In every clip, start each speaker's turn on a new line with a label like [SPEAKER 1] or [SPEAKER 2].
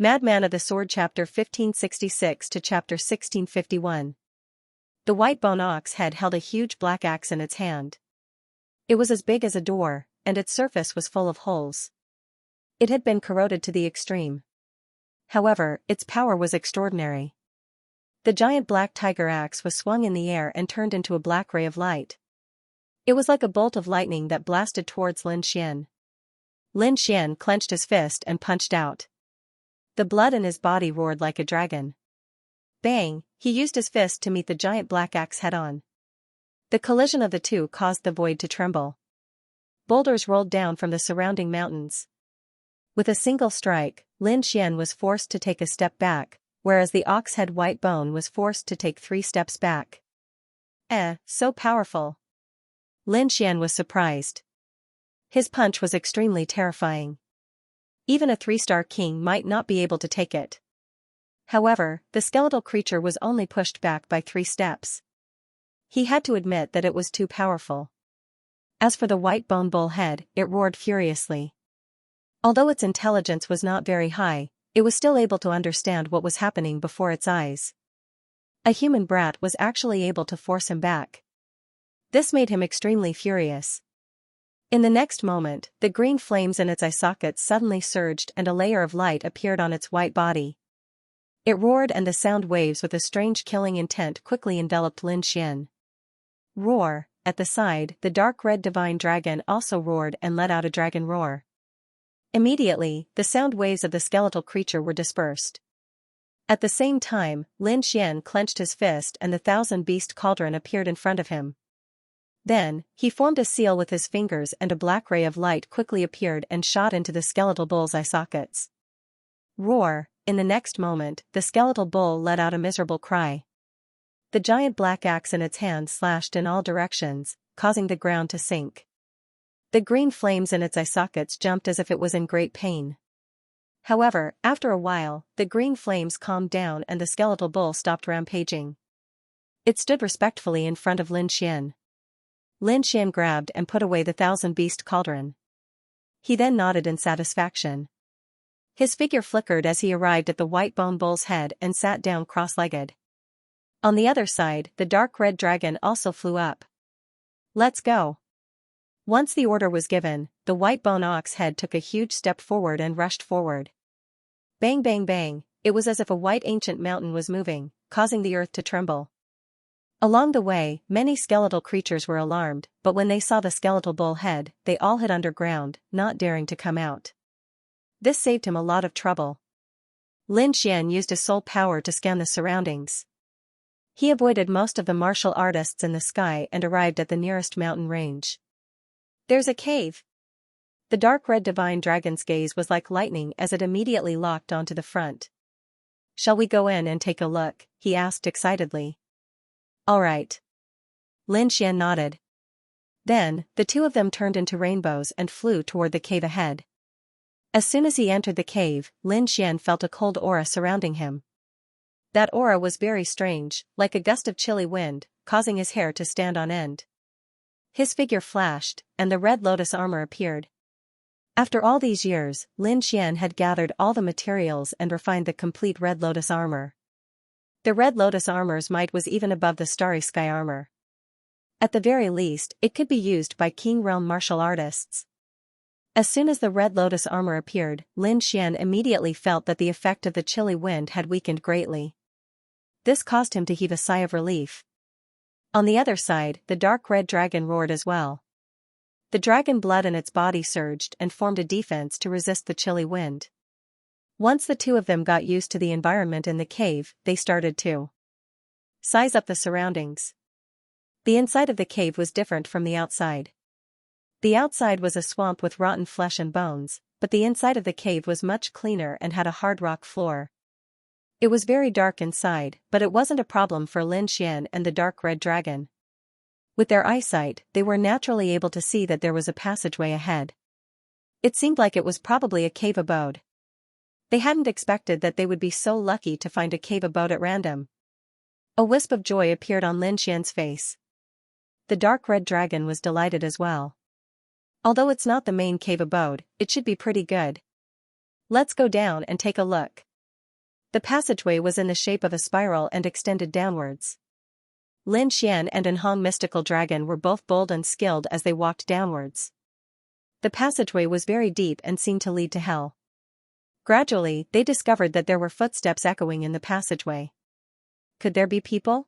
[SPEAKER 1] Madman of the Sword Chapter 1566 to Chapter 1651. The white bone ox head held a huge black axe in its hand. It was as big as a door, and its surface was full of holes. It had been corroded to the extreme. However, its power was extraordinary. The giant black tiger axe was swung in the air and turned into a black ray of light. It was like a bolt of lightning that blasted towards Lin Xian. Lin Xian clenched his fist and punched out. The blood in his body roared like a dragon. Bang! He used his fist to meet the giant black axe head-on. The collision of the two caused the void to tremble. Boulders rolled down from the surrounding mountains. With a single strike, Lin Xian was forced to take a step back, whereas the ox-head white bone was forced to take 3 steps back. So powerful. Lin Xian was surprised. His punch was extremely terrifying. Even a 3-star king might not be able to take it. However, the skeletal creature was only pushed back by 3 steps. He had to admit that it was too powerful. As for the white bone bull head, it roared furiously. Although its intelligence was not very high, it was still able to understand what was happening before its eyes. A human brat was actually able to force him back. This made him extremely furious. In the next moment, the green flames in its eye sockets suddenly surged and a layer of light appeared on its white body. It roared and the sound waves with a strange killing intent quickly enveloped Lin Xian. Roar! At the side, the dark red divine dragon also roared and let out a dragon roar. Immediately, the sound waves of the skeletal creature were dispersed. At the same time, Lin Xian clenched his fist and the 1,000-beast cauldron appeared in front of him. Then, he formed a seal with his fingers and a black ray of light quickly appeared and shot into the skeletal bull's eye sockets. Roar! In the next moment, the skeletal bull let out a miserable cry. The giant black axe in its hand slashed in all directions, causing the ground to sink. The green flames in its eye sockets jumped as if it was in great pain. However, after a while, the green flames calmed down and the skeletal bull stopped rampaging. It stood respectfully in front of Lin Xian. Lin Xian grabbed and put away the 1,000-beast cauldron. He then nodded in satisfaction. His figure flickered as he arrived at the white bone bull's head and sat down cross-legged. On the other side, the dark red dragon also flew up. Let's go. Once the order was given, the white bone ox head took a huge step forward and rushed forward. Bang bang bang, it was as if a white ancient mountain was moving, causing the earth to tremble. Along the way, many skeletal creatures were alarmed, but when they saw the skeletal bull head, they all hid underground, not daring to come out. This saved him a lot of trouble. Lin Xian used his soul power to scan the surroundings. He avoided most of the martial artists in the sky and arrived at the nearest mountain range. There's a cave. The dark red divine dragon's gaze was like lightning as it immediately locked onto the front. Shall we go in and take a look? He asked excitedly. All right. Lin Xian nodded. Then, the two of them turned into rainbows and flew toward the cave ahead. As soon as he entered the cave, Lin Xian felt a cold aura surrounding him. That aura was very strange, like a gust of chilly wind, causing his hair to stand on end. His figure flashed, and the red lotus armor appeared. After all these years, Lin Xian had gathered all the materials and refined the complete red lotus armor. The red lotus armor's might was even above the starry sky armor. At the very least, it could be used by King Realm martial artists. As soon as the red lotus armor appeared, Lin Xian immediately felt that the effect of the chilly wind had weakened greatly. This caused him to heave a sigh of relief. On the other side, the dark red dragon roared as well. The dragon blood in its body surged and formed a defense to resist the chilly wind. Once the two of them got used to the environment in the cave, they started to size up the surroundings. The inside of the cave was different from the outside. The outside was a swamp with rotten flesh and bones, but the inside of the cave was much cleaner and had a hard rock floor. It was very dark inside, but it wasn't a problem for Lin Xian and the dark red dragon. With their eyesight, they were naturally able to see that there was a passageway ahead. It seemed like it was probably a cave abode. They hadn't expected that they would be so lucky to find a cave abode at random. A wisp of joy appeared on Lin Xian's face. The dark red dragon was delighted as well. Although it's not the main cave abode, it should be pretty good. Let's go down and take a look. The passageway was in the shape of a spiral and extended downwards. Lin Xian and An Hong mystical dragon were both bold and skilled as they walked downwards. The passageway was very deep and seemed to lead to hell. Gradually, they discovered that there were footsteps echoing in the passageway. Could there be people?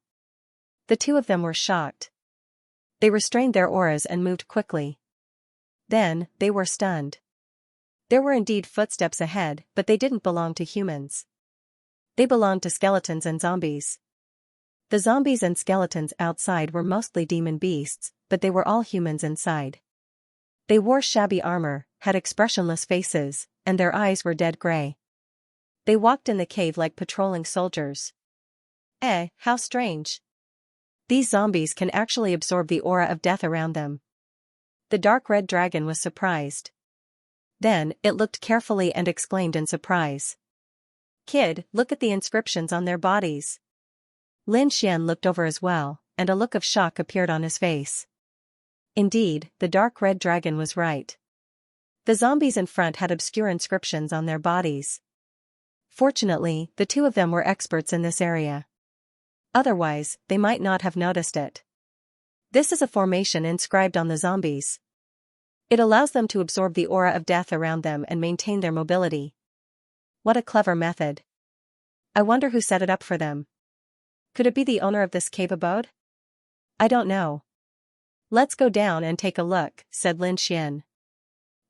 [SPEAKER 1] The two of them were shocked. They restrained their auras and moved quickly. Then, they were stunned. There were indeed footsteps ahead, but they didn't belong to humans. They belonged to skeletons and zombies. The zombies and skeletons outside were mostly demon beasts, but they were all humans inside. They wore shabby armor, had expressionless faces, and their eyes were dead gray. They walked in the cave like patrolling soldiers. How strange. These zombies can actually absorb the aura of death around them. The dark red dragon was surprised. Then, it looked carefully and exclaimed in surprise. "Kid, look at the inscriptions on their bodies." Lin Xian looked over as well, and a look of shock appeared on his face. Indeed, the dark red dragon was right. The zombies in front had obscure inscriptions on their bodies. Fortunately, the two of them were experts in this area. Otherwise, they might not have noticed it. This is a formation inscribed on the zombies. It allows them to absorb the aura of death around them and maintain their mobility. What a clever method. I wonder who set it up for them. Could it be the owner of this cave abode? I don't know. Let's go down and take a look, said Lin Xian.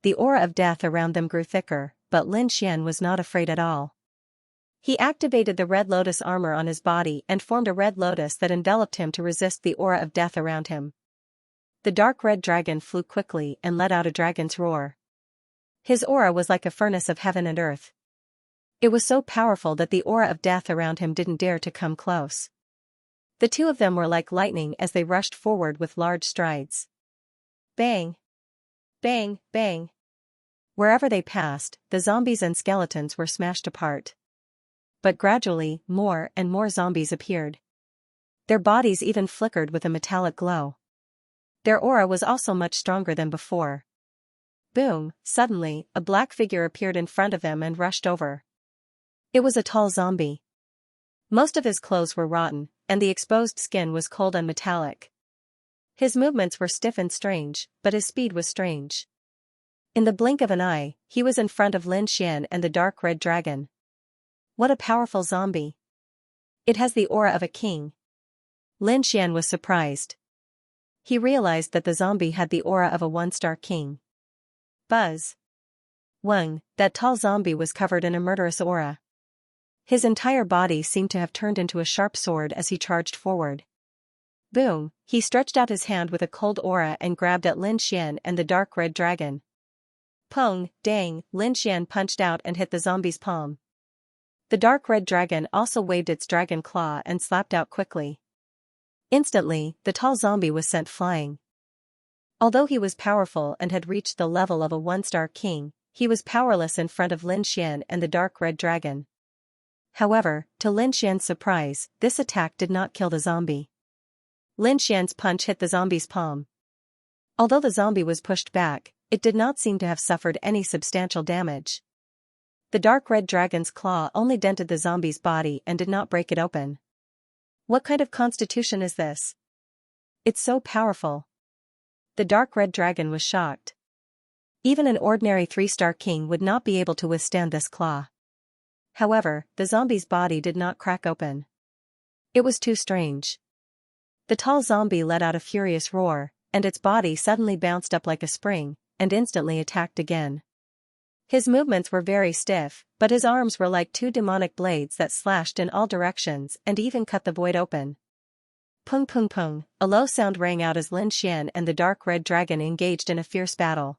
[SPEAKER 1] The aura of death around them grew thicker, but Lin Xian was not afraid at all. He activated the red lotus armor on his body and formed a red lotus that enveloped him to resist the aura of death around him. The dark red dragon flew quickly and let out a dragon's roar. His aura was like a furnace of heaven and earth. It was so powerful that the aura of death around him didn't dare to come close. The two of them were like lightning as they rushed forward with large strides. Bang! Bang, bang! Wherever they passed, the zombies and skeletons were smashed apart. But gradually, more and more zombies appeared. Their bodies even flickered with a metallic glow. Their aura was also much stronger than before. Boom! Suddenly, a black figure appeared in front of them and rushed over. It was a tall zombie. Most of his clothes were rotten, and the exposed skin was cold and metallic. His movements were stiff and strange, but his speed was strange. In the blink of an eye, he was in front of Lin Xian and the dark red dragon. What a powerful zombie. It has the aura of a king. Lin Xian was surprised. He realized that the zombie had the aura of a one-star king. Buzz. Wang, that tall zombie was covered in a murderous aura. His entire body seemed to have turned into a sharp sword as he charged forward. Boom, he stretched out his hand with a cold aura and grabbed at Lin Xian and the dark red dragon. Pong, dang, Lin Xian punched out and hit the zombie's palm. The dark red dragon also waved its dragon claw and slapped out quickly. Instantly, the tall zombie was sent flying. Although he was powerful and had reached the level of a one-star king, he was powerless in front of Lin Xian and the dark red dragon. However, to Lin Xian's surprise, this attack did not kill the zombie. Lin Xian's punch hit the zombie's palm. Although the zombie was pushed back, it did not seem to have suffered any substantial damage. The dark red dragon's claw only dented the zombie's body and did not break it open. What kind of constitution is this? It's so powerful. The dark red dragon was shocked. Even an ordinary 3-star king would not be able to withstand this claw. However, the zombie's body did not crack open. It was too strange. The tall zombie let out a furious roar, and its body suddenly bounced up like a spring, and instantly attacked again. His movements were very stiff, but his arms were like two demonic blades that slashed in all directions and even cut the void open. Pung pung pung, a low sound rang out as Lin Xian and the dark red dragon engaged in a fierce battle.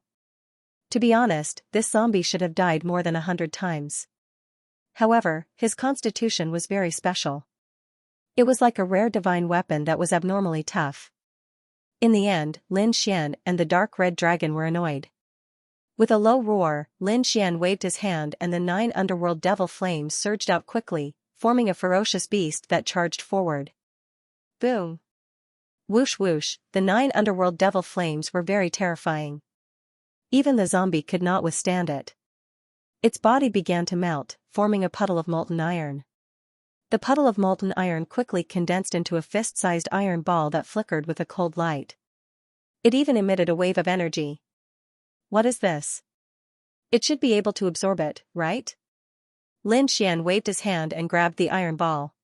[SPEAKER 1] To be honest, this zombie should have died more than 100 times. However, his constitution was very special. It was like a rare divine weapon that was abnormally tough. In the end, Lin Xian and the dark red dragon were annoyed. With a low roar, Lin Xian waved his hand and the 9 underworld devil flames surged out quickly, forming a ferocious beast that charged forward. Boom! Whoosh whoosh, the 9 underworld devil flames were very terrifying. Even the zombie could not withstand it. Its body began to melt, forming a puddle of molten iron. The puddle of molten iron quickly condensed into a fist-sized iron ball that flickered with a cold light. It even emitted a wave of energy. What is this? It should be able to absorb it, right? Lin Xian waved his hand and grabbed the iron ball.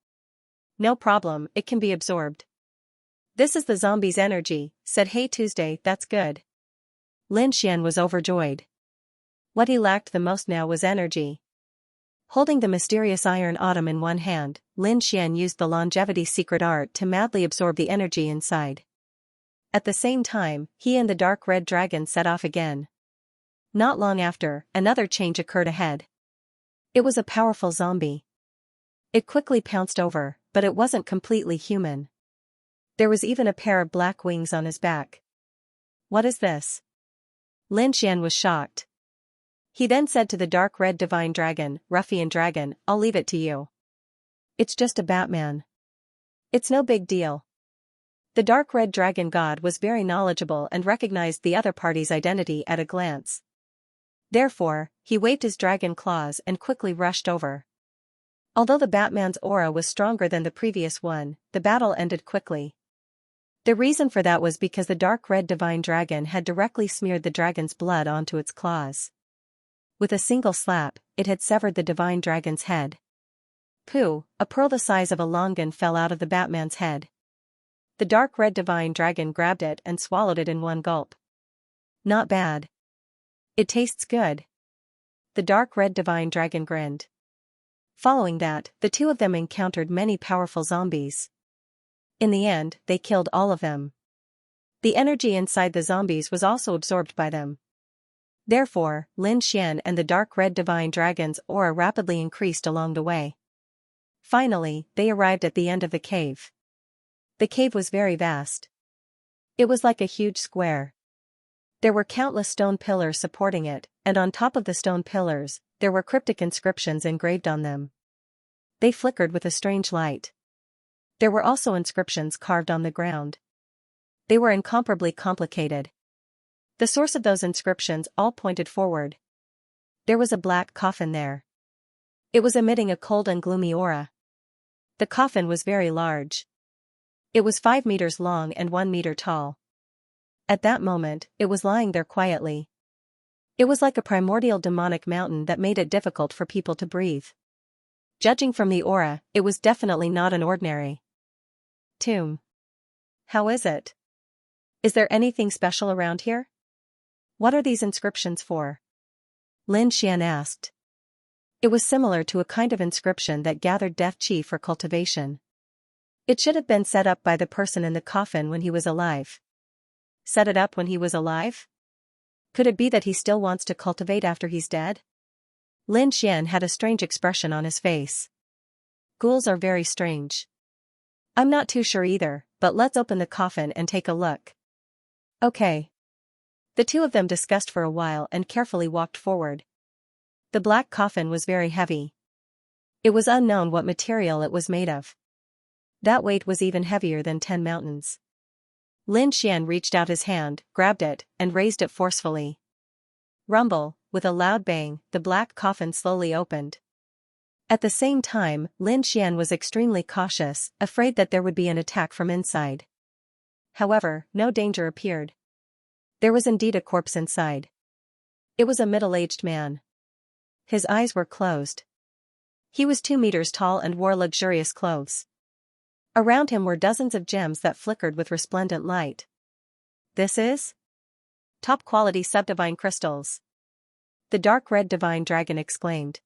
[SPEAKER 1] No problem, it can be absorbed. This is the zombie's energy, said Hey Tuesday, that's good. Lin Xian was overjoyed. What he lacked the most now was energy. Holding the mysterious iron atom in one hand, Lin Xian used the longevity secret art to madly absorb the energy inside. At the same time, he and the dark red dragon set off again. Not long after, another change occurred ahead. It was a powerful zombie. It quickly pounced over, but it wasn't completely human. There was even a pair of black wings on his back. What is this? Lin Xian was shocked. He then said to the dark red divine dragon, Ruffian dragon, I'll leave it to you. It's just a Batman. It's no big deal. The dark red dragon god was very knowledgeable and recognized the other party's identity at a glance. Therefore, he waved his dragon claws and quickly rushed over. Although the Batman's aura was stronger than the previous one, the battle ended quickly. The reason for that was because the dark red divine dragon had directly smeared the dragon's blood onto its claws. With a single slap, it had severed the divine dragon's head. Pooh, a pearl the size of a long gun fell out of the Batman's head. The dark red divine dragon grabbed it and swallowed it in one gulp. Not bad. It tastes good. The dark red divine dragon grinned. Following that, the two of them encountered many powerful zombies. In the end, they killed all of them. The energy inside the zombies was also absorbed by them. Therefore, Lin Xian and the dark red divine dragon's aura rapidly increased along the way. Finally, they arrived at the end of the cave. The cave was very vast. It was like a huge square. There were countless stone pillars supporting it, and on top of the stone pillars, there were cryptic inscriptions engraved on them. They flickered with a strange light. There were also inscriptions carved on the ground. They were incomparably complicated. The source of those inscriptions all pointed forward. There was a black coffin there. It was emitting a cold and gloomy aura. The coffin was very large. It was 5 meters long and 1 meter tall. At that moment, it was lying there quietly. It was like a primordial demonic mountain that made it difficult for people to breathe. Judging from the aura, it was definitely not an ordinary tomb. How is it? Is there anything special around here? What are these inscriptions for? Lin Xian asked. It was similar to a kind of inscription that gathered death chi for cultivation. It should have been set up by the person in the coffin when he was alive. Set it up when he was alive? Could it be that he still wants to cultivate after he's dead? Lin Xian had a strange expression on his face. Ghouls are very strange. I'm not too sure either, but let's open the coffin and take a look. Okay. The two of them discussed for a while and carefully walked forward. The black coffin was very heavy. It was unknown what material it was made of. That weight was even heavier than 10 mountains. Lin Xian reached out his hand, grabbed it, and raised it forcefully. Rumble, with a loud bang, the black coffin slowly opened. At the same time, Lin Xian was extremely cautious, afraid that there would be an attack from inside. However, no danger appeared. There was indeed a corpse inside. It was a middle-aged man. His eyes were closed. He was 2 meters tall and wore luxurious clothes. Around him were dozens of gems that flickered with resplendent light. This is top-quality subdivine crystals. The dark red divine dragon exclaimed.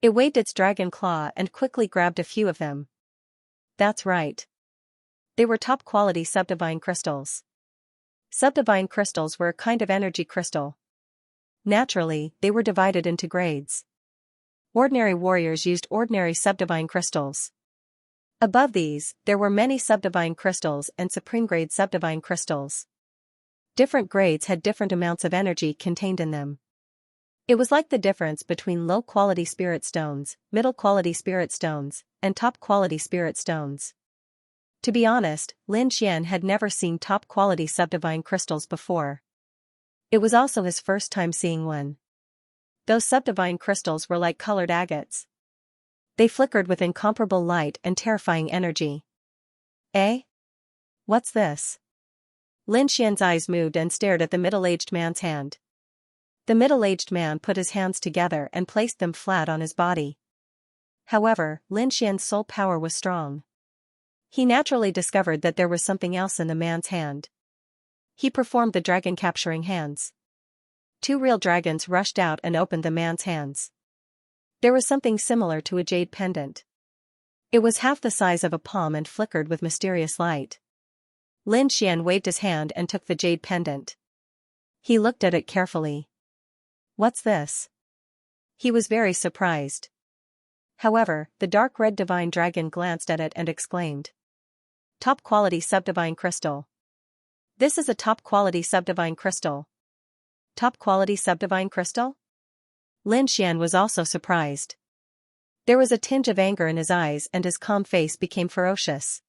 [SPEAKER 1] It waved its dragon claw and quickly grabbed a few of them. That's right. They were top-quality subdivine crystals. Subdivine crystals were a kind of energy crystal. Naturally, they were divided into grades. Ordinary warriors used ordinary subdivine crystals. Above these, there were many subdivine crystals and supreme-grade subdivine crystals. Different grades had different amounts of energy contained in them. It was like the difference between low-quality spirit stones, middle-quality spirit stones, and top-quality spirit stones. To be honest, Lin Xian had never seen top-quality subdivine crystals before. It was also his first time seeing one. Those subdivine crystals were like colored agates. They flickered with incomparable light and terrifying energy. Eh? What's this? Lin Xian's eyes moved and stared at the middle-aged man's hand. The middle-aged man put his hands together and placed them flat on his body. However, Lin Xian's soul power was strong. He naturally discovered that there was something else in the man's hand. He performed the dragon capturing hands. 2 real dragons rushed out and opened the man's hands. There was something similar to a jade pendant. It was half the size of a palm and flickered with mysterious light. Lin Xian waved his hand and took the jade pendant. He looked at it carefully. What's this? He was very surprised. However, the dark red divine dragon glanced at it and exclaimed. Top quality subdivine crystal. This is a top quality subdivine crystal. Top quality subdivine crystal? Lin Xian was also surprised. There was a tinge of anger in his eyes and his calm face became ferocious.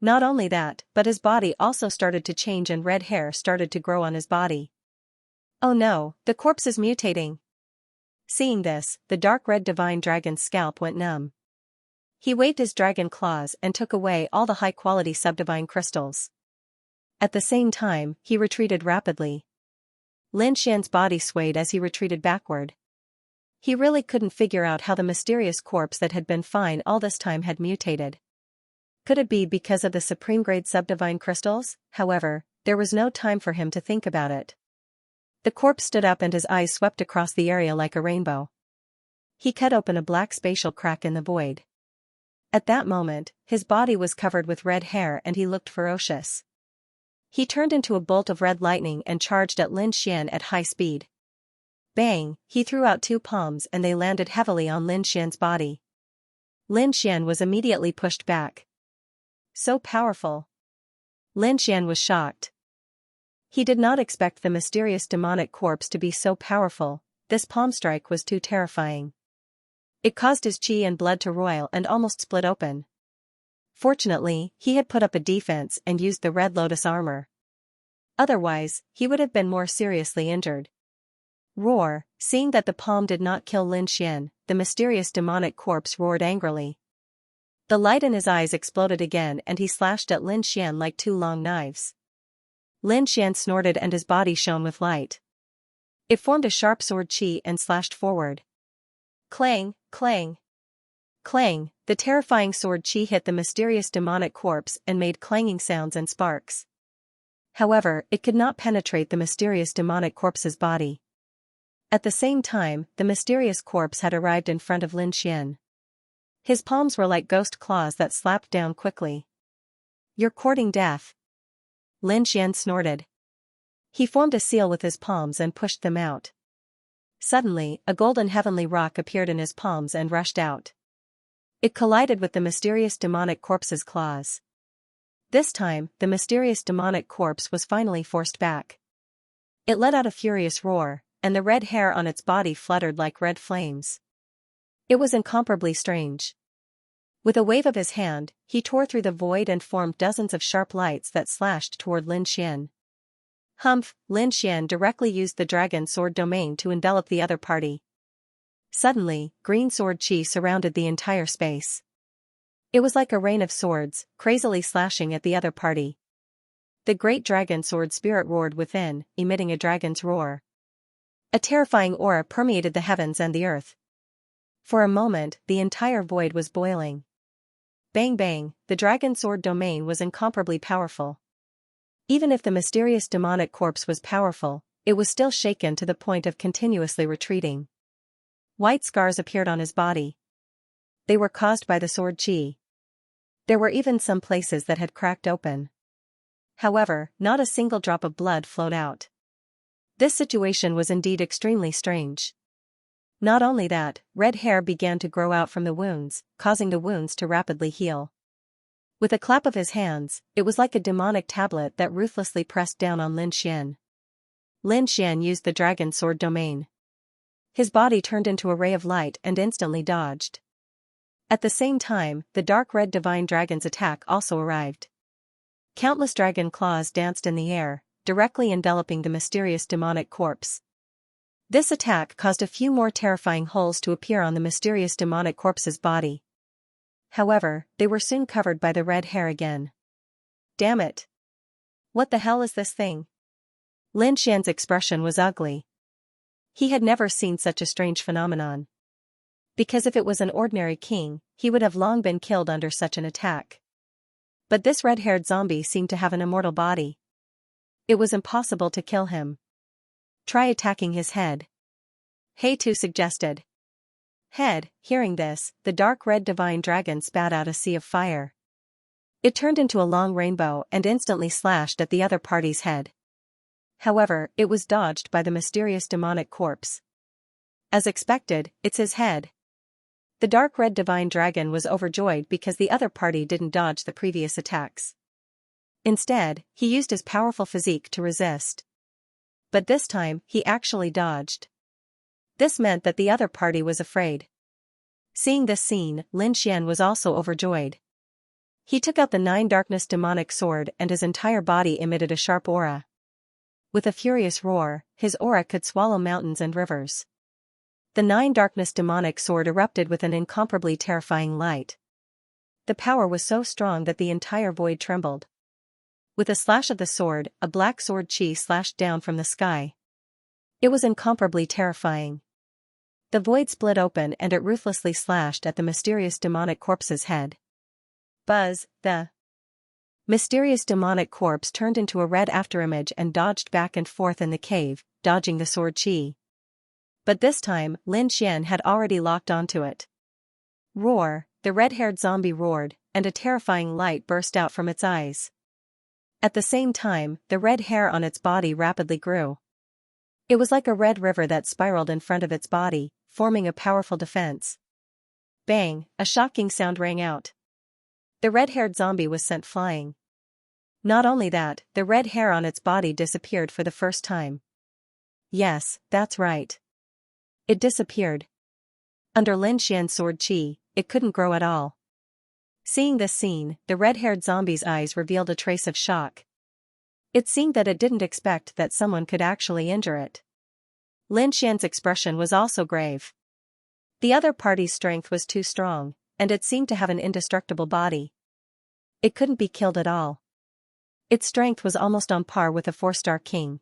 [SPEAKER 1] Not only that, but his body also started to change and red hair started to grow on his body. Oh no, the corpse is mutating. Seeing this, the dark red divine dragon's scalp went numb. He waved his dragon claws and took away all the high-quality subdivine crystals. At the same time, he retreated rapidly. Lin Xian's body swayed as he retreated backward. He really couldn't figure out how the mysterious corpse that had been fine all this time had mutated. Could it be because of the supreme-grade subdivine crystals? However, there was no time for him to think about it. The corpse stood up and his eyes swept across the area like a rainbow. He cut open a black spatial crack in the void. At that moment, his body was covered with red hair and he looked ferocious. He turned into a bolt of red lightning and charged at Lin Xian at high speed. Bang! He threw out 2 palms and they landed heavily on Lin Xian's body. Lin Xian was immediately pushed back. So powerful. Lin Xian was shocked. He did not expect the mysterious demonic corpse to be so powerful. This palm strike was too terrifying. It caused his chi and blood to roil and almost split open. Fortunately, he had put up a defense and used the red lotus armor. Otherwise, he would have been more seriously injured. Roar! Seeing that the palm did not kill Lin Xian, the mysterious demonic corpse roared angrily. The light in his eyes exploded again and he slashed at Lin Xian like 2 long knives. Lin Xian snorted and his body shone with light. It formed a sharp sword chi and slashed forward. Clang, clang. Clang, the terrifying sword chi hit the mysterious demonic corpse and made clanging sounds and sparks. However, it could not penetrate the mysterious demonic corpse's body. At the same time, the mysterious corpse had arrived in front of Lin Xian. His palms were like ghost claws that slapped down quickly. You're courting death. Lin Xian snorted. He formed a seal with his palms and pushed them out. Suddenly, a golden heavenly rock appeared in his palms and rushed out. It collided with the mysterious demonic corpse's claws. This time, the mysterious demonic corpse was finally forced back. It let out a furious roar, and the red hair on its body fluttered like red flames. It was incomparably strange. With a wave of his hand, he tore through the void and formed dozens of sharp lights that slashed toward Lin Xian. Humph! Lin Xian directly used the dragon sword domain to envelop the other party. Suddenly, green sword chi surrounded the entire space. It was like a rain of swords, crazily slashing at the other party. The great dragon sword spirit roared within, emitting a dragon's roar. A terrifying aura permeated the heavens and the earth. For a moment, the entire void was boiling. Bang bang, the dragon sword domain was incomparably powerful. Even if the mysterious demonic corpse was powerful, it was still shaken to the point of continuously retreating. White scars appeared on his body. They were caused by the sword chi. There were even some places that had cracked open. However, not a single drop of blood flowed out. This situation was indeed extremely strange. Not only that, red hair began to grow out from the wounds, causing the wounds to rapidly heal. With a clap of his hands, it was like a demonic tablet that ruthlessly pressed down on Lin Xian. Lin Xian used the dragon sword domain. His body turned into a ray of light and instantly dodged. At the same time, the dark red divine dragon's attack also arrived. Countless dragon claws danced in the air, directly enveloping the mysterious demonic corpse. This attack caused a few more terrifying holes to appear on the mysterious demonic corpse's body. However, they were soon covered by the red hair again. Damn it! What the hell is this thing? Lin Xian's expression was ugly. He had never seen such a strange phenomenon. Because if it was an ordinary king, he would have long been killed under such an attack. But this red-haired zombie seemed to have an immortal body. It was impossible to kill him. Try attacking his head. He Tu suggested. Head, hearing this, the dark red divine dragon spat out a sea of fire. It turned into a long rainbow and instantly slashed at the other party's head. However, it was dodged by the mysterious demonic corpse. As expected, it's his head. The dark red divine dragon was overjoyed because the other party didn't dodge the previous attacks. Instead, he used his powerful physique to resist. But this time, he actually dodged. This meant that the other party was afraid. Seeing this scene, Lin Xian was also overjoyed. He took out the 9 darkness demonic sword and his entire body emitted a sharp aura. With a furious roar, his aura could swallow mountains and rivers. The 9 darkness demonic sword erupted with an incomparably terrifying light. The power was so strong that the entire void trembled. With a slash of the sword, a black sword chi slashed down from the sky. It was incomparably terrifying. The void split open and it ruthlessly slashed at the mysterious demonic corpse's head. Buzz, the mysterious demonic corpse turned into a red afterimage and dodged back and forth in the cave, dodging the sword chi. But this time, Lin Xian had already locked onto it. Roar, the red-haired zombie roared, and a terrifying light burst out from its eyes. At the same time, the red hair on its body rapidly grew. It was like a red river that spiraled in front of its body, forming a powerful defense. Bang, a shocking sound rang out. The red-haired zombie was sent flying. Not only that, the red hair on its body disappeared for the first time. Yes, that's right. It disappeared. Under Lin Xian's sword chi, it couldn't grow at all. Seeing this scene, the red-haired zombie's eyes revealed a trace of shock. It seemed that it didn't expect that someone could actually injure it. Lin Xian's expression was also grave. The other party's strength was too strong, and it seemed to have an indestructible body. It couldn't be killed at all. Its strength was almost on par with a 4-star king.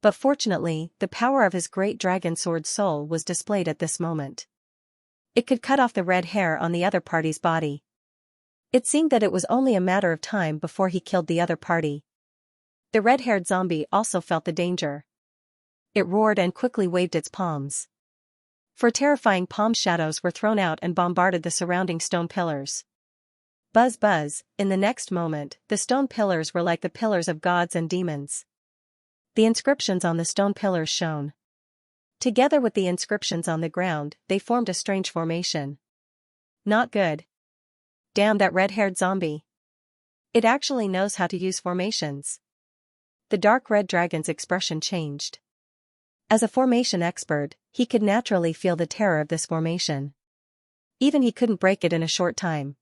[SPEAKER 1] But fortunately, the power of his great dragon sword soul was displayed at this moment. It could cut off the red hair on the other party's body. It seemed that it was only a matter of time before he killed the other party. The red-haired zombie also felt the danger. It roared and quickly waved its palms. For terrifying palm shadows were thrown out and bombarded the surrounding stone pillars. Buzz buzz, in the next moment, the stone pillars were like the pillars of gods and demons. The inscriptions on the stone pillars shone. Together with the inscriptions on the ground, they formed a strange formation. Not good. Damn that red-haired zombie. It actually knows how to use formations. The dark red dragon's expression changed. As a formation expert, he could naturally feel the terror of this formation. Even he couldn't break it in a short time.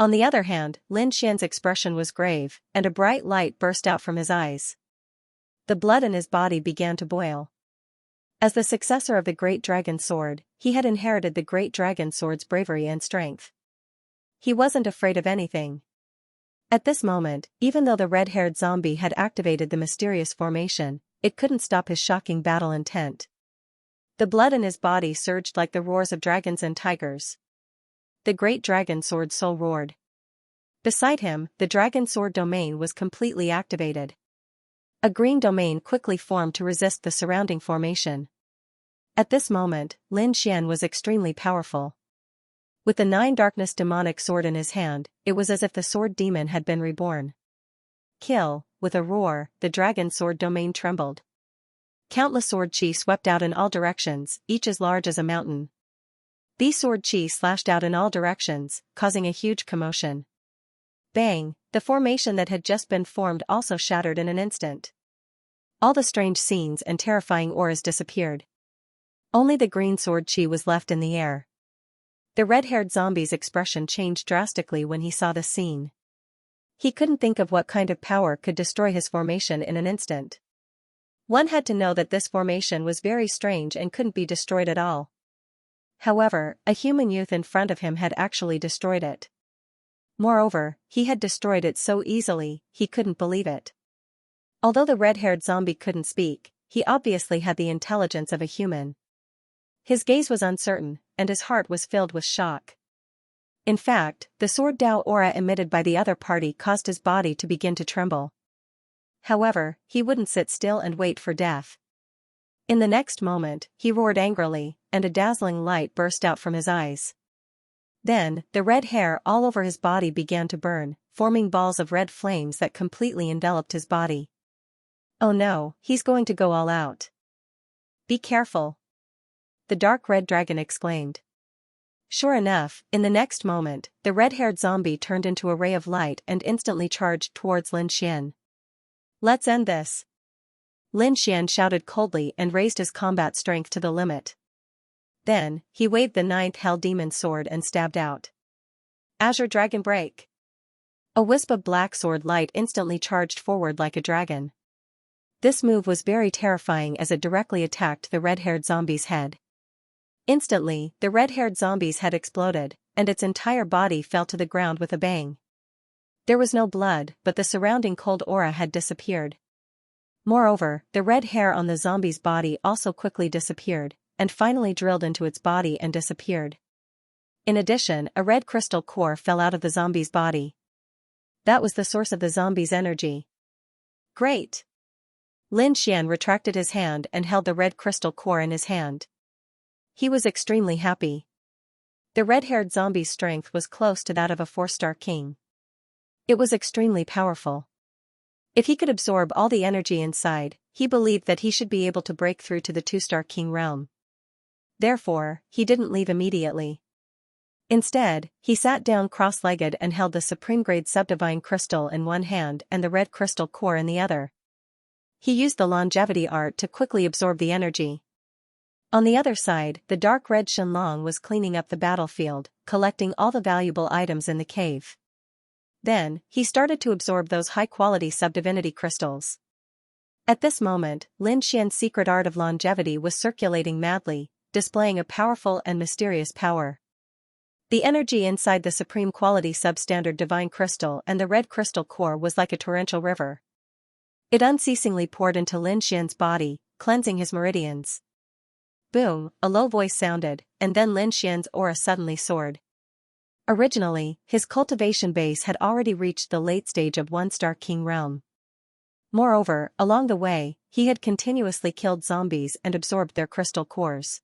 [SPEAKER 1] On the other hand, Lin Xian's expression was grave, and a bright light burst out from his eyes. The blood in his body began to boil. As the successor of the Great Dragon Sword, he had inherited the Great Dragon Sword's bravery and strength. He wasn't afraid of anything. At this moment, even though the red-haired zombie had activated the mysterious formation, it couldn't stop his shocking battle intent. The blood in his body surged like the roars of dragons and tigers. The Great Dragon Sword soul roared. Beside him, the Dragon Sword domain was completely activated. A green domain quickly formed to resist the surrounding formation. At this moment, Lin Xian was extremely powerful. With the 9 darkness demonic sword in his hand, it was as if the sword demon had been reborn. Kill, with a roar, the dragon sword domain trembled. Countless sword chi swept out in all directions, each as large as a mountain. These sword chi slashed out in all directions, causing a huge commotion. Bang, the formation that had just been formed also shattered in an instant. All the strange scenes and terrifying auras disappeared. Only the green sword chi was left in the air. The red-haired zombie's expression changed drastically when he saw the scene. He couldn't think of what kind of power could destroy his formation in an instant. One had to know that this formation was very strange and couldn't be destroyed at all. However, a human youth in front of him had actually destroyed it. Moreover, he had destroyed it so easily, he couldn't believe it. Although the red-haired zombie couldn't speak, he obviously had the intelligence of a human. His gaze was uncertain, and his heart was filled with shock. In fact, the sword Dao aura emitted by the other party caused his body to begin to tremble. However, he wouldn't sit still and wait for death. In the next moment, he roared angrily, and a dazzling light burst out from his eyes. Then, the red hair all over his body began to burn, forming balls of red flames that completely enveloped his body. Oh no, he's going to go all out. Be careful. The dark red dragon exclaimed. Sure enough, in the next moment, the red-haired zombie turned into a ray of light and instantly charged towards Lin Xian. Let's end this. Lin Xian shouted coldly and raised his combat strength to the limit. Then, he waved the ninth hell demon sword and stabbed out. Azure Dragon Break. A wisp of black sword light instantly charged forward like a dragon. This move was very terrifying as it directly attacked the red-haired zombie's head. Instantly, the red-haired zombie's head exploded, and its entire body fell to the ground with a bang. There was no blood, but the surrounding cold aura had disappeared. Moreover, the red hair on the zombie's body also quickly disappeared, and finally drilled into its body and disappeared. In addition, a red crystal core fell out of the zombie's body. That was the source of the zombie's energy. Great! Lin Xian retracted his hand and held the red crystal core in his hand. He was extremely happy. The red-haired zombie's strength was close to that of a 4-star king. It was extremely powerful. If he could absorb all the energy inside, he believed that he should be able to break through to the 2-star king realm. Therefore, he didn't leave immediately. Instead, he sat down cross-legged and held the supreme-grade subdivine crystal in one hand and the red crystal core in the other. He used the longevity art to quickly absorb the energy. On the other side, the dark red Shenlong was cleaning up the battlefield, collecting all the valuable items in the cave. Then, he started to absorb those high-quality subdivinity crystals. At this moment, Lin Xian's secret art of longevity was circulating madly, displaying a powerful and mysterious power. The energy inside the supreme quality substandard divine crystal and the red crystal core was like a torrential river. It unceasingly poured into Lin Xian's body, cleansing his meridians. Boom, a low voice sounded, and then Lin Xian's aura suddenly soared. Originally, his cultivation base had already reached the late stage of 1-star king realm. Moreover, along the way, he had continuously killed zombies and absorbed their crystal cores.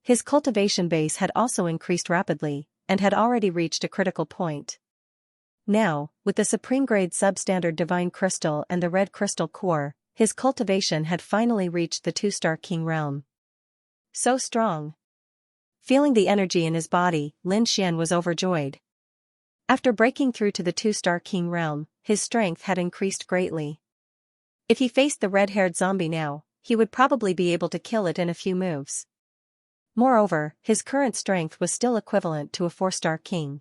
[SPEAKER 1] His cultivation base had also increased rapidly, and had already reached a critical point. Now, with the supreme-grade substandard divine crystal and the red crystal core, his cultivation had finally reached the 2-star king realm. So strong. Feeling the energy in his body, Lin Xian was overjoyed. After breaking through to the 2-star king realm, his strength had increased greatly. If he faced the red-haired zombie now, he would probably be able to kill it in a few moves. Moreover, his current strength was still equivalent to a 4-star king.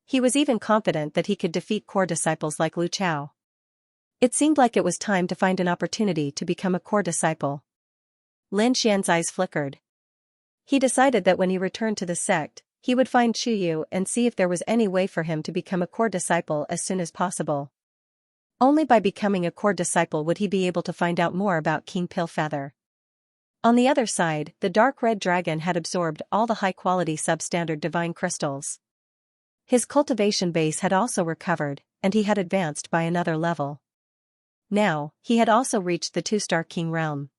[SPEAKER 1] He was even confident that he could defeat core disciples like Lu Chao. It seemed like it was time to find an opportunity to become a core disciple. Lin Xian's eyes flickered. He decided that when he returned to the sect, he would find Chu Yu and see if there was any way for him to become a core disciple as soon as possible. Only by becoming a core disciple would he be able to find out more about King Pillfeather. On the other side, the dark red dragon had absorbed all the high-quality substandard divine crystals. His cultivation base had also recovered, and he had advanced by another level. Now, he had also reached the 2-star king realm.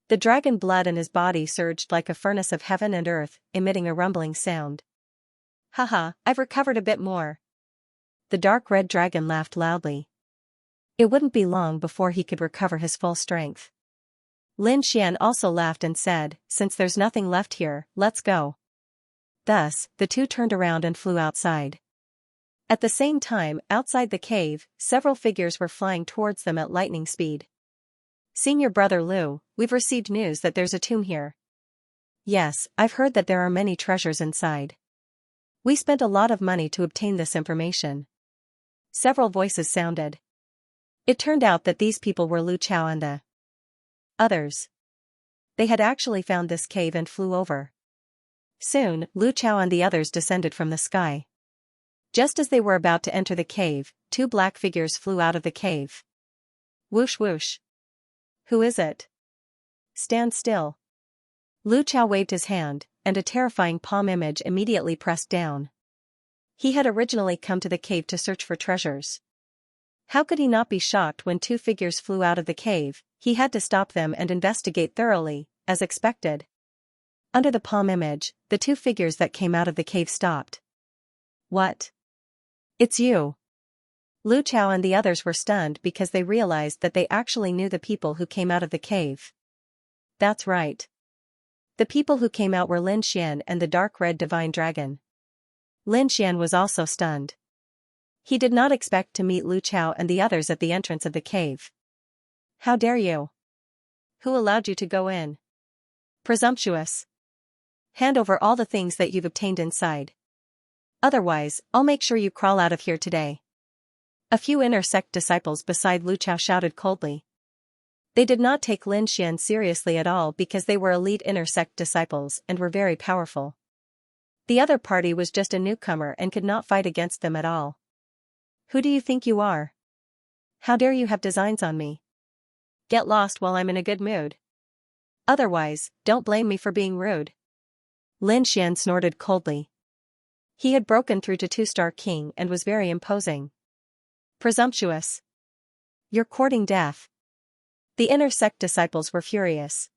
[SPEAKER 1] The dragon blood in his body surged like a furnace of heaven and earth, emitting a rumbling sound. Haha, I've recovered a bit more. The dark red dragon laughed loudly. It wouldn't be long before he could recover his full strength. Lin Xian also laughed and said, since there's nothing left here, let's go. Thus, the two turned around and flew outside. At the same time, outside the cave, several figures were flying towards them at lightning speed. Senior brother Lu, we've received news that there's a tomb here. Yes, I've heard that there are many treasures inside. We spent a lot of money to obtain this information. Several voices sounded. It turned out that these people were Lu Chao and the Others. They had actually found this cave and flew over. Soon, Lu Chao and the others descended from the sky. Just as they were about to enter the cave, two black figures flew out of the cave. Whoosh whoosh. Who is it? Stand still. Lu Chao waved his hand, and a terrifying palm image immediately pressed down. He had originally come to the cave to search for treasures. How could he not be shocked when two figures flew out of the cave? He had to stop them and investigate thoroughly, as expected. Under the palm image, the two figures that came out of the cave stopped. What? It's you. Lu Chao and the others were stunned because they realized that they actually knew the people who came out of the cave. That's right. The people who came out were Lin Xian and the dark red divine dragon. Lin Xian was also stunned. He did not expect to meet Lu Chao and the others at the entrance of the cave. How dare you? Who allowed you to go in? Presumptuous. Hand over all the things that you've obtained inside. Otherwise, I'll make sure you crawl out of here today. A few inner sect disciples beside Lu Chao shouted coldly. They did not take Lin Xian seriously at all because they were elite inner sect disciples and were very powerful. The other party was just a newcomer and could not fight against them at all. Who do you think you are? How dare you have designs on me? Get lost while I'm in a good mood. Otherwise, don't blame me for being rude. Lin Xian snorted coldly. He had broken through to Two-Star King and was very imposing. Presumptuous. You're courting death. The inner sect disciples were furious.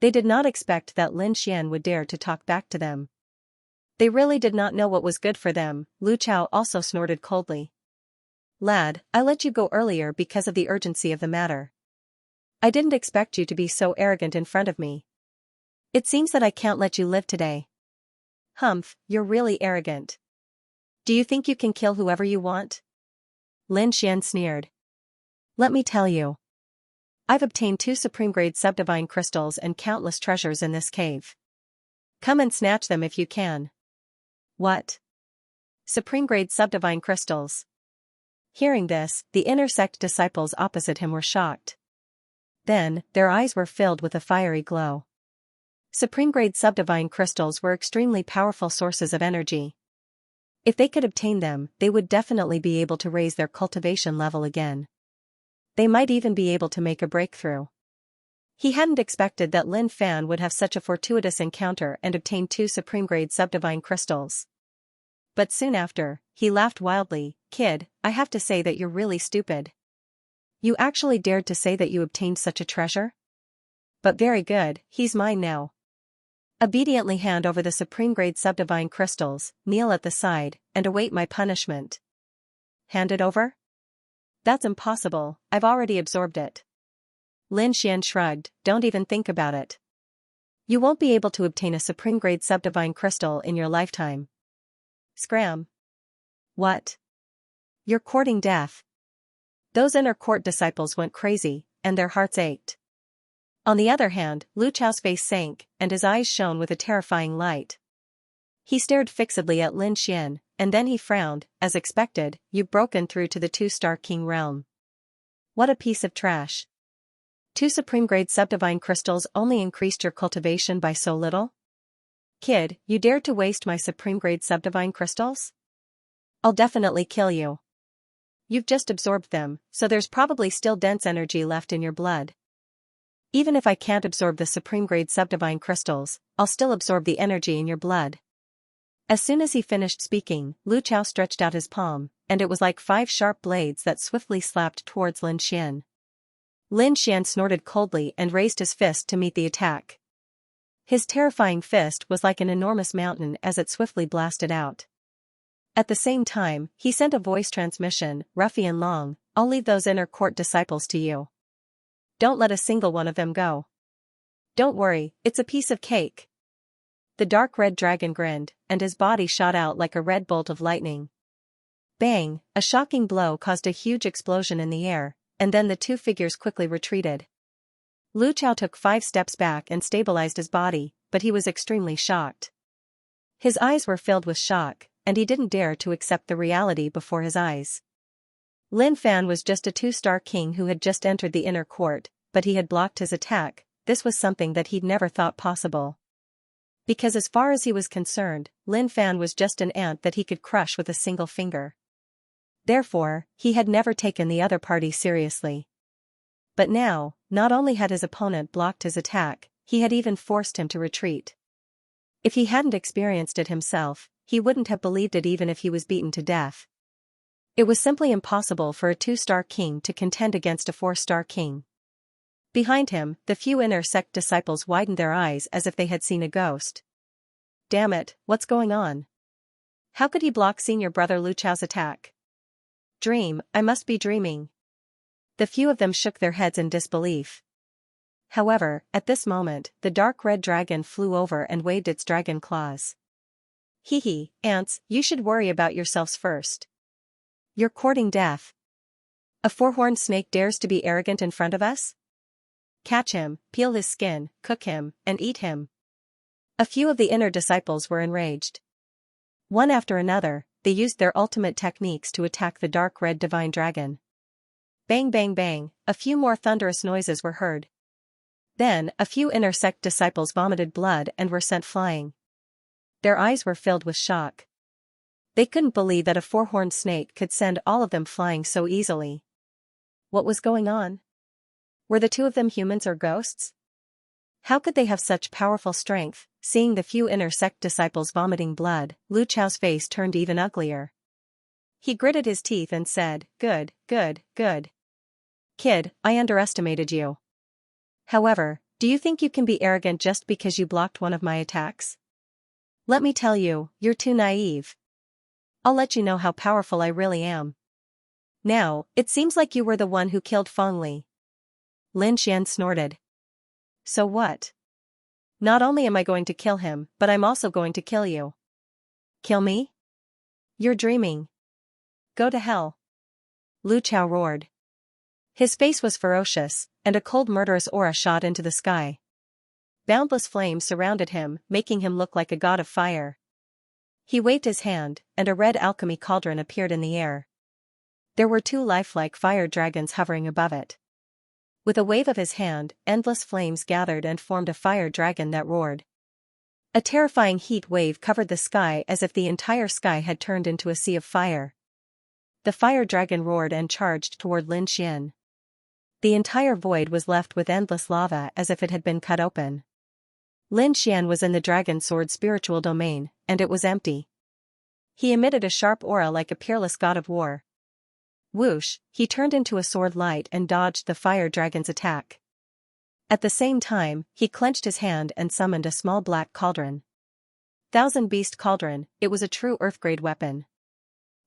[SPEAKER 1] They did not expect that Lin Xian would dare to talk back to them. They really did not know what was good for them. Lu Chao also snorted coldly. Lad, I let you go earlier because of the urgency of the matter. I didn't expect you to be so arrogant in front of me. It seems that I can't let you live today. Humph, you're really arrogant. Do you think you can kill whoever you want? Lin Xian sneered. Let me tell you. I've obtained 2 supreme-grade subdivine crystals and countless treasures in this cave. Come and snatch them if you can. What? Supreme-grade subdivine crystals. Hearing this, the inner sect disciples opposite him were shocked. Then, their eyes were filled with a fiery glow. Supreme-grade subdivine crystals were extremely powerful sources of energy. If they could obtain them, they would definitely be able to raise their cultivation level again. They might even be able to make a breakthrough. He hadn't expected that Lin Fan would have such a fortuitous encounter and obtain 2 supreme-grade subdivine crystals. But soon after, he laughed wildly. Kid, I have to say that you're really stupid. You actually dared to say that you obtained such a treasure? But very good, he's mine now. Obediently hand over the supreme-grade subdivine crystals, kneel at the side, and await my punishment. Hand it over? That's impossible, I've already absorbed it. Lin Xian shrugged, don't even think about it. You won't be able to obtain a supreme-grade subdivine crystal in your lifetime. Scram. What? You're courting death. Those inner court disciples went crazy, and their hearts ached. On the other hand, Lu Chao's face sank, and his eyes shone with a terrifying light. He stared fixedly at Lin Xian, and then he frowned. As expected, you've broken through to the Two-Star King realm. What a piece of trash. 2 supreme-grade subdivine crystals only increased your cultivation by so little? Kid, you dared to waste my supreme-grade subdivine crystals? I'll definitely kill you. You've just absorbed them, so there's probably still dense energy left in your blood. Even if I can't absorb the supreme-grade subdivine crystals, I'll still absorb the energy in your blood. As soon as he finished speaking, Lu Chao stretched out his palm, and it was like 5 sharp blades that swiftly slapped towards Lin Xian. Lin Xian snorted coldly and raised his fist to meet the attack. His terrifying fist was like an enormous mountain as it swiftly blasted out. At the same time, he sent a voice transmission, Ruffian Long, I'll leave those inner court disciples to you. Don't let a single one of them go. Don't worry, it's a piece of cake. The dark red dragon grinned, and his body shot out like a red bolt of lightning. Bang, a shocking blow caused a huge explosion in the air, and then the 2 figures quickly retreated. Lu Chao took 5 steps back and stabilized his body, but he was extremely shocked. His eyes were filled with shock, and he didn't dare to accept the reality before his eyes. Lin Fan was just a 2-star king who had just entered the inner court, but he had blocked his attack. This was something that he'd never thought possible. Because as far as he was concerned, Lin Fan was just an ant that he could crush with a single finger. Therefore, he had never taken the other party seriously. But now, not only had his opponent blocked his attack, he had even forced him to retreat. If he hadn't experienced it himself, he wouldn't have believed it even if he was beaten to death. It was simply impossible for a 2-star king to contend against a 4-star king. Behind him, the few inner sect disciples widened their eyes as if they had seen a ghost. Damn it, what's going on? How could he block senior brother Lu Chao's attack? Dream, I must be dreaming. The few of them shook their heads in disbelief. However, at this moment, the dark red dragon flew over and waved its dragon claws. Hee hee, ants, you should worry about yourselves first. You're courting death. A 4-horned snake dares to be arrogant in front of us? Catch him, peel his skin, cook him, and eat him. A few of the inner disciples were enraged. One after another, they used their ultimate techniques to attack the dark red divine dragon. Bang bang bang, a few more thunderous noises were heard. Then, a few inner sect disciples vomited blood and were sent flying. Their eyes were filled with shock. They couldn't believe that a 4-horned snake could send all of them flying so easily. What was going on? Were the two of them humans or ghosts? How could they have such powerful strength? Seeing the few inner sect disciples vomiting blood, Lu Chao's face turned even uglier. He gritted his teeth and said, "Good, good, good. Kid, I underestimated you. However, do you think you can be arrogant just because you blocked one of my attacks? Let me tell you, you're too naive. I'll let you know how powerful I really am. Now, it seems like you were the one who killed Feng Li." Lin Xian snorted. So what? Not only am I going to kill him, but I'm also going to kill you. Kill me? You're dreaming. Go to hell. Lu Chao roared. His face was ferocious, and a cold murderous aura shot into the sky. Boundless flames surrounded him, making him look like a god of fire. He waved his hand, and a red alchemy cauldron appeared in the air. There were 2 lifelike fire dragons hovering above it. With a wave of his hand, endless flames gathered and formed a fire dragon that roared. A terrifying heat wave covered the sky as if the entire sky had turned into a sea of fire. The fire dragon roared and charged toward Lin Xian. The entire void was left with endless lava as if it had been cut open. Lin Xian was in the dragon sword's spiritual domain, and it was empty. He emitted a sharp aura like a peerless god of war. Whoosh, he turned into a sword light and dodged the fire dragon's attack. At the same time, he clenched his hand and summoned a small black cauldron. Thousand Beast Cauldron, it was a true earth-grade weapon.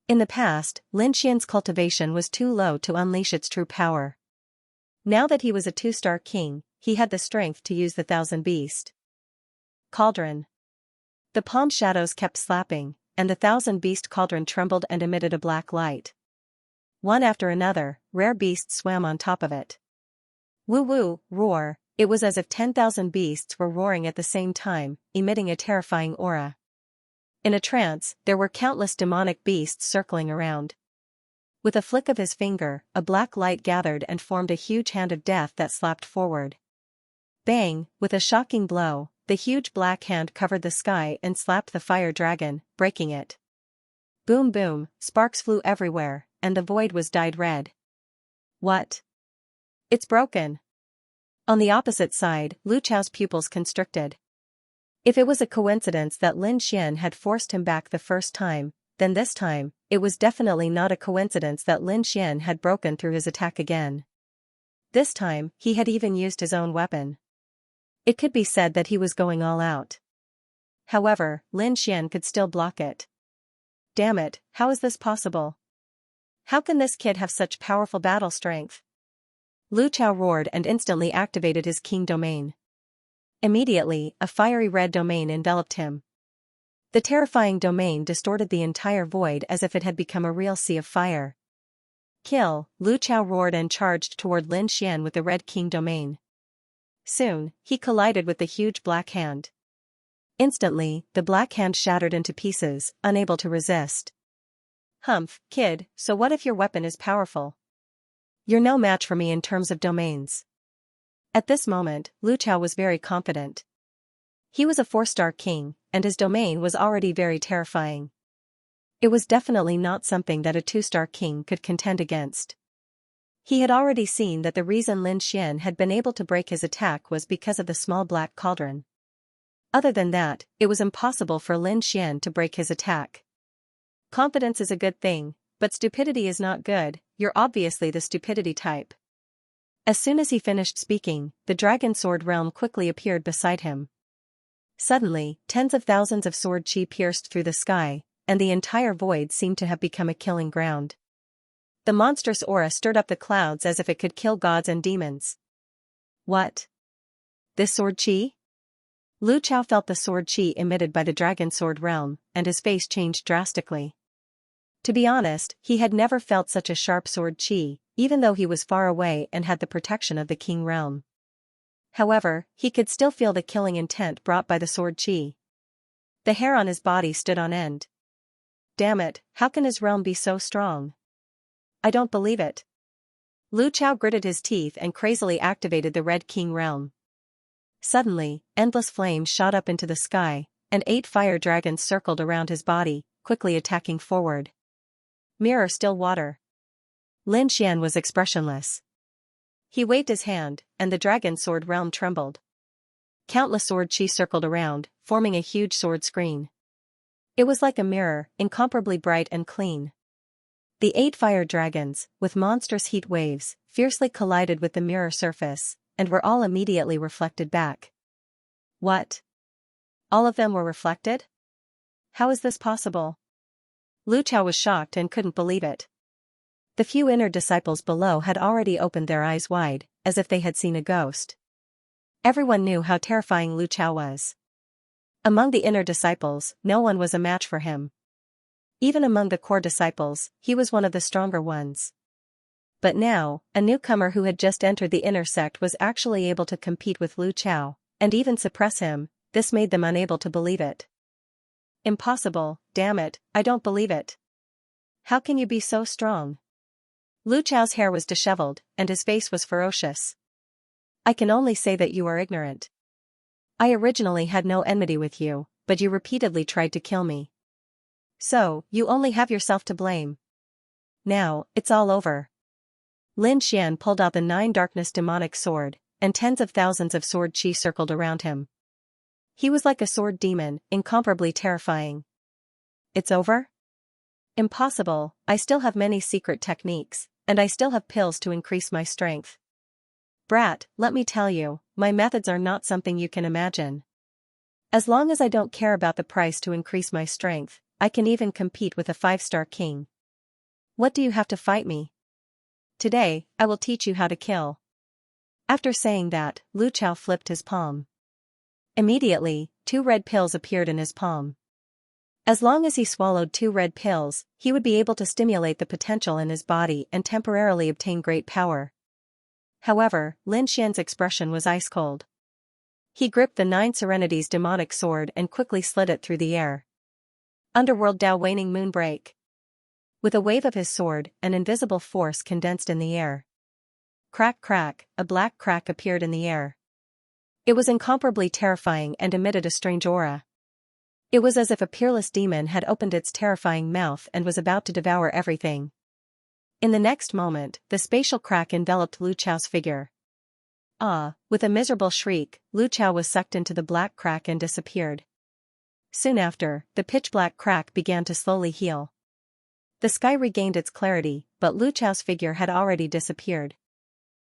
[SPEAKER 1] In the past, Lin Xian's cultivation was too low to unleash its true power. Now that he was a 2-star king, he had the strength to use the Thousand Beast Cauldron. The palm shadows kept slapping, and the Thousand Beast Cauldron trembled and emitted a black light. One after another, rare beasts swam on top of it. Woo-woo, roar, it was as if 10,000 beasts were roaring at the same time, emitting a terrifying aura. In a trance, there were countless demonic beasts circling around. With a flick of his finger, a black light gathered and formed a huge hand of death that slapped forward. Bang, with a shocking blow, the huge black hand covered the sky and slapped the fire dragon, breaking it. Boom boom, sparks flew everywhere, and the void was dyed red. What? It's broken. On the opposite side, Lu Chao's pupils constricted. If it was a coincidence that Lin Xian had forced him back the first time, then this time, it was definitely not a coincidence that Lin Xian had broken through his attack again. This time, he had even used his own weapon. It could be said that he was going all out. However, Lin Xian could still block it. Damn it, how is this possible? How can this kid have such powerful battle strength? Lu Chao roared and instantly activated his king domain. Immediately, a fiery red domain enveloped him. The terrifying domain distorted the entire void as if it had become a real sea of fire. Kill, Lu Chao roared and charged toward Lin Xian with the red king domain. Soon, he collided with the huge black hand. Instantly, the black hand shattered into pieces, unable to resist. Humph, kid, so what if your weapon is powerful? You're no match for me in terms of domains. At this moment, Lu Chao was very confident. He was a 4-star king, and his domain was already very terrifying. It was definitely not something that a 2-star king could contend against. He had already seen that the reason Lin Xian had been able to break his attack was because of the small black cauldron. Other than that, it was impossible for Lin Xian to break his attack. Confidence is a good thing, but stupidity is not good. You're obviously the stupidity type. As soon as he finished speaking, the dragon sword realm quickly appeared beside him. Suddenly, tens of thousands of sword chi pierced through the sky, and the entire void seemed to have become a killing ground. The monstrous aura stirred up the clouds as if it could kill gods and demons. What? This sword chi? Lu Chao felt the sword chi emitted by the dragon sword realm, and his face changed drastically. To be honest, he had never felt such a sharp sword chi, even though he was far away and had the protection of the king realm. However, he could still feel the killing intent brought by the sword chi. The hair on his body stood on end. Damn it, how can his realm be so strong? I don't believe it. Lu Chao gritted his teeth and crazily activated the Red King realm. Suddenly, endless flames shot up into the sky, and 8 fire dragons circled around his body, quickly attacking forward. Mirror still water. Lin Xian was expressionless. He waved his hand, and the dragon sword realm trembled. Countless sword chi circled around, forming a huge sword screen. It was like a mirror, incomparably bright and clean. The 8 fire dragons, with monstrous heat waves, fiercely collided with the mirror surface, and were all immediately reflected back. What? All of them were reflected? How is this possible? Lu Chao was shocked and couldn't believe it. The few inner disciples below had already opened their eyes wide, as if they had seen a ghost. Everyone knew how terrifying Lu Chao was. Among the inner disciples, no one was a match for him. Even among the core disciples, he was one of the stronger ones. But now, a newcomer who had just entered the inner sect was actually able to compete with Lu Chao, and even suppress him. This made them unable to believe it. Impossible, damn it, I don't believe it. How can you be so strong? Lu Chao's hair was disheveled, and his face was ferocious. I can only say that you are ignorant. I originally had no enmity with you, but you repeatedly tried to kill me. So, you only have yourself to blame. Now, it's all over. Lin Xian pulled out the 9 darkness demonic sword, and tens of thousands of sword chi circled around him. He was like a sword demon, incomparably terrifying. It's over? Impossible, I still have many secret techniques, and I still have pills to increase my strength. Brat, let me tell you, my methods are not something you can imagine. As long as I don't care about the price to increase my strength, I can even compete with a 5-star king. What do you have to fight me? Today, I will teach you how to kill. After saying that, Lu Chao flipped his palm. Immediately, 2 red pills appeared in his palm. As long as he swallowed 2 red pills, he would be able to stimulate the potential in his body and temporarily obtain great power. However, Lin Xian's expression was ice cold. He gripped the 9 Serenities demonic sword and quickly slid it through the air. Underworld Dao waning moonbreak. With a wave of his sword, an invisible force condensed in the air. Crack crack, a black crack appeared in the air. It was incomparably terrifying and emitted a strange aura. It was as if a peerless demon had opened its terrifying mouth and was about to devour everything. In the next moment, the spatial crack enveloped Lu Chao's figure. With a miserable shriek, Lu Chao was sucked into the black crack and disappeared. Soon after, the pitch-black crack began to slowly heal. The sky regained its clarity, but Lu Chao's figure had already disappeared.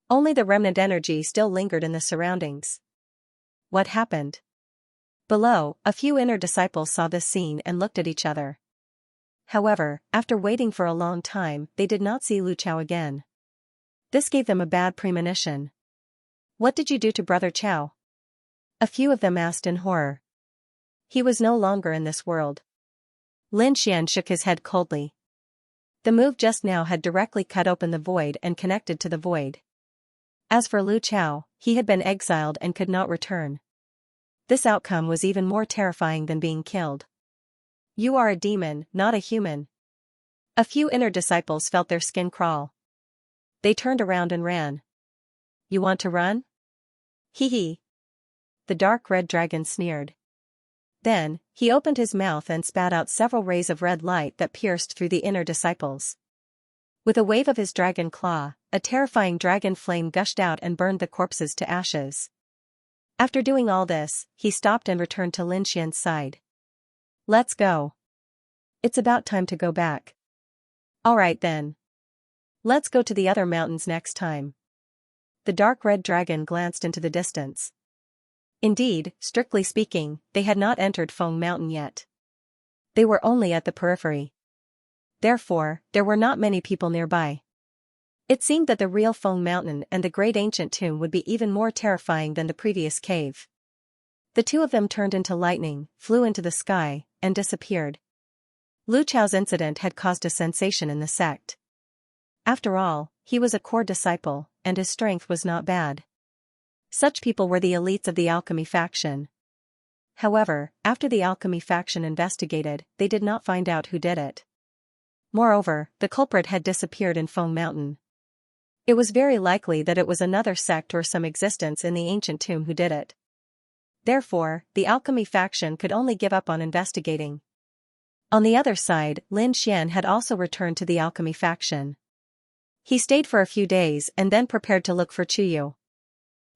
[SPEAKER 1] Only the remnant energy still lingered in the surroundings. What happened? Below, a few inner disciples saw this scene and looked at each other. However, after waiting for a long time, they did not see Lu Chao again. This gave them a bad premonition. What did you do to Brother Chao? A few of them asked in horror. He was no longer in this world. Lin Xian shook his head coldly. The move just now had directly cut open the void and connected to the void. As for Lu Chao, he had been exiled and could not return. This outcome was even more terrifying than being killed. You are a demon, not a human. A few inner disciples felt their skin crawl. They turned around and ran. You want to run? Hee hee. The dark red dragon sneered. Then, he opened his mouth and spat out several rays of red light that pierced through the inner disciples. With a wave of his dragon claw, a terrifying dragon flame gushed out and burned the corpses to ashes. After doing all this, he stopped and returned to Lin Xian's side. Let's go. It's about time to go back. Alright then. Let's go to the other mountains next time. The dark red dragon glanced into the distance. Indeed, strictly speaking, they had not entered Feng Mountain yet. They were only at the periphery. Therefore, there were not many people nearby. It seemed that the real Feng Mountain and the great ancient tomb would be even more terrifying than the previous cave. The two of them turned into lightning, flew into the sky, and disappeared. Lu Chao's incident had caused a sensation in the sect. After all, he was a core disciple, and his strength was not bad. Such people were the elites of the alchemy faction. However, after the alchemy faction investigated, they did not find out who did it. Moreover, the culprit had disappeared in Feng Mountain. It was very likely that it was another sect or some existence in the ancient tomb who did it. Therefore, the alchemy faction could only give up on investigating. On the other side, Lin Xian had also returned to the alchemy faction. He stayed for a few days and then prepared to look for Chuyu.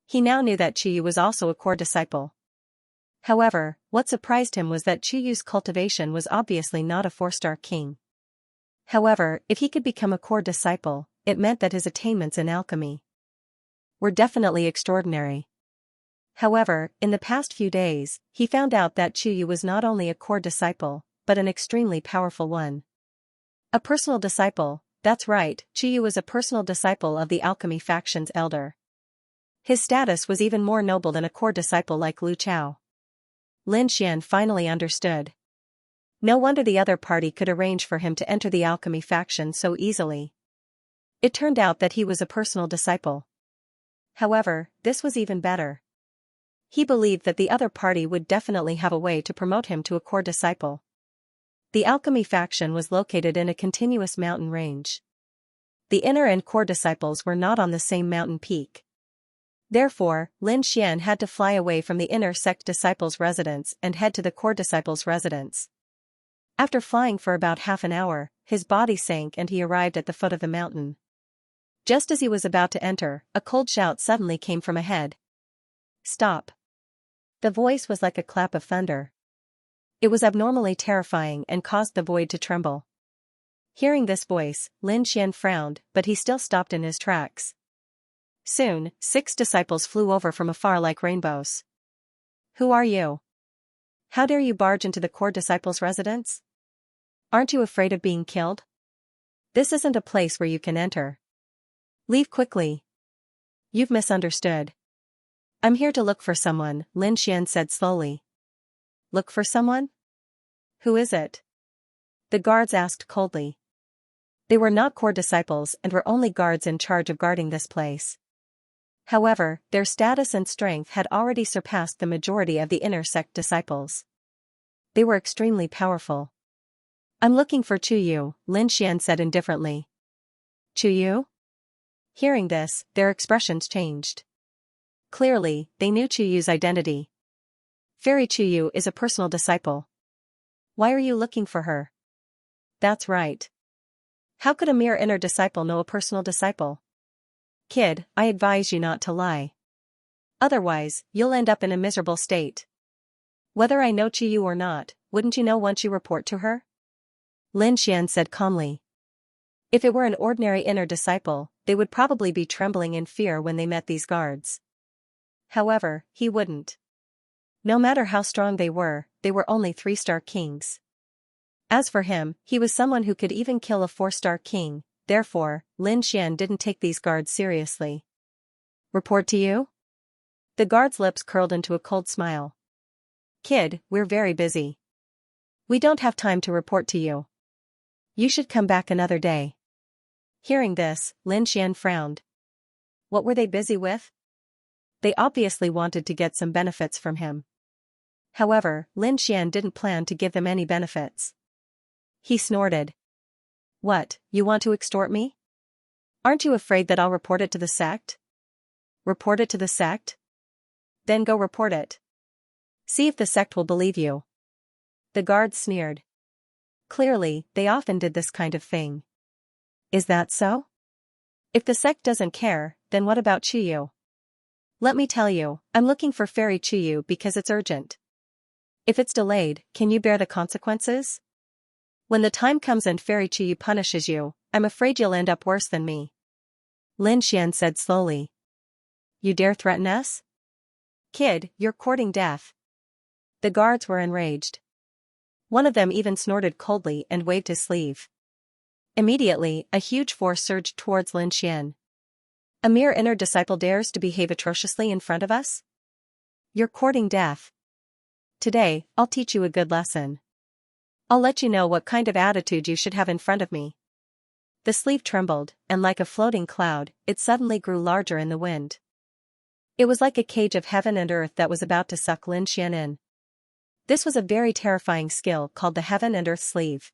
[SPEAKER 1] He now knew that Chuyu was also a core disciple. However, what surprised him was that Chuyu's cultivation was obviously not a 4-star king. However, if he could become a core disciple, it meant that his attainments in alchemy were definitely extraordinary. However, in the past few days, he found out that Chuyu was not only a core disciple, but an extremely powerful one. A personal disciple, that's right, Chuyu was a personal disciple of the alchemy faction's elder. His status was even more noble than a core disciple like Lu Chao. Lin Xian finally understood. No wonder the other party could arrange for him to enter the alchemy faction so easily. It turned out that he was a personal disciple. However, this was even better. He believed that the other party would definitely have a way to promote him to a core disciple. The alchemy faction was located in a continuous mountain range. The inner and core disciples were not on the same mountain peak. Therefore, Lin Xian had to fly away from the inner sect disciples' residence and head to the core disciples' residence. After flying for about half an hour, his body sank and he arrived at the foot of the mountain. Just as he was about to enter, a cold shout suddenly came from ahead. Stop. The voice was like a clap of thunder. It was abnormally terrifying and caused the void to tremble. Hearing this voice, Lin Xian frowned, but he still stopped in his tracks. Soon, 6 disciples flew over from afar like rainbows. Who are you? How dare you barge into the core disciples' residence? Aren't you afraid of being killed? This isn't a place where you can enter. Leave quickly. You've misunderstood. I'm here to look for someone, Lin Xian said slowly. Look for someone? Who is it? The guards asked coldly. They were not core disciples and were only guards in charge of guarding this place. However, their status and strength had already surpassed the majority of the inner sect disciples. They were extremely powerful. I'm looking for Chuyu, Lin Xian said indifferently. Chuyu? Hearing this, their expressions changed. Clearly, they knew Chuyu's identity. Fairy Chuyu is a personal disciple. Why are you looking for her? That's right. How could a mere inner disciple know a personal disciple? Kid, I advise you not to lie. Otherwise, you'll end up in a miserable state. Whether I know Chuyu or not, wouldn't you know once you report to her? Lin Xian said calmly. If it were an ordinary inner disciple, they would probably be trembling in fear when they met these guards. However, he wouldn't. No matter how strong they were only 3-star kings. As for him, he was someone who could even kill a 4-star king. Therefore, Lin Xian didn't take these guards seriously. Report to you? The guard's lips curled into a cold smile. Kid, we're very busy. We don't have time to report to you. You should come back another day. Hearing this, Lin Xian frowned. What were they busy with? They obviously wanted to get some benefits from him. However, Lin Xian didn't plan to give them any benefits. He snorted. What, you want to extort me? Aren't you afraid that I'll report it to the sect? Report it to the sect? Then go report it. See if the sect will believe you. The guards sneered. Clearly, they often did this kind of thing. Is that so? If the sect doesn't care, then what about Chiyu? Let me tell you, I'm looking for Fairy Chiyu because it's urgent. If it's delayed, can you bear the consequences? When the time comes and Fairy Chiyu punishes you, I'm afraid you'll end up worse than me. Lin Xian said slowly. You dare threaten us? Kid, you're courting death. The guards were enraged. One of them even snorted coldly and waved his sleeve. Immediately, a huge force surged towards Lin Xian. A mere inner disciple dares to behave atrociously in front of us? You're courting death. Today, I'll teach you a good lesson. I'll let you know what kind of attitude you should have in front of me. The sleeve trembled, and like a floating cloud, it suddenly grew larger in the wind. It was like a cage of heaven and earth that was about to suck Lin Xian in. This was a very terrifying skill called the Heaven and Earth Sleeve.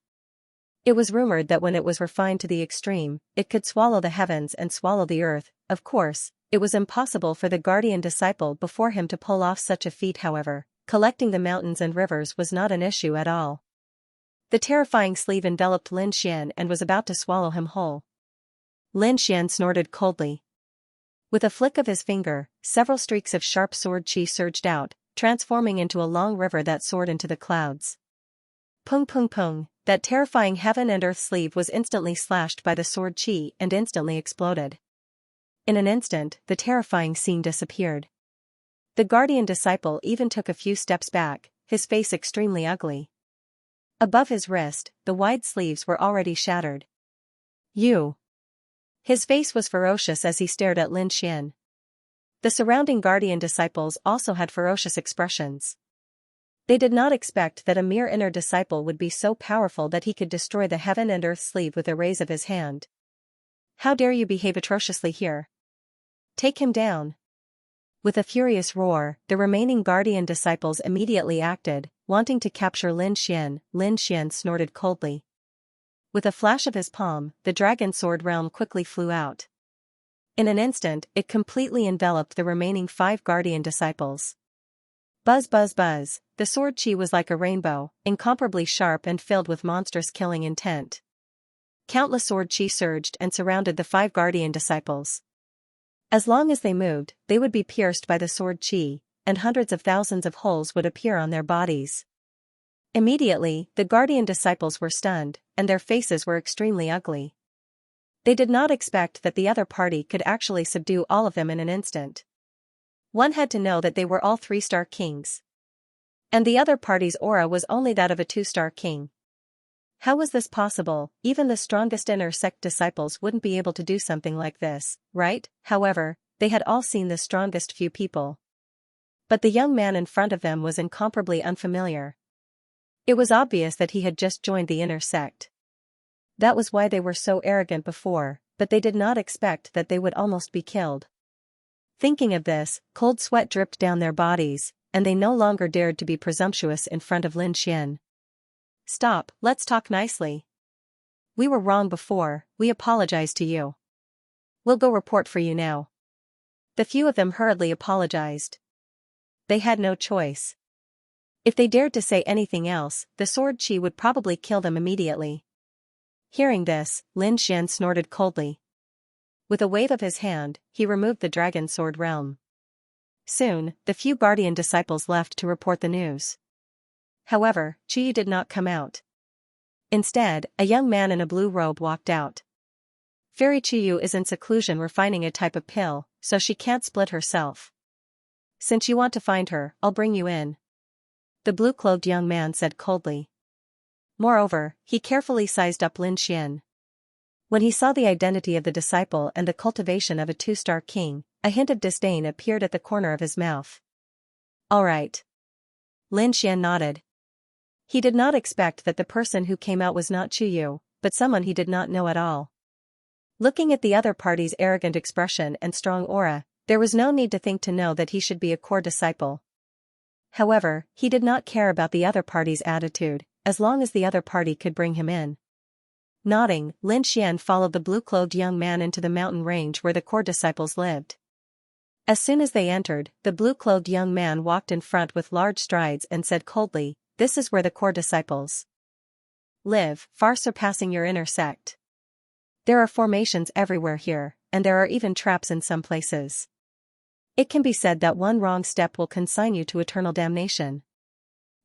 [SPEAKER 1] It was rumored that when it was refined to the extreme, it could swallow the heavens and swallow the earth. Of course, it was impossible for the guardian disciple before him to pull off such a feat. However, collecting the mountains and rivers was not an issue at all. The terrifying sleeve enveloped Lin Xian and was about to swallow him whole. Lin Xian snorted coldly. With a flick of his finger, several streaks of sharp sword chi surged out, transforming into a long river that soared into the clouds. Pung pung pung, that terrifying heaven and earth sleeve was instantly slashed by the sword chi and instantly exploded. In an instant, the terrifying scene disappeared. The guardian disciple even took a few steps back, his face extremely ugly. Above his wrist, the wide sleeves were already shattered. You! His face was ferocious as he stared at Lin Xian. The surrounding guardian disciples also had ferocious expressions. They did not expect that a mere inner disciple would be so powerful that he could destroy the heaven and earth sleeve with a raise of his hand. How dare you behave atrociously here? Take him down. With a furious roar, the remaining guardian disciples immediately acted, wanting to capture Lin Xian. Lin Xian snorted coldly. With a flash of his palm, the dragon sword realm quickly flew out. In an instant, it completely enveloped the remaining 5 guardian disciples. Buzz buzz buzz, the sword chi was like a rainbow, incomparably sharp and filled with monstrous killing intent. Countless sword chi surged and surrounded the 5 guardian disciples. As long as they moved, they would be pierced by the sword chi, and hundreds of thousands of holes would appear on their bodies. Immediately, the guardian disciples were stunned, and their faces were extremely ugly. They did not expect that the other party could actually subdue all of them in an instant. One had to know that they were all 3-star kings. And the other party's aura was only that of a 2-star king. How was this possible? Even the strongest inner sect disciples wouldn't be able to do something like this, right? However, they had all seen the strongest few people. But the young man in front of them was incomparably unfamiliar. It was obvious that he had just joined the inner sect. That was why they were so arrogant before, but they did not expect that they would almost be killed. Thinking of this, cold sweat dripped down their bodies, and they no longer dared to be presumptuous in front of Lin Xian. Stop, let's talk nicely. We were wrong before, we apologize to you. We'll go report for you now. The few of them hurriedly apologized. They had no choice. If they dared to say anything else, the sword chi would probably kill them immediately. Hearing this, Lin Xian snorted coldly. With a wave of his hand, he removed the dragon sword realm. Soon, the few guardian disciples left to report the news. However, Chiyu did not come out. Instead, a young man in a blue robe walked out. Fairy Chiyu is in seclusion refining a type of pill, so she can't split herself. Since you want to find her, I'll bring you in. The blue-clothed young man said coldly. Moreover, he carefully sized up Lin Xian. When he saw the identity of the disciple and the cultivation of a 2-star king, a hint of disdain appeared at the corner of his mouth. All right. Lin Xian nodded. He did not expect that the person who came out was not Chiyu, but someone he did not know at all. Looking at the other party's arrogant expression and strong aura, there was no need to think to know that he should be a core disciple. However, he did not care about the other party's attitude, as long as the other party could bring him in. Nodding, Lin Xian followed the blue-clothed young man into the mountain range where the core disciples lived. As soon as they entered, the blue-clothed young man walked in front with large strides and said coldly, "This is where the core disciples live, far surpassing your inner sect. There are formations everywhere here, and there are even traps in some places. It can be said that one wrong step will consign you to eternal damnation.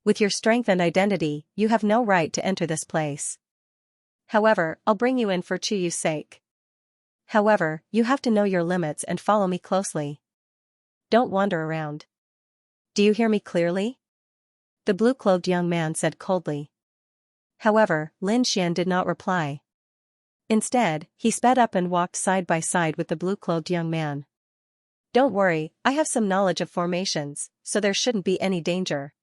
[SPEAKER 1] With your strength and identity, you have no right to enter this place. However, I'll bring you in for Chiyu's sake. However, you have to know your limits and follow me closely. Don't wander around. Do you hear me clearly?" The blue-clothed young man said coldly. However, Lin Xian did not reply. Instead, he sped up and walked side by side with the blue-clothed young man. "Don't worry, I have some knowledge of formations, so there shouldn't be any danger."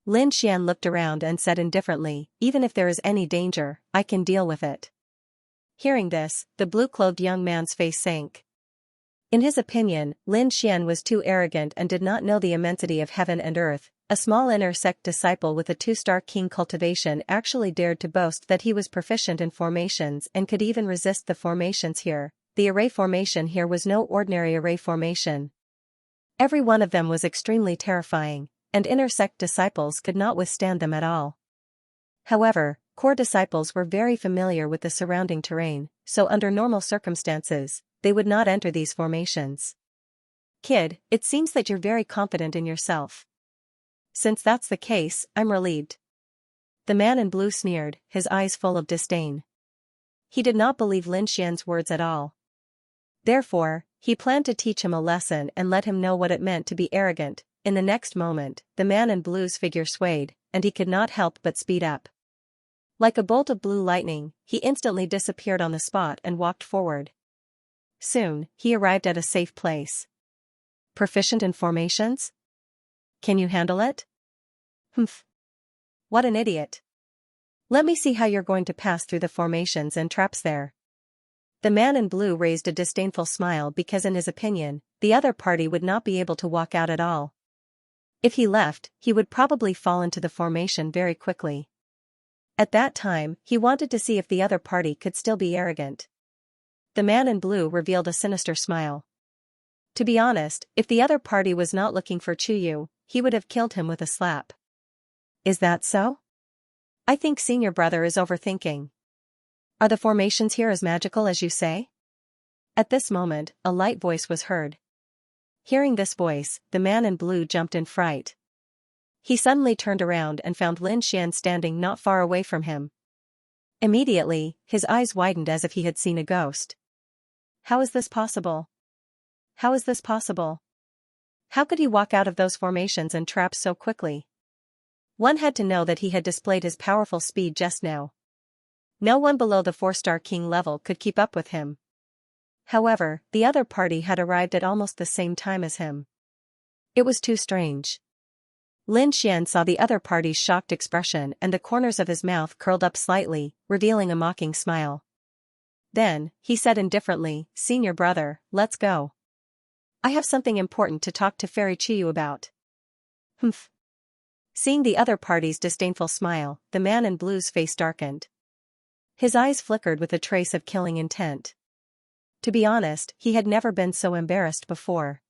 [SPEAKER 1] Lin Xian looked around and said indifferently, "Even if there is any danger, I can deal with it." Hearing this, the blue-clothed young man's face sank. In his opinion, Lin Xian was too arrogant and did not know the immensity of heaven and earth. A small inner sect disciple with a 2-star king cultivation actually dared to boast that he was proficient in formations and could even resist the formations here. The array formation here was no ordinary array formation. Every one of them was extremely terrifying, and inner sect disciples could not withstand them at all. However, core disciples were very familiar with the surrounding terrain, so under normal circumstances, they would not enter these formations. "Kid, it seems that you're very confident in yourself. Since that's the case, I'm relieved." The man in blue sneered, his eyes full of disdain. He did not believe Lin Xian's words at all. Therefore, he planned to teach him a lesson and let him know what it meant to be arrogant. In the next moment, the man in blue's figure swayed, and he could not help but speed up. Like a bolt of blue lightning, he instantly disappeared on the spot and walked forward. Soon, he arrived at a safe place. "Proficient in formations? Can you handle it?" "Humph. What an idiot. Let me see how you're going to pass through the formations and traps there." The man in blue raised a disdainful smile because in his opinion, the other party would not be able to walk out at all. If he left, he would probably fall into the formation very quickly. At that time, he wanted to see if the other party could still be arrogant. The man in blue revealed a sinister smile. To be honest, if the other party was not looking for Chiyu, he would have killed him with a slap. "Is that so? I think senior brother is overthinking. Are the formations here as magical as you say?" At this moment, a light voice was heard. Hearing this voice, the man in blue jumped in fright. He suddenly turned around and found Lin Xian standing not far away from him. Immediately, his eyes widened as if he had seen a ghost. How is this possible? How is this possible? How could he walk out of those formations and traps so quickly? One had to know that he had displayed his powerful speed just now. No one below the 4-star king level could keep up with him. However, the other party had arrived at almost the same time as him. It was too strange. Lin Xian saw the other party's shocked expression and the corners of his mouth curled up slightly, revealing a mocking smile. Then, he said indifferently, "Senior brother, let's go. I have something important to talk to Fairy Chiyu about." "Humph." Seeing the other party's disdainful smile, the man in blue's face darkened. His eyes flickered with a trace of killing intent. To be honest, he had never been so embarrassed before.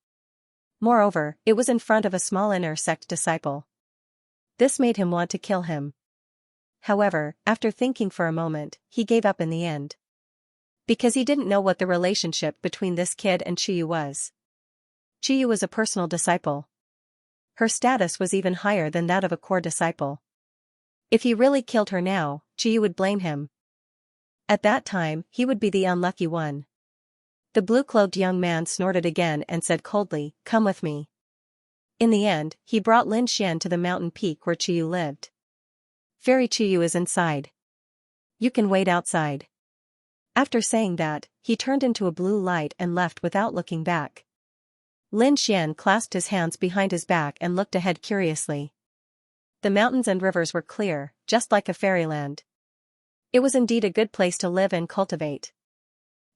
[SPEAKER 1] Moreover, it was in front of a small inner sect disciple. This made him want to kill him. However, after thinking for a moment, he gave up in the end. Because he didn't know what the relationship between this kid and Chiyu was. Chiyu was a personal disciple. Her status was even higher than that of a core disciple. If he really killed her now, Chiyu would blame him. At that time, he would be the unlucky one. The blue-clothed young man snorted again and said coldly, "Come with me." In the end, he brought Lin Xian to the mountain peak where Chiyu lived. "Fairy Chiyu is inside. You can wait outside." After saying that, he turned into a blue light and left without looking back. Lin Xian clasped his hands behind his back and looked ahead curiously. The mountains and rivers were clear, just like a fairyland. It was indeed a good place to live and cultivate.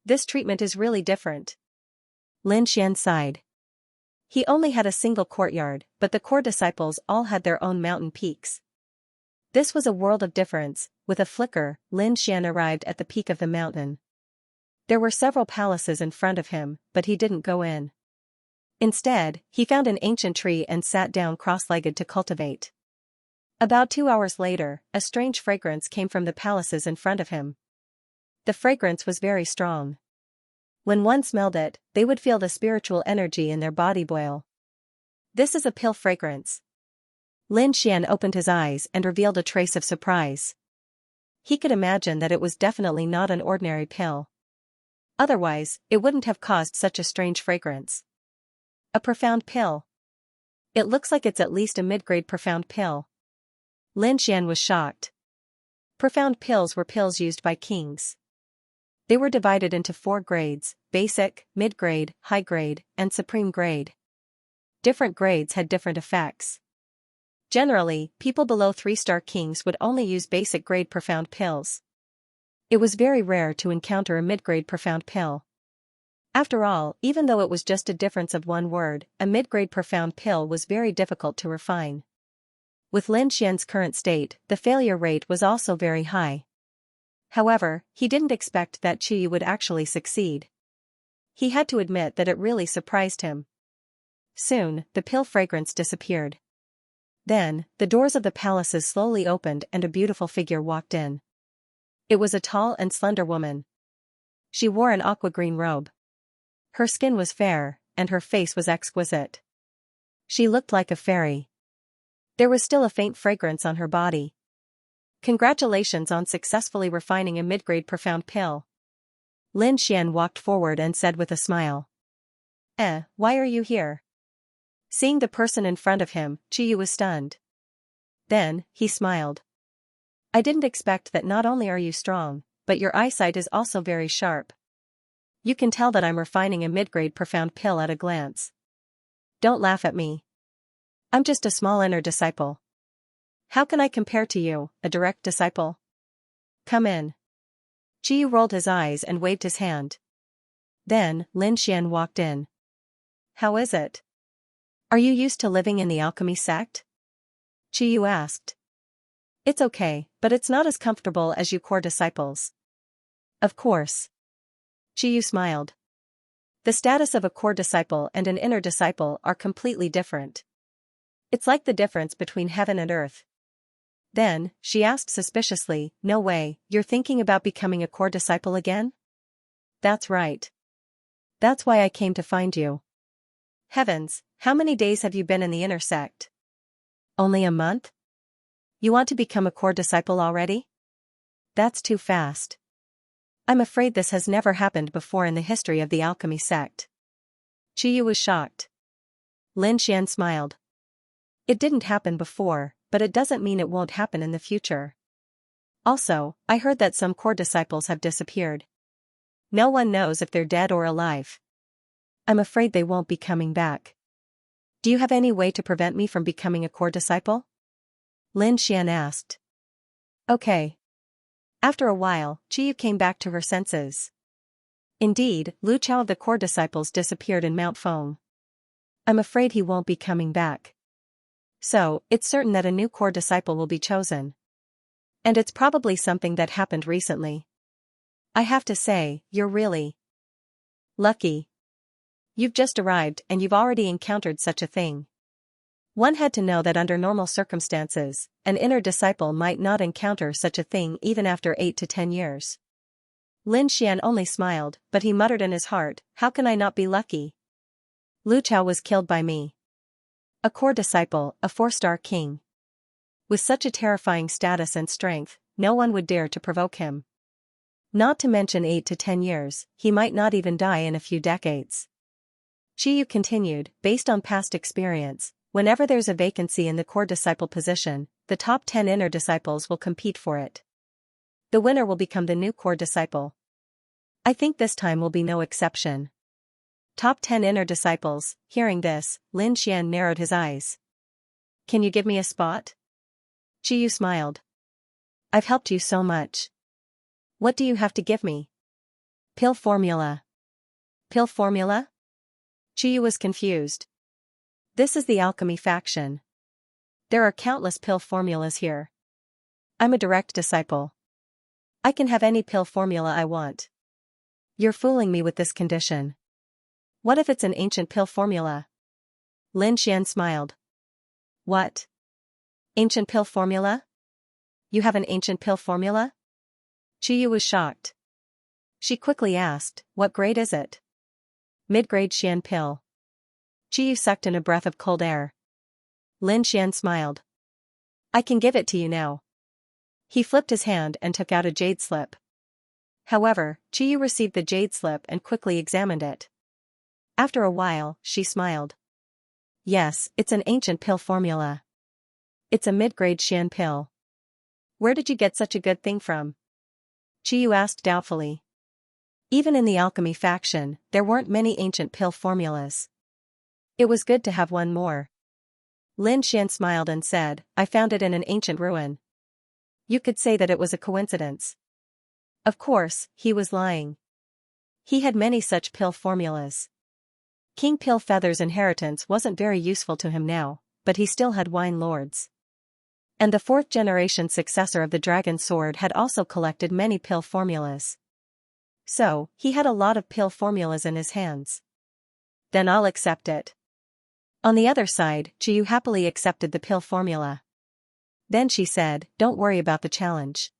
[SPEAKER 1] This treatment is really different. Lin Xian sighed. He only had a single courtyard, but the core disciples all had their own mountain peaks. This was a world of difference. With a flicker, Lin Xian arrived at the peak of the mountain. There were several palaces in front of him, but he didn't go in. Instead, he found an ancient tree and sat down cross-legged to cultivate. About 2 hours later, a strange fragrance came from the palaces in front of him. The fragrance was very strong. When one smelled it, they would feel the spiritual energy in their body boil. This is a pill fragrance. Lin Xian opened his eyes and revealed a trace of surprise. He could imagine that it was definitely not an ordinary pill. Otherwise, it wouldn't have caused such a strange fragrance. A profound pill. It looks like it's at least a mid-grade profound pill. Lin Xian was shocked. Profound pills were pills used by kings. They were divided into 4 grades: basic, mid-grade, high-grade, and supreme grade. Different grades had different effects. Generally, people below 3-star kings would only use basic grade profound pills. It was very rare to encounter a mid-grade profound pill. After all, even though it was just a difference of 1 word, a mid-grade profound pill was very difficult to refine. With Lin Xian's current state, the failure rate was also very high. However, he didn't expect that Qiyu would actually succeed. He had to admit that it really surprised him. Soon, the pill fragrance disappeared. Then, the doors of the palaces slowly opened and a beautiful figure walked in. It was a tall and slender woman. She wore an aqua-green robe. Her skin was fair, and her face was exquisite. She looked like a fairy. There was still a faint fragrance on her body. Congratulations on successfully refining a mid-grade profound pill. Lin Xian walked forward and said with a smile. Why are you here? Seeing the person in front of him, Qiyu was stunned. Then, he smiled. I didn't expect that not only are you strong, but your eyesight is also very sharp. You can tell that I'm refining a mid-grade profound pill at a glance. Don't laugh at me. I'm just a small inner disciple. How can I compare to you, a direct disciple? Come in. Qiyu rolled his eyes and waved his hand. Then, Lin Xian walked in. How is it? Are you used to living in the alchemy sect? Qiyu asked. It's okay, but it's not as comfortable as you core disciples. Of course. Qiyu smiled. The status of a core disciple and an inner disciple are completely different. It's like the difference between heaven and earth. Then, she asked suspiciously, no way, you're thinking about becoming a core disciple again? That's right. That's why I came to find you. Heavens, how many days have you been in the inner sect? Only a month? You want to become a core disciple already? That's too fast. I'm afraid this has never happened before in the history of the alchemy sect. Qiyu was shocked. Lin Xian smiled. It didn't happen before, but it doesn't mean it won't happen in the future. Also, I heard that some core disciples have disappeared. No one knows if they're dead or alive. I'm afraid they won't be coming back. Do you have any way to prevent me from becoming a core disciple? Lin Xian asked. Okay. After a while, Qiyu came back to her senses. Indeed, Lu Chao of the core disciples disappeared in Mount Feng. I'm afraid he won't be coming back. So, it's certain that a new core disciple will be chosen. And it's probably something that happened recently. I have to say, you're really lucky. You've just arrived and you've already encountered such a thing. One had to know that under normal circumstances, an inner disciple might not encounter such a thing even after 8 to 10 years. Lin Xian only smiled, but he muttered in his heart, how can I not be lucky? Lu Chao was killed by me. A core disciple, a 4-star king. With such a terrifying status and strength, no one would dare to provoke him. Not to mention 8 to 10 years, he might not even die in a few decades. Qiyu continued, based on past experience, whenever there's a vacancy in the core disciple position, the top 10 inner disciples will compete for it. The winner will become the new core disciple. I think this time will be no exception. Top 10 inner disciples. Hearing this, Lin Xian narrowed his eyes. Can you give me a spot? Qiyu smiled. I've helped you so much. What do you have to give me? Pill formula. Pill formula? Qiyu was confused. This is the alchemy faction. There are countless pill formulas here. I'm a direct disciple. I can have any pill formula I want. You're fooling me with this condition. What if it's an ancient pill formula? Lin Xian smiled. What? Ancient pill formula? You have an ancient pill formula? Qiyu was shocked. She quickly asked, what grade is it? Mid-grade Xian pill. Qiyu sucked in a breath of cold air. Lin Xian smiled. I can give it to you now. He flipped his hand and took out a jade slip. However, Qiyu received the jade slip and quickly examined it. After a while, she smiled. Yes, it's an ancient pill formula. It's a mid-grade Xian pill. Where did you get such a good thing from? Qiyu asked doubtfully. Even in the alchemy faction, there weren't many ancient pill formulas. It was good to have one more. Lin Xian smiled and said, I found it in an ancient ruin. You could say that it was a coincidence. Of course, he was lying. He had many such pill formulas. King Pill Feather's inheritance wasn't very useful to him now, but he still had wine lords. And the fourth-generation successor of the Dragon Sword had also collected many pill formulas. So, he had a lot of pill formulas in his hands. Then I'll accept it. On the other side, Qiyu happily accepted the pill formula. Then she said, don't worry about the challenge.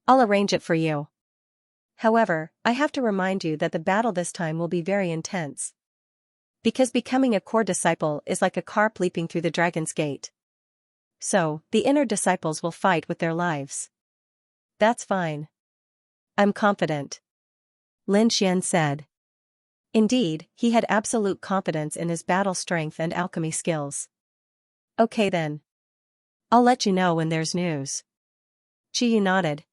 [SPEAKER 1] I'll arrange it for you. However, I have to remind you that the battle this time will be very intense. Because becoming a core disciple is like a carp leaping through the dragon's gate. So, the inner disciples will fight with their lives. That's fine. I'm confident. Lin Xian said. Indeed, he had absolute confidence in his battle strength and alchemy skills. Okay then. I'll let you know when there's news. Qiyu nodded.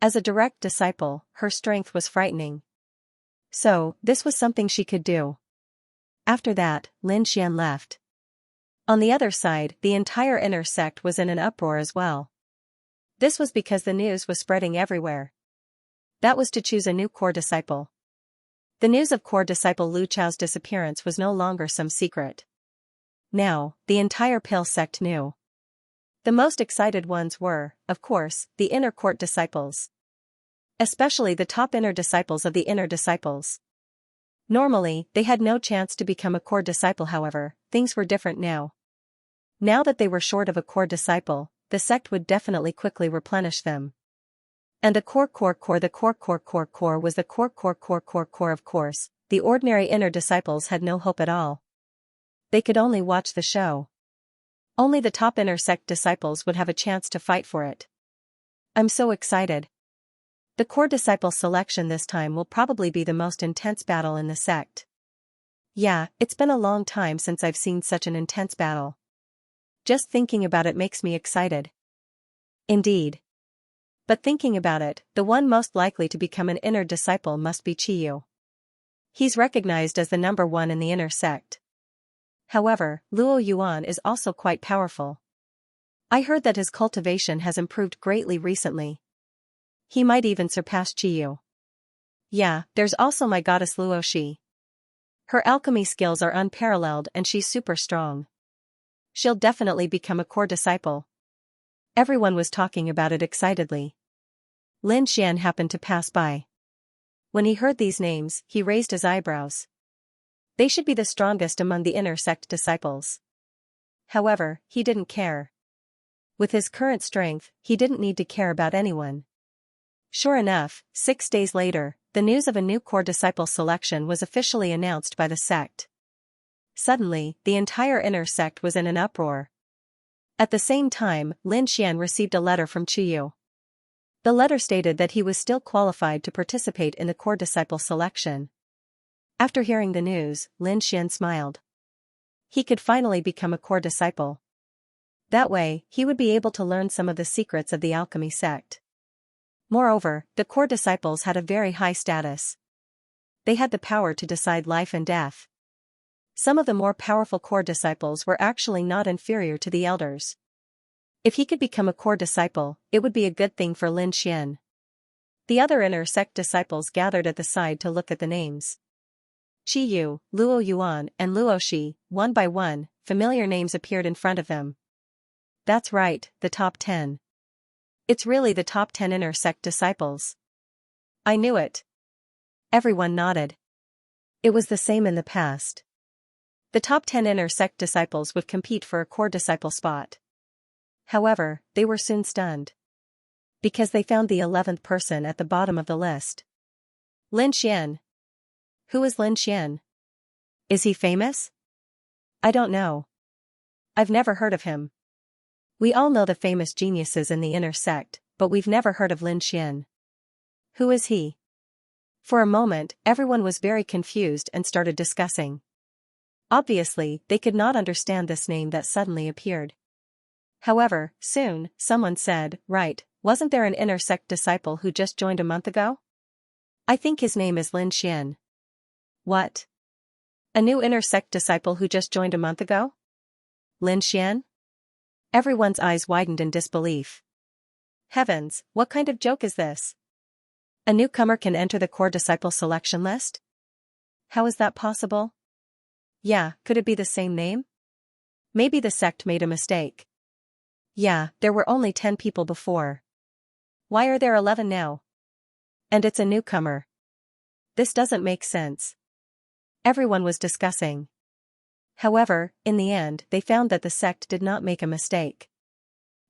[SPEAKER 1] As a direct disciple, her strength was frightening. So, this was something she could do. After that, Lin Xian left. On the other side, the entire inner sect was in an uproar as well. This was because the news was spreading everywhere. That was to choose a new core disciple. The news of core disciple Lu Chao's disappearance was no longer some secret. Now, the entire Pill sect knew. The most excited ones were, of course, the inner court disciples. Especially the top inner disciples of the inner disciples. Normally, they had no chance to become a core disciple. However, things were different now. Now that they were short of a core disciple, the sect would definitely quickly replenish them. And the core was the core of course, the ordinary inner disciples had no hope at all. They could only watch the show. Only the top inner sect disciples would have a chance to fight for it. I'm so excited. The core disciple selection this time will probably be the most intense battle in the sect. Yeah, it's been a long time since I've seen such an intense battle. Just thinking about it makes me excited. Indeed. But thinking about it, the one most likely to become an inner disciple must be Qiyu. He's recognized as the number one in the inner sect. However, Luo Yuan is also quite powerful. I heard that his cultivation has improved greatly recently. He might even surpass Qiyu. Yeah, there's also my goddess Luoxi. Her alchemy skills are unparalleled and she's super strong. She'll definitely become a core disciple. Everyone was talking about it excitedly. Lin Xian happened to pass by. When he heard these names, he raised his eyebrows. They should be the strongest among the inner sect disciples. However, he didn't care. With his current strength, he didn't need to care about anyone. Sure enough, 6 days later, the news of a new core disciple selection was officially announced by the sect. Suddenly, the entire inner sect was in an uproar. At the same time, Lin Xian received a letter from Qiyu. The letter stated that he was still qualified to participate in the core disciple selection. After hearing the news, Lin Xian smiled. He could finally become a core disciple. That way, he would be able to learn some of the secrets of the alchemy sect. Moreover, the core disciples had a very high status. They had the power to decide life and death. Some of the more powerful core disciples were actually not inferior to the elders. If he could become a core disciple, it would be a good thing for Lin Xian. The other inner sect disciples gathered at the side to look at the names. Qiyu, Luo Yuan and Luoxi, one by one, familiar names appeared in front of them. That's right, the top 10. It's really the top 10 inner sect disciples. I knew it. Everyone nodded. It was the same in the past. The top 10 inner sect disciples would compete for a core disciple spot. However, they were soon stunned. Because they found the 11th person at the bottom of the list. Lin Xian. Who is Lin Xian? Is he famous? I don't know. I've never heard of him. We all know the famous geniuses in the inner sect, but we've never heard of Lin Xian. Who is he? For a moment, everyone was very confused and started discussing. Obviously, they could not understand this name that suddenly appeared. However, soon, someone said, right, wasn't there an inner sect disciple who just joined a month ago? I think his name is Lin Xian. What? A new inner sect disciple who just joined a month ago? Lin Xian? Everyone's eyes widened in disbelief. Heavens, what kind of joke is this? A newcomer can enter the core disciple selection list? How is that possible? Yeah, could it be the same name? Maybe the sect made a mistake. Yeah, there were only 10 people before. Why are there 11 now? And it's a newcomer. This doesn't make sense. Everyone was discussing. However, in the end, they found that the sect did not make a mistake.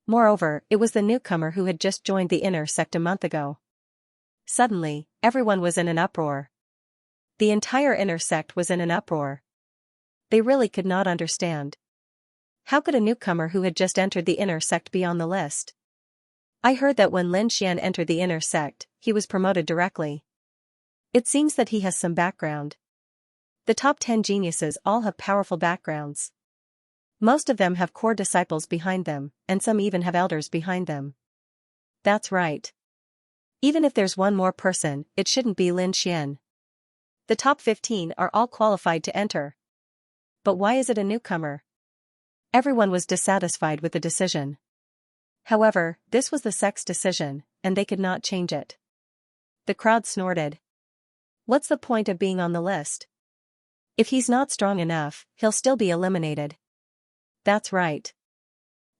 [SPEAKER 1] Moreover, it was the newcomer who had just joined the inner sect a month ago. Suddenly, everyone was in an uproar. The entire inner sect was in an uproar. They really could not understand. How could a newcomer who had just entered the inner sect be on the list? I heard that when Lin Xian entered the inner sect, he was promoted directly. It seems that he has some background. The top 10 geniuses all have powerful backgrounds. Most of them have core disciples behind them, and some even have elders behind them. That's right. Even if there's one more person, it shouldn't be Lin Xian. The top 15 are all qualified to enter. But why is it a newcomer? Everyone was dissatisfied with the decision. However, this was the sect's decision, and they could not change it. The crowd snorted. What's the point of being on the list? If he's not strong enough, he'll still be eliminated. That's right.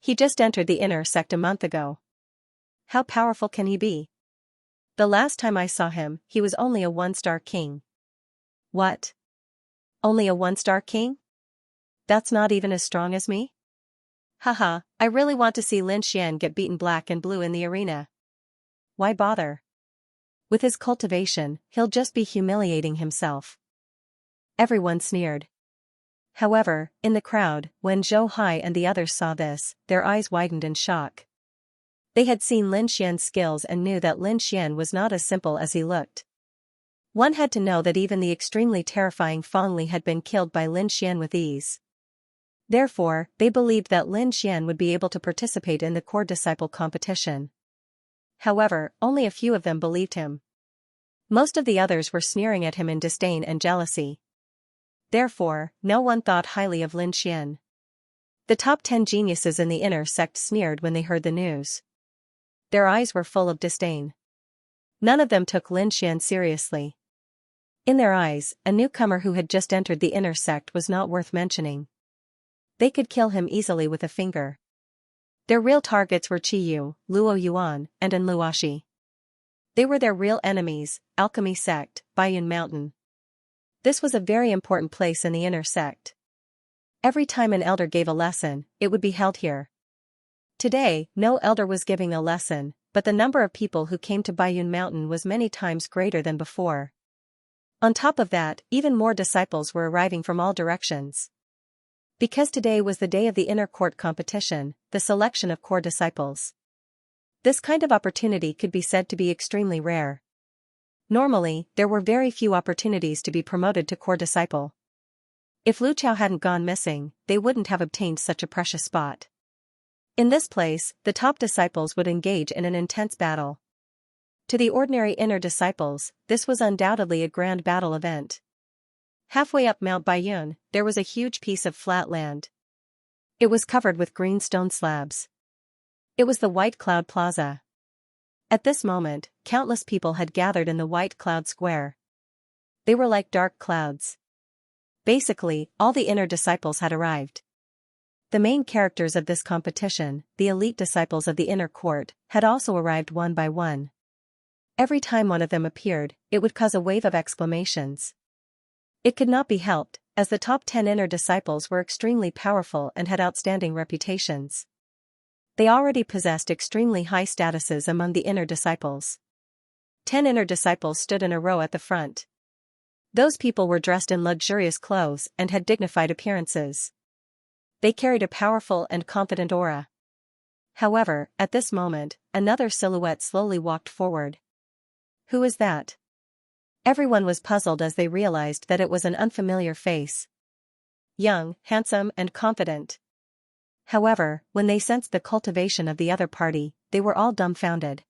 [SPEAKER 1] He just entered the inner sect a month ago. How powerful can he be? The last time I saw him, he was only a 1-star king. What? Only a 1-star king? That's not even as strong as me? Haha, I really want to see Lin Xian get beaten black and blue in the arena. Why bother? With his cultivation, he'll just be humiliating himself. Everyone sneered. However, in the crowd, when Zhou Hai and the others saw this, their eyes widened in shock. They had seen Lin Xian's skills and knew that Lin Xian was not as simple as he looked. One had to know that even the extremely terrifying Feng Li had been killed by Lin Xian with ease. Therefore, they believed that Lin Xian would be able to participate in the core disciple competition. However, only a few of them believed him. Most of the others were sneering at him in disdain and jealousy. Therefore, no one thought highly of Lin Xian. The top 10 geniuses in the inner sect sneered when they heard the news. Their eyes were full of disdain. None of them took Lin Xian seriously. In their eyes, a newcomer who had just entered the inner sect was not worth mentioning. They could kill him easily with a finger. Their real targets were Qiyu, Luo Yuan, and An Luoshi. They were their real enemies, Alchemy Sect, Baiyun Mountain. This was a very important place in the inner sect. Every time an elder gave a lesson, it would be held here. Today, no elder was giving a lesson, but the number of people who came to Baiyun Mountain was many times greater than before. On top of that, even more disciples were arriving from all directions. Because today was the day of the inner court competition, the selection of core disciples. This kind of opportunity could be said to be extremely rare. Normally, there were very few opportunities to be promoted to core disciple. If Lu Chao hadn't gone missing, they wouldn't have obtained such a precious spot. In this place, the top disciples would engage in an intense battle. To the ordinary inner disciples, this was undoubtedly a grand battle event. Halfway up Mount Baiyun, there was a huge piece of flat land. It was covered with green stone slabs. It was the White Cloud Plaza. At this moment, countless people had gathered in the White Cloud Square. They were like dark clouds. Basically, all the inner disciples had arrived. The main characters of this competition, the elite disciples of the inner court, had also arrived one by one. Every time one of them appeared, it would cause a wave of exclamations. It could not be helped, as the top 10 inner disciples were extremely powerful and had outstanding reputations. They already possessed extremely high statuses among the inner disciples. 10 inner disciples stood in a row at the front. Those people were dressed in luxurious clothes and had dignified appearances. They carried a powerful and confident aura. However, at this moment, another silhouette slowly walked forward. Who is that? Everyone was puzzled as they realized that it was an unfamiliar face. Young, handsome, and confident. However, when they sensed the cultivation of the other party, they were all dumbfounded.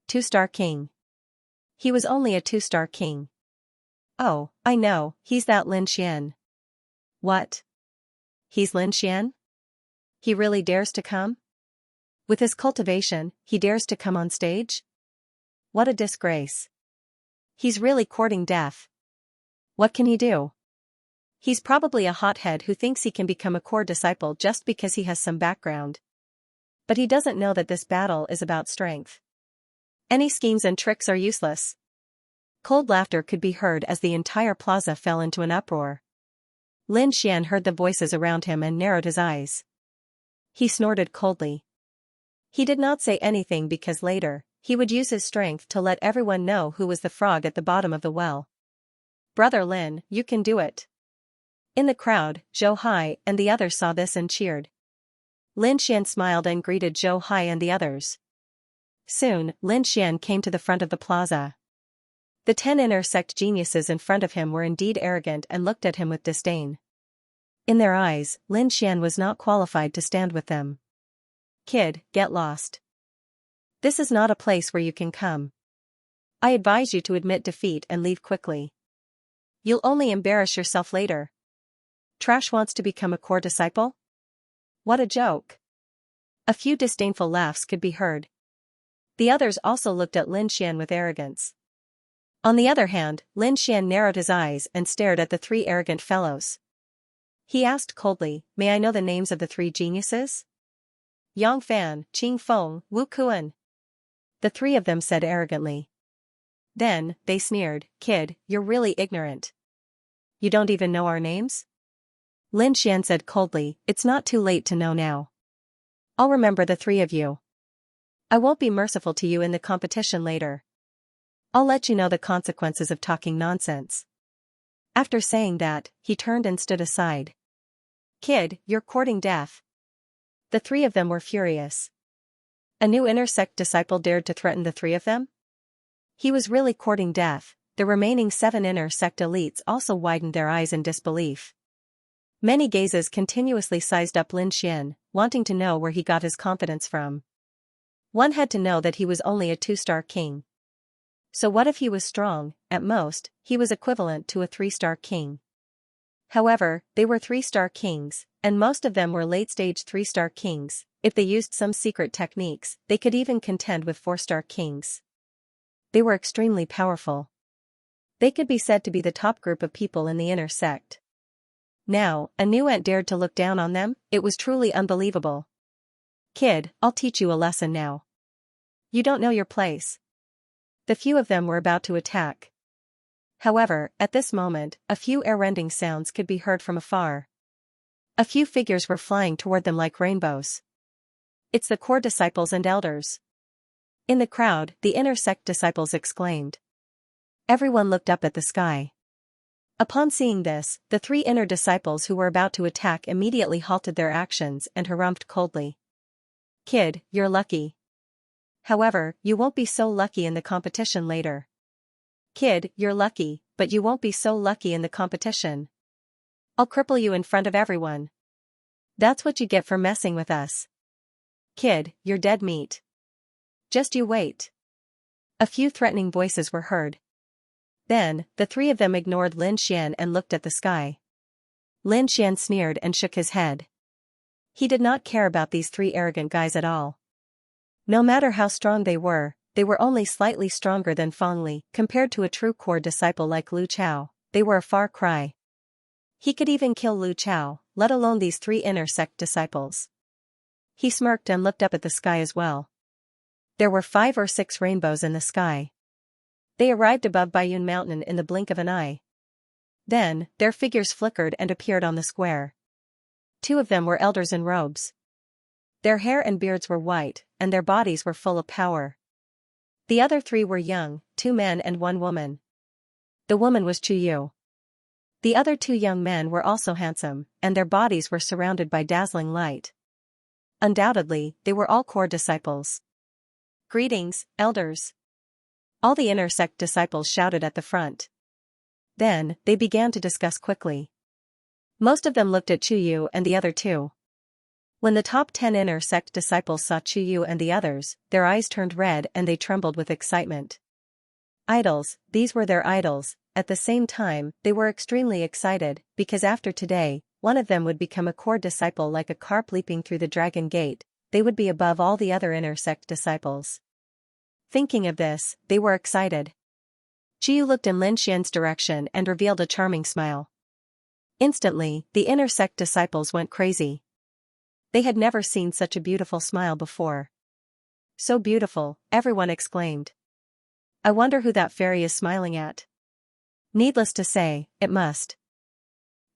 [SPEAKER 1] 2-star king. He was only a 2-star king. Oh, I know, he's that Lin Xian. What? He's Lin Xian? He really dares to come? With his cultivation, he dares to come on stage? What a disgrace. He's really courting death. What can he do? He's probably a hothead who thinks he can become a core disciple just because he has some background. But he doesn't know that this battle is about strength. Any schemes and tricks are useless. Cold laughter could be heard as the entire plaza fell into an uproar. Lin Xian heard the voices around him and narrowed his eyes. He snorted coldly. He did not say anything because later, he would use his strength to let everyone know who was the frog at the bottom of the well. Brother Lin, you can do it. In the crowd, Zhou Hai and the others saw this and cheered. Lin Xian smiled and greeted Zhou Hai and the others. Soon, Lin Xian came to the front of the plaza. The 10 inner sect geniuses in front of him were indeed arrogant and looked at him with disdain. In their eyes, Lin Xian was not qualified to stand with them. Kid, get lost. This is not a place where you can come. I advise you to admit defeat and leave quickly. You'll only embarrass yourself later. Trash wants to become a core disciple? What a joke. A few disdainful laughs could be heard. The others also looked at Lin Xian with arrogance. On the other hand, Lin Xian narrowed his eyes and stared at the 3 arrogant fellows. He asked coldly, "May I know the names of the 3 geniuses?" Yang Fan, Qing Feng, Wu Kuan. The 3 of them said arrogantly. Then, they sneered, "Kid, you're really ignorant. You don't even know our names?" Lin Xian said coldly, "It's not too late to know now. I'll remember the 3 of you. I won't be merciful to you in the competition later. I'll let you know the consequences of talking nonsense." After saying that, he turned and stood aside. "Kid, you're courting death." The 3 of them were furious. A new inner sect disciple dared to threaten the 3 of them? He was really courting death. The remaining 7 inner sect elites also widened their eyes in disbelief. Many gazes continuously sized up Lin Xian, wanting to know where he got his confidence from. One had to know that he was only a 2-star king. So what if he was strong? At most, he was equivalent to a 3-star king. However, they were 3-star kings, and most of them were late-stage 3-star kings. If they used some secret techniques, they could even contend with 4-star kings. They were extremely powerful. They could be said to be the top group of people in the inner sect. Now, a new ant dared to look down on them. It was truly unbelievable. "Kid, I'll teach you a lesson now. You don't know your place." The few of them were about to attack. However, at this moment, a few ear-rending sounds could be heard from afar. A few figures were flying toward them like rainbows. It's the core disciples and elders. In the crowd, the inner sect disciples exclaimed. Everyone looked up at the sky. Upon seeing this, the 3 inner disciples who were about to attack immediately halted their actions and harumphed coldly. "Kid, you're lucky. However, you won't be so lucky in the competition later." "Kid, you're lucky, but you won't be so lucky in the competition. I'll cripple you in front of everyone. That's what you get for messing with us. Kid, you're dead meat. Just you wait." A few threatening voices were heard. Then, the 3 of them ignored Lin Xian and looked at the sky. Lin Xian sneered and shook his head. He did not care about these 3 arrogant guys at all. No matter how strong they were only slightly stronger than Feng Li. Compared to a true core disciple like Lu Chao, they were a far cry. He could even kill Lu Chao, let alone these 3 inner sect disciples. He smirked and looked up at the sky as well. There were 5 or 6 rainbows in the sky. They arrived above Baiyun Mountain in the blink of an eye. Then, their figures flickered and appeared on the square. Two of them were elders in robes. Their hair and beards were white, and their bodies were full of power. The other three were young, 2 men and 1 woman. The woman was Chuyu. The other 2 young men were also handsome, and their bodies were surrounded by dazzling light. Undoubtedly, they were all core disciples. "Greetings, elders!" All the inner sect disciples shouted at the front. Then, they began to discuss quickly. Most of them looked at Chuyu and the other 2. When the top 10 inner sect disciples saw Chuyu and the others, their eyes turned red and they trembled with excitement. Idols, these were their idols. At the same time, they were extremely excited, because after today, one of them would become a core disciple like a carp leaping through the dragon gate. They would be above all the other inner sect disciples. Thinking of this, they were excited. Chiyu looked in Lin Xian's direction and revealed a charming smile. Instantly, the inner sect disciples went crazy. They had never seen such a beautiful smile before. "So beautiful," everyone exclaimed. "I wonder who that fairy is smiling at." Needless to say, it must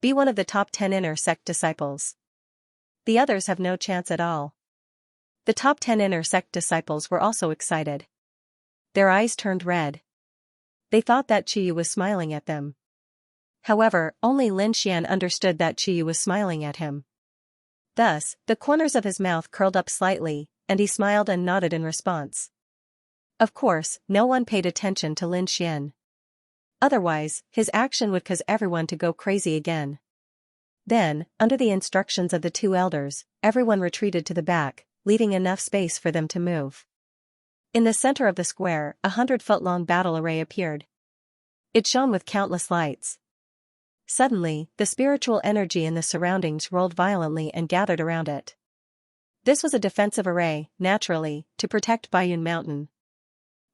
[SPEAKER 1] be one of the top 10 inner sect disciples. The others have no chance at all. The top 10 inner sect disciples were also excited. Their eyes turned red. They thought that Chiyu was smiling at them. However, only Lin Xian understood that Chiyu was smiling at him. Thus, the corners of his mouth curled up slightly, and he smiled and nodded in response. Of course, no one paid attention to Lin Xian. Otherwise, his action would cause everyone to go crazy again. Then, under the instructions of the 2 elders, everyone retreated to the back, leaving enough space for them to move. In the center of the square, a 100-foot-long battle array appeared. It shone with countless lights. Suddenly, the spiritual energy in the surroundings rolled violently and gathered around it. This was a defensive array, naturally, to protect Baiyun Mountain.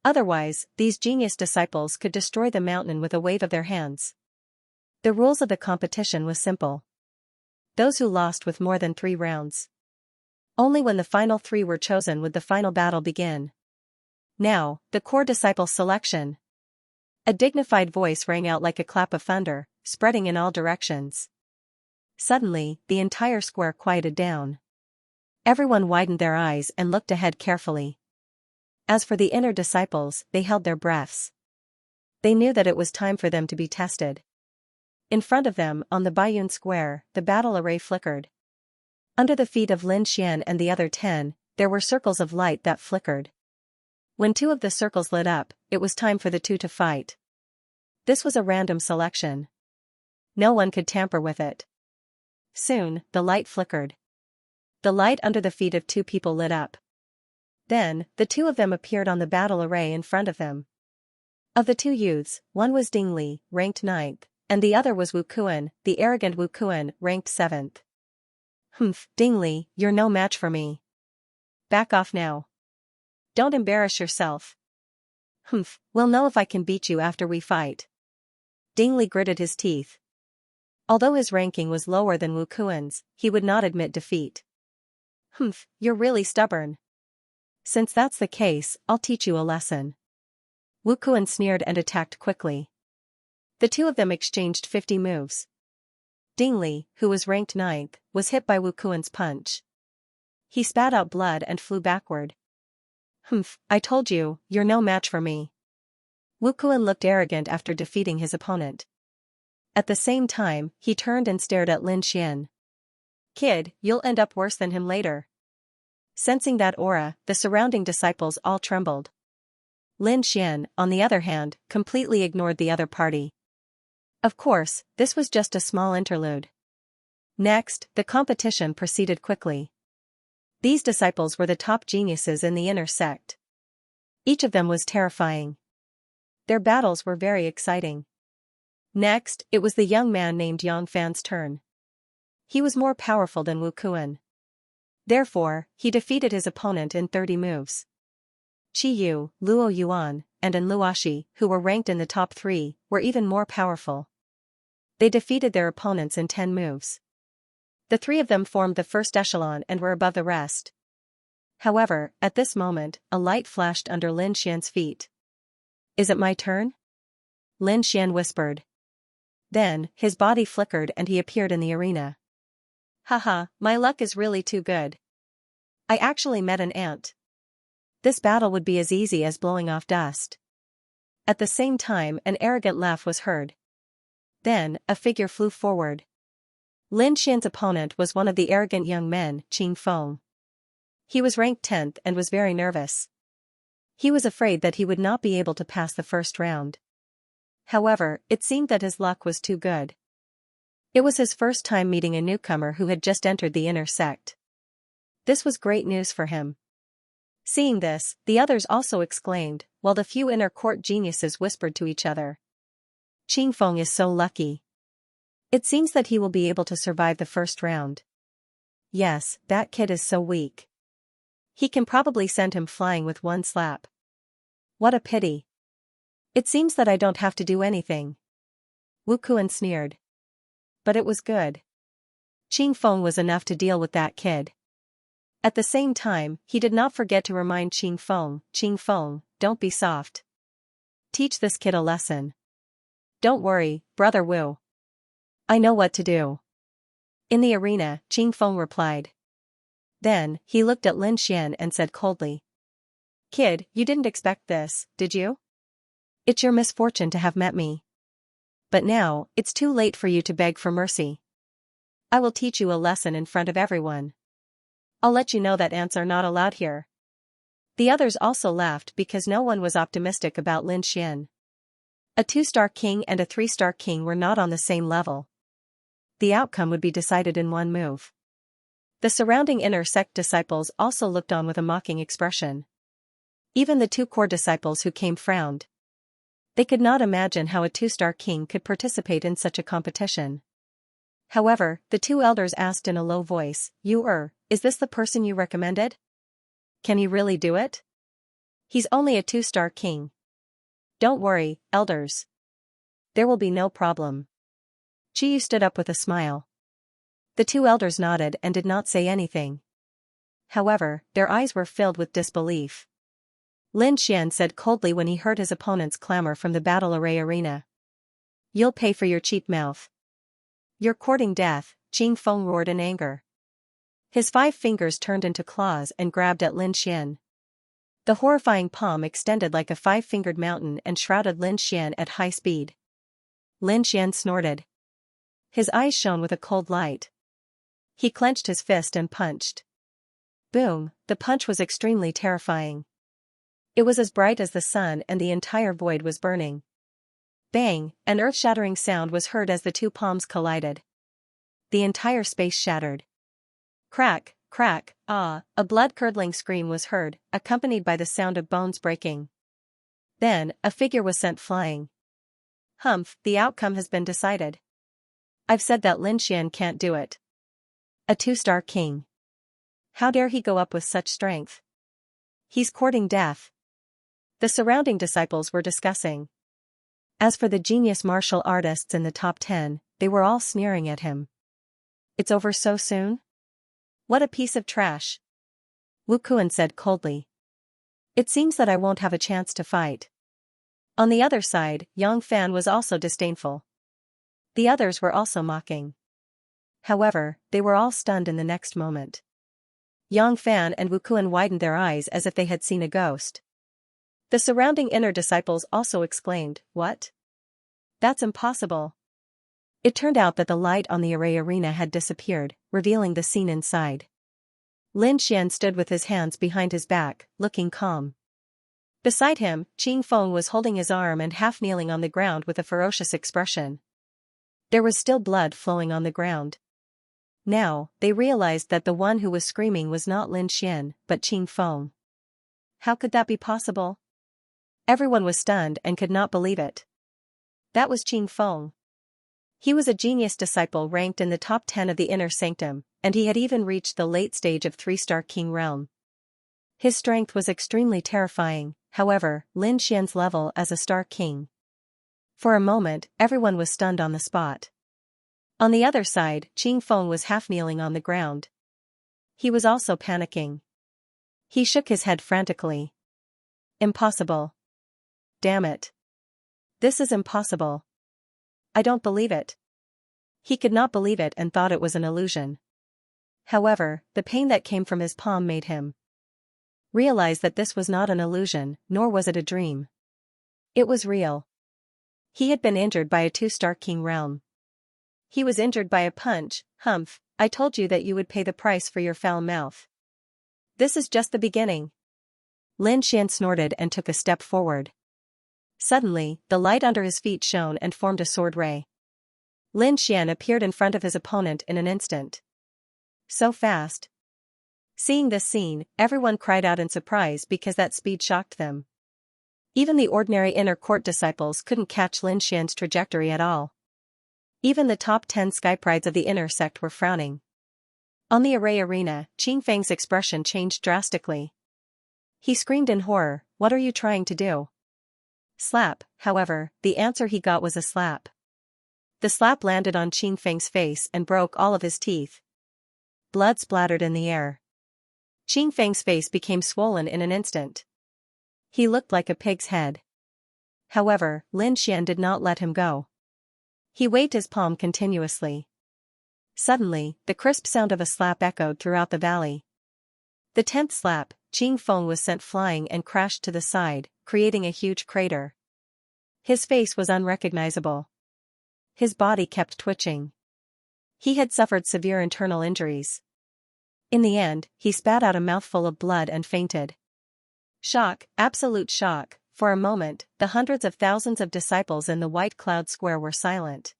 [SPEAKER 1] Otherwise, these genius disciples could destroy the mountain with a wave of their hands. The rules of the competition was simple. Those who lost with more than 3 rounds. Only when the final 3 were chosen would the final battle begin. Now, the core disciple selection. A dignified voice rang out like a clap of thunder, spreading in all directions. Suddenly, the entire square quieted down. Everyone widened their eyes and looked ahead carefully. As for the inner disciples, they held their breaths. They knew that it was time for them to be tested. In front of them, on the Baiyun Square, the battle array flickered. Under the feet of Lin Xian and the other 10, there were circles of light that flickered. When 2 of the circles lit up, it was time for the 2 to fight. This was a random selection. No one could tamper with it. Soon, the light flickered. The light under the feet of 2 people lit up. Then, the 2 of them appeared on the battle array in front of them. Of the 2 youths, one was Ding Li, ranked 9th, and the other was Wu Kuan, the arrogant Wu Kuan, ranked 7th. "Humph, Ding Li, you're no match for me. Back off now. Don't embarrass yourself." "Humph, we'll know if I can beat you after we fight." Ding Li gritted his teeth. Although his ranking was lower than Wu Kuan's, he would not admit defeat. "Humph, you're really stubborn. Since that's the case, I'll teach you a lesson." Wu Kuan sneered and attacked quickly. The 2 of them exchanged 50 moves. Ding Li, who was ranked 9th, was hit by Wu Kuan's punch. He spat out blood and flew backward. "Humph, I told you, you're no match for me." Wu Kuan looked arrogant after defeating his opponent. At the same time, he turned and stared at Lin Xian. "Kid, you'll end up worse than him later." Sensing that aura, the surrounding disciples all trembled. Lin Xian, on the other hand, completely ignored the other party. Of course, this was just a small interlude. Next, the competition proceeded quickly. These disciples were the top geniuses in the inner sect. Each of them was terrifying. Their battles were very exciting. Next, it was the young man named Yang Fan's turn. He was more powerful than Wu Kuan. Therefore, he defeated his opponent in 30 moves. Qi Yu, Luo Yuan, and An Luoshi, who were ranked in the top 3, were even more powerful. They defeated their opponents in 10 moves. The 3 of them formed the first echelon and were above the rest. However, at this moment, a light flashed under Lin Xian's feet. "Is it my turn?" Lin Xian whispered. Then, his body flickered and he appeared in the arena. Haha, my luck is really too good. I actually met an ant. This battle would be as easy as blowing off dust. At the same time, an arrogant laugh was heard. Then, a figure flew forward. Lin Xian's opponent was one of the arrogant young men, Qing Feng. He was ranked 10th and was very nervous. He was afraid that he would not be able to pass the first round. However, it seemed that his luck was too good. It was his first time meeting a newcomer who had just entered the inner sect. This was great news for him. Seeing this, the others also exclaimed, while the few inner court geniuses whispered to each other. Qing Feng is so lucky. It seems that he will be able to survive the first round. Yes, that kid is so weak. He can probably send him flying with one slap. What a pity. It seems that I don't have to do anything. Wu Kuan sneered. But it was good. Qing Feng was enough to deal with that kid. At the same time, he did not forget to remind Qing Feng, don't be soft. Teach this kid a lesson. Don't worry, Brother Wu. I know what to do. In the arena, Qing Feng replied. Then, he looked at Lin Xian and said coldly. Kid, you didn't expect this, did you? It's your misfortune to have met me. But now, it's too late for you to beg for mercy. I will teach you a lesson in front of everyone. I'll let you know that ants are not allowed here. The others also laughed because no one was optimistic about Lin Xian. A 2-star king and a 3-star king were not on the same level. The outcome would be decided in one move. The surrounding inner sect disciples also looked on with a mocking expression. Even the 2 core disciples who came frowned. They could not imagine how a 2-star king could participate in such a competition. However, the 2 elders asked in a low voice, is this the person you recommended? Can he really do it? He's only a 2-star king. Don't worry, elders. There will be no problem. Qiyu stood up with a smile. The 2 elders nodded and did not say anything. However, their eyes were filled with disbelief. Lin Xian said coldly when he heard his opponents clamor from the battle array arena. You'll pay for your cheap mouth. You're courting death, Qing Feng roared in anger. His 5 fingers turned into claws and grabbed at Lin Xian. The horrifying palm extended like a 5-fingered mountain and shrouded Lin Xian at high speed. Lin Xian snorted. His eyes shone with a cold light. He clenched his fist and punched. Boom, the punch was extremely terrifying. It was as bright as the sun and the entire void was burning. Bang, an earth-shattering sound was heard as the 2 palms collided. The entire space shattered. Crack, crack, ah, a blood-curdling scream was heard, accompanied by the sound of bones breaking. Then, a figure was sent flying. Humph, the outcome has been decided. I've said that Lin Xian can't do it. A 2-star king. How dare he go up with such strength? He's courting death. The surrounding disciples were discussing. As for the genius martial artists in the top 10, they were all sneering at him. It's over so soon? What a piece of trash. Wu Kuan said coldly. It seems that I won't have a chance to fight. On the other side, Yang Fan was also disdainful. The others were also mocking. However, they were all stunned in the next moment. Yang Fan and Wu Kuan widened their eyes as if they had seen a ghost. The surrounding inner disciples also exclaimed, What? That's impossible. It turned out that the light on the array arena had disappeared, revealing the scene inside. Lin Xian stood with his hands behind his back, looking calm. Beside him, Qing Feng was holding his arm and half kneeling on the ground with a ferocious expression. There was still blood flowing on the ground. Now, they realized that the one who was screaming was not Lin Xian, but Qing Feng. How could that be possible? Everyone was stunned and could not believe it. That was Qing Feng. He was a genius disciple ranked in the top 10 of the inner sanctum, and he had even reached the late stage of 3-star king realm. His strength was extremely terrifying, however, Lin Xian's level as a star king. For a moment, everyone was stunned on the spot. On the other side, Qing Feng was half kneeling on the ground. He was also panicking. He shook his head frantically. Impossible. Damn it. This is impossible. I don't believe it. He could not believe it and thought it was an illusion. However, the pain that came from his palm made him realize that this was not an illusion, nor was it a dream. It was real. He had been injured by a two-star king realm. He was injured by a punch. Humph, I told you that you would pay the price for your foul mouth. This is just the beginning. Lin Xian snorted and took a step forward. Suddenly, the light under his feet shone and formed a sword ray. Lin Xian appeared in front of his opponent in an instant. So fast. Seeing this scene, everyone cried out in surprise because that speed shocked them. Even the ordinary inner court disciples couldn't catch Lin Xian's trajectory at all. Even the top 10 skyprides of the inner sect were frowning. On the array arena, Qing Feng's expression changed drastically. He screamed in horror, "What are you trying to do?" Slap. However, the answer he got was a slap. The slap landed on Qing Feng's face and broke all of his teeth. Blood splattered in the air. Qing Feng's face became swollen in an instant. He looked like a pig's head. However, Lin Xian did not let him go. He waved his palm continuously. Suddenly, the crisp sound of a slap echoed throughout the valley. The 10th slap, Qing Feng was sent flying and crashed to the side, creating a huge crater. His face was unrecognizable. His body kept twitching. He had suffered severe internal injuries. In the end, he spat out a mouthful of blood and fainted. Shock, absolute shock. For a moment, the hundreds of thousands of disciples in the White Cloud Square were silent.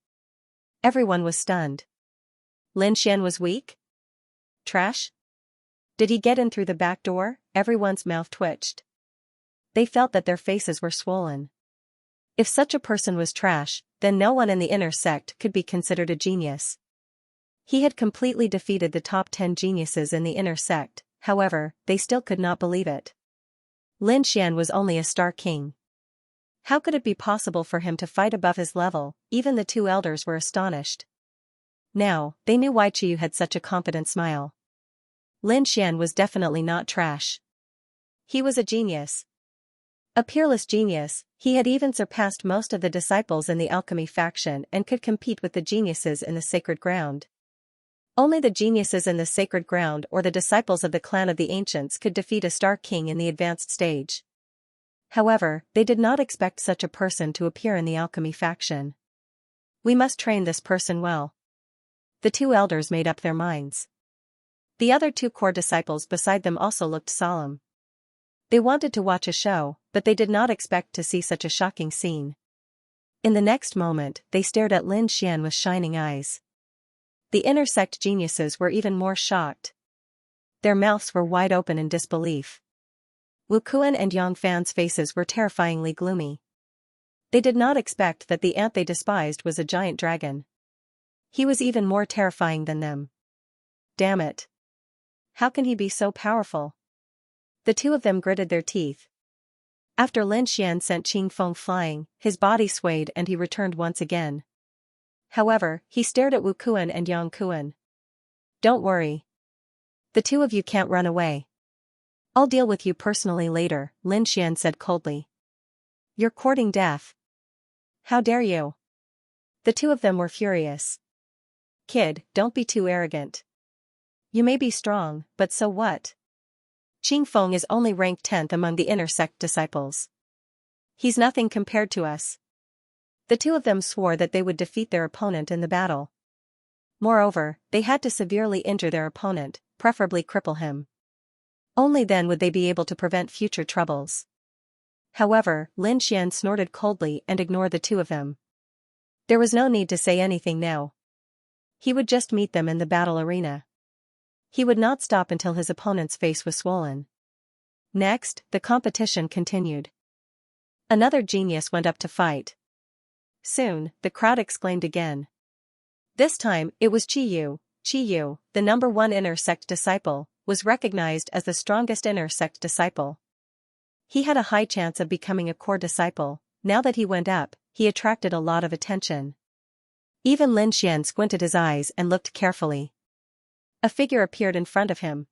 [SPEAKER 1] Everyone was stunned. Lin Xian was weak? Trash? Did he get in through the back door? Everyone's mouth twitched. They felt that their faces were swollen. If such a person was trash, then no one in the inner sect could be considered a genius. He had completely defeated the top 10 geniuses in the inner sect, however, they still could not believe it. Lin Xian was only a star king. How could it be possible for him to fight above his level? Even the two elders were astonished. Now, they knew why Qiyu had such a confident smile. Lin Xian was definitely not trash. He was a genius. A peerless genius. He had even surpassed most of the disciples in the alchemy faction and could compete with the geniuses in the sacred ground. Only the geniuses in the sacred ground or the disciples of the clan of the ancients could defeat a star king in the advanced stage. However, they did not expect such a person to appear in the alchemy faction. We must train this person well. The two elders made up their minds. The other two core disciples beside them also looked solemn. They wanted to watch a show, but they did not expect to see such a shocking scene. In the next moment, they stared at Lin Xian with shining eyes. The inner sect geniuses were even more shocked. Their mouths were wide open in disbelief. Wu Kuan and Yang Fan's faces were terrifyingly gloomy. They did not expect that the ant they despised was a giant dragon. He was even more terrifying than them. Damn it. How can he be so powerful? The two of them gritted their teeth. After Lin Xian sent Qing Feng flying, his body swayed and he returned once again. However, he stared at Wu Kuan and Yang Kuan. Don't worry. The two of you can't run away. I'll deal with you personally later, Lin Xian said coldly. You're courting death. How dare you? The two of them were furious. Kid, don't be too arrogant. You may be strong, but so what? Qing Feng is only ranked 10th among the inner sect disciples. He's nothing compared to us. The two of them swore that they would defeat their opponent in the battle. Moreover, they had to severely injure their opponent, preferably cripple him. Only then would they be able to prevent future troubles. However, Lin Xian snorted coldly and ignored the two of them. There was no need to say anything now. He would just meet them in the battle arena. He would not stop until his opponent's face was swollen. Next, the competition continued. Another genius went up to fight. Soon, the crowd exclaimed again. This time, it was Qiyu. Qiyu, the number 1 inner sect disciple, was recognized as the strongest inner sect disciple. He had a high chance of becoming a core disciple. Now that he went up, he attracted a lot of attention. Even Lin Xian squinted his eyes and looked carefully. A figure appeared in front of him.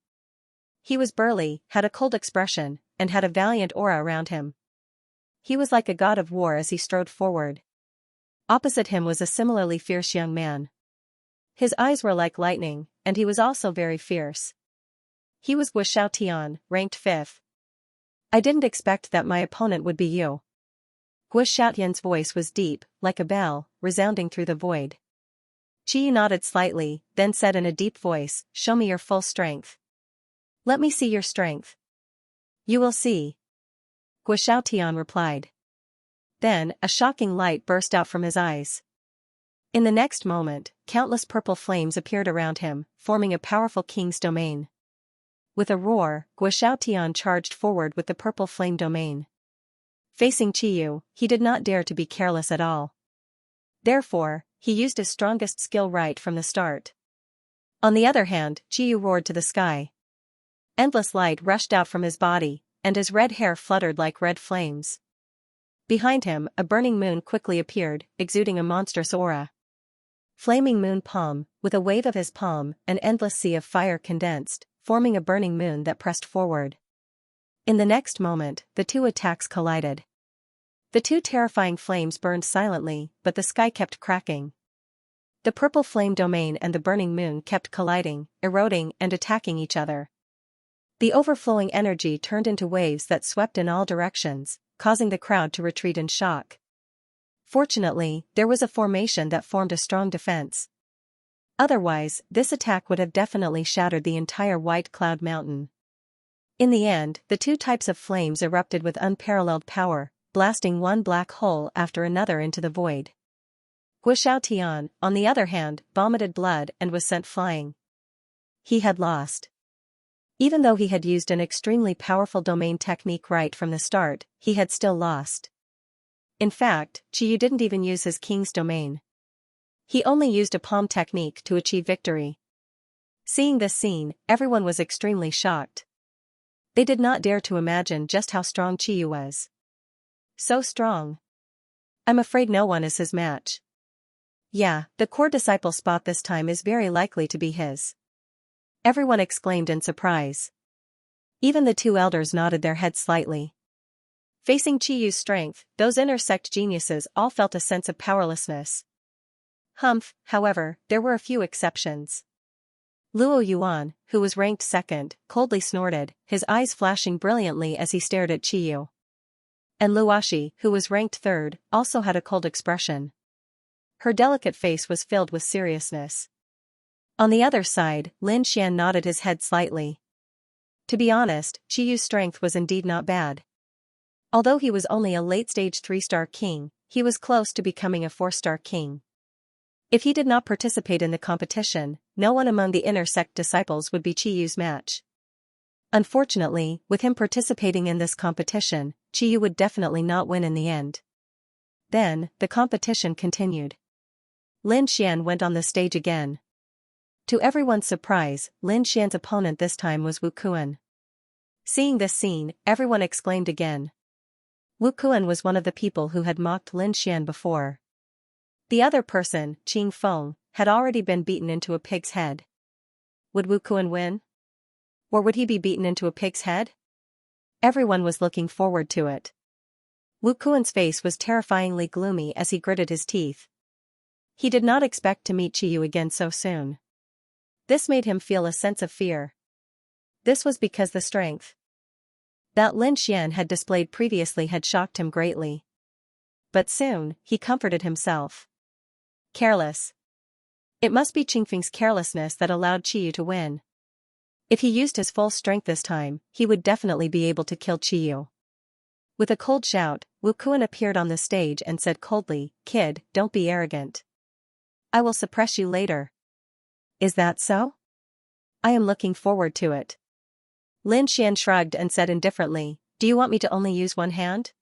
[SPEAKER 1] He was burly, had a cold expression, and had a valiant aura around him. He was like a god of war as he strode forward. Opposite him was a similarly fierce young man. His eyes were like lightning, and he was also very fierce. He was Wu Xiaotian, ranked 5th. I didn't expect that my opponent would be you. Wu Xiaotian's voice was deep, like a bell, resounding through the void. Qiyu nodded slightly, then said in a deep voice, "Show me your full strength." "Let me see your strength." "You will see." Wu Xiaotian replied. Then, a shocking light burst out from his eyes. In the next moment, countless purple flames appeared around him, forming a powerful king's domain. With a roar, Wu Xiaotian charged forward with the purple flame domain. Facing Qiyu, he did not dare to be careless at all. Therefore, he used his strongest skill right from the start. On the other hand, Qiyu roared to the sky. Endless light rushed out from his body, and his red hair fluttered like red flames. Behind him, a burning moon quickly appeared, exuding a monstrous aura. Flaming moon palm, with a wave of his palm, an endless sea of fire condensed, forming a burning moon that pressed forward. In the next moment, the two attacks collided. The two terrifying flames burned silently, but the sky kept cracking. The purple flame domain and the burning moon kept colliding, eroding and attacking each other. The overflowing energy turned into waves that swept in all directions, causing the crowd to retreat in shock. Fortunately, there was a formation that formed a strong defense. Otherwise, this attack would have definitely shattered the entire White Cloud Mountain. In the end, the two types of flames erupted with unparalleled power, blasting one black hole after another into the void. Wu Xiaotian, on the other hand, vomited blood and was sent flying. He had lost. Even though he had used an extremely powerful domain technique right from the start, he had still lost. In fact, Qiyu didn't even use his king's domain. He only used a palm technique to achieve victory. Seeing this scene, everyone was extremely shocked. They did not dare to imagine just how strong Qiyu was. So strong. I'm afraid no one is his match. Yeah, the core disciple spot this time is very likely to be his. Everyone exclaimed in surprise. Even the two elders nodded their heads slightly. Facing Qiyu's strength, those inner sect geniuses all felt a sense of powerlessness. Humph, however, there were a few exceptions. Luo Yuan, who was ranked 2nd, coldly snorted, his eyes flashing brilliantly as he stared at Qiyu. And Luoshi, who was ranked 3rd, also had a cold expression. Her delicate face was filled with seriousness. On the other side, Lin Xian nodded his head slightly. To be honest, Qiyu's strength was indeed not bad. Although he was only a late-stage 3-star king, he was close to becoming a 4-star king. If he did not participate in the competition, no one among the inner sect disciples would be Qiyu's match. Unfortunately, with him participating in this competition, Qiyu would definitely not win in the end. Then, the competition continued. Lin Xian went on the stage again. To everyone's surprise, Lin Xian's opponent this time was Wu Kuan. Seeing this scene, everyone exclaimed again. Wu Kuan was one of the people who had mocked Lin Xian before. The other person, Qing Feng, had already been beaten into a pig's head. Would Wu Kuan win? Or would he be beaten into a pig's head? Everyone was looking forward to it. Wu Kuan's face was terrifyingly gloomy as he gritted his teeth. He did not expect to meet Qiyu again so soon. This made him feel a sense of fear. This was because the strength that Lin Xian had displayed previously had shocked him greatly. But soon, he comforted himself. Careless. It must be Qingfeng's carelessness that allowed Qiyu to win. If he used his full strength this time, he would definitely be able to kill Qiyu. With a cold shout, Wu Kuan appeared on the stage and said coldly, "Kid, don't be arrogant. I will suppress you later." Is that so? I am looking forward to it. Lin Xian shrugged and said indifferently, "Do you want me to only use one hand?"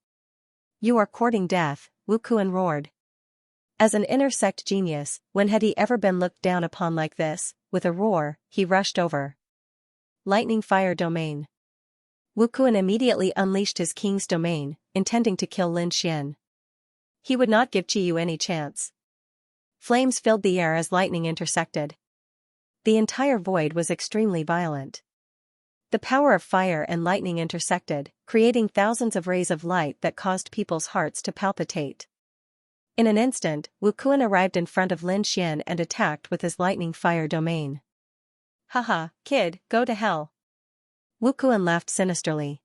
[SPEAKER 1] You are courting death, Wu Kuan roared. As an inner sect genius, when had he ever been looked down upon like this? With a roar, he rushed over. Lightning Fire Domain. Wu Kuan immediately unleashed his king's domain, intending to kill Lin Xian. He would not give Qiyu any chance. Flames filled the air as lightning intersected. The entire void was extremely violent. The power of fire and lightning intersected, creating thousands of rays of light that caused people's hearts to palpitate. In an instant, Wu Kuan arrived in front of Lin Xian and attacked with his lightning fire domain. Haha, kid, go to hell. Wu Kuan laughed sinisterly.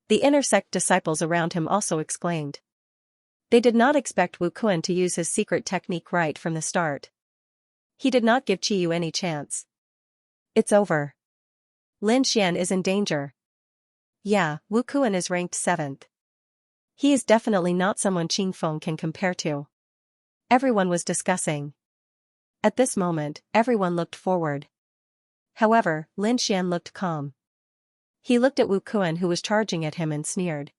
[SPEAKER 1] The inner sect disciples around him also exclaimed. They did not expect Wu Kuan to use his secret technique right from the start. He did not give Qiyu any chance. It's over. Lin Xian is in danger. Yeah, Wu Kuan is ranked 7th. He is definitely not someone Qing Feng can compare to. Everyone was discussing. At this moment, everyone looked forward. However, Lin Xian looked calm. He looked at Wu Kuan who was charging at him and sneered.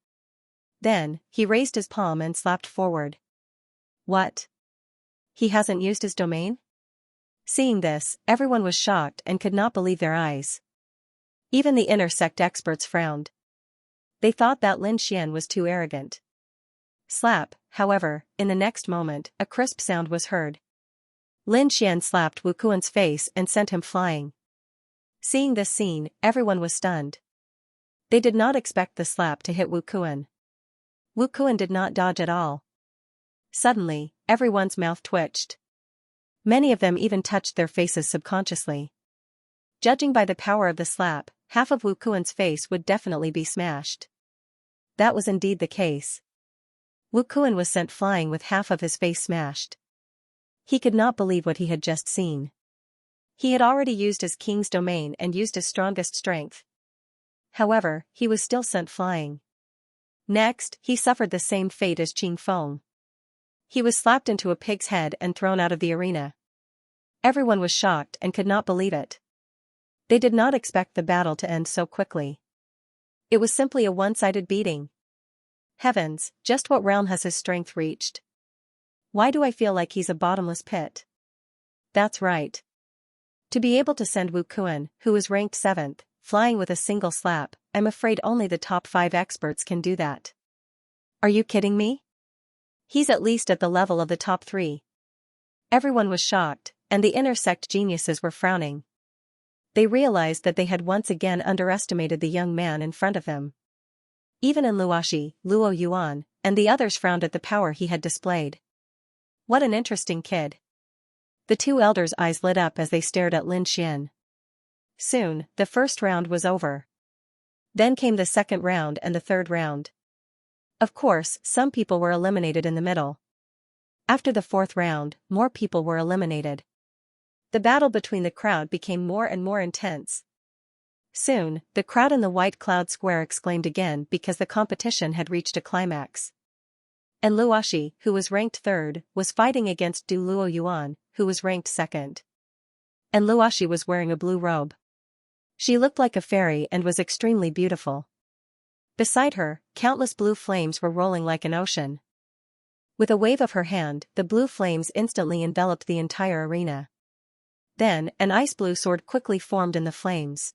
[SPEAKER 1] Then, he raised his palm and slapped forward. What? He hasn't used his domain? Seeing this, everyone was shocked and could not believe their eyes. Even the inner sect experts frowned. They thought that Lin Xian was too arrogant. Slap, however, in the next moment, a crisp sound was heard. Lin Xian slapped Wu Kuan's face and sent him flying. Seeing this scene, everyone was stunned. They did not expect the slap to hit Wu Kuan. Wu Kuan did not dodge at all. Suddenly, everyone's mouth twitched. Many of them even touched their faces subconsciously. Judging by the power of the slap, half of Wu Kuan's face would definitely be smashed. That was indeed the case. Wu Kuan was sent flying with half of his face smashed. He could not believe what he had just seen. He had already used his king's domain and used his strongest strength. However, he was still sent flying. Next, he suffered the same fate as Qing Feng. He was slapped into a pig's head and thrown out of the arena. Everyone was shocked and could not believe it. They did not expect the battle to end so quickly. It was simply a one-sided beating. Heavens, just what realm has his strength reached? Why do I feel like he's a bottomless pit? That's right. To be able to send Wu Kuan, who was ranked 7th, flying with a single slap, I'm afraid only the top 5 experts can do that. Are you kidding me? He's at least at the level of the top 3. Everyone was shocked, and the inner sect geniuses were frowning. They realized that they had once again underestimated the young man in front of them. Even in Luoshi, Luo Yuan, and the others frowned at the power he had displayed. What an interesting kid. The two elders' eyes lit up as they stared at Lin Xian. Soon, the first round was over. Then came the second round and the third round. Of course, some people were eliminated in the middle. After the fourth round, more people were eliminated. The battle between the crowd became more and more intense. Soon, the crowd in the White Cloud Square exclaimed again because the competition had reached a climax. And Luoshi, who was ranked 3rd, was fighting against Du Luo Yuan, who was ranked 2nd. And Luoshi was wearing a blue robe. She looked like a fairy and was extremely beautiful. Beside her, countless blue flames were rolling like an ocean. With a wave of her hand, the blue flames instantly enveloped the entire arena. Then, an ice blue sword quickly formed in the flames.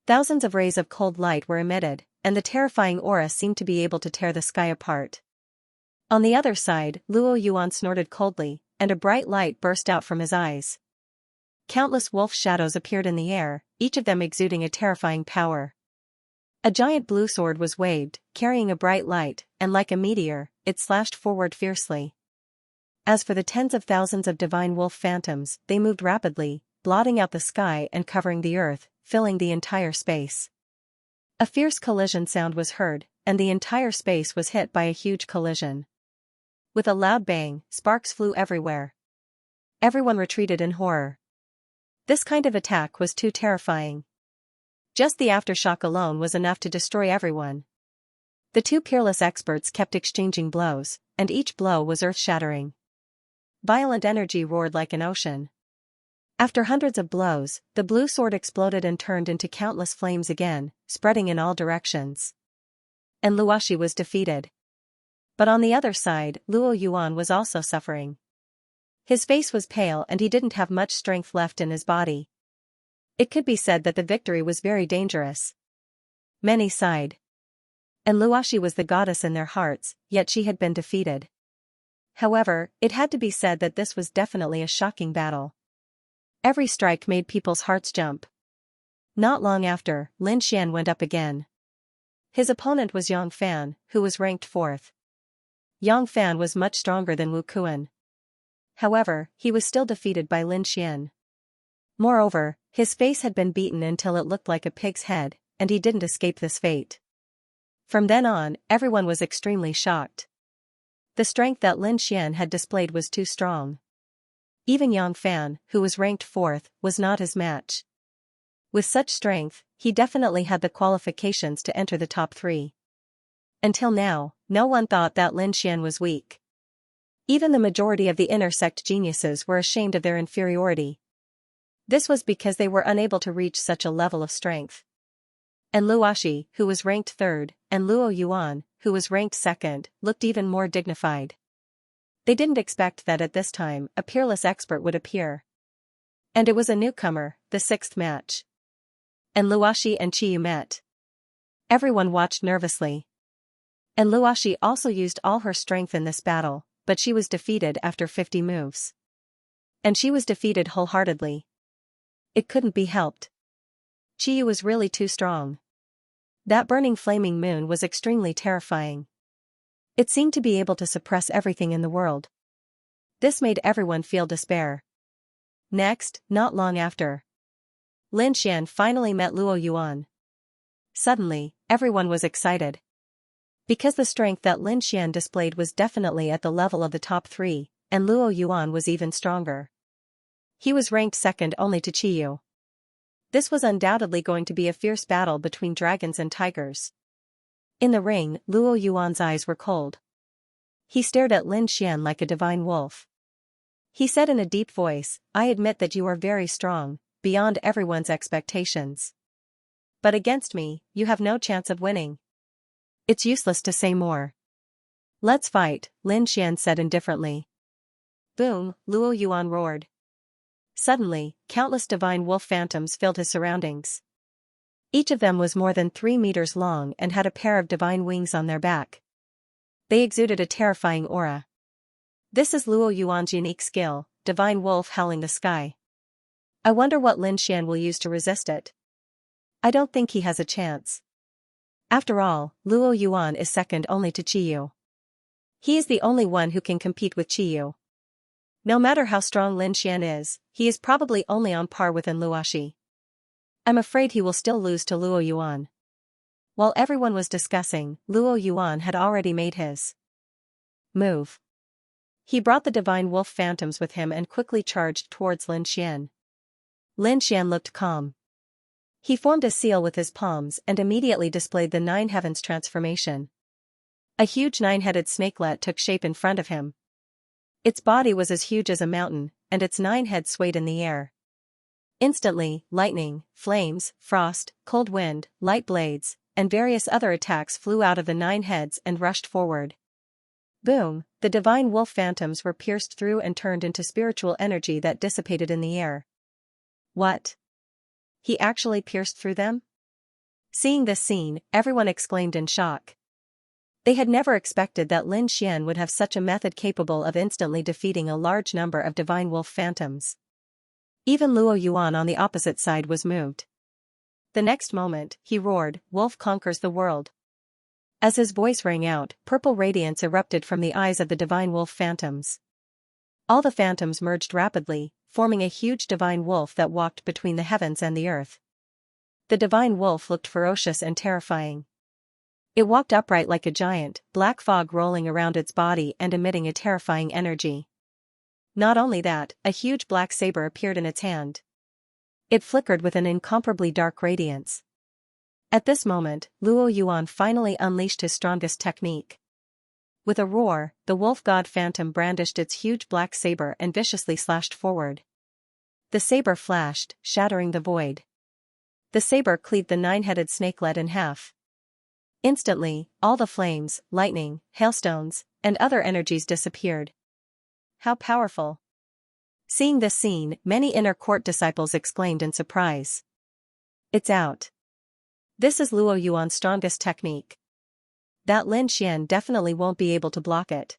[SPEAKER 1] Thousands of rays of cold light were emitted, and the terrifying aura seemed to be able to tear the sky apart. On the other side, Luo Yuan snorted coldly, and a bright light burst out from his eyes. Countless wolf shadows appeared in the air, each of them exuding a terrifying power. A giant blue sword was waved, carrying a bright light, and like a meteor, it slashed forward fiercely. As for the tens of thousands of divine wolf phantoms, they moved rapidly, blotting out the sky and covering the earth, filling the entire space. A fierce collision sound was heard, and the entire space was hit by a huge collision. With a loud bang, sparks flew everywhere. Everyone retreated in horror. This kind of attack was too terrifying. Just the aftershock alone was enough to destroy everyone. The two peerless experts kept exchanging blows, and each blow was earth-shattering. Violent energy roared like an ocean. After hundreds of blows, the blue sword exploded and turned into countless flames again, spreading in all directions. And Luoshi was defeated. But on the other side, Luo Yuan was also suffering. His face was pale and he didn't have much strength left in his body. It could be said that the victory was very dangerous. Many sighed. And Luoshi was the goddess in their hearts, yet she had been defeated. However, it had to be said that this was definitely a shocking battle. Every strike made people's hearts jump. Not long after, Lin Xian went up again. His opponent was Yang Fan, who was ranked 4th. Yang Fan was much stronger than Wu Kuan. However, he was still defeated by Lin Xian. Moreover, his face had been beaten until it looked like a pig's head, and he didn't escape this fate. From then on, everyone was extremely shocked. The strength that Lin Xian had displayed was too strong. Even Yang Fan, who was ranked 4th, was not his match. With such strength, he definitely had the qualifications to enter the top 3. Until now, no one thought that Lin Xian was weak. Even the majority of the inner sect geniuses were ashamed of their inferiority. This was because they were unable to reach such a level of strength. And Luoshi, who was ranked 3rd, and Luo Yuan, who was ranked 2nd, looked even more dignified. They didn't expect that at this time a peerless expert would appear. And it was a newcomer, the 6th match. And Luoshi and Qiyu met. Everyone watched nervously. And Luoshi also used all her strength in this battle, but she was defeated after 50 moves. And she was defeated wholeheartedly. It couldn't be helped. Qiyu was really too strong. That burning flaming moon was extremely terrifying. It seemed to be able to suppress everything in the world. This made everyone feel despair. Next, not long after, Lin Xian finally met Luo Yuan. Suddenly, everyone was excited. Because the strength that Lin Xian displayed was definitely at the level of the top 3, and Luo Yuan was even stronger. He was ranked 2nd only to Qiyu. This was undoubtedly going to be a fierce battle between dragons and tigers. In the ring, Luo Yuan's eyes were cold. He stared at Lin Xian like a divine wolf. He said in a deep voice, "I admit that you are very strong, beyond everyone's expectations. But against me, you have no chance of winning. It's useless to say more. Let's fight," Lin Xian said indifferently. Boom, Luo Yuan roared. Suddenly, countless divine wolf phantoms filled his surroundings. Each of them was more than 3 meters long and had a pair of divine wings on their back. They exuded a terrifying aura. This is Luo Yuan's unique skill, divine wolf howling the sky. I wonder what Lin Xian will use to resist it. I don't think he has a chance. After all, Luo Yuan is 2nd only to Qiyu. He is the only one who can compete with Qiyu. No matter how strong Lin Xian is, he is probably only on par with Luoshi. I'm afraid he will still lose to Luo Yuan. While everyone was discussing, Luo Yuan had already made his move. He brought the divine wolf phantoms with him and quickly charged towards Lin Xian. Lin Xian looked calm. He formed a seal with his palms and immediately displayed the 9 heavens transformation. A huge 9-headed snakelet took shape in front of him. Its body was as huge as a mountain, and its 9 heads swayed in the air. Instantly, lightning, flames, frost, cold wind, light blades, and various other attacks flew out of the 9 heads and rushed forward. Boom, the divine wolf phantoms were pierced through and turned into spiritual energy that dissipated in the air. What? He actually pierced through them? Seeing this scene, everyone exclaimed in shock. They had never expected that Lin Xian would have such a method capable of instantly defeating a large number of divine wolf phantoms. Even Luo Yuan on the opposite side was moved. The next moment, he roared, "Wolf conquers the world." As his voice rang out, purple radiance erupted from the eyes of the divine wolf phantoms. All the phantoms merged rapidly, forming a huge divine wolf that walked between the heavens and the earth. The divine wolf looked ferocious and terrifying. It walked upright like a giant, black fog rolling around its body and emitting a terrifying energy. Not only that, a huge black saber appeared in its hand. It flickered with an incomparably dark radiance. At this moment, Luo Yuan finally unleashed his strongest technique. With a roar, the wolf god phantom brandished its huge black saber and viciously slashed forward. The saber flashed, shattering the void. The saber cleaved the 9-headed snakelet in half. Instantly, all the flames, lightning, hailstones, and other energies disappeared. How powerful! Seeing this scene, many inner court disciples exclaimed in surprise. It's out. This is Luo Yuan's strongest technique. That Lin Xian definitely won't be able to block it.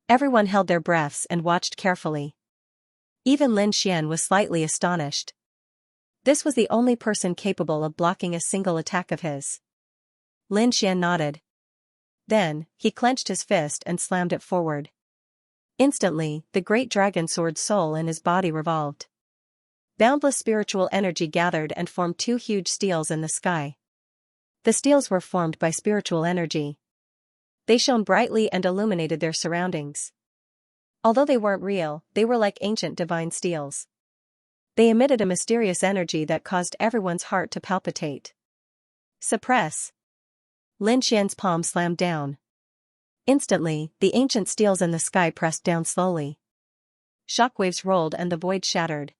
[SPEAKER 1] Everyone held their breaths and watched carefully. Even Lin Xian was slightly astonished. This was the only person capable of blocking a single attack of his. Lin Xian nodded. Then, he clenched his fist and slammed it forward. Instantly, the great dragon sword soul in his body revolved. Boundless spiritual energy gathered and formed two huge steels in the sky. The steels were formed by spiritual energy. They shone brightly and illuminated their surroundings. Although they weren't real, they were like ancient divine steels. They emitted a mysterious energy that caused everyone's heart to palpitate. Suppress. Lin Xian's palm slammed down. Instantly, the ancient steels in the sky pressed down slowly. Shockwaves rolled and the void shattered.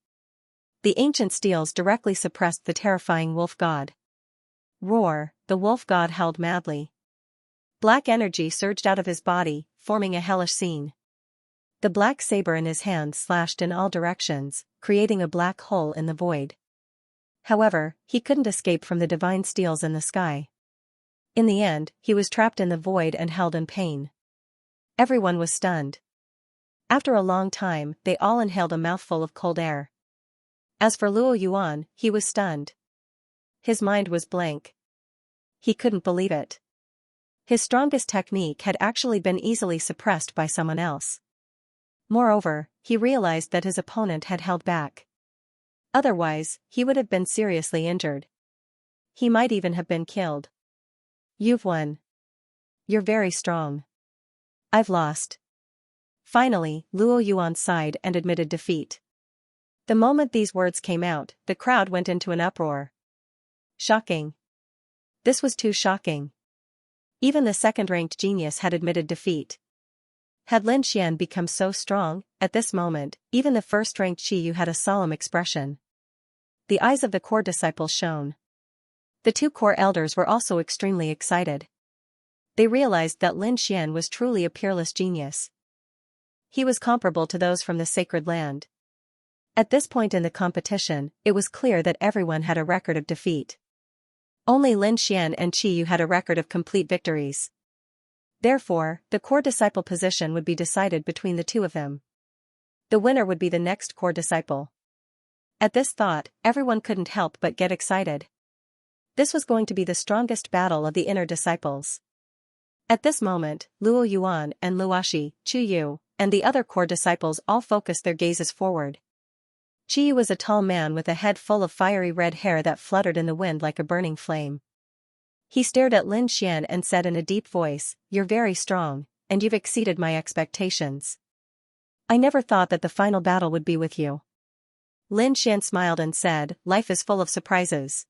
[SPEAKER 1] The ancient steels directly suppressed the terrifying wolf god. Roar, the wolf god howled madly. Black energy surged out of his body, forming a hellish scene. The black saber in his hand slashed in all directions, creating a black hole in the void. However, he couldn't escape from the divine steels in the sky. In the end, he was trapped in the void and held in pain. Everyone was stunned. After a long time, they all inhaled a mouthful of cold air. As for Luo Yuan, he was stunned. His mind was blank. He couldn't believe it. His strongest technique had actually been easily suppressed by someone else. Moreover, he realized that his opponent had held back. Otherwise, he would have been seriously injured. He might even have been killed. You've won. You're very strong. I've lost. Finally, Luo Yuan sighed and admitted defeat. The moment these words came out, the crowd went into an uproar. Shocking. This was too shocking. Even the second-ranked genius had admitted defeat. Had Lin Xian become so strong? At this moment, even the first-ranked Qiyu had a solemn expression. The eyes of the core disciples shone. The two core elders were also extremely excited. They realized that Lin Xian was truly a peerless genius. He was comparable to those from the sacred land. At this point in the competition, it was clear that everyone had a record of defeat. Only Lin Xian and Qiyu had a record of complete victories. Therefore, the core disciple position would be decided between the two of them. The winner would be the next core disciple. At this thought, everyone couldn't help but get excited. This was going to be the strongest battle of the inner disciples. At this moment, Luo Yuan and Luoshi, Qiyu, and the other core disciples all focused their gazes forward. Qiyu was a tall man with a head full of fiery red hair that fluttered in the wind like a burning flame. He stared at Lin Xian and said in a deep voice, "You're very strong, and you've exceeded my expectations. I never thought that the final battle would be with you." Lin Xian smiled and said, "Life is full of surprises.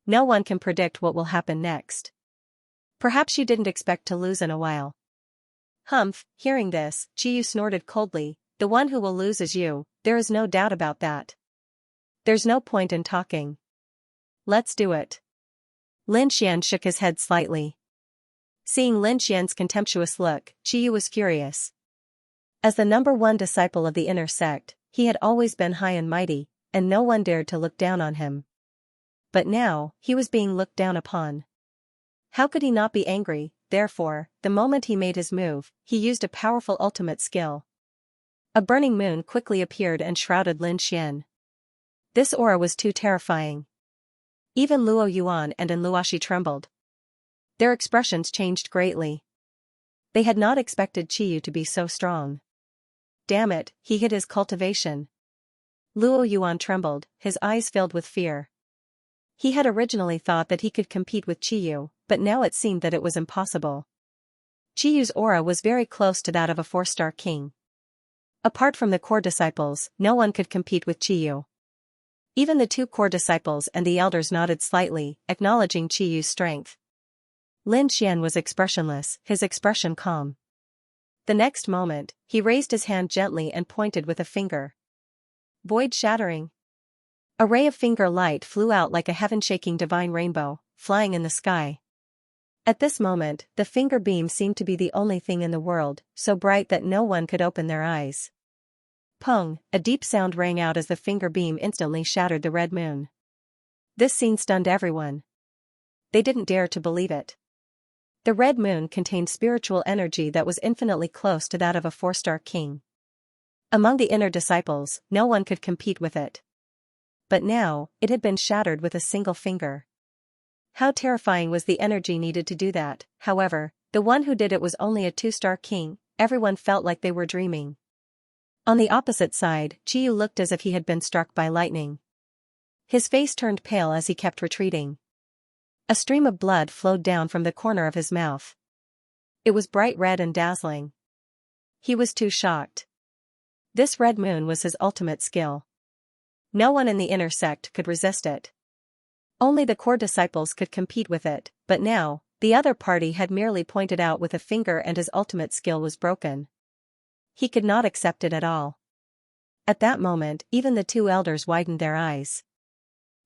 [SPEAKER 1] No one can predict what will happen next. Perhaps you didn't expect to lose in a while." Humph, hearing this, Qiyu snorted coldly, "The one who will lose is you, there is no doubt about that. There's no point in talking. Let's do it." Lin Xian shook his head slightly. Seeing Lin Xian's contemptuous look, Qiyu was furious. As the number one disciple of the inner sect, he had always been high and mighty, and no one dared to look down on him. But now, he was being looked down upon. How could he not be angry? Therefore, the moment he made his move, he used a powerful ultimate skill. A burning moon quickly appeared and shrouded Lin Xian. This aura was too terrifying. Even Luo Yuan and Luoshi trembled. Their expressions changed greatly. They had not expected Qiyu to be so strong. Damn it, he hid his cultivation. Luo Yuan trembled, his eyes filled with fear. He had originally thought that he could compete with Qiyu, but now it seemed that it was impossible. Qiyu's aura was very close to that of a 4-star king. Apart from the core disciples, no one could compete with Qiyu. Even the two core disciples and the elders nodded slightly, acknowledging Qiyu's strength. Lin Xian was expressionless, his expression calm. The next moment, he raised his hand gently and pointed with a finger. Void shattering. A ray of finger light flew out like a heaven-shaking divine rainbow, flying in the sky. At this moment, the finger beam seemed to be the only thing in the world, so bright that no one could open their eyes. Pong, a deep sound rang out as the finger beam instantly shattered the red moon. This scene stunned everyone. They didn't dare to believe it. The red moon contained spiritual energy that was infinitely close to that of a 4-star king. Among the inner disciples, no one could compete with it. But now, it had been shattered with a single finger. How terrifying was the energy needed to do that? However, The one who did it was only a two-star king. Everyone felt like they were dreaming. On the opposite side, Qiyu looked as if he had been struck by lightning. His face turned pale as he kept retreating. A stream of blood flowed down from the corner of his mouth. It was bright red and dazzling. He was too shocked. This red moon was his ultimate skill. No one in the inner sect could resist it. Only the core disciples could compete with it, but now, the other party had merely pointed out with a finger and his ultimate skill was broken. He could not accept it at all. At that moment, even the two elders widened their eyes.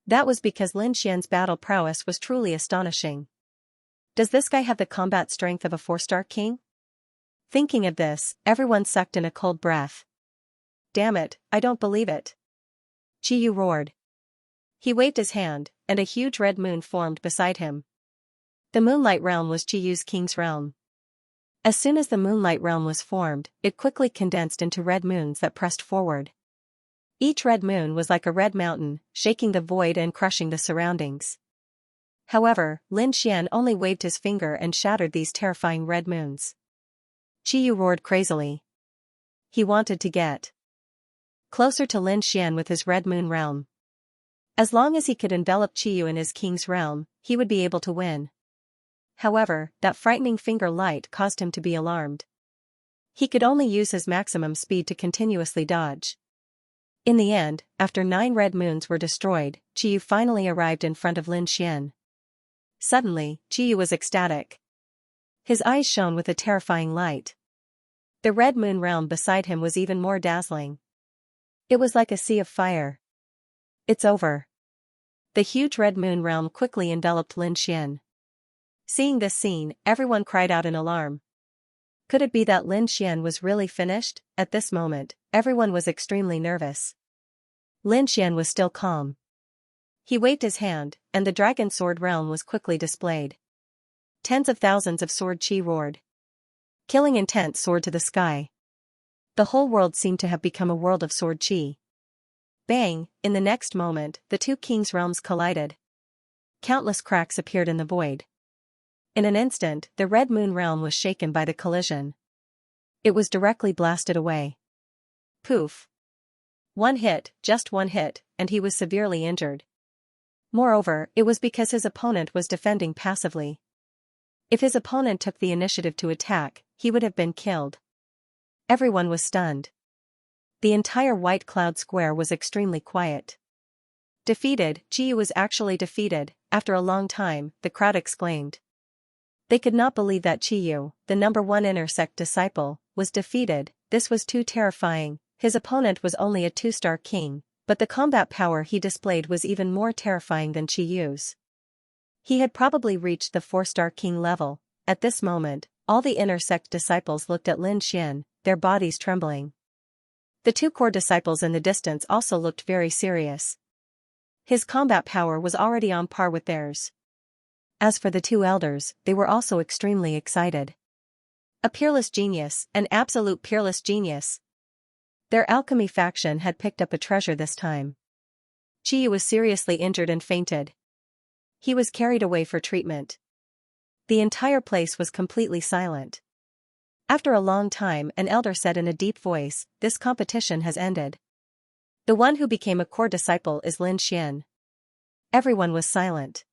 [SPEAKER 1] That was because Lin Xian's battle prowess was truly astonishing. Does this guy have the combat strength of a 4-star king? Thinking of this, everyone sucked in a cold breath. Damn it, I don't believe it. Qiyu roared. He waved his hand, and a huge red moon formed beside him. The Moonlight Realm was Qiyu's king's realm. As soon as the Moonlight Realm was formed, it quickly condensed into red moons that pressed forward. Each red moon was like a red mountain, shaking the void and crushing the surroundings. However, Lin Xian only waved his finger and shattered these terrifying red moons. Qiyu roared crazily. He wanted to get closer to Lin Xian with his red moon realm. As long as he could envelop Qiyu in his king's realm, he would be able to win. However, that frightening finger light caused him to be alarmed. He could only use his maximum speed to continuously dodge. In the end, after 9 red moons were destroyed, Qiyu finally arrived in front of Lin Xian. Suddenly, Qiyu was ecstatic. His eyes shone with a terrifying light. The red moon realm beside him was even more dazzling. It was like a sea of fire. It's over. The huge red moon realm quickly enveloped Lin Xian. Seeing this scene, everyone cried out in alarm. Could it be that Lin Xian was really finished? At this moment, everyone was extremely nervous. Lin Xian was still calm. He waved his hand, and the dragon sword realm was quickly displayed. Tens of thousands of sword chi roared. Killing intent soared to the sky. The whole world seemed to have become a world of sword chi. Bang! In the next moment, the two kings' realms collided. Countless cracks appeared in the void. In an instant, the red moon realm was shaken by the collision. It was directly blasted away. Poof! One hit, just one hit, and he was severely injured. Moreover, it was because his opponent was defending passively. If his opponent took the initiative to attack, he would have been killed. Everyone was stunned. The entire White Cloud Square was extremely quiet. Defeated, Qiyu was actually defeated. After a long time, the crowd exclaimed. They could not believe that Qiyu, the #1 inner sect disciple, was defeated. This was too terrifying. His opponent was only a 2-star king, but the combat power he displayed was even more terrifying than Qiyu's. He had probably reached the 4-star king level. At this moment, all the inner sect disciples looked at Lin Xian, their bodies trembling. The 2 core disciples in the distance also looked very serious. His combat power was already on par with theirs. As for the 2 elders, they were also extremely excited. A peerless genius, an absolute peerless genius. Their alchemy faction had picked up a treasure this time. Qiyu was seriously injured and fainted. He was carried away for treatment. The entire place was completely silent. After a long time, an elder said in a deep voice, "This competition has ended. The one who became a core disciple is Lin Xian." Everyone was silent.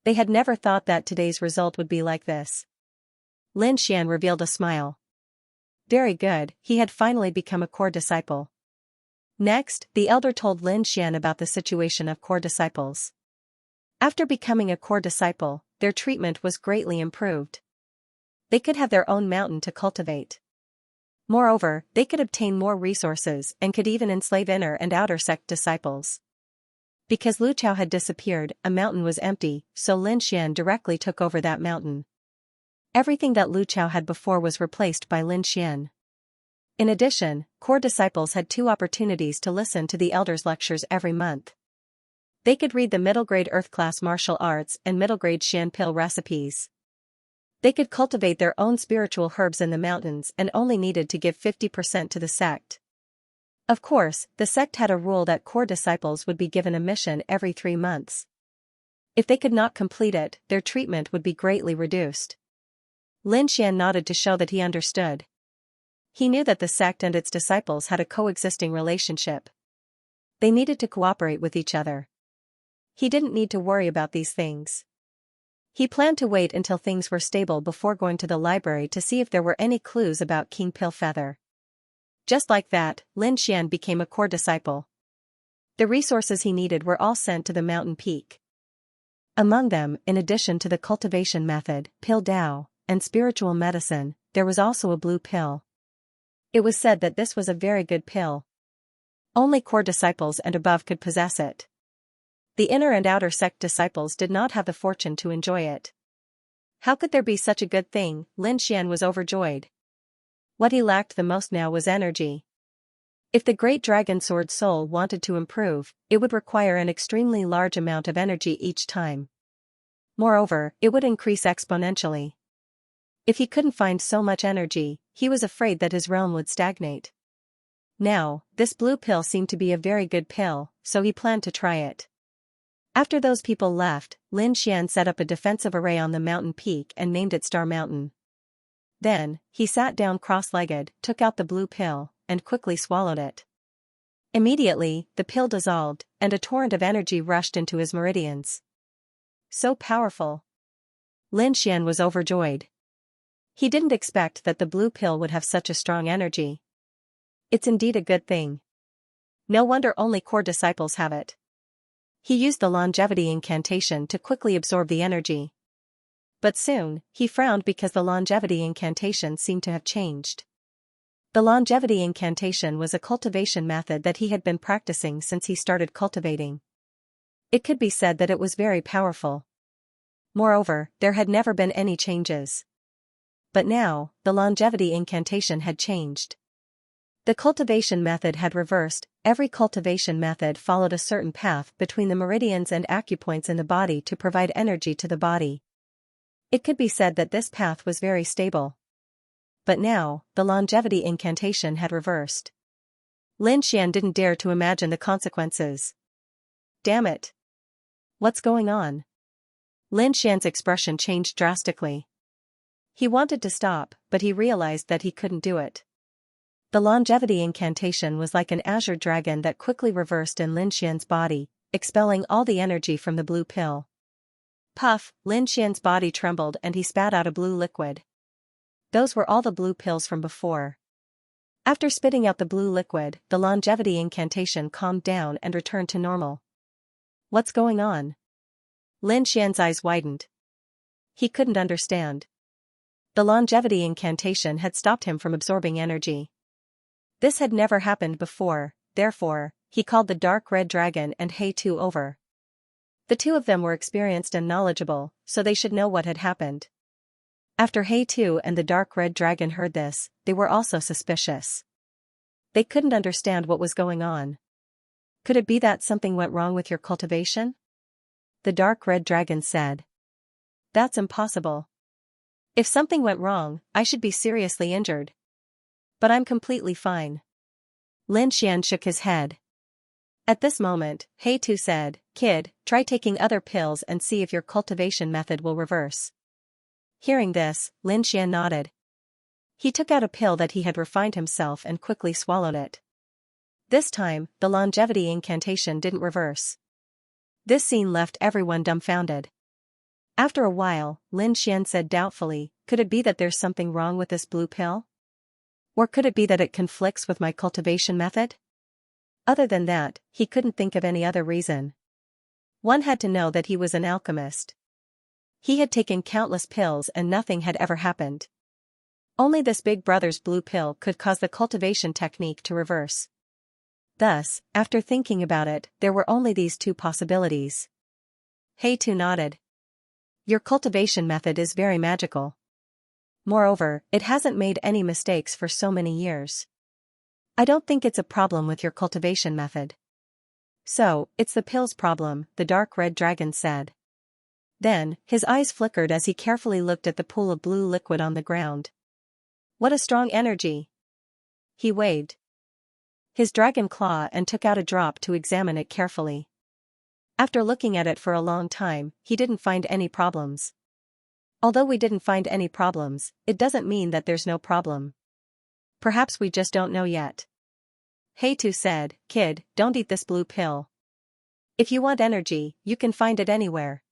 [SPEAKER 1] They had never thought that today's result would be like this. Lin Xian revealed a smile. Very good, he had finally become a core disciple. Next, the elder told Lin Xian about the situation of core disciples. After becoming a core disciple, their treatment was greatly improved. They could have their own mountain to cultivate. Moreover, they could obtain more resources and could even enslave inner and outer sect disciples. Because Lu Chao had disappeared, a mountain was empty, so Lin Xian directly took over that mountain. Everything that Lu Chao had before was replaced by Lin Xian. In addition, core disciples had 2 opportunities to listen to the elders' lectures every month. They could read the middle-grade earth-class martial arts and middle-grade Shan pill recipes. They could cultivate their own spiritual herbs in the mountains and only needed to give 50% to the sect. Of course, the sect had a rule that core disciples would be given a mission every 3 months. If they could not complete it, their treatment would be greatly reduced. Lin Xian nodded to show that he understood. He knew that the sect and its disciples had a coexisting relationship. They needed to cooperate with each other. He didn't need to worry about these things. He planned to wait until things were stable before going to the library to see if there were any clues about King Pillfeather. Just like that, Lin Xian became a core disciple. The resources he needed were all sent to the mountain peak. Among them, in addition to the cultivation method, pill Dao, and spiritual medicine, there was also a blue pill. It was said that this was a very good pill. Only core disciples and above could possess it. The inner and outer sect disciples did not have the fortune to enjoy it. How could there be such a good thing? Lin Xian was overjoyed. What he lacked the most now was energy. If the great dragon sword soul wanted to improve, it would require an extremely large amount of energy each time. Moreover, it would increase exponentially. If he couldn't find so much energy, he was afraid that his realm would stagnate. Now, this blue pill seemed to be a very good pill, so he planned to try it. After those people left, Lin Xian set up a defensive array on the mountain peak and named it Star Mountain. Then, he sat down cross-legged, took out the blue pill, and quickly swallowed it. Immediately, the pill dissolved, and a torrent of energy rushed into his meridians. So powerful! Lin Xian was overjoyed. He didn't expect that the blue pill would have such a strong energy. It's indeed a good thing. No wonder only core disciples have it. He used the longevity incantation to quickly absorb the energy. But soon, he frowned because the longevity incantation seemed to have changed. The longevity incantation was a cultivation method that he had been practicing since he started cultivating. It could be said that it was very powerful. Moreover, there had never been any changes. But now, the longevity incantation had changed. The cultivation method had reversed. Every cultivation method followed a certain path between the meridians and acupoints in the body to provide energy to the body. It could be said that this path was very stable. But now, the longevity incantation had reversed. Lin Xian didn't dare to imagine the consequences. Damn it! What's going on? Lin Xian's expression changed drastically. He wanted to stop, but he realized that he couldn't do it. The longevity incantation was like an azure dragon that quickly reversed in Lin Xian's body, expelling all the energy from the blue pill. Puff, Lin Xian's body trembled and he spat out a blue liquid. Those were all the blue pills from before. After spitting out the blue liquid, the longevity incantation calmed down and returned to normal. What's going on? Lin Xian's eyes widened. He couldn't understand. The longevity incantation had stopped him from absorbing energy. This had never happened before, therefore, he called the dark red dragon and He Tu over. The two of them were experienced and knowledgeable, so they should know what had happened. After He Tu and the dark red dragon heard this, they were also suspicious. They couldn't understand what was going on. Could it be that something went wrong with your cultivation? The dark red dragon said. That's impossible. If something went wrong, I should be seriously injured. But I'm completely fine. Lin Xian shook his head. At this moment, He Tu said, Kid, try taking other pills and see if your cultivation method will reverse. Hearing this, Lin Xian nodded. He took out a pill that he had refined himself and quickly swallowed it. This time, the longevity incantation didn't reverse. This scene left everyone dumbfounded. After a while, Lin Xian said doubtfully, could it be that there's something wrong with this blue pill? Or could it be that it conflicts with my cultivation method? Other than that, he couldn't think of any other reason. One had to know that he was an alchemist. He had taken countless pills and nothing had ever happened. Only this big brother's blue pill could cause the cultivation technique to reverse. Thus, after thinking about it, there were only these two possibilities. He Tu nodded. Your cultivation method is very magical. Moreover, it hasn't made any mistakes for so many years. I don't think it's a problem with your cultivation method. So, it's the pill's problem, the dark red dragon said. Then, his eyes flickered as he carefully looked at the pool of blue liquid on the ground. What a strong energy! He waved his dragon claw and took out a drop to examine it carefully. After looking at it for a long time, he didn't find any problems. Although we didn't find any problems, it doesn't mean that there's no problem. Perhaps we just don't know yet. Heitu said, "Kid, don't eat this blue pill. If you want energy, you can find it anywhere."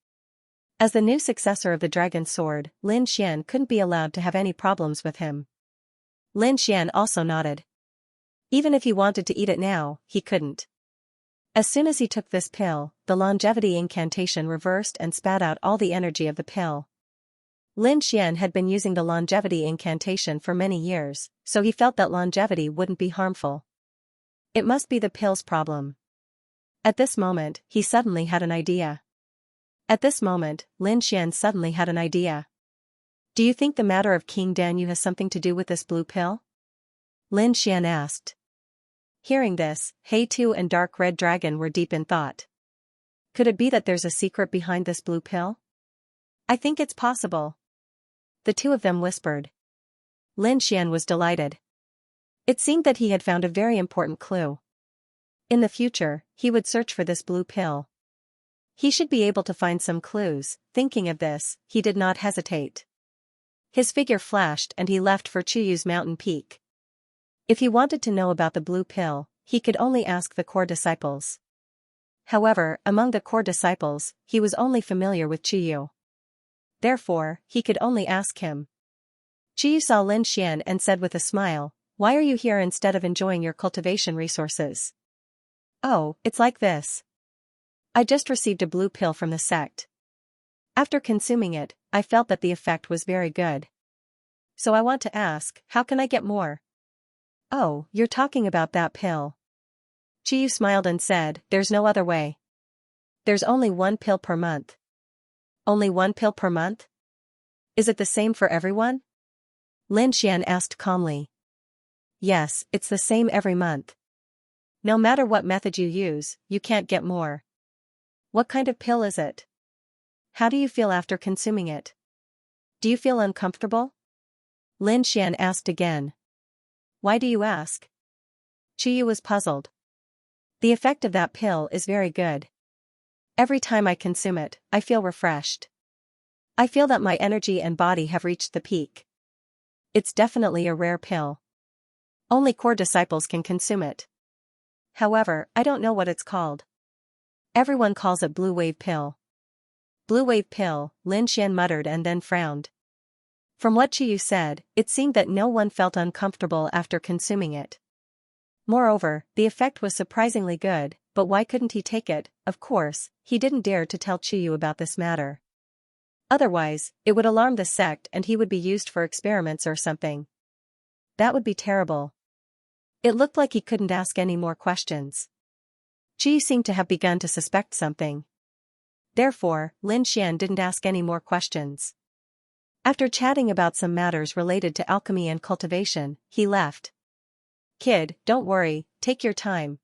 [SPEAKER 1] As the new successor of the dragon sword, Lin Xian couldn't be allowed to have any problems with him. Lin Xian also nodded. Even if he wanted to eat it now, he couldn't. As soon as he took this pill, the longevity incantation reversed and spat out all the energy of the pill. Lin Xian had been using the longevity incantation for many years, so he felt that longevity wouldn't be harmful. It must be the pill's problem. At this moment, he suddenly had an idea. At this moment, Lin Xian suddenly had an idea. "Do you think the matter of King Danyu has something to do with this blue pill?" Lin Xian asked. Hearing this, Heitu and Dark Red Dragon were deep in thought. Could it be that there's a secret behind this blue pill? "I think it's possible," the two of them whispered. Lin Xian was delighted. It seemed that he had found a very important clue. In the future, he would search for this blue pill. He should be able to find some clues. Thinking of this, he did not hesitate. His figure flashed and he left for Chuyu's mountain peak. If he wanted to know about the blue pill, he could only ask the core disciples. However, among the core disciples, he was only familiar with Chuyu. Therefore, he could only ask him. Chuyu saw Lin Xian and said with a smile, "Why are you here instead of enjoying your cultivation resources?" "Oh, it's like this. I just received a blue pill from the sect. After consuming it, I felt that the effect was very good. So I want to ask, how can I get more?" "Oh, you're talking about that pill." Chiyu smiled and said, "There's no other way. There's only one pill per month." "Only one pill per month? Is it the same for everyone?" Lin Xian asked calmly. "Yes, it's the same every month. No matter what method you use, you can't get more." "What kind of pill is it? How do you feel after consuming it? Do you feel uncomfortable?" Lin Xian asked again. "Why do you ask?" Chuyu was puzzled. "The effect of that pill is very good. Every time I consume it, I feel refreshed. I feel that my energy and body have reached the peak. It's definitely a rare pill. Only core disciples can consume it. However, I don't know what it's called. Everyone calls it blue wave pill." "Blue wave pill," Lin Xian muttered and then frowned. From what Chuyu said, it seemed that no one felt uncomfortable after consuming it. Moreover, the effect was surprisingly good, but why couldn't he take it? Of course, he didn't dare to tell Chuyu about this matter. Otherwise, it would alarm the sect and he would be used for experiments or something. That would be terrible. It looked like he couldn't ask any more questions. Chuyu seemed to have begun to suspect something. Therefore, Lin Xian didn't ask any more questions. After chatting about some matters related to alchemy and cultivation, he left. "Kid, don't worry, take your time.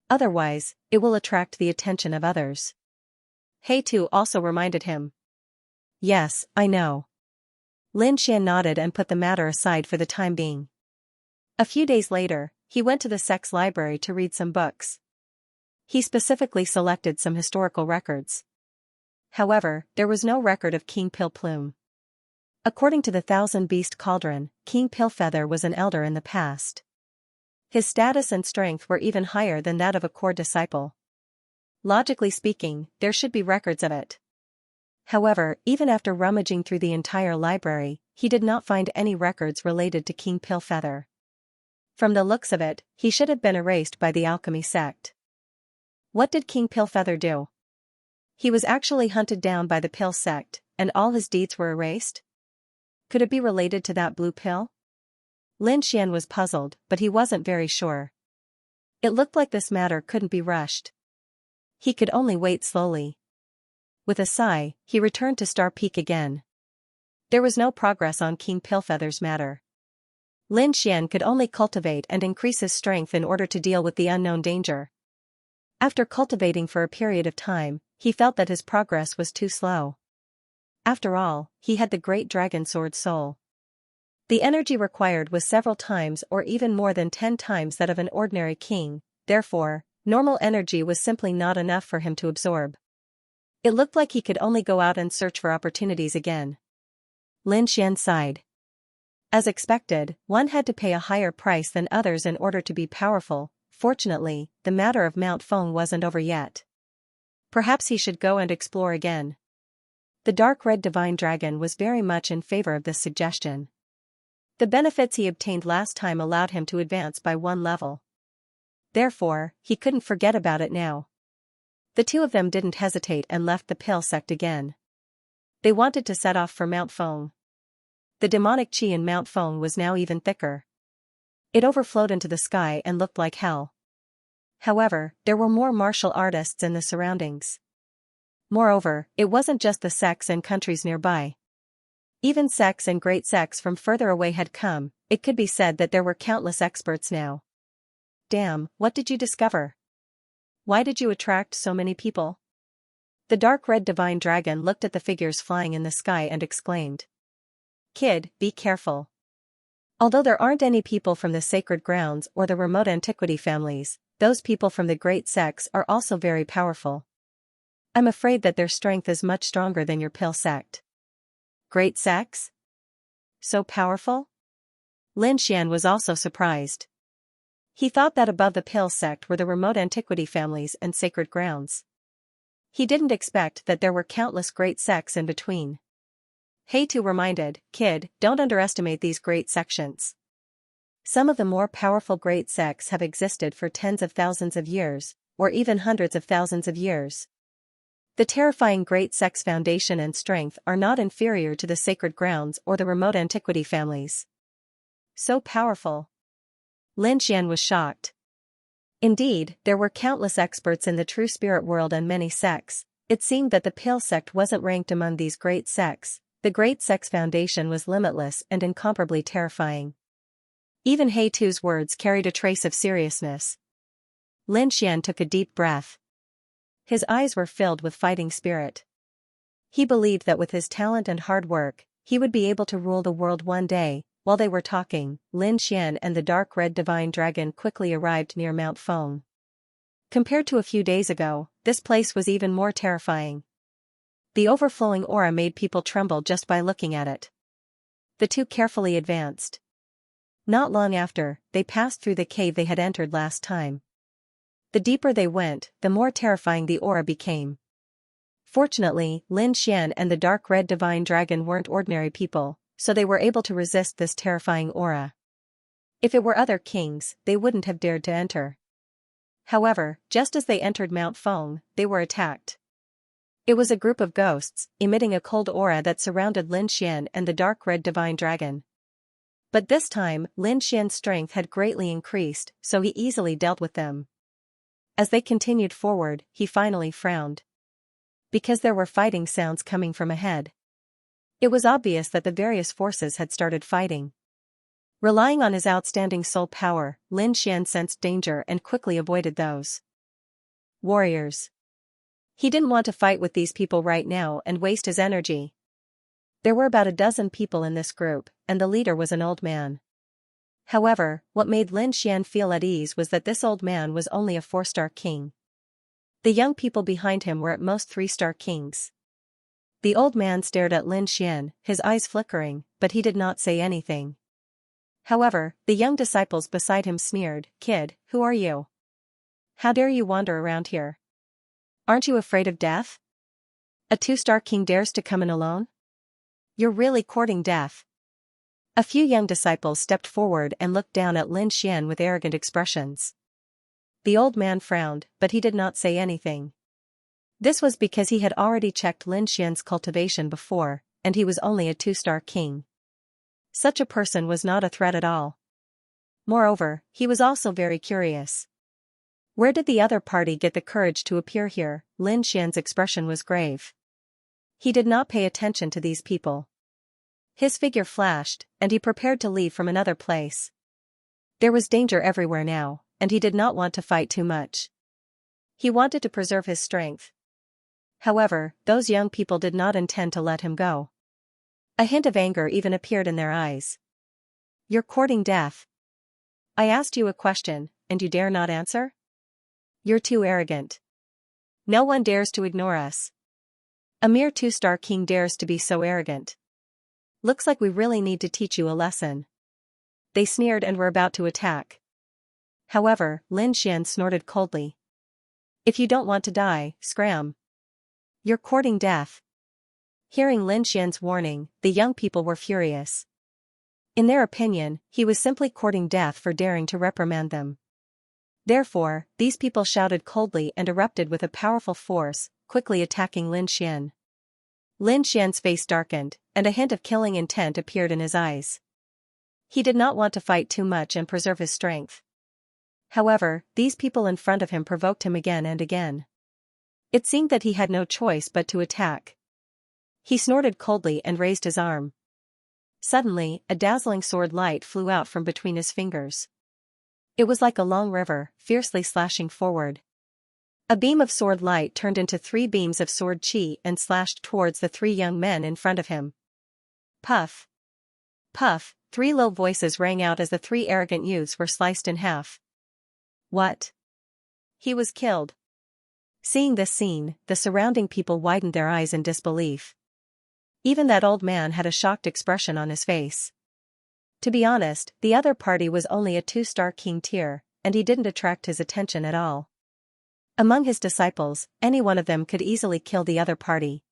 [SPEAKER 1] Otherwise, it will attract the attention of others." Heitu also reminded him. "Yes, I know." Lin Xian nodded and put the matter aside for the time being. A few days later, he went to the sect's library to read some books. He specifically selected some historical records. However, there was no record of King Pill Plume. According to the Thousand Beast Cauldron, King Pillfeather was an elder in the past. His status and strength were even higher than that of a core disciple. Logically speaking, there should be records of it. However, even after rummaging through the entire library, he did not find any records related to King Pillfeather. From the looks of it, he should have been erased by the alchemy sect. What did King Pillfeather do? He was actually hunted down by the pill sect, and all his deeds were erased? Could it be related to that blue pill? Lin Xian was puzzled, but he wasn't very sure. It looked like this matter couldn't be rushed. He could only wait slowly. With a sigh, he returned to Star Peak again. There was no progress on King Pillfeather's matter. Lin Xian could only cultivate and increase his strength in order to deal with the unknown danger. After cultivating for a period of time, he felt that his progress was too slow. After all, he had the great dragon sword soul. The energy required was several times or even more than 10 times that of an ordinary king, therefore, normal energy was simply not enough for him to absorb. It looked like he could only go out and search for opportunities again. Lin Xian sighed. As expected, one had to pay a higher price than others in order to be powerful. Fortunately, the matter of Mount Feng wasn't over yet. Perhaps he should go and explore again. The dark red divine dragon was very much in favor of this suggestion. The benefits he obtained last time allowed him to advance by one level. Therefore, he couldn't forget about it now. The two of them didn't hesitate and left the pale sect again. They wanted to set off for Mount Feng. The demonic chi in Mount Feng was now even thicker. It overflowed into the sky and looked like hell. However, there were more martial artists in the surroundings. Moreover, it wasn't just the sects and countries nearby. Even sects and great sects from further away had come. It could be said that there were countless experts now. Damn, what did you discover? Why did you attract so many people? The dark red divine dragon looked at the figures flying in the sky and exclaimed. Kid, be careful. Although there aren't any people from the sacred grounds or the remote antiquity families, those people from the great sects are also very powerful. I'm afraid that their strength is much stronger than your pale sect. Great sects? So powerful? Lin Xian was also surprised. He thought that above the pale sect were the remote antiquity families and sacred grounds. He didn't expect that there were countless great sects in between. Heitu reminded, Kid, don't underestimate these great sections. Some of the more powerful great sects have existed for tens of thousands of years, or even hundreds of thousands of years. The terrifying great sects' foundation and strength are not inferior to the sacred grounds or the remote antiquity families. So powerful. Lin Xian was shocked. Indeed, there were countless experts in the true spirit world and many sects. It seemed that the pale sect wasn't ranked among these great sects. The great sect's foundation was limitless and incomparably terrifying. Even Heitu's words carried a trace of seriousness. Lin Xian took a deep breath. His eyes were filled with fighting spirit. He believed that with his talent and hard work, he would be able to rule the world one day. While they were talking, Lin Xian and the dark red divine dragon quickly arrived near Mount Feng. Compared to a few days ago, this place was even more terrifying. The overflowing aura made people tremble just by looking at it. The two carefully advanced. Not long after, they passed through the cave they had entered last time. The deeper they went, the more terrifying the aura became. Fortunately, Lin Xian and the dark red divine dragon weren't ordinary people, so they were able to resist this terrifying aura. If it were other kings, they wouldn't have dared to enter. However, just as they entered Mount Feng, they were attacked. It was a group of ghosts, emitting a cold aura that surrounded Lin Xian and the dark red divine dragon. But this time, Lin Xian's strength had greatly increased, so he easily dealt with them. As they continued forward, he finally frowned. Because there were fighting sounds coming from ahead. It was obvious that the various forces had started fighting. Relying on his outstanding soul power, Lin Xian sensed danger and quickly avoided those warriors. He didn't want to fight with these people right now and waste his energy. There were about a dozen people in this group, and the leader was an old man. However, what made Lin Xian feel at ease was that this old man was only a 4-star king. The young people behind him were at most 3-star kings. The old man stared at Lin Xian, his eyes flickering, but he did not say anything. However, the young disciples beside him sneered, Kid, who are you? How dare you wander around here? Aren't you afraid of death? A 2-star king dares to come in alone? You're really courting death. A few young disciples stepped forward and looked down at Lin Xian with arrogant expressions. The old man frowned, but he did not say anything. This was because he had already checked Lin Xian's cultivation before, and he was only a 2-star king. Such a person was not a threat at all. Moreover, he was also very curious. Where did the other party get the courage to appear here? Lin Xian's expression was grave. He did not pay attention to these people. His figure flashed, and he prepared to leave from another place. There was danger everywhere now, and he did not want to fight too much. He wanted to preserve his strength. However, those young people did not intend to let him go. A hint of anger even appeared in their eyes. You're courting death. I asked you a question, and you dare not answer? You're too arrogant. No one dares to ignore us. A mere 2-star king dares to be so arrogant. Looks like we really need to teach you a lesson. They sneered and were about to attack. However, Lin Xian snorted coldly. If you don't want to die, scram. You're courting death. Hearing Lin Xian's warning, the young people were furious. In their opinion, he was simply courting death for daring to reprimand them. Therefore, these people shouted coldly and erupted with a powerful force, quickly attacking Lin Xian. Lin Xian's face darkened, and a hint of killing intent appeared in his eyes. He did not want to fight too much and preserve his strength. However, these people in front of him provoked him again and again. It seemed that he had no choice but to attack. He snorted coldly and raised his arm. Suddenly, a dazzling sword light flew out from between his fingers. It was like a long river, fiercely slashing forward. A beam of sword light turned into 3 beams of sword chi and slashed towards the 3 young men in front of him. Puff! Puff! 3 low voices rang out as the 3 arrogant youths were sliced in half. What? He was killed. Seeing this scene, the surrounding people widened their eyes in disbelief. Even that old man had a shocked expression on his face. To be honest, the other party was only a 2-star king tier, and he didn't attract his attention at all. Among his disciples, any one of them could easily kill the other party.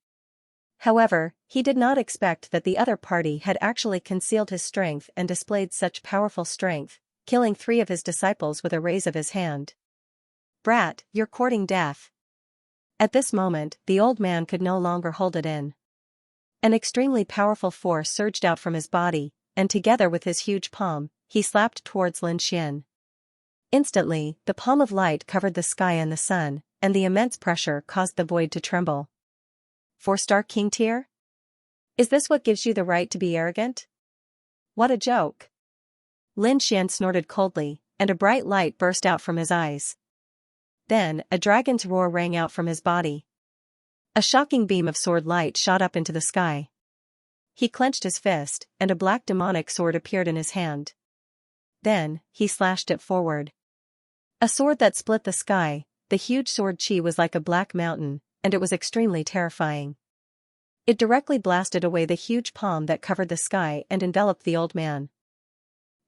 [SPEAKER 1] However, he did not expect that the other party had actually concealed his strength and displayed such powerful strength, killing 3 of his disciples with a raise of his hand. Brat, you're courting death. At this moment, the old man could no longer hold it in. An extremely powerful force surged out from his body, and together with his huge palm, he slapped towards Lin Xian. Instantly, the palm of light covered the sky and the sun, and the immense pressure caused the void to tremble. 4-star king tier? Is this what gives you the right to be arrogant? What a joke! Lin Xian snorted coldly, and a bright light burst out from his eyes. Then, a dragon's roar rang out from his body. A shocking beam of sword light shot up into the sky. He clenched his fist, and a black demonic sword appeared in his hand. Then, he slashed it forward. A sword that split the sky. The huge sword chi was like a black mountain, and it was extremely terrifying. It directly blasted away the huge palm that covered the sky and enveloped the old man.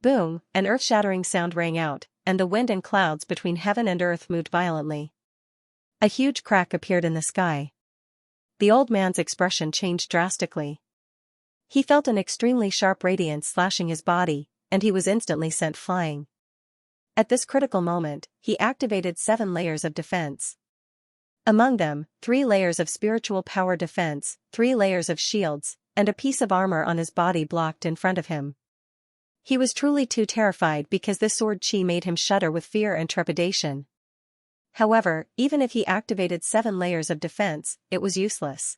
[SPEAKER 1] Boom, an earth-shattering sound rang out, and the wind and clouds between heaven and earth moved violently. A huge crack appeared in the sky. The old man's expression changed drastically. He felt an extremely sharp radiance slashing his body, and he was instantly sent flying. At this critical moment, he activated 7 layers of defense. Among them, 3 layers of spiritual power defense, 3 layers of shields, and a piece of armor on his body blocked in front of him. He was truly too terrified because this sword chi made him shudder with fear and trepidation. However, even if he activated 7 layers of defense, it was useless.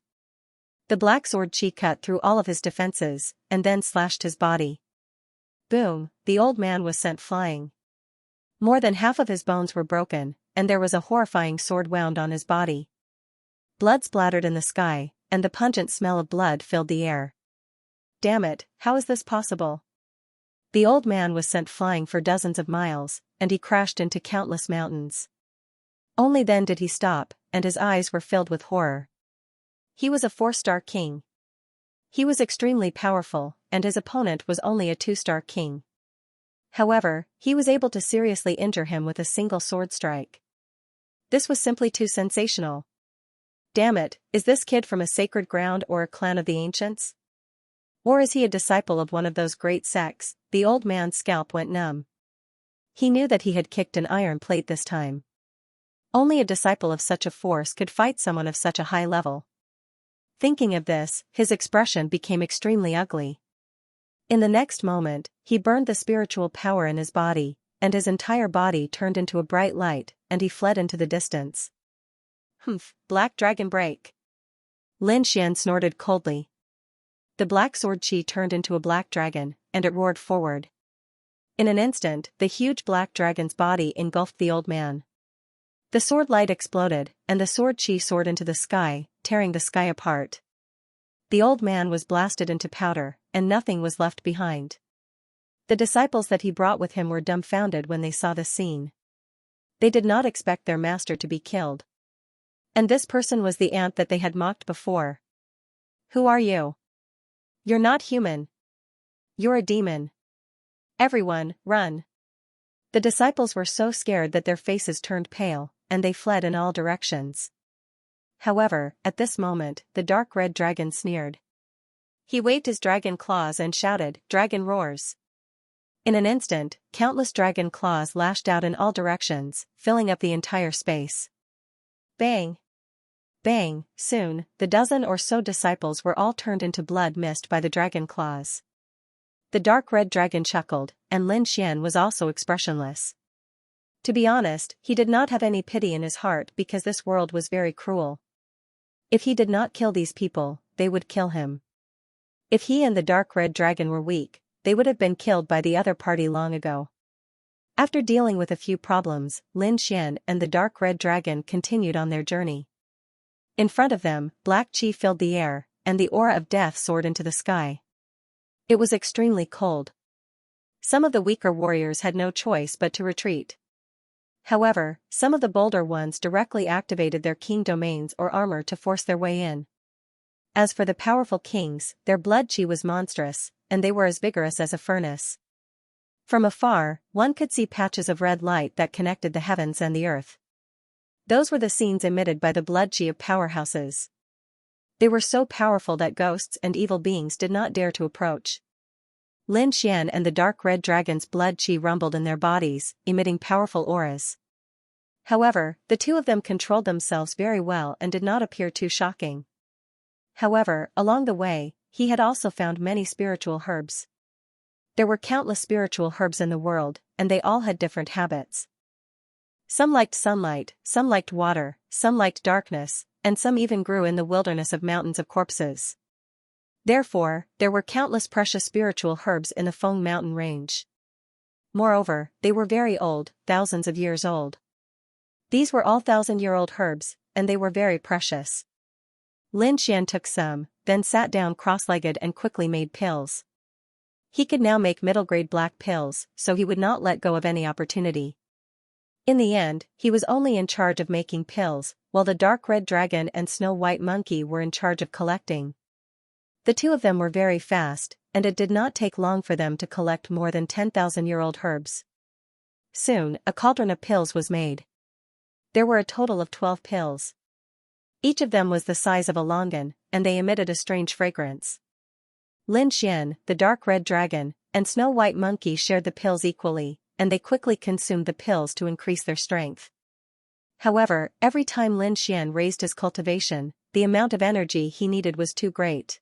[SPEAKER 1] The black sword chi cut through all of his defenses, and then slashed his body. Boom, the old man was sent flying. More than half of his bones were broken, and there was a horrifying sword wound on his body. Blood splattered in the sky, and the pungent smell of blood filled the air. Damn it, how is this possible? The old man was sent flying for dozens of miles, and he crashed into countless mountains. Only then did he stop, and his eyes were filled with horror. He was a 4-star king. He was extremely powerful, and his opponent was only a 2-star king. However, he was able to seriously injure him with a single sword strike. This was simply too sensational. Damn it, is this kid from a sacred ground or a clan of the ancients? Or is he a disciple of one of those great sects? The old man's scalp went numb. He knew that he had kicked an iron plate this time. Only a disciple of such a force could fight someone of such a high level. Thinking of this, his expression became extremely ugly. In the next moment, he burned the spiritual power in his body, and his entire body turned into a bright light, and he fled into the distance. Humph, black dragon break. Lin Xian snorted coldly. The black sword chi turned into a black dragon, and it roared forward. In an instant, the huge black dragon's body engulfed the old man. The sword light exploded, and the sword chi soared into the sky, tearing the sky apart. The old man was blasted into powder, and nothing was left behind. The disciples that he brought with him were dumbfounded when they saw the scene. They did not expect their master to be killed. And this person was the ant that they had mocked before. Who are you? You're not human. You're a demon. Everyone, run. The disciples were so scared that their faces turned pale, and they fled in all directions. However, at this moment, the dark red dragon sneered. He waved his dragon claws and shouted, "Dragon roars!" In an instant, countless dragon claws lashed out in all directions, filling up the entire space. Bang! Bang! Soon, the dozen or so disciples were all turned into blood mist by the dragon claws. The dark red dragon chuckled, and Lin Xian was also expressionless. To be honest, he did not have any pity in his heart because this world was very cruel. If he did not kill these people, they would kill him. If he and the dark red dragon were weak, they would have been killed by the other party long ago. After dealing with a few problems, Lin Xian and the dark red dragon continued on their journey. In front of them, black qi filled the air, and the aura of death soared into the sky. It was extremely cold. Some of the weaker warriors had no choice but to retreat. However, some of the bolder ones directly activated their king domains or armor to force their way in. As for the powerful kings, their blood qi was monstrous, and they were as vigorous as a furnace. From afar, one could see patches of red light that connected the heavens and the earth. Those were the scenes emitted by the blood qi of powerhouses. They were so powerful that ghosts and evil beings did not dare to approach. Lin Xian and the dark red dragon's blood qi rumbled in their bodies, emitting powerful auras. However, the two of them controlled themselves very well and did not appear too shocking. However, along the way, he had also found many spiritual herbs. There were countless spiritual herbs in the world, and they all had different habits. Some liked sunlight, some liked water, some liked darkness, and some even grew in the wilderness of mountains of corpses. Therefore, there were countless precious spiritual herbs in the Feng Mountain range. Moreover, they were very old, thousands of years old. These were all 1,000-year-old herbs, and they were very precious. Lin Xian took some, then sat down cross-legged and quickly made pills. He could now make middle-grade black pills, so he would not let go of any opportunity. In the end, he was only in charge of making pills, while the dark red dragon and Snow White monkey were in charge of collecting. The two of them were very fast, and it did not take long for them to collect more than 10,000-year-old herbs. Soon, a cauldron of pills was made. There were a total of 12 pills. Each of them was the size of a longan, and they emitted a strange fragrance. Lin Xian, the dark red dragon, and Snow White monkey shared the pills equally, and they quickly consumed the pills to increase their strength. However, every time Lin Xian raised his cultivation, the amount of energy he needed was too great.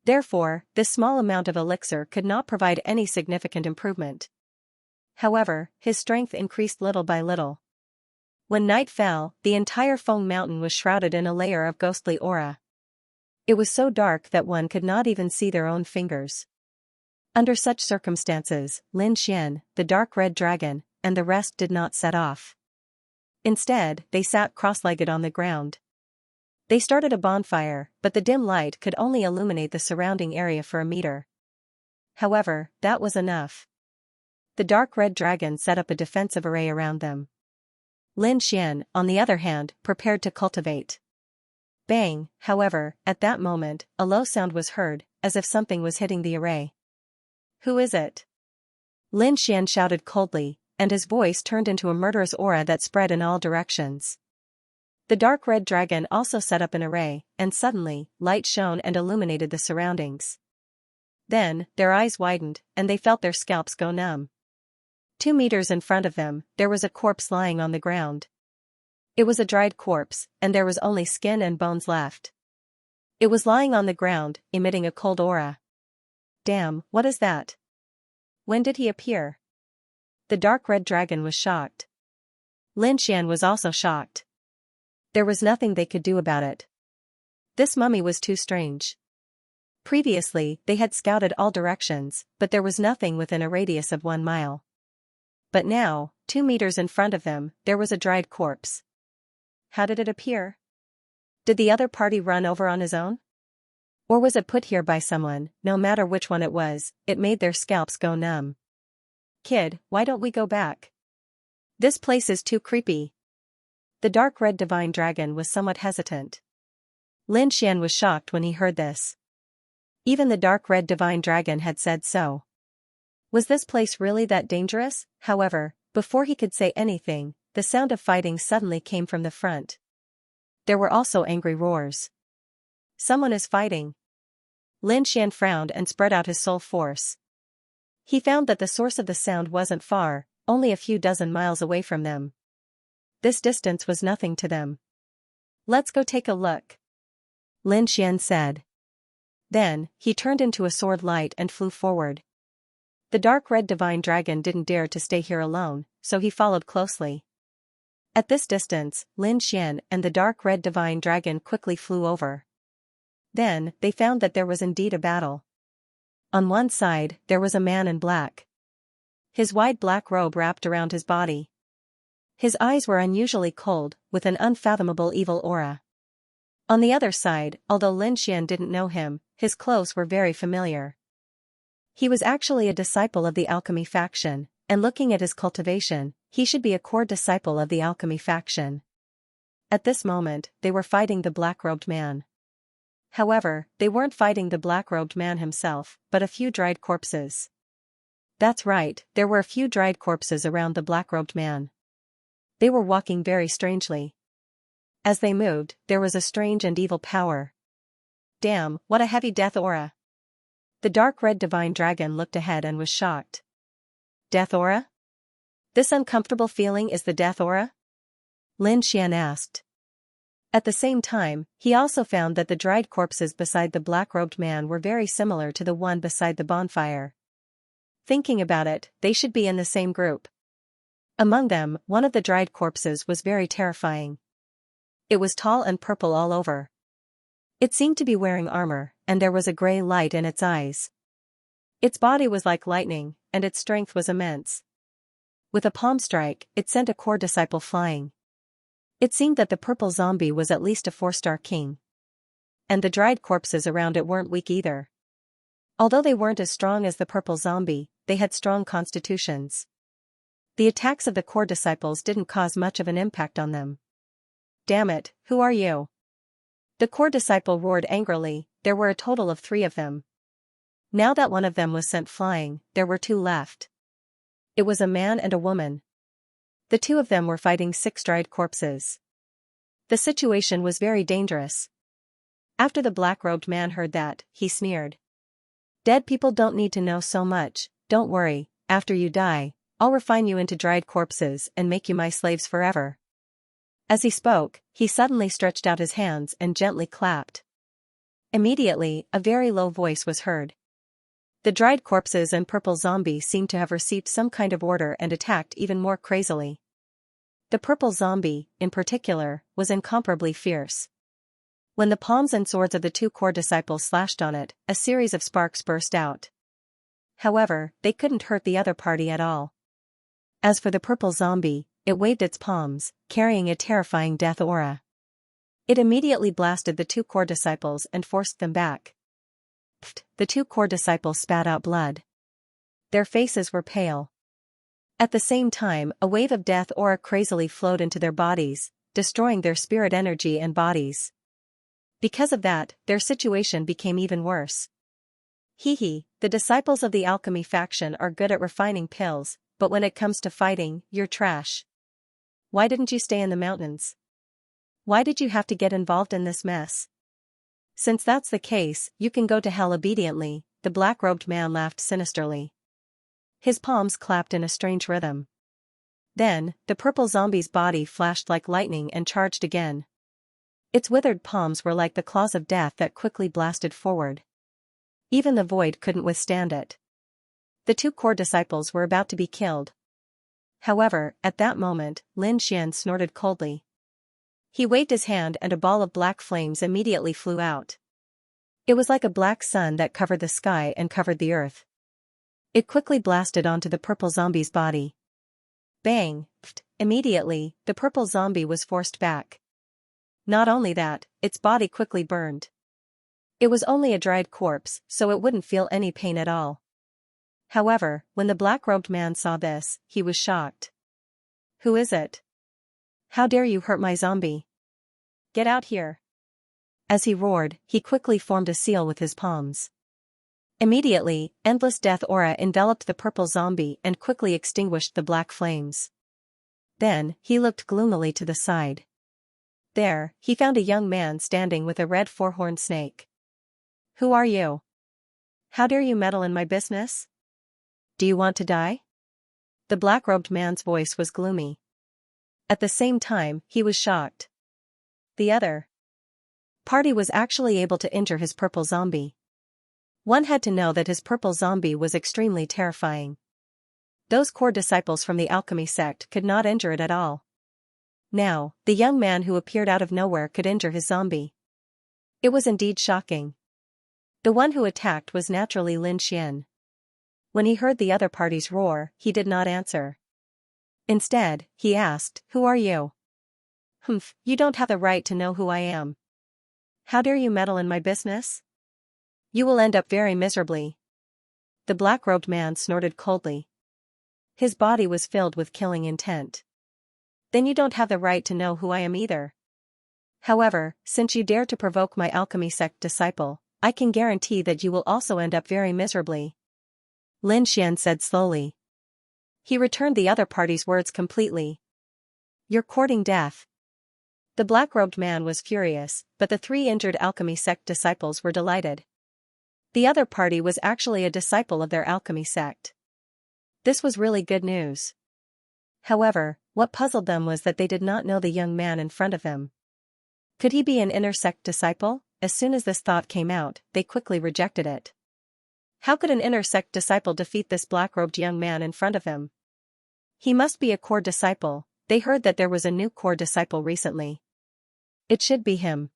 [SPEAKER 1] Therefore, this small amount of elixir could not provide any significant improvement. However, his strength increased little by little. When night fell, the entire Feng Mountain was shrouded in a layer of ghostly aura. It was so dark that one could not even see their own fingers. Under such circumstances, Lin Xian, the dark red dragon, and the rest did not set off. Instead, they sat cross-legged on the ground. They started a bonfire, but the dim light could only illuminate the surrounding area for a meter. However, that was enough. The dark red dragon set up a defensive array around them. Lin Xian, on the other hand, prepared to cultivate. Bang! However, at that moment, a low sound was heard, as if something was hitting the array. "Who is it?" Lin Xian shouted coldly, and his voice turned into a murderous aura that spread in all directions. The dark red dragon also set up an array, and suddenly, light shone and illuminated the surroundings. Then, their eyes widened, and they felt their scalps go numb. 2 meters in front of them, there was a corpse lying on the ground. It was a dried corpse, and there was only skin and bones left. It was lying on the ground, emitting a cold aura. "Damn, what is that? When did he appear?" The dark red dragon was shocked. Lin Xian was also shocked. There was nothing they could do about it. This mummy was too strange. Previously, they had scouted all directions, but there was nothing within a radius of 1 mile. But now, 2 meters in front of them, there was a dried corpse. How did it appear? Did the other party run over on his own? Or was it put here by someone? No matter which one it was, it made their scalps go numb. "Kid, why don't we go back? This place is too creepy." The dark red divine dragon was somewhat hesitant. Lin Xian was shocked when he heard this. Even the dark red divine dragon had said so. Was this place really that dangerous? However, before he could say anything, the sound of fighting suddenly came from the front. There were also angry roars. Someone is fighting. Lin Xian frowned and spread out his soul force. He found that the source of the sound wasn't far, only a few dozen miles away from them. This distance was nothing to them. Let's go take a look, Lin Xian said. Then, he turned into a sword light and flew forward. The dark red divine dragon didn't dare to stay here alone, so he followed closely. At this distance, Lin Xian and the dark red divine dragon quickly flew over. Then, they found that there was indeed a battle. On one side, there was a man in black. His wide black robe wrapped around his body. His eyes were unusually cold, with an unfathomable evil aura. On the other side, although Lin Xian didn't know him, his clothes were very familiar. He was actually a disciple of the alchemy faction, and looking at his cultivation, he should be a core disciple of the alchemy faction. At this moment, they were fighting the black-robed man. However, they weren't fighting the black-robed man himself, but a few dried corpses. That's right, there were a few dried corpses around the black-robed man. They were walking very strangely. As they moved, there was a strange and evil power. Damn, what a heavy death aura. The dark red divine dragon looked ahead and was shocked. Death aura? This uncomfortable feeling is the death aura? Lin Xian asked. At the same time, he also found that the dried corpses beside the black-robed man were very similar to the one beside the bonfire. Thinking about it, they should be in the same group. Among them, one of the dried corpses was very terrifying. It was tall and purple all over. It seemed to be wearing armor, and there was a gray light in its eyes. Its body was like lightning, and its strength was immense. With a palm strike, it sent a core disciple flying. It seemed that the purple zombie was at least a 4-star king. And the dried corpses around it weren't weak either. Although they weren't as strong as the purple zombie, they had strong constitutions. The attacks of the core disciples didn't cause much of an impact on them. Damn it, who are you? The core disciple roared angrily. There were a total of 3 of them. Now that one of them was sent flying, there were 2 left. It was a man and a woman. The 2 of them were fighting 6 dried corpses. The situation was very dangerous. After the black-robed man heard that, he sneered. Dead people don't need to know so much, don't worry, after you die, I'll refine you into dried corpses and make you my slaves forever. As he spoke, he suddenly stretched out his hands and gently clapped. Immediately, a very low voice was heard. The dried corpses and purple zombie seemed to have received some kind of order and attacked even more crazily. The purple zombie, in particular, was incomparably fierce. When the palms and swords of the 2 core disciples slashed on it, a series of sparks burst out. However, they couldn't hurt the other party at all. As for the purple zombie, it waved its palms, carrying a terrifying death aura. It immediately blasted the 2 core disciples and forced them back. Pfft, the 2 core disciples spat out blood. Their faces were pale. At the same time, a wave of death aura crazily flowed into their bodies, destroying their spirit energy and bodies. Because of that, their situation became even worse. Hee, the disciples of the alchemy faction are good at refining pills, but when it comes to fighting, you're trash. Why didn't you stay in the mountains? Why did you have to get involved in this mess? Since that's the case, you can go to hell obediently, the black-robed man laughed sinisterly. His palms clapped in a strange rhythm. Then, the purple zombie's body flashed like lightning and charged again. Its withered palms were like the claws of death that quickly blasted forward. Even the void couldn't withstand it. The 2 core disciples were about to be killed. However, at that moment, Lin Xian snorted coldly. He waved his hand and a ball of black flames immediately flew out. It was like a black sun that covered the sky and covered the earth. It quickly blasted onto the purple zombie's body. Bang! Pfft, immediately, the purple zombie was forced back. Not only that, its body quickly burned. It was only a dried corpse, so it wouldn't feel any pain at all. However, when the black-robed man saw this, he was shocked. Who is it? How dare you hurt my zombie? Get out here. As he roared, he quickly formed a seal with his palms. Immediately, endless death aura enveloped the purple zombie and quickly extinguished the black flames. Then, he looked gloomily to the side. There, he found a young man standing with a red four-horned snake. "Who are you? How dare you meddle in my business? Do you want to die?" The black-robed man's voice was gloomy. At the same time, he was shocked. The other party was actually able to injure his purple zombie. One had to know that his purple zombie was extremely terrifying. Those core disciples from the alchemy sect could not injure it at all. Now, the young man who appeared out of nowhere could injure his zombie. It was indeed shocking. The one who attacked was naturally Lin Xian. When he heard the other party's roar, he did not answer. Instead, he asked, "Who are you?" "Humph, you don't have the right to know who I am. How dare you meddle in my business? You will end up very miserably." The black-robed man snorted coldly. His body was filled with killing intent. "Then you don't have the right to know who I am either. However, since you dare to provoke my alchemy sect disciple, I can guarantee that you will also end up very miserably," Lin Xian said slowly. He returned the other party's words completely. "You're courting death." The black-robed man was furious, but the three injured alchemy sect disciples were delighted. The other party was actually a disciple of their alchemy sect. This was really good news. However, what puzzled them was that they did not know the young man in front of them. Could he be an inner sect disciple? As soon as this thought came out, they quickly rejected it. How could an inner sect disciple defeat this black-robed young man in front of him? He must be a core disciple. They heard that there was a new core disciple recently. It should be him.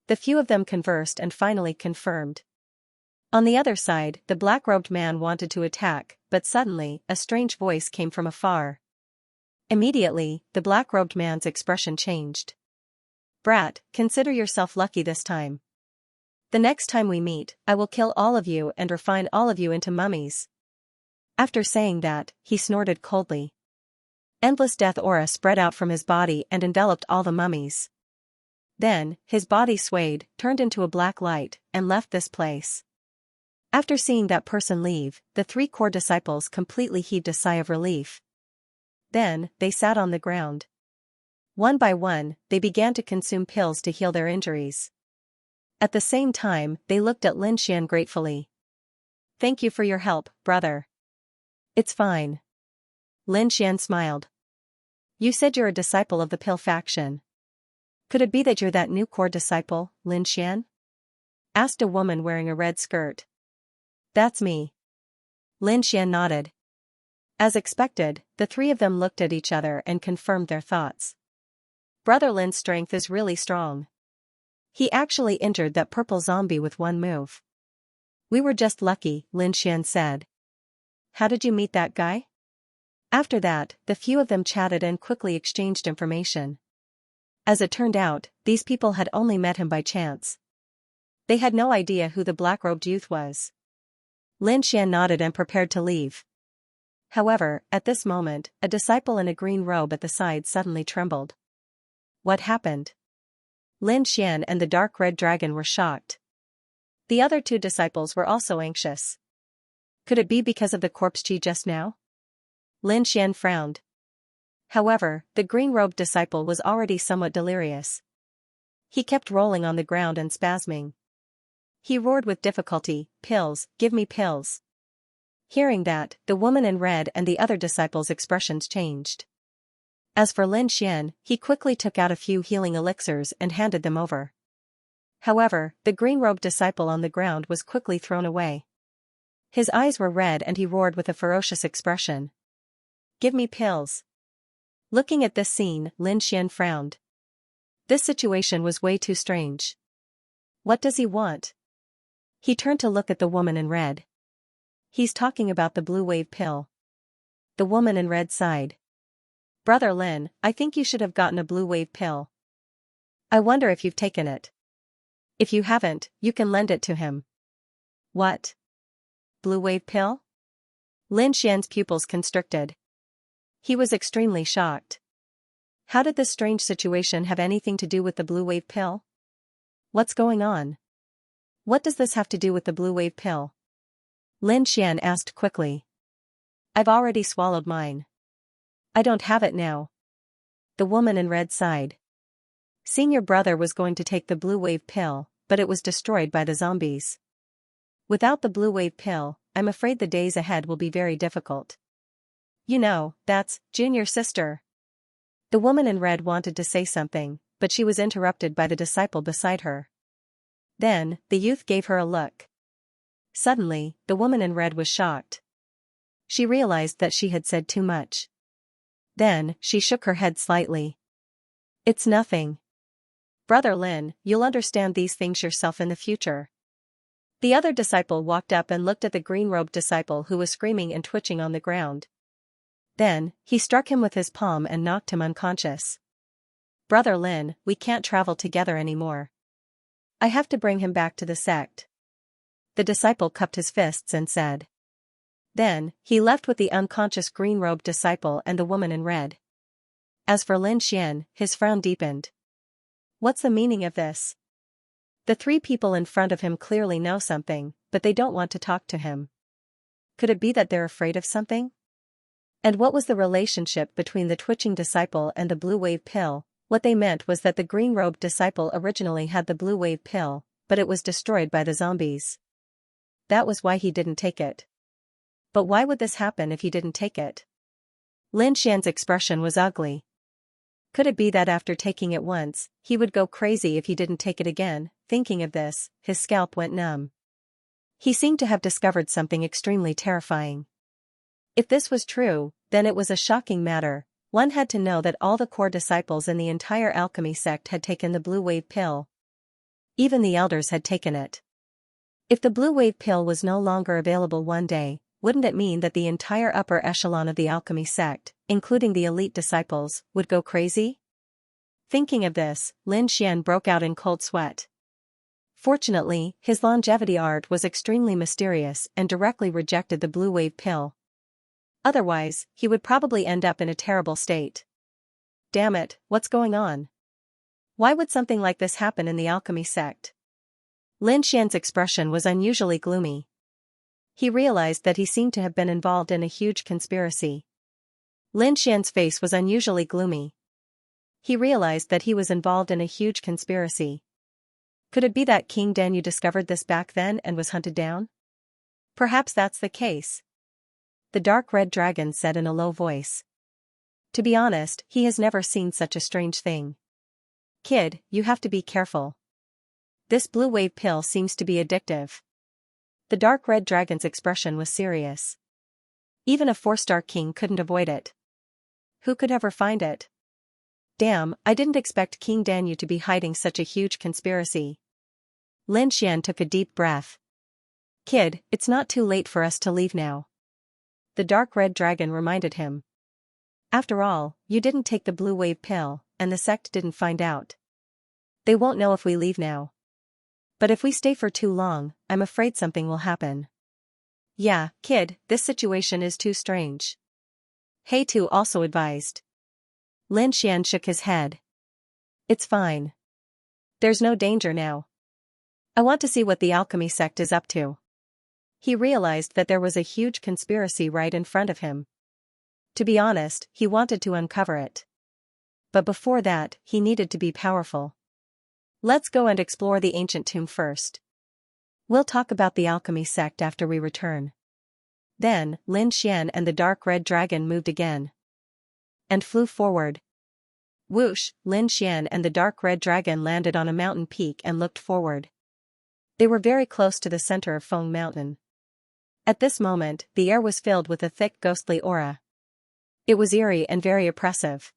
[SPEAKER 1] The few of them conversed and finally confirmed. On the other side, the black-robed man wanted to attack, but suddenly, a strange voice came from afar. Immediately, the black-robed man's expression changed. "Brat, consider yourself lucky this time. The next time we meet, I will kill all of you and refine all of you into mummies." After saying that, he snorted coldly. Endless death aura spread out from his body and enveloped all the mummies. Then, his body swayed, turned into a black light, and left this place. After seeing that person leave, the three core disciples completely heaved a sigh of relief. Then, they sat on the ground. One by one, they began to consume pills to heal their injuries. At the same time, they looked at Lin Xian gratefully. "Thank you for your help, brother." "It's fine." Lin Xian smiled. "You said you're a disciple of the pill faction. Could it be that you're that new core disciple, Lin Xian?" asked a woman wearing a red skirt. "That's me." Lin Xian nodded. As expected, the three of them looked at each other and confirmed their thoughts. Brother Lin's strength is really strong. He actually injured that purple zombie with one move. "We were just lucky," Lin Xian said. "How did you meet that guy?" After that, the few of them chatted and quickly exchanged information. As it turned out, these people had only met him by chance. They had no idea who the black-robed youth was. Lin Xian nodded and prepared to leave. However, at this moment, a disciple in a green robe at the side suddenly trembled. What happened? Lin Xian and the dark red dragon were shocked. The other two disciples were also anxious. Could it be because of the corpse chi just now? Lin Xian frowned. However, the green-robed disciple was already somewhat delirious. He kept rolling on the ground and spasming. He roared with difficulty, "Pills, give me pills." Hearing that, the woman in red and the other disciples' expressions changed. As for Lin Xian, he quickly took out a few healing elixirs and handed them over. However, the green-robed disciple on the ground was quickly thrown away. His eyes were red and he roared with a ferocious expression. "Give me pills." Looking at this scene, Lin Xian frowned. This situation was way too strange. What does he want? He turned to look at the woman in red. He's talking about the blue wave pill. The woman in red sighed. "Brother Lin, I think you should have gotten a blue wave pill. I wonder if you've taken it. If you haven't, you can lend it to him." "What? Blue wave pill?" Lin Xian's pupils constricted. He was extremely shocked. How did this strange situation have anything to do with the blue wave pill? What's going on? What does this have to do with the blue wave pill? Lin Xian asked quickly. I've already swallowed mine. I don't have it now. The woman in red sighed. Seeing your brother was going to take the blue wave pill, but it was destroyed by the zombies. Without the blue wave pill, I'm afraid the days ahead will be very difficult. You know, that's Junior sister. The woman in red wanted to say something, but she was interrupted by the disciple beside her. Then, the youth gave her a look. Suddenly, the woman in red was shocked. She realized that she had said too much. Then, she shook her head slightly. It's nothing. Brother Lin, you'll understand these things yourself in the future. The other disciple walked up and looked at the green-robed disciple who was screaming and twitching on the ground. Then, he struck him with his palm and knocked him unconscious. Brother Lin, we can't travel together anymore. I have to bring him back to the sect. The disciple cupped his fists and said. Then, he left with the unconscious green-robed disciple and the woman in red. As for Lin Xian, his frown deepened. What's the meaning of this? The three people in front of him clearly know something, but they don't want to talk to him. Could it be that they're afraid of something? And what was the relationship between the twitching disciple and the blue wave pill? What they meant was that the green-robed disciple originally had the blue wave pill, but it was destroyed by the zombies. That was why he didn't take it. But why would this happen if he didn't take it? Lin Xian's expression was ugly. Could it be that after taking it once, he would go crazy if he didn't take it again? Thinking of this, his scalp went numb. He seemed to have discovered something extremely terrifying. If this was true, then it was a shocking matter. One had to know that all the core disciples in the entire alchemy sect had taken the blue wave pill. Even the elders had taken it. If the blue wave pill was no longer available one day, wouldn't it mean that the entire upper echelon of the alchemy sect, including the elite disciples, would go crazy? Thinking of this, Lin Xian broke out in cold sweat. Fortunately, his longevity art was extremely mysterious and directly rejected the blue wave pill. Otherwise, he would probably end up in a terrible state. Damn it, what's going on? Why would something like this happen in the alchemy sect? Lin Xian's expression was unusually gloomy. He realized that he seemed to have been involved in a huge conspiracy. Lin Xian's face was unusually gloomy. He realized that he was involved in a huge conspiracy. Could it be that King Danyu discovered this back then and was hunted down? Perhaps that's the case. The dark red dragon said in a low voice. To be honest, he has never seen such a strange thing. Kid, you have to be careful. This blue wave pill seems to be addictive. The dark red dragon's expression was serious. Even a 4-star king couldn't avoid it. Who could ever find it? Damn, I didn't expect King Danyu to be hiding such a huge conspiracy. Lin Xian took a deep breath. Kid, it's not too late for us to leave now. The dark red dragon reminded him. After all, you didn't take the blue wave pill, and the sect didn't find out. They won't know if we leave now. But if we stay for too long, I'm afraid something will happen. Yeah, kid, this situation is too strange. He Tu also advised. Lin Xian shook his head. It's fine. There's no danger now. I want to see what the alchemy sect is up to. He realized that there was a huge conspiracy right in front of him. To be honest, he wanted to uncover it. But before that, he needed to be powerful. Let's go and explore the ancient tomb first. We'll talk about the alchemy sect after we return. Then, Lin Xian and the dark red dragon moved again. And flew forward. Whoosh, Lin Xian and the dark red dragon landed on a mountain peak and looked forward. They were very close to the center of Feng Mountain. At this moment, the air was filled with a thick ghostly aura. It was eerie and very oppressive.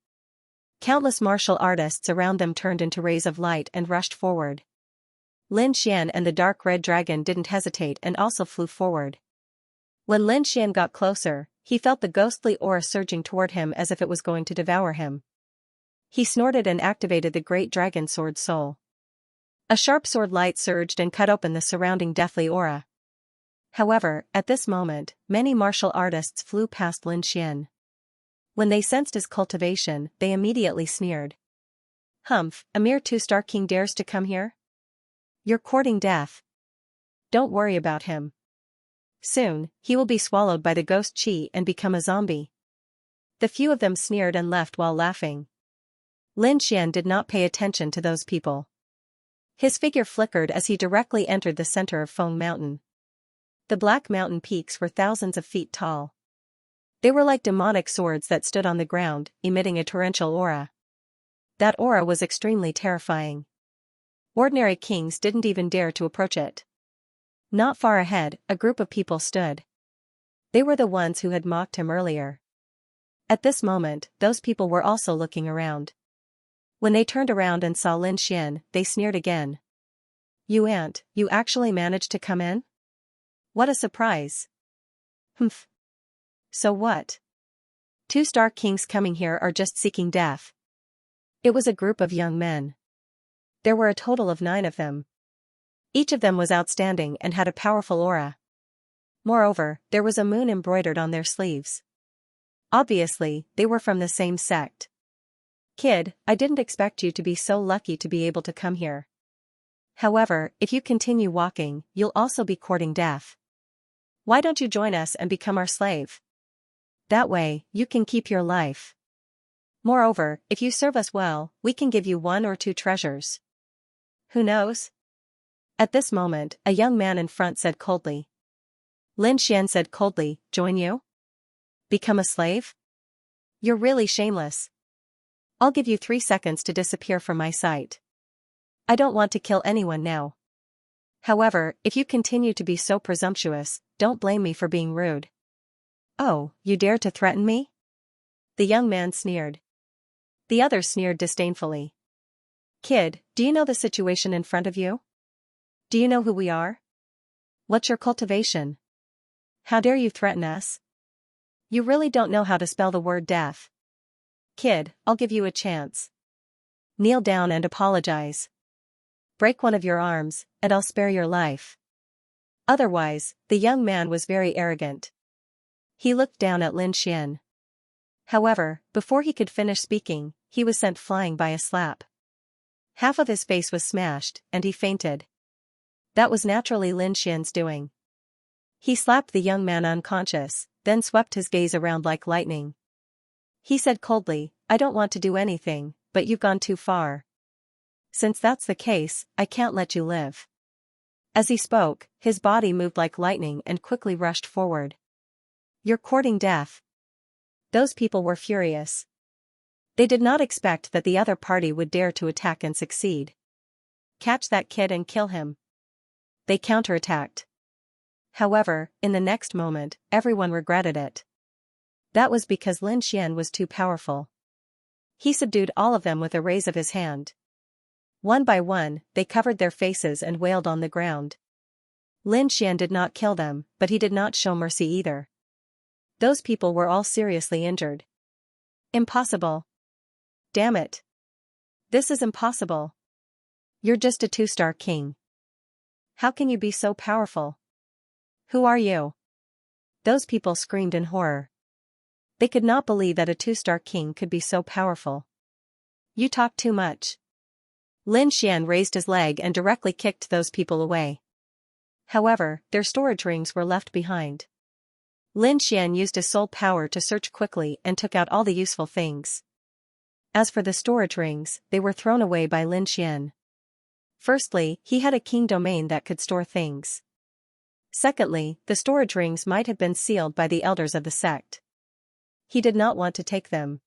[SPEAKER 1] Countless martial artists around them turned into rays of light and rushed forward. Lin Xian and the dark red dragon didn't hesitate and also flew forward. When Lin Xian got closer, he felt the ghostly aura surging toward him as if it was going to devour him. He snorted and activated the great dragon sword soul. A sharp sword light surged and cut open the surrounding deathly aura. However, at this moment, many martial artists flew past Lin Xian. When they sensed his cultivation, they immediately sneered. Humph, a mere 2-star king dares to come here? You're courting death. Don't worry about him. Soon, he will be swallowed by the ghost chi and become a zombie. The few of them sneered and left while laughing. Lin Xian did not pay attention to those people. His figure flickered as he directly entered the center of Feng Mountain. The black mountain peaks were thousands of feet tall. They were like demonic swords that stood on the ground, emitting a torrential aura. That aura was extremely terrifying. Ordinary kings didn't even dare to approach it. Not far ahead, a group of people stood. They were the ones who had mocked him earlier. At this moment, those people were also looking around. When they turned around and saw Lin Xian, they sneered again. "You ant, you actually managed to come in? What a surprise." "Humph. So what? 2-star kings coming here are just seeking death." It was a group of young men. There were a total of 9 of them. Each of them was outstanding and had a powerful aura. Moreover, there was a moon embroidered on their sleeves. Obviously, they were from the same sect. "Kid, I didn't expect you to be so lucky to be able to come here. However, if you continue walking, you'll also be courting death. Why don't you join us and become our slave? That way, you can keep your life. Moreover, if you serve us well, we can give you 1 or 2 treasures. Who knows?" At this moment, a young man in front said coldly. Lin Xian said coldly, "Join you? Become a slave? You're really shameless. I'll give you 3 seconds to disappear from my sight. I don't want to kill anyone now. However, if you continue to be so presumptuous, don't blame me for being rude." "Oh, you dare to threaten me?" The young man sneered. The others sneered disdainfully. "Kid, do you know the situation in front of you? Do you know who we are? What's your cultivation? How dare you threaten us? You really don't know how to spell the word death. Kid, I'll give you a chance. Kneel down and apologize. Break one of your arms, and I'll spare your life." Otherwise, the young man was very arrogant. He looked down at Lin Xian. However, before he could finish speaking, he was sent flying by a slap. Half of his face was smashed, and he fainted. That was naturally Lin Xian's doing. He slapped the young man unconscious, then swept his gaze around like lightning. He said coldly, "I don't want to do anything, but you've gone too far. Since that's the case, I can't let you live." As he spoke, his body moved like lightning and quickly rushed forward. "You're courting death." Those people were furious. They did not expect that the other party would dare to attack and succeed. "Catch that kid and kill him." They counterattacked. However, in the next moment, everyone regretted it. That was because Lin Xian was too powerful. He subdued all of them with a raise of his hand. One by one, they covered their faces and wailed on the ground. Lin Xian did not kill them, but he did not show mercy either. Those people were all seriously injured. "Impossible. Damn it. This is impossible. You're just a 2-star king. How can you be so powerful? Who are you?" Those people screamed in horror. They could not believe that a 2-star king could be so powerful. "You talk too much." Lin Xian raised his leg and directly kicked those people away. However, their storage rings were left behind. Lin Xian used his soul power to search quickly and took out all the useful things. As for the storage rings, they were thrown away by Lin Xian. Firstly, he had a king domain that could store things. Secondly, the storage rings might have been sealed by the elders of the sect. He did not want to take them.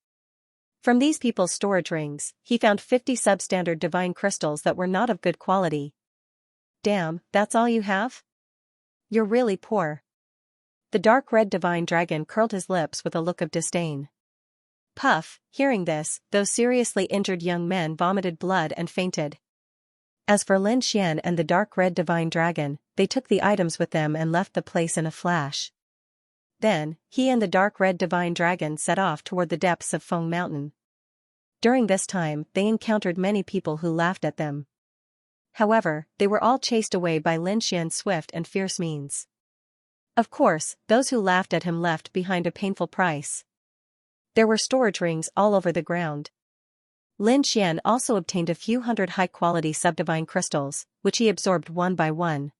[SPEAKER 1] From these people's storage rings, he found 50 substandard divine crystals that were not of good quality. "Damn, that's all you have? You're really poor." The dark red divine dragon curled his lips with a look of disdain. Puff, hearing this, those seriously injured young men vomited blood and fainted. As for Lin Xian and the dark red divine dragon, they took the items with them and left the place in a flash. Then, he and the dark red divine dragon set off toward the depths of Feng Mountain. During this time, they encountered many people who laughed at them. However, they were all chased away by Lin Xian's swift and fierce means. Of course, those who laughed at him left behind a painful price. There were storage rings all over the ground. Lin Xian also obtained a few hundred high-quality subdivine crystals, which he absorbed one by one.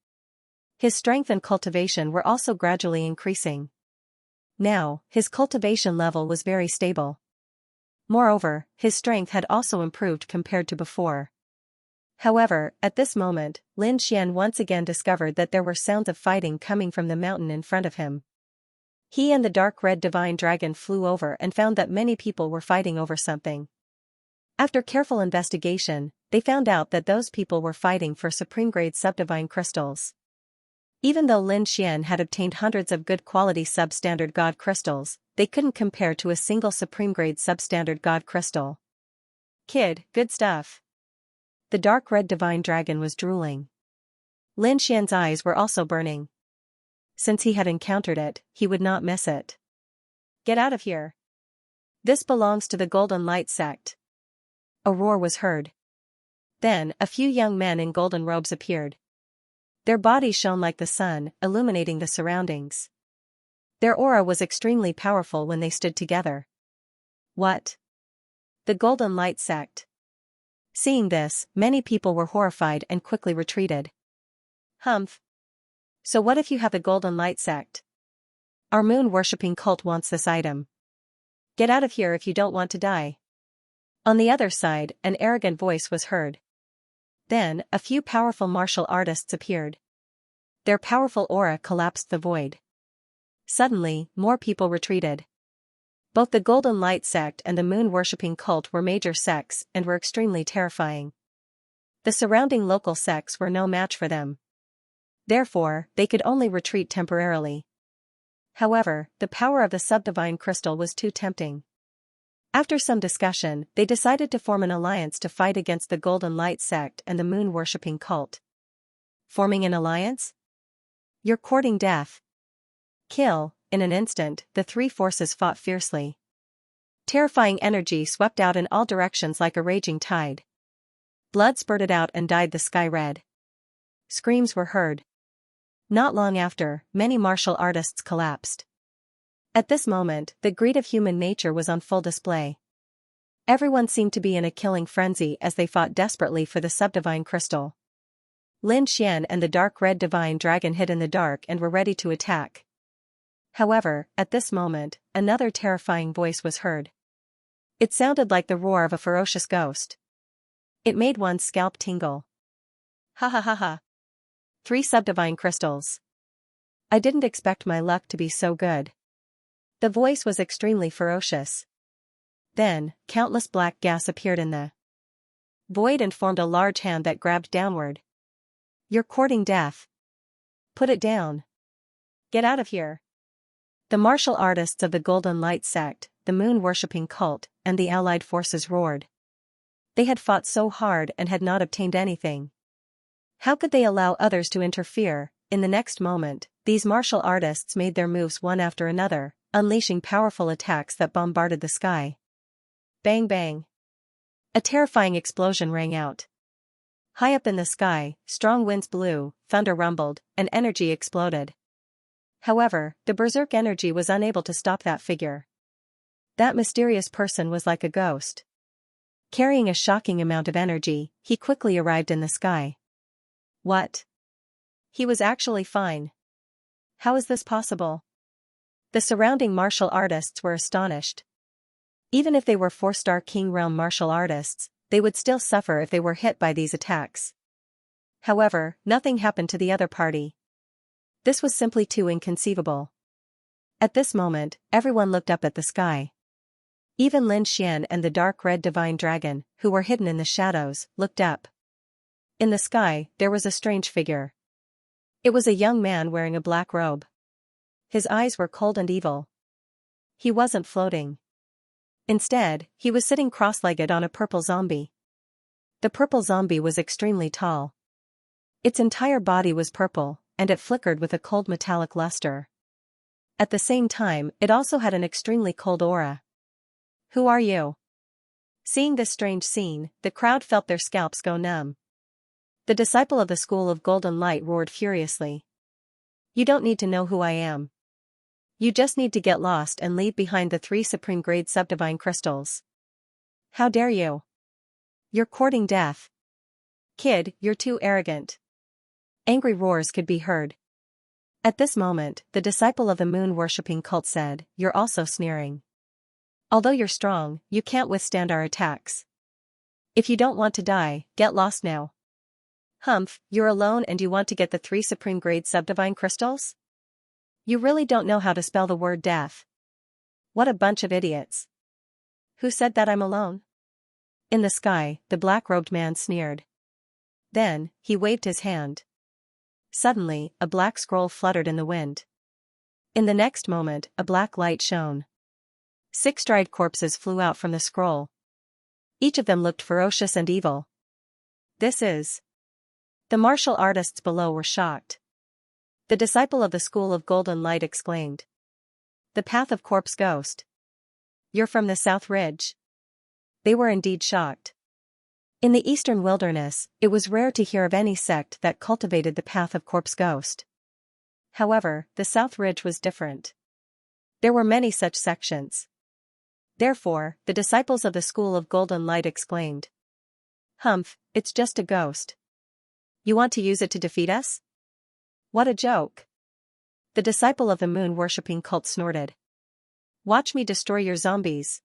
[SPEAKER 1] His strength and cultivation were also gradually increasing. Now, his cultivation level was very stable. Moreover, his strength had also improved compared to before. However, at this moment, Lin Xian once again discovered that there were sounds of fighting coming from the mountain in front of him. He and the dark red divine dragon flew over and found that many people were fighting over something. After careful investigation, they found out that those people were fighting for supreme-grade subdivine crystals. Even though Lin Xian had obtained hundreds of good-quality substandard god crystals, they couldn't compare to a single supreme-grade substandard god crystal. Kid, good stuff. The dark red divine dragon was drooling. Lin Xian's eyes were also burning. Since he had encountered it, he would not miss it. Get out of here. This belongs to the Golden Light sect. A roar was heard. Then, a few young men in golden robes appeared. Their bodies shone like the sun, illuminating the surroundings. Their aura was extremely powerful when they stood together. What? The Golden Light sect. Seeing this, many people were horrified and quickly retreated. Humph. So what if you have the Golden Light sect? Our moon-worshipping cult wants this item. Get out of here if you don't want to die. On the other side, an arrogant voice was heard. Then, a few powerful martial artists appeared. Their powerful aura collapsed the void. Suddenly, more people retreated. Both the Golden Light sect and the moon-worshipping cult were major sects and were extremely terrifying. The surrounding local sects were no match for them. Therefore, they could only retreat temporarily. However, the power of the subdivine crystal was too tempting. After some discussion, they decided to form an alliance to fight against the Golden Light sect and the moon-worshipping cult. Forming an alliance? You're courting death. Kill. In an instant, the three forces fought fiercely. Terrifying energy swept out in all directions like a raging tide. Blood spurted out and dyed the sky red. Screams were heard. Not long after, many martial artists collapsed. At this moment, the greed of human nature was on full display. Everyone seemed to be in a killing frenzy as they fought desperately for the subdivine crystal. Lin Xian and the dark red divine dragon hid in the dark and were ready to attack. However, at this moment, another terrifying voice was heard. It sounded like the roar of a ferocious ghost. It made one's scalp tingle. Ha ha ha ha. 3 subdivine crystals. I didn't expect my luck to be so good. The voice was extremely ferocious. Then, countless black gas appeared in the void and formed a large hand that grabbed downward. You're courting death. Put it down. Get out of here. The martial artists of the Golden Light sect, the moon-worshipping cult, and the allied forces roared. They had fought so hard and had not obtained anything. How could they allow others to interfere? In the next moment, these martial artists made their moves one after another, unleashing powerful attacks that bombarded the sky. Bang bang. A terrifying explosion rang out. High up in the sky, strong winds blew, thunder rumbled, and energy exploded. However, the berserk energy was unable to stop that figure. That mysterious person was like a ghost. Carrying a shocking amount of energy, he quickly arrived in the sky. What? He was actually fine. How is this possible? The surrounding martial artists were astonished. Even if they were 4-star King Realm martial artists, they would still suffer if they were hit by these attacks. However, nothing happened to the other party. This was simply too inconceivable. At this moment, everyone looked up at the sky. Even Lin Xian and the dark red divine dragon, who were hidden in the shadows, looked up. In the sky, there was a strange figure. It was a young man wearing a black robe. His eyes were cold and evil. He wasn't floating. Instead, he was sitting cross-legged on a purple zombie. The purple zombie was extremely tall. Its entire body was purple, and it flickered with a cold metallic luster. At the same time, it also had an extremely cold aura. Who are you? Seeing this strange scene, the crowd felt their scalps go numb. The disciple of the School of Golden Light roared furiously. You don't need to know who I am. You just need to get lost and leave behind the 3 supreme-grade subdivine crystals. How dare you? You're courting death. Kid, you're too arrogant. Angry roars could be heard. At this moment, the disciple of the moon-worshipping cult said, "You're also sneering. Although you're strong, you can't withstand our attacks. If you don't want to die, get lost now." "Humph, you're alone and you want to get the 3 supreme grade subdivine crystals? You really don't know how to spell the word death. What a bunch of idiots." "Who said that I'm alone?" In the sky, the black-robed man sneered. Then, he waved his hand. Suddenly, a black scroll fluttered in the wind. In the next moment, a black light shone. 6 dried corpses flew out from the scroll. Each of them looked ferocious and evil. "This is..." The martial artists below were shocked. The disciple of the School of Golden Light exclaimed. "The Path of Corpse Ghost. You're from the South Ridge?" They were indeed shocked. In the eastern wilderness, it was rare to hear of any sect that cultivated the Path of Corpse Ghost. However, the South Ridge was different. There were many such sections. Therefore, the disciples of the School of Golden Light exclaimed. "Humph, it's just a ghost. You want to use it to defeat us? What a joke." The disciple of the moon-worshipping cult snorted. "Watch me destroy your zombies."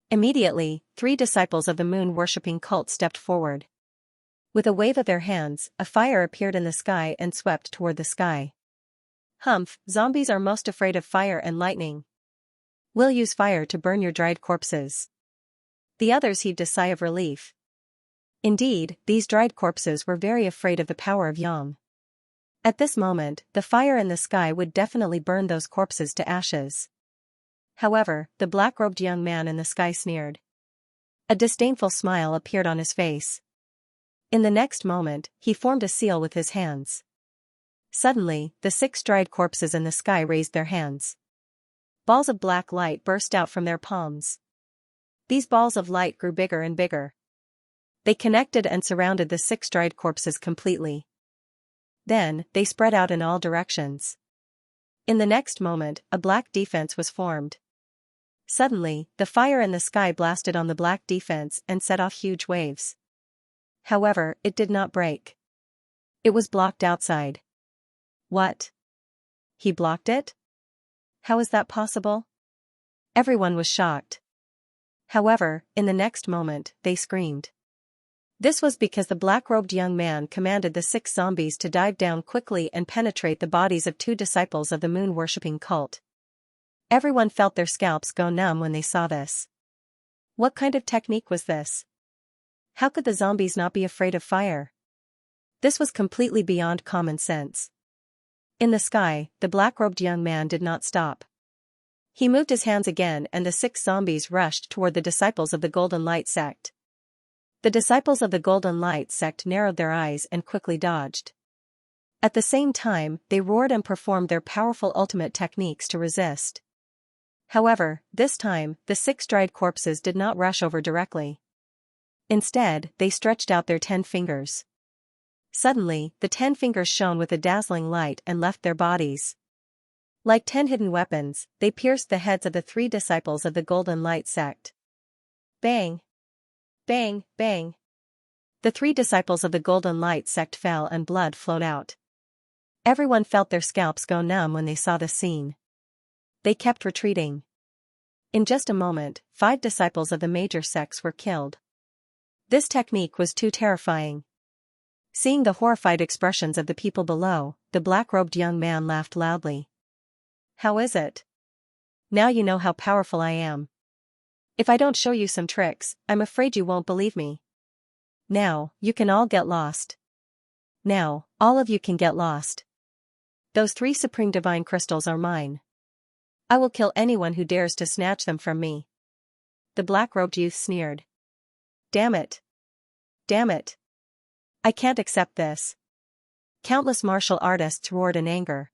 [SPEAKER 1] Immediately, 3 disciples of the moon-worshipping cult stepped forward. With a wave of their hands, a fire appeared in the sky and swept toward the sky. "Humph, zombies are most afraid of fire and lightning. We'll use fire to burn your dried corpses." The others heaved a sigh of relief. Indeed, these dried corpses were very afraid of the power of Yang. At this moment, the fire in the sky would definitely burn those corpses to ashes. However, the black-robed young man in the sky sneered. A disdainful smile appeared on his face. In the next moment, he formed a seal with his hands. Suddenly, the 6 dried corpses in the sky raised their hands. Balls of black light burst out from their palms. These balls of light grew bigger and bigger. They connected and surrounded the 6 dried corpses completely. Then, they spread out in all directions. In the next moment, a black defense was formed. Suddenly, the fire in the sky blasted on the black defense and set off huge waves. However, it did not break. It was blocked outside. "What? He blocked it? How is that possible?" Everyone was shocked. However, in the next moment, they screamed. This was because the black-robed young man commanded the 6 zombies to dive down quickly and penetrate the bodies of 2 disciples of the moon-worshipping cult. Everyone felt their scalps go numb when they saw this. What kind of technique was this? How could the zombies not be afraid of fire? This was completely beyond common sense. In the sky, the black-robed young man did not stop. He moved his hands again and the 6 zombies rushed toward the disciples of the Golden Light sect. The disciples of the Golden Light sect narrowed their eyes and quickly dodged. At the same time, they roared and performed their powerful ultimate techniques to resist. However, this time, the 6 dried corpses did not rush over directly. Instead, they stretched out their 10 fingers. Suddenly, the 10 fingers shone with a dazzling light and left their bodies. Like 10 hidden weapons, they pierced the heads of the 3 disciples of the Golden Light sect. Bang! Bang, bang! The 3 disciples of the Golden Light sect fell and blood flowed out. Everyone felt their scalps go numb when they saw the scene. They kept retreating. In just a moment, 5 disciples of the major sects were killed. This technique was too terrifying. Seeing the horrified expressions of the people below, the black-robed young man laughed loudly. "How is it? Now you know how powerful I am. If I don't show you some tricks, I'm afraid you won't believe me. Now, you can all get lost. Now, all of you can get lost. Those 3 supreme divine crystals are mine. I will kill anyone who dares to snatch them from me." The black-robed youth sneered. "Damn it! Damn it! I can't accept this." Countless martial artists roared in anger.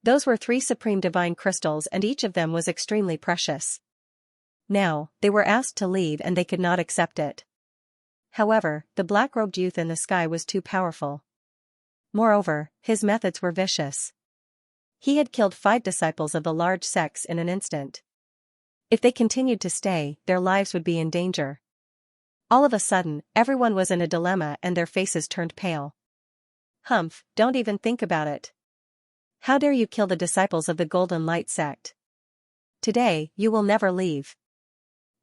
[SPEAKER 1] Those were 3 supreme divine crystals and each of them was extremely precious. Now, they were asked to leave and they could not accept it. However, the black-robed youth in the sky was too powerful. Moreover, his methods were vicious. He had killed 5 disciples of the large sects in an instant. If they continued to stay, their lives would be in danger. All of a sudden, everyone was in a dilemma and their faces turned pale. "Humph, don't even think about it. How dare you kill the disciples of the Golden Light sect? Today, you will never leave.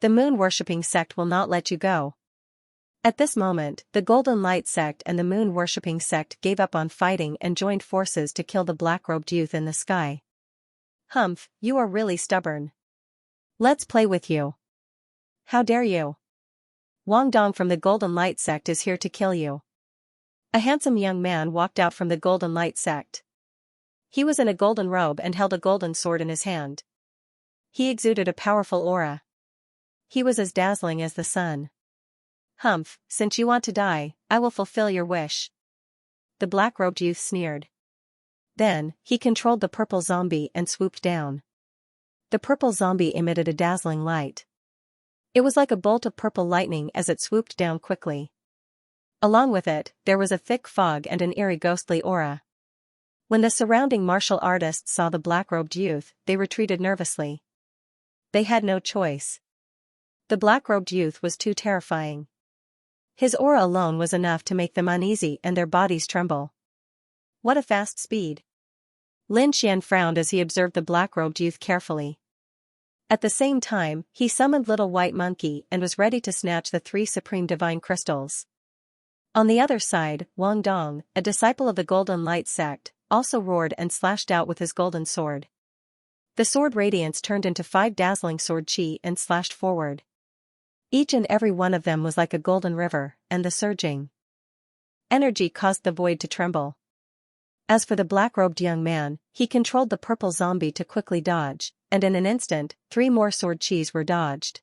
[SPEAKER 1] The moon-worshipping sect will not let you go. At this moment, the Golden Light sect and the moon-worshipping sect gave up on fighting and joined forces to kill the black-robed youth in the sky. Humph, you are really stubborn. Let's play with you. How dare you? Wang Dong from the Golden Light sect is here to kill you. A handsome young man walked out from the Golden Light sect. He was in a golden robe and held a golden sword in his hand. He exuded a powerful aura. He was as dazzling as the sun. Humph, since you want to die, I will fulfill your wish. The black-robed youth sneered. Then, he controlled the purple zombie and swooped down. The purple zombie emitted a dazzling light. It was like a bolt of purple lightning as it swooped down quickly. Along with it, there was a thick fog and an eerie ghostly aura. When the surrounding martial artists saw the black-robed youth, they retreated nervously. They had no choice. The black-robed youth was too terrifying. His aura alone was enough to make them uneasy and their bodies tremble. What a fast speed! Lin Xian frowned as he observed the black-robed youth carefully. At the same time, he summoned Little White Monkey and was ready to snatch the 3 supreme divine crystals. On the other side, Wang Dong, a disciple of the Golden Light sect, also roared and slashed out with his golden sword. The sword radiance turned into 5 dazzling sword chi and slashed forward. Each and every one of them was like a golden river, and the surging energy caused the void to tremble. As for the black-robed young man, he controlled the purple zombie to quickly dodge, and in an instant, 3 more sword chis were dodged.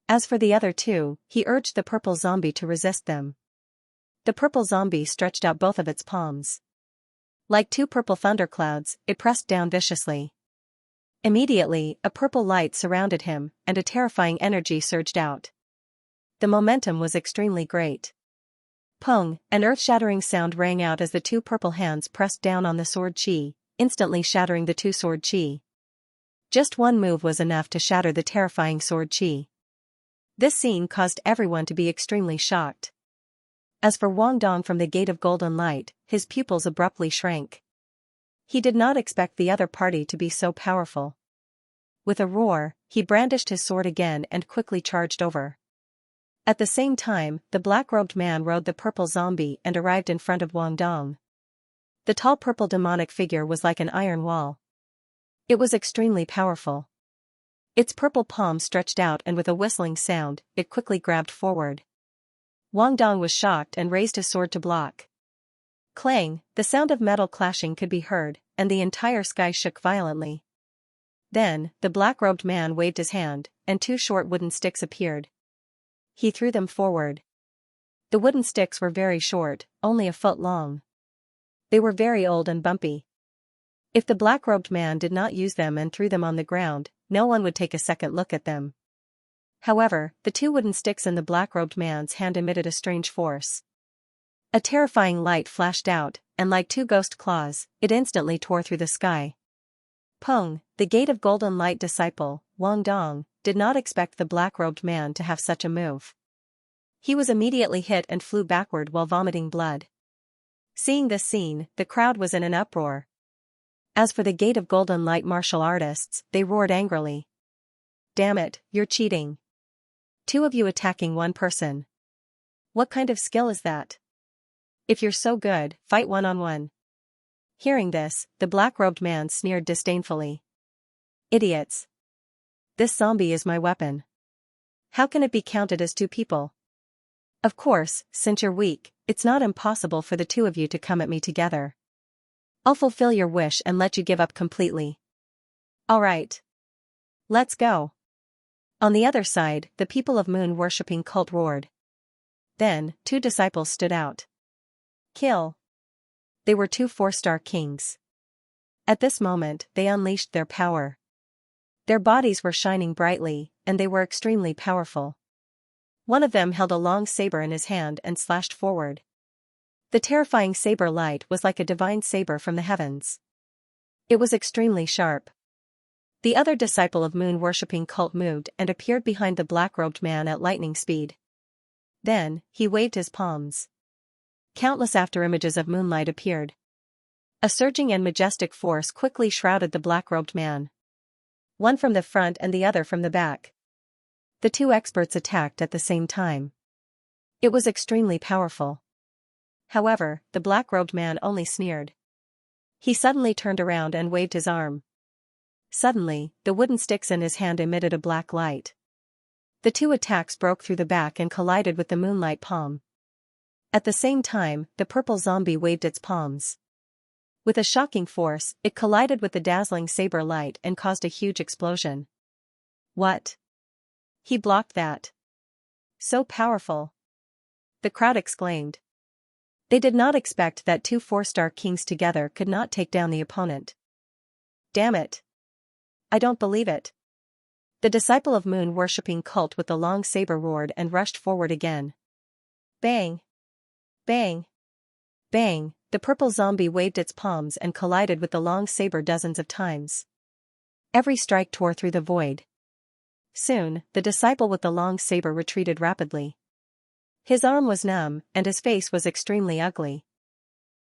[SPEAKER 1] As for the other 2, he urged the purple zombie to resist them. The purple zombie stretched out both of its palms. Like 2 purple thunderclouds, it pressed down viciously. Immediately, a purple light surrounded him, and a terrifying energy surged out. The momentum was extremely great. Pong, an earth-shattering sound rang out as the 2 purple hands pressed down on the sword chi, instantly shattering the 2 sword chi. Just one move was enough to shatter the terrifying sword chi. This scene caused everyone to be extremely shocked. As for Wang Dong from the Gate of Golden Light, his pupils abruptly shrank. He did not expect the other party to be so powerful. With a roar, he brandished his sword again and quickly charged over. At the same time, the black-robed man rode the purple zombie and arrived in front of Wang Dong. The tall purple demonic figure was like an iron wall. It was extremely powerful. Its purple palm stretched out and with a whistling sound, it quickly grabbed forward. Wang Dong was shocked and raised his sword to block. Clang, the sound of metal clashing could be heard, and the entire sky shook violently. Then, the black-robed man waved his hand, and 2 short wooden sticks appeared. He threw them forward. The wooden sticks were very short, only a foot long. They were very old and bumpy. If the black-robed man did not use them and threw them on the ground, no one would take a second look at them. However, the 2 wooden sticks in the black-robed man's hand emitted a strange force. A terrifying light flashed out, and like 2 ghost claws, it instantly tore through the sky. Pong, the Gate of Golden Light disciple, Wang Dong, did not expect the black-robed man to have such a move. He was immediately hit and flew backward while vomiting blood. Seeing this scene, the crowd was in an uproar. As for the Gate of Golden Light martial artists, they roared angrily. Damn it, you're cheating. 2 of you attacking 1 person. What kind of skill is that? If you're so good, fight 1-on-1. Hearing this, the black-robed man sneered disdainfully. Idiots. This zombie is my weapon. How can it be counted as 2 people? Of course, since you're weak, it's not impossible for the 2 of you to come at me together. I'll fulfill your wish and let you give up completely. Alright. Let's go. On the other side, the people of moon-worshipping cult roared. Then, 2 disciples stood out. Kill. They were 2 4-star kings. At this moment, they unleashed their power. Their bodies were shining brightly, and they were extremely powerful. One of them held a long saber in his hand and slashed forward. The terrifying saber light was like a divine saber from the heavens. It was extremely sharp. The other disciple of moon-worshipping cult moved and appeared behind the black-robed man at lightning speed. Then, he waved his palms. Countless afterimages of moonlight appeared. A surging and majestic force quickly shrouded the black-robed man. One from the front and the other from the back. The two experts attacked at the same time. It was extremely powerful. However, the black-robed man only sneered. He suddenly turned around and waved his arm. Suddenly, the wooden sticks in his hand emitted a black light. The two attacks broke through the back and collided with the moonlight palm. At the same time, the purple zombie waved its palms. With a shocking force, it collided with the dazzling saber light and caused a huge explosion. What? He blocked that. So powerful. The crowd exclaimed. They did not expect that two 4-star kings together could not take down the opponent. Damn it. I don't believe it. The disciple of moon-worshipping cult with the long saber roared and rushed forward again. Bang! Bang! Bang! The purple zombie waved its palms and collided with the long saber dozens of times. Every strike tore through the void. Soon, the disciple with the long saber retreated rapidly. His arm was numb, and his face was extremely ugly.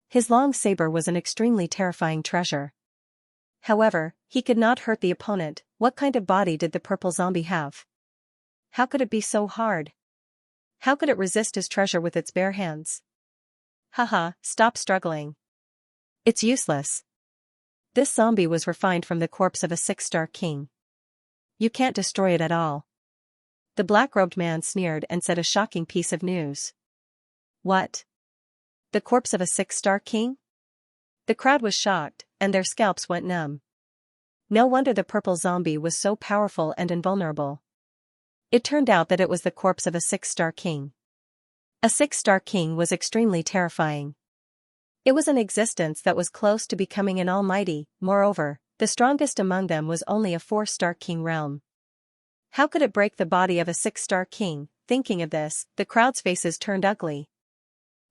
[SPEAKER 1] His long saber was an extremely terrifying treasure. However, he could not hurt the opponent. What kind of body did the purple zombie have? How could it be so hard? How could it resist his treasure with its bare hands? Haha, stop struggling. It's useless. This zombie was refined from the corpse of a 6-star king. You can't destroy it at all. The black-robed man sneered and said a shocking piece of news. What? The corpse of a 6-star king? The crowd was shocked, and their scalps went numb. No wonder the purple zombie was so powerful and invulnerable. It turned out that it was the corpse of a 6-star king. A 6-star king was extremely terrifying. It was an existence that was close to becoming an almighty. Moreover, the strongest among them was only a 4-star king realm. How could it break the body of a 6-star king? Thinking of this, the crowd's faces turned ugly.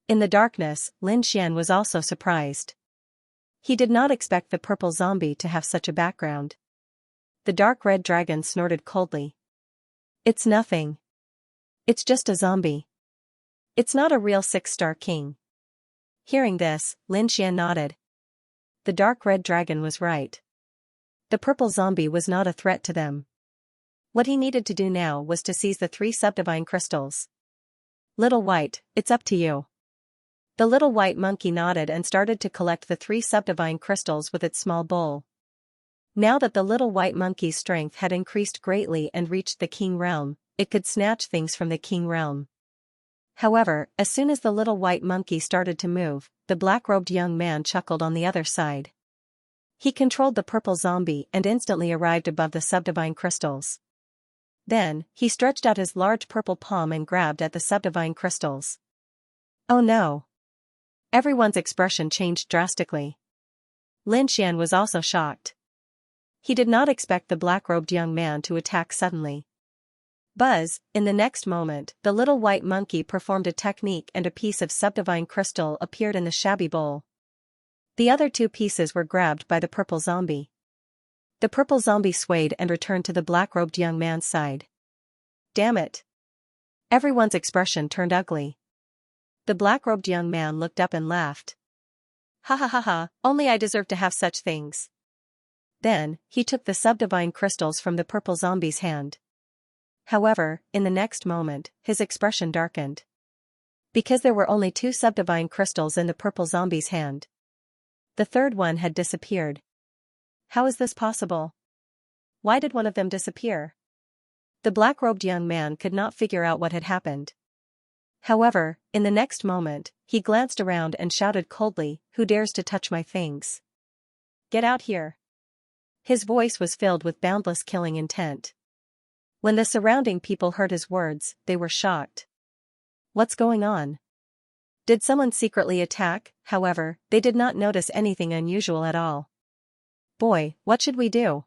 [SPEAKER 1] In the darkness, Xianxia was also surprised. He did not expect the purple zombie to have such a background. The dark red dragon snorted coldly. It's nothing. It's just a zombie. It's not a real 6-star king. Hearing this, Xianxia nodded. The dark red dragon was right. The purple zombie was not a threat to them. What he needed to do now was to seize the 3 subdivine crystals. Little White, it's up to you. The little white monkey nodded and started to collect the 3 subdivine crystals with its small bowl. Now that the little white monkey's strength had increased greatly and reached the king realm, it could snatch things from the king realm. However, as soon as the little white monkey started to move, the black-robed young man chuckled on the other side. He controlled the purple zombie and instantly arrived above the subdivine crystals. Then, he stretched out his large purple palm and grabbed at the subdivine crystals. Oh no! Everyone's expression changed drastically. Xianxia was also shocked. He did not expect the black-robed young man to attack suddenly. Buzz, in the next moment, the little white monkey performed a technique and a piece of subdivine crystal appeared in the shabby bowl. The other 2 pieces were grabbed by the purple zombie. The purple zombie swayed and returned to the black-robed young man's side. Damn it! Everyone's expression turned ugly. The black-robed young man looked up and laughed. Ha ha ha ha, only I deserve to have such things. Then, he took the subdivine crystals from the purple zombie's hand. However, in the next moment, his expression darkened. Because there were only 2 subdivine crystals in the purple zombie's hand. The third one had disappeared. How is this possible? Why did one of them disappear? The black-robed young man could not figure out what had happened. However, in the next moment, he glanced around and shouted coldly, "Who dares to touch my things? Get out here!" His voice was filled with boundless killing intent. When the surrounding people heard his words, they were shocked. What's going on? Did someone secretly attack? However, they did not notice anything unusual at all. Boy, what should we do?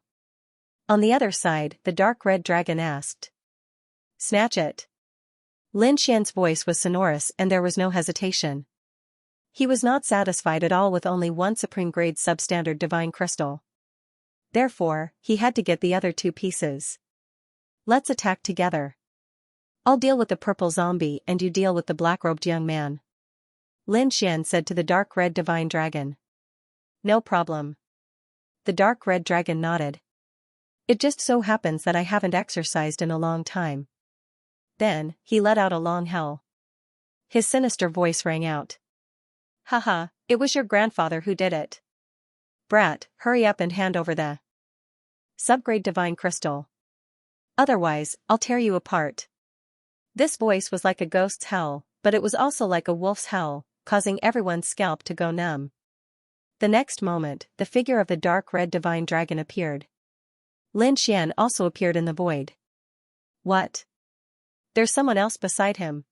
[SPEAKER 1] On the other side, the dark red dragon asked. Snatch it. Xianxia's voice was sonorous and there was no hesitation. He was not satisfied at all with only 1 supreme-grade substandard divine crystal. Therefore, he had to get the other 2 pieces. Let's attack together. I'll deal with the purple zombie and you deal with the black-robed young man. Xianxia said to the dark red divine dragon. No problem. The dark red dragon nodded. It just so happens that I haven't exercised in a long time. Then, he let out a long howl. His sinister voice rang out. Haha, it was your grandfather who did it. Brat, hurry up and hand over the subgrade divine crystal. Otherwise, I'll tear you apart. This voice was like a ghost's howl, but it was also like a wolf's howl, causing everyone's scalp to go numb. The next moment, the figure of the dark red divine dragon appeared. Lin Xian also appeared in the void. What? There's someone else beside him.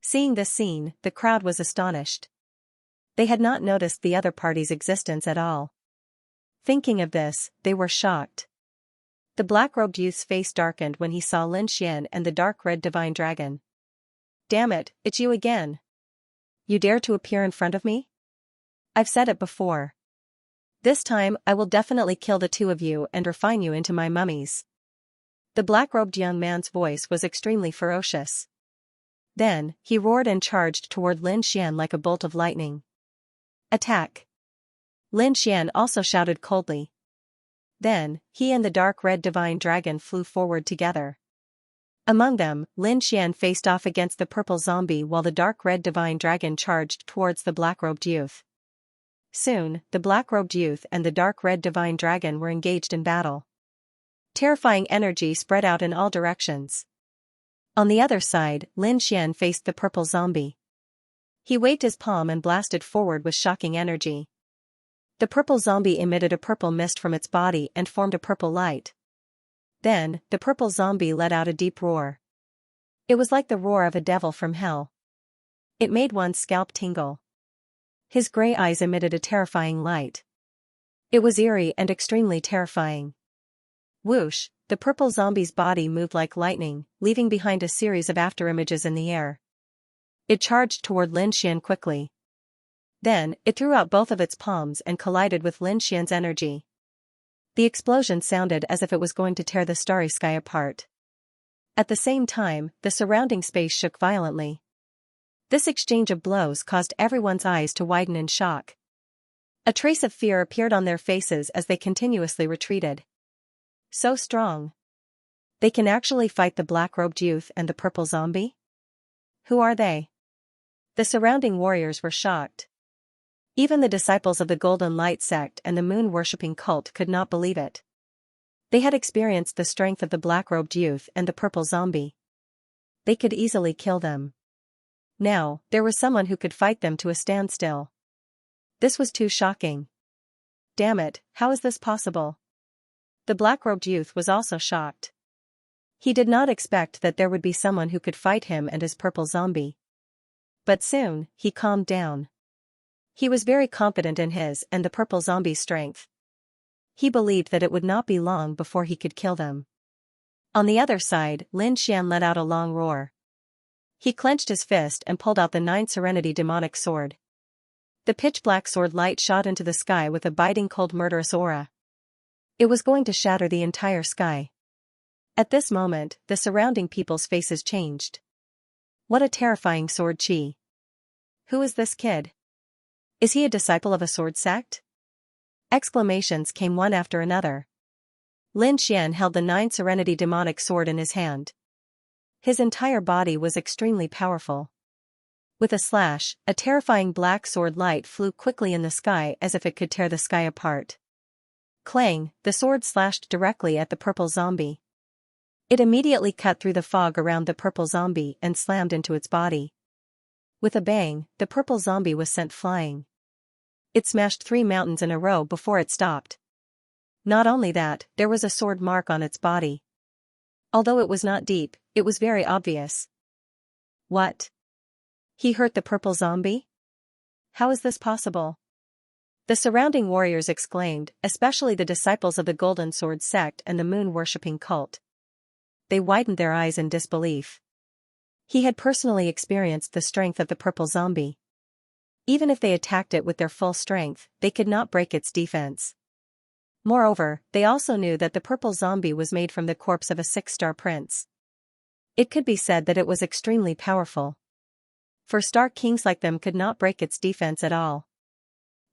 [SPEAKER 1] Seeing this scene, the crowd was astonished. They had not noticed the other party's existence at all. Thinking of this, they were shocked. The black-robed youth's face darkened when he saw Lin Xian and the dark red divine dragon. Damn it, it's you again. You dare to appear in front of me? I've said it before. This time, I will definitely kill the two of you and refine you into my mummies. The black-robed young man's voice was extremely ferocious. Then, he roared and charged toward Lin Xian like a bolt of lightning. Attack! Lin Xian also shouted coldly. Then, he and the dark red divine dragon flew forward together. Among them, Lin Xian faced off against the purple zombie while the dark red divine dragon charged towards the black-robed youth. Soon, the black-robed youth and the dark red divine dragon were engaged in battle. Terrifying energy spread out in all directions. On the other side, Lin Xian faced the purple zombie. He waved his palm and blasted forward with shocking energy. The purple zombie emitted a purple mist from its body and formed a purple light. Then, the purple zombie let out a deep roar. It was like the roar of a devil from hell. It made one's scalp tingle. His gray eyes emitted a terrifying light. It was eerie and extremely terrifying. Whoosh, the purple zombie's body moved like lightning, leaving behind a series of afterimages in the air. It charged toward Lin Xian quickly. Then, it threw out both of its palms and collided with Lin Xian's energy. The explosion sounded as if it was going to tear the starry sky apart. At the same time, the surrounding space shook violently. This exchange of blows caused everyone's eyes to widen in shock. A trace of fear appeared on their faces as they continuously retreated. So strong. They can actually fight the black-robed youth and the purple zombie? Who are they? The surrounding warriors were shocked. Even the disciples of the Golden Light sect and the moon-worshipping cult could not believe it. They had experienced the strength of the black-robed youth and the purple zombie. They could easily kill them. Now, there was someone who could fight them to a standstill. This was too shocking. Damn it, how is this possible? The black-robed youth was also shocked. He did not expect that there would be someone who could fight him and his purple zombie. But soon, he calmed down. He was very confident in his and the purple zombie's strength. He believed that it would not be long before he could kill them. On the other side, Lin Xian let out a long roar. He clenched his fist and pulled out the 9 Serenity demonic sword. The pitch-black sword light shot into the sky with a biting cold murderous aura. It was going to shatter the entire sky. At this moment, the surrounding people's faces changed. What a terrifying sword chi. Who is this kid? Is he a disciple of a sword sect? Exclamations came one after another. Lin Xian held the 9 Serenity demonic sword in his hand. His entire body was extremely powerful. With a slash, a terrifying black sword light flew quickly in the sky as if it could tear the sky apart. Clang, the sword slashed directly at the purple zombie. It immediately cut through the fog around the purple zombie and slammed into its body. With a bang, the purple zombie was sent flying. It smashed 3 mountains in a row before it stopped. Not only that, there was a sword mark on its body. Although it was not deep, it was very obvious. What? He hurt the purple zombie? How is this possible? The surrounding warriors exclaimed, especially the disciples of the Golden Sword sect and the moon-worshipping cult. They widened their eyes in disbelief. He had personally experienced the strength of the purple zombie. Even if they attacked it with their full strength, they could not break its defense. Moreover, they also knew that the purple zombie was made from the corpse of a 6-star prince. It could be said that it was extremely powerful. For star kings like them could not break its defense at all.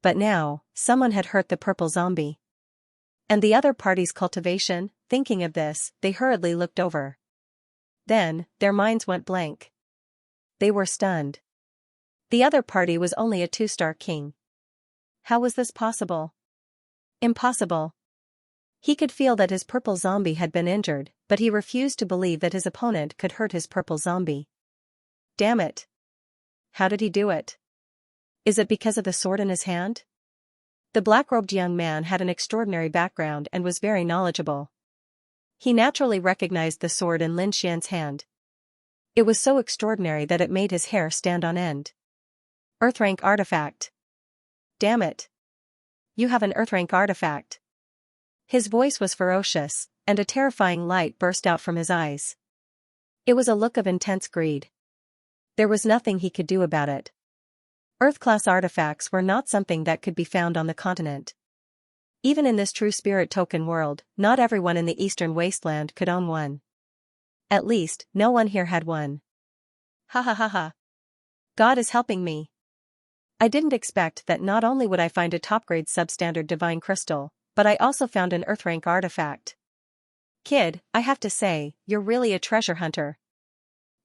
[SPEAKER 1] But now, someone had hurt the purple zombie. And the other party's cultivation, thinking of this, they hurriedly looked over. Then, their minds went blank. They were stunned. The other party was only a 2-star king. How was this possible? Impossible. He could feel that his purple zombie had been injured, but he refused to believe that his opponent could hurt his purple zombie. Damn it. How did he do it? Is it because of the sword in his hand? The black-robed young man had an extraordinary background and was very knowledgeable. He naturally recognized the sword in Lin Xian's hand. It was so extraordinary that it made his hair stand on end. Earthrank artifact. Damn it. You have an Earthrank artifact. His voice was ferocious, and a terrifying light burst out from his eyes. It was a look of intense greed. There was nothing he could do about it. Earth-class artifacts were not something that could be found on the continent. Even in this true spirit token world, not everyone in the eastern wasteland could own one. At least, no one here had one. Ha ha ha ha. God is helping me. I didn't expect that not only would I find a top-grade substandard divine crystal, but I also found an Earthrank artifact. Kid, I have to say, you're really a treasure hunter.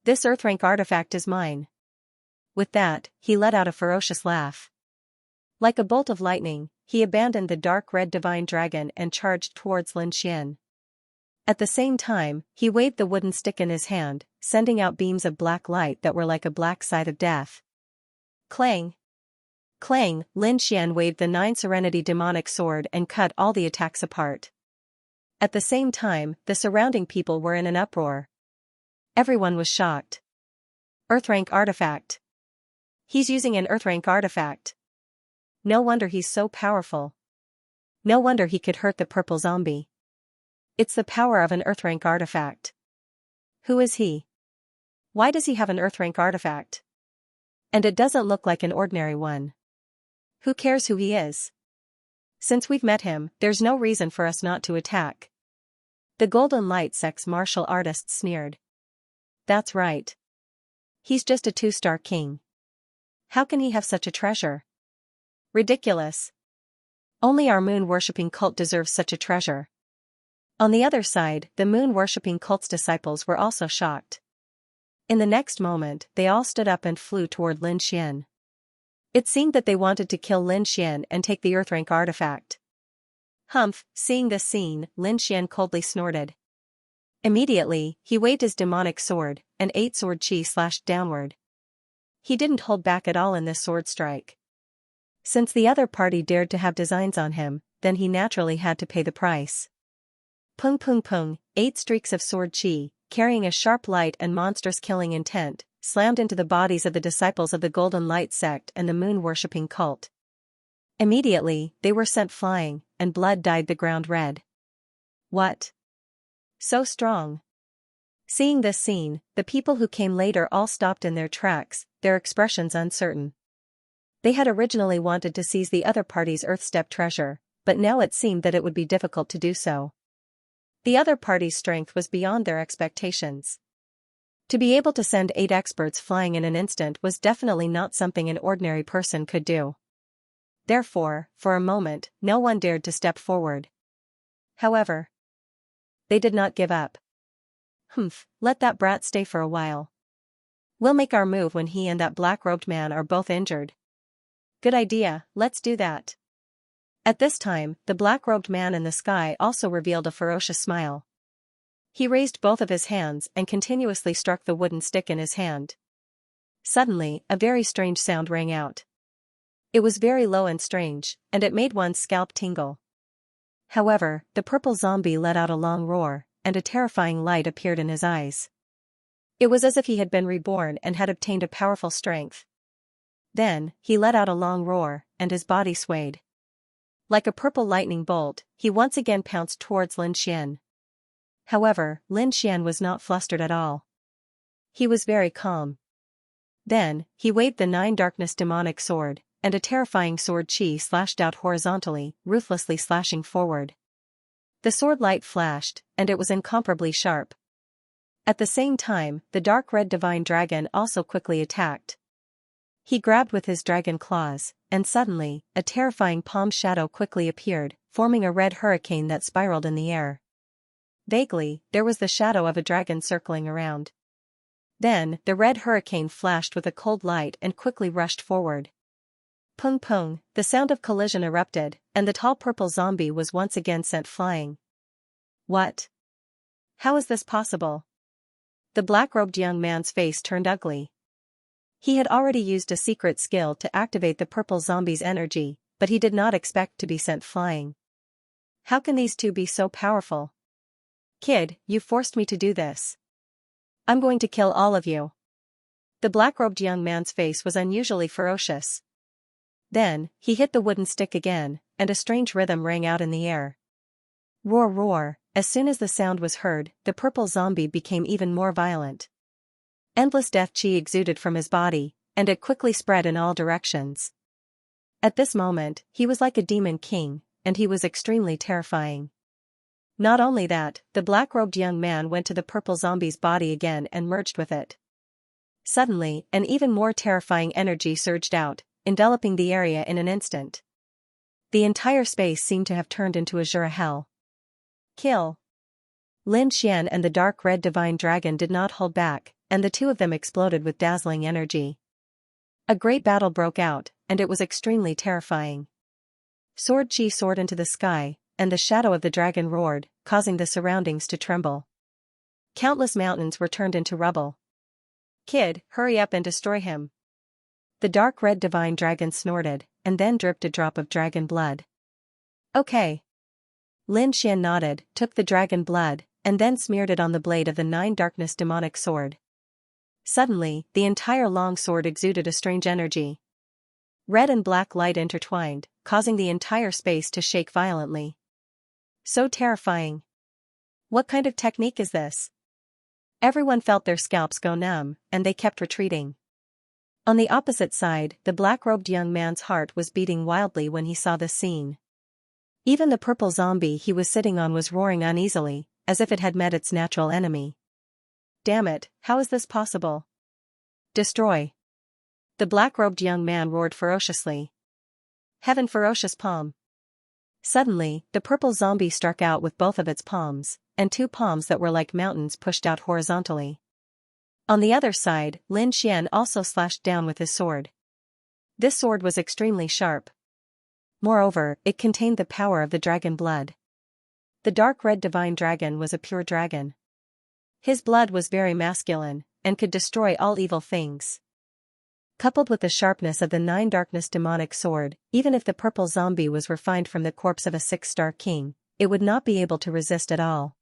[SPEAKER 1] This Earthrank artifact is mine. With that, he let out a ferocious laugh. Like a bolt of lightning, he abandoned the dark red divine dragon and charged towards Lin Xian. At the same time, he waved the wooden stick in his hand, sending out beams of black light that were like a black scythe of death. Clang! Clang! Lin Xian waved the 9 Serenity demonic sword and cut all the attacks apart. At the same time, the surrounding people were in an uproar. Everyone was shocked. Earthrank artifact. He's using an Earthrank artifact. No wonder he's so powerful. No wonder he could hurt the purple zombie. It's the power of an Earthrank artifact. Who is he? Why does he have an Earthrank artifact? And it doesn't look like an ordinary one. Who cares who he is? Since we've met him, there's no reason for us not to attack. The Golden Light Sect's martial artist sneered. That's right. He's just a 2-star king. How can he have such a treasure? Ridiculous. Only our moon-worshipping cult deserves such a treasure. On the other side, the moon-worshipping cult's disciples were also shocked. In the next moment, they all stood up and flew toward Lin Xian. It seemed that they wanted to kill Lin Xian and take the Earthrank artifact. Humph! Seeing this scene, Lin Xian coldly snorted. Immediately, he waved his demonic sword, and 8 sword chi slashed downward. He didn't hold back at all in this sword strike. Since the other party dared to have designs on him, then he naturally had to pay the price. Pung pung pung, 8 streaks of sword chi, carrying a sharp light and monstrous killing intent, slammed into the bodies of the disciples of the Golden Light Sect and the moon-worshipping cult. Immediately, they were sent flying, and blood dyed the ground red. What? So strong. Seeing this scene, the people who came later all stopped in their tracks, their expressions uncertain. They had originally wanted to seize the other party's Earthstep treasure, but now it seemed that it would be difficult to do so. The other party's strength was beyond their expectations. To be able to send 8 experts flying in an instant was definitely not something an ordinary person could do. Therefore, for a moment, no one dared to step forward. However, they did not give up. Humph, let that brat stay for a while. We'll make our move when he and that black-robed man are both injured. Good idea, let's do that. At this time, the black-robed man in the sky also revealed a ferocious smile. He raised both of his hands and continuously struck the wooden stick in his hand. Suddenly, a very strange sound rang out. It was very low and strange, and it made one's scalp tingle. However, the purple zombie let out a long roar, and a terrifying light appeared in his eyes. It was as if he had been reborn and had obtained a powerful strength. Then, he let out a long roar, and his body swayed. Like a purple lightning bolt, he once again pounced towards Lin Xian. However, Lin Xian was not flustered at all. He was very calm. Then, he waved the 9 darkness demonic sword, and a terrifying sword chi slashed out horizontally, ruthlessly slashing forward. The sword light flashed, and it was incomparably sharp. At the same time, the dark red divine dragon also quickly attacked. He grabbed with his dragon claws, and suddenly, a terrifying palm shadow quickly appeared, forming a red hurricane that spiraled in the air. Vaguely, there was the shadow of a dragon circling around. Then, the red hurricane flashed with a cold light and quickly rushed forward. Pung pung, the sound of collision erupted, and the tall purple zombie was once again sent flying. What? How is this possible? The black-robed young man's face turned ugly. He had already used a secret skill to activate the purple zombie's energy, but he did not expect to be sent flying. How can these two be so powerful? Kid, you forced me to do this. I'm going to kill all of you. The black-robed young man's face was unusually ferocious. Then, he hit the wooden stick again, and a strange rhythm rang out in the air. Roar roar, as soon as the sound was heard, the purple zombie became even more violent. Endless death chi exuded from his body, and it quickly spread in all directions. At this moment, he was like a demon king, and he was extremely terrifying. Not only that, the black-robed young man went to the purple zombie's body again and merged with it. Suddenly, an even more terrifying energy surged out, enveloping the area in an instant. The entire space seemed to have turned into Azura hell. Kill! Lin Xian and the dark red divine dragon did not hold back, and the two of them exploded with dazzling energy. A great battle broke out, and it was extremely terrifying. Sword chi soared into the sky, and the shadow of the dragon roared, causing the surroundings to tremble. Countless mountains were turned into rubble. Kid, hurry up and destroy him. The dark red divine dragon snorted, and then dripped a drop of dragon blood. Okay. Lin Xian nodded, took the dragon blood, and then smeared it on the blade of the 9 darkness demonic sword. Suddenly, the entire long sword exuded a strange energy. Red and black light intertwined, causing the entire space to shake violently. So terrifying. What kind of technique is this? Everyone felt their scalps go numb, and they kept retreating. On the opposite side, the black-robed young man's heart was beating wildly when he saw this scene. Even the purple zombie he was sitting on was roaring uneasily, as if it had met its natural enemy. Damn it, how is this possible? Destroy! The black-robed young man roared ferociously. Heaven ferocious palm! Suddenly, the purple zombie struck out with both of its palms, and 2 palms that were like mountains pushed out horizontally. On the other side, Lin Xian also slashed down with his sword. This sword was extremely sharp. Moreover, it contained the power of the dragon blood. The dark red divine dragon was a pure dragon. His blood was very masculine, and could destroy all evil things. Coupled with the sharpness of the 9 darkness demonic sword, even if the purple zombie was refined from the corpse of a 6-star king, it would not be able to resist at all.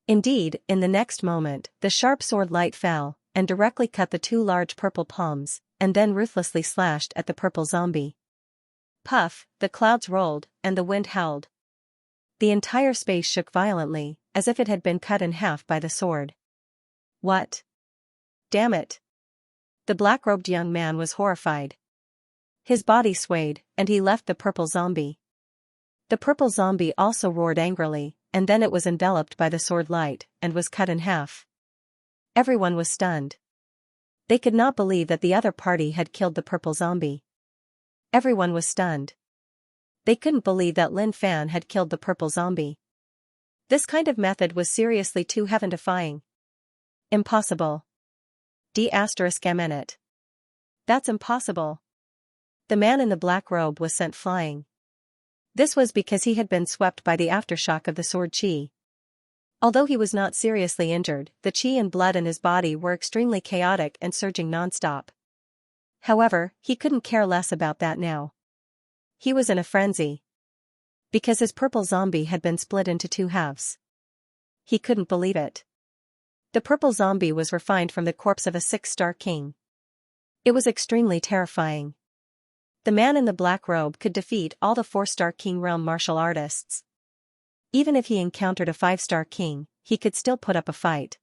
[SPEAKER 1] Indeed, in the next moment, the sharp sword light fell, and directly cut the 2 large purple palms, and then ruthlessly slashed at the purple zombie. Puff, the clouds rolled, and the wind howled. The entire space shook violently, as if it had been cut in half by the sword. What? Damn it! The black-robed young man was horrified. His body swayed, and he left the purple zombie. The purple zombie also roared angrily, and then it was enveloped by the sword light, and was cut in half. Everyone was stunned. They could not believe that the other party had killed the purple zombie. Everyone was stunned. They couldn't believe that Lin Fan had killed the purple zombie. This kind of method was seriously too heaven-defying. Impossible. D***it. That's impossible. The man in the black robe was sent flying. This was because he had been swept by the aftershock of the sword chi. Although he was not seriously injured, the chi and blood in his body were extremely chaotic and surging non-stop. However, he couldn't care less about that now. He was in a frenzy. Because his purple zombie had been split into 2 halves. He couldn't believe it. The purple zombie was refined from the corpse of a 6-star king. It was extremely terrifying. The man in the black robe could defeat all the 4-star king realm martial artists. Even if he encountered a 5-star king, he could still put up a fight.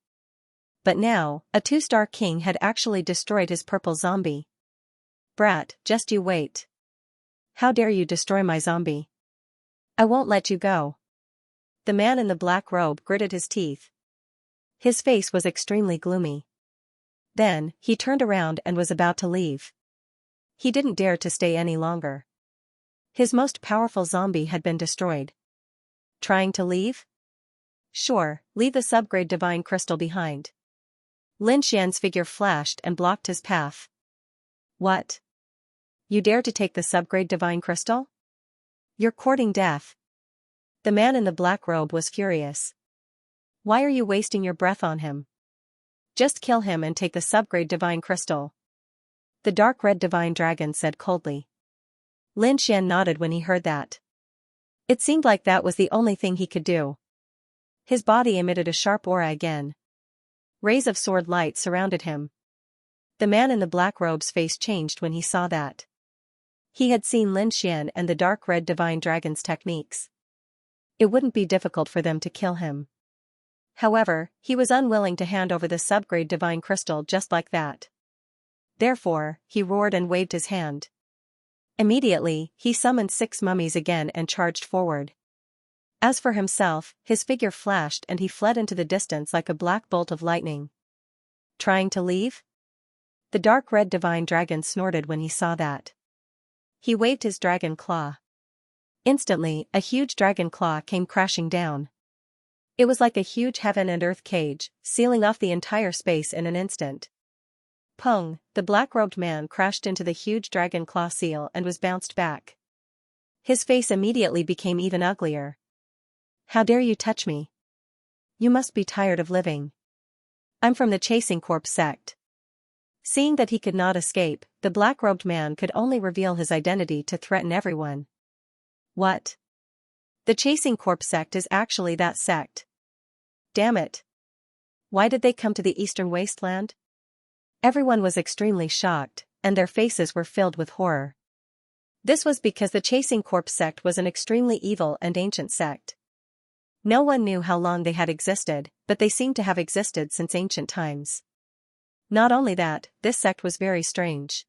[SPEAKER 1] But now, a 2-star king had actually destroyed his purple zombie. Brat, just you wait. How dare you destroy my zombie? I won't let you go. The man in the black robe gritted his teeth. His face was extremely gloomy. Then, he turned around and was about to leave. He didn't dare to stay any longer. His most powerful zombie had been destroyed. Trying to leave? Sure, leave the subgrade divine crystal behind. Lin Xian's figure flashed and blocked his path. What? You dare to take the subgrade divine crystal? You're courting death. The man in the black robe was furious. Why are you wasting your breath on him? Just kill him and take the subgrade divine crystal. The dark red divine dragon said coldly. Lin Xian nodded when he heard that. It seemed like that was the only thing he could do. His body emitted a sharp aura again. Rays of sword light surrounded him. The man in the black robe's face changed when he saw that. He had seen Lin Xian and the dark red divine dragon's techniques. It wouldn't be difficult for them to kill him. However, he was unwilling to hand over the subgrade divine crystal just like that. Therefore, he roared and waved his hand. Immediately, he summoned 6 mummies again and charged forward. As for himself, his figure flashed and he fled into the distance like a black bolt of lightning. Trying to leave? The dark red divine dragon snorted when he saw that. He waved his dragon claw. Instantly, a huge dragon claw came crashing down. It was like a huge heaven and earth cage, sealing off the entire space in an instant. Pung, the black-robed man crashed into the huge dragon claw seal and was bounced back. His face immediately became even uglier. How dare you touch me? You must be tired of living. I'm from the Chasing Corpse sect. Seeing that he could not escape, the black-robed man could only reveal his identity to threaten everyone. What? The Chasing Corpse sect is actually that sect. Damn it. Why did they come to the Eastern Wasteland? Everyone was extremely shocked, and their faces were filled with horror. This was because the Chasing Corpse sect was an extremely evil and ancient sect. No one knew how long they had existed, but they seemed to have existed since ancient times. Not only that, this sect was very strange.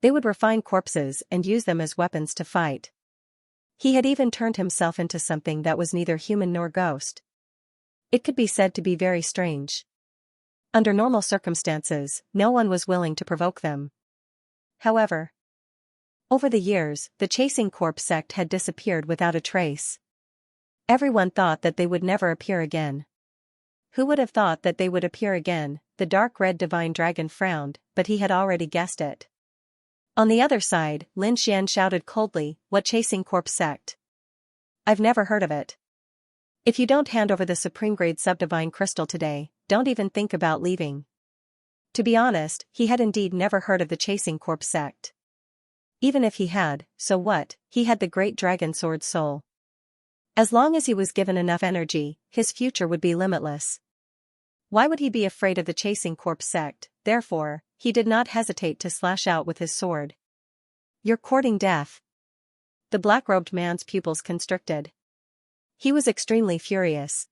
[SPEAKER 1] They would refine corpses and use them as weapons to fight. He had even turned himself into something that was neither human nor ghost. It could be said to be very strange. Under normal circumstances, no one was willing to provoke them. However, over the years, the Chasing Corpse sect had disappeared without a trace. Everyone thought that they would never appear again. Who would have thought that they would appear again? The dark red divine dragon frowned, but he had already guessed it. On the other side, Lin Xian shouted coldly, "What Chasing Corpse sect? I've never heard of it. If you don't hand over the supreme grade subdivine crystal today, don't even think about leaving." To be honest, he had indeed never heard of the Chasing Corpse sect. Even if he had, so what? He had the great dragon sword soul. As long as he was given enough energy, his future would be limitless. Why would he be afraid of the Chasing Corpse sect? Therefore, he did not hesitate to slash out with his sword. You're courting death. The black-robed man's pupils constricted. He was extremely furious.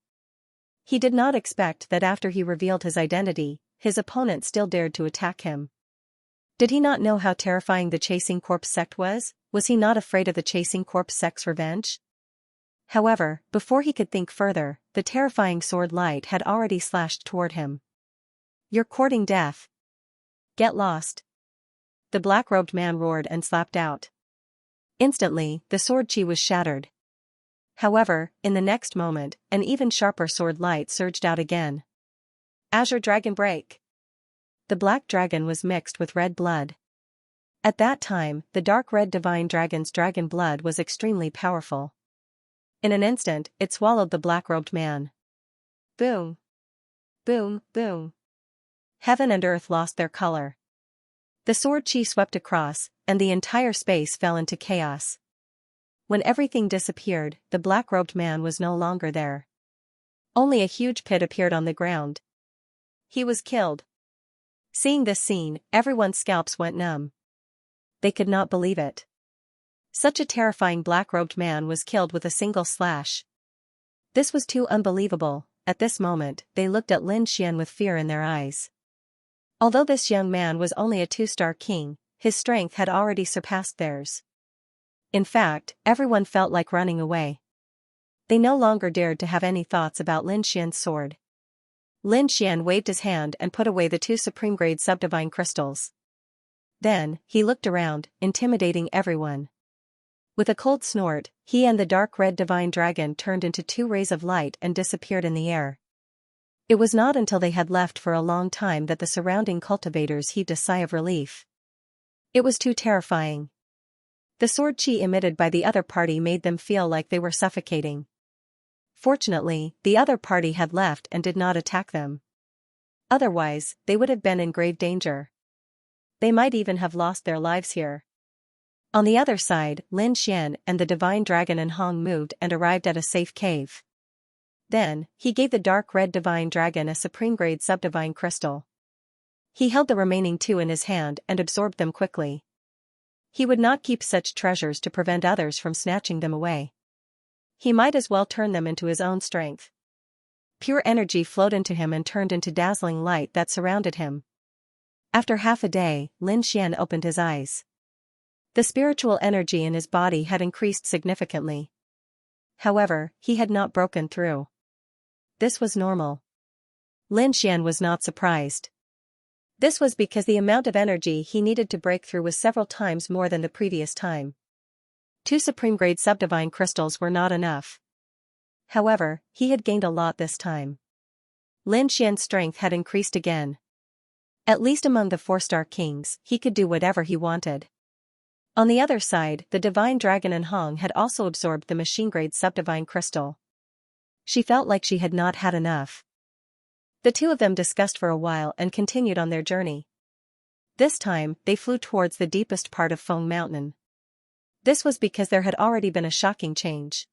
[SPEAKER 1] He did not expect that after he revealed his identity, his opponent still dared to attack him. Did he not know how terrifying the Chasing Corpse sect was? Was he not afraid of the Chasing Corpse sect's revenge? However, before he could think further, the terrifying sword light had already slashed toward him. You're courting death. Get lost. The black-robed man roared and slapped out. Instantly, the sword chi was shattered. However, in the next moment, an even sharper sword light surged out again. Azure Dragon Break. The black dragon was mixed with red blood. At that time, the dark red divine dragon's dragon blood was extremely powerful. In an instant, it swallowed the black-robed man. Boom. Boom, boom. Heaven and earth lost their color. The sword chi swept across, and the entire space fell into chaos. When everything disappeared, the black-robed man was no longer there. Only a huge pit appeared on the ground. He was killed. Seeing this scene, everyone's scalps went numb. They could not believe it. Such a terrifying black-robed man was killed with a single slash. This was too unbelievable. At this moment, they looked at Lin Xian with fear in their eyes. Although this young man was only a 2-star king, his strength had already surpassed theirs. In fact, everyone felt like running away. They no longer dared to have any thoughts about Lin Xian's sword. Lin Xian waved his hand and put away the 2 supreme grade subdivine crystals. Then, he looked around, intimidating everyone. With a cold snort, he and the dark red divine dragon turned into two rays of light and disappeared in the air. It was not until they had left for a long time that the surrounding cultivators heaved a sigh of relief. It was too terrifying. The sword chi emitted by the other party made them feel like they were suffocating. Fortunately, the other party had left and did not attack them. Otherwise, they would have been in grave danger. They might even have lost their lives here. On the other side, Lin Xian and the divine dragon and Hong moved and arrived at a safe cave. Then, he gave the dark red divine dragon a supreme-grade subdivine crystal. He held the remaining two in his hand and absorbed them quickly. He would not keep such treasures to prevent others from snatching them away. He might as well turn them into his own strength. Pure energy flowed into him and turned into dazzling light that surrounded him. After half a day, Lin Xian opened his eyes. The spiritual energy in his body had increased significantly. However, he had not broken through. This was normal. Lin Xian was not surprised. This was because the amount of energy he needed to break through was several times more than the previous time. 2 supreme-grade subdivine crystals were not enough. However, he had gained a lot this time. Lin Xian's strength had increased again. At least among the 4-star kings, he could do whatever he wanted. On the other side, the divine dragon and Hong had also absorbed the machine-grade subdivine crystal. She felt like she had not had enough. The two of them discussed for a while and continued on their journey. This time, they flew towards the deepest part of Feng Mountain. This was because there had already been a shocking change.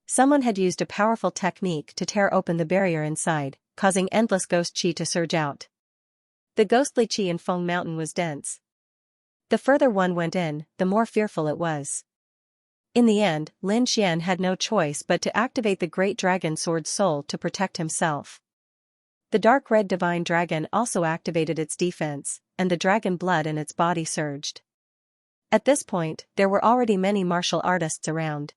[SPEAKER 1] Someone had used a powerful technique to tear open the barrier inside, causing endless ghost chi to surge out. The ghostly chi in Feng Mountain was dense. The further one went in, the more fearful it was. In the end, Lin Xian had no choice but to activate the great dragon sword soul to protect himself. The dark red divine dragon also activated its defense, and the dragon blood in its body surged. At this point, there were already many martial artists around.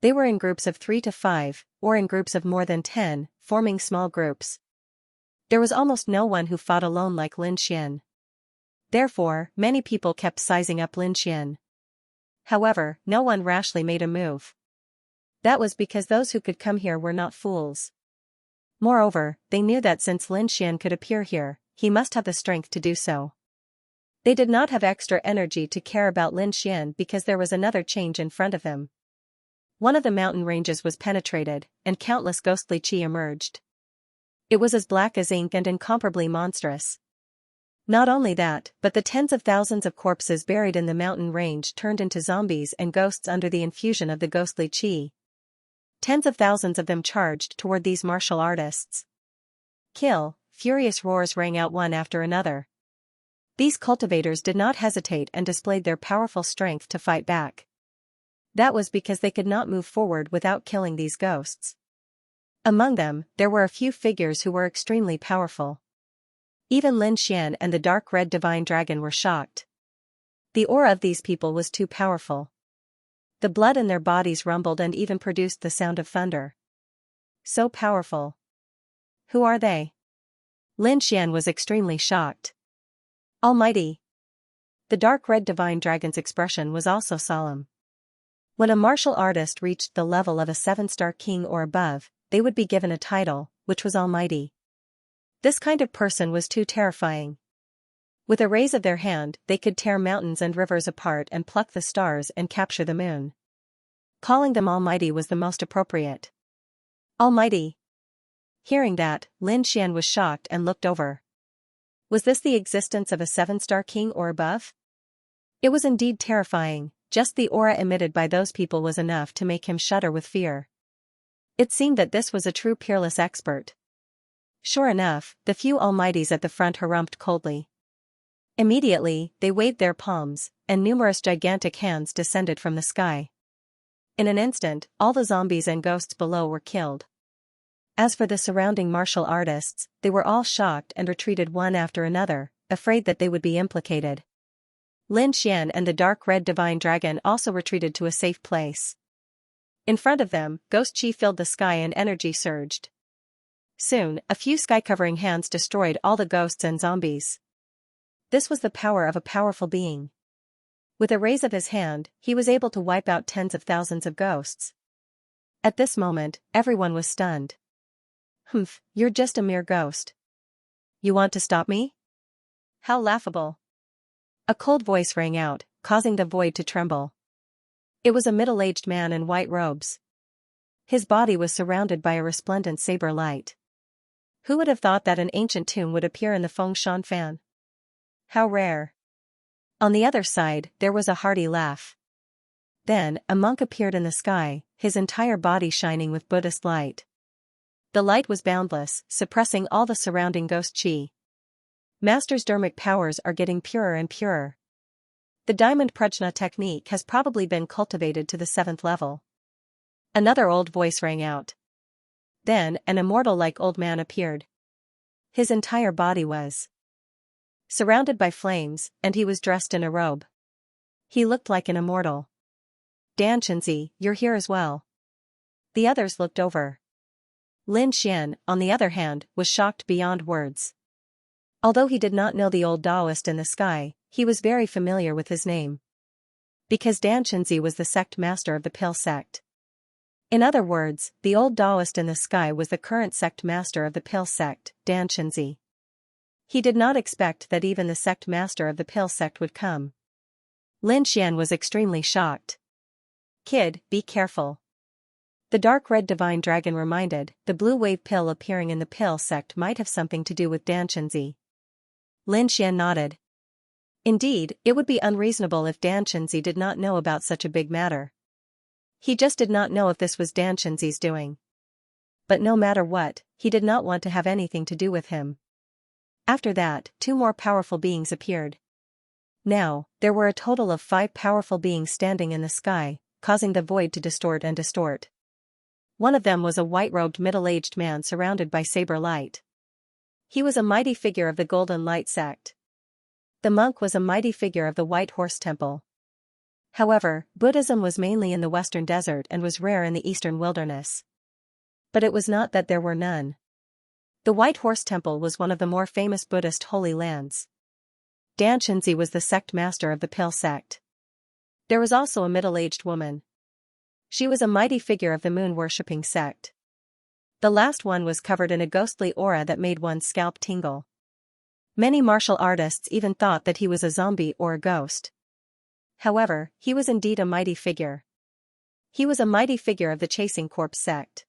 [SPEAKER 1] They were in groups of 3 to 5, or in groups of more than 10, forming small groups. There was almost no one who fought alone like Lin Xian. Therefore, many people kept sizing up Lin Xian. However, no one rashly made a move. That was because those who could come here were not fools. Moreover, they knew that since Lin Xian could appear here, he must have the strength to do so. They did not have extra energy to care about Lin Xian because there was another change in front of him. One of the mountain ranges was penetrated, and countless ghostly chi emerged. It was as black as ink and incomparably monstrous. Not only that, but the tens of thousands of corpses buried in the mountain range turned into zombies and ghosts under the infusion of the ghostly chi. Tens of thousands of them charged toward these martial artists. Kill! Furious roars rang out one after another. These cultivators did not hesitate and displayed their powerful strength to fight back. That was because they could not move forward without killing these ghosts. Among them, there were a few figures who were extremely powerful. Even Lin Xian and the dark red divine dragon were shocked. The aura of these people was too powerful. The blood in their bodies rumbled and even produced the sound of thunder. So powerful. Who are they? Lin Xian was extremely shocked. Almighty. The dark red divine dragon's expression was also solemn. When a martial artist reached the level of a 7-star king or above, they would be given a title, which was Almighty. This kind of person was too terrifying. With a raise of their hand, they could tear mountains and rivers apart and pluck the stars and capture the moon. Calling them Almighty was the most appropriate. Almighty. Hearing that, Lin Xian was shocked and looked over. Was this the existence of a 7-star king or above? It was indeed terrifying. Just the aura emitted by those people was enough to make him shudder with fear. It seemed that this was a true peerless expert. Sure enough, the few almighties at the front harumphed coldly. Immediately, they waved their palms, and numerous gigantic hands descended from the sky. In an instant, all the zombies and ghosts below were killed. As for the surrounding martial artists, they were all shocked and retreated one after another, afraid that they would be implicated. Lin Xian and the dark red divine dragon also retreated to a safe place. In front of them, ghost chi filled the sky and energy surged. Soon, a few sky-covering hands destroyed all the ghosts and zombies. This was the power of a powerful being. With a raise of his hand, he was able to wipe out tens of thousands of ghosts. At this moment, everyone was stunned. Humph, you're just a mere ghost. You want to stop me? How laughable. A cold voice rang out, causing the void to tremble. It was a middle-aged man in white robes. His body was surrounded by a resplendent saber light. Who would have thought that an ancient tomb would appear in the Fengshan fan? How rare. On the other side, there was a hearty laugh. Then, a monk appeared in the sky, his entire body shining with Buddhist light. The light was boundless, suppressing all the surrounding ghost chi. Master's dharmic powers are getting purer and purer. The diamond prajna technique has probably been cultivated to the 7th level. Another old voice rang out. Then, an immortal-like old man appeared. His entire body was surrounded by flames, and he was dressed in a robe. He looked like an immortal. Xianxia, you're here as well. The others looked over. Lin Xian, on the other hand, was shocked beyond words. Although he did not know the old Taoist in the sky, he was very familiar with his name. Because Xianxia was the sect master of the Pale sect. In other words, the old Taoist in the sky was the current sect master of the Pale sect, Xianxia. He did not expect that even the sect master of the Pale sect would come. Lin Xian was extremely shocked. Kid, be careful. The dark red divine dragon reminded, the blue wave pill appearing in the Pale sect might have something to do with Xianxia. Lin Xian nodded. Indeed, it would be unreasonable if Xianxia did not know about such a big matter. He just did not know if this was Xianxia's doing. But no matter what, he did not want to have anything to do with him. After that, 2 more powerful beings appeared. Now, there were a total of 5 powerful beings standing in the sky, causing the void to distort and distort. One of them was a white-robed middle-aged man surrounded by saber light. He was a mighty figure of the Golden Light sect. The monk was a mighty figure of the White Horse Temple. However, Buddhism was mainly in the western desert and was rare in the eastern wilderness. But it was not that there were none. The White Horse Temple was one of the more famous Buddhist holy lands. Xianxia was the sect master of the Pale sect. There was also a middle-aged woman. She was a mighty figure of the moon-worshipping sect. The last one was covered in a ghostly aura that made one's scalp tingle. Many martial artists even thought that he was a zombie or a ghost. However, he was indeed a mighty figure. He was a mighty figure of the Chasing Corpse sect.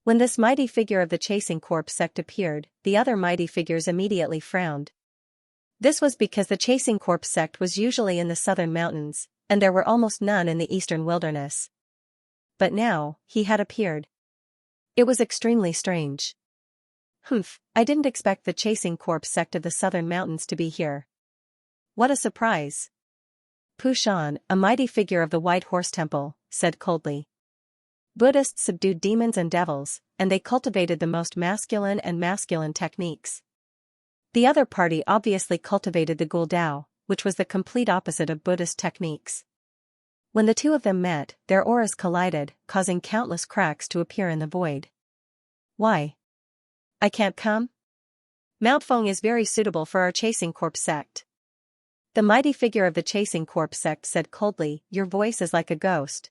[SPEAKER 1] When this mighty figure of the Chasing Corpse sect appeared, the other mighty figures immediately frowned. This was because the Chasing Corpse sect was usually in the southern mountains, and there were almost none in the eastern wilderness. But now, he had appeared. It was extremely strange. Humph, I didn't expect the Chasing Corpse sect of the southern mountains to be here. What a surprise. Pushan, a mighty figure of the White Horse Temple, said coldly. Buddhists subdued demons and devils, and they cultivated the most masculine techniques. The other party obviously cultivated the Gul Dao, which was the complete opposite of Buddhist techniques. When the two of them met, their auras collided, causing countless cracks to appear in the void. Why? I can't come? Mount Feng is very suitable for our Chasing Corpse sect. The mighty figure of the Chasing Corpse sect said coldly, your voice is like a ghost.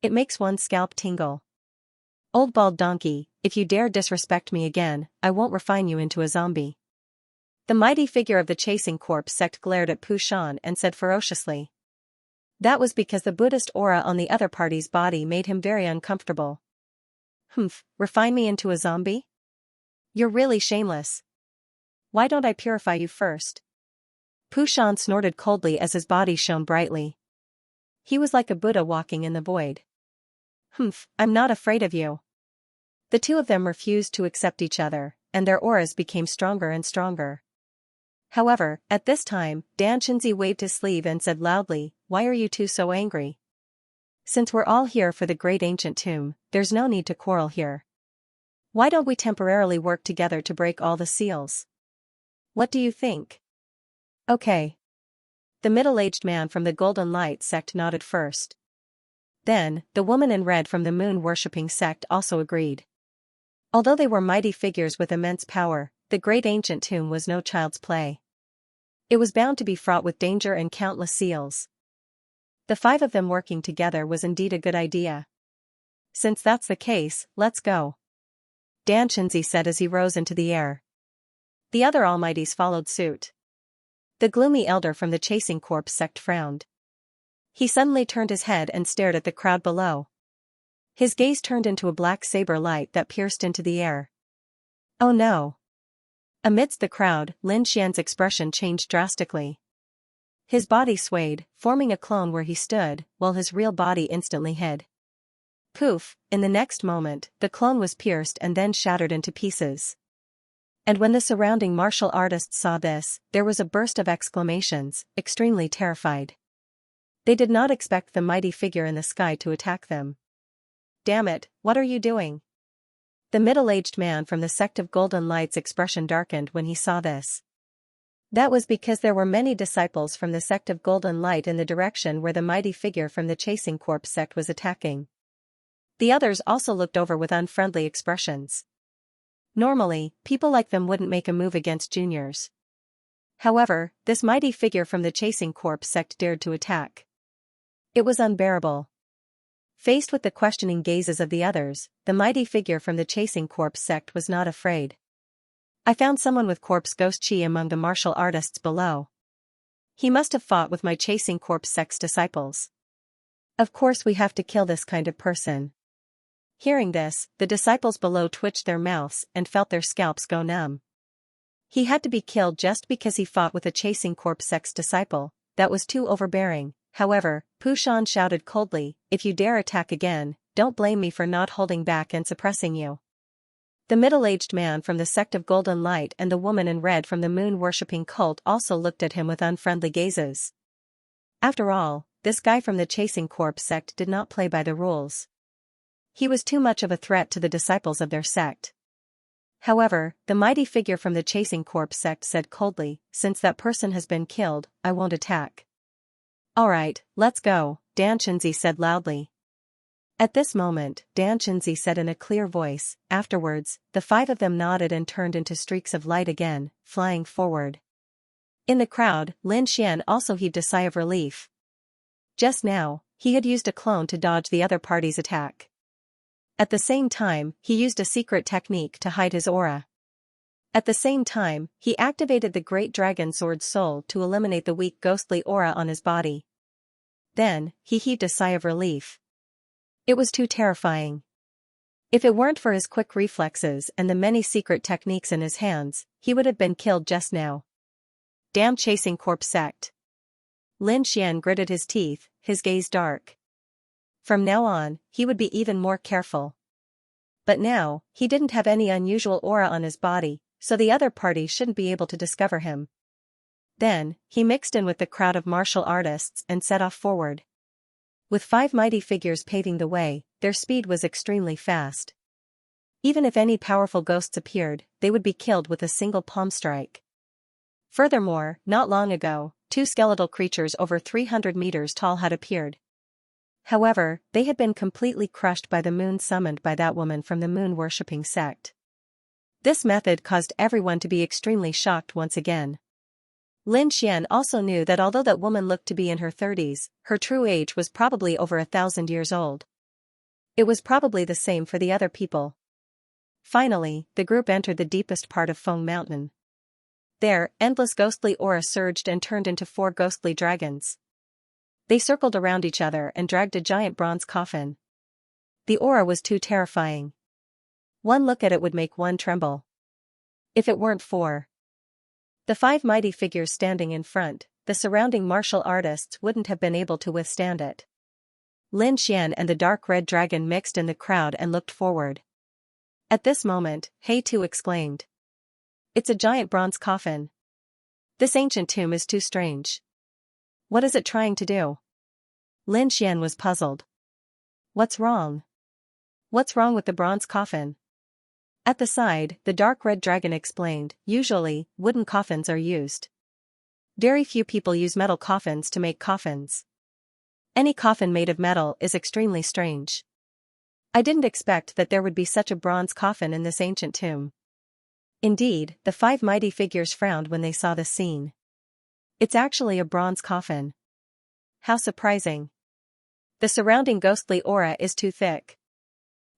[SPEAKER 1] It makes one's scalp tingle. Old bald donkey, if you dare disrespect me again, I won't refine you into a zombie. The mighty figure of the Chasing Corpse sect glared at Pushan and said ferociously. That was because the Buddhist aura on the other party's body made him very uncomfortable. Humph, refine me into a zombie? You're really shameless. Why don't I purify you first? Pushan snorted coldly as his body shone brightly. He was like a Buddha walking in the void. Humph, I'm not afraid of you. The two of them refused to accept each other, and their auras became stronger and stronger. However, at this time, Xianxia waved his sleeve and said loudly, why are you two so angry? Since we're all here for the great ancient tomb, there's no need to quarrel here. Why don't we temporarily work together to break all the seals? What do you think? Okay. The middle-aged man from the Golden Light sect nodded first. Then, the woman in red from the moon-worshipping sect also agreed. Although they were mighty figures with immense power, the great ancient tomb was no child's play. It was bound to be fraught with danger and countless seals. The 5 of them working together was indeed a good idea. Since that's the case, let's go. Xianxia said as he rose into the air. The other almighties followed suit. The gloomy elder from the chasing corps sect frowned. He suddenly turned his head and stared at the crowd below. His gaze turned into a black saber light that pierced into the air. Oh no! Amidst the crowd, Lin Xian's expression changed drastically. His body swayed, forming a clone where he stood, while his real body instantly hid. Poof, in the next moment, the clone was pierced and then shattered into pieces. And when the surrounding martial artists saw this, there was a burst of exclamations, extremely terrified. They did not expect the mighty figure in the sky to attack them. Damn it, what are you doing? The middle-aged man from the sect of Golden Light's expression darkened when he saw this. That was because there were many disciples from the sect of Golden Light in the direction where the mighty figure from the chasing corps sect was attacking. The others also looked over with unfriendly expressions. Normally, people like them wouldn't make a move against juniors. However, this mighty figure from the chasing corps sect dared to attack. It was unbearable. Faced with the questioning gazes of the others, the mighty figure from the chasing corps sect was not afraid. I found someone with corpse ghost chi among the martial artists below. He must have fought with my chasing corps sect's disciples. Of course we have to kill this kind of person. Hearing this, the disciples below twitched their mouths and felt their scalps go numb. He had to be killed just because he fought with a chasing corps sect's disciple. That was too overbearing. However, Pu Shan shouted coldly, "If you dare attack again, don't blame me for not holding back and suppressing you." The middle-aged man from the sect of Golden Light and the woman in red from the moon-worshipping cult also looked at him with unfriendly gazes. After all, this guy from the chasing corps sect did not play by the rules. He was too much of a threat to the disciples of their sect. However, the mighty figure from the chasing corps sect said coldly, "Since that person has been killed, I won't attack." "Alright, let's go," Xianxia said loudly. At this moment, Xianxia said in a clear voice. Afterwards, the 5 of them nodded and turned into streaks of light again, flying forward. In the crowd, Lin Xian also heaved a sigh of relief. Just now, he had used a clone to dodge the other party's attack. At the same time, he used a secret technique to hide his aura. At the same time, he activated the Great Dragon Sword Soul to eliminate the weak ghostly aura on his body. Then, he heaved a sigh of relief. It was too terrifying. If it weren't for his quick reflexes and the many secret techniques in his hands, he would have been killed just now. Damn chasing corps sect. Lin Xian gritted his teeth, his gaze dark. From now on, he would be even more careful. But now, he didn't have any unusual aura on his body, so the other party shouldn't be able to discover him. Then, he mixed in with the crowd of martial artists and set off forward. With 5 mighty figures paving the way, their speed was extremely fast. Even if any powerful ghosts appeared, they would be killed with a single palm strike. Furthermore, not long ago, 2 skeletal creatures over 300 meters tall had appeared. However, they had been completely crushed by the moon summoned by that woman from the moon-worshipping sect. This method caused everyone to be extremely shocked once again. Lin Xian also knew that although that woman looked to be in her 30s, her true age was probably over 1,000 years old. It was probably the same for the other people. Finally, the group entered the deepest part of Feng Mountain. There, endless ghostly aura surged and turned into 4 ghostly dragons. They circled around each other and dragged a giant bronze coffin. The aura was too terrifying. One look at it would make one tremble. If it weren't for the 5 mighty figures standing in front, the surrounding martial artists wouldn't have been able to withstand it. Lin Xian and the dark red dragon mixed in the crowd and looked forward. At this moment, He Tu exclaimed. "It's a giant bronze coffin. This ancient tomb is too strange. What is it trying to do?" Lin Xian was puzzled. "What's wrong? What's wrong with the bronze coffin?" At the side, the dark red dragon explained, "Usually, wooden coffins are used. Very few people use metal coffins to make coffins. Any coffin made of metal is extremely strange. I didn't expect that there would be such a bronze coffin in this ancient tomb." Indeed, the 5 mighty figures frowned when they saw the scene. It's actually a bronze coffin. How surprising. The surrounding ghostly aura is too thick.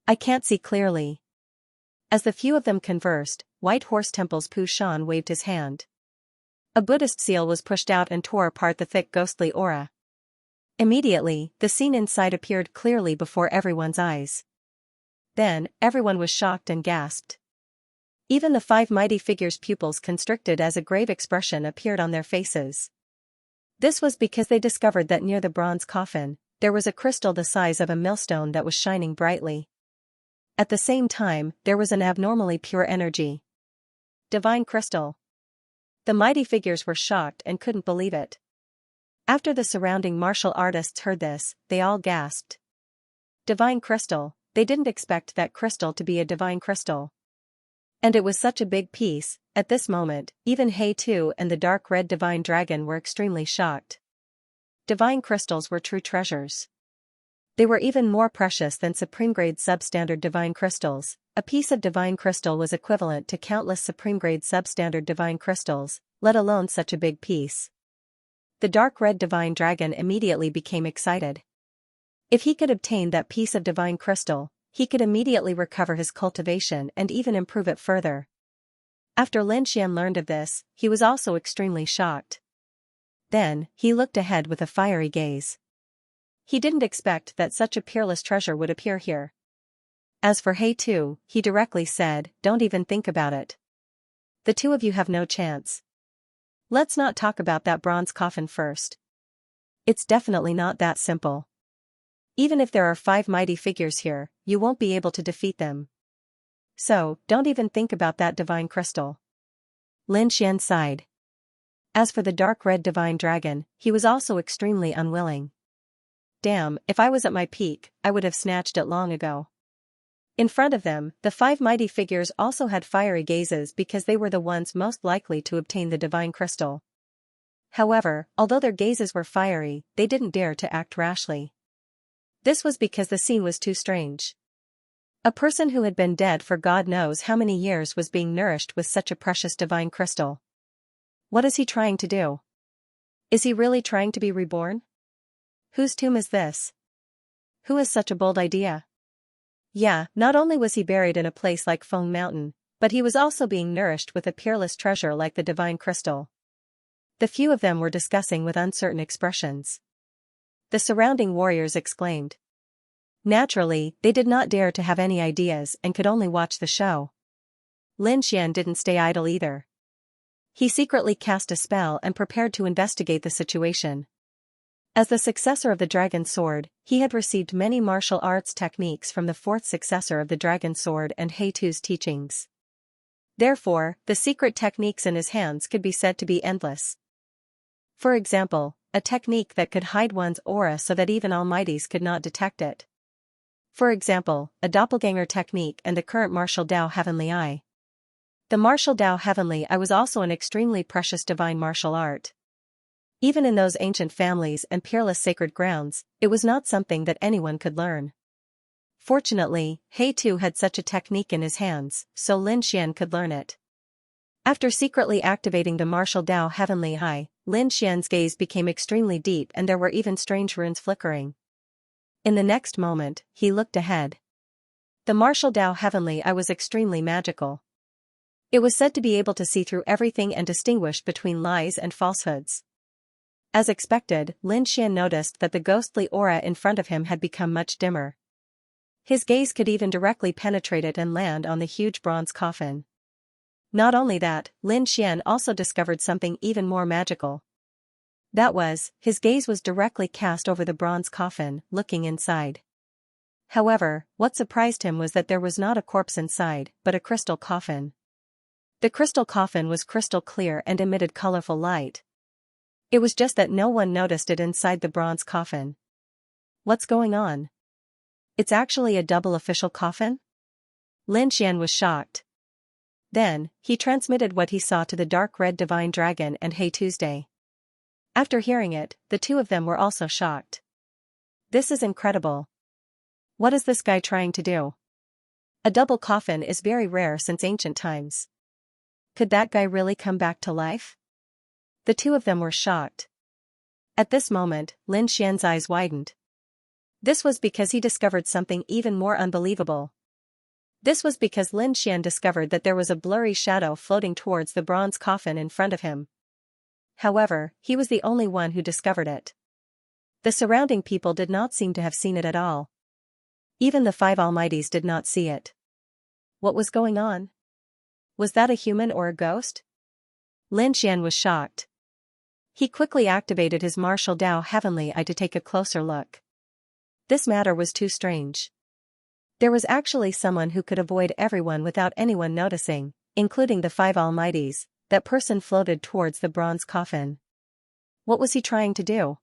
[SPEAKER 1] I can't see clearly. As the few of them conversed, White Horse Temple's Pu Shan waved his hand. A Buddhist seal was pushed out and tore apart the thick ghostly aura. Immediately, the scene inside appeared clearly before everyone's eyes. Then, everyone was shocked and gasped. Even the 5 mighty figures' pupils constricted as a grave expression appeared on their faces. This was because they discovered that near the bronze coffin, there was a crystal the size of a millstone that was shining brightly. At the same time, there was an abnormally pure energy. Divine crystal. The mighty figures were shocked and couldn't believe it. After the surrounding martial artists heard this, they all gasped. Divine crystal, they didn't expect that crystal to be a divine crystal. And it was such a big piece. At this moment, even He Tu and the dark red divine dragon were extremely shocked. Divine crystals were true treasures. They were even more precious than supreme-grade substandard divine crystals. A piece of divine crystal was equivalent to countless supreme-grade substandard divine crystals, let alone such a big piece. The dark red divine dragon immediately became excited. If he could obtain that piece of divine crystal, he could immediately recover his cultivation and even improve it further. After Lin Xian learned of this, he was also extremely shocked. Then, he looked ahead with a fiery gaze. He didn't expect that such a peerless treasure would appear here. As for He Tu, he directly said, "Don't even think about it. The two of you have no chance. Let's not talk about that bronze coffin first. It's definitely not that simple. Even if there are 5 mighty figures here, you won't be able to defeat them. So, don't even think about that divine crystal." Lin Xian sighed. As for the dark red divine dragon, he was also extremely unwilling. Damn, if I was at my peak, I would have snatched it long ago. In front of them, the 5 mighty figures also had fiery gazes because they were the ones most likely to obtain the divine crystal. However, although their gazes were fiery, they didn't dare to act rashly. This was because the scene was too strange. A person who had been dead for God knows how many years was being nourished with such a precious divine crystal. What is he trying to do? Is he really trying to be reborn? Whose tomb is this? Who has such a bold idea? Yeah, not only was he buried in a place like Feng Mountain, but he was also being nourished with a peerless treasure like the divine crystal. The few of them were discussing with uncertain expressions. The surrounding warriors exclaimed. Naturally, they did not dare to have any ideas and could only watch the show. Lin Xian didn't stay idle either. He secretly cast a spell and prepared to investigate the situation. As the successor of the Dragon Sword, he had received many martial arts techniques from the 4th successor of the Dragon Sword and He Tu's teachings. Therefore, the secret techniques in his hands could be said to be endless. For example, a technique that could hide one's aura so that even almighties could not detect it. For example, a doppelganger technique and the current martial Dao Heavenly Eye. The martial Dao Heavenly Eye was also an extremely precious divine martial art. Even in those ancient families and peerless sacred grounds, it was not something that anyone could learn. Fortunately, He Tu had such a technique in his hands, so Lin Xian could learn it. After secretly activating the martial Dao Heavenly Eye, Lin Xian's gaze became extremely deep and there were even strange runes flickering. In the next moment, he looked ahead. The martial Dao Heavenly Eye was extremely magical. It was said to be able to see through everything and distinguish between lies and falsehoods. As expected, Lin Xian noticed that the ghostly aura in front of him had become much dimmer. His gaze could even directly penetrate it and land on the huge bronze coffin. Not only that, Lin Xian also discovered something even more magical. That was, his gaze was directly cast over the bronze coffin, looking inside. However, what surprised him was that there was not a corpse inside, but a crystal coffin. The crystal coffin was crystal clear and emitted colorful light. It was just that no one noticed it inside the bronze coffin. What's going on? It's actually a double official coffin? Lin Xian was shocked. Then, he transmitted what he saw to the dark red divine dragon and Hey Tuesday. After hearing it, the two of them were also shocked. This is incredible. What is this guy trying to do? A double coffin is very rare since ancient times. Could that guy really come back to life? The two of them were shocked. At this moment, Lin Xian's eyes widened. This was because he discovered something even more unbelievable. This was because Lin Xian discovered that there was a blurry shadow floating towards the bronze coffin in front of him. However, he was the only one who discovered it. The surrounding people did not seem to have seen it at all. Even the five almighties did not see it. What was going on? Was that a human or a ghost? Lin Xian was shocked. He quickly activated his martial Dao Heavenly Eye to take a closer look. This matter was too strange. There was actually someone who could avoid everyone without anyone noticing, including the five almighties. That person floated towards the bronze coffin. What was he trying to do?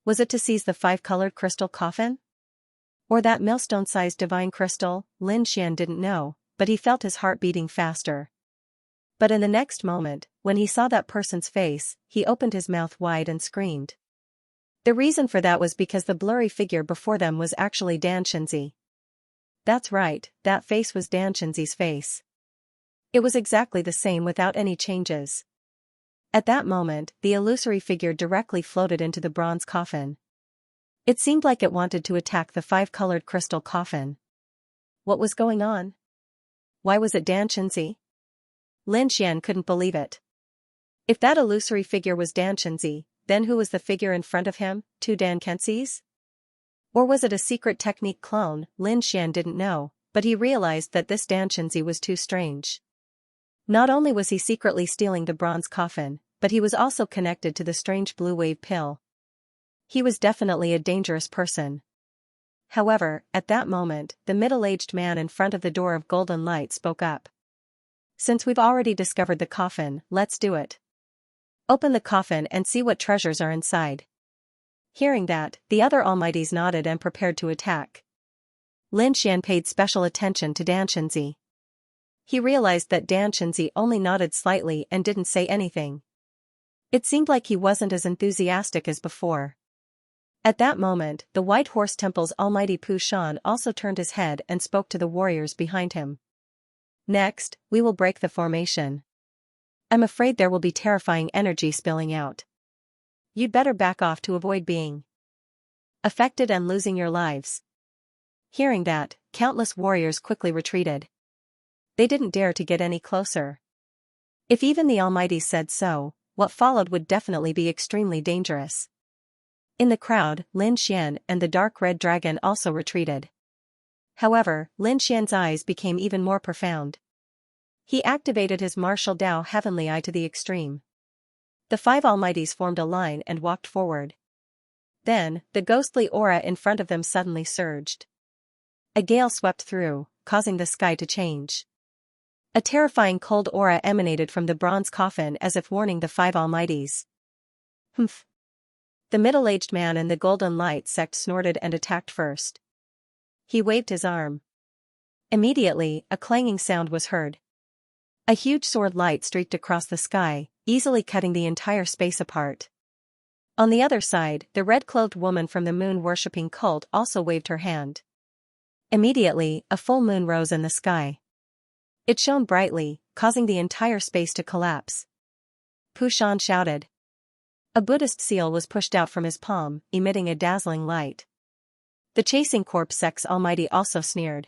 [SPEAKER 1] Was it to seize the five-colored crystal coffin? Or that millstone-sized divine crystal? Lin Xian didn't know, but he felt his heart beating faster. But in the next moment, when he saw that person's face, he opened his mouth wide and screamed. The reason for that was because the blurry figure before them was actually Dan Xianxia. That's right, that face was Dan Xianxia's face. It was exactly the same without any changes. At that moment, the illusory figure directly floated into the bronze coffin. It seemed like it wanted to attack the five-colored crystal coffin. What was going on? Why was it Dan Xianxia? Lin Xian couldn't believe it. If that illusory figure was Dan Xianxia, then who was the figure in front of him? Two Dan Xianxias? Or was it a secret technique clone? Lin Xian didn't know, but he realized that this Dan Xianxia was too strange. Not only was he secretly stealing the bronze coffin, but he was also connected to the strange blue wave pill. He was definitely a dangerous person. However, at that moment, the middle-aged man in front of the door of golden light spoke up. Since we've already discovered the coffin, let's do it. Open the coffin and see what treasures are inside. Hearing that, the other almighties nodded and prepared to attack. Lin Xian paid special attention to Dan Xianxia. He realized that Dan Xianxia only nodded slightly and didn't say anything. It seemed like he wasn't as enthusiastic as before. At that moment, the White Horse Temple's almighty Pu Shan also turned his head and spoke to the warriors behind him. Next, we will break the formation. I'm afraid there will be terrifying energy spilling out. You'd better back off to avoid being affected and losing your lives. Hearing that, countless warriors quickly retreated. They didn't dare to get any closer. If even the Almighty said so, what followed would definitely be extremely dangerous. In the crowd, Lin Xian and the dark red dragon also retreated. However, Lin Xian's eyes became even more profound. He activated his martial Dao Heavenly Eye to the extreme. The five almighties formed a line and walked forward. Then, the ghostly aura in front of them suddenly surged. A gale swept through, causing the sky to change. A terrifying cold aura emanated from the bronze coffin as if warning the five almighties. Humph. The middle-aged man in the golden light sect snorted and attacked first. He waved his arm. Immediately, a clanging sound was heard. A huge sword light streaked across the sky, easily cutting the entire space apart. On the other side, the red-clothed woman from the moon-worshipping cult also waved her hand. Immediately, a full moon rose in the sky. It shone brightly, causing the entire space to collapse. Pu Shan shouted. A Buddhist seal was pushed out from his palm, emitting a dazzling light. The chasing corpse sect's almighty also sneered.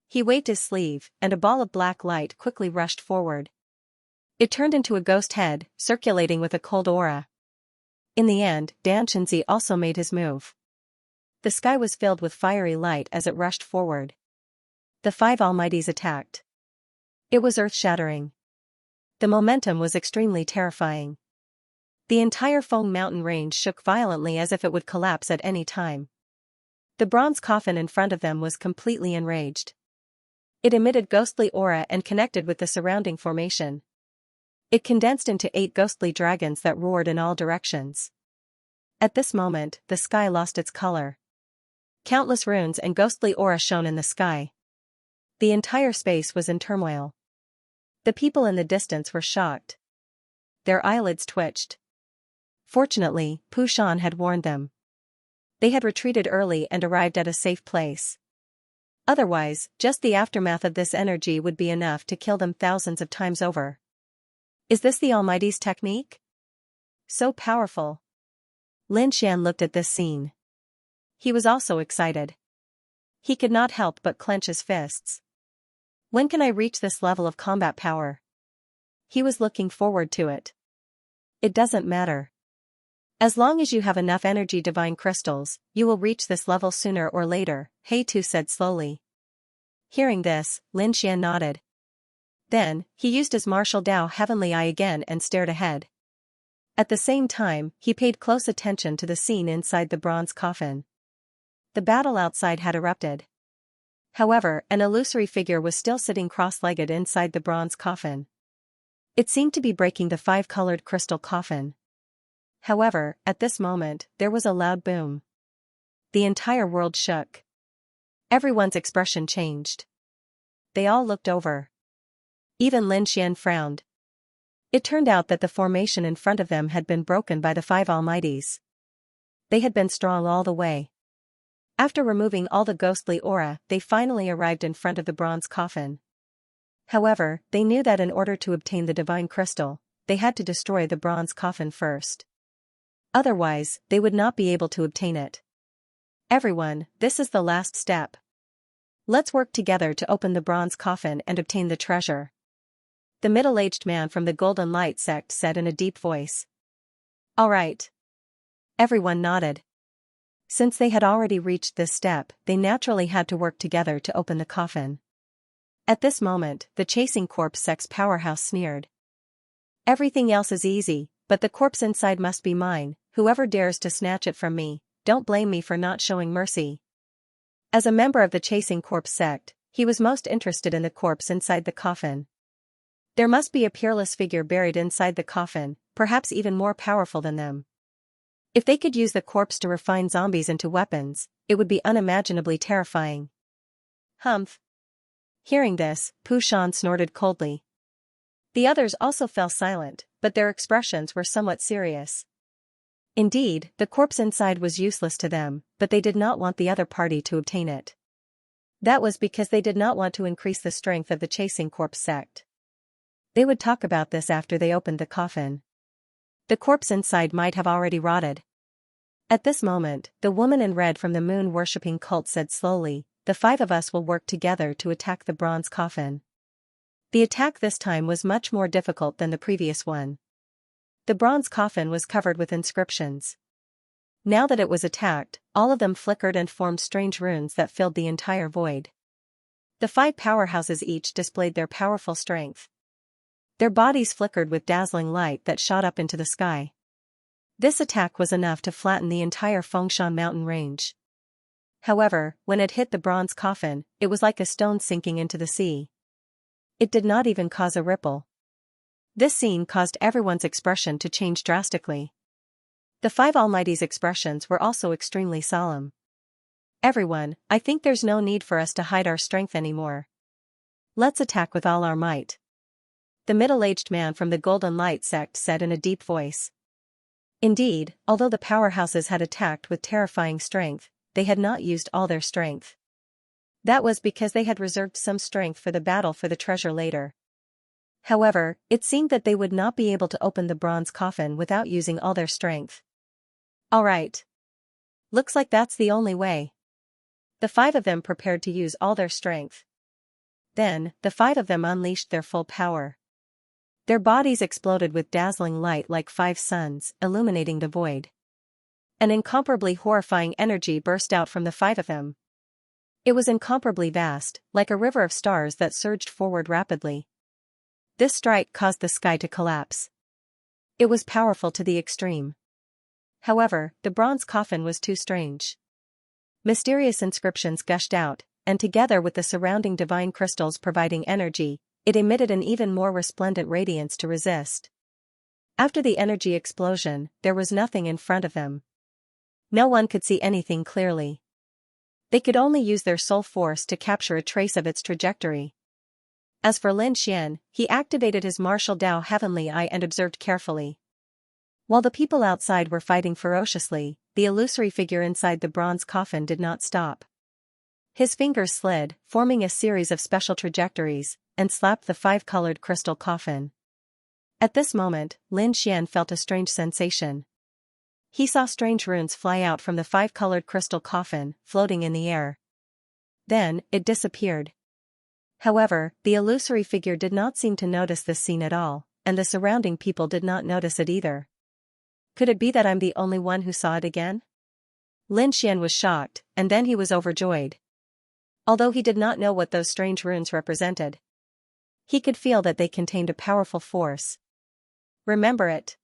[SPEAKER 1] He waved his sleeve, and a ball of black light quickly rushed forward. It turned into a ghost head, circulating with a cold aura. In the end, Dan Xianxia also made his move. The sky was filled with fiery light as it rushed forward. The five almighties attacked. It was earth-shattering. The momentum was extremely terrifying. The entire Feng mountain range shook violently as if it would collapse at any time. The bronze coffin in front of them was completely enraged. It emitted ghostly aura and connected with the surrounding formation. It condensed into 8 ghostly dragons that roared in all directions. At this moment, the sky lost its color. Countless runes and ghostly aura shone in the sky. The entire space was in turmoil. The people in the distance were shocked. Their eyelids twitched. Fortunately, Pu Shan had warned them. They had retreated early and arrived at a safe place. Otherwise, just the aftermath of this energy would be enough to kill them thousands of times over. Is this the Almighty's technique? so powerful. Lin Xian looked at this scene. He was also excited. He could not help but clench his fists. When can I reach this level of combat power? He was looking forward to it. It doesn't matter. As long as you have enough energy divine crystals, you will reach this level sooner or later, He Tu said slowly. Hearing this, Lin Xian nodded. Then, he used his martial Dao heavenly eye again and stared ahead. At the same time, he paid close attention to the scene inside the bronze coffin. The battle outside had erupted. However, an illusory figure was still sitting cross-legged inside the bronze coffin. It seemed to be breaking the five-colored crystal coffin. However, at this moment, there was a loud boom. The entire world shook. Everyone's expression changed. They all looked over. Even Lin Xian frowned. It turned out that the formation in front of them had been broken by the five almighties. They had been strong all the way. After removing all the ghostly aura, they finally arrived in front of the bronze coffin. However, they knew that in order to obtain the divine crystal, they had to destroy the bronze coffin first. Otherwise, they would not be able to obtain it. Everyone, this is the last step. Let's work together to open the bronze coffin and obtain the treasure. The middle-aged man from the Golden Light sect said in a deep voice. All right. Everyone nodded. Since they had already reached this step, they naturally had to work together to open the coffin. At this moment, the chasing corpse sect's powerhouse sneered. Everything else is easy, but the corpse inside must be mine. Whoever dares to snatch it from me, don't blame me for not showing mercy. As a member of the chasing corpse sect, he was most interested in the corpse inside the coffin. There must be a peerless figure buried inside the coffin, perhaps even more powerful than them. If they could use the corpse to refine zombies into weapons, it would be unimaginably terrifying. Humph. Hearing this, Pu Shan snorted coldly. The others also fell silent, but their expressions were somewhat serious. Indeed, the corpse inside was useless to them, but they did not want the other party to obtain it. That was because they did not want to increase the strength of the chasing corpse sect. They would talk about this after they opened the coffin. The corpse inside might have already rotted. At this moment, the woman in red from the moon-worshipping cult said slowly, the five of us will work together to attack the bronze coffin. The attack this time was much more difficult than the previous one. The bronze coffin was covered with inscriptions. Now that it was attacked, all of them flickered and formed strange runes that filled the entire void. The five powerhouses each displayed their powerful strength. Their bodies flickered with dazzling light that shot up into the sky. This attack was enough to flatten the entire Fengshan mountain range. However, when it hit the bronze coffin, it was like a stone sinking into the sea. It did not even cause a ripple. This scene caused everyone's expression to change drastically. The five almighties' expressions were also extremely solemn. Everyone, I think there's no need for us to hide our strength anymore. Let's attack with all our might. The middle-aged man from the Golden Light sect said in a deep voice. Indeed, although the powerhouses had attacked with terrifying strength, they had not used all their strength. That was because they had reserved some strength for the battle for the treasure later. However, it seemed that they would not be able to open the bronze coffin without using all their strength. All right. Looks like that's the only way. The five of them prepared to use all their strength. Then, the five of them unleashed their full power. Their bodies exploded with dazzling light like five suns, illuminating the void. An incomparably horrifying energy burst out from the five of them. It was incomparably vast, like a river of stars that surged forward rapidly. This strike caused the sky to collapse. It was powerful to the extreme. However, the bronze coffin was too strange. Mysterious inscriptions gushed out, and together with the surrounding divine crystals providing energy, it emitted an even more resplendent radiance to resist. After the energy explosion, there was nothing in front of them. No one could see anything clearly. They could only use their soul force to capture a trace of its trajectory. As for Lin Xian, he activated his martial Dao heavenly eye and observed carefully. While the people outside were fighting ferociously, the illusory figure inside the bronze coffin did not stop. His fingers slid, forming a series of special trajectories, and slapped the five-colored crystal coffin. At this moment, Lin Xian felt a strange sensation. He saw strange runes fly out from the five-colored crystal coffin, floating in the air. Then, it disappeared. However, the illusory figure did not seem to notice this scene at all, and the surrounding people did not notice it either. Could it be that I'm the only one who saw it again? Lin Xian was shocked, and then he was overjoyed. Although he did not know what those strange runes represented, he could feel that they contained a powerful force. Remember it.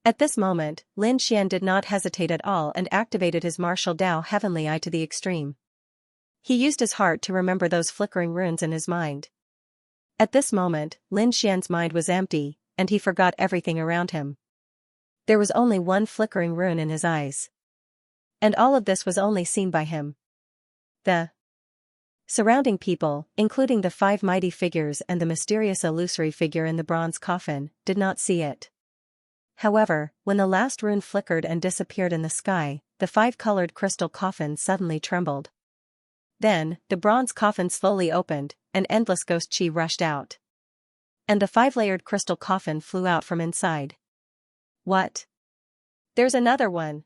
[SPEAKER 1] At this moment, Lin Xian did not hesitate at all and activated his martial Dao Heavenly Eye to the extreme. He used his heart to remember those flickering runes in his mind. At this moment, Lin Xian's mind was empty, and he forgot everything around him. There was only one flickering rune in his eyes. And all of this was only seen by him. The surrounding people, including the five mighty figures and the mysterious illusory figure in the bronze coffin, did not see it. However, when the last rune flickered and disappeared in the sky, the five-colored crystal coffin suddenly trembled. Then, the bronze coffin slowly opened, and endless ghost chi rushed out. And the five-layered crystal coffin flew out from inside. What? There's another one.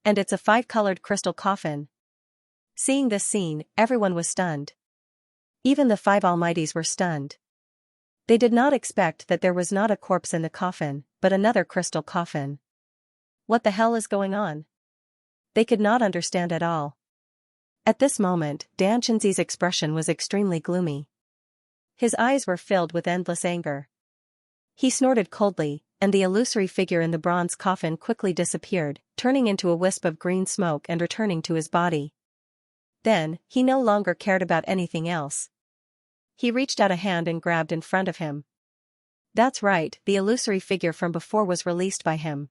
[SPEAKER 1] And it's a five-colored crystal coffin. Seeing this scene, everyone was stunned. Even the five almighties were stunned. They did not expect that there was not a corpse in the coffin, but another crystal coffin. What the hell is going on? They could not understand at all. At this moment, Dan Chenzi's expression was extremely gloomy. His eyes were filled with endless anger. He snorted coldly, and the illusory figure in the bronze coffin quickly disappeared, turning into a wisp of green smoke and returning to his body. Then, he no longer cared about anything else. He reached out a hand and grabbed in front of him. That's right, the illusory figure from before was released by him.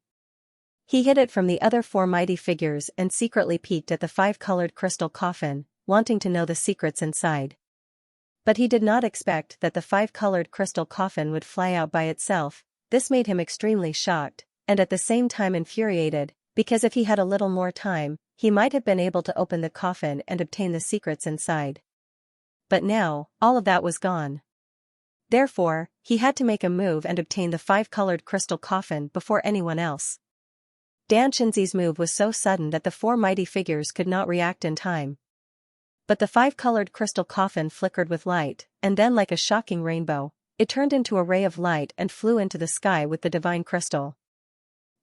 [SPEAKER 1] He hid it from the other four mighty figures and secretly peeked at the five-colored crystal coffin, wanting to know the secrets inside. But he did not expect that the five-colored crystal coffin would fly out by itself. This made him extremely shocked, and at the same time infuriated, because if he had a little more time, he might have been able to open the coffin and obtain the secrets inside. But now, all of that was gone. Therefore, he had to make a move and obtain the five-colored crystal coffin before anyone else. Dan Chenzi's move was so sudden that the four mighty figures could not react in time. But the five-colored crystal coffin flickered with light, and then like a shocking rainbow, it turned into a ray of light and flew into the sky with the divine crystal.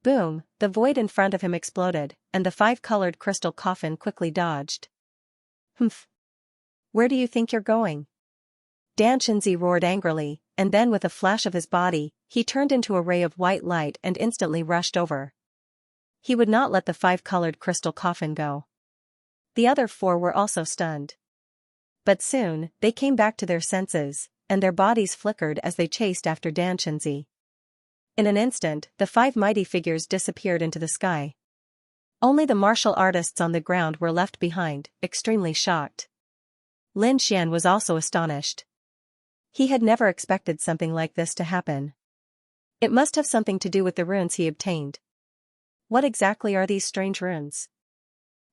[SPEAKER 1] Boom, the void in front of him exploded, and the five-colored crystal coffin quickly dodged. Humph! Where do you think you're going? Dan Chenzi roared angrily, and then with a flash of his body, he turned into a ray of white light and instantly rushed over. He would not let the five-colored crystal coffin go. The other four were also stunned. But soon, they came back to their senses, and their bodies flickered as they chased after Dan Chenzi. In an instant, the five mighty figures disappeared into the sky. Only the martial artists on the ground were left behind, extremely shocked. Lin Xian was also astonished. He had never expected something like this to happen. It must have something to do with the runes he obtained. What exactly are these strange runes?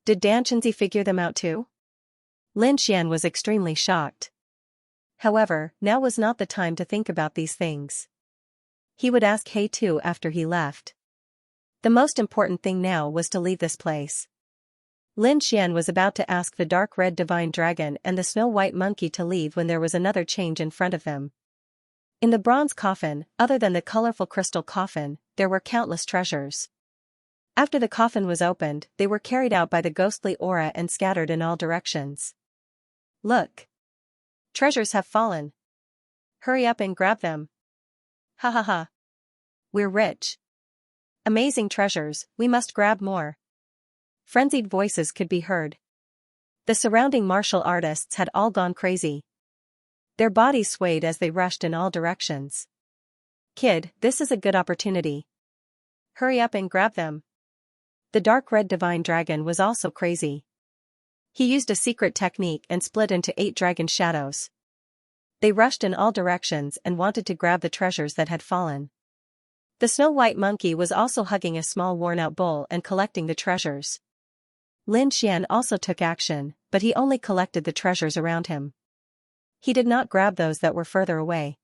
[SPEAKER 1] Did Dan Chenzi figure them out too? Lin Xian was extremely shocked. However, now was not the time to think about these things. He would ask He Tu after he left. The most important thing now was to leave this place. Lin Xian was about to ask the dark red divine dragon and the snow-white monkey to leave when there was another change in front of them. In the bronze coffin, other than the colorful crystal coffin, there were countless treasures. After the coffin was opened, they were carried out by the ghostly aura and scattered in all directions. Look! Treasures have fallen. Hurry up and grab them. Ha ha ha. We're rich. Amazing treasures, we must grab more. Frenzied voices could be heard. The surrounding martial artists had all gone crazy. Their bodies swayed as they rushed in all directions. Kid, this is a good opportunity. Hurry up and grab them. The dark red divine dragon was also crazy. He used a secret technique and split into 8 dragon shadows. They rushed in all directions and wanted to grab the treasures that had fallen. The snow-white monkey was also hugging a small worn-out bull and collecting the treasures. Lin Xian also took action, but he only collected the treasures around him. He did not grab those that were further away.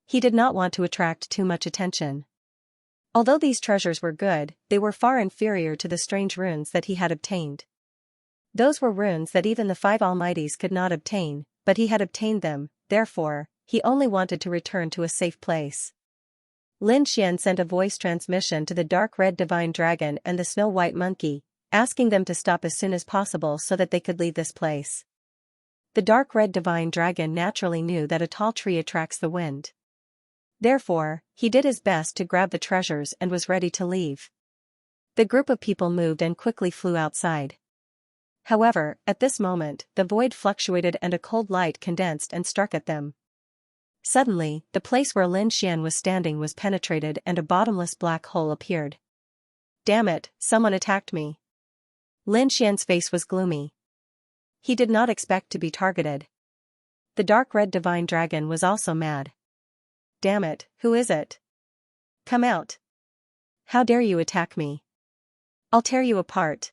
[SPEAKER 1] He did not want to attract too much attention. Although these treasures were good, they were far inferior to the strange runes that he had obtained. Those were runes that even the five Almighties could not obtain, but he had obtained them, therefore, he only wanted to return to a safe place. Lin Xian sent a voice transmission to the dark red divine dragon and the snow-white monkey, asking them to stop as soon as possible so that they could leave this place. The dark red divine dragon naturally knew that a tall tree attracts the wind. Therefore, he did his best to grab the treasures and was ready to leave. The group of people moved and quickly flew outside. However, at this moment, the void fluctuated and a cold light condensed and struck at them. Suddenly, the place where Lin Xian was standing was penetrated and a bottomless black hole appeared. Damn it, someone attacked me. Lin Xian's face was gloomy. He did not expect to be targeted. The dark red divine dragon was also mad. Damn it, who is it? Come out. How dare you attack me? I'll tear you apart.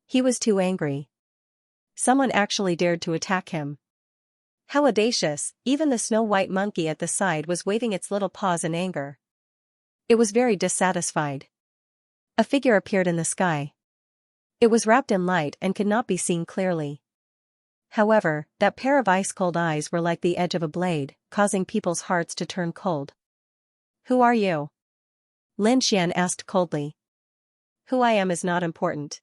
[SPEAKER 1] He was too angry. Someone actually dared to attack him. How audacious, even the snow-white monkey at the side was waving its little paws in anger. It was very dissatisfied. A figure appeared in the sky. It was wrapped in light and could not be seen clearly. However, that pair of ice-cold eyes were like the edge of a blade, causing people's hearts to turn cold. Who are you? Lin Xian asked coldly. Who I am is not important.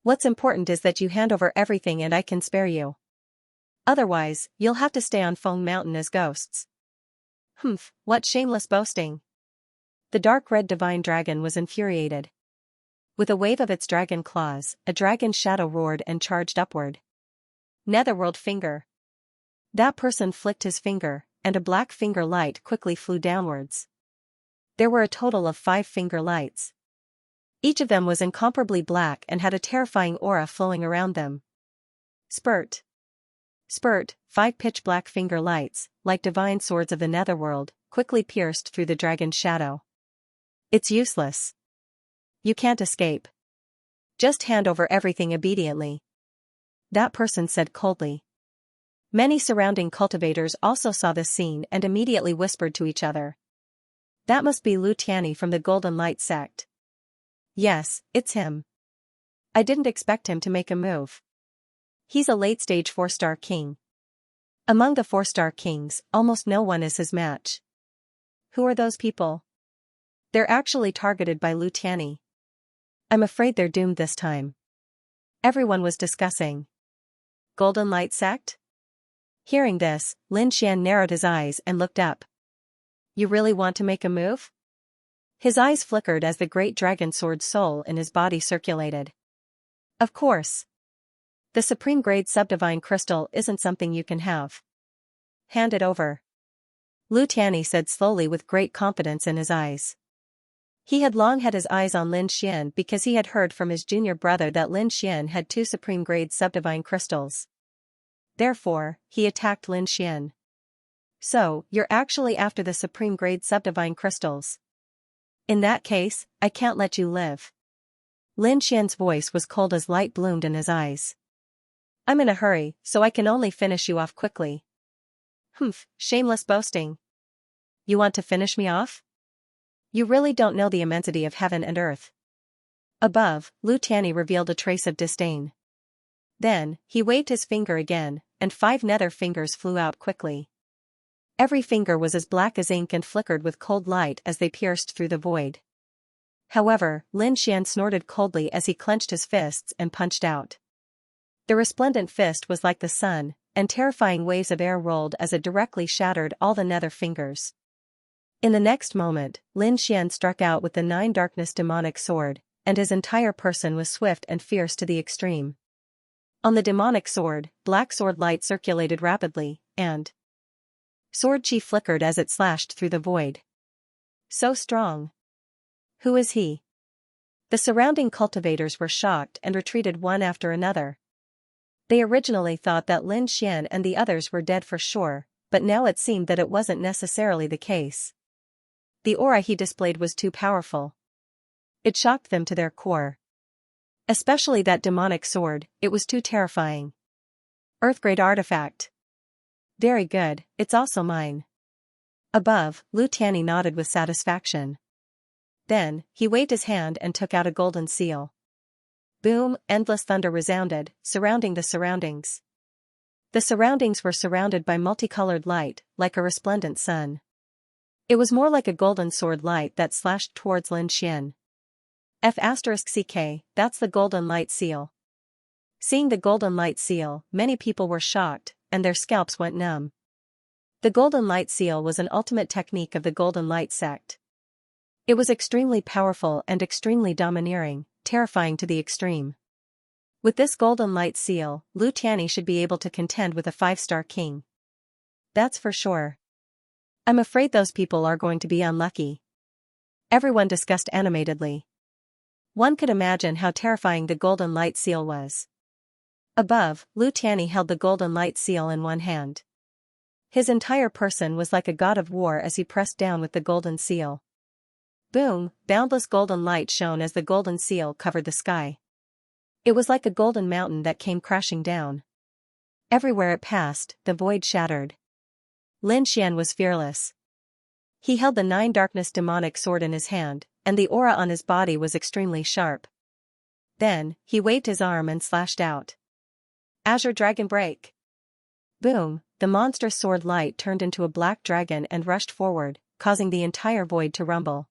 [SPEAKER 1] What's important is that you hand over everything and I can spare you. Otherwise, you'll have to stay on Feng Mountain as ghosts. Humph, what shameless boasting. The dark red divine dragon was infuriated. With a wave of its dragon claws, a dragon shadow roared and charged upward. Netherworld finger. That person flicked his finger, and a black finger light quickly flew downwards. There were a total of 5 finger lights. Each of them was incomparably black and had a terrifying aura flowing around them. Spurt. Spurt, 5 pitch-black finger lights, like divine swords of the netherworld, quickly pierced through the dragon's shadow. It's useless. You can't escape. Just hand over everything obediently. That person said coldly. Many surrounding cultivators also saw this scene and immediately whispered to each other. That must be Lu Tianyi from the Golden Light sect. Yes, it's him. I didn't expect him to make a move. He's a late-stage 4-star king. Among the 4-star kings, almost no one is his match. Who are those people? They're actually targeted by Lu Tianyi. I'm afraid they're doomed this time. Everyone was discussing. Golden Light sect? Hearing this, Lin Xian narrowed his eyes and looked up. You really want to make a move? His eyes flickered as the great dragon sword soul in his body circulated. Of course. The supreme grade subdivine crystal isn't something you can have. Hand it over. Lu Tianyi said slowly with great confidence in his eyes. He had long had his eyes on Lin Xian because he had heard from his junior brother that Lin Xian had 2 supreme grade subdivine crystals. Therefore, he attacked Lin Xian. So, you're actually after the supreme grade subdivine crystals. In that case, I can't let you live. Lin Xian's voice was cold as light bloomed in his eyes. I'm in a hurry, so I can only finish you off quickly. Humph, shameless boasting. You want to finish me off? You really don't know the immensity of heaven and earth. Above, Lu Tianyi revealed a trace of disdain. Then, he waved his finger again, and 5 nether fingers flew out quickly. Every finger was as black as ink and flickered with cold light as they pierced through the void. However, Lin Xian snorted coldly as he clenched his fists and punched out. The resplendent fist was like the sun, and terrifying waves of air rolled as it directly shattered all the nether fingers. In the next moment, Lin Xian struck out with the 9 darkness demonic sword, and his entire person was swift and fierce to the extreme. On the demonic sword, black sword light circulated rapidly, and sword chi flickered as it slashed through the void. So strong. Who is he? The surrounding cultivators were shocked and retreated one after another. They originally thought that Lin Xian and the others were dead for sure, but now it seemed that it wasn't necessarily the case. The aura he displayed was too powerful. It shocked them to their core. Especially that demonic sword, it was too terrifying. Earthgrade artifact. Very good, it's also mine. Above, Lu Tianyi nodded with satisfaction. Then, he waved his hand and took out a golden seal. Boom, endless thunder resounded, surrounding the surroundings. The surroundings were surrounded by multicolored light, like a resplendent sun. It was more like a golden sword light that slashed towards Lin Xian. F***ck, that's the golden light seal. Seeing the golden light seal, many people were shocked, and their scalps went numb. The golden light seal was an ultimate technique of the golden light sect. It was extremely powerful and extremely domineering, terrifying to the extreme. With this golden light seal, Lu Tianyi should be able to contend with a 5-star king. That's for sure. I'm afraid those people are going to be unlucky. Everyone discussed animatedly. One could imagine how terrifying the golden light seal was. Above, Lu Tianyi held the golden light seal in one hand. His entire person was like a god of war as he pressed down with the golden seal. Boom, boundless golden light shone as the golden seal covered the sky. It was like a golden mountain that came crashing down. Everywhere it passed, the void shattered. Lin Xian was fearless. He held the 9 darkness demonic sword in his hand, and the aura on his body was extremely sharp. Then, he waved his arm and slashed out. Azure Dragon Break! Boom, the monstrous sword light turned into a black dragon and rushed forward, causing the entire void to rumble.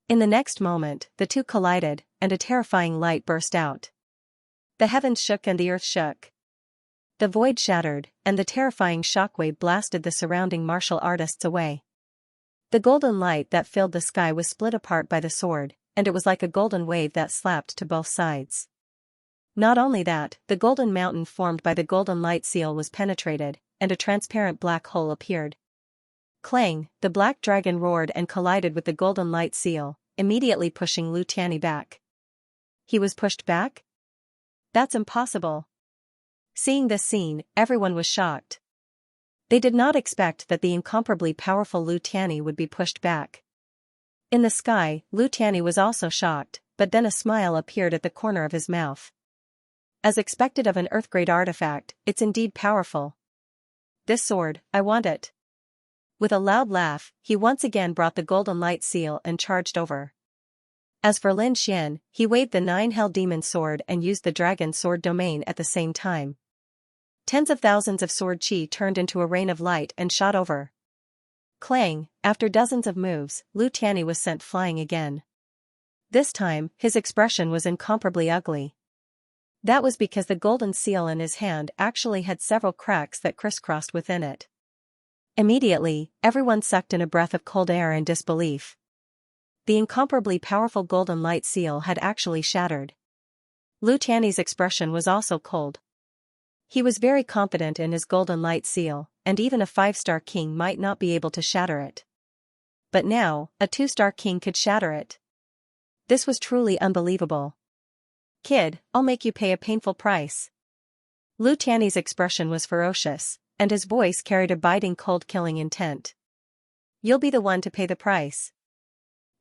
[SPEAKER 1] In the next moment, the two collided, and a terrifying light burst out. The heavens shook and the earth shook. The void shattered, and the terrifying shockwave blasted the surrounding martial artists away. The golden light that filled the sky was split apart by the sword, and it was like a golden wave that slapped to both sides. Not only that, the golden mountain formed by the golden light seal was penetrated, and a transparent black hole appeared. Clang, the black dragon roared and collided with the golden light seal, immediately pushing Lu Tianyi back. He was pushed back? That's impossible. Seeing this scene, everyone was shocked. They did not expect that the incomparably powerful Lu Tianyi would be pushed back. In the sky, Lu Tianyi was also shocked, but then a smile appeared at the corner of his mouth. As expected of an Earthgrade artifact, it's indeed powerful. This sword, I want it. With a loud laugh, he once again brought the golden light seal and charged over. As for Lin Xian, he waved the 9 Hell Demon sword and used the Dragon Sword domain at the same time. Tens of thousands of sword chi turned into a rain of light and shot over. Clang, after dozens of moves, Lu Tianyi was sent flying again. This time, his expression was incomparably ugly. That was because the golden seal in his hand actually had several cracks that crisscrossed within it. Immediately, everyone sucked in a breath of cold air in disbelief. The incomparably powerful golden light seal had actually shattered. Lu Tianyi's expression was also cold. He was very confident in his golden light seal, and even a 5-star king might not be able to shatter it. But now, a 2-star king could shatter it. This was truly unbelievable. Kid, I'll make you pay a painful price. Lu Tianyi's expression was ferocious, and his voice carried a biting cold-killing intent. You'll be the one to pay the price.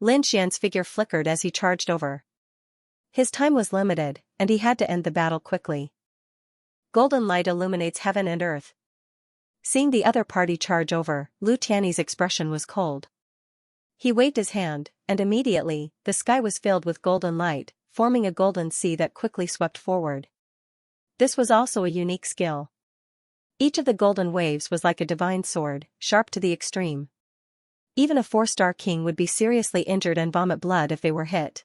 [SPEAKER 1] Lin Xian's figure flickered as he charged over. His time was limited, and he had to end the battle quickly. Golden light illuminates heaven and earth. Seeing the other party charge over, Lu Tianyi's expression was cold. He waved his hand, and immediately, the sky was filled with golden light, forming a golden sea that quickly swept forward. This was also a unique skill. Each of the golden waves was like a divine sword, sharp to the extreme. Even a 4-star king would be seriously injured and vomit blood if they were hit.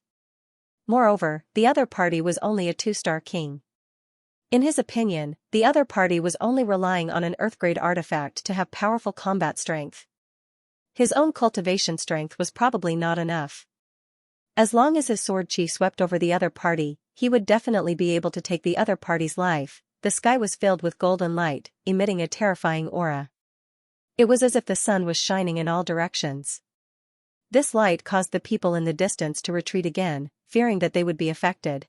[SPEAKER 1] Moreover, the other party was only a 2-star king. In his opinion, the other party was only relying on an Earthgrade artifact to have powerful combat strength. His own cultivation strength was probably not enough. As long as his sword chi swept over the other party, he would definitely be able to take the other party's life. The sky was filled with golden light, emitting a terrifying aura. It was as if the sun was shining in all directions. This light caused the people in the distance to retreat again, fearing that they would be affected.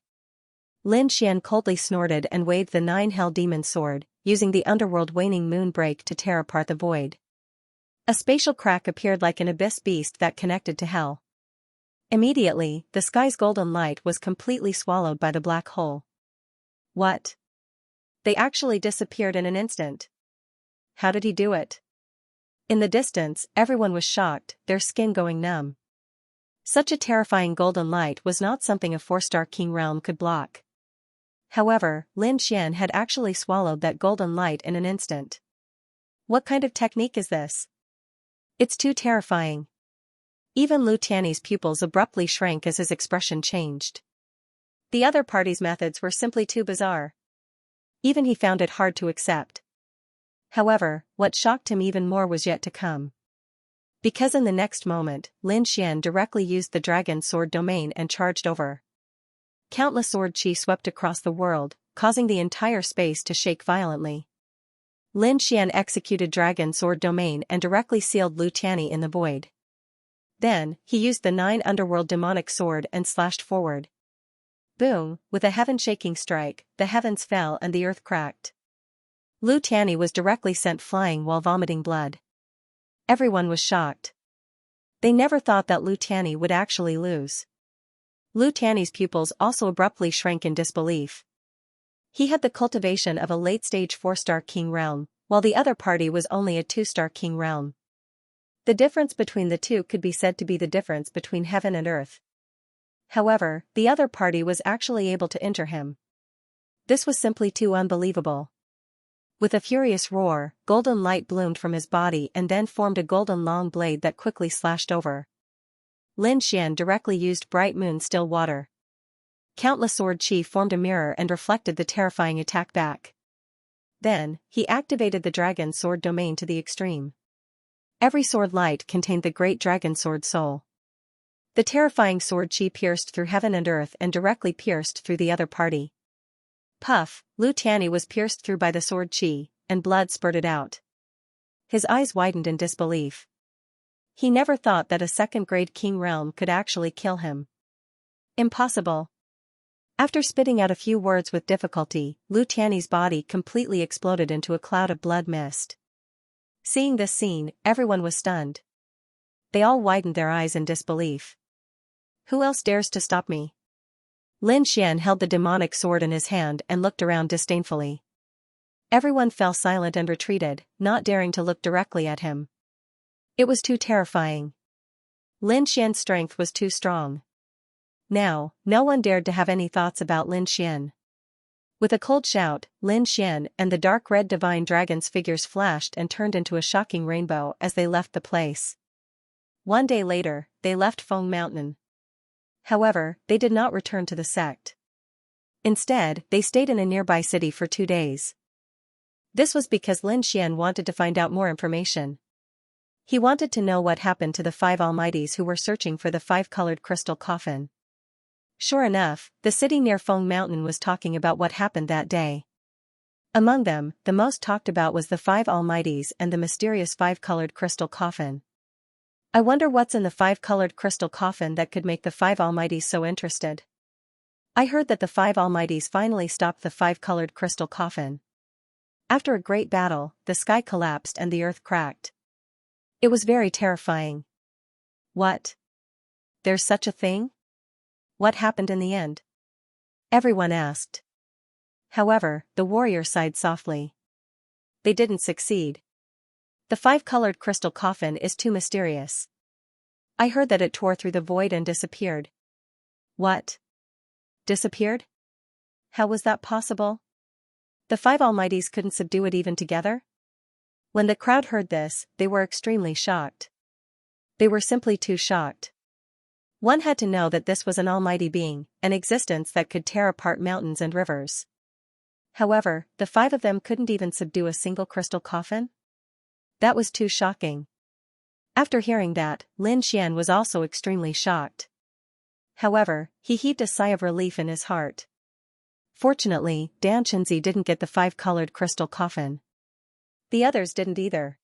[SPEAKER 1] Lin Xian coldly snorted and waved the 9 Hell Demon sword, using the underworld waning moon break to tear apart the void. A spatial crack appeared like an abyss beast that connected to hell. Immediately, the sky's golden light was completely swallowed by the black hole. What? They actually disappeared in an instant. How did he do it? In the distance, everyone was shocked, their skin going numb. Such a terrifying golden light was not something a 4-star king realm could block. However, Lin Xian had actually swallowed that golden light in an instant. What kind of technique is this? It's too terrifying. Even Lu Tiany's pupils abruptly shrank as his expression changed. The other party's methods were simply too bizarre. Even he found it hard to accept. However, what shocked him even more was yet to come. Because in the next moment, Lin Xian directly used the dragon sword domain and charged over. Countless sword chi swept across the world, causing the entire space to shake violently. Lin Xian executed dragon sword domain and directly sealed Lu Tiany in the void. Then, he used the 9 underworld demonic sword and slashed forward. Boom, with a heaven-shaking strike, the heavens fell and the earth cracked. Lu Tiany was directly sent flying while vomiting blood. Everyone was shocked. They never thought that Lu Tiany would actually lose. Lu Tiany's pupils also abruptly shrank in disbelief. He had the cultivation of a late-stage 4-star king realm, while the other party was only a 2-star king realm. The difference between the two could be said to be the difference between heaven and earth. However, the other party was actually able to enter him. This was simply too unbelievable. With a furious roar, golden light bloomed from his body and then formed a golden long blade that quickly slashed over. Lin Xian directly used bright moon still water. Countless sword chi formed a mirror and reflected the terrifying attack back. Then, he activated the dragon sword domain to the extreme. Every sword light contained the great dragon sword soul. The terrifying sword chi pierced through heaven and earth and directly pierced through the other party. Puff, Lu Tiany was pierced through by the sword chi, and blood spurted out. His eyes widened in disbelief. He never thought that a second-grade king realm could actually kill him. Impossible. After spitting out a few words with difficulty, Lu Tiany's body completely exploded into a cloud of blood mist. Seeing this scene, everyone was stunned. They all widened their eyes in disbelief. Who else dares to stop me? Lin Xian held the demonic sword in his hand and looked around disdainfully. Everyone fell silent and retreated, not daring to look directly at him. It was too terrifying. Lin Xian's strength was too strong. Now, no one dared to have any thoughts about Lin Xian. With a cold shout, Lin Xian and the dark red divine dragon's figures flashed and turned into a shocking rainbow as they left the place. One day later, they left Feng Mountain. However, they did not return to the sect. Instead, they stayed in a nearby city for 2 days. This was because Lin Xian wanted to find out more information. He wanted to know what happened to the 5 almighties who were searching for the 5-colored crystal coffin. Sure enough, the city near Feng Mountain was talking about what happened that day. Among them, the most talked about was the 5 almighties and the mysterious 5-colored crystal coffin. I wonder what's in the 5-colored crystal coffin that could make the 5 almighties so interested. I heard that the 5 almighties finally stopped the 5-colored crystal coffin. After a great battle, the sky collapsed and the earth cracked. It was very terrifying. What? There's such a thing? What happened in the end? Everyone asked. However, the warrior sighed softly. They didn't succeed. The 5-colored crystal coffin is too mysterious. I heard that it tore through the void and disappeared. What? Disappeared? How was that possible? The 5 almighties couldn't subdue it even together? When the crowd heard this, they were extremely shocked. They were simply too shocked. One had to know that this was an almighty being, an existence that could tear apart mountains and rivers. However, the 5 of them couldn't even subdue a single crystal coffin? That was too shocking. After hearing that, Lin Xian was also extremely shocked. However, he heaved a sigh of relief in his heart. Fortunately, Dan Chenzi didn't get the 5-colored crystal coffin. The others didn't either.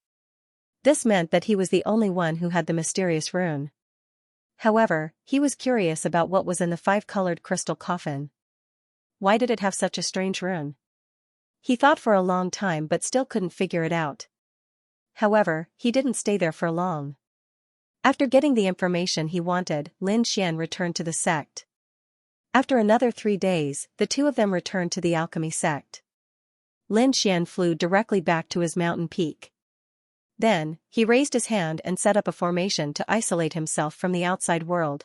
[SPEAKER 1] This meant that he was the only one who had the mysterious rune. However, he was curious about what was in the 5-colored crystal coffin. Why did it have such a strange rune? He thought for a long time but still couldn't figure it out. However, he didn't stay there for long. After getting the information he wanted, Lin Xian returned to the sect. After another 3 days, the 2 of them returned to the alchemy sect. Lin Xian flew directly back to his mountain peak. Then, he raised his hand and set up a formation to isolate himself from the outside world.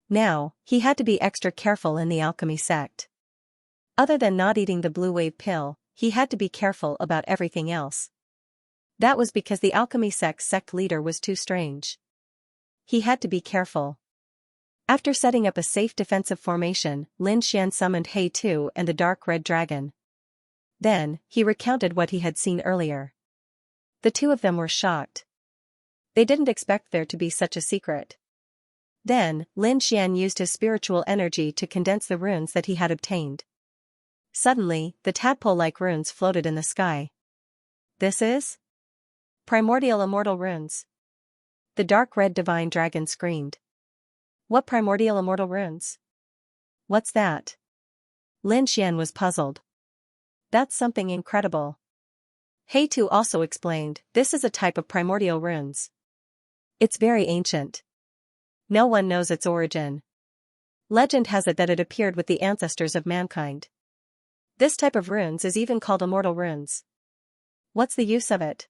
[SPEAKER 1] Now, he had to be extra careful in the alchemy sect. Other than not eating the blue wave pill, he had to be careful about everything else. That was because the alchemy sect's sect leader was too strange. He had to be careful. After setting up a safe defensive formation, Lin Xian summoned He Tu and the dark red dragon. Then, he recounted what he had seen earlier. The two of them were shocked. They didn't expect there to be such a secret. Then, Lin Xian used his spiritual energy to condense the runes that he had obtained. Suddenly, the tadpole-like runes floated in the sky. This is? Primordial immortal runes. The dark red divine dragon screamed. What primordial immortal runes? What's that? Lin Xian was puzzled. That's something incredible. He Tu also explained, this is a type of primordial runes. It's very ancient. No one knows its origin. Legend has it that it appeared with the ancestors of mankind. This type of runes is even called immortal runes. What's the use of it?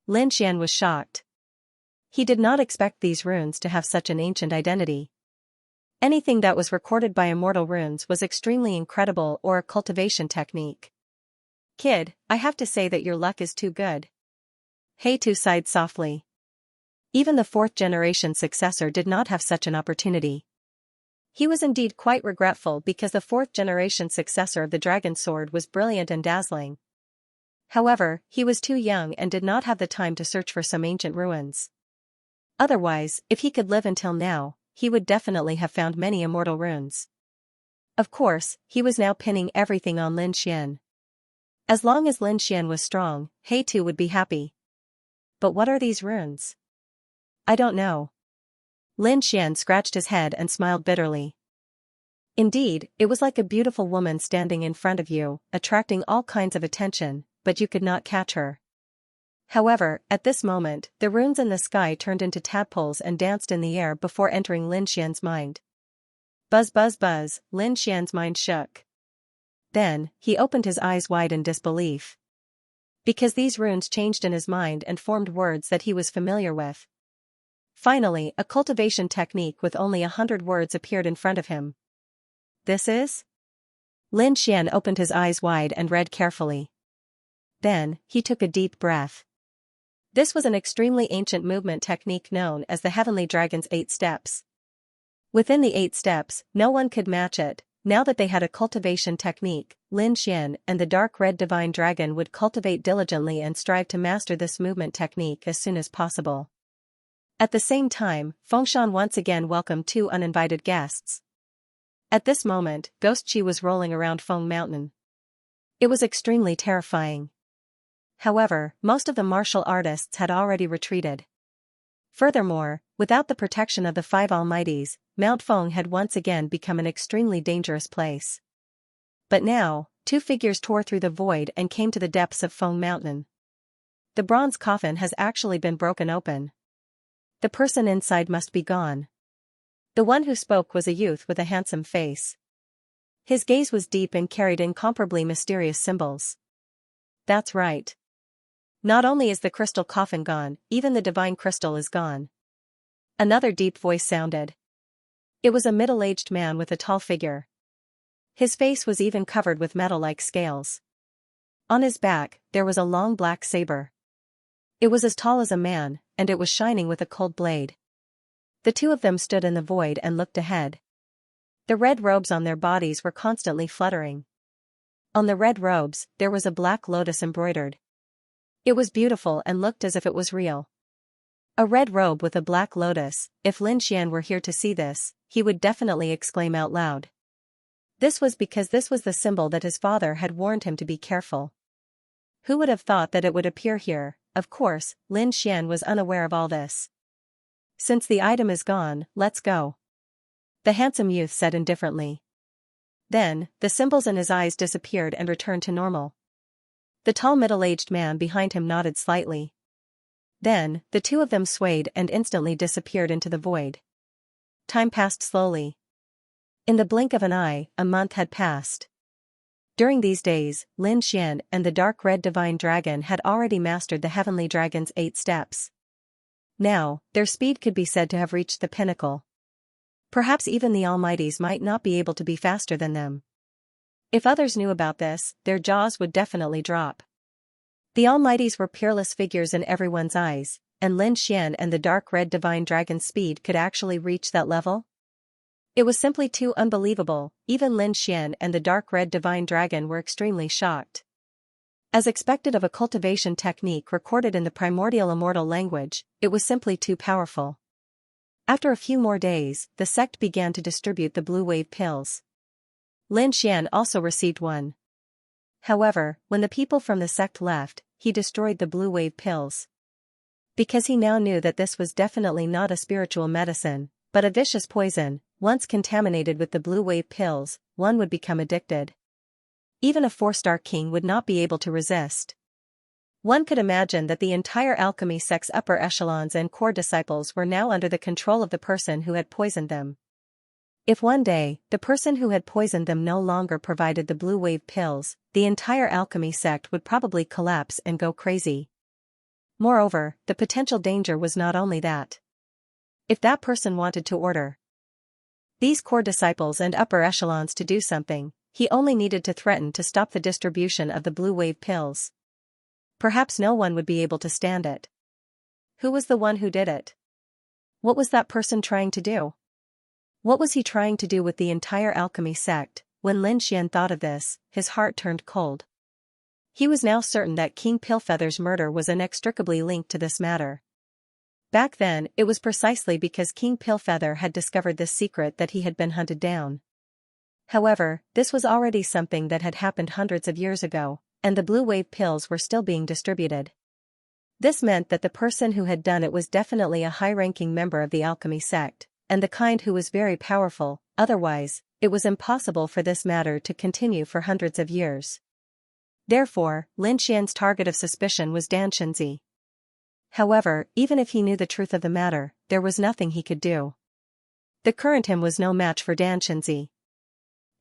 [SPEAKER 1] Lin Xian was shocked. He did not expect these runes to have such an ancient identity. Anything that was recorded by immortal runes was extremely incredible or a cultivation technique. Kid, I have to say that your luck is too good. He Tu sighed softly. Even the fourth-generation successor did not have such an opportunity. He was indeed quite regretful because the fourth-generation successor of the dragon sword was brilliant and dazzling. However, he was too young and did not have the time to search for some ancient ruins. Otherwise, if he could live until now, he would definitely have found many immortal runes. Of course, he was now pinning everything on Lin Xian. As long as Lin Xian was strong, He Tu would be happy. But what are these runes? I don't know. Lin Xian scratched his head and smiled bitterly. Indeed, it was like a beautiful woman standing in front of you, attracting all kinds of attention, but you could not catch her. However, at this moment, the runes in the sky turned into tadpoles and danced in the air before entering Lin Xian's mind. Buzz buzz buzz, Lin Xian's mind shook. Then, he opened his eyes wide in disbelief. Because these runes changed in his mind and formed words that he was familiar with. Finally, a cultivation technique with only 100 words appeared in front of him. This is? Lin Xian opened his eyes wide and read carefully. Then, he took a deep breath. This was an extremely ancient movement technique known as the Heavenly Dragon's 8 Steps. Within the 8 steps, no one could match it. Now that they had a cultivation technique, Lin Xian and the dark red divine dragon would cultivate diligently and strive to master this movement technique as soon as possible. At the same time, Fengshan once again welcomed 2 uninvited guests. At this moment, Ghost Qi was rolling around Feng Mountain. It was extremely terrifying. However, most of the martial artists had already retreated. Furthermore, without the protection of the 5 Almighties, Mount Feng had once again become an extremely dangerous place. But now, 2 figures tore through the void and came to the depths of Feng Mountain. The bronze coffin has actually been broken open. The person inside must be gone. The one who spoke was a youth with a handsome face. His gaze was deep and carried incomparably mysterious symbols. That's right. Not only is the crystal coffin gone, even the divine crystal is gone. Another deep voice sounded. It was a middle-aged man with a tall figure. His face was even covered with metal-like scales. On his back, there was a long black saber. It was as tall as a man, and it was shining with a cold blade. The 2 of them stood in the void and looked ahead. The red robes on their bodies were constantly fluttering. On the red robes, there was a black lotus embroidered. It was beautiful and looked as if it was real. A red robe with a black lotus, if Lin Xian were here to see this, he would definitely exclaim out loud. This was because this was the symbol that his father had warned him to be careful. Who would have thought that it would appear here? Of course, Lin Xian was unaware of all this. Since the item is gone, let's go. The handsome youth said indifferently. Then, the symbols in his eyes disappeared and returned to normal. The tall middle-aged man behind him nodded slightly. Then, the 2 of them swayed and instantly disappeared into the void. Time passed slowly. In the blink of an eye, a month had passed. During these days, Lin Xian and the dark red divine dragon had already mastered the heavenly dragon's 8 steps. Now, their speed could be said to have reached the pinnacle. Perhaps even the Almighties might not be able to be faster than them. If others knew about this, their jaws would definitely drop. The Almighties were peerless figures in everyone's eyes, and Lin Xian and the dark red divine dragon's speed could actually reach that level? It was simply too unbelievable. Even Lin Xian and the dark red divine dragon were extremely shocked. As expected of a cultivation technique recorded in the primordial immortal language, it was simply too powerful. After a few more days, the sect began to distribute the blue wave pills. Lin Xian also received one. However, when the people from the sect left, he destroyed the blue wave pills. Because he now knew that this was definitely not a spiritual medicine, but a vicious poison. Once contaminated with the blue wave pills, one would become addicted. Even a 4-star king would not be able to resist. One could imagine that the entire alchemy sect's upper echelons and core disciples were now under the control of the person who had poisoned them. If one day, the person who had poisoned them no longer provided the blue wave pills, the entire alchemy sect would probably collapse and go crazy. Moreover, the potential danger was not only that. If that person wanted to order these core disciples and upper echelons to do something, he only needed to threaten to stop the distribution of the blue wave pills. Perhaps no one would be able to stand it. Who was the one who did it? What was that person trying to do? What was he trying to do with the entire alchemy sect? When Lin Xian thought of this, his heart turned cold. He was now certain that King Pillfeather's murder was inextricably linked to this matter. Back then, it was precisely because King Pillfeather had discovered this secret that he had been hunted down. However, this was already something that had happened hundreds of years ago, and the blue wave pills were still being distributed. This meant that the person who had done it was definitely a high-ranking member of the alchemy sect, and the kind who was very powerful. Otherwise, it was impossible for this matter to continue for hundreds of years. Therefore, Lin Xian's target of suspicion was Xianxia. However, even if he knew the truth of the matter, there was nothing he could do. The current him was no match for Xianxia.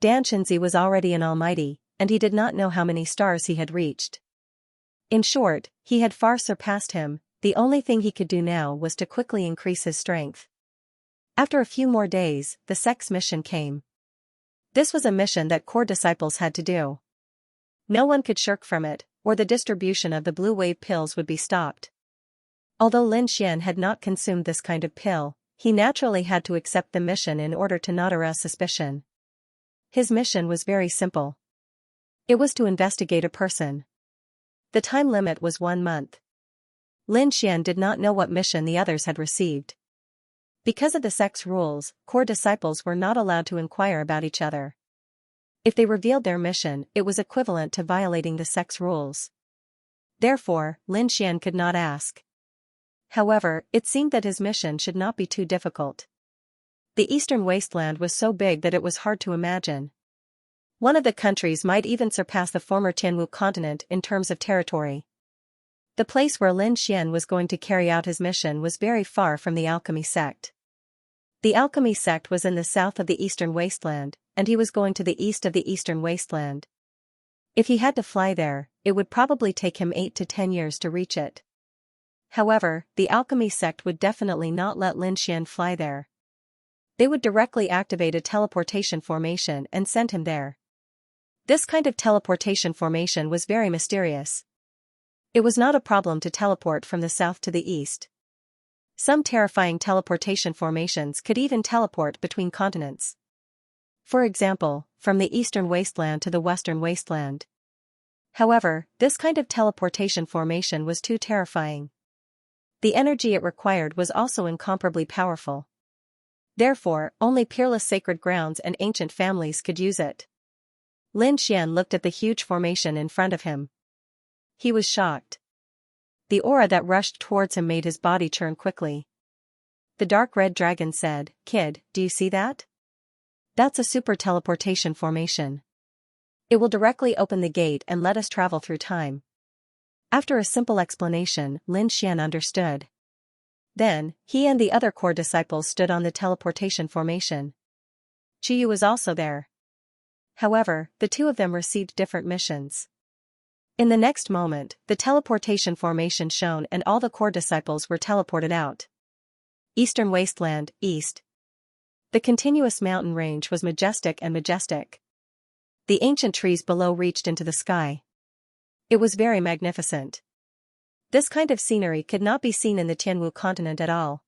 [SPEAKER 1] Xianxia was already an almighty, and he did not know how many stars he had reached. In short, he had far surpassed him. The only thing he could do now was to quickly increase his strength. After a few more days, the sect's mission came. This was a mission that core disciples had to do. No one could shirk from it, or the distribution of the blue wave pills would be stopped. Although Lin Xian had not consumed this kind of pill, he naturally had to accept the mission in order to not arouse suspicion. His mission was very simple. It was to investigate a person. The time limit was 1 month. Lin Xian did not know what mission the others had received. Because of the sect's rules, core disciples were not allowed to inquire about each other. If they revealed their mission, it was equivalent to violating the sect's rules. Therefore, Lin Xian could not ask. However, it seemed that his mission should not be too difficult. The eastern wasteland was so big that it was hard to imagine. One of the countries might even surpass the former Tianwu continent in terms of territory. The place where Lin Xian was going to carry out his mission was very far from the alchemy sect. The alchemy sect was in the south of the eastern wasteland, and he was going to the east of the eastern wasteland. If he had to fly there, it would probably take him 8 to 10 years to reach it. However, the alchemy sect would definitely not let Lin Xian fly there. They would directly activate a teleportation formation and send him there. This kind of teleportation formation was very mysterious. It was not a problem to teleport from the south to the east. Some terrifying teleportation formations could even teleport between continents. For example, from the eastern wasteland to the western wasteland. However, this kind of teleportation formation was too terrifying. The energy it required was also incomparably powerful. Therefore, only peerless sacred grounds and ancient families could use it. Lin Xian looked at the huge formation in front of him. He was shocked. The aura that rushed towards him made his body churn quickly. The dark red dragon said, "Kid, do you see that? That's a super teleportation formation. It will directly open the gate and let us travel through time." After a simple explanation, Lin Xian understood. Then, he and the other core disciples stood on the teleportation formation. Qiyu was also there. However, the two of them received different missions. In the next moment, the teleportation formation shone and all the core disciples were teleported out. Eastern Wasteland, East. The continuous mountain range was majestic and majestic. The ancient trees below reached into the sky. It was very magnificent. This kind of scenery could not be seen in the Tianwu continent at all.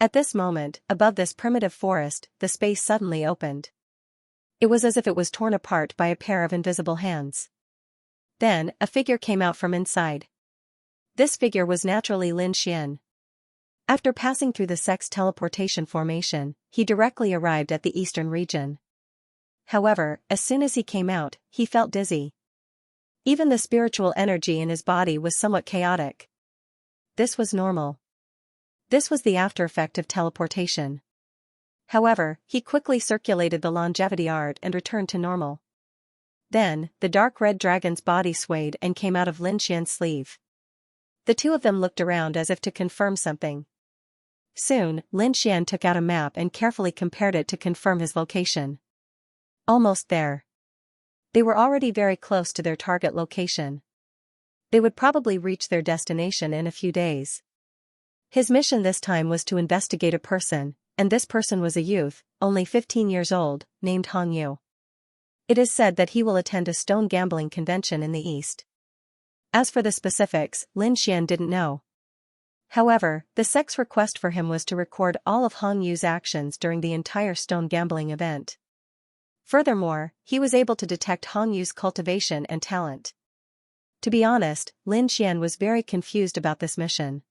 [SPEAKER 1] At this moment, above this primitive forest, the space suddenly opened. It was as if it was torn apart by a pair of invisible hands. Then, a figure came out from inside. This figure was naturally Lin Xian. After passing through the sect's teleportation formation, he directly arrived at the eastern region. However, as soon as he came out, he felt dizzy. Even the spiritual energy in his body was somewhat chaotic. This was normal. This was the after effect of teleportation. However, he quickly circulated the longevity art and returned to normal. Then, the dark red dragon's body swayed and came out of Lin Xian's sleeve. The two of them looked around as if to confirm something. Soon, Lin Xian took out a map and carefully compared it to confirm his location. Almost there. They were already very close to their target location. They would probably reach their destination in a few days. His mission this time was to investigate a person, and this person was a youth, only 15 years old, named Hong Yu. It is said that he will attend a stone gambling convention in the east. As for the specifics, Lin Xian didn't know. However, the sect's request for him was to record all of Hong Yu's actions during the entire stone gambling event. Furthermore, he was able to detect Hong Yu's cultivation and talent. To be honest, Lin Xian was very confused about this mission.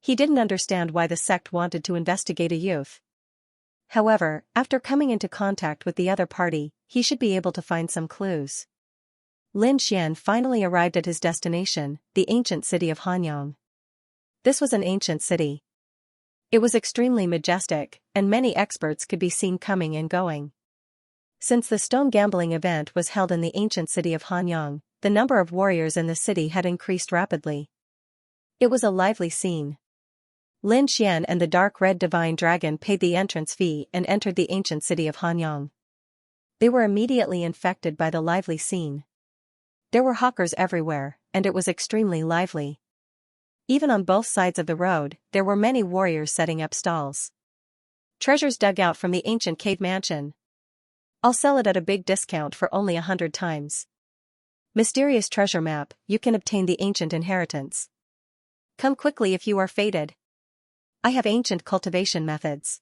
[SPEAKER 1] He didn't understand why the sect wanted to investigate a youth. However, after coming into contact with the other party, he should be able to find some clues. Lin Xian finally arrived at his destination, the ancient city of Hanyang. This was an ancient city. It was extremely majestic, and many experts could be seen coming and going. Since the stone gambling event was held in the ancient city of Hanyang, the number of warriors in the city had increased rapidly. It was a lively scene. Lin Xian and the dark red divine dragon paid the entrance fee and entered the ancient city of Hanyang. They were immediately infected by the lively scene. There were hawkers everywhere, and it was extremely lively. Even on both sides of the road, there were many warriors setting up stalls. Treasures dug out from the ancient cave mansion. I'll sell it at a big discount for only 100 times. Mysterious treasure map, you can obtain the ancient inheritance. Come quickly if you are fated. I have ancient cultivation methods.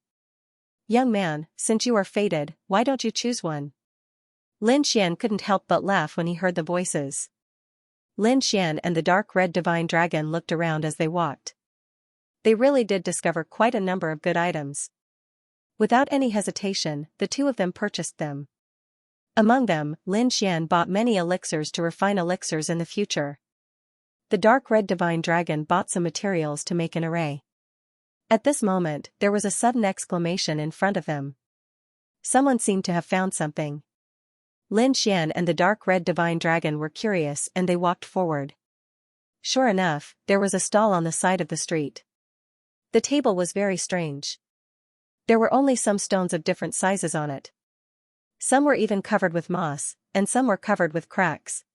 [SPEAKER 1] Young man, since you are fated, why don't you choose one? Lin Xian couldn't help but laugh when he heard the voices. Lin Xian and the dark red divine dragon looked around as they walked. They really did discover quite a number of good items. Without any hesitation, the two of them purchased them. Among them, Lin Xian bought many elixirs to refine elixirs in the future. The dark red divine dragon bought some materials to make an array. At this moment, there was a sudden exclamation in front of them. Someone seemed to have found something. Lin Xian and the dark red divine dragon were curious and they walked forward. Sure enough, there was a stall on the side of the street. The table was very strange. There were only some stones of different sizes on it. Some were even covered with moss, and some were covered with cracks.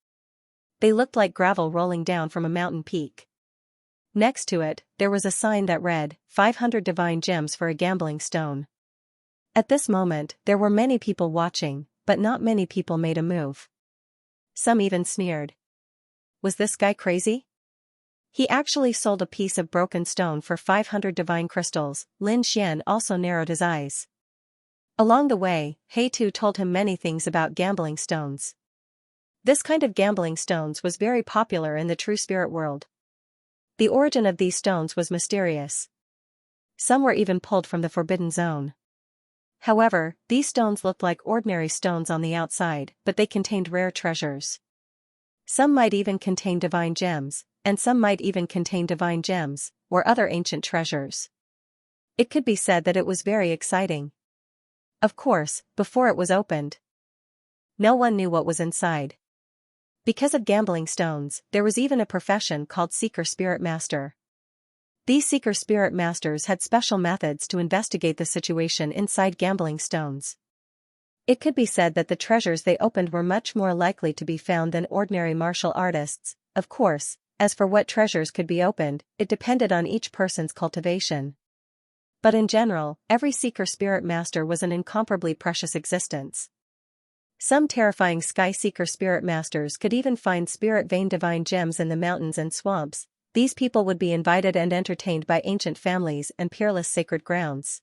[SPEAKER 1] They looked like gravel rolling down from a mountain peak. Next to it, there was a sign that read, 500 divine gems for a gambling stone. At this moment, there were many people watching, but not many people made a move. Some even sneered. Was this guy crazy? He actually sold a piece of broken stone for 500 divine crystals. Lin Xian also narrowed his eyes. Along the way, He Tu told him many things about gambling stones. This kind of gambling stones was very popular in the true spirit world. The origin of these stones was mysterious. Some were even pulled from the forbidden zone. However, these stones looked like ordinary stones on the outside, but they contained rare treasures. Some might even contain divine gems, and some might even contain divine gems, or other ancient treasures. It could be said that it was very exciting. Of course, before it was opened, no one knew what was inside. Because of gambling stones, there was even a profession called Seeker Spirit Master. These Seeker Spirit Masters had special methods to investigate the situation inside gambling stones. It could be said that the treasures they opened were much more likely to be found than ordinary martial artists. Of course, as for what treasures could be opened, it depended on each person's cultivation. But in general, every seeker spirit master was an incomparably precious existence. Some terrifying sky seeker spirit masters could even find spirit vein divine gems in the mountains and swamps. These people would be invited and entertained by ancient families and peerless sacred grounds.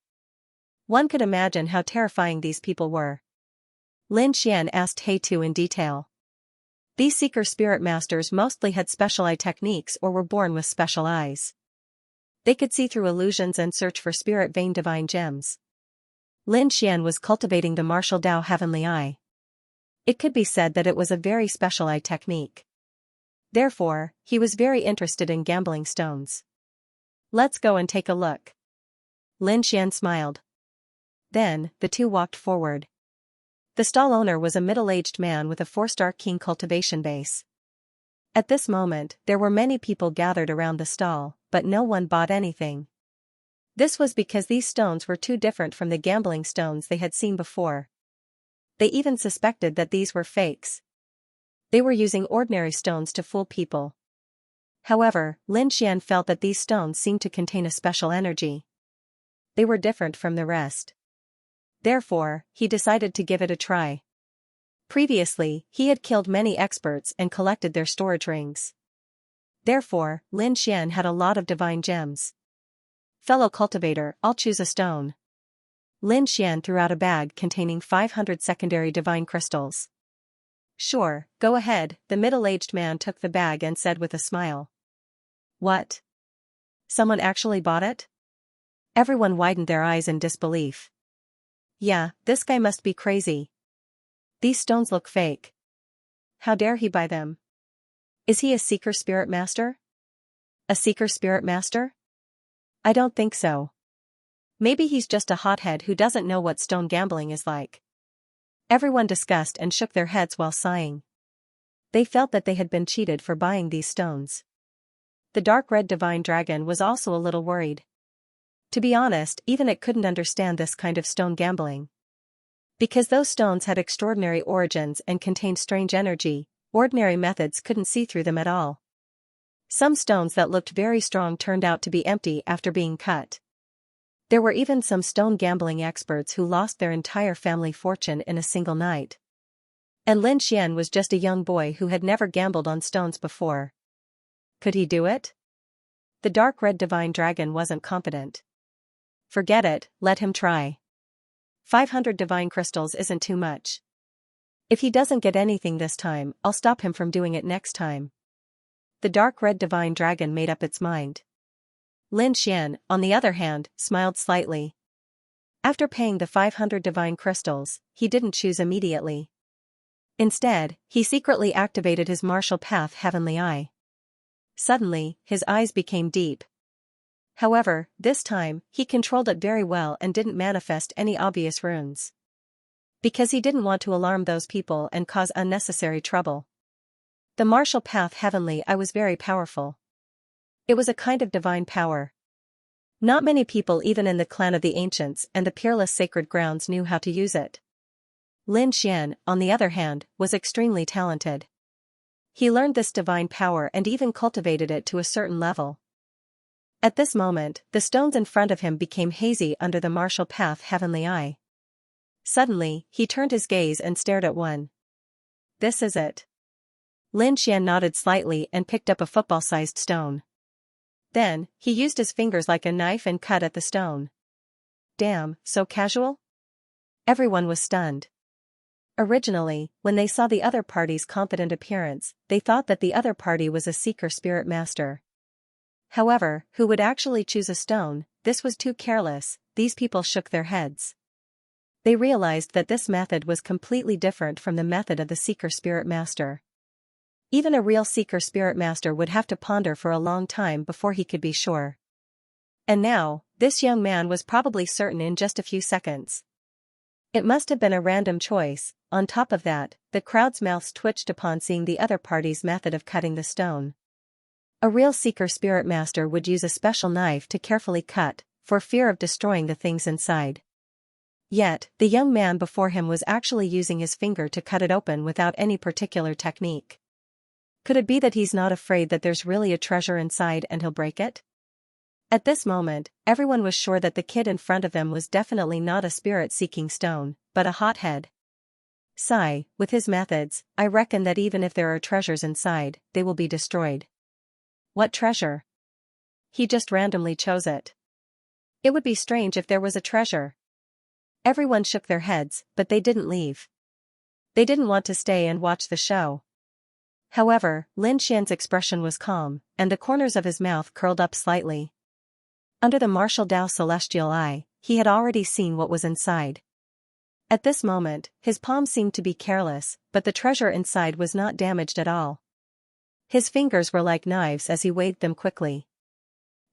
[SPEAKER 1] One could imagine how terrifying these people were. Lin Xian asked He Tu in detail. These seeker spirit masters mostly had special eye techniques or were born with special eyes. They could see through illusions and search for spirit vein divine gems. Lin Xian was cultivating the martial Dao heavenly eye. It could be said that it was a very special eye technique. Therefore, he was very interested in gambling stones. Let's go and take a look. Lin Xian smiled. Then, the two walked forward. The stall owner was a middle-aged man with a 4-star king cultivation base. At this moment, there were many people gathered around the stall, but no one bought anything. This was because these stones were too different from the gambling stones they had seen before. They even suspected that these were fakes. They were using ordinary stones to fool people. However, Lin Xian felt that these stones seemed to contain a special energy. They were different from the rest. Therefore, he decided to give it a try. Previously, he had killed many experts and collected their storage rings. Therefore, Lin Xian had a lot of divine gems. Fellow cultivator, I'll choose a stone. Lin Xian threw out a bag containing 500 secondary divine crystals. Sure, go ahead, the middle-aged man took the bag and said with a smile. What? Someone actually bought it? Everyone widened their eyes in disbelief. Yeah, this guy must be crazy. These stones look fake. How dare he buy them? Is he a seeker spirit master? A seeker spirit master? I don't think so. Maybe he's just a hothead who doesn't know what stone gambling is like. Everyone discussed and shook their heads while sighing. They felt that they had been cheated for buying these stones. The dark red divine dragon was also a little worried. To be honest, even it couldn't understand this kind of stone gambling. Because those stones had extraordinary origins and contained strange energy, ordinary methods couldn't see through them at all. Some stones that looked very strong turned out to be empty after being cut. There were even some stone gambling experts who lost their entire family fortune in a single night. And Lin Xian was just a young boy who had never gambled on stones before. Could he do it? The dark red divine dragon wasn't competent. Forget it, let him try. 500 divine crystals isn't too much. If he doesn't get anything this time, I'll stop him from doing it next time. The dark red divine dragon made up its mind. Lin Xian, on the other hand, smiled slightly. After paying the 500 divine crystals, he didn't choose immediately. Instead, he secretly activated his martial path heavenly eye. Suddenly, his eyes became deep. However, this time, he controlled it very well and didn't manifest any obvious runes. Because he didn't want to alarm those people and cause unnecessary trouble. The martial path heavenly eye was very powerful. It was a kind of divine power. Not many people even in the clan of the ancients and the peerless sacred grounds knew how to use it. Lin Xian, on the other hand, was extremely talented. He learned this divine power and even cultivated it to a certain level. At this moment, the stones in front of him became hazy under the martial path heavenly eye. Suddenly, he turned his gaze and stared at one. This is it. Lin Xian nodded slightly and picked up a football-sized stone. Then, he used his fingers like a knife and cut at the stone. Damn, so casual? Everyone was stunned. Originally, when they saw the other party's confident appearance, they thought that the other party was a seeker spirit master. However, who would actually choose a stone? This was too careless. These people shook their heads. They realized that this method was completely different from the method of the seeker spirit master. Even a real seeker spirit master would have to ponder for a long time before he could be sure. And now, this young man was probably certain in just a few seconds. It must have been a random choice. On top of that, the crowd's mouths twitched upon seeing the other party's method of cutting the stone. A real seeker spirit master would use a special knife to carefully cut, for fear of destroying the things inside. Yet, the young man before him was actually using his finger to cut it open without any particular technique. Could it be that he's not afraid that there's really a treasure inside and he'll break it? At this moment, everyone was sure that the kid in front of them was definitely not a spirit-seeking stone, but a hothead. Sigh, with his methods, I reckon that even if there are treasures inside, they will be destroyed. What treasure? He just randomly chose it. It would be strange if there was a treasure. Everyone shook their heads, but they didn't leave. They didn't want to stay and watch the show. However, Lin Xian's expression was calm, and the corners of his mouth curled up slightly. Under the martial Dao celestial eye, he had already seen what was inside. At this moment, his palm seemed to be careless, but the treasure inside was not damaged at all. His fingers were like knives as he waved them quickly.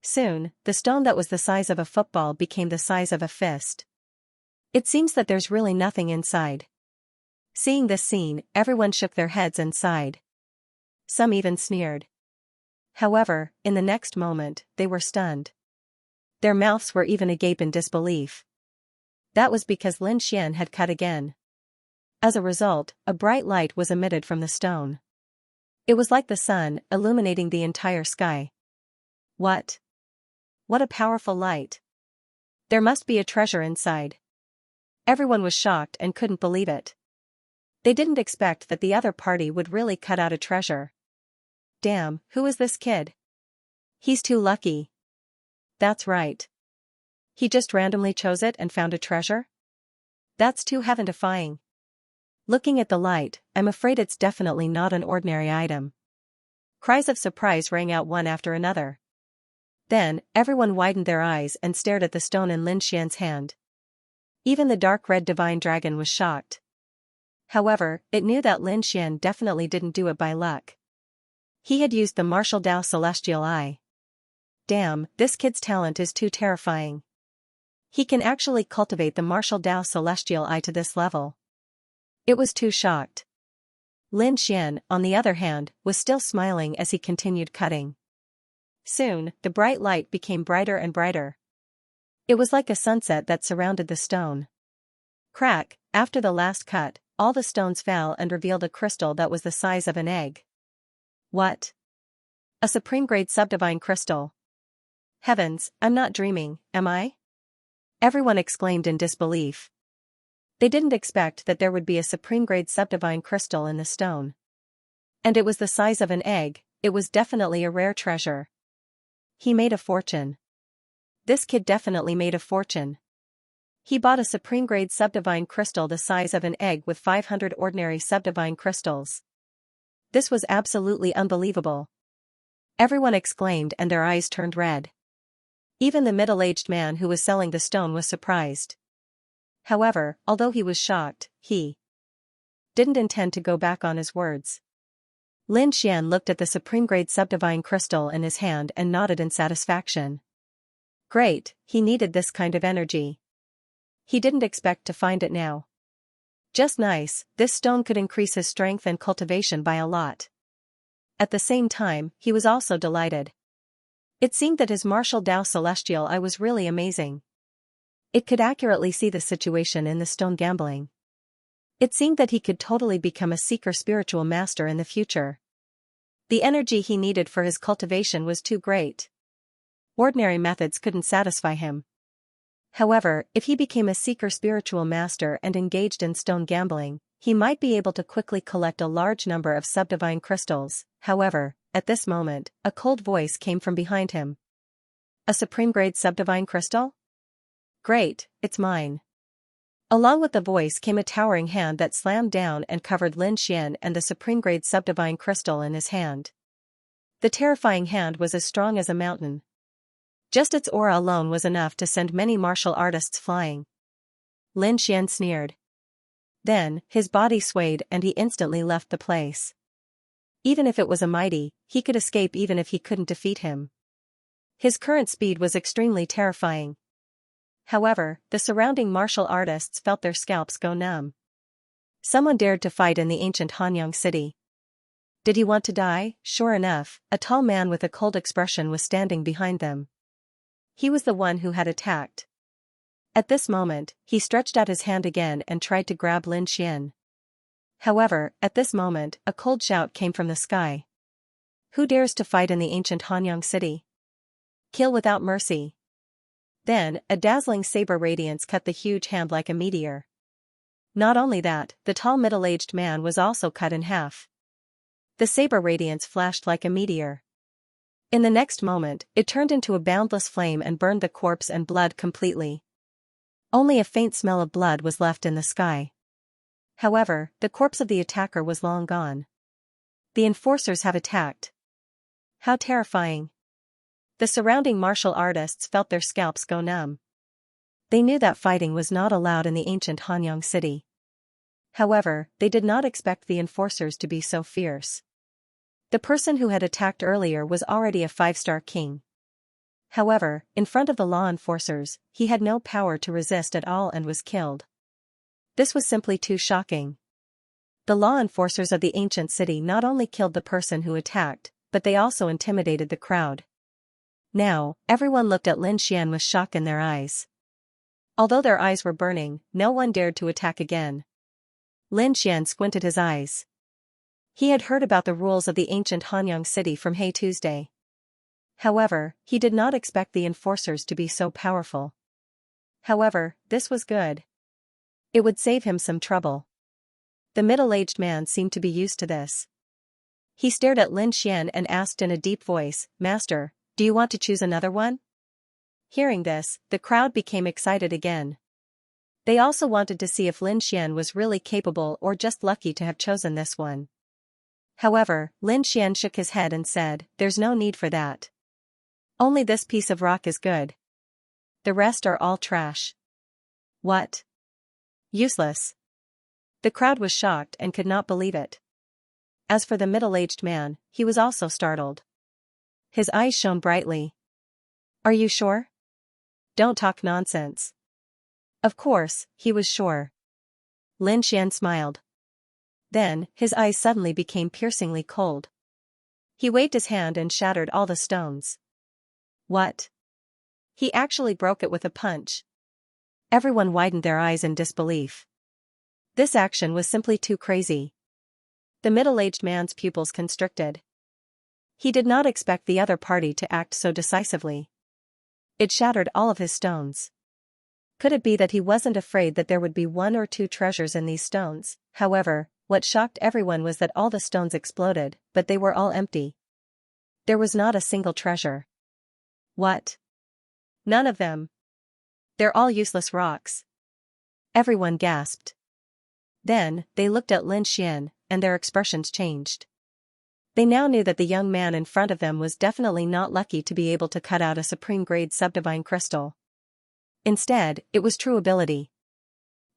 [SPEAKER 1] Soon, the stone that was the size of a football became the size of a fist. It seems that there's really nothing inside. Seeing this scene, everyone shook their heads and sighed. Some even sneered. However, in the next moment, they were stunned. Their mouths were even agape in disbelief. That was because Lin Xian had cut again. As a result, a bright light was emitted from the stone. It was like the sun, illuminating the entire sky. What? What a powerful light. There must be a treasure inside. Everyone was shocked and couldn't believe it. They didn't expect that the other party would really cut out a treasure. Damn, who is this kid? He's too lucky. That's right. He just randomly chose it and found a treasure? That's too heaven-defying. Looking at the light, I'm afraid it's definitely not an ordinary item. Cries of surprise rang out one after another. Then, everyone widened their eyes and stared at the stone in Lin Xian's hand. Even the dark red divine dragon was shocked. However, it knew that Lin Xian definitely didn't do it by luck. He had used the martial Dao celestial eye. Damn, this kid's talent is too terrifying. He can actually cultivate the martial Dao celestial eye to this level. It was too shocked. Lin Xian, on the other hand, was still smiling as he continued cutting. Soon, the bright light became brighter and brighter. It was like a sunset that surrounded the stone. Crack, after the last cut, all the stones fell and revealed a crystal that was the size of an egg. What? A supreme-grade subdivine crystal. Heavens, I'm not dreaming, am I? Everyone exclaimed in disbelief. They didn't expect that there would be a supreme-grade subdivine crystal in the stone. And it was the size of an egg, it was definitely a rare treasure. He made a fortune. This kid definitely made a fortune. He bought a supreme-grade subdivine crystal the size of an egg with 500 ordinary subdivine crystals. This was absolutely unbelievable. Everyone exclaimed and their eyes turned red. Even the middle-aged man who was selling the stone was surprised. However, although he was shocked, he didn't intend to go back on his words. Lin Xian looked at the supreme-grade subdivine crystal in his hand and nodded in satisfaction. Great, he needed this kind of energy. He didn't expect to find it now. Just nice, this stone could increase his strength and cultivation by a lot. At the same time, he was also delighted. It seemed that his martial Dao celestial eye was really amazing. It could accurately see the situation in the stone gambling. It seemed that he could totally become a seeker spiritual master in the future. The energy he needed for his cultivation was too great. Ordinary methods couldn't satisfy him. However, if he became a seeker spiritual master and engaged in stone gambling, he might be able to quickly collect a large number of subdivine crystals. However, at this moment, a cold voice came from behind him. A supreme-grade subdivine crystal? Great, it's mine. Along with the voice came a towering hand that slammed down and covered Lin Xian and the supreme-grade subdivine crystal in his hand. The terrifying hand was as strong as a mountain. Just its aura alone was enough to send many martial artists flying. Lin Xian sneered. Then, his body swayed and he instantly left the place. Even if it was a mighty, he could escape even if he couldn't defeat him. His current speed was extremely terrifying. However, the surrounding martial artists felt their scalps go numb. Someone dared to fight in the ancient Hanyang city. Did he want to die? Sure enough, a tall man with a cold expression was standing behind them. He was the one who had attacked. At this moment, he stretched out his hand again and tried to grab Lin Xian. However, at this moment, a cold shout came from the sky. Who dares to fight in the ancient Hanyang city? Kill without mercy. Then, a dazzling saber radiance cut the huge hand like a meteor. Not only that, the tall middle-aged man was also cut in half. The saber radiance flashed like a meteor. In the next moment, it turned into a boundless flame and burned the corpse and blood completely. Only a faint smell of blood was left in the sky. However, the corpse of the attacker was long gone. The enforcers have attacked. How terrifying. The surrounding martial artists felt their scalps go numb. They knew that fighting was not allowed in the ancient Hanyang city. However, they did not expect the enforcers to be so fierce. The person who had attacked earlier was already a 5-star king. However, in front of the law enforcers, he had no power to resist at all and was killed. This was simply too shocking. The law enforcers of the ancient city not only killed the person who attacked, but they also intimidated the crowd. Now, everyone looked at Lin Xian with shock in their eyes. Although their eyes were burning, no one dared to attack again. Lin Xian squinted his eyes. He had heard about the rules of the ancient Hanyang city from Hey Tuesday. However, he did not expect the enforcers to be so powerful. However, this was good. It would save him some trouble. The middle-aged man seemed to be used to this. He stared at Lin Xian and asked in a deep voice, "Master, do you want to choose another one?" Hearing this, the crowd became excited again. They also wanted to see if Lin Xian was really capable or just lucky to have chosen this one. However, Lin Xian shook his head and said, "There's no need for that. Only this piece of rock is good. The rest are all trash." What? Useless. The crowd was shocked and could not believe it. As for the middle-aged man, he was also startled. His eyes shone brightly. "Are you sure? Don't talk nonsense." Of course, he was sure. Lin Xian smiled. Then, his eyes suddenly became piercingly cold. He waved his hand and shattered all the stones. What? He actually broke it with a punch. Everyone widened their eyes in disbelief. This action was simply too crazy. The middle-aged man's pupils constricted. He did not expect the other party to act so decisively. It shattered all of his stones. Could it be that he wasn't afraid that there would be 1 or 2 treasures in these stones? However, what shocked everyone was that all the stones exploded, but they were all empty. There was not a single treasure. What? None of them. They're all useless rocks. Everyone gasped. Then, they looked at Lin Xian, and their expressions changed. They now knew that the young man in front of them was definitely not lucky to be able to cut out a supreme-grade subdivine crystal. Instead, it was true ability.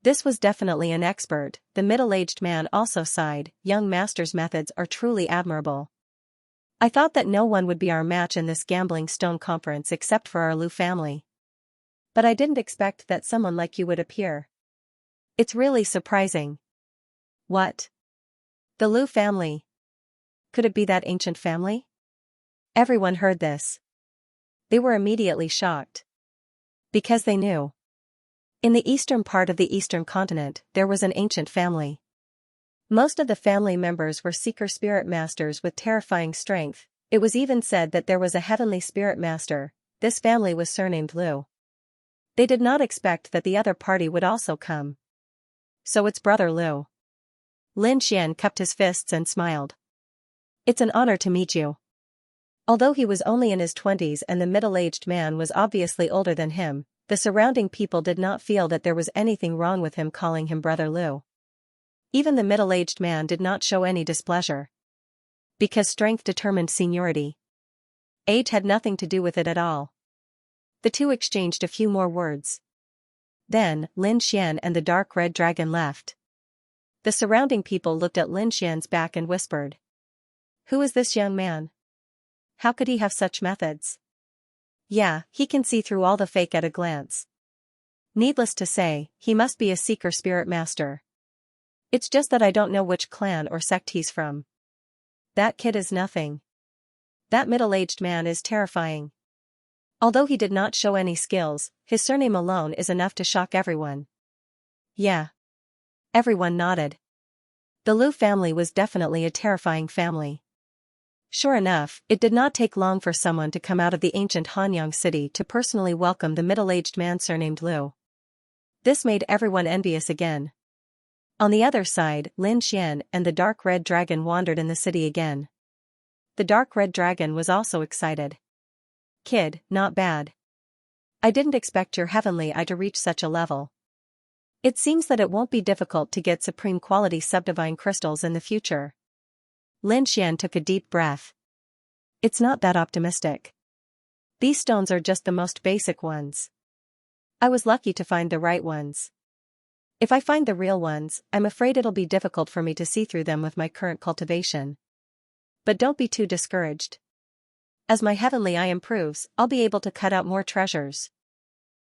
[SPEAKER 1] This was definitely an expert. The middle-aged man also sighed, "Young master's methods are truly admirable. I thought that no one would be our match in this gambling stone conference except for our Lu family. But I didn't expect that someone like you would appear. It's really surprising." What? The Lu family? Could it be that ancient family? Everyone heard this. They were immediately shocked. Because they knew. In the eastern part of the eastern continent, there was an ancient family. Most of the family members were seeker spirit masters with terrifying strength. It was even said that there was a heavenly spirit master. This family was surnamed Lu. They did not expect that the other party would also come. So it's brother Lu. Lin Xian cupped his fists and smiled. "It's an honor to meet you." Although he was only in his 20s and the middle-aged man was obviously older than him, the surrounding people did not feel that there was anything wrong with him calling him brother Lu. Even the middle-aged man did not show any displeasure. Because strength determined seniority. Age had nothing to do with it at all. The two exchanged a few more words. Then, Lin Xian and the dark red dragon left. The surrounding people looked at Lin Xian's back and whispered, "Who is this young man? How could he have such methods? Yeah, he can see through all the fake at a glance. Needless to say, he must be a seeker spirit master. It's just that I don't know which clan or sect he's from. That kid is nothing. That middle-aged man is terrifying. Although he did not show any skills, his surname alone is enough to shock everyone. Yeah. Everyone nodded. The Liu family was definitely a terrifying family. Sure enough, it did not take long for someone to come out of the ancient Hanyang city to personally welcome the middle-aged man surnamed Liu. This made everyone envious again. On the other side, Lin Xian and the dark red dragon wandered in the city again. The dark red dragon was also excited. Kid, not bad. I didn't expect your heavenly eye to reach such a level. It seems that it won't be difficult to get supreme quality subdivine crystals in the future. Lin Xian took a deep breath. It's not that optimistic. These stones are just the most basic ones. I was lucky to find the right ones. If I find the real ones, I'm afraid it'll be difficult for me to see through them with my current cultivation. But don't be too discouraged. As my heavenly eye improves, I'll be able to cut out more treasures.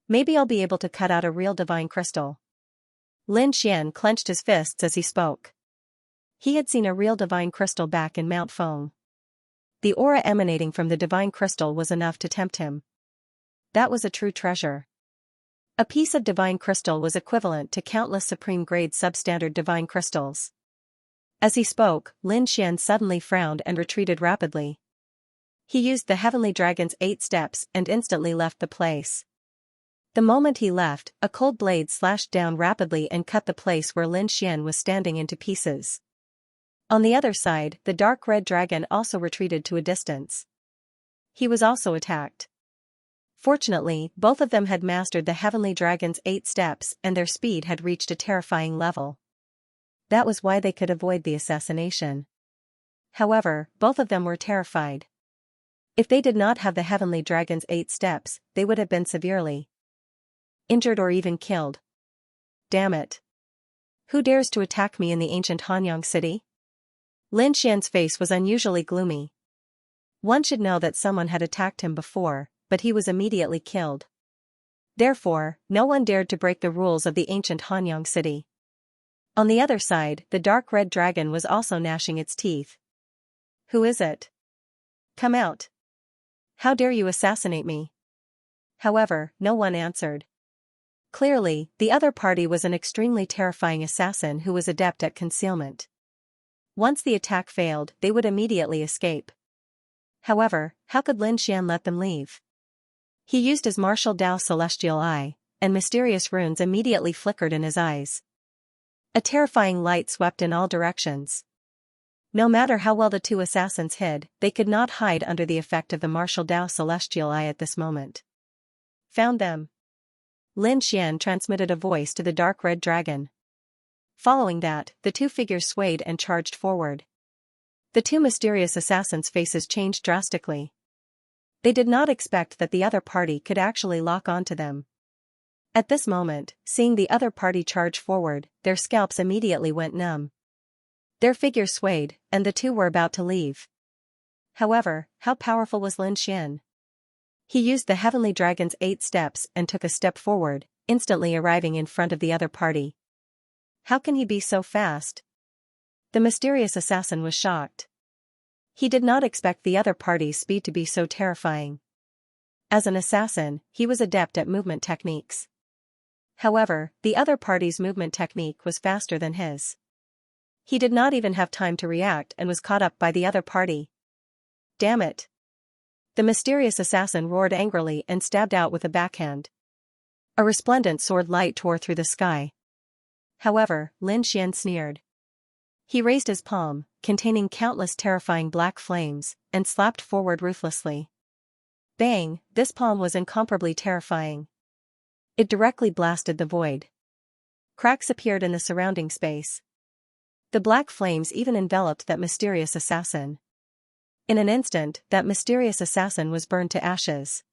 [SPEAKER 1] Maybe I'll be able to cut out a real divine crystal. Lin Xian clenched his fists as he spoke. He had seen a real divine crystal back in Mount Feng. The aura emanating from the divine crystal was enough to tempt him. That was a true treasure. A piece of divine crystal was equivalent to countless supreme-grade substandard divine crystals. As he spoke, Lin Xian suddenly frowned and retreated rapidly. He used the heavenly dragon's 8 steps and instantly left the place. The moment he left, a cold blade slashed down rapidly and cut the place where Lin Xian was standing into pieces. On the other side, the dark red dragon also retreated to a distance. He was also attacked. Fortunately, both of them had mastered the heavenly dragon's 8 steps and their speed had reached a terrifying level. That was why they could avoid the assassination. However, both of them were terrified. If they did not have the heavenly dragon's 8 steps, they would have been severely injured or even killed. Damn it. Who dares to attack me in the ancient Hanyang city? Lin Xian's face was unusually gloomy. One should know that someone had attacked him before, but he was immediately killed. Therefore, no one dared to break the rules of the ancient Hanyang city. On the other side, the dark red dragon was also gnashing its teeth. Who is it? Come out. How dare you assassinate me? However, no one answered. Clearly, the other party was an extremely terrifying assassin who was adept at concealment. Once the attack failed, they would immediately escape. However, how could Lin Xian let them leave? He used his martial Dao celestial eye, and mysterious runes immediately flickered in his eyes. A terrifying light swept in all directions. No matter how well the two assassins hid, they could not hide under the effect of the martial Dao celestial eye at this moment. Found them. Lin Xian transmitted a voice to the dark red dragon. Following that, the two figures swayed and charged forward. The two mysterious assassins' faces changed drastically. They did not expect that the other party could actually lock onto them. At this moment, seeing the other party charge forward, their scalps immediately went numb. Their figures swayed, and the two were about to leave. However, how powerful was Lin Xian? He used the heavenly dragon's 8 steps and took a step forward, instantly arriving in front of the other party. How can he be so fast? The mysterious assassin was shocked. He did not expect the other party's speed to be so terrifying. As an assassin, he was adept at movement techniques. However, the other party's movement technique was faster than his. He did not even have time to react and was caught up by the other party. Damn it! The mysterious assassin roared angrily and stabbed out with a backhand. A resplendent sword light tore through the sky. However, Lin Xian sneered. He raised his palm, containing countless terrifying black flames, and slapped forward ruthlessly. Bang! This palm was incomparably terrifying. It directly blasted the void. Cracks appeared in the surrounding space. The black flames even enveloped that mysterious assassin. In an instant, that mysterious assassin was burned to ashes.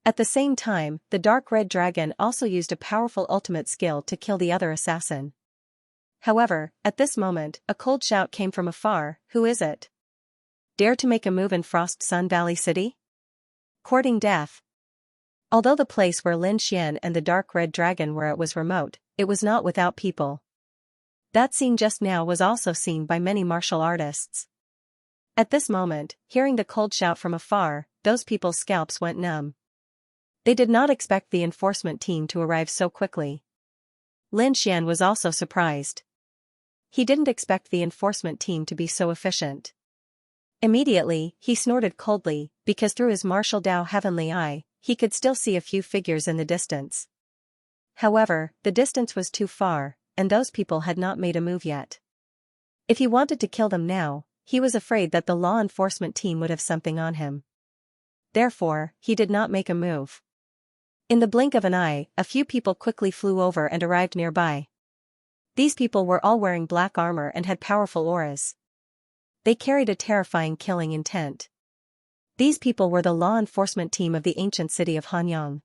[SPEAKER 1] At the same time, the dark red dragon also used a powerful ultimate skill to kill the other assassin. However, at this moment, a cold shout came from afar. Who is it? Dare to make a move in Frost Sun Valley City? Courting death. Although the place where Lin Xian and the dark red dragon were at was remote, it was not without people. That scene just now was also seen by many martial artists. At this moment, hearing the cold shout from afar, those people's scalps went numb. They did not expect the enforcement team to arrive so quickly. Lin Xian was also surprised. He didn't expect the enforcement team to be so efficient. Immediately, he snorted coldly, because through his martial Dao heavenly eye, he could still see a few figures in the distance. However, the distance was too far, and those people had not made a move yet. If he wanted to kill them now, he was afraid that the law enforcement team would have something on him. Therefore, he did not make a move. In the blink of an eye, a few people quickly flew over and arrived nearby. These people were all wearing black armor and had powerful auras. They carried a terrifying killing intent. These people were the law enforcement team of the ancient city of Hanyang.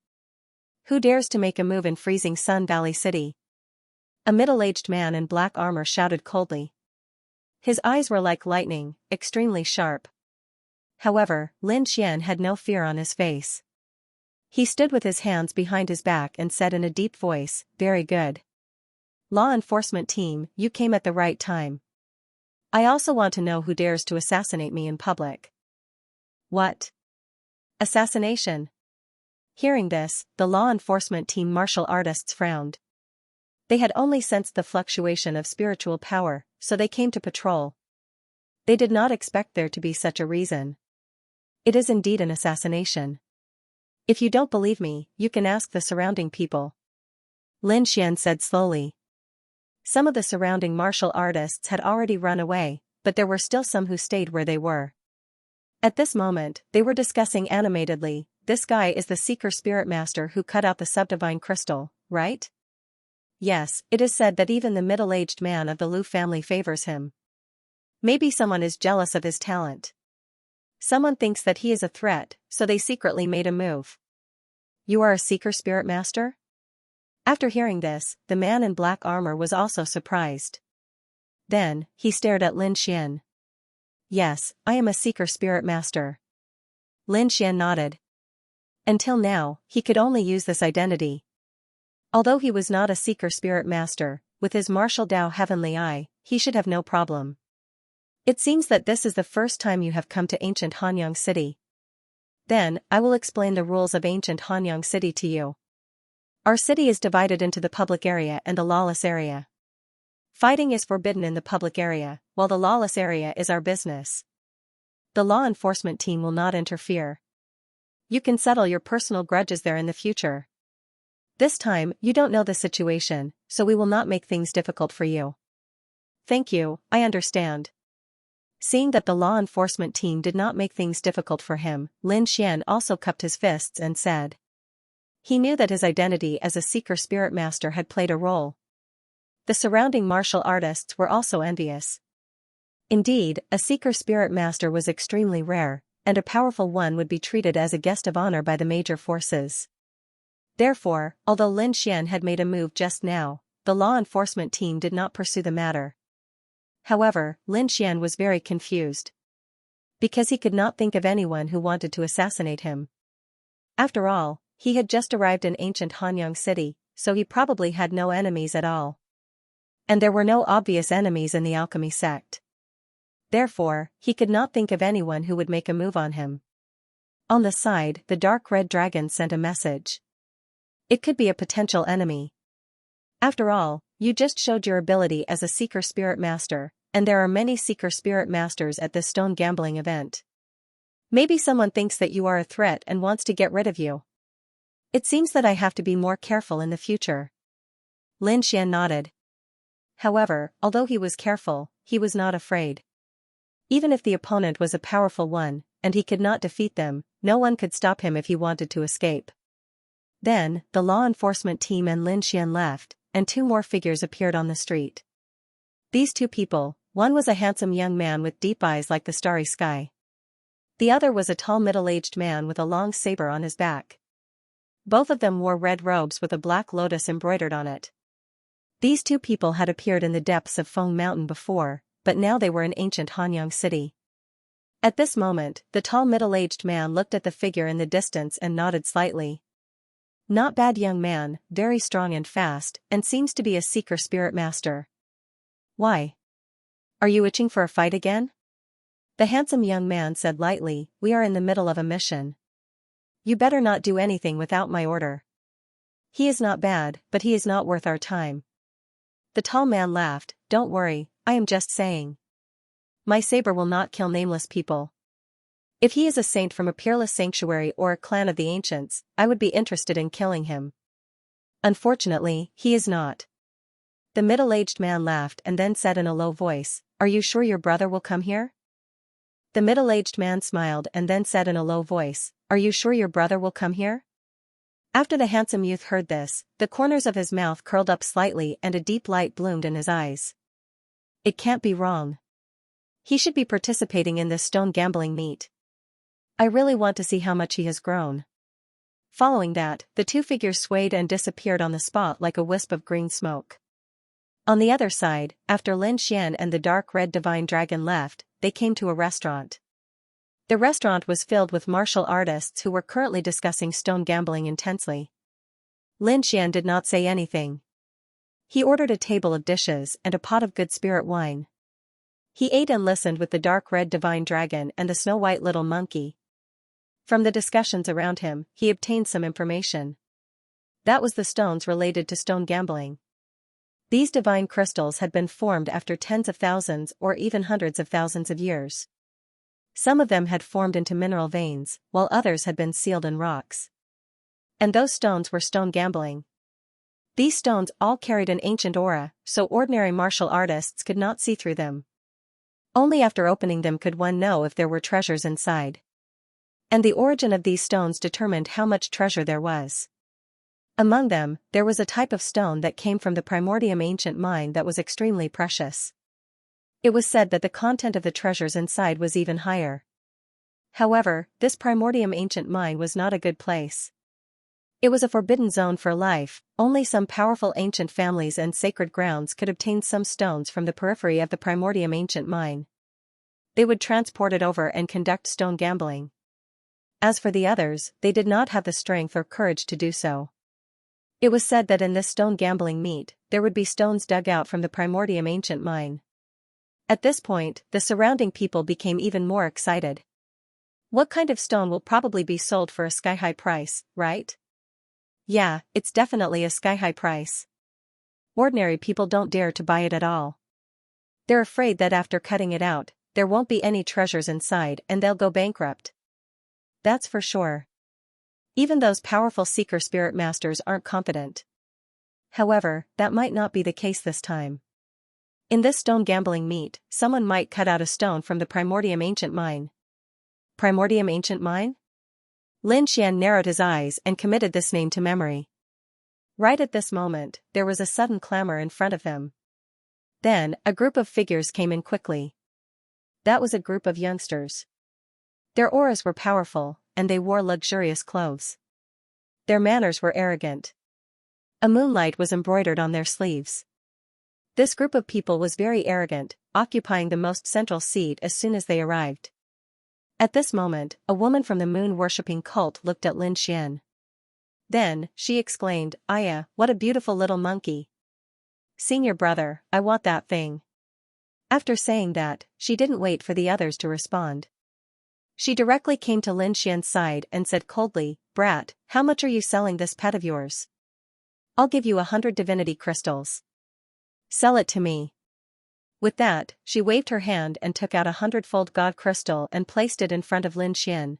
[SPEAKER 1] Who dares to make a move in freezing Sun Valley City? A middle-aged man in black armor shouted coldly. His eyes were like lightning, extremely sharp. However, Lin Xian had no fear on his face. He stood with his hands behind his back and said in a deep voice, "Very good. Law enforcement team, you came at the right time. I also want to know who dares to assassinate me in public." What? Assassination? Hearing this, the law enforcement team martial artists frowned. They had only sensed the fluctuation of spiritual power, so they came to patrol. They did not expect there to be such a reason. It is indeed an assassination. If you don't believe me, you can ask the surrounding people. Lin Xian said slowly. Some of the surrounding martial artists had already run away, but there were still some who stayed where they were. At this moment, they were discussing animatedly, "This guy is the Seeker Spirit Master who cut out the subdivine crystal, right? Yes, it is said that even the middle-aged man of the Liu family favors him. Maybe someone is jealous of his talent. Someone thinks that he is a threat, so they secretly made a move." You are a Seeker Spirit Master? After hearing this, the man in black armor was also surprised. Then, he stared at Lin Xian. Yes, I am a Seeker Spirit Master. Lin Xian nodded. Until now, he could only use this identity. Although he was not a Seeker Spirit Master, with his martial Dao heavenly eye, he should have no problem. It seems that this is the first time you have come to ancient Hanyang City. Then, I will explain the rules of ancient Hanyang City to you. Our city is divided into the public area and the lawless area. Fighting is forbidden in the public area, while the lawless area is our business. The law enforcement team will not interfere. You can settle your personal grudges there in the future. This time, you don't know the situation, so we will not make things difficult for you. Thank you, I understand. Seeing that the law enforcement team did not make things difficult for him, Lin Xian also cupped his fists and said. He knew that his identity as a Seeker Spirit Master had played a role. The surrounding martial artists were also envious. Indeed, a Seeker Spirit Master was extremely rare, and a powerful one would be treated as a guest of honor by the major forces. Therefore, although Lin Xian had made a move just now, the law enforcement team did not pursue the matter. However, Lin Xian was very confused. Because he could not think of anyone who wanted to assassinate him. After all, he had just arrived in ancient Hanyang City, so he probably had no enemies at all. And there were no obvious enemies in the alchemy sect. Therefore, he could not think of anyone who would make a move on him. On the side, the dark red dragon sent a message. It could be a potential enemy. After all, you just showed your ability as a Seeker Spirit Master, and there are many Seeker Spirit Masters at this stone gambling event. Maybe someone thinks that you are a threat and wants to get rid of you. It seems that I have to be more careful in the future. Lin Xian nodded. However, although he was careful, he was not afraid. Even if the opponent was a powerful one, and he could not defeat them, no one could stop him if he wanted to escape. Then, the law enforcement team and Lin Xian left, and two more figures appeared on the street. These two people, one was a handsome young man with deep eyes like the starry sky. The other was a tall middle-aged man with a long saber on his back. Both of them wore red robes with a black lotus embroidered on it. These two people had appeared in the depths of Feng Mountain before, but now they were in ancient Hanyang City. At this moment, the tall middle-aged man looked at the figure in the distance and nodded slightly. Not bad young man, very strong and fast, and seems to be a Seeker Spirit Master. Why? Are you itching for a fight again? The handsome young man said lightly, we are in the middle of a mission. You better not do anything without my order. He is not bad, but he is not worth our time. The tall man laughed. Don't worry, I am just saying. My saber will not kill nameless people. If he is a saint from a peerless sanctuary or a clan of the ancients, I would be interested in killing him. Unfortunately, he is not. The middle-aged man laughed and then said in a low voice, Are you sure your brother will come here? The middle-aged man smiled and then said in a low voice, Are you sure your brother will come here? After the handsome youth heard this, the corners of his mouth curled up slightly and a deep light bloomed in his eyes. It can't be wrong. He should be participating in this stone gambling meet. I really want to see how much he has grown. Following that, the two figures swayed and disappeared on the spot like a wisp of green smoke. On the other side, after Lin Xian and the dark red divine dragon left, they came to a restaurant. The restaurant was filled with martial artists who were currently discussing stone gambling intensely. Lin Xian did not say anything. He ordered a table of dishes and a pot of good spirit wine. He ate and listened with the dark red divine dragon and the snow-white little monkey. From the discussions around him, he obtained some information. That was the stones related to stone gambling. These divine crystals had been formed after tens of thousands or even hundreds of thousands of years. Some of them had formed into mineral veins, while others had been sealed in rocks. And those stones were stone gambling. These stones all carried an ancient aura, so ordinary martial artists could not see through them. Only after opening them could one know if there were treasures inside. And the origin of these stones determined how much treasure there was. Among them, there was a type of stone that came from the primordium ancient mine that was extremely precious. It was said that the content of the treasures inside was even higher. However, this primordium ancient mine was not a good place. It was a forbidden zone for life. Only some powerful ancient families and sacred grounds could obtain some stones from the periphery of the primordium ancient mine. They would transport it over and conduct stone gambling. As for the others, they did not have the strength or courage to do so. It was said that in this stone gambling meet, there would be stones dug out from the primordium ancient mine. At this point, the surrounding people became even more excited. What kind of stone will probably be sold for a sky-high price, right? Yeah, it's definitely a sky-high price. Ordinary people don't dare to buy it at all. They're afraid that after cutting it out, there won't be any treasures inside and they'll go bankrupt. That's for sure. Even those powerful seeker spirit masters aren't confident. However, that might not be the case this time. In this stone gambling meet, someone might cut out a stone from the primordium ancient mine. Primordium ancient mine? Lin Xian narrowed his eyes and committed this name to memory. Right at this moment, there was a sudden clamor in front of them. Then, a group of figures came in quickly. That was a group of youngsters. Their auras were powerful, and they wore luxurious clothes. Their manners were arrogant. A moonlight was embroidered on their sleeves. This group of people was very arrogant, occupying the most central seat as soon as they arrived. At this moment, a woman from the moon-worshipping cult looked at Lin Xian. Then, she exclaimed, Aya, what a beautiful little monkey. Senior brother, I want that thing. After saying that, she didn't wait for the others to respond. She directly came to Lin Xian's side and said coldly, Brat, how much are you selling this pet of yours? I'll give you 100 divinity crystals. Sell it to me. With that, she waved her hand and took out 100-fold god crystal and placed it in front of Lin Xian.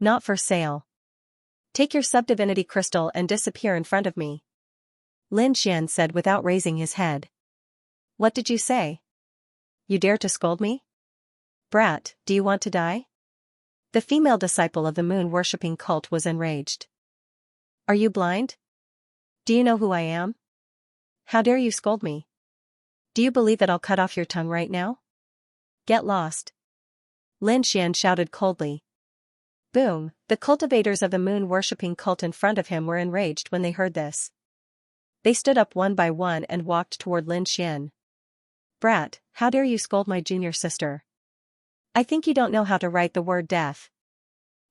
[SPEAKER 1] Not for sale. Take your sub-divinity crystal and disappear in front of me. Lin Xian said without raising his head. What did you say? You dare to scold me? Brat, do you want to die? The female disciple of the moon-worshipping cult was enraged. Are you blind? Do you know who I am? How dare you scold me? Do you believe that I'll cut off your tongue right now? Get lost. Lin Xian shouted coldly. Boom, the cultivators of the moon-worshipping cult in front of him were enraged when they heard this. They stood up one by one and walked toward Lin Xian. Brat, how dare you scold my junior sister? I think you don't know how to write the word death.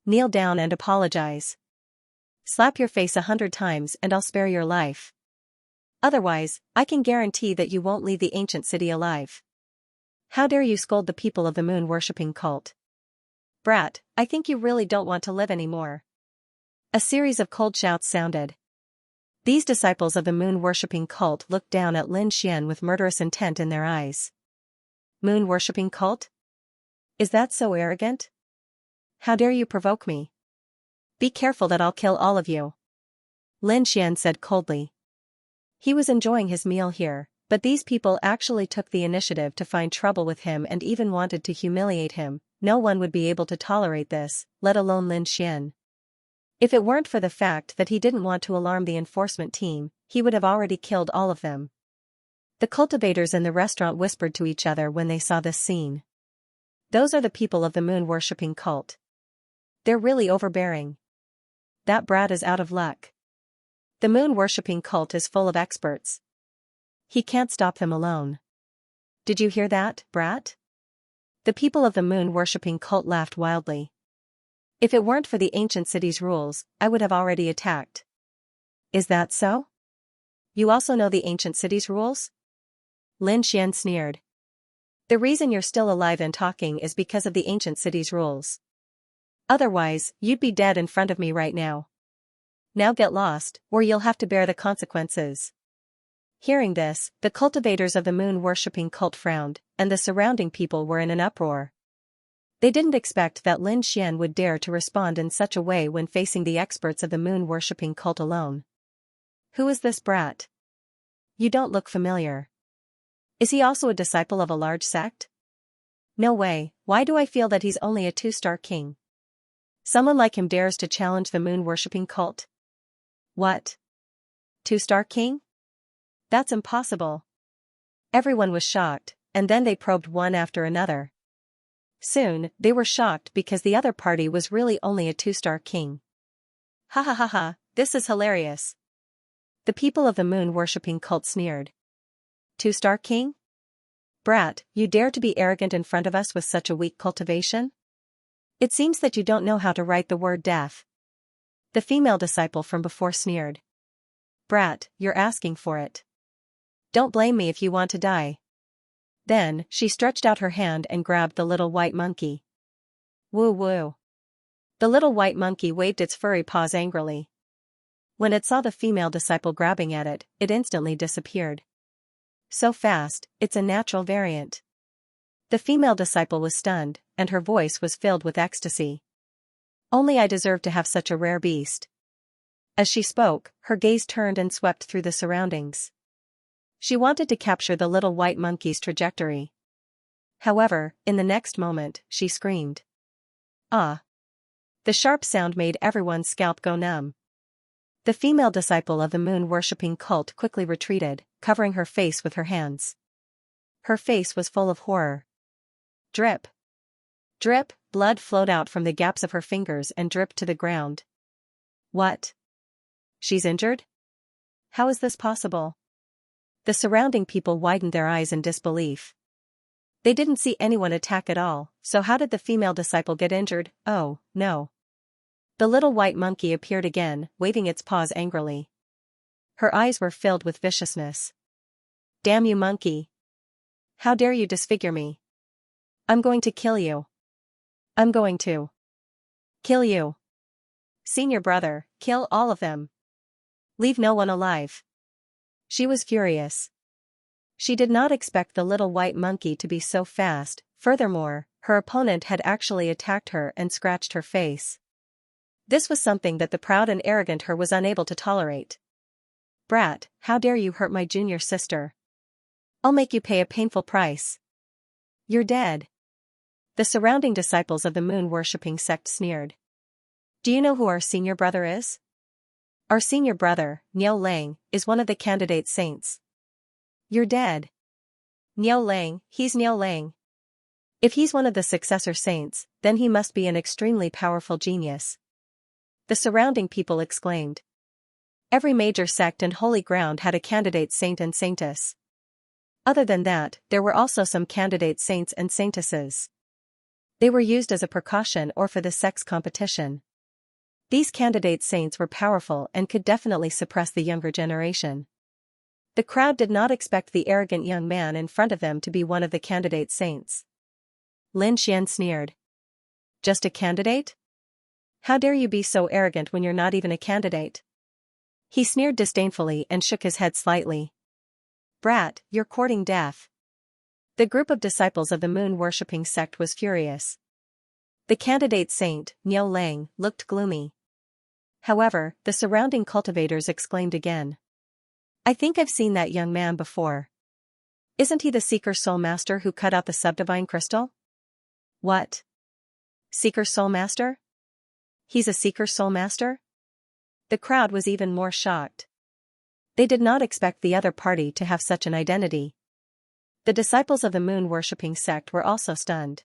[SPEAKER 1] Kneel down and apologize. Slap your face 100 times and I'll spare your life. Otherwise, I can guarantee that you won't leave the ancient city alive. How dare you scold the people of the moon-worshipping cult? Brat, I think you really don't want to live anymore. A series of cold shouts sounded. These disciples of the moon-worshipping cult looked down at Lin Xian with murderous intent in their eyes. Moon-worshipping cult? Is that so arrogant? How dare you provoke me? Be careful that I'll kill all of you. Lin Xian said coldly. He was enjoying his meal here, but these people actually took the initiative to find trouble with him and even wanted to humiliate him. No one would be able to tolerate this, let alone Lin Xian. If it weren't for the fact that he didn't want to alarm the enforcement team, he would have already killed all of them. The cultivators in the restaurant whispered to each other when they saw this scene. Those are the people of the moon-worshipping cult. They're really overbearing. That brat is out of luck. The moon-worshipping cult is full of experts. He can't stop them alone. Did you hear that, brat? The people of the moon-worshipping cult laughed wildly. If it weren't for the ancient city's rules, I would have already attacked. Is that so? You also know the ancient city's rules? Lin Xian sneered. The reason you're still alive and talking is because of the ancient city's rules. Otherwise, you'd be dead in front of me right now. Now get lost, or you'll have to bear the consequences. Hearing this, the cultivators of the moon-worshipping cult frowned, and the surrounding people were in an uproar. They didn't expect that Lin Xian would dare to respond in such a way when facing the experts of the moon-worshipping cult alone. Who is this brat? You don't look familiar. Is he also a disciple of a large sect? No way, why do I feel that he's only a 2-star king? Someone like him dares to challenge the moon-worshipping cult? What? 2-star king? That's impossible. Everyone was shocked, and then they probed one after another. Soon, they were shocked because the other party was really only a 2-star king. Ha ha ha ha, this is hilarious. The people of the moon-worshipping cult sneered. 2-star king? Brat, you dare to be arrogant in front of us with such a weak cultivation? It seems that you don't know how to write the word death. The female disciple from before sneered. Brat, you're asking for it. Don't blame me if you want to die. Then, she stretched out her hand and grabbed the little white monkey. Woo woo. The little white monkey waved its furry paws angrily. When it saw the female disciple grabbing at it, it instantly disappeared. So fast, it's a natural variant. The female disciple was stunned, and her voice was filled with ecstasy. Only I deserve to have such a rare beast. As she spoke, her gaze turned and swept through the surroundings. She wanted to capture the little white monkey's trajectory. However, in the next moment, she screamed. Ah! The sharp sound made everyone's scalp go numb. The female disciple of the moon-worshipping cult quickly retreated, covering her face with her hands. Her face was full of horror. Drip! Drip! Blood flowed out from the gaps of her fingers and dripped to the ground. What? She's injured? How is this possible? The surrounding people widened their eyes in disbelief. They didn't see anyone attack at all, so how did the female disciple get injured? Oh, no. The little white monkey appeared again, waving its paws angrily. Her eyes were filled with viciousness. Damn you, monkey! How dare you disfigure me? I'm going to kill you. I'm going to kill you. Senior brother, kill all of them. Leave no one alive. She was furious. She did not expect the little white monkey to be so fast. Furthermore, her opponent had actually attacked her and scratched her face. This was something that the proud and arrogant her was unable to tolerate. Brat, how dare you hurt my junior sister? I'll make you pay a painful price. You're dead. The surrounding disciples of the moon-worshipping sect sneered. Do you know who our senior brother is? Our senior brother, Niao Lang, is one of the candidate saints. You're dead. Niao Lang, he's Niao Lang. If he's one of the successor saints, then he must be an extremely powerful genius. The surrounding people exclaimed. Every major sect and holy ground had a candidate saint and saintess. Other than that, there were also some candidate saints and saintesses. They were used as a precaution or for the sex competition. These candidate saints were powerful and could definitely suppress the younger generation. The crowd did not expect the arrogant young man in front of them to be one of the candidate saints. Lin Xian sneered. Just a candidate? How dare you be so arrogant when you're not even a candidate? He sneered disdainfully and shook his head slightly. Brat, you're courting death. The group of disciples of the moon-worshipping sect was furious. The candidate saint, Niu Lang, looked gloomy. However, the surrounding cultivators exclaimed again. I think I've seen that young man before. Isn't he the Seeker Soul Master who cut out the subdivine crystal? What? Seeker Soul Master? He's a Seeker Soul Master? The crowd was even more shocked. They did not expect the other party to have such an identity. The disciples of the moon-worshipping sect were also stunned.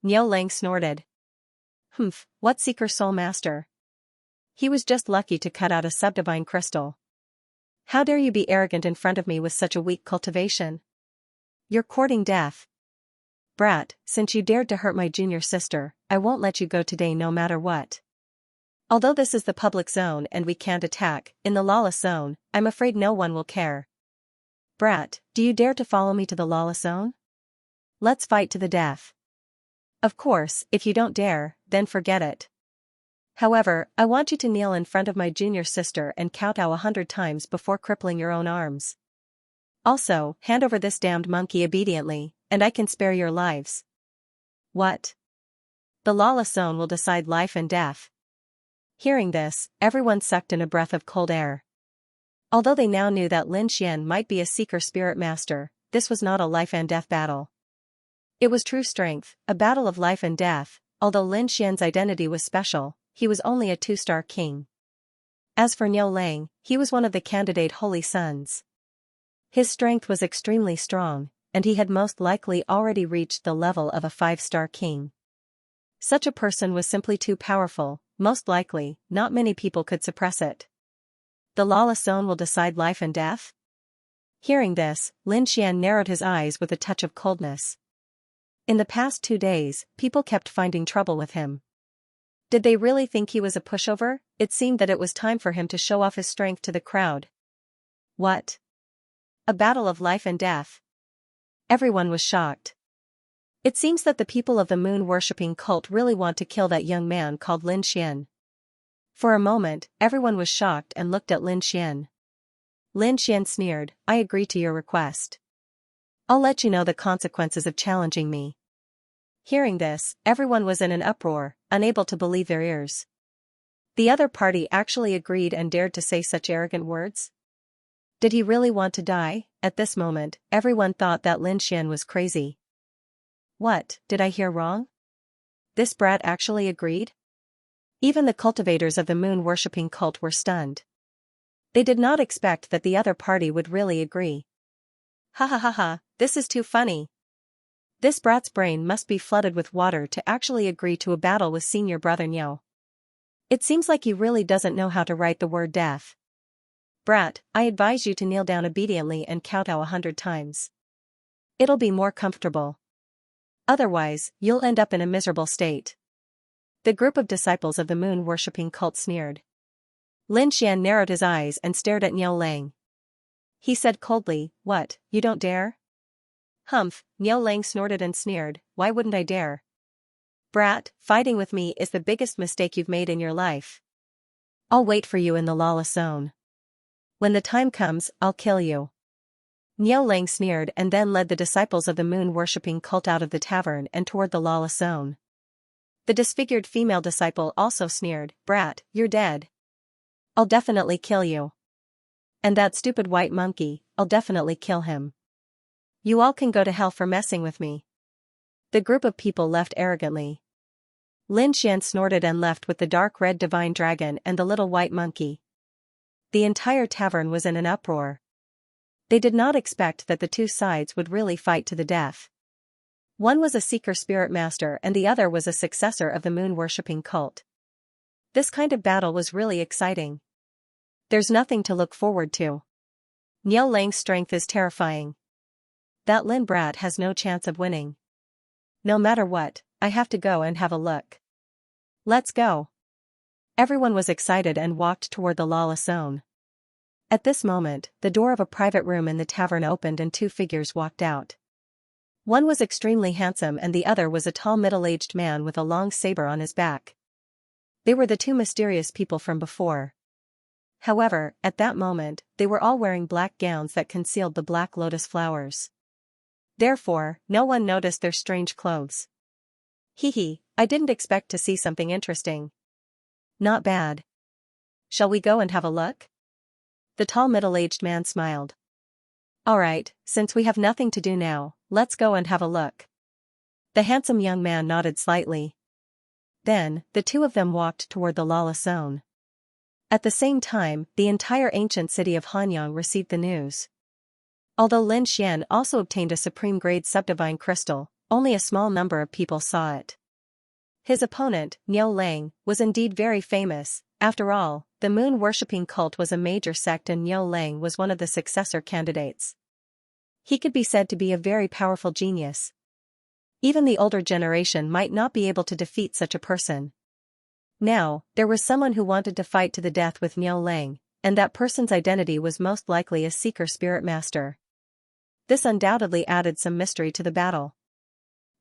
[SPEAKER 1] Niu Lang snorted. Humph, what Seeker Soul Master? He was just lucky to cut out a subdivine crystal. How dare you be arrogant in front of me with such a weak cultivation? You're courting death. Brat, since you dared to hurt my junior sister, I won't let you go today no matter what. Although this is the public zone and we can't attack, in the lawless zone, I'm afraid no one will care. Brat, do you dare to follow me to the lawless zone? Let's fight to the death. Of course, if you don't dare, then forget it. However, I want you to kneel in front of my junior sister and kowtow 100 times before crippling your own arms. Also, hand over this damned monkey obediently, and I can spare your lives. What? The lawless zone will decide life and death. Hearing this, everyone sucked in a breath of cold air. Although they now knew that Lin Xian might be a seeker spirit master, this was not a life and death battle. It was true strength, a battle of life and death. Although Lin Xian's identity was special, he was only a 2-star king. As for Niu Lang, he was one of the candidate holy sons. His strength was extremely strong, and he had most likely already reached the level of a 5-star king. Such a person was simply too powerful, most likely, not many people could suppress it. The lawless zone will decide life and death? Hearing this, Lin Xian narrowed his eyes with a touch of coldness. In the past 2 days, people kept finding trouble with him. Did they really think he was a pushover? It seemed that it was time for him to show off his strength to the crowd. What? A battle of life and death? Everyone was shocked. It seems that the people of the moon-worshipping cult really want to kill that young man called Lin Xian. For a moment, everyone was shocked and looked at Lin Xian. Lin Xian sneered, I agree to your request. I'll let you know the consequences of challenging me. Hearing this, everyone was in an uproar, unable to believe their ears. The other party actually agreed and dared to say such arrogant words? Did he really want to die? At this moment, everyone thought that Lin Xian was crazy. What, did I hear wrong? This brat actually agreed? Even the cultivators of the moon-worshipping cult were stunned. They did not expect that the other party would really agree. Ha ha ha ha, this is too funny. This brat's brain must be flooded with water to actually agree to a battle with senior brother Niu. It seems like he really doesn't know how to write the word death. Brat, I advise you to kneel down obediently and kowtow 100 times. It'll be more comfortable. Otherwise, you'll end up in a miserable state. The group of disciples of the moon-worshipping cult sneered. Lin Xian narrowed his eyes and stared at Niu Lang. He said coldly, What, you don't dare? Humph, Niu Lang snorted and sneered, Why wouldn't I dare? Brat, fighting with me is the biggest mistake you've made in your life. I'll wait for you in the lawless zone. When the time comes, I'll kill you. Niu Lang sneered and then led the disciples of the moon-worshipping cult out of the tavern and toward the lawless zone. The disfigured female disciple also sneered, Brat, you're dead. I'll definitely kill you. And that stupid white monkey, I'll definitely kill him. You all can go to hell for messing with me. The group of people left arrogantly. Lin Xian snorted and left with the dark red divine dragon and the little white monkey. The entire tavern was in an uproar. They did not expect that the two sides would really fight to the death. One was a seeker spirit master and the other was a successor of the moon-worshipping cult. This kind of battle was really exciting. There's nothing to look forward to. Niu Lang's strength is terrifying. That Lin brat has no chance of winning. No matter what, I have to go and have a look. Let's go. Everyone was excited and walked toward the lawless zone. At this moment, the door of a private room in the tavern opened and 2 figures walked out. One was extremely handsome and the other was a tall middle-aged man with a long saber on his back. They were the two mysterious people from before. However, at that moment, they were all wearing black gowns that concealed the black lotus flowers. Therefore, no one noticed their strange clothes. Hee, I didn't expect to see something interesting. Not bad. Shall we go and have a look? The tall middle-aged man smiled. Alright, since we have nothing to do now, let's go and have a look. The handsome young man nodded slightly. Then, the two of them walked toward the Lala zone. At the same time, the entire ancient city of Hanyang received the news. Although Lin Xian also obtained a supreme-grade subdivine crystal, only a small number of people saw it. His opponent, Niu Lang, was indeed very famous. After all, the moon-worshipping cult was a major sect and Niu Lang was one of the successor candidates. He could be said to be a very powerful genius. Even the older generation might not be able to defeat such a person. Now, there was someone who wanted to fight to the death with Niu Lang, and that person's identity was most likely a seeker spirit master. This undoubtedly added some mystery to the battle.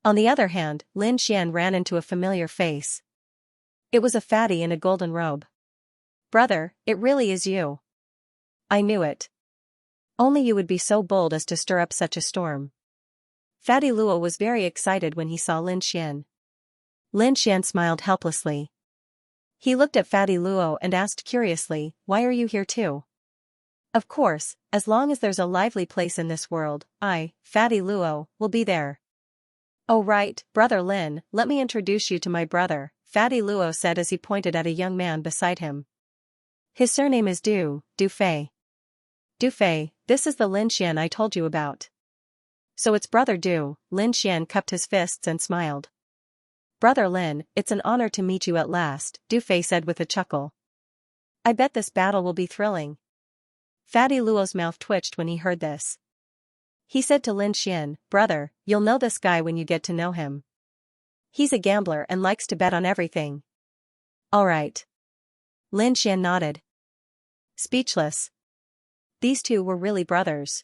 [SPEAKER 1] On the other hand, Lin Xian ran into a familiar face. It was a fatty in a golden robe. Brother, it really is you. I knew it. Only you would be so bold as to stir up such a storm. Fatty Luo was very excited when he saw Lin Xian. Lin Xian smiled helplessly. He looked at Fatty Luo and asked curiously, why are you here too? Of course, as long as there's a lively place in this world, I, Fatty Luo, will be there. Oh right, Brother Lin, let me introduce you to my brother, Fatty Luo said as he pointed at a young man beside him. His surname is Du Fei. Du Fei, this is the Lin Xian I told you about. So it's Brother Du. Lin Xian cupped his fists and smiled. Brother Lin, it's an honor to meet you at last, Du Fei said with a chuckle. I bet this battle will be thrilling. Fatty Luo's mouth twitched when he heard this. He said to Lin Xian, brother, you'll know this guy when you get to know him. He's a gambler and likes to bet on everything. Alright. Lin Xian nodded. Speechless. These two were really brothers.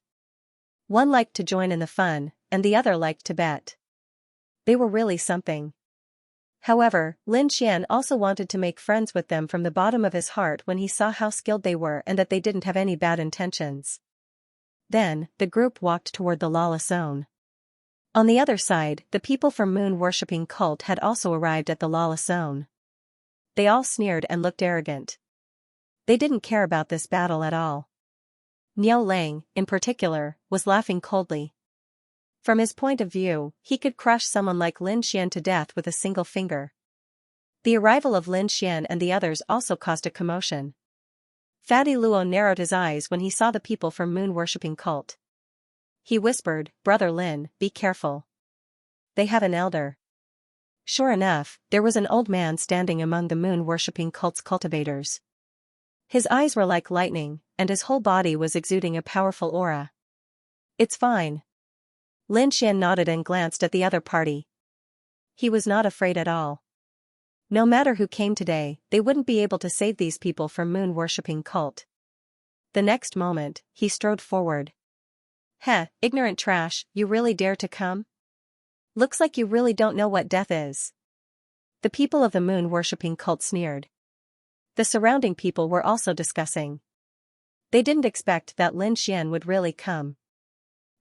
[SPEAKER 1] One liked to join in the fun, and the other liked to bet. They were really something. However, Lin Xian also wanted to make friends with them from the bottom of his heart when he saw how skilled they were and that they didn't have any bad intentions. Then, the group walked toward the Lala zone. On the other side, the people from moon-worshipping cult had also arrived at the Lala zone. They all sneered and looked arrogant. They didn't care about this battle at all. Niu Lang, in particular, was laughing coldly. From his point of view, he could crush someone like Lin Xian to death with a single finger. The arrival of Lin Xian and the others also caused a commotion. Fatty Luo narrowed his eyes when he saw the people from moon-worshipping cult. He whispered, Brother Lin, be careful. They have an elder. Sure enough, there was an old man standing among the moon-worshipping cult's cultivators. His eyes were like lightning, and his whole body was exuding a powerful aura. It's fine. Lin Xian nodded and glanced at the other party. He was not afraid at all. No matter who came today, they wouldn't be able to save these people from moon-worshipping cult. The next moment, he strode forward. Heh, ignorant trash, you really dare to come? Looks like you really don't know what death is. The people of the moon-worshipping cult sneered. The surrounding people were also discussing. They didn't expect that Lin Xian would really come.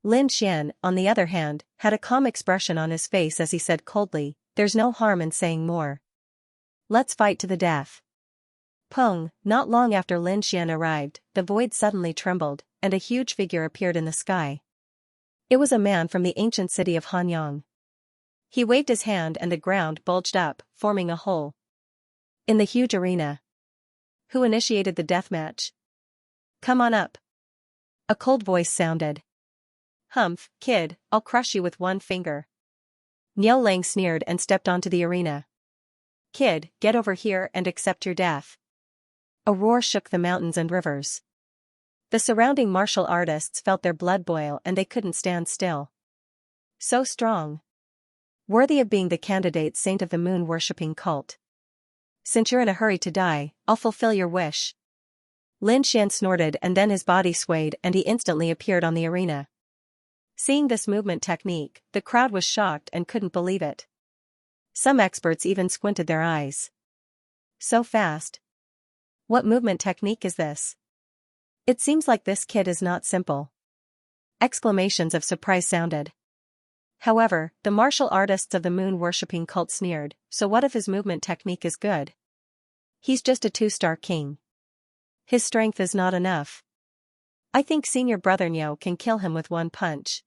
[SPEAKER 1] Lin Xian, on the other hand, had a calm expression on his face as he said coldly, there's no harm in saying more. Let's fight to the death. Pung, not long after Lin Xian arrived, the void suddenly trembled, and a huge figure appeared in the sky. It was a man from the ancient city of Hanyang. He waved his hand and the ground bulged up, forming a hole. In the huge arena. Who initiated the deathmatch? Come on up. A cold voice sounded. Humph, kid, I'll crush you with one finger. Niu Lang sneered and stepped onto the arena. Kid, get over here and accept your death. A roar shook the mountains and rivers. The surrounding martial artists felt their blood boil and they couldn't stand still. So strong. Worthy of being the candidate saint of the moon-worshipping cult. Since you're in a hurry to die, I'll fulfill your wish. Lin Xian snorted and then his body swayed and he instantly appeared on the arena. Seeing this movement technique, the crowd was shocked and couldn't believe it. Some experts even squinted their eyes. So fast. What movement technique is this? It seems like this kid is not simple. Exclamations of surprise sounded. However, the martial artists of the moon-worshipping cult sneered, so what if his movement technique is good? He's just a 2-star king. His strength is not enough. I think senior brother Niu can kill him with one punch.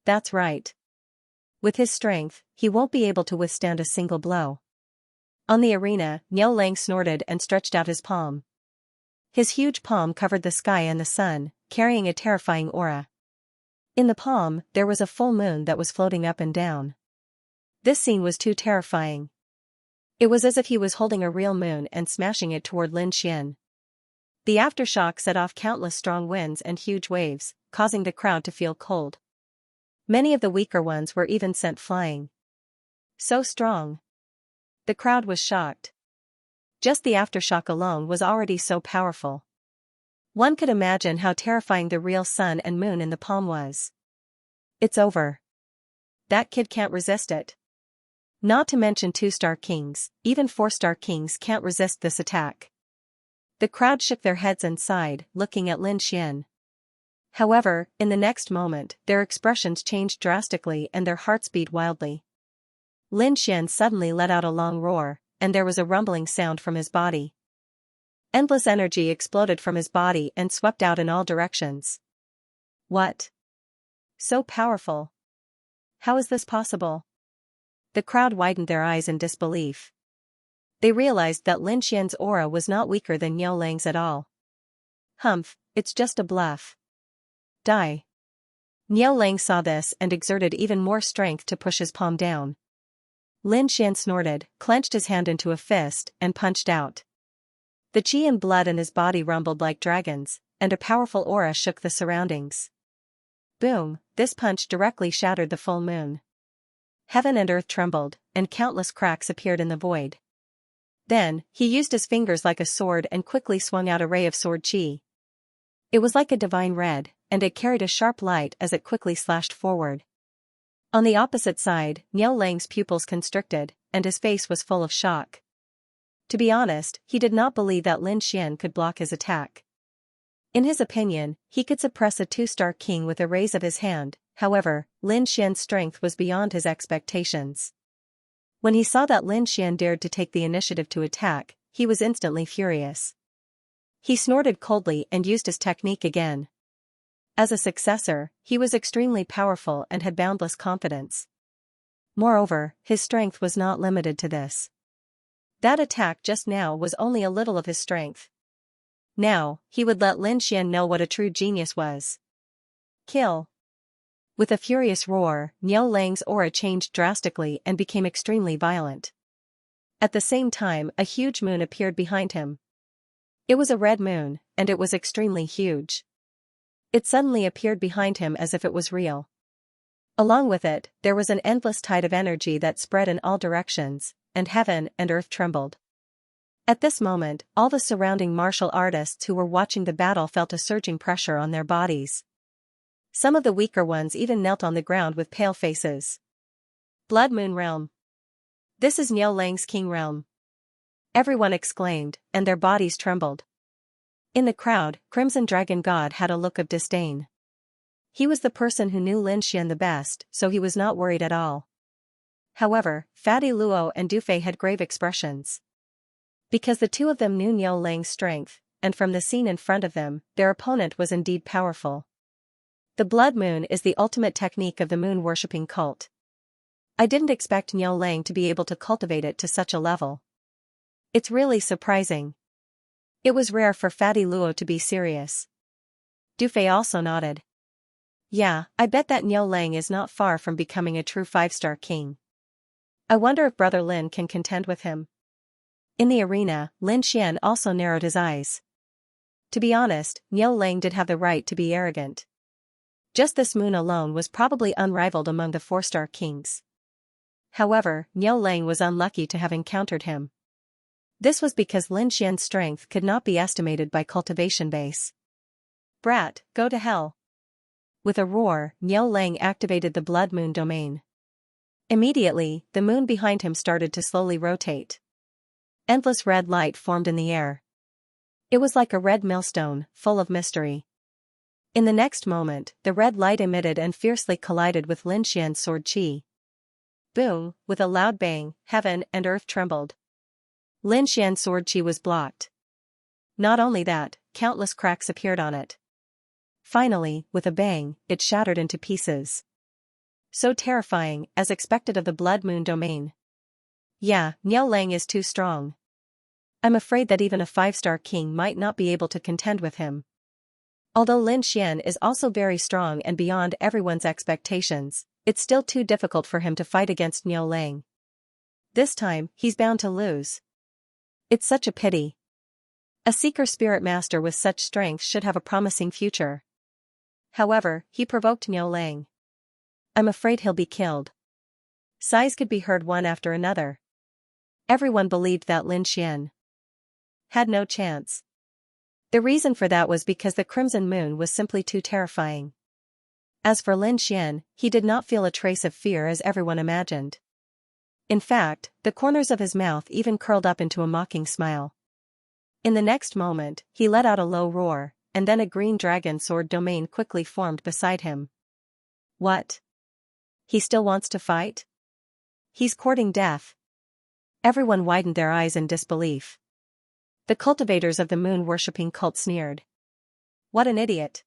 [SPEAKER 1] That's right. With his strength, he won't be able to withstand a single blow. On the arena, Niu Lang snorted and stretched out his palm. His huge palm covered the sky and the sun, carrying a terrifying aura. In the palm, there was a full moon that was floating up and down. This scene was too terrifying. It was as if he was holding a real moon and smashing it toward Lin Xian. The aftershock set off countless strong winds and huge waves, causing the crowd to feel cold. Many of the weaker ones were even sent flying. So strong. The crowd was shocked. Just the aftershock alone was already so powerful. One could imagine how terrifying the real sun and moon in the palm was. It's over. That kid can't resist it. Not to mention 2-star kings, even 4-star kings can't resist this attack. The crowd shook their heads and sighed, looking at Lin Xian. However, in the next moment, their expressions changed drastically and their hearts beat wildly. Lin Xian suddenly let out a long roar, and there was a rumbling sound from his body. Endless energy exploded from his body and swept out in all directions. What? So powerful. How is this possible? The crowd widened their eyes in disbelief. They realized that Lin Xian's aura was not weaker than Niu Lang's at all. Humph, it's just a bluff. Die. Niu Lang saw this and exerted even more strength to push his palm down. Lin Xian snorted, clenched his hand into a fist, and punched out. The qi and blood in his body rumbled like dragons, and a powerful aura shook the surroundings. Boom, this punch directly shattered the full moon. Heaven and earth trembled, and countless cracks appeared in the void. Then, he used his fingers like a sword and quickly swung out a ray of sword qi. It was like a divine red, and it carried a sharp light as it quickly slashed forward. On the opposite side, Niu Lang's pupils constricted, and his face was full of shock. To be honest, he did not believe that Lin Xian could block his attack. In his opinion, he could suppress a 2-star king with a raise of his hand, however, Lin Xian's strength was beyond his expectations. When he saw that Lin Xian dared to take the initiative to attack, he was instantly furious. He snorted coldly and used his technique again. As a successor, he was extremely powerful and had boundless confidence. Moreover, his strength was not limited to this. That attack just now was only a little of his strength. Now, he would let Lin Xian know what a true genius was. Kill. With a furious roar, Niu Lang's aura changed drastically and became extremely violent. At the same time, a huge moon appeared behind him. It was a red moon, and it was extremely huge. It suddenly appeared behind him as if it was real. Along with it, there was an endless tide of energy that spread in all directions, and heaven and earth trembled. At this moment, all the surrounding martial artists who were watching the battle felt a surging pressure on their bodies. Some of the weaker ones even knelt on the ground with pale faces. Blood Moon Realm. This is Niu Lang's King Realm. Everyone exclaimed, and their bodies trembled. In the crowd, Crimson Dragon God had a look of disdain. He was the person who knew Lin Xian the best, so he was not worried at all. However, Fatty Luo and Dufei had grave expressions. Because the two of them knew Niu Lang's strength, and from the scene in front of them, their opponent was indeed powerful. The blood moon is the ultimate technique of the moon-worshipping cult. I didn't expect Niu Lang to be able to cultivate it to such a level. It's really surprising. It was rare for Fatty Luo to be serious. Dufei also nodded. Yeah, I bet that Niu Lang is not far from becoming a true 5-star king. I wonder if Brother Lin can contend with him. In the arena, Lin Xian also narrowed his eyes. To be honest, Niu Lang did have the right to be arrogant. Just this moon alone was probably unrivaled among the 4-star kings. However, Niu Lang was unlucky to have encountered him. This was because Lin Xian's strength could not be estimated by cultivation base. Brat, go to hell. With a roar, Niu Lang activated the blood moon domain. Immediately, the moon behind him started to slowly rotate. Endless red light formed in the air. It was like a red millstone, full of mystery. In the next moment, the red light emitted and fiercely collided with Lin Xian's sword qi. Boom, with a loud bang, heaven and earth trembled. Lin Xian's sword qi was blocked. Not only that, countless cracks appeared on it. Finally, with a bang, it shattered into pieces. So terrifying, as expected of the Blood Moon domain. Yeah, Niao Lang is too strong. I'm afraid that even a 5-star king might not be able to contend with him. Although Lin Xian is also very strong and beyond everyone's expectations, it's still too difficult for him to fight against Niao Lang. This time, he's bound to lose. It's such a pity. A seeker spirit master with such strength should have a promising future. However, he provoked Niao Lang. I'm afraid he'll be killed. Sighs could be heard one after another. Everyone believed that Lin Xian had no chance. The reason for that was because the Crimson Moon was simply too terrifying. As for Lin Xian, he did not feel a trace of fear as everyone imagined. In fact, the corners of his mouth even curled up into a mocking smile. In the next moment, he let out a low roar, and then a green dragon sword domain quickly formed beside him. What? He still wants to fight? He's courting death. Everyone widened their eyes in disbelief. The cultivators of the moon-worshipping cult sneered. What an idiot.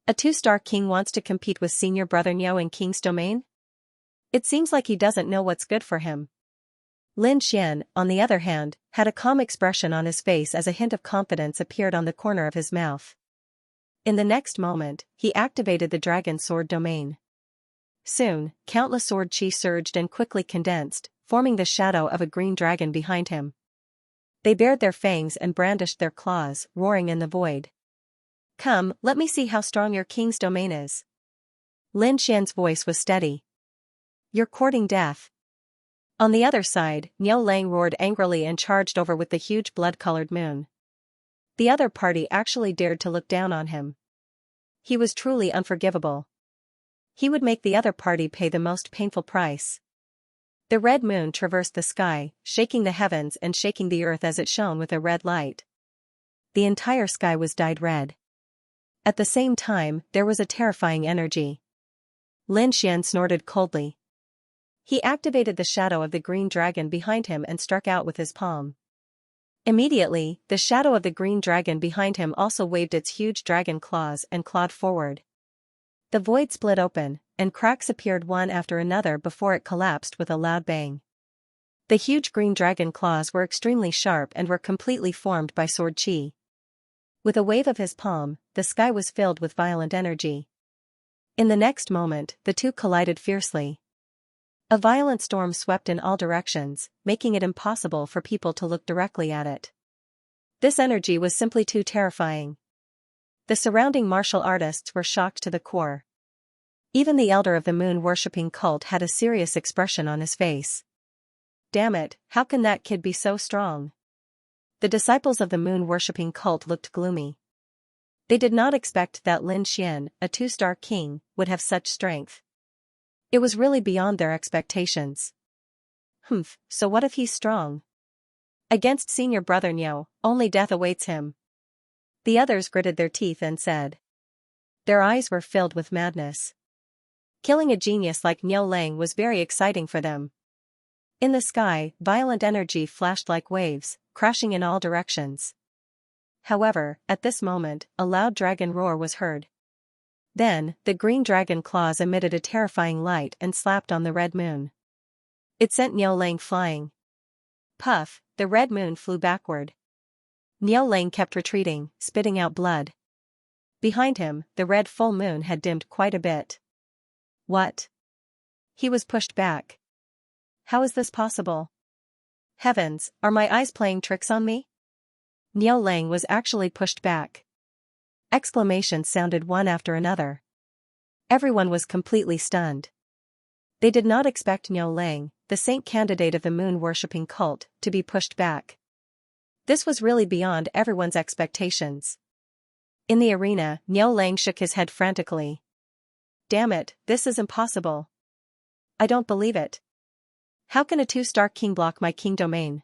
[SPEAKER 1] A 2-star king wants to compete with senior brother Niao in King's domain? It seems like he doesn't know what's good for him. Lin Xian, on the other hand, had a calm expression on his face as a hint of confidence appeared on the corner of his mouth. In the next moment, he activated the dragon sword domain. Soon, countless sword qi surged and quickly condensed, forming the shadow of a green dragon behind him. They bared their fangs and brandished their claws, roaring in the void. Come, let me see how strong your king's domain is. Lin Xian's voice was steady. You're courting death. On the other side, Niao Lang roared angrily and charged over with the huge blood-colored moon. The other party actually dared to look down on him. He was truly unforgivable. He would make the other party pay the most painful price. The red moon traversed the sky, shaking the heavens and shaking the earth as it shone with a red light. The entire sky was dyed red. At the same time, there was a terrifying energy. Lin Xian snorted coldly. He activated the shadow of the green dragon behind him and struck out with his palm. Immediately, the shadow of the green dragon behind him also waved its huge dragon claws and clawed forward. The void split open, and cracks appeared one after another before it collapsed with a loud bang. The huge green dragon claws were extremely sharp and were completely formed by sword qi. With a wave of his palm, the sky was filled with violent energy. In the next moment, the two collided fiercely. A violent storm swept in all directions, making it impossible for people to look directly at it. This energy was simply too terrifying. The surrounding martial artists were shocked to the core. Even the elder of the moon-worshipping cult had a serious expression on his face. Damn it, how can that kid be so strong? The disciples of the moon-worshipping cult looked gloomy. They did not expect that Lin Xian, a 2-star king, would have such strength. It was really beyond their expectations. So what if he's strong? Against senior brother Niao, only death awaits him. The others gritted their teeth and said. Their eyes were filled with madness. Killing a genius like Niao Lang was very exciting for them. In the sky, violent energy flashed like waves, crashing in all directions. However, at this moment, a loud dragon roar was heard. Then, the green dragon claws emitted a terrifying light and slapped on the red moon. It sent Niao Lang flying. Puff, the red moon flew backward. Niao Lang kept retreating, spitting out blood. Behind him, the red full moon had dimmed quite a bit. What? He was pushed back. How is this possible? Heavens, are my eyes playing tricks on me? Niao Lang was actually pushed back. Exclamations sounded one after another. Everyone was completely stunned. They did not expect Niao Lang, the saint candidate of the moon-worshipping cult, to be pushed back. This was really beyond everyone's expectations. In the arena, Niao Lang shook his head frantically. Damn it, this is impossible. I don't believe it. How can a 2-star king block my king domain?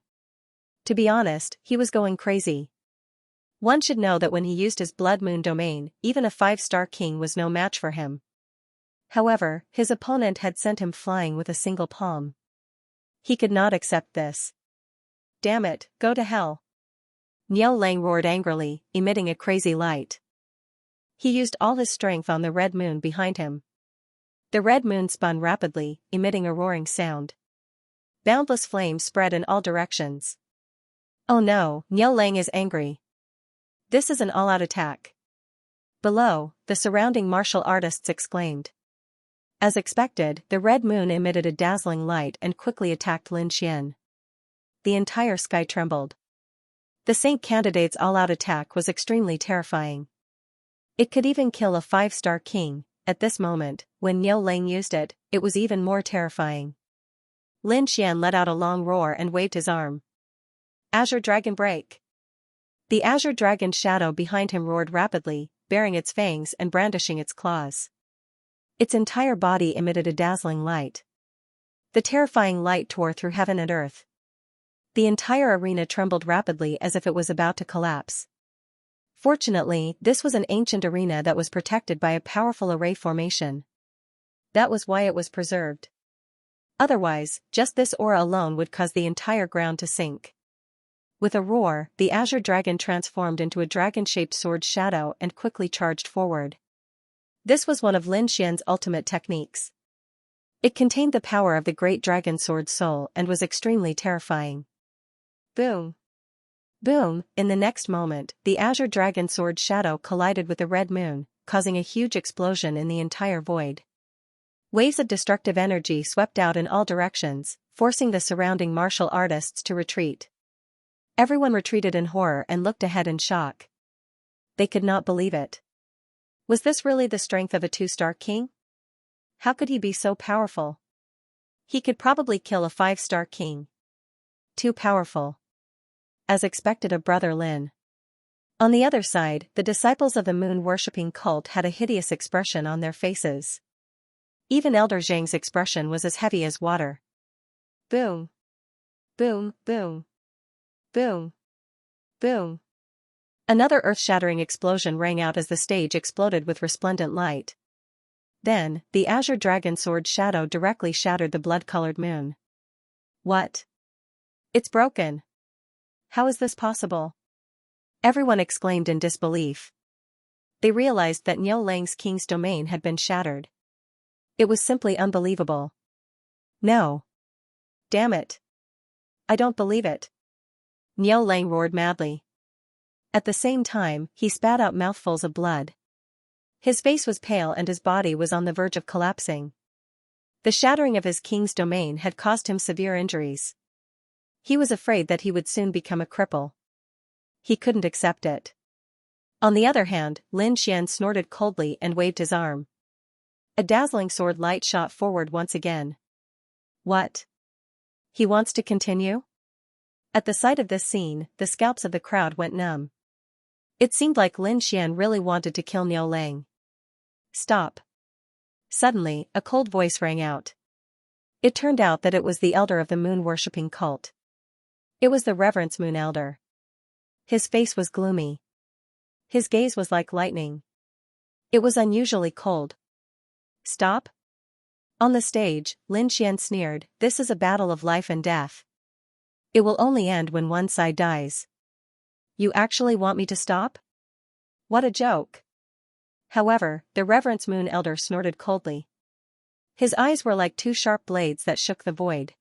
[SPEAKER 1] To be honest, he was going crazy. One should know that when he used his blood moon domain, even a 5-star king was no match for him. However, his opponent had sent him flying with a single palm. He could not accept this. Damn it, go to hell. Niao Lang roared angrily, emitting a crazy light. He used all his strength on the red moon behind him. The red moon spun rapidly, emitting a roaring sound. Boundless flames spread in all directions. Oh no, Niao Lang is angry. This is an all-out attack. Below, the surrounding martial artists exclaimed. As expected, the red moon emitted a dazzling light and quickly attacked Lin Xian. The entire sky trembled. The Saint candidate's all-out attack was extremely terrifying. It could even kill a 5-star king. At this moment, when Niao Lang used it, it was even more terrifying. Lin Xian let out a long roar and waved his arm. Azure Dragon Break! The azure dragon's shadow behind him roared rapidly, baring its fangs and brandishing its claws. Its entire body emitted a dazzling light. The terrifying light tore through heaven and earth. The entire arena trembled rapidly as if it was about to collapse. Fortunately, this was an ancient arena that was protected by a powerful array formation. That was why it was preserved. Otherwise, just this aura alone would cause the entire ground to sink. With a roar, the azure dragon transformed into a dragon-shaped sword shadow and quickly charged forward. This was one of Lin Xian's ultimate techniques. It contained the power of the great dragon sword soul and was extremely terrifying. Boom! Boom! In the next moment, the azure dragon sword shadow collided with the red moon, causing a huge explosion in the entire void. Waves of destructive energy swept out in all directions, forcing the surrounding martial artists to retreat. Everyone retreated in horror and looked ahead in shock. They could not believe it. Was this really the strength of a 2-star king? How could he be so powerful? He could probably kill a 5-star king. Too powerful. As expected of Brother Lin. On the other side, the disciples of the moon-worshipping cult had a hideous expression on their faces. Even Elder Zhang's expression was as heavy as water. Boom. Boom, boom. Boom. Boom. Another earth-shattering explosion rang out as the stage exploded with resplendent light. Then, the azure dragon sword shadow directly shattered the blood-colored moon. What? It's broken. How is this possible? Everyone exclaimed in disbelief. They realized that Niao Lang's king's domain had been shattered. It was simply unbelievable. No. Damn it. I don't believe it. Niao Lang roared madly. At the same time, he spat out mouthfuls of blood. His face was pale and his body was on the verge of collapsing. The shattering of his king's domain had caused him severe injuries. He was afraid that he would soon become a cripple. He couldn't accept it. On the other hand, Lin Xian snorted coldly and waved his arm. A dazzling sword light shot forward once again. What? He wants to continue? At the sight of this scene, the scalps of the crowd went numb. It seemed like Lin Xian really wanted to kill Niao Lang. Stop. Suddenly, a cold voice rang out. It turned out that it was the elder of the moon-worshipping cult. It was the Reverence Moon Elder. His face was gloomy. His gaze was like lightning. It was unusually cold. Stop? On the stage, Lin Xian sneered, "This is a battle of life and death. It will only end when one side dies. You actually want me to stop? What a joke." However, the Reverence Moon Elder snorted coldly. His eyes were like two sharp blades that shook the void.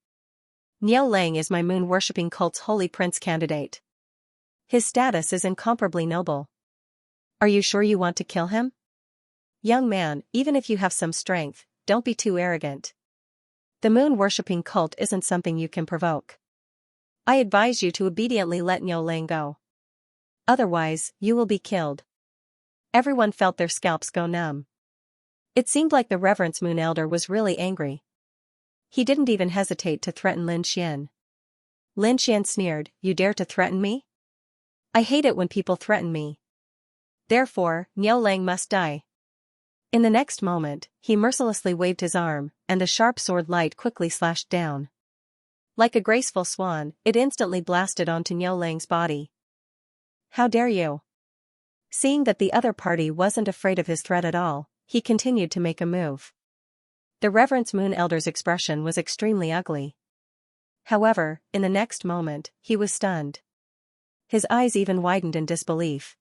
[SPEAKER 1] Niao Lang is my moon-worshipping cult's holy prince candidate. His status is incomparably noble. Are you sure you want to kill him? Young man, even if you have some strength, don't be too arrogant. The moon-worshipping cult isn't something you can provoke. I advise you to obediently let Niao Lang go. Otherwise, you will be killed. Everyone felt their scalps go numb. It seemed like the Reverence Moon Elder was really angry. He didn't even hesitate to threaten Lin Xian. Lin Xian sneered, "You dare to threaten me? I hate it when people threaten me. Therefore, Niao Lang must die." In the next moment, he mercilessly waved his arm, and the sharp sword light quickly slashed down. Like a graceful swan, it instantly blasted onto Niu Lang's body. How dare you? Seeing that the other party wasn't afraid of his threat at all, he continued to make a move. The Reverend Moon Elder's expression was extremely ugly. However, in the next moment, he was stunned. His eyes even widened in disbelief.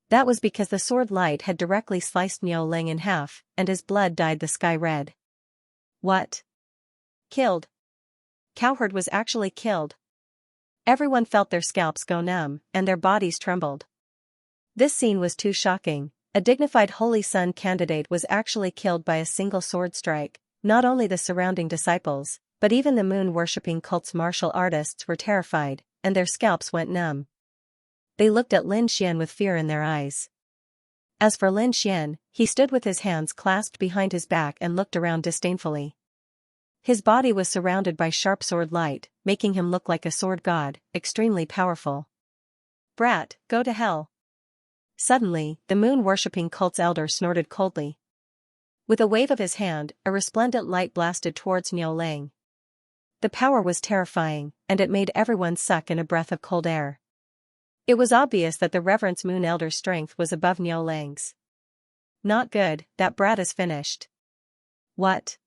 [SPEAKER 1] That was because the sword light had directly sliced Niu Lang in half, and his blood dyed the sky red. What? Killed? Cowherd was actually killed. Everyone felt their scalps go numb, and their bodies trembled. This scene was too shocking. A dignified Holy Sun candidate was actually killed by a single sword strike. Not only the surrounding disciples, but even the moon-worshipping cult's martial artists were terrified, and their scalps went numb. They looked at Lin Xian with fear in their eyes. As for Lin Xian, he stood with his hands clasped behind his back and looked around disdainfully. His body was surrounded by sharp sword light, making him look like a sword god, extremely powerful. Brat, go to hell. Suddenly, the moon-worshipping cult's elder snorted coldly. With a wave of his hand, a resplendent light blasted towards Niu Lang. The power was terrifying, and it made everyone suck in a breath of cold air. It was obvious that the Reverend Moon Elder's strength was above Niu Lang's. Not good, that brat is finished. What?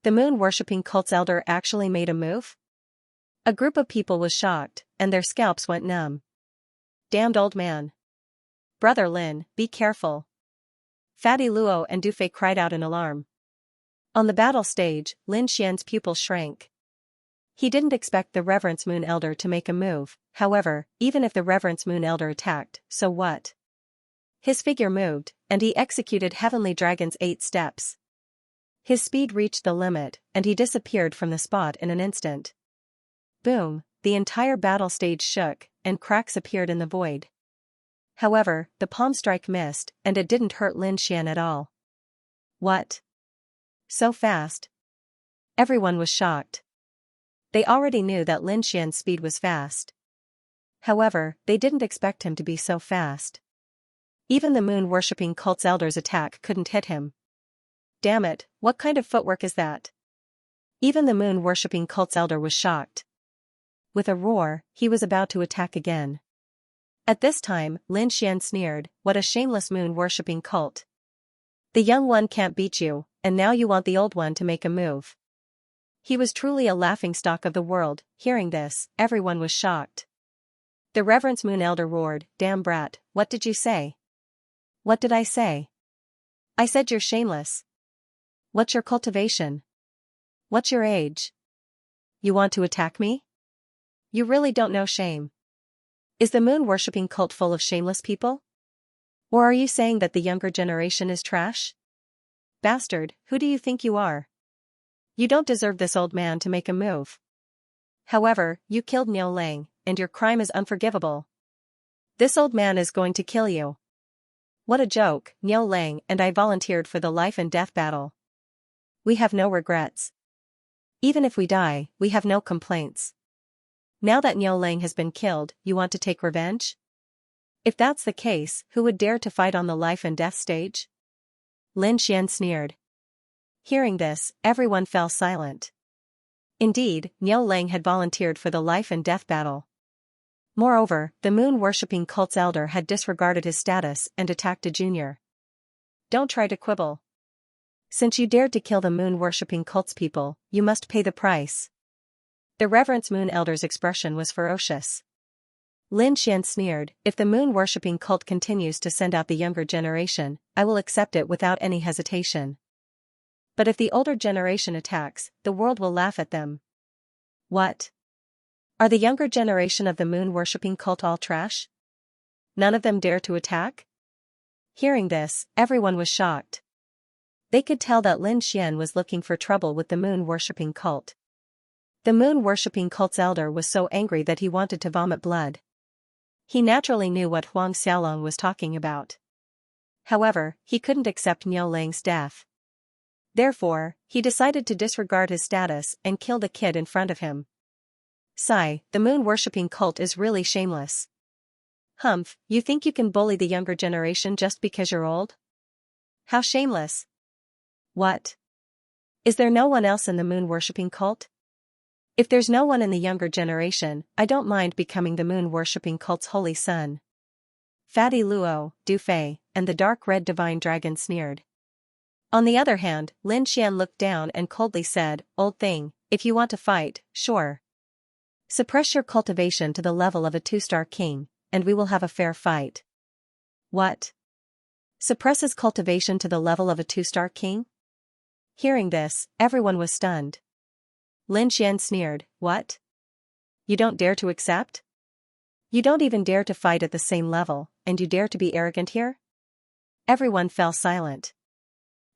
[SPEAKER 1] The moon-worshipping cult's elder actually made a move? A group of people was shocked, and their scalps went numb. Damned old man. Brother Lin, be careful. Fatty Luo and Dufei cried out in alarm. On the battle stage, Lin Xian's pupils shrank. He didn't expect the Reverend Moon Elder to make a move. However, even if the Reverend Moon Elder attacked, so what? His figure moved, and he executed Heavenly Dragon's 8 steps. His speed reached the limit, and he disappeared from the spot in an instant. Boom, the entire battle stage shook, and cracks appeared in the void. However, the palm strike missed, and it didn't hurt Lin Xian at all. What? So fast? Everyone was shocked. They already knew that Lin Xian's speed was fast. However, they didn't expect him to be so fast. Even the moon-worshipping cult's elder's attack couldn't hit him. Damn it, what kind of footwork is that? Even the moon-worshipping cult's elder was shocked. With a roar, he was about to attack again. At this time, Lin Xian sneered, what a shameless moon-worshipping cult. The young one can't beat you, and now you want the old one to make a move. He was truly a laughingstock of the world. Hearing this, everyone was shocked. The Reverend Moon Elder roared, damn brat, what did you say? What did I say? I said you're shameless. What's your cultivation? What's your age? You want to attack me? You really don't know shame. Is the moon-worshipping cult full of shameless people? Or are you saying that the younger generation is trash? Bastard, who do you think you are? You don't deserve this old man to make a move. However, you killed Niu Lang, and your crime is unforgivable. This old man is going to kill you. What a joke, Niu Lang and I volunteered for the life and death battle. We have no regrets. Even if we die, we have no complaints. Now that Niu Lang has been killed, you want to take revenge? If that's the case, who would dare to fight on the life and death stage? Lin Xian sneered. Hearing this, everyone fell silent. Indeed, Niu Lang had volunteered for the life and death battle. Moreover, the moon-worshipping cult's elder had disregarded his status and attacked a junior. Don't try to quibble. Since you dared to kill the moon-worshipping cult's people, you must pay the price. The Reverend Moon Elder's expression was ferocious. Lin Xian sneered, if the moon-worshipping cult continues to send out the younger generation, I will accept it without any hesitation. But if the older generation attacks, the world will laugh at them. What? Are the younger generation of the moon-worshipping cult all trash? None of them dare to attack? Hearing this, everyone was shocked. They could tell that Lin Xian was looking for trouble with the moon-worshipping cult. The moon-worshipping cult's elder was so angry that he wanted to vomit blood. He naturally knew what Huang Xiaolong was talking about. However, he couldn't accept Niu Lang's death. Therefore, he decided to disregard his status and kill the kid in front of him. Sigh, the moon-worshipping cult is really shameless. Humph, you think you can bully the younger generation just because you're old? How shameless. What? Is there no one else in the moon-worshipping cult? If there's no one in the younger generation, I don't mind becoming the moon-worshipping cult's holy son. Fatty Luo, Du Fei, and the dark red divine dragon sneered. On the other hand, Lin Xian looked down and coldly said, "Old thing, if you want to fight, sure. Suppress your cultivation to the level of a 2-star king, and we will have a fair fight." What? Suppresses cultivation to the level of a 2-star king? Hearing this, everyone was stunned. Lin Xian sneered, "What? You don't dare to accept? You don't even dare to fight at the same level, and you dare to be arrogant here?" Everyone fell silent.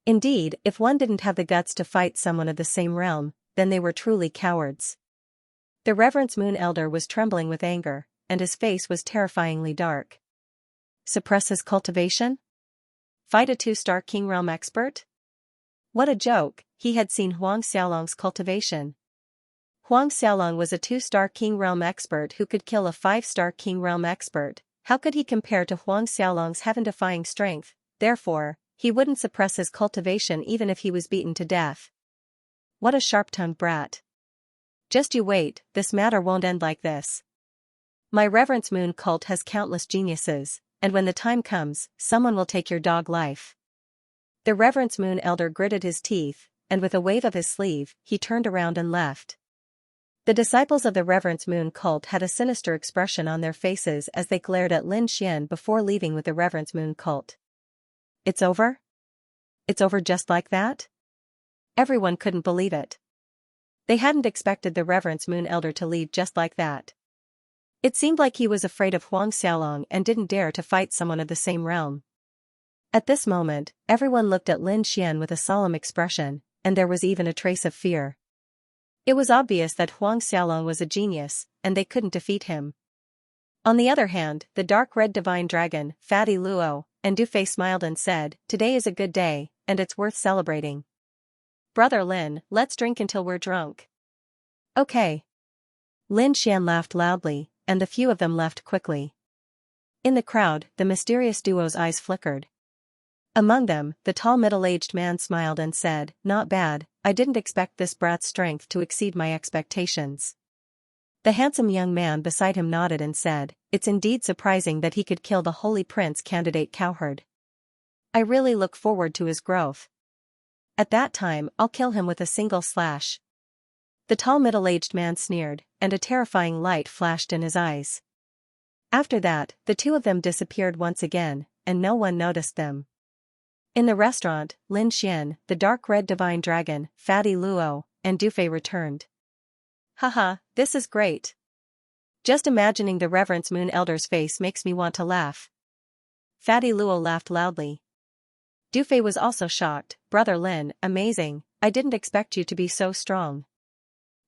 [SPEAKER 1] Indeed, if one didn't have the guts to fight someone of the same realm, then they were truly cowards. The Reverence Moon Elder was trembling with anger, and his face was terrifyingly dark. Suppress his cultivation? Fight a 2-star king realm expert? What a joke! He had seen Huang Xiaolong's cultivation. Huang Xiaolong was a 2-star king realm expert who could kill a 5-star king realm expert. How could he compare to Huang Xiaolong's heaven-defying strength? Therefore, he wouldn't suppress his cultivation even if he was beaten to death. What a sharp-tongued brat. Just you wait, this matter won't end like this. My Reverence Moon cult has countless geniuses, and when the time comes, someone will take your dog life. The Reverence Moon Elder gritted his teeth, and with a wave of his sleeve, he turned around and left. The disciples of the Reverence Moon cult had a sinister expression on their faces as they glared at Lin Xian before leaving with the Reverence Moon cult. It's over? It's over just like that? Everyone couldn't believe it. They hadn't expected the Reverence Moon Elder to leave just like that. It seemed like he was afraid of Huang Xiaolong and didn't dare to fight someone of the same realm. At this moment, everyone looked at Lin Xian with a solemn expression, and there was even a trace of fear. It was obvious that Huang Xiaolong was a genius, and they couldn't defeat him. On the other hand, the dark red divine dragon, Fatty Luo, and Du Fei smiled and said, "Today is a good day, and it's worth celebrating. Brother Lin, let's drink until we're drunk." Okay. Lin Xian laughed loudly, and the few of them left quickly. In the crowd, the mysterious duo's eyes flickered. Among them, the tall middle-aged man smiled and said, "Not bad, I didn't expect this brat's strength to exceed my expectations." The handsome young man beside him nodded and said, "It's indeed surprising that he could kill the Holy Prince candidate Cowherd. I really look forward to his growth. At that time, I'll kill him with a single slash." The tall middle-aged man sneered, and a terrifying light flashed in his eyes. After that, the two of them disappeared once again, and no one noticed them. In the restaurant, Lin Xian, the dark red divine dragon, Fatty Luo, and Du Fei returned. "Haha, this is great. Just imagining the Reverence Moon Elder's face makes me want to laugh." Fatty Luo laughed loudly. Du Fei was also shocked. "Brother Lin, amazing, I didn't expect you to be so strong.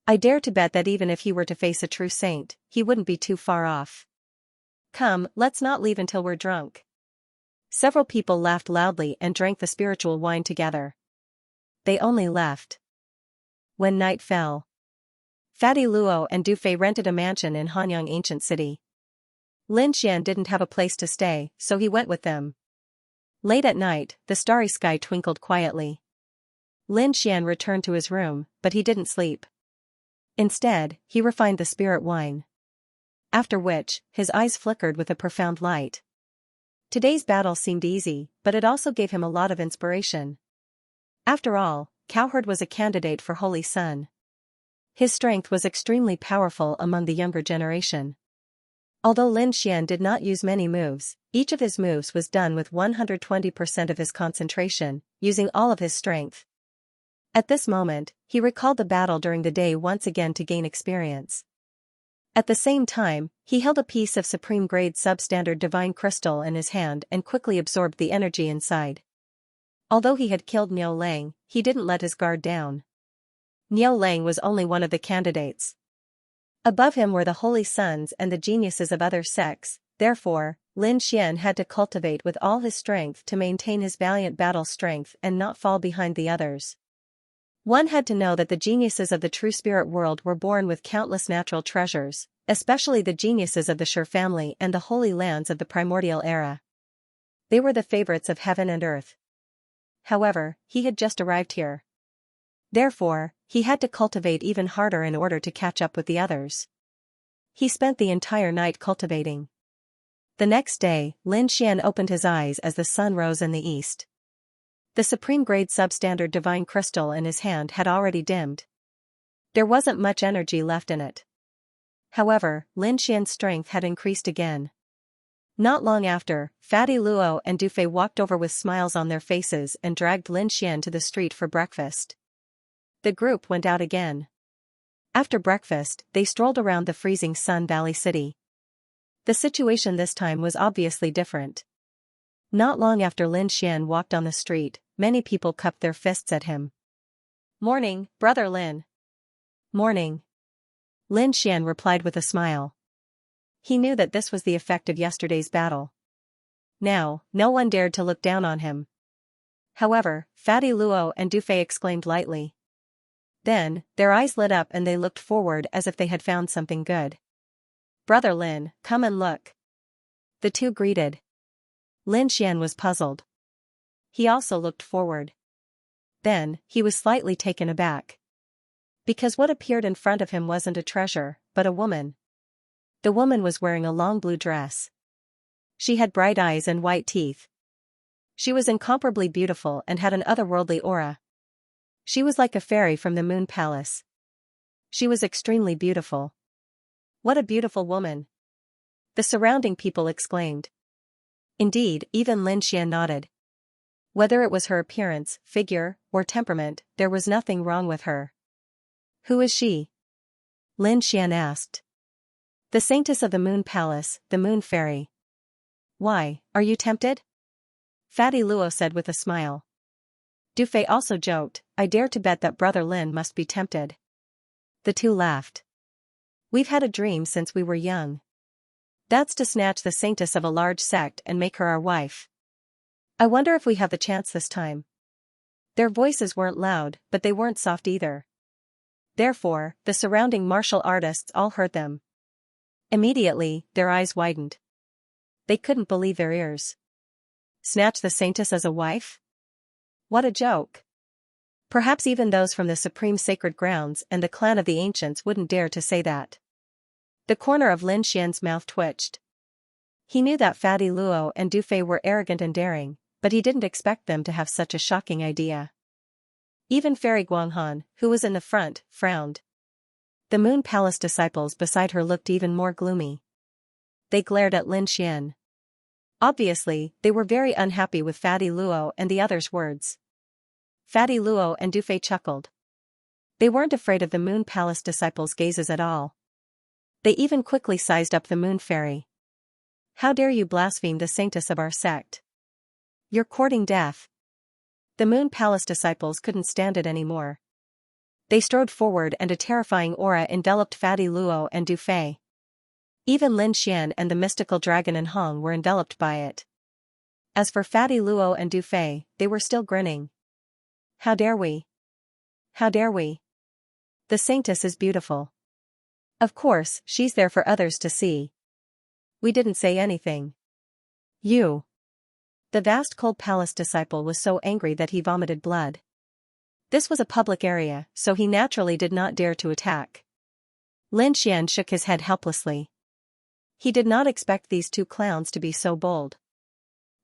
[SPEAKER 1] I dare to bet that even if he were to face a true saint, he wouldn't be too far off. Come, let's not leave until we're drunk." Several people laughed loudly and drank the spiritual wine together. They only left when night fell. Fatty Luo and Du Fei rented a mansion in Hanyang Ancient City. Lin Xian didn't have a place to stay, so he went with them. Late at night, the starry sky twinkled quietly. Lin Xian returned to his room, but he didn't sleep. Instead, he refined the spirit wine. After which, his eyes flickered with a profound light. Today's battle seemed easy, but it also gave him a lot of inspiration. After all, Cowherd was a candidate for Holy Sun. His strength was extremely powerful among the younger generation. Although Lin Xian did not use many moves, each of his moves was done with 120% of his concentration, using all of his strength. At this moment, he recalled the battle during the day once again to gain experience. At the same time, he held a piece of supreme-grade substandard divine crystal in his hand and quickly absorbed the energy inside. Although he had killed Niu Lang, he didn't let his guard down. Niu Lang was only one of the candidates. Above him were the holy sons and the geniuses of other sects, therefore, Lin Xian had to cultivate with all his strength to maintain his valiant battle strength and not fall behind the others. One had to know that the geniuses of the true spirit world were born with countless natural treasures, especially the geniuses of the Sher family and the holy lands of the primordial era. They were the favorites of heaven and earth. However, he had just arrived here. Therefore, he had to cultivate even harder in order to catch up with the others. He spent the entire night cultivating. The next day, Lin Xian opened his eyes as the sun rose in the east. The supreme-grade substandard divine crystal in his hand had already dimmed. There wasn't much energy left in it. However, Lin Xian's strength had increased again. Not long after, Fatty Luo and Dufei walked over with smiles on their faces and dragged Lin Xian to the street for breakfast. The group went out again. After breakfast, they strolled around the freezing Sun Valley city. The situation this time was obviously different. Not long after Lin Xian walked on the street, many people cupped their fists at him. "Morning, brother Lin." "Morning." Lin Xian replied with a smile. He knew that this was the effect of yesterday's battle. Now, no one dared to look down on him. However, Fatty Luo and Dufei exclaimed lightly. Then, their eyes lit up and they looked forward as if they had found something good. "Brother Lin, come and look." The two greeted. Lin Xian was puzzled. He also looked forward. Then, he was slightly taken aback. Because what appeared in front of him wasn't a treasure, but a woman. The woman was wearing a long blue dress. She had bright eyes and white teeth. She was incomparably beautiful and had an otherworldly aura. She was like a fairy from the Moon Palace. She was extremely beautiful. "What a beautiful woman!" the surrounding people exclaimed. Indeed, even Lin Xian nodded. Whether it was her appearance, figure, or temperament, there was nothing wrong with her. "Who is she?" Lin Xian asked. "The Saintess of the Moon Palace, the Moon Fairy." "Why, are you tempted?" Fatty Luo said with a smile. Dufei also joked, "I dare to bet that brother Lin must be tempted." The two laughed. "We've had a dream since we were young. That's to snatch the saintess of a large sect and make her our wife. I wonder if we have the chance this time." Their voices weren't loud, but they weren't soft either. Therefore, the surrounding martial artists all heard them. Immediately, their eyes widened. They couldn't believe their ears. Snatch the saintess as a wife? What a joke. Perhaps even those from the supreme sacred grounds and the clan of the ancients wouldn't dare to say that. The corner of Lin Xian's mouth twitched. He knew that Fatty Luo and Dufei were arrogant and daring, but he didn't expect them to have such a shocking idea. Even Fairy Guanghan, who was in the front, frowned. The Moon Palace disciples beside her looked even more gloomy. They glared at Lin Xian. Obviously, they were very unhappy with Fatty Luo and the others' words. Fatty Luo and Dufei chuckled. They weren't afraid of the Moon Palace disciples' gazes at all. They even quickly sized up the Moon Fairy. "How dare you blaspheme the saintess of our sect? You're courting death." The Moon Palace disciples couldn't stand it anymore. They strode forward and a terrifying aura enveloped Fatty Luo and Dufei. Even Lin Xian and the mystical dragon and Hong were enveloped by it. As for Fatty Luo and Dufei, they were still grinning. "How dare we? How dare we? The saintess is beautiful. Of course, she's there for others to see. We didn't say anything." "You." The vast cold palace disciple was so angry that he vomited blood. This was a public area, so he naturally did not dare to attack. Lin Xian shook his head helplessly. He did not expect these two clowns to be so bold.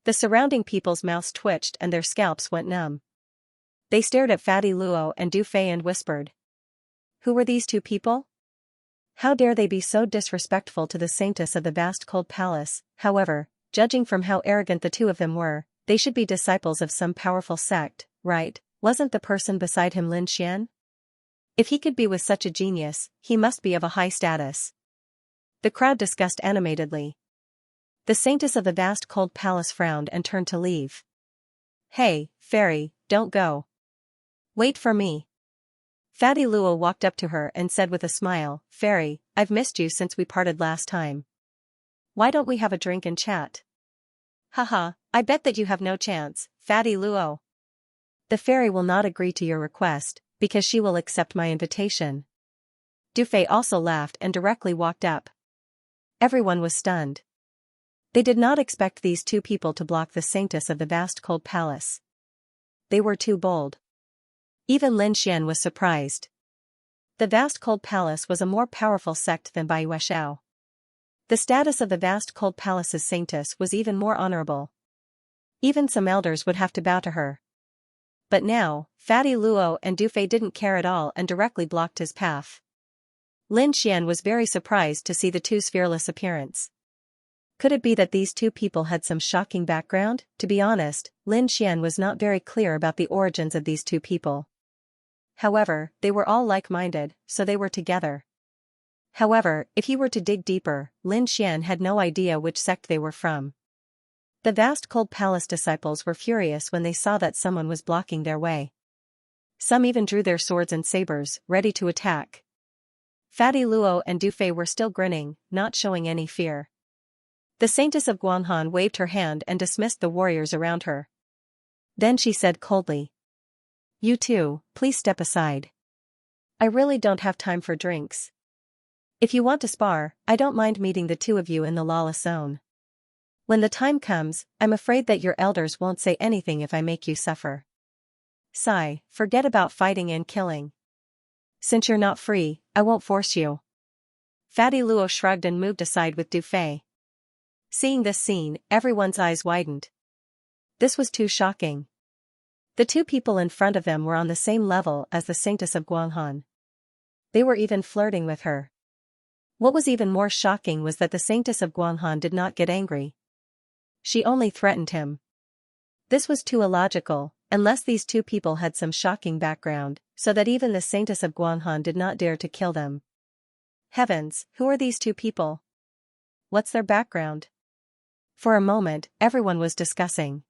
[SPEAKER 1] The surrounding people's mouths twitched and their scalps went numb. They stared at Fatty Luo and Dufei and whispered. Who were these two people? How dare they be so disrespectful to the saintess of the vast cold palace? However, judging from how arrogant the two of them were, they should be disciples of some powerful sect, right? Wasn't the person beside him Lin Xian? If he could be with such a genius, he must be of a high status. The crowd discussed animatedly. The saintess of the vast cold palace frowned and turned to leave. "Hey, fairy, don't go. Wait for me." Fatty Luo walked up to her and said with a smile, "Fairy, I've missed you since we parted last time. Why don't we have a drink and chat?" "Haha, I bet that you have no chance, Fatty Luo. The fairy will not agree to your request, because she will accept my invitation." Dufei also laughed and directly walked up. Everyone was stunned. They did not expect these two people to block the saintess of the vast cold palace. They were too bold. Even Lin Xian was surprised. The vast cold palace was a more powerful sect than Bai Yueshao. The status of the vast cold palace's saintess was even more honorable. Even some elders would have to bow to her. But now, Fatty Luo and Du Fei didn't care at all and directly blocked his path. Lin Xian was very surprised to see the two's fearless appearance. Could it be that these two people had some shocking background? To be honest, Lin Xian was not very clear about the origins of these two people. However, they were all like-minded, so they were together. However, if he were to dig deeper, Lin Xian had no idea which sect they were from. The vast cold palace disciples were furious when they saw that someone was blocking their way. Some even drew their swords and sabers, ready to attack. Fatty Luo and Du Fei were still grinning, not showing any fear. The Saintess of Guanghan waved her hand and dismissed the warriors around her. Then she said coldly, "You two, please step aside. I really don't have time for drinks. If you want to spar, I don't mind meeting the two of you in the lawless zone. When the time comes, I'm afraid that your elders won't say anything if I make you suffer. Sigh, forget about fighting and killing. Since you're not free, I won't force you." Fatty Luo shrugged and moved aside with Du Fei. Seeing this scene, everyone's eyes widened. This was too shocking. The two people in front of them were on the same level as the Saintess of Guanghan. They were even flirting with her. What was even more shocking was that the Saintess of Guanghan did not get angry. She only threatened him. This was too illogical, unless these two people had some shocking background, so that even the Saintess of Guanghan did not dare to kill them. Heavens, who are these two people? What's their background? For a moment, everyone was discussing.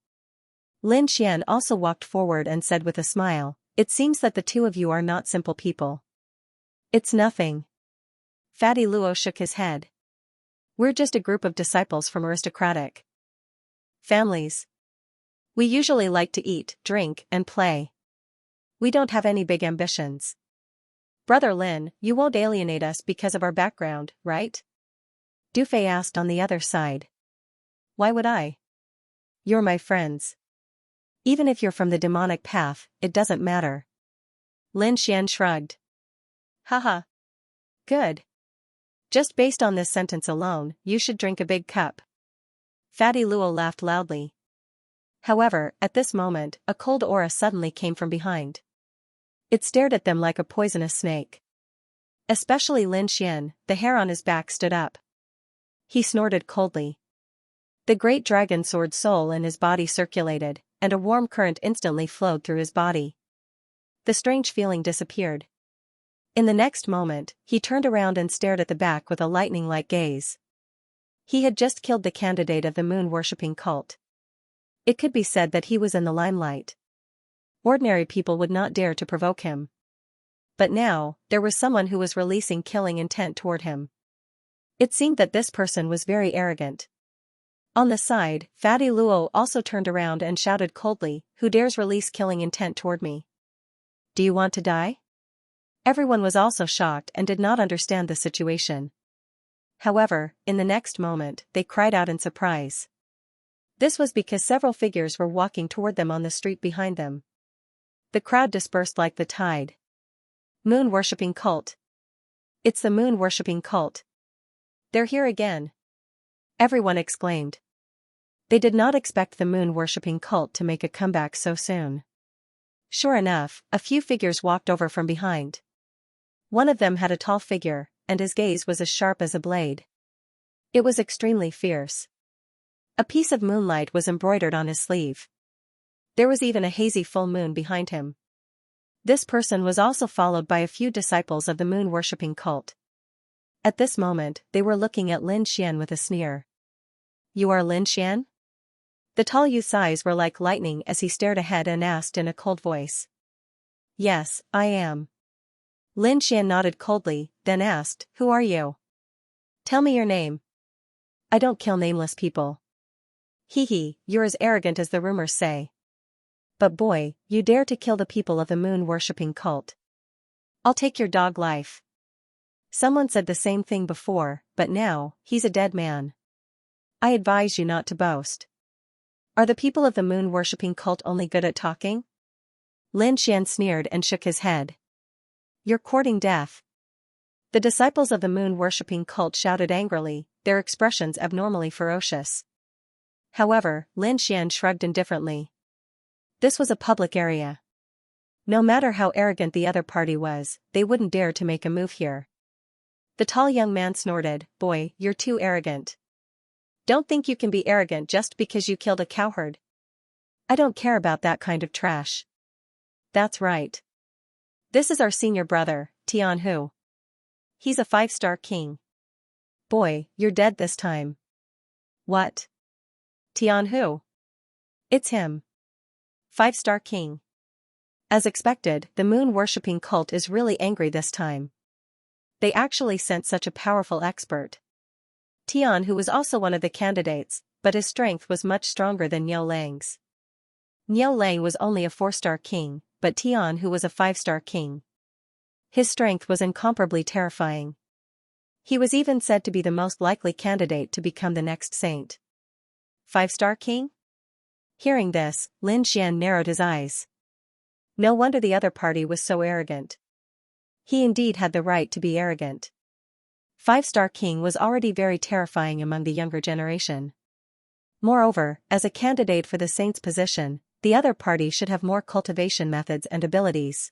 [SPEAKER 1] Lin Xian also walked forward and said with a smile, "It seems that the two of you are not simple people." "It's nothing." Fatty Luo shook his head. "We're just a group of disciples from aristocratic families. We usually like to eat, drink, and play. We don't have any big ambitions. Brother Lin, you won't alienate us because of our background, right?" Du Fei asked on the other side. "Why would I? You're my friends. Even if you're from the demonic path, it doesn't matter." Lin Xian shrugged. "Haha. Good. Just based on this sentence alone, you should drink a big cup." Fatty Luo laughed loudly. However, at this moment, a cold aura suddenly came from behind. It stared at them like a poisonous snake. Especially Lin Xian, the hair on his back stood up. He snorted coldly. The great dragon sword soul in his body circulated, and a warm current instantly flowed through his body. The strange feeling disappeared. In the next moment, he turned around and stared at the back with a lightning-like gaze. He had just killed the candidate of the moon-worshipping cult. It could be said that he was in the limelight. Ordinary people would not dare to provoke him. But now, there was someone who was releasing killing intent toward him. It seemed that this person was very arrogant. On the side, Fatty Luo also turned around and shouted coldly, "Who dares release killing intent toward me? Do you want to die?" Everyone was also shocked and did not understand the situation. However, in the next moment, they cried out in surprise. This was because several figures were walking toward them on the street behind them. The crowd dispersed like the tide. Moon-worshipping cult. It's the moon-worshipping cult. They're here again. Everyone exclaimed. They did not expect the moon-worshipping cult to make a comeback so soon. Sure enough, a few figures walked over from behind. One of them had a tall figure, and his gaze was as sharp as a blade. It was extremely fierce. A piece of moonlight was embroidered on his sleeve. There was even a hazy full moon behind him. This person was also followed by a few disciples of the moon-worshipping cult. At this moment, they were looking at Lin Xian with a sneer. "You are Lin Xian?" The tall youth's eyes were like lightning as he stared ahead and asked in a cold voice. "Yes, I am." Lin Xian nodded coldly, then asked, "Who are you? Tell me your name." "I don't kill nameless people." "Hee, you're as arrogant as the rumors say. But boy, you dare to kill the people of the moon-worshipping cult. I'll take your dog life." Someone said the same thing before, but now, he's a dead man. I advise you not to boast. Are the people of the moon-worshipping cult only good at talking? Lin Xian sneered and shook his head. You're courting death. The disciples of the moon-worshipping cult shouted angrily, their expressions abnormally ferocious. However, Lin Xian shrugged indifferently. This was a public area. No matter how arrogant the other party was, they wouldn't dare to make a move here. The tall young man snorted, "Boy, you're too arrogant. Don't think you can be arrogant just because you killed a cowherd. I don't care about that kind of trash." That's right. This is our senior brother, Tian Hu. He's a 5-star king. Boy, you're dead this time. What? Tian Hu? It's him. 5-star king. As expected, the moon-worshipping cult is really angry this time. They actually sent such a powerful expert. Tian Hu was also one of the candidates, but his strength was much stronger than Niu Lang's. Niu Lang was only a 4-star king, but Tian Hu was a 5-star king. His strength was incomparably terrifying. He was even said to be the most likely candidate to become the next saint. 5-star king? Hearing this, Lin Xian narrowed his eyes. No wonder the other party was so arrogant. He indeed had the right to be arrogant. 5-star king was already very terrifying among the younger generation. Moreover, as a candidate for the saint's position, the other party should have more cultivation methods and abilities.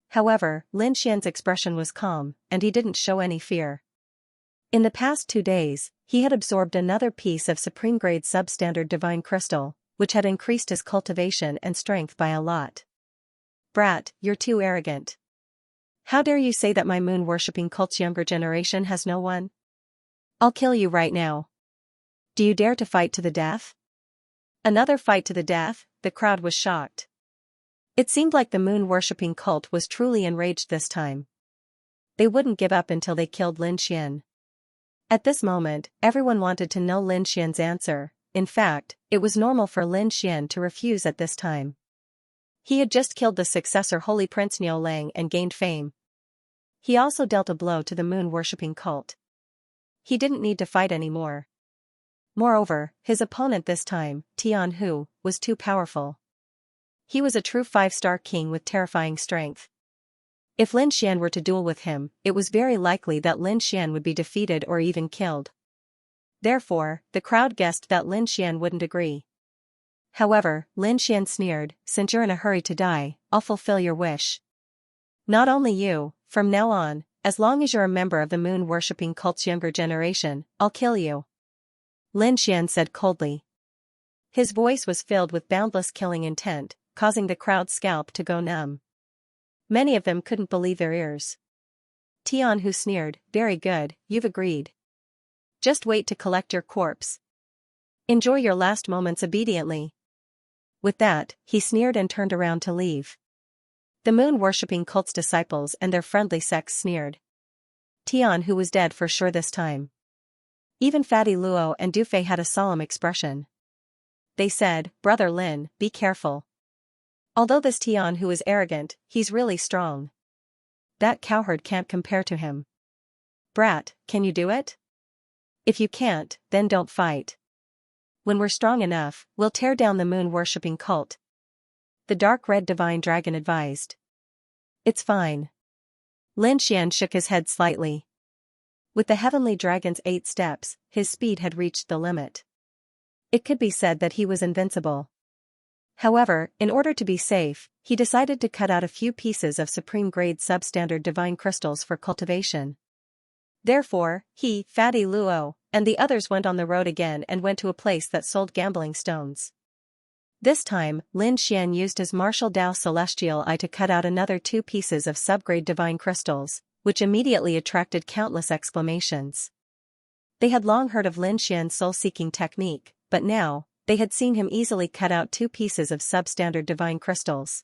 [SPEAKER 1] However, Lin Xian's expression was calm, and he didn't show any fear. In the past 2 days, he had absorbed another piece of supreme-grade substandard divine crystal, which had increased his cultivation and strength by a lot. Brat, you're too arrogant. How dare you say that my moon-worshipping cult's younger generation has no one? I'll kill you right now. Do you dare to fight to the death? Another fight to the death? The crowd was shocked. It seemed like the moon-worshipping cult was truly enraged this time. They wouldn't give up until they killed Lin Xian. At this moment, everyone wanted to know Lin Xian's answer. In fact, it was normal for Lin Xian to refuse at this time. He had just killed the successor Holy Prince Niu Lang and gained fame. He also dealt a blow to the moon-worshipping cult. He didn't need to fight anymore. Moreover, his opponent this time, Tian Hu, was too powerful. He was a true 5-star king with terrifying strength. If Lin Xian were to duel with him, it was very likely that Lin Xian would be defeated or even killed. Therefore, the crowd guessed that Lin Xian wouldn't agree. However, Lin Xian sneered, "Since you're in a hurry to die, I'll fulfill your wish. Not only you, from now on, as long as you're a member of the moon-worshipping cult's younger generation, I'll kill you." Lin Xian said coldly. His voice was filled with boundless killing intent, causing the crowd's scalp to go numb. Many of them couldn't believe their ears. Tian Hu sneered, "Very good, you've agreed. Just wait to collect your corpse. Enjoy your last moments obediently." With that, he sneered and turned around to leave. The moon-worshipping cult's disciples and their friendly sects sneered. Tian Hu was dead for sure this time. Even Fatty Luo and Dufei had a solemn expression. They said, "Brother Lin, be careful. Although this Tian Hu is arrogant, he's really strong. That cowherd can't compare to him. Brat, can you do it? If you can't, then don't fight. When we're strong enough, we'll tear down the moon-worshipping cult." The dark red divine dragon advised. "It's fine." Lin Xian shook his head slightly. With the heavenly dragon's 8 steps, his speed had reached the limit. It could be said that he was invincible. However, in order to be safe, he decided to cut out a few pieces of supreme-grade substandard divine crystals for cultivation. Therefore, he, Fatty Luo, and the others went on the road again and went to a place that sold gambling stones. This time, Lin Xian used his martial Dao Celestial Eye to cut out another 2 pieces of subgrade divine crystals, which immediately attracted countless exclamations. They had long heard of Lin Xian's soul-seeking technique, but now, they had seen him easily cut out 2 pieces of substandard divine crystals.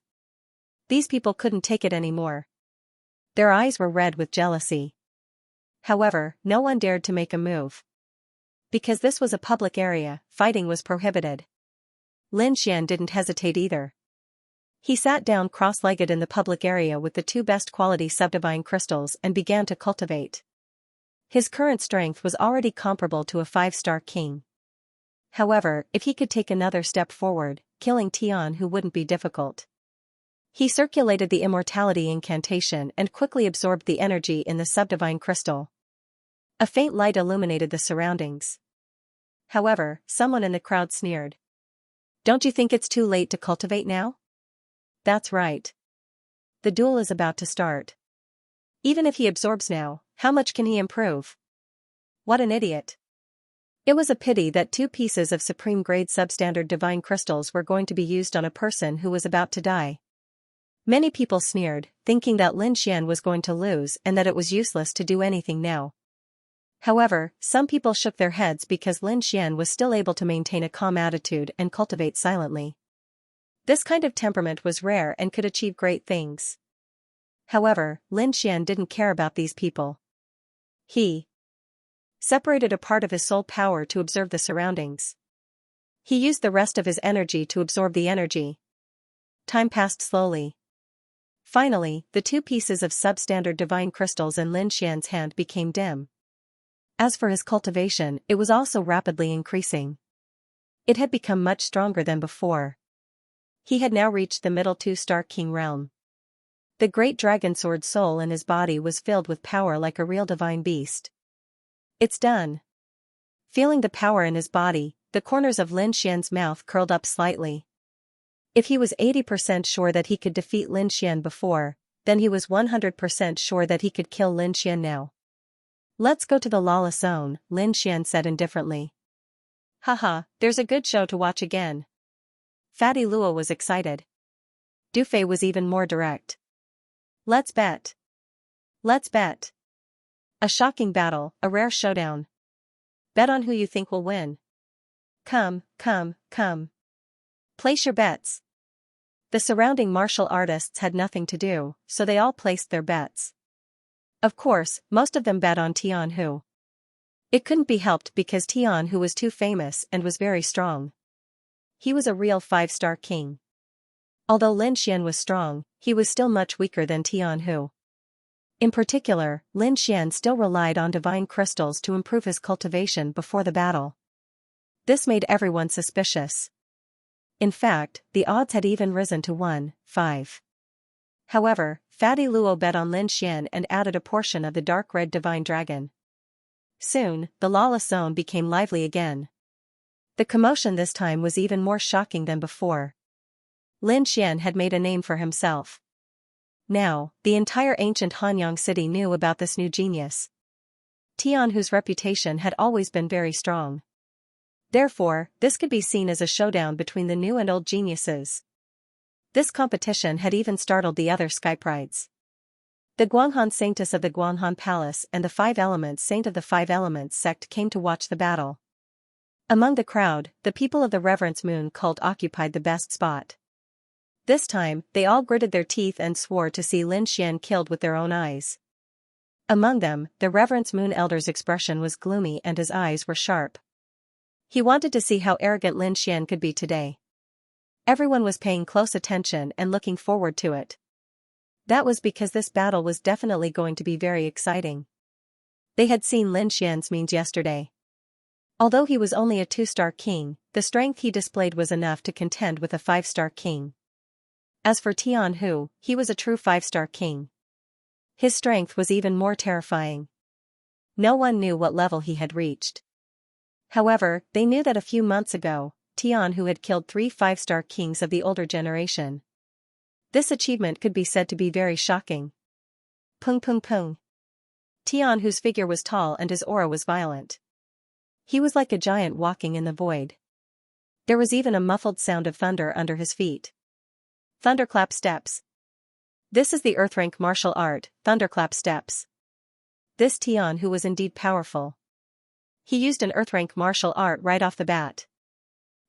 [SPEAKER 1] These people couldn't take it anymore. Their eyes were red with jealousy. However, no one dared to make a move. Because this was a public area, fighting was prohibited. Lin Xian didn't hesitate either. He sat down cross-legged in the public area with the 2 best quality subdivine crystals and began to cultivate. His current strength was already comparable to a 5-star king. However, if he could take another step forward, killing Tian Hu wouldn't be difficult. He circulated the immortality incantation and quickly absorbed the energy in the subdivine crystal. A faint light illuminated the surroundings. However, someone in the crowd sneered. "Don't you think it's too late to cultivate now?" "That's right. The duel is about to start. Even if he absorbs now, how much can he improve?" "What an idiot." It was a pity that 2 pieces of supreme-grade substandard divine crystals were going to be used on a person who was about to die. Many people sneered, thinking that Lin Xian was going to lose and that it was useless to do anything now. However, some people shook their heads because Lin Xian was still able to maintain a calm attitude and cultivate silently. This kind of temperament was rare and could achieve great things. However, Lin Xian didn't care about these people. He separated a part of his soul power to observe the surroundings. He used the rest of his energy to absorb the energy. Time passed slowly. Finally, the 2 pieces of substandard divine crystals in Lin Xian's hand became dim. As for his cultivation, it was also rapidly increasing. It had become much stronger than before. He had now reached the middle 2-star king realm. The great dragon sword soul in his body was filled with power like a real divine beast. "It's done." Feeling the power in his body, the corners of Lin Xian's mouth curled up slightly. If he was 80% sure that he could defeat Lin Xian before, then he was 100% sure that he could kill Lin Xian now. "Let's go to the lawless zone," Lin Xian said indifferently. "Haha, there's a good show to watch again." Fatty Luo was excited. Du Fei was even more direct. "Let's bet. Let's bet." A shocking battle, a rare showdown. Bet on who you think will win. Come, come, come. Place your bets. The surrounding martial artists had nothing to do, so they all placed their bets. Of course, most of them bet on Tian Hu. It couldn't be helped because Tian Hu was too famous and was very strong. He was a real 5-star king. Although Lin Xian was strong, he was still much weaker than Tian Hu. In particular, Lin Xian still relied on divine crystals to improve his cultivation before the battle. This made everyone suspicious. In fact, the odds had even risen to 1-5. However, Fatty Luo bet on Lin Xian and added a portion of the dark red divine dragon. Soon, the lawless zone became lively again. The commotion this time was even more shocking than before. Lin Xian had made a name for himself. Now, the entire ancient Hanyang city knew about this new genius. Tian Hu's reputation had always been very strong. Therefore, this could be seen as a showdown between the new and old geniuses. This competition had even startled the other skyprides. The Guanghan Saintess of the Guanghan Palace and the 5 Elements Saint of the 5 Elements sect came to watch the battle. Among the crowd, the people of the Reverence Moon cult occupied the best spot. This time, they all gritted their teeth and swore to see Lin Xian killed with their own eyes. Among them, the Reverence Moon Elder's expression was gloomy and his eyes were sharp. He wanted to see how arrogant Lin Xian could be today. Everyone was paying close attention and looking forward to it. That was because this battle was definitely going to be very exciting. They had seen Lin Xian's means yesterday. Although he was only a 2-star king, the strength he displayed was enough to contend with a 5-star king. As for Tian Hu, he was a true 5-star king. His strength was even more terrifying. No one knew what level he had reached. However, they knew that a few months ago, Tian Hu had killed 3 5-star kings of the older generation. This achievement could be said to be very shocking. Pung pung pung. Tian Hu's figure was tall and his aura was violent. He was like a giant walking in the void. There was even a muffled sound of thunder under his feet. Thunderclap steps. This is the Earthrank martial art, Thunderclap steps. This Tian Hu was indeed powerful. He used an Earthrank martial art right off the bat.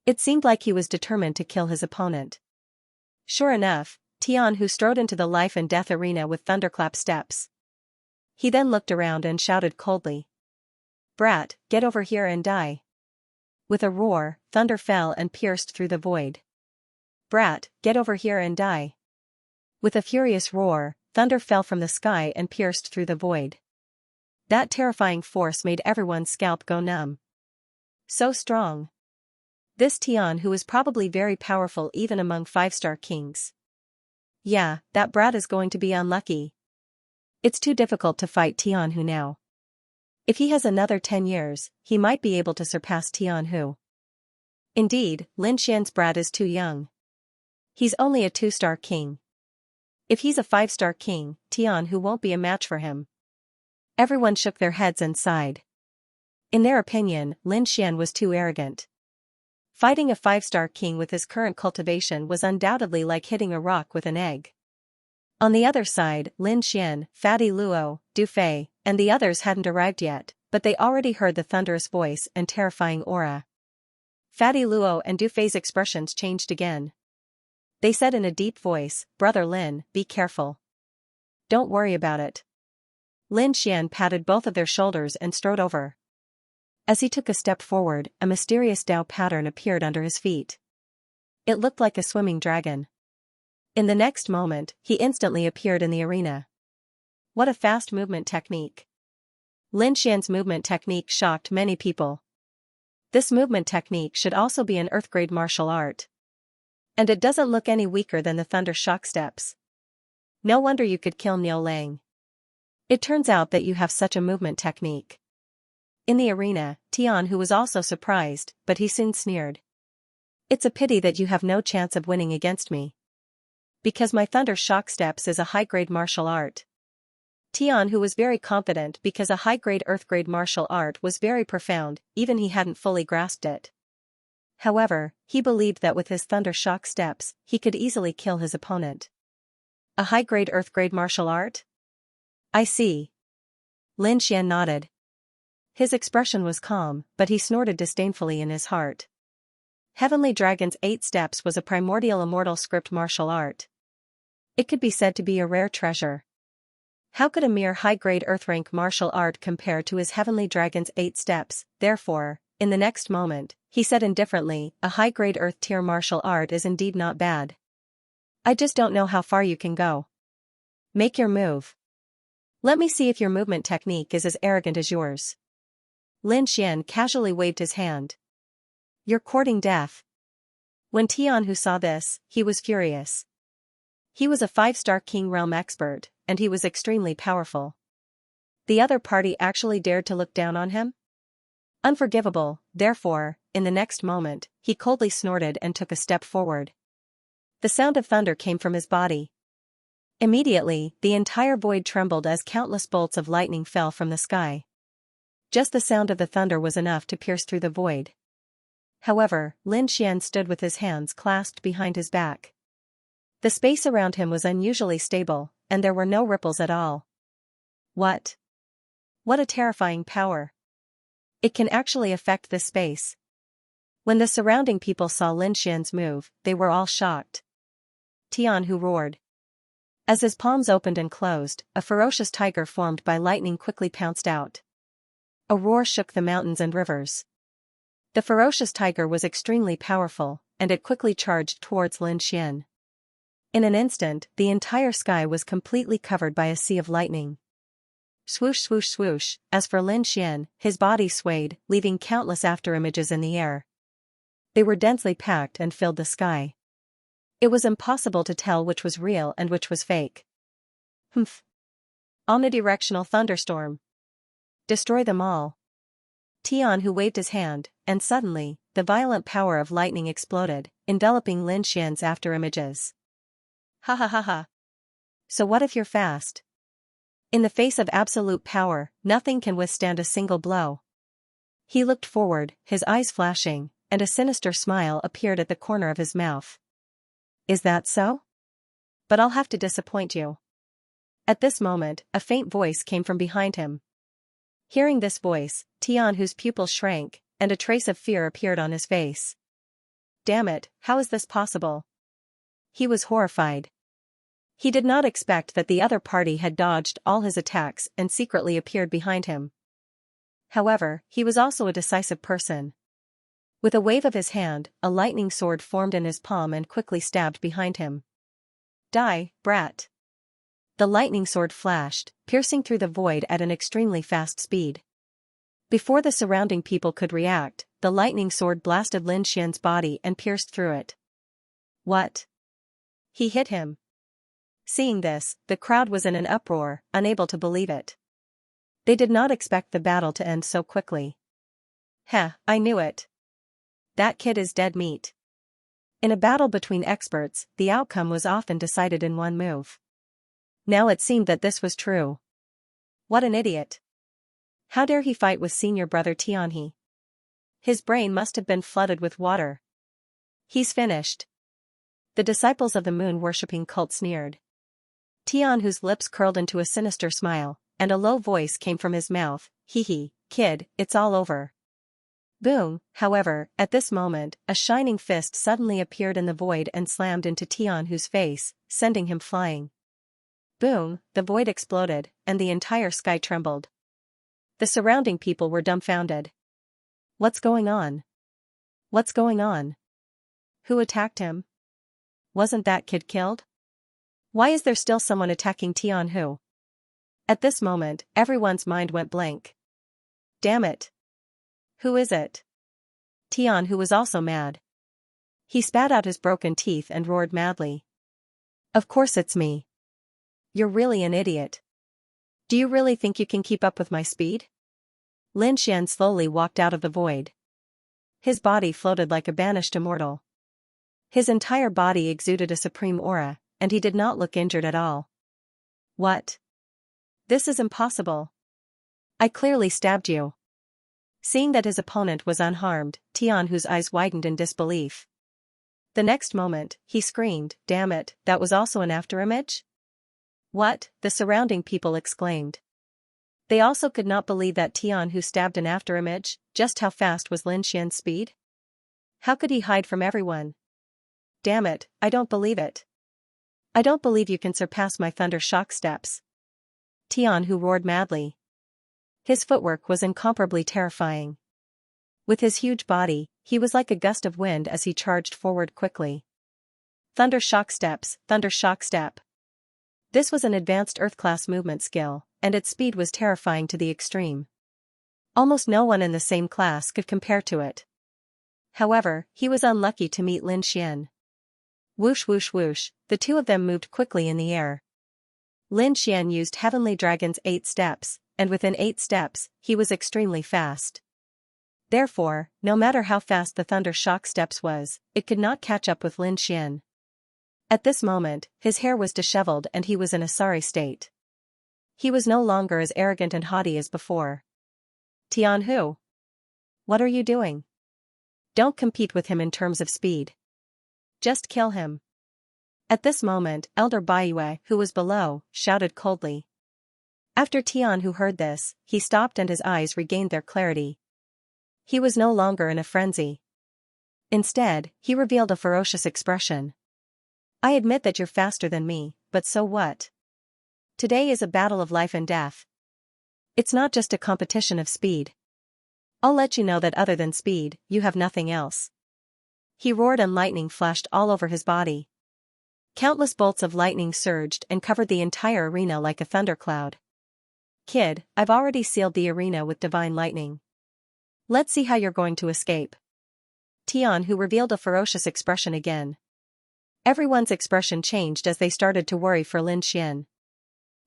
[SPEAKER 1] It seemed like he was determined to kill his opponent. Sure enough, Tian Hu strode into the life and death arena with Thunderclap steps. He then looked around and shouted coldly. "Brat, get over here and die." With a roar, thunder fell and pierced through the void. "Brat, get over here and die." With a furious roar, thunder fell from the sky and pierced through the void. That terrifying force made everyone's scalp go numb. So strong. This Tian Hu was probably very powerful even among 5-star kings. Yeah, that brat is going to be unlucky. It's too difficult to fight Tianhu now. If he has another 10 years, he might be able to surpass Tianhu. Indeed, Lin Xian's brat is too young. He's only a 2-star king. If he's a 5-star king, Tianhu won't be a match for him. Everyone shook their heads and sighed. In their opinion, Lin Xian was too arrogant. Fighting a 5-star king with his current cultivation was undoubtedly like hitting a rock with an egg. On the other side, Lin Xian, Fatty Luo, Du Fei, and the others hadn't arrived yet, but they already heard the thunderous voice and terrifying aura. Fatty Luo and Du Fei's expressions changed again. They said in a deep voice, "Brother Lin, be careful. Don't worry about it." Lin Xian patted both of their shoulders and strode over. As he took a step forward, a mysterious Dao pattern appeared under his feet. It looked like a swimming dragon. In the next moment, he instantly appeared in the arena. What a fast movement technique. Lin Xian's movement technique shocked many people. This movement technique should also be an earth-grade martial art. And it doesn't look any weaker than the thunder shock steps. No wonder you could kill Niu Lang. It turns out that you have such a movement technique. In the arena, Tianhu was also surprised, but he soon sneered. It's a pity that you have no chance of winning against me. Because my thunder shock steps is a high-grade martial art. Tianhu was very confident because a high-grade earth-grade martial art was very profound, even he hadn't fully grasped it. However, he believed that with his thunder shock steps, he could easily kill his opponent. A high-grade earth-grade martial art? I see. Lin Xian nodded. His expression was calm, but he snorted disdainfully in his heart. Heavenly Dragon's 8 Steps was a primordial immortal script martial art. It could be said to be a rare treasure. How could a mere high-grade earth-rank martial art compare to his Heavenly Dragon's 8 Steps? Therefore, in the next moment, he said indifferently, a high-grade earth-tier martial art is indeed not bad. I just don't know how far you can go. Make your move. Let me see if your movement technique is as arrogant as yours. Lin Xian casually waved his hand. You're courting death. When Tianhu saw this, he was furious. He was a 5-star king realm expert, and he was extremely powerful. The other party actually dared to look down on him? Unforgivable, therefore, in the next moment, he coldly snorted and took a step forward. The sound of thunder came from his body. Immediately, the entire void trembled as countless bolts of lightning fell from the sky. Just the sound of the thunder was enough to pierce through the void. However, Lin Xian stood with his hands clasped behind his back. The space around him was unusually stable, and there were no ripples at all. What? What a terrifying power. It can actually affect this space. When the surrounding people saw Lin Xian's move, they were all shocked. Tianhu roared. As his palms opened and closed, a ferocious tiger formed by lightning quickly pounced out. A roar shook the mountains and rivers. The ferocious tiger was extremely powerful, and it quickly charged towards Lin Xian. In an instant, the entire sky was completely covered by a sea of lightning. Swoosh swoosh swoosh, as for Lin Xian, his body swayed, leaving countless afterimages in the air. They were densely packed and filled the sky. It was impossible to tell which was real and which was fake. Humph. Omnidirectional thunderstorm. Destroy them all. Tianhu waved his hand, and suddenly, the violent power of lightning exploded, enveloping Lin Xian's afterimages. Ha ha ha ha. So what if you're fast? In the face of absolute power, nothing can withstand a single blow. He looked forward, his eyes flashing, and a sinister smile appeared at the corner of his mouth. Is that so? But I'll have to disappoint you. At this moment, a faint voice came from behind him. Hearing this voice, Tianhu's pupils shrank, and a trace of fear appeared on his face. Damn it, how is this possible? He was horrified. He did not expect that the other party had dodged all his attacks and secretly appeared behind him. However, he was also a decisive person. With a wave of his hand, a lightning sword formed in his palm and quickly stabbed behind him. Die, brat. The lightning sword flashed, piercing through the void at an extremely fast speed. Before the surrounding people could react, the lightning sword blasted Lin Xian's body and pierced through it. What? He hit him. Seeing this, the crowd was in an uproar, unable to believe it. They did not expect the battle to end so quickly. Heh, I knew it. That kid is dead meat. In a battle between experts, the outcome was often decided in one move. Now it seemed that this was true. What an idiot. How dare he fight with senior brother Tianhe? His brain must have been flooded with water. He's finished. The disciples of the moon-worshipping cult sneered. Tianhu's lips curled into a sinister smile, and a low voice came from his mouth, "Hee, kid, it's all over." Boom, however, at this moment, a shining fist suddenly appeared in the void and slammed into Tianhu's face, sending him flying. Boom, the void exploded, and the entire sky trembled. The surrounding people were dumbfounded. What's going on? What's going on? Who attacked him? Wasn't that kid killed? Why is there still someone attacking Tianhu? At this moment, everyone's mind went blank. Damn it. Who is it? Tianhu was also mad. He spat out his broken teeth and roared madly. Of course it's me. You're really an idiot. Do you really think you can keep up with my speed? Lin Xian slowly walked out of the void. His body floated like a banished immortal. His entire body exuded a supreme aura, and he did not look injured at all. What? This is impossible. I clearly stabbed you. Seeing that his opponent was unharmed, Tianhu's eyes widened in disbelief. The next moment, he screamed, "Damn it, that was also an afterimage?" What? The surrounding people exclaimed. They also could not believe that Tianhu stabbed an afterimage. Just how fast was Lin Xian's speed? How could he hide from everyone? Damn it, I don't believe it. I don't believe you can surpass my thunder shock steps. Tianhu roared madly. His footwork was incomparably terrifying. With his huge body, he was like a gust of wind as he charged forward quickly. Thunder shock steps, thunder shock step. This was an advanced Earth-class movement skill, and its speed was terrifying to the extreme. Almost no one in the same class could compare to it. However, he was unlucky to meet Lin Xian. Whoosh whoosh whoosh, the two of them moved quickly in the air. Lin Xian used Heavenly Dragon's 8 steps, and within 8 steps, he was extremely fast. Therefore, no matter how fast the thunder shock steps was, it could not catch up with Lin Xian. At this moment, his hair was disheveled and he was in a sorry state. He was no longer as arrogant and haughty as before. Tianhu? What are you doing? Don't compete with him in terms of speed. Just kill him. At this moment, Elder Baiyue, who was below, shouted coldly. After Tianhu heard this, he stopped and his eyes regained their clarity. He was no longer in a frenzy. Instead, he revealed a ferocious expression. I admit that you're faster than me, but so what? Today is a battle of life and death. It's not just a competition of speed. I'll let you know that other than speed, you have nothing else. He roared and lightning flashed all over his body. Countless bolts of lightning surged and covered the entire arena like a thundercloud. Kid, I've already sealed the arena with divine lightning. Let's see how you're going to escape. Tianhu revealed a ferocious expression again. Everyone's expression changed as they started to worry for Lin Xian.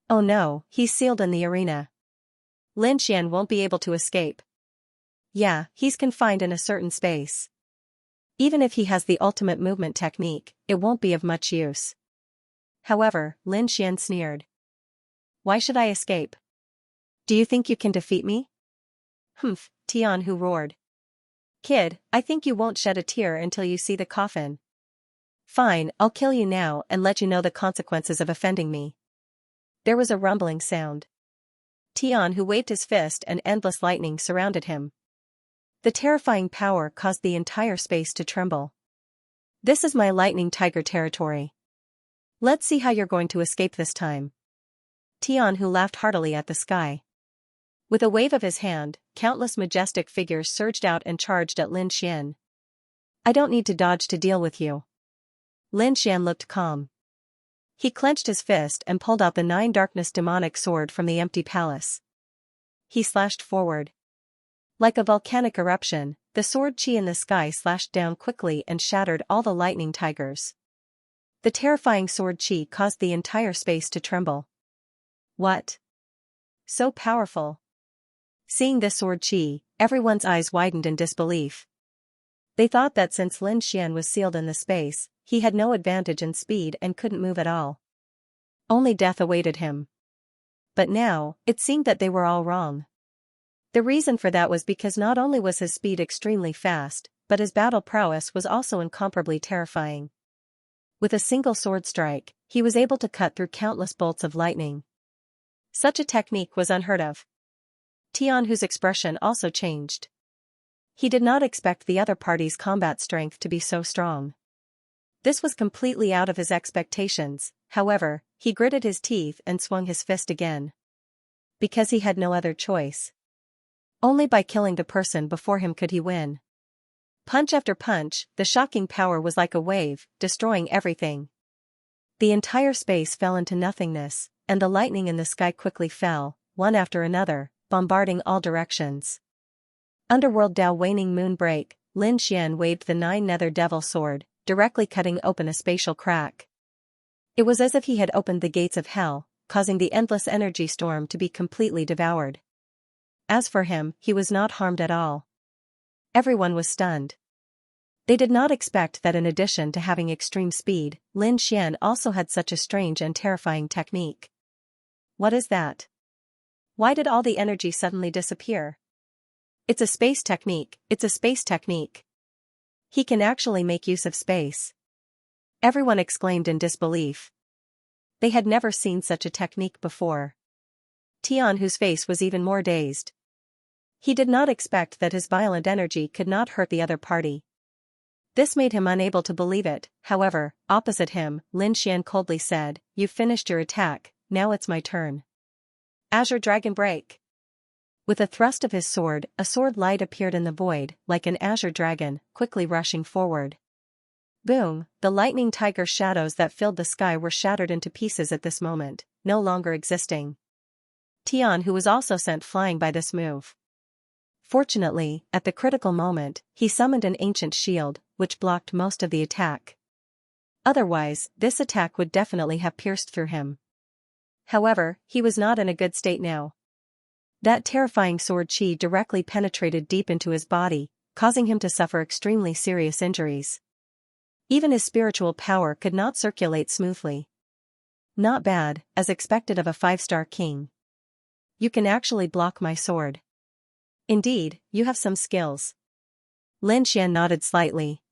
[SPEAKER 1] Oh no, he's sealed in the arena. Lin Xian won't be able to escape. Yeah, he's confined in a certain space. Even if he has the ultimate movement technique, it won't be of much use. However, Lin Xian sneered. Why should I escape? Do you think you can defeat me? Humph, Tianhu roared. Kid, I think you won't shed a tear until you see the coffin. Fine, I'll kill you now and let you know the consequences of offending me. There was a rumbling sound. Tianhu waved his fist and endless lightning surrounded him. The terrifying power caused the entire space to tremble. This is my lightning tiger territory. Let's see how you're going to escape this time. Tianhu laughed heartily at the sky. With a wave of his hand, countless majestic figures surged out and charged at Lin Xian. I don't need to dodge to deal with you. Lin Xian looked calm. He clenched his fist and pulled out the 9 darkness demonic sword from the empty palace. He slashed forward. Like a volcanic eruption, the sword chi in the sky slashed down quickly and shattered all the lightning tigers. The terrifying sword chi caused the entire space to tremble. What? So powerful. Seeing this sword chi, everyone's eyes widened in disbelief. They thought that since Lin Xian was sealed in the space, he had no advantage in speed and couldn't move at all. Only death awaited him. But now, it seemed that they were all wrong. The reason for that was because not only was his speed extremely fast, but his battle prowess was also incomparably terrifying. With a single sword strike, he was able to cut through countless bolts of lightning. Such a technique was unheard of. Tian Hu's expression also changed. He did not expect the other party's combat strength to be so strong. This was completely out of his expectations, however, he gritted his teeth and swung his fist again. Because he had no other choice. Only by killing the person before him could he win. Punch after punch, the shocking power was like a wave, destroying everything. The entire space fell into nothingness, and the lightning in the sky quickly fell, one after another, bombarding all directions. Underworld Dao waning moon break, Lin Xian waved the nine-nether devil sword, directly cutting open a spatial crack. It was as if he had opened the gates of hell, causing the endless energy storm to be completely devoured. As for him, he was not harmed at all. Everyone was stunned. They did not expect that in addition to having extreme speed, Lin Xian also had such a strange and terrifying technique. What is that? Why did all the energy suddenly disappear? It's a space technique, it's a space technique. He can actually make use of space. Everyone exclaimed in disbelief. They had never seen such a technique before. Tian Hu's face was even more dazed. He did not expect that his violent energy could not hurt the other party. This made him unable to believe it. However, opposite him, Lin Xian coldly said, "You've finished your attack, now it's my turn." Azure Dragon Break. With a thrust of his sword, a sword light appeared in the void, like an azure dragon, quickly rushing forward. Boom, the lightning tiger shadows that filled the sky were shattered into pieces at this moment, no longer existing. Tian Hu was also sent flying by this move. Fortunately, at the critical moment, he summoned an ancient shield, which blocked most of the attack. Otherwise, this attack would definitely have pierced through him. However, he was not in a good state now. That terrifying sword chi directly penetrated deep into his body, causing him to suffer extremely serious injuries. Even his spiritual power could not circulate smoothly. Not bad, as expected of a 5-star king. You can actually block my sword. Indeed, you have some skills. Lin Xian nodded slightly.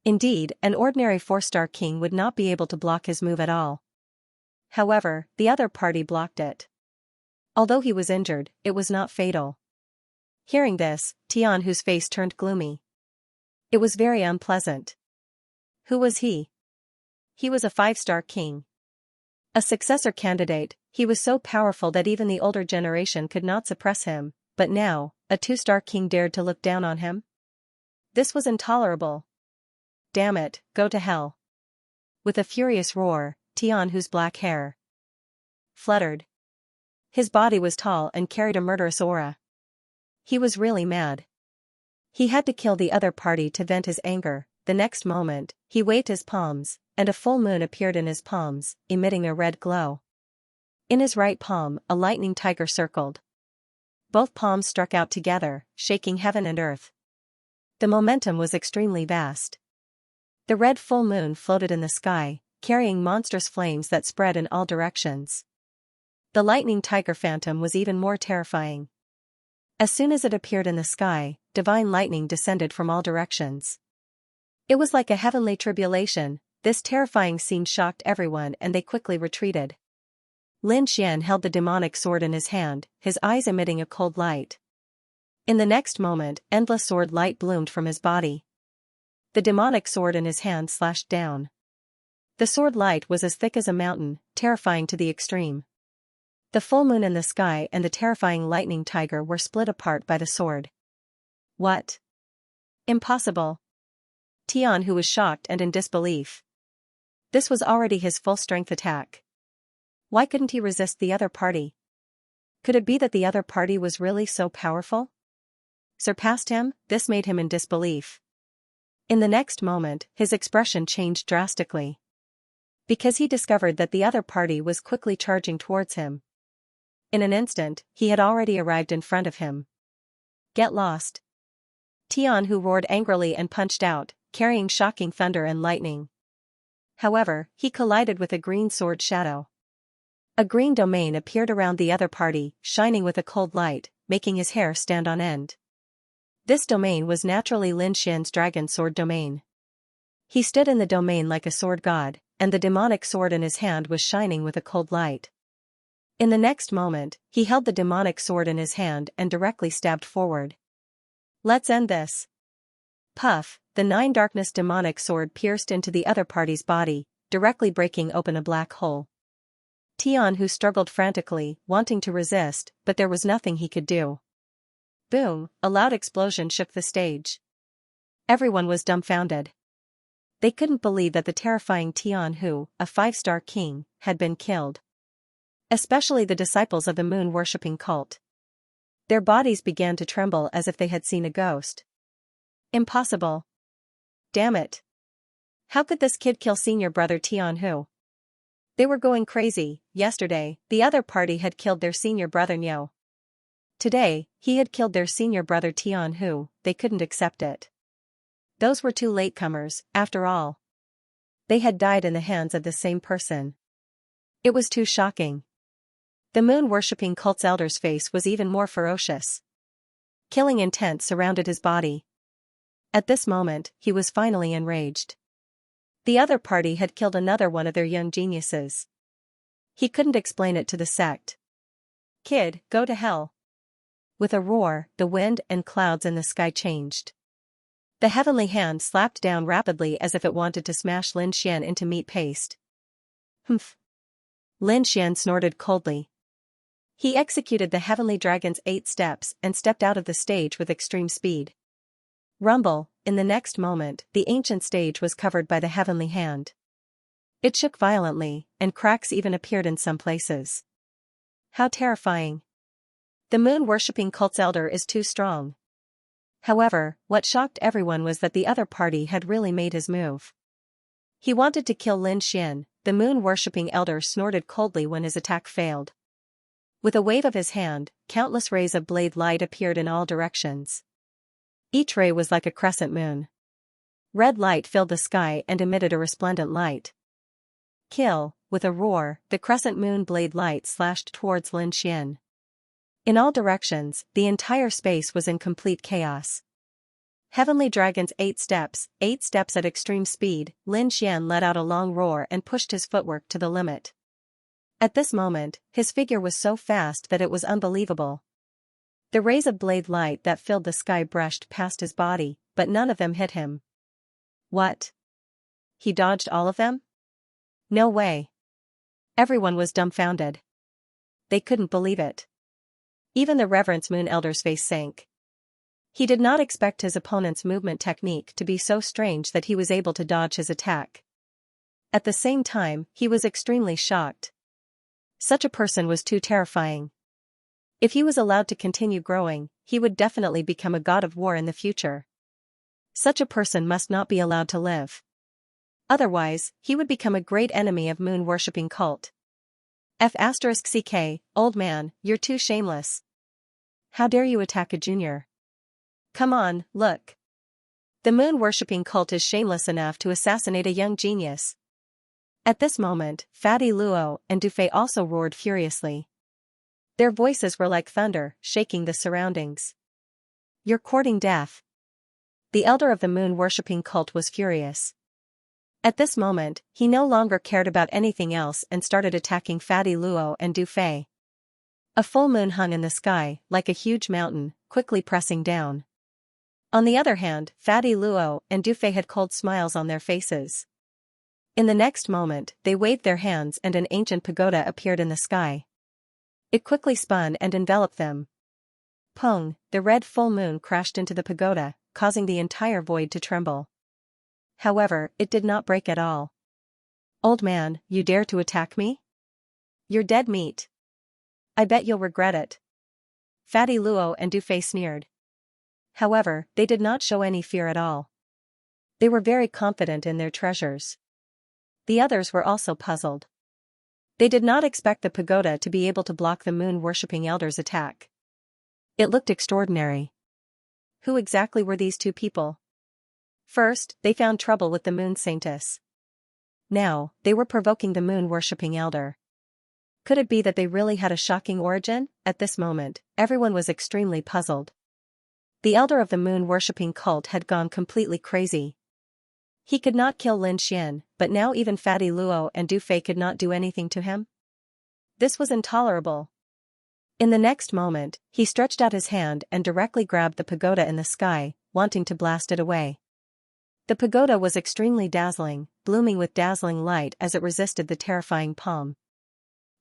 [SPEAKER 1] Indeed, an ordinary 4-star king would not be able to block his move at all. However, the other party blocked it. Although he was injured, it was not fatal. Hearing this, Tian Hu's face turned gloomy. It was very unpleasant. Who was he? He was a 5-star king. A successor candidate, he was so powerful that even the older generation could not suppress him, but now, a 2-star king dared to look down on him? This was intolerable. Damn it, go to hell. With a furious roar, Tian Hu's black hair fluttered. His body was tall and carried a murderous aura. He was really mad. He had to kill the other party to vent his anger. The next moment, he waved his palms, and a full moon appeared in his palms, emitting a red glow. In his right palm, a lightning tiger circled. Both palms struck out together, shaking heaven and earth. The momentum was extremely vast. The red full moon floated in the sky, carrying monstrous flames that spread in all directions. The lightning tiger phantom was even more terrifying. As soon as it appeared in the sky, divine lightning descended from all directions. It was like a heavenly tribulation. This terrifying scene shocked everyone and they quickly retreated. Lin Xian held the demonic sword in his hand, his eyes emitting a cold light. In the next moment, endless sword light bloomed from his body. The demonic sword in his hand slashed down. The sword light was as thick as a mountain, terrifying to the extreme. The full moon in the sky and the terrifying lightning tiger were split apart by the sword. What? Impossible. Tian Hu was shocked and in disbelief. This was already his full-strength attack. Why couldn't he resist the other party? Could it be that the other party was really so powerful? Surpassed him? This made him in disbelief. In the next moment, his expression changed drastically. because he discovered that the other party was quickly charging towards him. In an instant, he had already arrived in front of him. Get lost! Tianhu roared angrily and punched out, carrying shocking thunder and lightning. However, he collided with a green sword shadow. A green domain appeared around the other party, shining with a cold light, making his hair stand on end. This domain was naturally Lin Xian's dragon sword domain. He stood in the domain like a sword god, and the demonic sword in his hand was shining with a cold light. In the next moment, he held the demonic sword in his hand and directly stabbed forward. Let's end this. Puff, the nine darkness demonic sword pierced into the other party's body, directly breaking open a black hole. Tianhu struggled frantically, wanting to resist, but there was nothing he could do. Boom, a loud explosion shook the stage. Everyone was dumbfounded. They couldn't believe that the terrifying Tianhu, a 5-star king, had been killed. Especially the disciples of the moon-worshipping cult. Their bodies began to tremble as if they had seen a ghost. Impossible. Damn it. How could this kid kill senior brother Tianhu? They were going crazy. Yesterday, the other party had killed their senior brother Niu. Today, he had killed their senior brother Tianhu. They couldn't accept it. Those were two latecomers, after all. They had died in the hands of the same person. It was too shocking. The moon-worshipping cult's elder's face was even more ferocious. Killing intent surrounded his body. At this moment, he was finally enraged. The other party had killed another one of their young geniuses. He couldn't explain it to the sect. Kid, go to hell. With a roar, the wind and clouds in the sky changed. The heavenly hand slapped down rapidly as if it wanted to smash Lin Xian into meat paste. Humph. Lin Xian snorted coldly. He executed the heavenly dragon's 8 steps and stepped out of the stage with extreme speed. Rumble, in the next moment, the ancient stage was covered by the heavenly hand. It shook violently, and cracks even appeared in some places. How terrifying. The moon-worshipping cult's elder is too strong. However, what shocked everyone was that the other party had really made his move. He wanted to kill Lin Xian. The moon-worshipping elder snorted coldly when his attack failed. With a wave of his hand, countless rays of blade light appeared in all directions. Each ray was like a crescent moon. Red light filled the sky and emitted a resplendent light. Kill, with a roar, the crescent moon blade light slashed towards Lin Xian. In all directions, the entire space was in complete chaos. Heavenly Dragon's 8 steps at extreme speed, Lin Xian let out a long roar and pushed his footwork to the limit. At this moment, his figure was so fast that it was unbelievable. The rays of blade light that filled the sky brushed past his body, but none of them hit him. What? He dodged all of them? No way. Everyone was dumbfounded. They couldn't believe it. Even the Reverence Moon Elder's face sank. He did not expect his opponent's movement technique to be so strange that he was able to dodge his attack. At the same time, he was extremely shocked. Such a person was too terrifying. If he was allowed to continue growing, he would definitely become a god of war in the future. Such a person must not be allowed to live. Otherwise, he would become a great enemy of moon-worshipping cult. F***ck, old man, you're too shameless. How dare you attack a junior? Come on, look. The moon-worshipping cult is shameless enough to assassinate a young genius. At this moment, Fatty Luo and Dufei also roared furiously. Their voices were like thunder, shaking the surroundings. You're courting death. The elder of the moon-worshipping cult was furious. At this moment, he no longer cared about anything else and started attacking Fatty Luo and Dufei. A full moon hung in the sky, like a huge mountain, quickly pressing down. On the other hand, Fatty Luo and Dufei had cold smiles on their faces. In the next moment, they waved their hands and an ancient pagoda appeared in the sky. It quickly spun and enveloped them. Pong, the red full moon crashed into the pagoda, causing the entire void to tremble. However, it did not break at all. Old man, you dare to attack me? You're dead meat. I bet you'll regret it. Fatty Luo and Dufei sneered. However, they did not show any fear at all. They were very confident in their treasures. The others were also puzzled. They did not expect the pagoda to be able to block the moon-worshipping elder's attack. It looked extraordinary. Who exactly were these two people? First, they found trouble with the moon saintess. Now, they were provoking the moon-worshipping elder. Could it be that they really had a shocking origin? At this moment, everyone was extremely puzzled. The elder of the moon-worshipping cult had gone completely crazy. He could not kill Lin Xian, but now even Fatty Luo and Du Fei could not do anything to him? This was intolerable. In the next moment, he stretched out his hand and directly grabbed the pagoda in the sky, wanting to blast it away. The pagoda was extremely dazzling, blooming with dazzling light as it resisted the terrifying palm.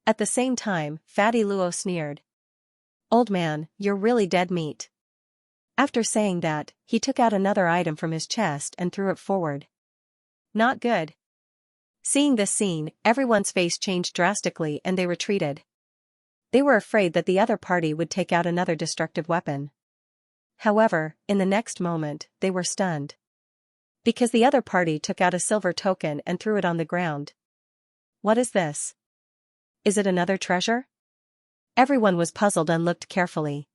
[SPEAKER 1] At the same time, Fatty Luo sneered. "Old man, you're really dead meat." After saying that, he took out another item from his chest and threw it forward. Not good. Seeing this scene, everyone's face changed drastically and they retreated. They were afraid that the other party would take out another destructive weapon. However, in the next moment, they were stunned. Because the other party took out a silver token and threw it on the ground. What is this? Is it another treasure? Everyone was puzzled and looked carefully.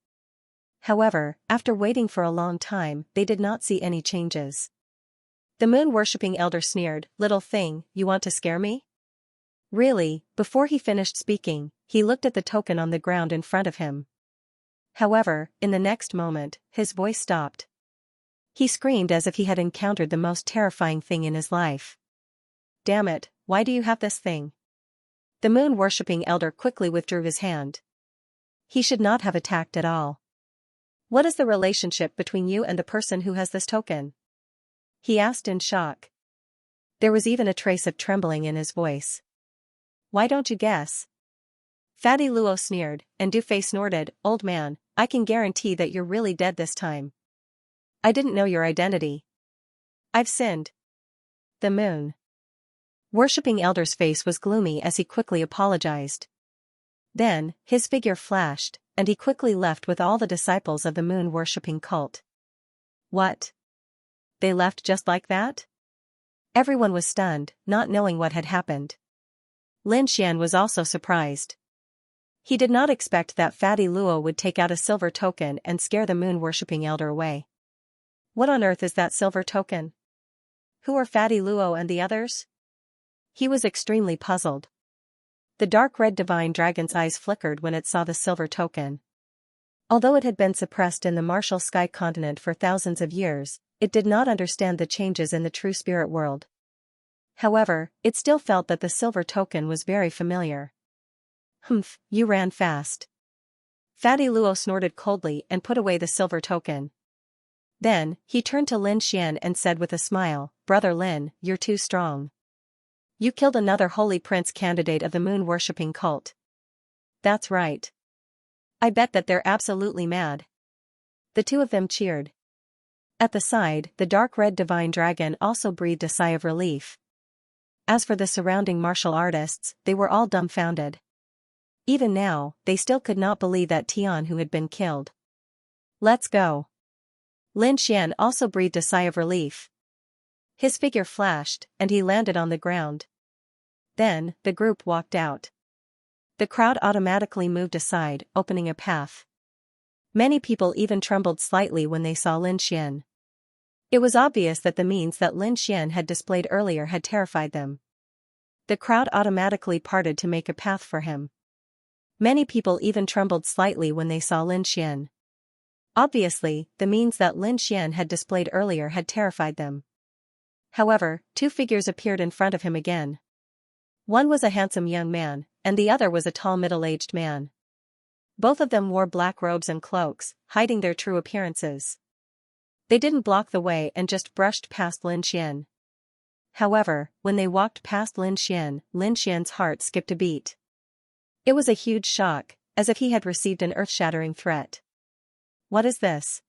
[SPEAKER 1] However, after waiting for a long time, they did not see any changes. The moon-worshipping elder sneered, "Little thing, you want to scare me?" Really, before he finished speaking, he looked at the token on the ground in front of him. However, in the next moment, his voice stopped. He screamed as if he had encountered the most terrifying thing in his life. "Damn it, why do you have this thing?" The moon-worshipping elder quickly withdrew his hand. He should not have attacked at all. "What is the relationship between you and the person who has this token?" he asked in shock. There was even a trace of trembling in his voice. "Why don't you guess?" Fatty Luo sneered, and Du Fei snorted, "Old man, I can guarantee that you're really dead this time. I didn't know your identity. I've sinned." The moon worshipping elder's face was gloomy as he quickly apologized. Then, his figure flashed, and he quickly left with all the disciples of the moon-worshipping cult. What? They left just like that? Everyone was stunned, not knowing what had happened. Lin Xian was also surprised. He did not expect that Fatty Luo would take out a silver token and scare the moon-worshipping elder away. What on earth is that silver token? Who are Fatty Luo and the others? He was extremely puzzled. The dark red divine dragon's eyes flickered when it saw the silver token. Although it had been suppressed in the martial sky continent for thousands of years, it did not understand the changes in the true spirit world. However, it still felt that the silver token was very familiar. "Humph, you ran fast." Fatty Luo snorted coldly and put away the silver token. Then, he turned to Lin Xian and said with a smile, "Brother Lin, you're too strong. You killed another holy prince candidate of the moon-worshipping cult." "That's right. I bet that they're absolutely mad." The two of them cheered. At the side, the dark red divine dragon also breathed a sigh of relief. As for the surrounding martial artists, they were all dumbfounded. Even now, they still could not believe that Tian who had been killed. "Let's go." Lin Xian also breathed a sigh of relief. His figure flashed, and he landed on the ground. Then, the group walked out. The crowd automatically moved aside, opening a path. Many people even trembled slightly when they saw Lin Xian. It was obvious that the means that Lin Xian had displayed earlier had terrified them. The crowd automatically parted to make a path for him. Many people even trembled slightly when they saw Lin Xian. Obviously, the means that Lin Xian had displayed earlier had terrified them. However, two figures appeared in front of him again. One was a handsome young man, and the other was a tall middle-aged man. Both of them wore black robes and cloaks, hiding their true appearances. They didn't block the way and just brushed past Lin Xian. However, when they walked past Lin Xian's heart skipped a beat. It was a huge shock, as if he had received an earth-shattering threat. What is this?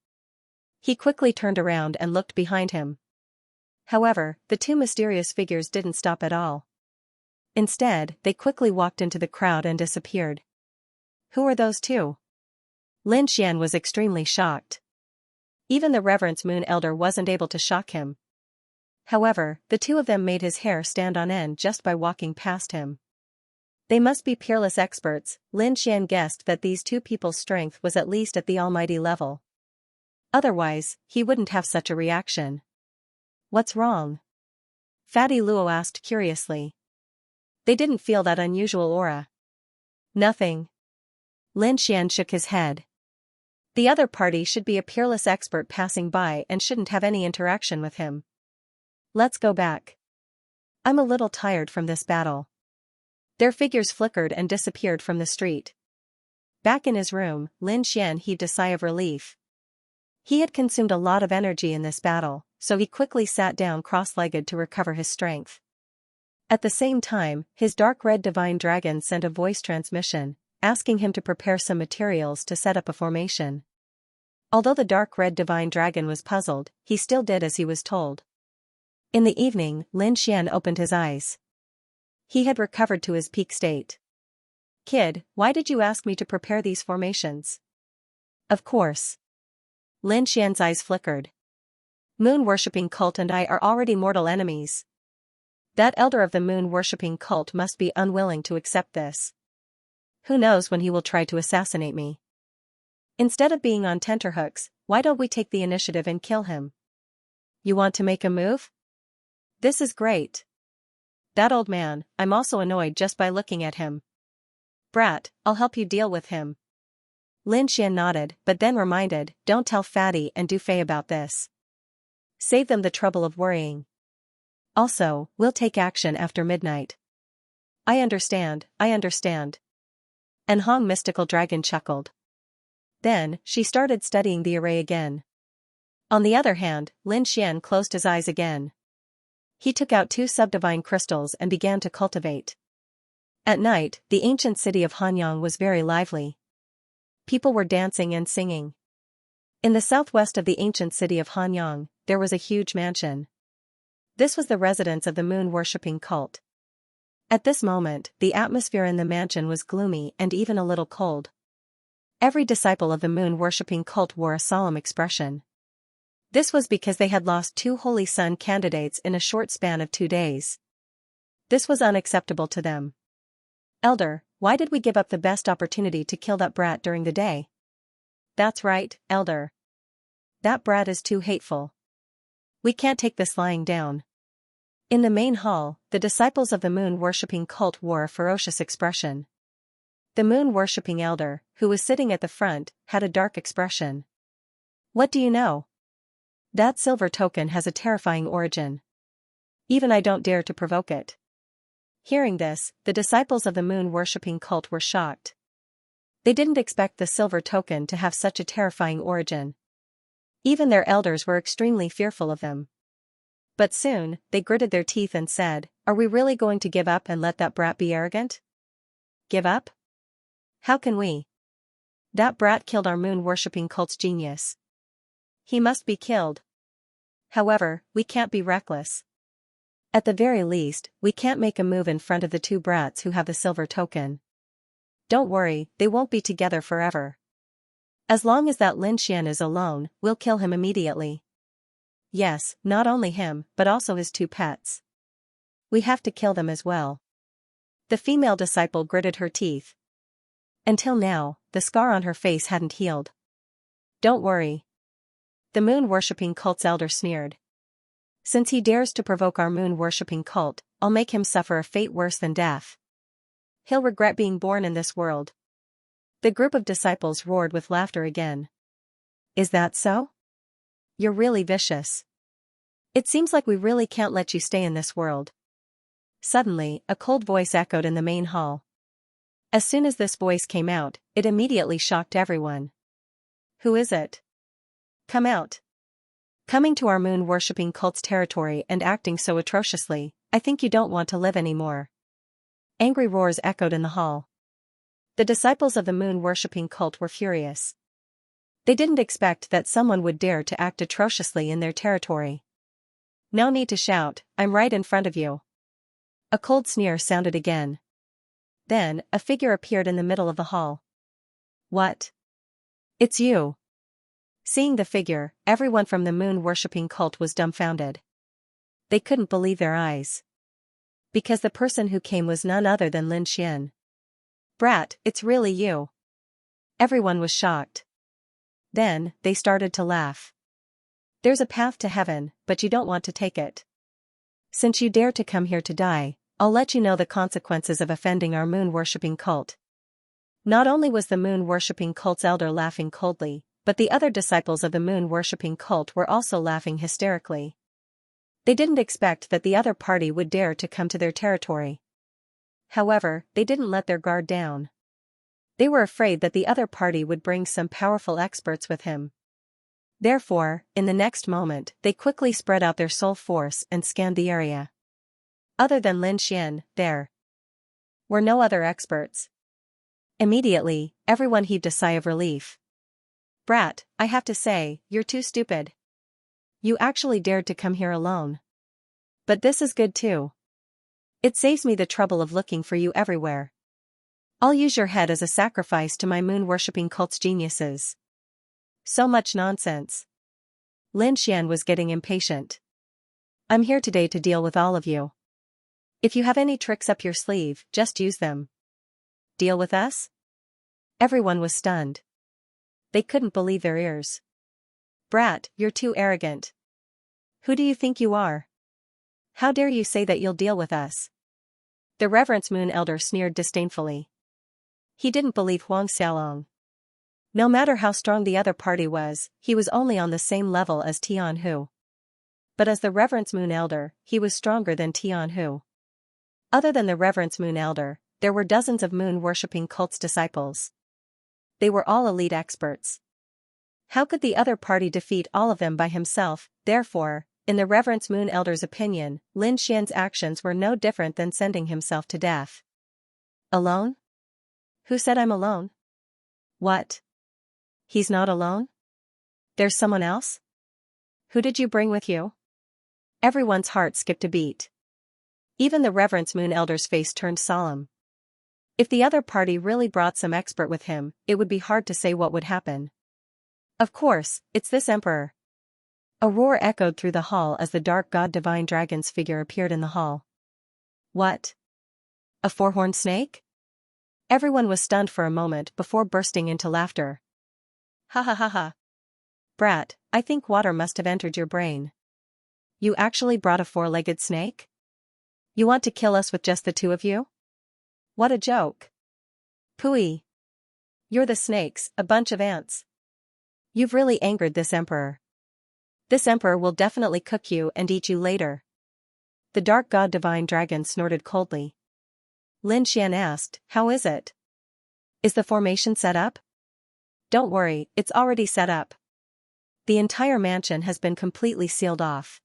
[SPEAKER 1] He quickly turned around and looked behind him. However, the two mysterious figures didn't stop at all. Instead, they quickly walked into the crowd and disappeared. Who are those two? Lin Xian was extremely shocked. Even the Reverence Moon Elder wasn't able to shock him. However, the two of them made his hair stand on end just by walking past him. They must be peerless experts. Lin Xian guessed that these two people's strength was at least at the almighty level. Otherwise, he wouldn't have such a reaction. What's wrong? Fatty Luo asked curiously. They didn't feel that unusual aura. Nothing. Lin Xian shook his head. The other party should be a peerless expert passing by and shouldn't have any interaction with him. Let's go back. I'm a little tired from this battle. Their figures flickered and disappeared from the street. Back in his room, Lin Xian heaved a sigh of relief. He had consumed a lot of energy in this battle, so he quickly sat down cross-legged to recover his strength. At the same time, his dark red divine dragon sent a voice transmission, asking him to prepare some materials to set up a formation. Although the dark red divine dragon was puzzled, he still did as he was told. In the evening, Lin Xian opened his eyes. He had recovered to his peak state. Kid, why did you ask me to prepare these formations? Of course. Lin Xian's eyes flickered. Moon-worshipping cult and I are already mortal enemies. That elder of the moon-worshipping cult must be unwilling to accept this. Who knows when he will try to assassinate me. Instead of being on tenterhooks, why don't we take the initiative and kill him? You want to make a move? This is great. That old man, I'm also annoyed just by looking at him. Brat, I'll help you deal with him. Lin Xian nodded, but then reminded, don't tell Fatty and Du Fei about this. Save them the trouble of worrying. Also, we'll take action after midnight. I understand. And Hong Mystical Dragon chuckled. Then, she started studying the array again. On the other hand, Lin Xian closed his eyes again. He took out 2 subdivine crystals and began to cultivate. At night, the ancient city of Hanyang was very lively. People were dancing and singing. In the southwest of the ancient city of Hanyang, there was a huge mansion. This was the residence of the moon-worshipping cult. At this moment, the atmosphere in the mansion was gloomy and even a little cold. Every disciple of the moon-worshipping cult wore a solemn expression. This was because they had lost 2 Holy Sun candidates in a short span of 2 days. This was unacceptable to them. Elder, why did we give up the best opportunity to kill that brat during the day? That's right, Elder. That brat is too hateful. We can't take this lying down. In the main hall, the disciples of the moon-worshipping cult wore a ferocious expression. The moon-worshipping elder, who was sitting at the front, had a dark expression. What do you know? That silver token has a terrifying origin. Even I don't dare to provoke it. Hearing this, the disciples of the moon-worshipping cult were shocked. They didn't expect the silver token to have such a terrifying origin. Even their elders were extremely fearful of them. But soon, they gritted their teeth and said, are we really going to give up and let that brat be arrogant? Give up? How can we? That brat killed our moon-worshipping cult's genius. He must be killed. However, we can't be reckless. At the very least, we can't make a move in front of the 2 brats who have the silver token. Don't worry, they won't be together forever. As long as that Lin Xian is alone, we'll kill him immediately. Yes, not only him, but also his 2 pets. We have to kill them as well. The female disciple gritted her teeth. Until now, the scar on her face hadn't healed. Don't worry. The moon-worshipping cult's elder sneered. Since he dares to provoke our moon-worshipping cult, I'll make him suffer a fate worse than death. He'll regret being born in this world. The group of disciples roared with laughter again. Is that so? You're really vicious. It seems like we really can't let you stay in this world. Suddenly, a cold voice echoed in the main hall. As soon as this voice came out, it immediately shocked everyone. Who is it? Come out. Coming to our moon-worshipping cult's territory and acting so atrociously, I think you don't want to live anymore. Angry roars echoed in the hall. The disciples of the moon-worshipping cult were furious. They didn't expect that someone would dare to act atrociously in their territory. No need to shout, I'm right in front of you. A cold sneer sounded again. Then, a figure appeared in the middle of the hall. What? It's you. Seeing the figure, everyone from the moon-worshipping cult was dumbfounded. They couldn't believe their eyes. Because the person who came was none other than Lin Xian. "Brat, it's really you." Everyone was shocked. Then, they started to laugh. "There's a path to heaven, but you don't want to take it. Since you dare to come here to die, I'll let you know the consequences of offending our moon-worshipping cult." Not only was the moon-worshipping cult's elder laughing coldly, but the other disciples of the moon-worshipping cult were also laughing hysterically. They didn't expect that the other party would dare to come to their territory. However, they didn't let their guard down. They were afraid that the other party would bring some powerful experts with him. Therefore, in the next moment, they quickly spread out their soul force and scanned the area. Other than Lin Xian, there were no other experts. Immediately, everyone heaved a sigh of relief. "Brat, I have to say, you're too stupid. You actually dared to come here alone. But this is good too. It saves me the trouble of looking for you everywhere. I'll use your head as a sacrifice to my moon-worshipping cult's geniuses." So much nonsense. Lin Xian was getting impatient. "I'm here today to deal with all of you. If you have any tricks up your sleeve, just use them." "Deal with us?" Everyone was stunned. They couldn't believe their ears. "Brat, you're too arrogant. Who do you think you are? How dare you say that you'll deal with us?" The Reverence Moon Elder sneered disdainfully. He didn't believe Huang Xiaolong. No matter how strong the other party was, he was only on the same level as Tian Hu. But as the Reverence Moon Elder, he was stronger than Tian Hu. Other than the Reverence Moon Elder, there were dozens of moon-worshipping cult's disciples. They were all elite experts. How could the other party defeat all of them by himself? Therefore, in the Reverence Moon Elder's opinion, Lin Xian's actions were no different than sending himself to death. "Alone? Who said I'm alone?" "What? He's not alone? There's someone else? Who did you bring with you?" Everyone's heart skipped a beat. Even the Reverence Moon Elder's face turned solemn. If the other party really brought some expert with him, it would be hard to say what would happen. "Of course, it's this emperor." A roar echoed through the hall as the dark god divine dragon's figure appeared in the hall. "What? A four-horned snake?" Everyone was stunned for a moment before bursting into laughter. "Ha ha ha ha. Brat, I think water must have entered your brain. You actually brought a four-legged snake? You want to kill us with just the two of you? What a joke. Pooey. You're the snakes, a bunch of ants. You've really angered this emperor. This emperor will definitely cook you and eat you later." The dark god divine dragon snorted coldly. Lin Xian asked, "How is it? Is the formation set up?" "Don't worry, it's already set up. The entire mansion has been completely sealed off.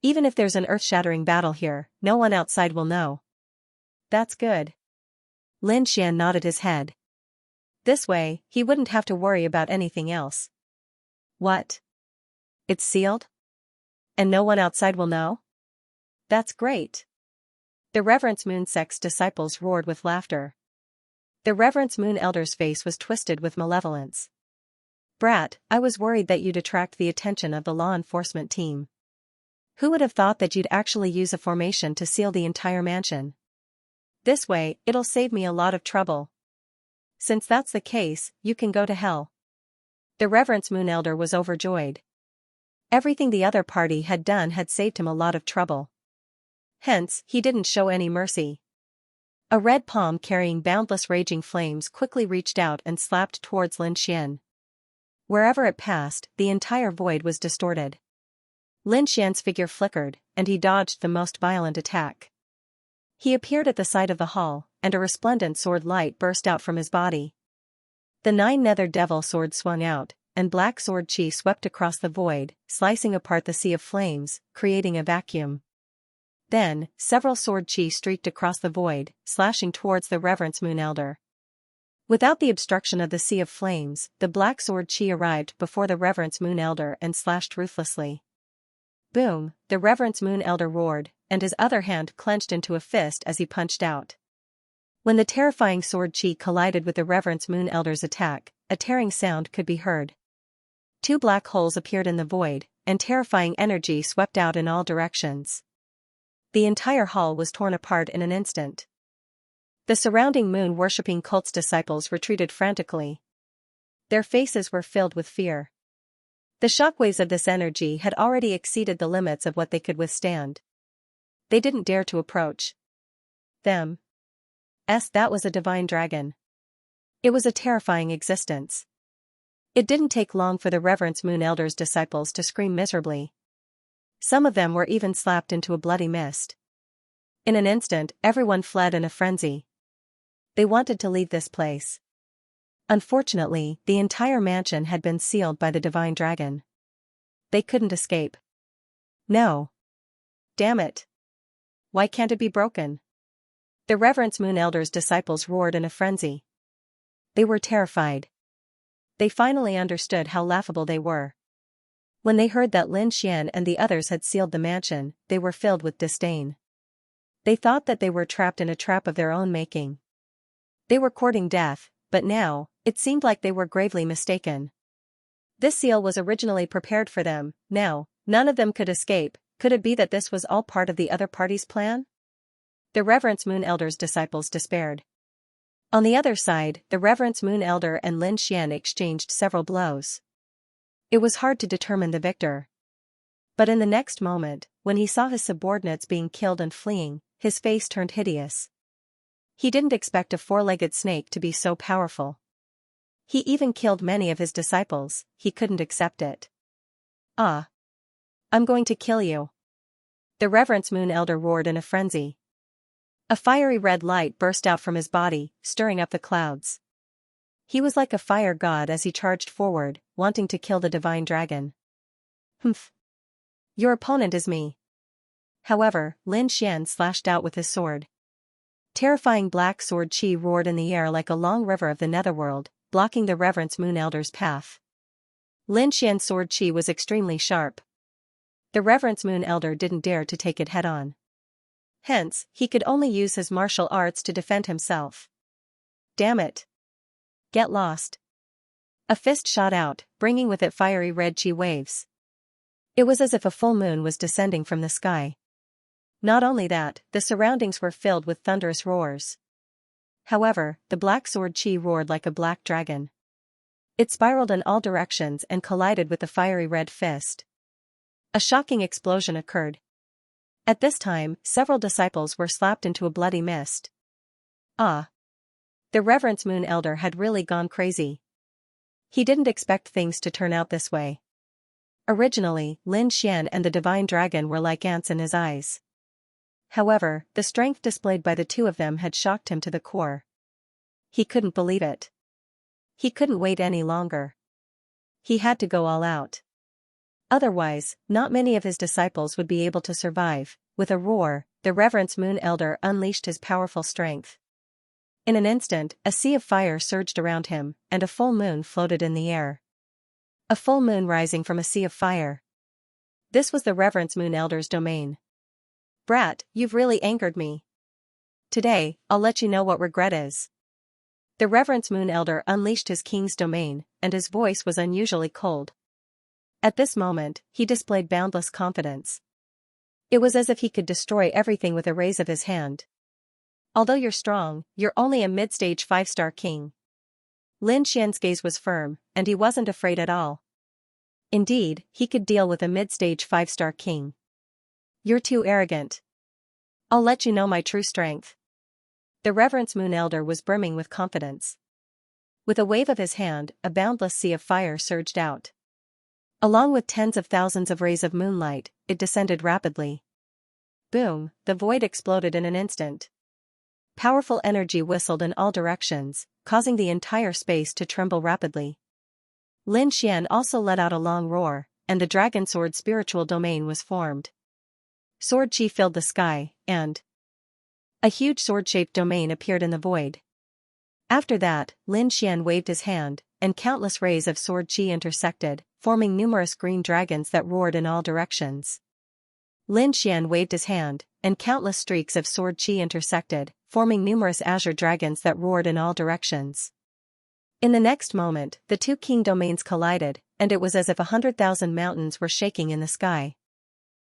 [SPEAKER 1] Even if there's an earth-shattering battle here, no one outside will know." "That's good." Lin Xian nodded his head. This way, he wouldn't have to worry about anything else. "What? It's sealed? And no one outside will know? That's great." The Reverence Moon Sect's disciples roared with laughter. The Reverence Moon Elder's face was twisted with malevolence. "Brat, I was worried that you'd attract the attention of the law enforcement team. Who would have thought that you'd actually use a formation to seal the entire mansion? This way, it'll save me a lot of trouble. Since that's the case, you can go to hell." The Reverence Moon Elder was overjoyed. Everything the other party had done had saved him a lot of trouble. Hence, he didn't show any mercy. A red palm carrying boundless raging flames quickly reached out and slapped towards Lin Xian. Wherever it passed, the entire void was distorted. Lin Xian's figure flickered, and he dodged the most violent attack. He appeared at the side of the hall, and a resplendent sword light burst out from his body. The nine-nethered devil sword swung out, and black sword chi swept across the void, slicing apart the sea of flames, creating a vacuum. Then, several sword chi streaked across the void, slashing towards the Reverence Moon Elder. Without the obstruction of the sea of flames, the black sword chi arrived before the Reverence Moon Elder and slashed ruthlessly. Boom, the Reverence Moon Elder roared, and his other hand clenched into a fist as he punched out. When the terrifying sword chi collided with the Reverence Moon Elder's attack, a tearing sound could be heard. Two black holes appeared in the void, and terrifying energy swept out in all directions. The entire hall was torn apart in an instant. The surrounding moon-worshipping cult's disciples retreated frantically. Their faces were filled with fear. The shockwaves of this energy had already exceeded the limits of what they could withstand. They didn't dare to approach them. That was a divine dragon. It was a terrifying existence. It didn't take long for the Reverence Moon Elder's disciples to scream miserably. Some of them were even slapped into a bloody mist. In an instant, everyone fled in a frenzy. They wanted to leave this place. Unfortunately, the entire mansion had been sealed by the divine dragon. They couldn't escape. No. Damn it. Why can't it be broken? The Reverence Moon Elder's disciples roared in a frenzy. They were terrified. They finally understood how laughable they were. When they heard that Lin Xian and the others had sealed the mansion, they were filled with disdain. They thought that they were trapped in a trap of their own making. They were courting death, but now, it seemed like they were gravely mistaken. This seal was originally prepared for them. Now, none of them could escape. Could it be that this was all part of the other party's plan? The Reverence Moon Elder's disciples despaired. On the other side, the Reverence Moon Elder and Lin Xian exchanged several blows. It was hard to determine the victor. But in the next moment, when he saw his subordinates being killed and fleeing, his face turned hideous. He didn't expect a four-legged snake to be so powerful. He even killed many of his disciples. He couldn't accept it. Ah! I'm going to kill you. The Reverence Moon Elder roared in a frenzy. A fiery red light burst out from his body, stirring up the clouds. He was like a fire god as he charged forward, wanting to kill the divine dragon. Humph! Your opponent is me. However, Lin Xian slashed out with his sword. Terrifying black sword chi roared in the air like a long river of the netherworld, blocking the Reverence Moon Elder's path. Lin Xian's sword chi was extremely sharp. The Reverence Moon Elder didn't dare to take it head-on. Hence, he could only use his martial arts to defend himself. Damn it! Get lost. A fist shot out, bringing with it fiery red chi waves. It was as if a full moon was descending from the sky. Not only that, the surroundings were filled with thunderous roars. However, the black sword chi roared like a black dragon. It spiraled in all directions and collided with the fiery red fist. A shocking explosion occurred. At this time, several disciples were slapped into a bloody mist. Ah! The Reverence Moon Elder had really gone crazy. He didn't expect things to turn out this way. Originally, Lin Xian and the divine dragon were like ants in his eyes. However, the strength displayed by the two of them had shocked him to the core. He couldn't believe it. He couldn't wait any longer. He had to go all out. Otherwise, not many of his disciples would be able to survive. With a roar, the Reverence Moon Elder unleashed his powerful strength. In an instant, a sea of fire surged around him, and a full moon floated in the air. A full moon rising from a sea of fire. This was the Reverence Moon Elder's domain. Brat, you've really angered me. Today, I'll let you know what regret is. The Reverence Moon Elder unleashed his king's domain, and his voice was unusually cold. At this moment, he displayed boundless confidence. It was as if he could destroy everything with a raise of his hand. Although you're strong, you're only a mid-stage 5-star king. Lin Xian's gaze was firm, and he wasn't afraid at all. Indeed, he could deal with a mid-stage 5-star king. You're too arrogant. I'll let you know my true strength. The Reverence Moon Elder was brimming with confidence. With a wave of his hand, a boundless sea of fire surged out. Along with tens of thousands of rays of moonlight, it descended rapidly. Boom, the void exploded in an instant. Powerful energy whistled in all directions, causing the entire space to tremble rapidly. Lin Xian also let out a long roar, and the dragon sword spiritual domain was formed. Sword chi filled the sky, and a huge sword-shaped domain appeared in the void. After that, Lin Xian waved his hand, and countless rays of sword chi intersected, forming numerous green dragons that roared in all directions. Lin Xian waved his hand, and countless streaks of sword chi intersected, forming numerous azure dragons that roared in all directions. In the next moment, the two king domains collided, and it was as if 100,000 mountains were shaking in the sky.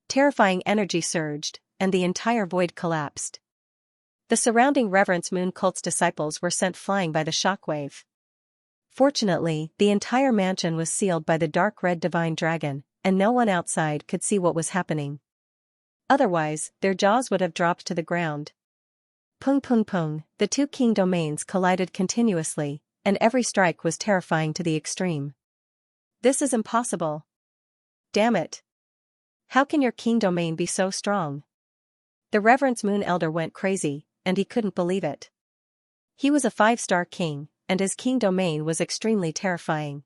[SPEAKER 1] Terrifying energy surged, and the entire void collapsed. The surrounding Reverence Moon cult's disciples were sent flying by the shockwave. Fortunately, the entire mansion was sealed by the dark red divine dragon, and no one outside could see what was happening. Otherwise, their jaws would have dropped to the ground. Pung pung pung, the two king domains collided continuously, and every strike was terrifying to the extreme. This is impossible. Damn it. How can your king domain be so strong? The Reverence Moon Elder went crazy, and he couldn't believe it. He was a 5-star king, and his king domain was extremely terrifying.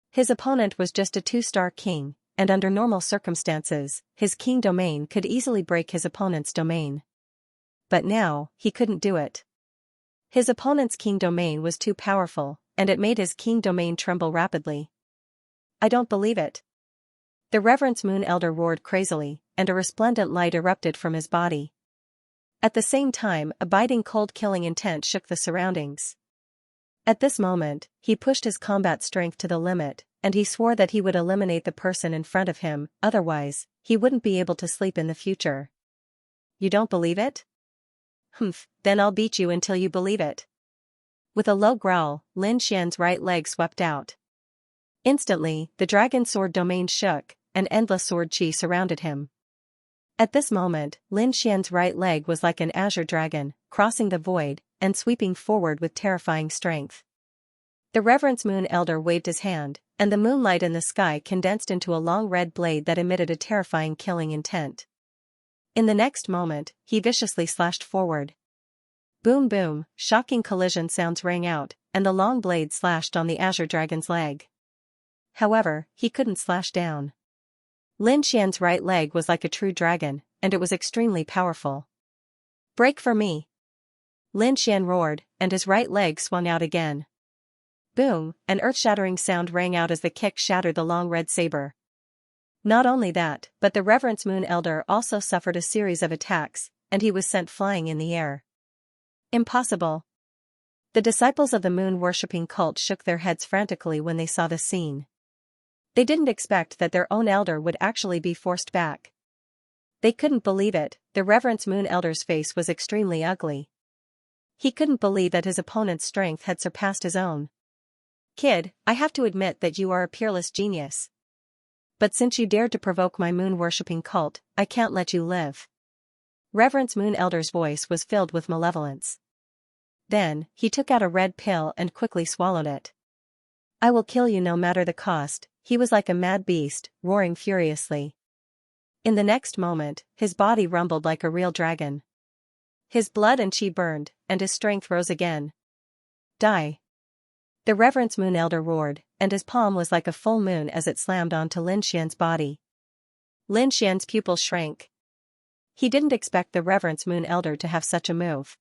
[SPEAKER 1] His opponent was just a 2-star king, and under normal circumstances, his king domain could easily break his opponent's domain. But now, he couldn't do it. His opponent's king domain was too powerful, and it made his king domain tremble rapidly. I don't believe it. The Reverence Moon Elder roared crazily, and a resplendent light erupted from his body. At the same time, a biting cold killing intent shook the surroundings. At this moment, he pushed his combat strength to the limit, and he swore that he would eliminate the person in front of him, otherwise, he wouldn't be able to sleep in the future. You don't believe it? Humph, then I'll beat you until you believe it. With a low growl, Lin Xian's right leg swept out. Instantly, the dragon sword domain shook, and endless sword chi surrounded him. At this moment, Lin Xian's right leg was like an azure dragon, crossing the void, and sweeping forward with terrifying strength. The Reverence Moon Elder waved his hand, and the moonlight in the sky condensed into a long red blade that emitted a terrifying killing intent. In the next moment, he viciously slashed forward. Boom boom, shocking collision sounds rang out, and the long blade slashed on the azure dragon's leg. However, he couldn't slash down. Lin Xian's right leg was like a true dragon, and it was extremely powerful. Break for me! Lin Xian roared, and his right leg swung out again. Boom, an earth-shattering sound rang out as the kick shattered the long red saber. Not only that, but the Reverence Moon Elder also suffered a series of attacks, and he was sent flying in the air. Impossible. The disciples of the moon-worshipping cult shook their heads frantically when they saw the scene. They didn't expect that their own elder would actually be forced back. They couldn't believe it. The Reverence Moon Elder's face was extremely ugly. He couldn't believe that his opponent's strength had surpassed his own. Kid, I have to admit that you are a peerless genius. But since you dared to provoke my moon-worshipping cult, I can't let you live. Reverence Moon Elder's voice was filled with malevolence. Then, he took out a red pill and quickly swallowed it. I will kill you no matter the cost. He was like a mad beast, roaring furiously. In the next moment, his body rumbled like a real dragon. His blood and chi burned, and his strength rose again. Die! The Reverence Moon Elder roared, and his palm was like a full moon as it slammed onto Lin Xian's body. Lin Xian's pupils shrank. He didn't expect the Reverence Moon Elder to have such a move.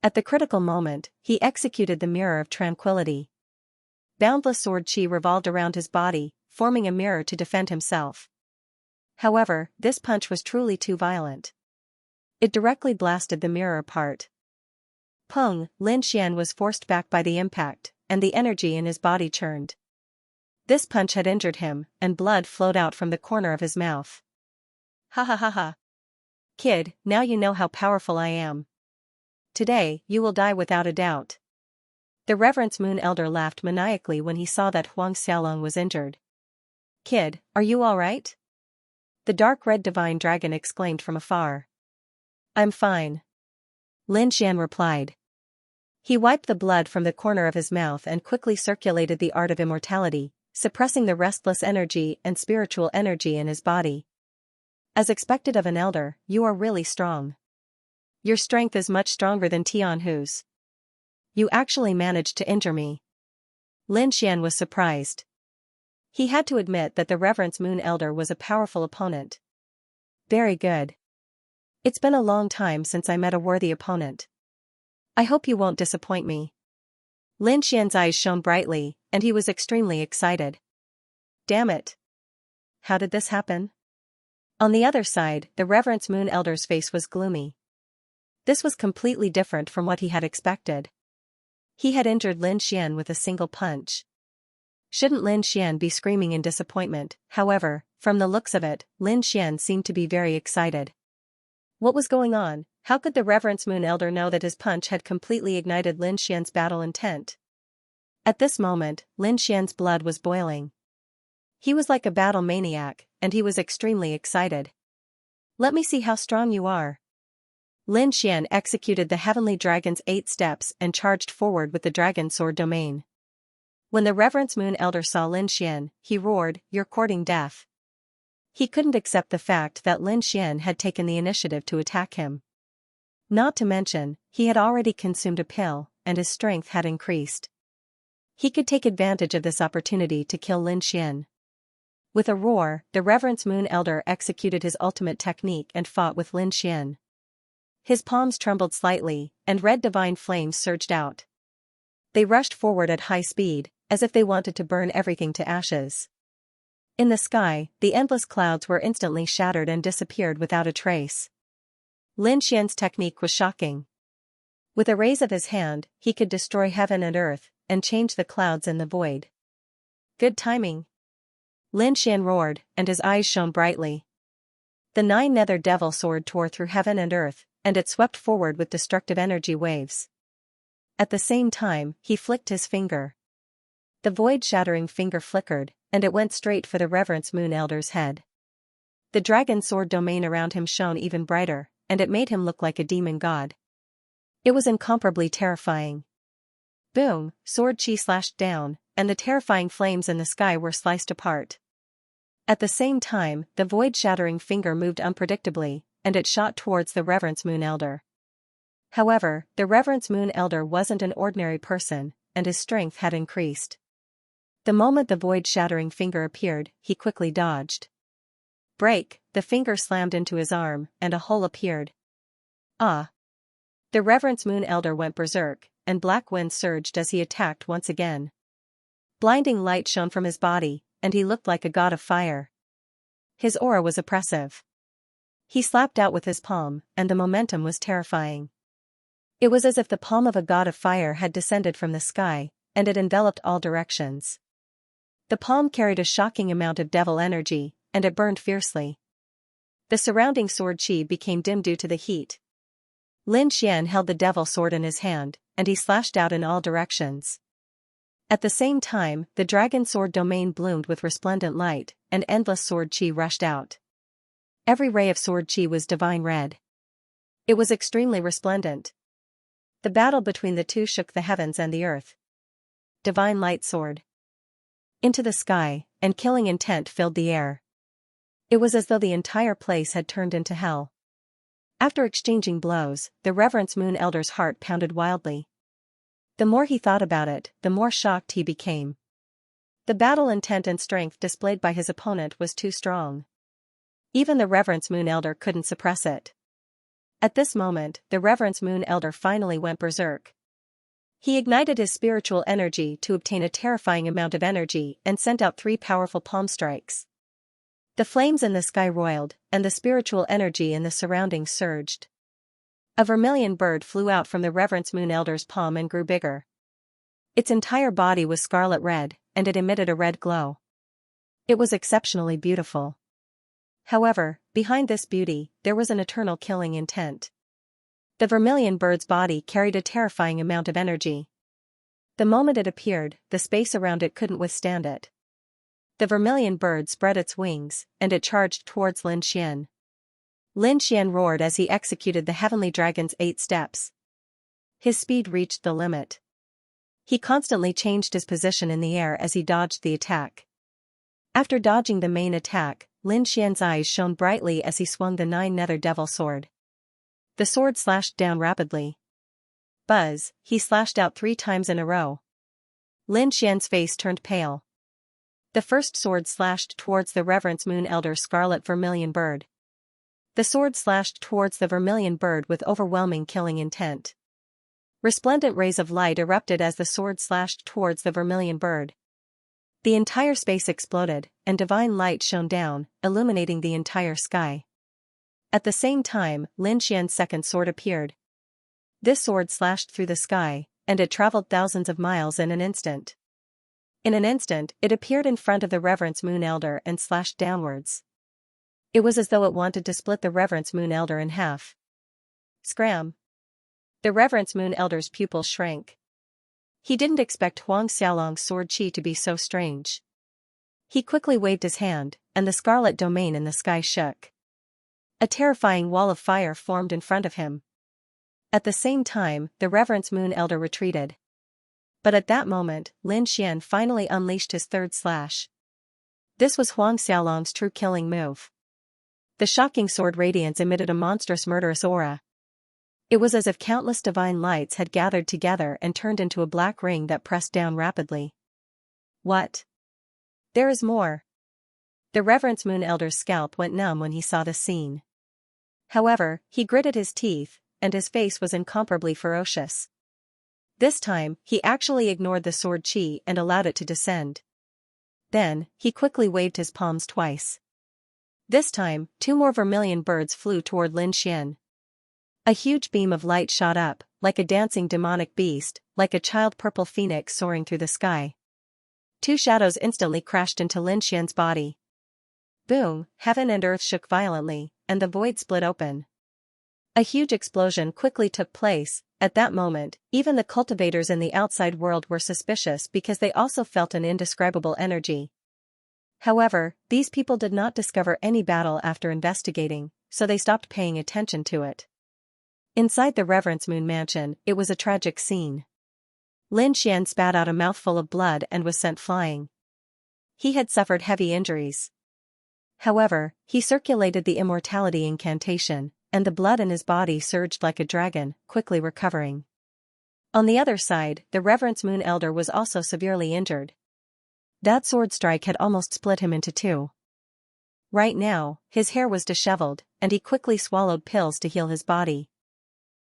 [SPEAKER 1] At the critical moment, he executed the Mirror of Tranquility. Boundless sword chi revolved around his body, forming a mirror to defend himself. However, this punch was truly too violent. It directly blasted the mirror apart. Pung, Lin Xian was forced back by the impact, and the energy in his body churned. This punch had injured him, and blood flowed out from the corner of his mouth. Ha ha ha ha. Kid, now you know how powerful I am. Today, you will die without a doubt. The Reverence Moon Elder laughed maniacally when he saw that Huang Xiaolong was injured. Kid, are you all right? The dark red divine dragon exclaimed from afar. I'm fine. Lin Xian replied. He wiped the blood from the corner of his mouth and quickly circulated the art of immortality, suppressing the restless energy and spiritual energy in his body. As expected of an elder, you are really strong. Your strength is much stronger than Tianhu's. You actually managed to injure me. Lin Xian was surprised. He had to admit that the Reverence Moon Elder was a powerful opponent. Very good. It's been a long time since I met a worthy opponent. I hope you won't disappoint me. Lin Xian's eyes shone brightly, and he was extremely excited. Damn it. How did this happen? On the other side, the Reverence Moon Elder's face was gloomy. This was completely different from what he had expected. He had injured Lin Xian with a single punch. Shouldn't Lin Xian be screaming in disappointment? However, from the looks of it, Lin Xian seemed to be very excited. What was going on? How could the Reverence Moon Elder know that his punch had completely ignited Lin Xian's battle intent? At this moment, Lin Xian's blood was boiling. He was like a battle maniac, and he was extremely excited. Let me see how strong you are. Lin Xian executed the Heavenly Dragon's 8 steps and charged forward with the Dragon Sword domain. When the Reverence Moon Elder saw Lin Xian, he roared, "You're courting death." He couldn't accept the fact that Lin Xian had taken the initiative to attack him. Not to mention, he had already consumed a pill, and his strength had increased. He could take advantage of this opportunity to kill Lin Xian. With a roar, the Reverence Moon Elder executed his ultimate technique and fought with Lin Xian. His palms trembled slightly, and red divine flames surged out. They rushed forward at high speed, as if they wanted to burn everything to ashes. In the sky, the endless clouds were instantly shattered and disappeared without a trace. Lin Xian's technique was shocking. With a raise of his hand, he could destroy heaven and earth, and change the clouds in the void. Good timing. Lin Xian roared, and his eyes shone brightly. The 9 nether devil sword tore through heaven and earth, and it swept forward with destructive energy waves. At the same time, he flicked his finger. The void-shattering finger flickered, and it went straight for the Reverence Moon Elder's head. The dragon sword domain around him shone even brighter, and it made him look like a demon god. It was incomparably terrifying. Boom, sword chi slashed down, and the terrifying flames in the sky were sliced apart. At the same time, the void-shattering finger moved unpredictably, and it shot towards the Reverence Moon Elder. However, the Reverence Moon Elder wasn't an ordinary person, and his strength had increased. The moment the void-shattering finger appeared, he quickly dodged. Break, the finger slammed into his arm, and a hole appeared. Ah! The Reverence Moon Elder went berserk, and black wind surged as he attacked once again. Blinding light shone from his body, and he looked like a god of fire. His aura was oppressive. He slapped out with his palm, and the momentum was terrifying. It was as if the palm of a god of fire had descended from the sky, and it enveloped all directions. The palm carried a shocking amount of devil energy, and it burned fiercely. The surrounding sword chi became dim due to the heat. Lin Xian held the devil sword in his hand, and he slashed out in all directions. At the same time, the dragon sword domain bloomed with resplendent light, and endless sword chi rushed out. Every ray of sword chi was divine red. It was extremely resplendent. The battle between the two shook the heavens and the earth. Divine light soared into the sky, and killing intent filled the air. It was as though the entire place had turned into hell. After exchanging blows, the Reverence Moon Elder's heart pounded wildly. The more he thought about it, the more shocked he became. The battle intent and strength displayed by his opponent was too strong. Even the Reverence Moon Elder couldn't suppress it. At this moment, the Reverence Moon Elder finally went berserk. He ignited his spiritual energy to obtain a terrifying amount of energy and sent out 3 powerful palm strikes. The flames in the sky roiled, and the spiritual energy in the surroundings surged. A vermilion bird flew out from the Reverence Moon Elder's palm and grew bigger. Its entire body was scarlet red, and it emitted a red glow. It was exceptionally beautiful. However, behind this beauty, there was an eternal killing intent. The vermilion bird's body carried a terrifying amount of energy. The moment it appeared, the space around it couldn't withstand it. The vermilion bird spread its wings, and it charged towards Lin Xian. Lin Xian roared as he executed the Heavenly Dragon's 8 steps. His speed reached the limit. He constantly changed his position in the air as he dodged the attack. After dodging the main attack, Lin Xian's eyes shone brightly as he swung the 9 nether devil sword. The sword slashed down rapidly. Buzz, he slashed out 3 times in a row. Lin Xian's face turned pale. The first sword slashed towards the Reverence Moon Elder's scarlet vermilion bird. The sword slashed towards the vermilion bird with overwhelming killing intent. Resplendent rays of light erupted as the sword slashed towards the vermilion bird. The entire space exploded, and divine light shone down, illuminating the entire sky. At the same time, Lin Xian's second sword appeared. This sword slashed through the sky, and it traveled thousands of miles in an instant. In an instant, it appeared in front of the Reverence Moon Elder and slashed downwards. It was as though it wanted to split the Reverence Moon Elder in half. Scram! The Reverence Moon Elder's pupils shrank. He didn't expect Huang Xiaolong's sword chi to be so strange. He quickly waved his hand, and the scarlet domain in the sky shook. A terrifying wall of fire formed in front of him. At the same time, the Reverence Moon Elder retreated. But at that moment, Lin Xian finally unleashed his third slash. This was Huang Xiaolong's true killing move. The shocking sword radiance emitted a monstrous murderous aura. It was as if countless divine lights had gathered together and turned into a black ring that pressed down rapidly. What? There is more. The Reverence Moon Elder's scalp went numb when he saw the scene. However, he gritted his teeth, and his face was incomparably ferocious. This time, he actually ignored the sword chi and allowed it to descend. Then, he quickly waved his palms twice. This time, 2 more vermilion birds flew toward Lin Xian. A huge beam of light shot up, like a dancing demonic beast, like a child purple phoenix soaring through the sky. 2 shadows instantly crashed into Lin Xian's body. Boom, heaven and earth shook violently, and the void split open. A huge explosion quickly took place. At that moment, even the cultivators in the outside world were suspicious because they also felt an indescribable energy. However, these people did not discover any battle after investigating, so they stopped paying attention to it. Inside the Reverence Moon Mansion, it was a tragic scene. Lin Xian spat out a mouthful of blood and was sent flying. He had suffered heavy injuries. However, he circulated the immortality incantation, and the blood in his body surged like a dragon, quickly recovering. On the other side, the Reverence Moon Elder was also severely injured. That sword strike had almost split him into 2. Right now, his hair was disheveled, and he quickly swallowed pills to heal his body.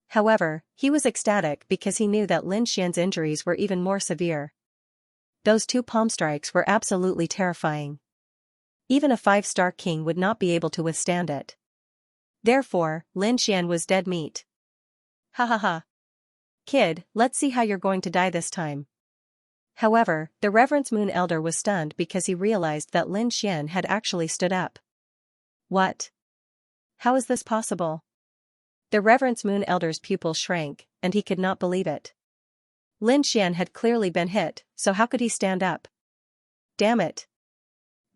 [SPEAKER 1] However, he was ecstatic because he knew that Lin Xian's injuries were even more severe. Those 2 palm strikes were absolutely terrifying. Even a 5-star king would not be able to withstand it. Therefore, Lin Xian was dead meat. Ha ha ha. Kid, let's see how you're going to die this time. However, the Reverence Moon Elder was stunned because he realized that Lin Xian had actually stood up. What? How is this possible? The Reverence Moon Elder's pupils shrank, and he could not believe it. Lin Xian had clearly been hit, so how could he stand up? Damn it.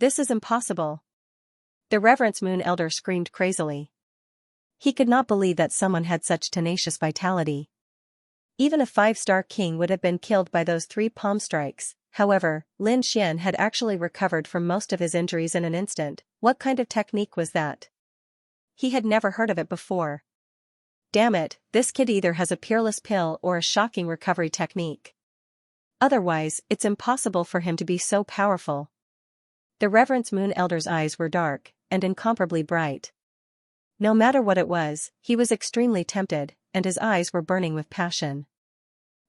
[SPEAKER 1] This is impossible. The Reverence Moon Elder screamed crazily. He could not believe that someone had such tenacious vitality. Even a 5-star king would have been killed by those 3 palm strikes. However, Lin Xian had actually recovered from most of his injuries in an instant. What kind of technique was that? He had never heard of it before. Damn it, this kid either has a peerless pill or a shocking recovery technique. Otherwise, it's impossible for him to be so powerful. The Reverence Moon Elder's eyes were dark, and incomparably bright. No matter what it was, he was extremely tempted, and his eyes were burning with passion.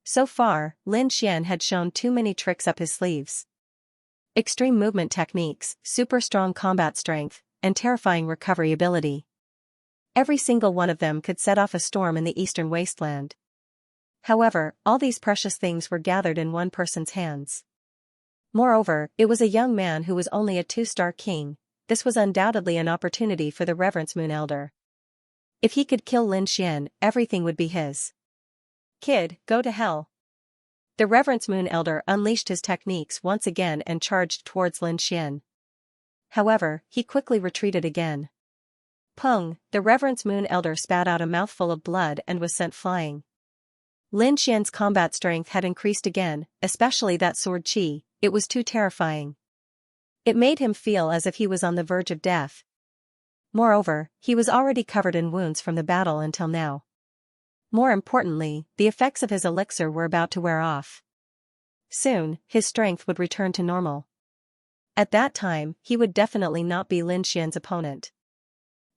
[SPEAKER 1] So far, Lin Xian had shown too many tricks up his sleeves. Extreme movement techniques, super strong combat strength, and terrifying recovery ability. Every single one of them could set off a storm in the eastern wasteland. However, all these precious things were gathered in one person's hands. Moreover, it was a young man who was only a 2-star king. This was undoubtedly an opportunity for the Reverence Moon Elder. If he could kill Lin Xian, everything would be his. Kid, go to hell. The Reverence Moon Elder unleashed his techniques once again and charged towards Lin Xian. However, he quickly retreated again. Pung, the Reverence Moon Elder spat out a mouthful of blood and was sent flying. Lin Xian's combat strength had increased again, especially that sword chi. It was too terrifying. It made him feel as if he was on the verge of death. Moreover, he was already covered in wounds from the battle until now. More importantly, the effects of his elixir were about to wear off. Soon, his strength would return to normal. At that time, he would definitely not be Lin Xian's opponent.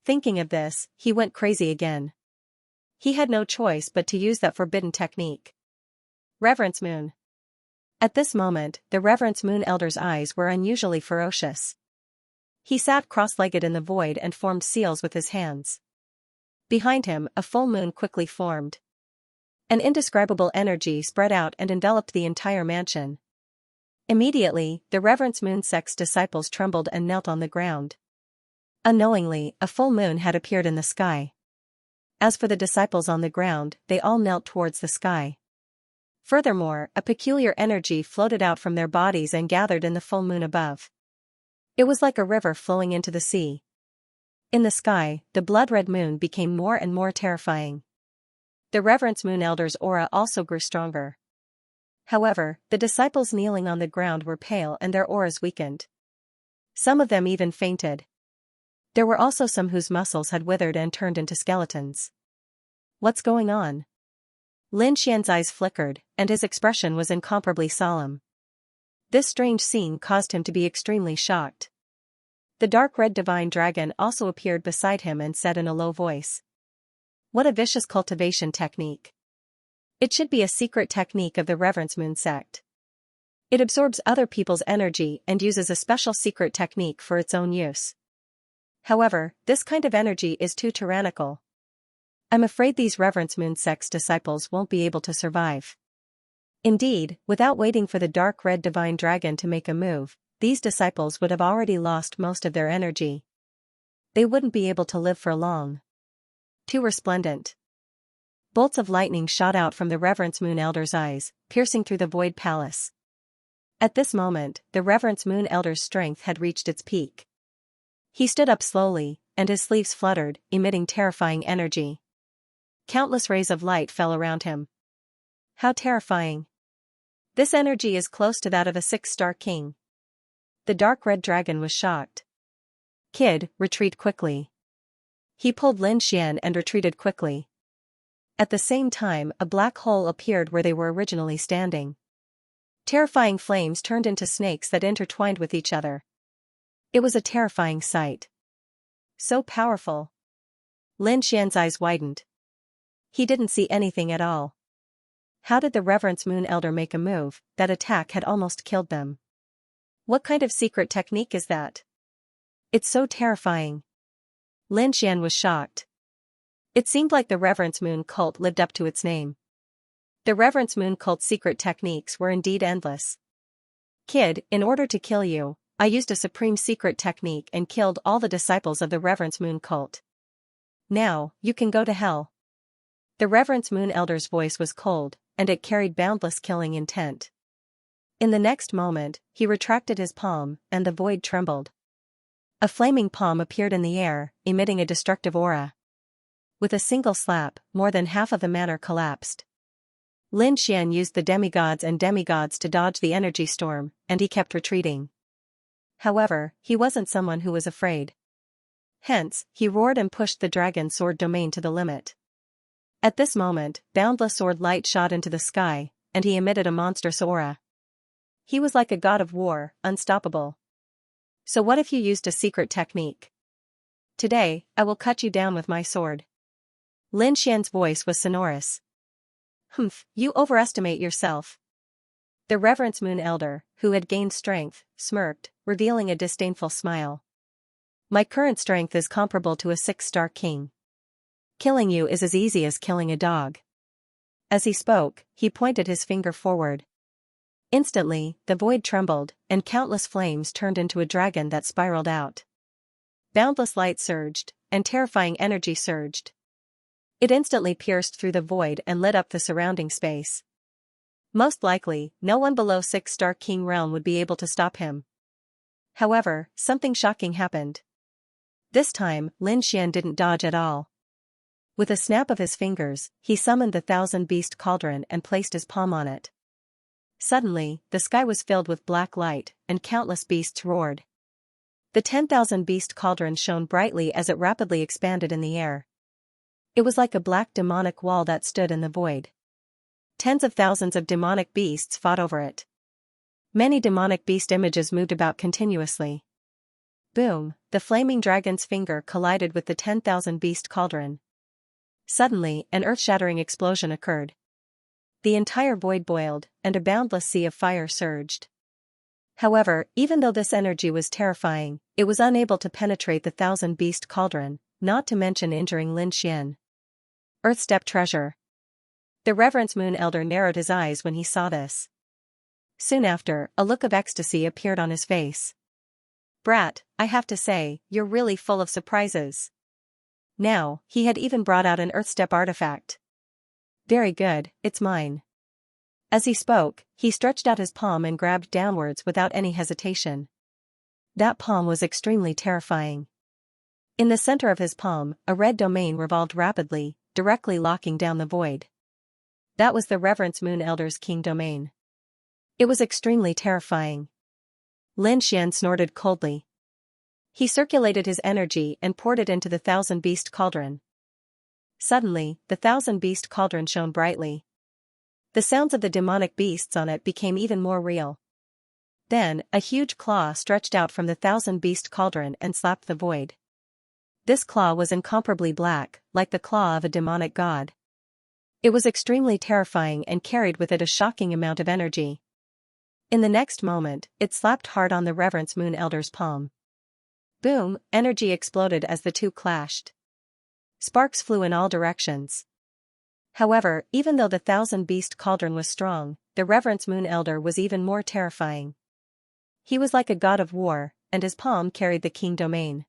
[SPEAKER 1] Thinking of this, he went crazy again. He had no choice but to use that forbidden technique. Reverence Moon. At this moment, the Reverence Moon Elder's eyes were unusually ferocious. He sat cross-legged in the void and formed seals with his hands. Behind him, a full moon quickly formed. An indescribable energy spread out and enveloped the entire mansion. Immediately, the Reverence Moon sect's disciples trembled and knelt on the ground. Unknowingly, a full moon had appeared in the sky. As for the disciples on the ground, they all knelt towards the sky. Furthermore, a peculiar energy floated out from their bodies and gathered in the full moon above. It was like a river flowing into the sea. In the sky, the blood-red moon became more and more terrifying. The Reverence Moon Elder's aura also grew stronger. However, the disciples kneeling on the ground were pale and their auras weakened. Some of them even fainted. There were also some whose muscles had withered and turned into skeletons. What's going on? Lin Xian's eyes flickered, and his expression was incomparably solemn. This strange scene caused him to be extremely shocked. The dark red divine dragon also appeared beside him and said in a low voice, "What a vicious cultivation technique. It should be a secret technique of the Reverence Moon sect. It absorbs other people's energy and uses a special secret technique for its own use. However, this kind of energy is too tyrannical. I'm afraid these Reverence Moon sect's disciples won't be able to survive." Indeed, without waiting for the dark red divine dragon to make a move, these disciples would have already lost most of their energy. They wouldn't be able to live for long. Too resplendent. Bolts of lightning shot out from the Reverence Moon Elder's eyes, piercing through the void palace. At this moment, the Reverence Moon Elder's strength had reached its peak. He stood up slowly, and his sleeves fluttered, emitting terrifying energy. Countless rays of light fell around him. How terrifying. This energy is close to that of a 6-star king. The dark red dragon was shocked. "Kid, retreat quickly." He pulled Lin Xian and retreated quickly. At the same time, a black hole appeared where they were originally standing. Terrifying flames turned into snakes that intertwined with each other. It was a terrifying sight. So powerful. Lin Xian's eyes widened. He didn't see anything at all. How did the Reverence Moon Elder make a move? That attack had almost killed them. What kind of secret technique is that? It's so terrifying. Lin Xian was shocked. It seemed like the Reverence Moon cult lived up to its name. The Reverence Moon cult's secret techniques were indeed endless. "Kid, in order to kill you, I used a supreme secret technique and killed all the disciples of the Reverence Moon cult. Now, you can go to hell." The Reverence Moon Elder's voice was cold, and it carried boundless killing intent. In the next moment, he retracted his palm, and the void trembled. A flaming palm appeared in the air, emitting a destructive aura. With a single slap, more than half of the manor collapsed. Lin Xian used the demigods to dodge the energy storm, and he kept retreating. However, he wasn't someone who was afraid. Hence, he roared and pushed the dragon sword domain to the limit. At this moment, boundless sword light shot into the sky, and he emitted a monstrous aura. He was like a god of war, unstoppable. "So what if you used a secret technique? Today, I will cut you down with my sword." Lin Xian's voice was sonorous. "Humph, you overestimate yourself." The Reverence Moon Elder, who had gained strength, smirked, revealing a disdainful smile. "My current strength is comparable to a 6-star king. Killing you is as easy as killing a dog." As he spoke, he pointed his finger forward. Instantly, the void trembled, and countless flames turned into a dragon that spiraled out. Boundless light surged, and terrifying energy surged. It instantly pierced through the void and lit up the surrounding space. Most likely, no one below 6-star king realm would be able to stop him. However, something shocking happened. This time, Lin Xian didn't dodge at all. With a snap of his fingers, he summoned the 1,000-beast cauldron and placed his palm on it. Suddenly, the sky was filled with black light, and countless beasts roared. The 10,000-beast cauldron shone brightly as it rapidly expanded in the air. It was like a black demonic wall that stood in the void. Tens of thousands of demonic beasts fought over it. Many demonic beast images moved about continuously. Boom, the flaming dragon's finger collided with the 10,000-beast cauldron. Suddenly, an earth-shattering explosion occurred. The entire void boiled, and a boundless sea of fire surged. However, even though this energy was terrifying, it was unable to penetrate the 1,000-beast cauldron, not to mention injuring Lin Xian. Earth Step Treasure. The Reverend Moon Elder narrowed his eyes when he saw this. Soon after, a look of ecstasy appeared on his face. Brat, I have to say, you're really full of surprises. Now, he had even brought out an Earthstep artifact. Very good, it's mine. As he spoke, he stretched out his palm and grabbed downwards without any hesitation. That palm was extremely terrifying. In the center of his palm, a red domain revolved rapidly, directly locking down the void. That was the Reverend Moon Elder's king domain. It was extremely terrifying. Lin Xian snorted coldly. He circulated his energy and poured it into the thousand-beast cauldron. Suddenly, the thousand-beast cauldron shone brightly. The sounds of the demonic beasts on it became even more real. Then, a huge claw stretched out from the thousand-beast cauldron and slapped the void. This claw was incomparably black, like the claw of a demonic god. It was extremely terrifying and carried with it a shocking amount of energy. In the next moment, it slapped hard on the Reverend Moon Elder's palm. Boom, energy exploded as the two clashed. Sparks flew in all directions. However, even though the thousand-beast cauldron was strong, the Reverend Moon Elder was even more terrifying. He was like a god of war, and his palm carried the king domain.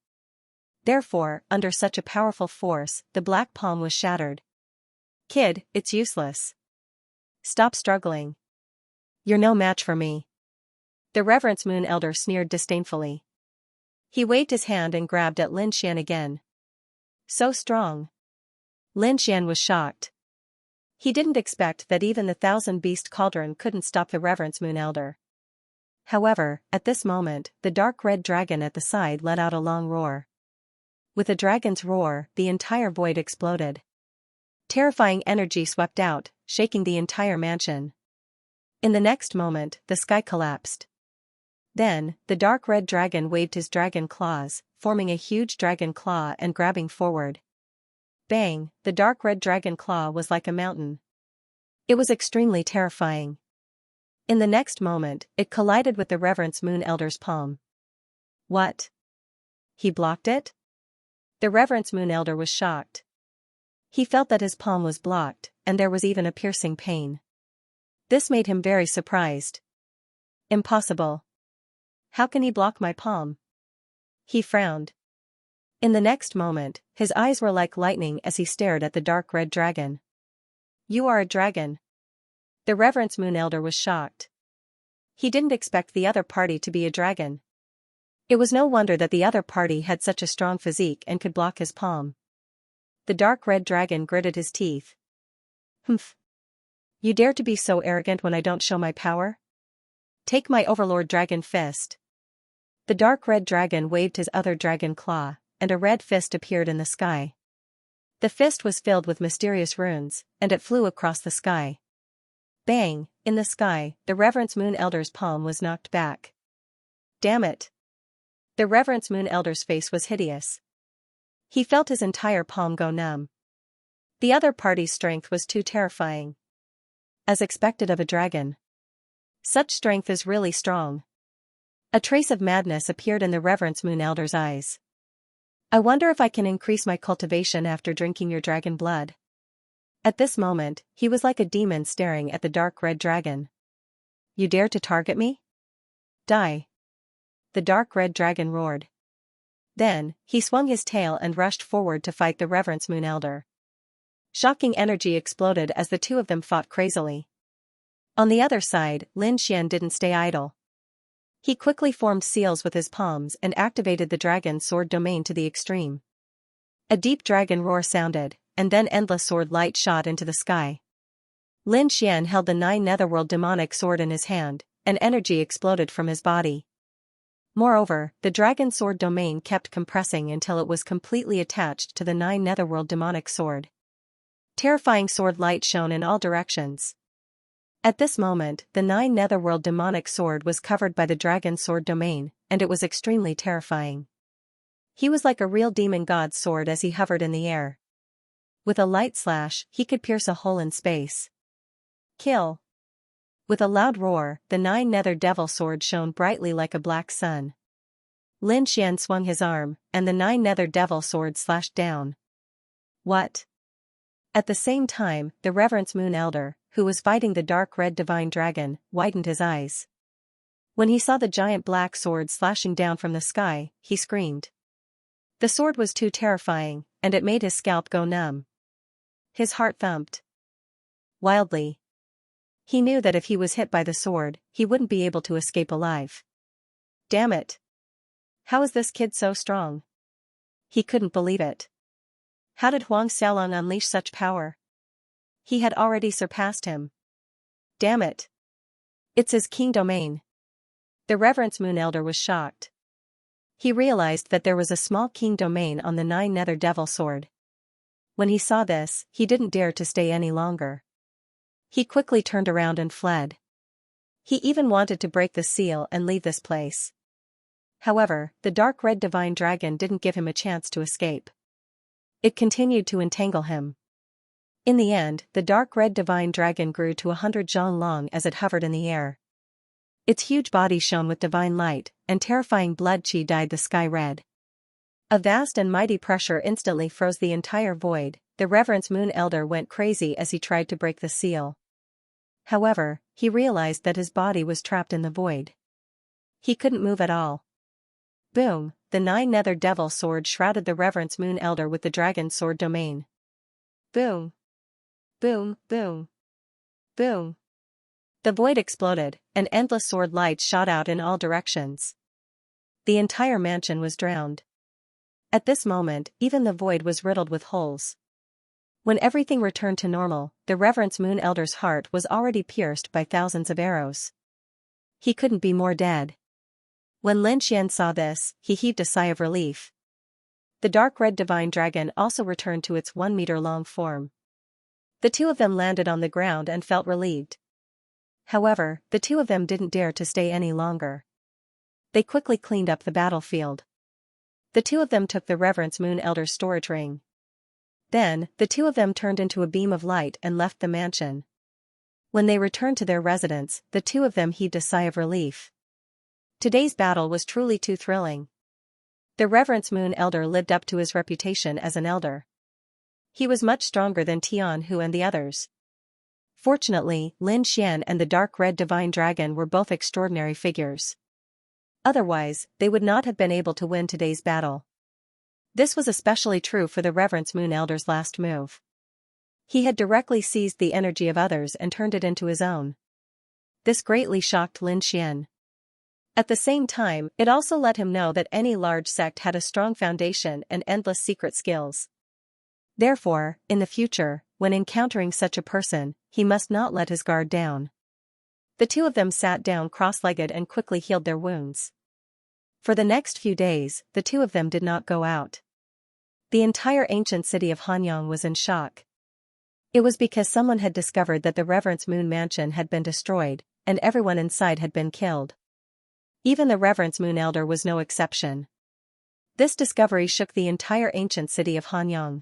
[SPEAKER 1] Therefore, under such a powerful force, the black palm was shattered. Kid, it's useless. Stop struggling. You're no match for me. The Reverend Moon Elder sneered disdainfully. He waved his hand and grabbed at Lin Xian again. So strong. Lin Xian was shocked. He didn't expect that even the thousand-beast cauldron couldn't stop the Reverend Moon Elder. However, at this moment, the dark red dragon at the side let out a long roar. With a dragon's roar, the entire void exploded. Terrifying energy swept out, shaking the entire mansion. In the next moment, the sky collapsed. Then, the dark red dragon waved his dragon claws, forming a huge dragon claw and grabbing forward. Bang, the dark red dragon claw was like a mountain. It was extremely terrifying. In the next moment, it collided with the Reverend Moon Elder's palm. What? He blocked it? The Reverend Moon Elder was shocked. He felt that his palm was blocked, and there was even a piercing pain. This made him very surprised. Impossible. How can he block my palm? He frowned. In the next moment, his eyes were like lightning as he stared at the dark red dragon. You are a dragon. The Reverend Moon Elder was shocked. He didn't expect the other party to be a dragon. It was no wonder that the other party had such a strong physique and could block his palm. The dark red dragon gritted his teeth. Humph. You dare to be so arrogant when I don't show my power? Take my Overlord Dragon Fist. The dark red dragon waved his other dragon claw, and a red fist appeared in the sky. The fist was filled with mysterious runes, and it flew across the sky. Bang, in the sky, the Reverend Moon Elder's palm was knocked back. Damn it. The Reverend Moon Elder's face was hideous. He felt his entire palm go numb. The other party's strength was too terrifying. As expected of a dragon. Such strength is really strong. A trace of madness appeared in the Reverend Moon Elder's eyes. I wonder if I can increase my cultivation after drinking your dragon blood. At this moment, he was like a demon staring at the dark red dragon. You dare to target me? Die. The dark red dragon roared. Then, he swung his tail and rushed forward to fight the Reverend Moon Elder. Shocking energy exploded as the two of them fought crazily. On the other side, Lin Xian didn't stay idle. He quickly formed seals with his palms and activated the dragon sword domain to the extreme. A deep dragon roar sounded, and then endless sword light shot into the sky. Lin Xian held the 9 netherworld demonic sword in his hand, and energy exploded from his body. Moreover, the dragon sword domain kept compressing until it was completely attached to the 9 netherworld demonic sword. Terrifying sword light shone in all directions. At this moment, the 9 netherworld demonic sword was covered by the dragon sword domain, and it was extremely terrifying. He was like a real demon god's sword as he hovered in the air. With a light slash, he could pierce a hole in space. Kill. With a loud roar, the 9 nether devil sword shone brightly like a black sun. Lin Xian swung his arm, and the 9 nether devil sword slashed down. What? At the same time, the Reverence Moon Elder, who was fighting the dark red divine dragon, widened his eyes. When he saw the giant black sword slashing down from the sky, he screamed. The sword was too terrifying, and it made his scalp go numb. His heart thumped wildly. He knew that if he was hit by the sword, he wouldn't be able to escape alive. Damn it! How is this kid so strong? He couldn't believe it. How did Huang Xiaolong unleash such power? He had already surpassed him. Damn it! It's his king domain. The Reverence Moon Elder was shocked. He realized that there was a small king domain on the 9 Nether Devil sword. When he saw this, he didn't dare to stay any longer. He quickly turned around and fled. He even wanted to break the seal and leave this place. However, the dark red divine dragon didn't give him a chance to escape. It continued to entangle him. In the end, the dark red divine dragon grew to 100 zhang long as it hovered in the air. Its huge body shone with divine light, and terrifying blood qi dyed the sky red. A vast and mighty pressure instantly froze the entire void. The Reverence Moon Elder went crazy as he tried to break the seal. However, he realized that his body was trapped in the void. He couldn't move at all. Boom! The 9 Nether Devil sword shrouded the Reverence Moon Elder with the dragon sword domain. Boom! Boom! Boom! Boom! The void exploded, and endless sword lights shot out in all directions. The entire mansion was drowned. At this moment, even the void was riddled with holes. When everything returned to normal, the Reverence Moon Elder's heart was already pierced by thousands of arrows. He couldn't be more dead. When Lin Xian saw this, he heaved a sigh of relief. The dark red divine dragon also returned to its 1-meter-long form. The two of them landed on the ground and felt relieved. However, the two of them didn't dare to stay any longer. They quickly cleaned up the battlefield. The two of them took the Reverence Moon Elder's storage ring. Then, the two of them turned into a beam of light and left the mansion. When they returned to their residence, the two of them heaved a sigh of relief. Today's battle was truly too thrilling. The Reverence Moon Elder lived up to his reputation as an elder. He was much stronger than Tian Hu and the others. Fortunately, Lin Xian and the dark red divine dragon were both extraordinary figures. Otherwise, they would not have been able to win today's battle. This was especially true for the Reverence Moon Elder's last move. He had directly seized the energy of others and turned it into his own. This greatly shocked Lin Xian. At the same time, it also let him know that any large sect had a strong foundation and endless secret skills. Therefore, in the future, when encountering such a person, he must not let his guard down. The two of them sat down cross-legged and quickly healed their wounds. For the next few days, the two of them did not go out. The entire ancient city of Hanyang was in shock. It was because someone had discovered that the Reverence Moon Mansion had been destroyed, and everyone inside had been killed. Even the Reverence Moon Elder was no exception. This discovery shook the entire ancient city of Hanyang.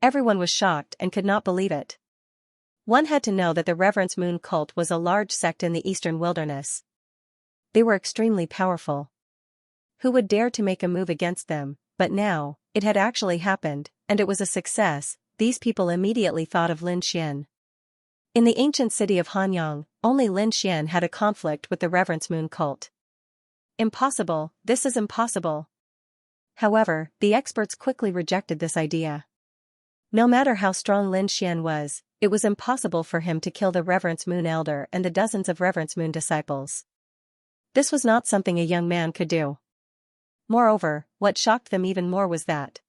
[SPEAKER 1] Everyone was shocked and could not believe it. One had to know that the Reverence Moon cult was a large sect in the eastern wilderness. They were extremely powerful. Who would dare to make a move against them? But now, it had actually happened, and it was a success. These people immediately thought of Lin Xian. In the ancient city of Hanyang, only Lin Xian had a conflict with the Reverence Moon cult. Impossible, this is impossible. However, the experts quickly rejected this idea. No matter how strong Lin Xian was, it was impossible for him to kill the Reverence Moon Elder and the dozens of Reverence Moon disciples. This was not something a young man could do. Moreover, what shocked them even more was that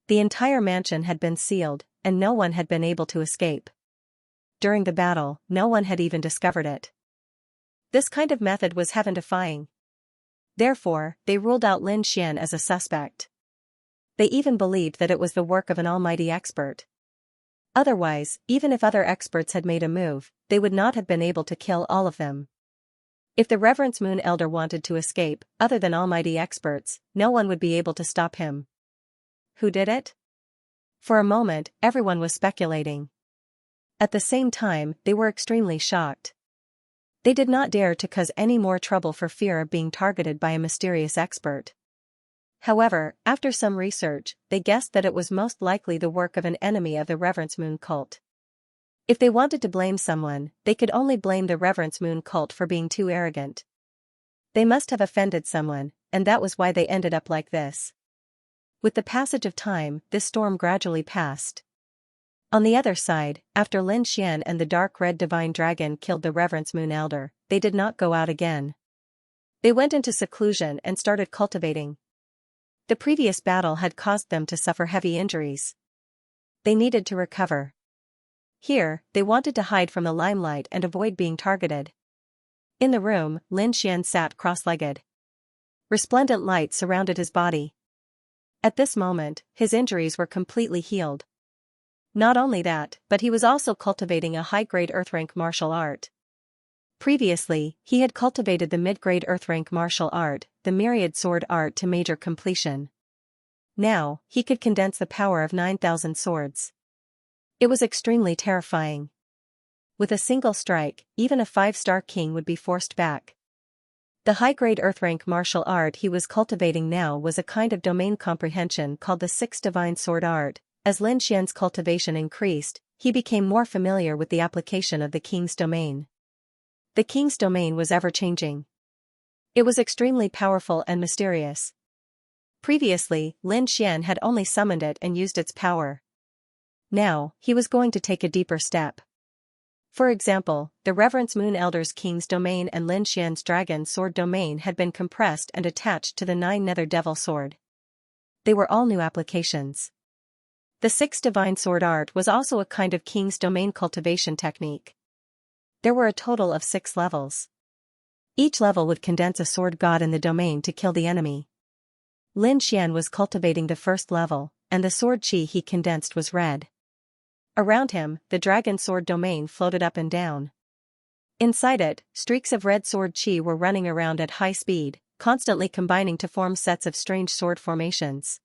[SPEAKER 1] the entire mansion had been sealed, and no one had been able to escape. During the battle, no one had even discovered it. This kind of method was heaven-defying. Therefore, they ruled out Lin Xian as a suspect. They even believed that it was the work of an almighty expert. Otherwise, even if other experts had made a move, they would not have been able to kill all of them. If the Reverence Moon Elder wanted to escape, other than almighty experts, no one would be able to stop him. Who did it? For a moment, everyone was speculating. At the same time, they were extremely shocked. They did not dare to cause any more trouble for fear of being targeted by a mysterious expert. However, after some research, they guessed that it was most likely the work of an enemy of the Reverence Moon cult. If they wanted to blame someone, they could only blame the Reverence Moon cult for being too arrogant. They must have offended someone, and that was why they ended up like this. With the passage of time, this storm gradually passed. On the other side, after Lin Xian and the dark red divine dragon killed the Reverence Moon Elder, they did not go out again. They went into seclusion and started cultivating. The previous battle had caused them to suffer heavy injuries. They needed to recover. Here, they wanted to hide from the limelight and avoid being targeted. In the room, Lin Xian sat cross-legged. Resplendent light surrounded his body. At this moment, his injuries were completely healed. Not only that, but he was also cultivating a high-grade earth-rank martial art. Previously, he had cultivated the mid-grade earth-rank martial art, the myriad sword art, to major completion. Now, he could condense the power of 9,000 swords. It was extremely terrifying. With a single strike, even a 5-star king would be forced back. The high-grade earth-rank martial art he was cultivating now was a kind of domain comprehension called the Sixth Divine Sword Art. As Lin Xian's cultivation increased, he became more familiar with the application of the king's domain. The king's domain was ever-changing. It was extremely powerful and mysterious. Previously, Lin Xian had only summoned it and used its power. Now, he was going to take a deeper step. For example, the Reverence Moon Elder's King's domain and Lin Xian's Dragon Sword domain had been compressed and attached to the 9 Nether Devil Sword. They were all new applications. The Sixth Divine Sword Art was also a kind of King's domain cultivation technique. There were a total of 6 levels. Each level would condense a sword god in the domain to kill the enemy. Lin Xian was cultivating the first level, and the sword chi he condensed was red. Around him, the dragon sword domain floated up and down. Inside it, streaks of red sword chi were running around at high speed, constantly combining to form sets of strange sword formations.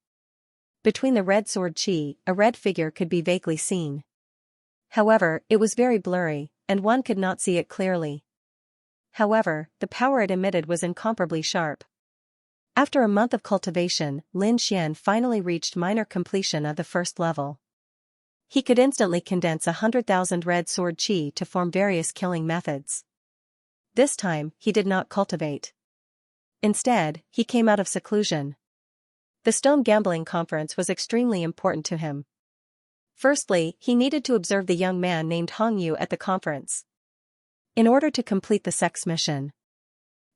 [SPEAKER 1] Between the red sword chi, a red figure could be vaguely seen. However, it was very blurry, and one could not see it clearly. However, the power it emitted was incomparably sharp. After a month of cultivation, Lin Xian finally reached minor completion of the first level. He could instantly condense 100,000 red sword chi to form various killing methods. This time, he did not cultivate. Instead, he came out of seclusion. The Stone Gambling Conference was extremely important to him. Firstly, he needed to observe the young man named Hong Yu at the conference, in order to complete the sex mission.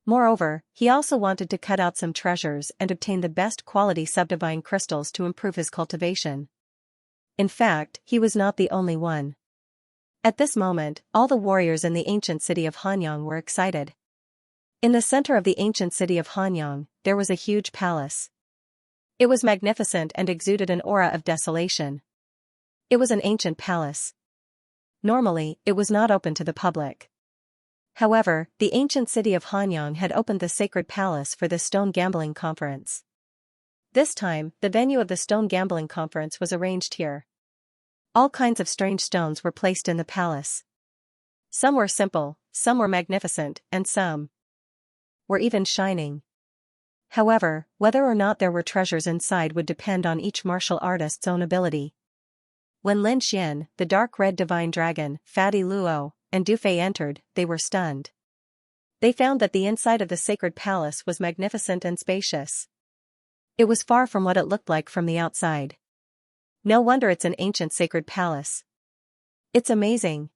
[SPEAKER 1] Moreover, he also wanted to cut out some treasures and obtain the best quality subdivine crystals to improve his cultivation. In fact, he was not the only one. At this moment, all the warriors in the ancient city of Hanyang were excited. In the center of the ancient city of Hanyang, there was a huge palace. It was magnificent and exuded an aura of desolation. It was an ancient palace. Normally, it was not open to the public. However, the ancient city of Hanyang had opened the sacred palace for the Stone Gambling Conference. This time, the venue of the Stone Gambling Conference was arranged here. All kinds of strange stones were placed in the palace. Some were simple, some were magnificent, and some were even shining. However, whether or not there were treasures inside would depend on each martial artist's own ability. When Lin Xian, the dark red divine dragon, Fatty Luo, and Du Fei entered, they were stunned. They found that the inside of the sacred palace was magnificent and spacious. It was far from what it looked like from the outside. No wonder it's an ancient sacred palace. It's amazing.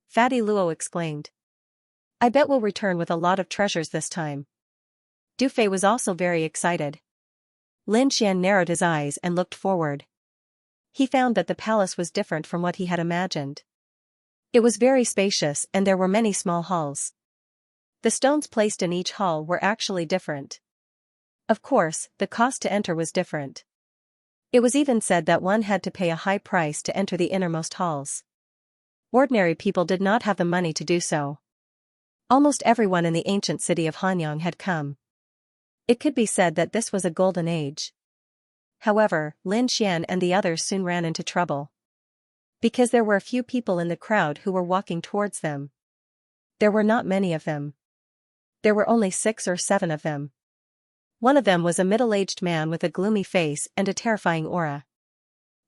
[SPEAKER 1] Fatty Luo exclaimed. I bet we'll return with a lot of treasures this time. Du Fei was also very excited. Lin Xian narrowed his eyes and looked forward. He found that the palace was different from what he had imagined. It was very spacious and there were many small halls. The stones placed in each hall were actually different. Of course, the cost to enter was different. It was even said that one had to pay a high price to enter the innermost halls. Ordinary people did not have the money to do so. Almost everyone in the ancient city of Hanyang had come. It could be said that this was a golden age. However, Lin Xian and the others soon ran into trouble. Because there were a few people in the crowd who were walking towards them. There were not many of them. There were only 6 or 7 of them. One of them was a middle-aged man with a gloomy face and a terrifying aura.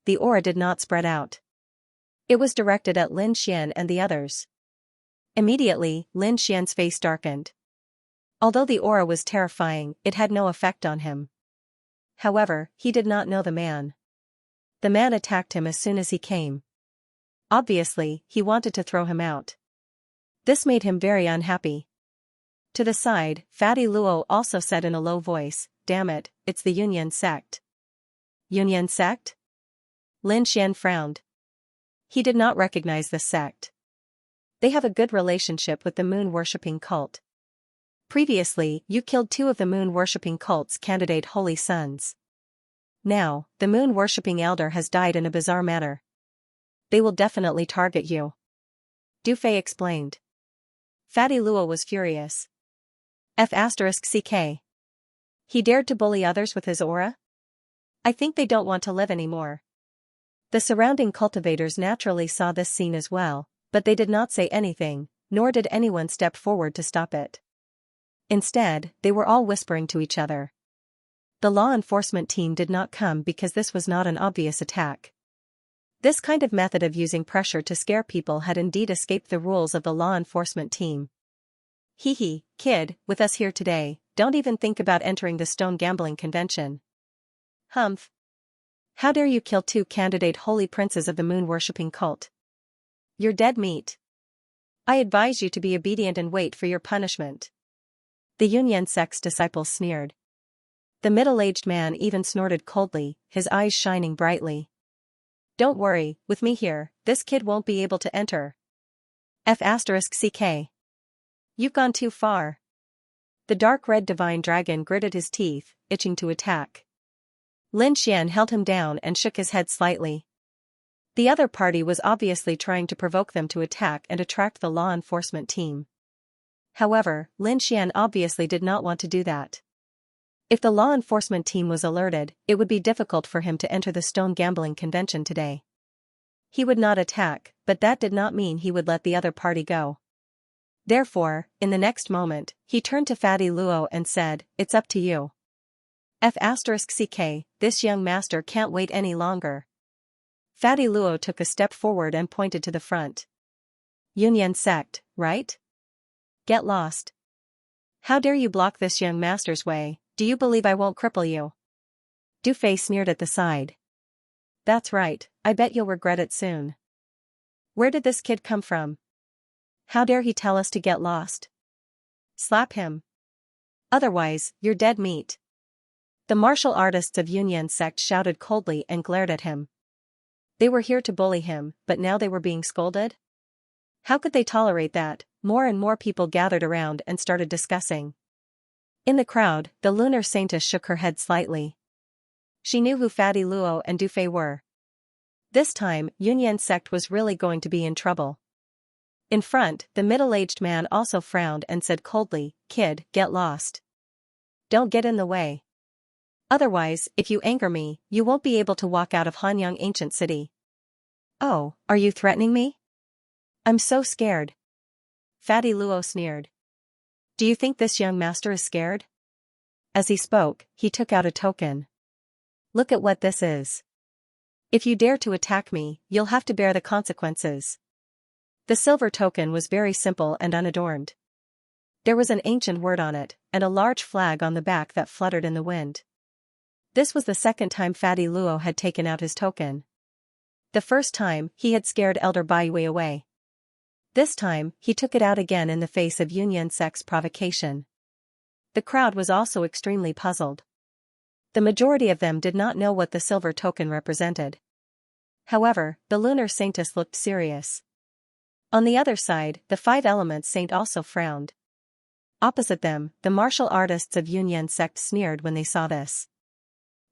[SPEAKER 1] The aura did not spread out. It was directed at Lin Xian and the others. Immediately, Lin Xian's face darkened. Although the aura was terrifying, it had no effect on him. However, he did not know the man. The man attacked him as soon as he came. Obviously, he wanted to throw him out. This made him very unhappy. To the side, Fatty Luo also said in a low voice, "Damn it, it's the Yunyan sect." Yunyan sect? Lin Xian frowned. He did not recognize this sect. They have a good relationship with the moon-worshipping cult. Previously, you killed 2 of the moon-worshipping cult's candidate holy sons. Now, the moon-worshipping elder has died in a bizarre manner. They will definitely target you. Du Fei explained. Fatty Luo was furious. F***ck. He dared to bully others with his aura? I think they don't want to live anymore. The surrounding cultivators naturally saw this scene as well, but they did not say anything, nor did anyone step forward to stop it. Instead, they were all whispering to each other. The law enforcement team did not come because this was not an obvious attack. This kind of method of using pressure to scare people had indeed escaped the rules of the law enforcement team. Hee, kid, with us here today, don't even think about entering the stone gambling convention. Humph. How dare you kill 2 candidate holy princes of the moon-worshipping cult? You're dead meat. I advise you to be obedient and wait for your punishment. The Yunyan sect's disciples sneered. The middle-aged man even snorted coldly, his eyes shining brightly. Don't worry, with me here, this kid won't be able to enter. F***ck. You've gone too far. The dark red divine dragon gritted his teeth, itching to attack. Lin Xian held him down and shook his head slightly. The other party was obviously trying to provoke them to attack and attract the law enforcement team. However, Lin Xian obviously did not want to do that. If the law enforcement team was alerted, it would be difficult for him to enter the stone gambling convention today. He would not attack, but that did not mean he would let the other party go. Therefore, in the next moment, he turned to Fatty Luo and said, "It's up to you. F***ck, this young master can't wait any longer." Fatty Luo took a step forward and pointed to the front. Yunyan sect, right? Get lost. How dare you block this young master's way, do you believe I won't cripple you? Du Fei sneered at the side. That's right, I bet you'll regret it soon. Where did this kid come from? How dare he tell us to get lost? Slap him. Otherwise, you're dead meat. The martial artists of Yunyan sect shouted coldly and glared at him. They were here to bully him, but now they were being scolded? How could they tolerate that? More and more people gathered around and started discussing. In the crowd, the lunar saintess shook her head slightly. She knew who Fatty Luo and Du Fei were. This time, Yunyan sect was really going to be in trouble. In front, the middle-aged man also frowned and said coldly, "Kid, get lost. Don't get in the way. Otherwise, if you anger me, you won't be able to walk out of Hanyang Ancient City." Oh, are you threatening me? I'm so scared. Fatty Luo sneered. Do you think this young master is scared? As he spoke, he took out a token. Look at what this is. If you dare to attack me, you'll have to bear the consequences. The silver token was very simple and unadorned. There was an ancient word on it, and a large flag on the back that fluttered in the wind. This was the second time Fatty Luo had taken out his token. The first time, he had scared Elder Baiyue away. This time, he took it out again in the face of Yunyan sect's provocation. The crowd was also extremely puzzled. The majority of them did not know what the silver token represented. However, the lunar saintess looked serious. On the other side, the 5 elements saint also frowned. Opposite them, the martial artists of Yunyan sect sneered when they saw this.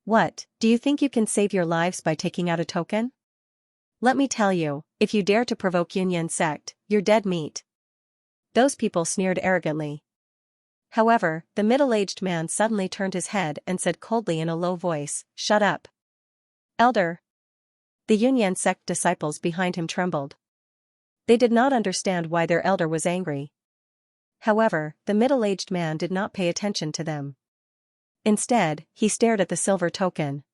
[SPEAKER 1] What, do you think you can save your lives by taking out a token? Let me tell you, if you dare to provoke Yunyan sect, you're dead meat. Those people sneered arrogantly. However, the middle-aged man suddenly turned his head and said coldly in a low voice, "Shut up. Elder." The Yunyan sect disciples behind him trembled. They did not understand why their elder was angry. However, the middle-aged man did not pay attention to them. Instead, he stared at the silver token.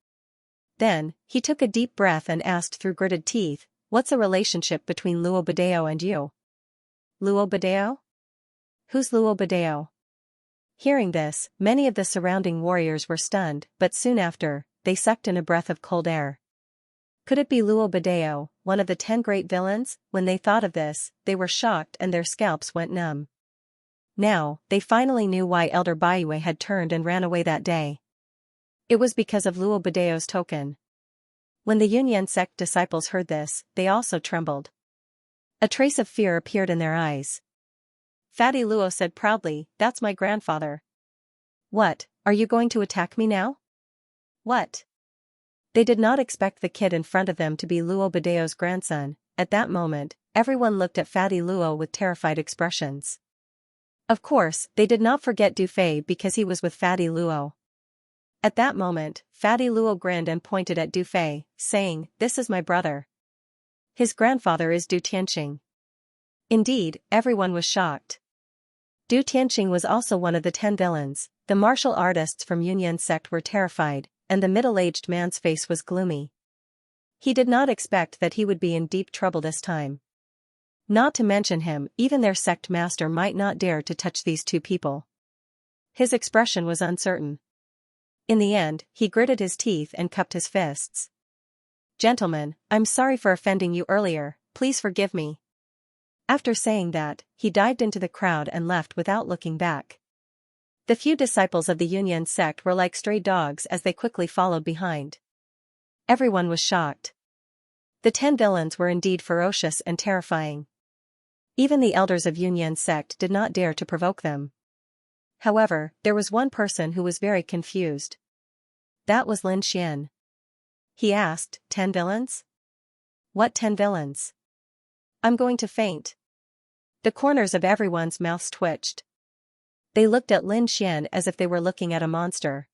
[SPEAKER 1] Then, he took a deep breath and asked through gritted teeth, "What's a relationship between Luo Badeo and you?" "Luo Badeo? Who's Luo Badeo?" Hearing this, many of the surrounding warriors were stunned, but soon after, they sucked in a breath of cold air. Could it be Luo Badeo, one of the 10 great villains? When they thought of this, they were shocked and their scalps went numb. Now, they finally knew why Elder Baiyue had turned and ran away that day. It was because of Luo Badeo's token. When the Yunyan sect disciples heard this, they also trembled. A trace of fear appeared in their eyes. Fatty Luo said proudly, "That's my grandfather." "What, are you going to attack me now?" "What?" They did not expect the kid in front of them to be Luo Badeo's grandson. At that moment, everyone looked at Fatty Luo with terrified expressions. Of course, they did not forget Du Fei because he was with Fatty Luo. At that moment, Fatty Luo grinned and pointed at Du Fei, saying, "This is my brother. His grandfather is Du Tianqing." Indeed, everyone was shocked. Du Tianqing was also one of the 10 villains. The martial artists from Yunyan sect were terrified, and the middle-aged man's face was gloomy. He did not expect that he would be in deep trouble this time. Not to mention him, even their sect master might not dare to touch these 2 people. His expression was uncertain. In the end, he gritted his teeth and cupped his fists. "Gentlemen, I'm sorry for offending you earlier, please forgive me." After saying that, he dived into the crowd and left without looking back. The few disciples of the Yunyan sect were like stray dogs as they quickly followed behind. Everyone was shocked. The 10 villains were indeed ferocious and terrifying. Even the elders of Yunyan sect did not dare to provoke them. However, there was one person who was very confused. That was Lin Xian. He asked, 10 villains? What 10 villains? I'm going to faint." The corners of everyone's mouths twitched. They looked at Lin Xian as if they were looking at a monster.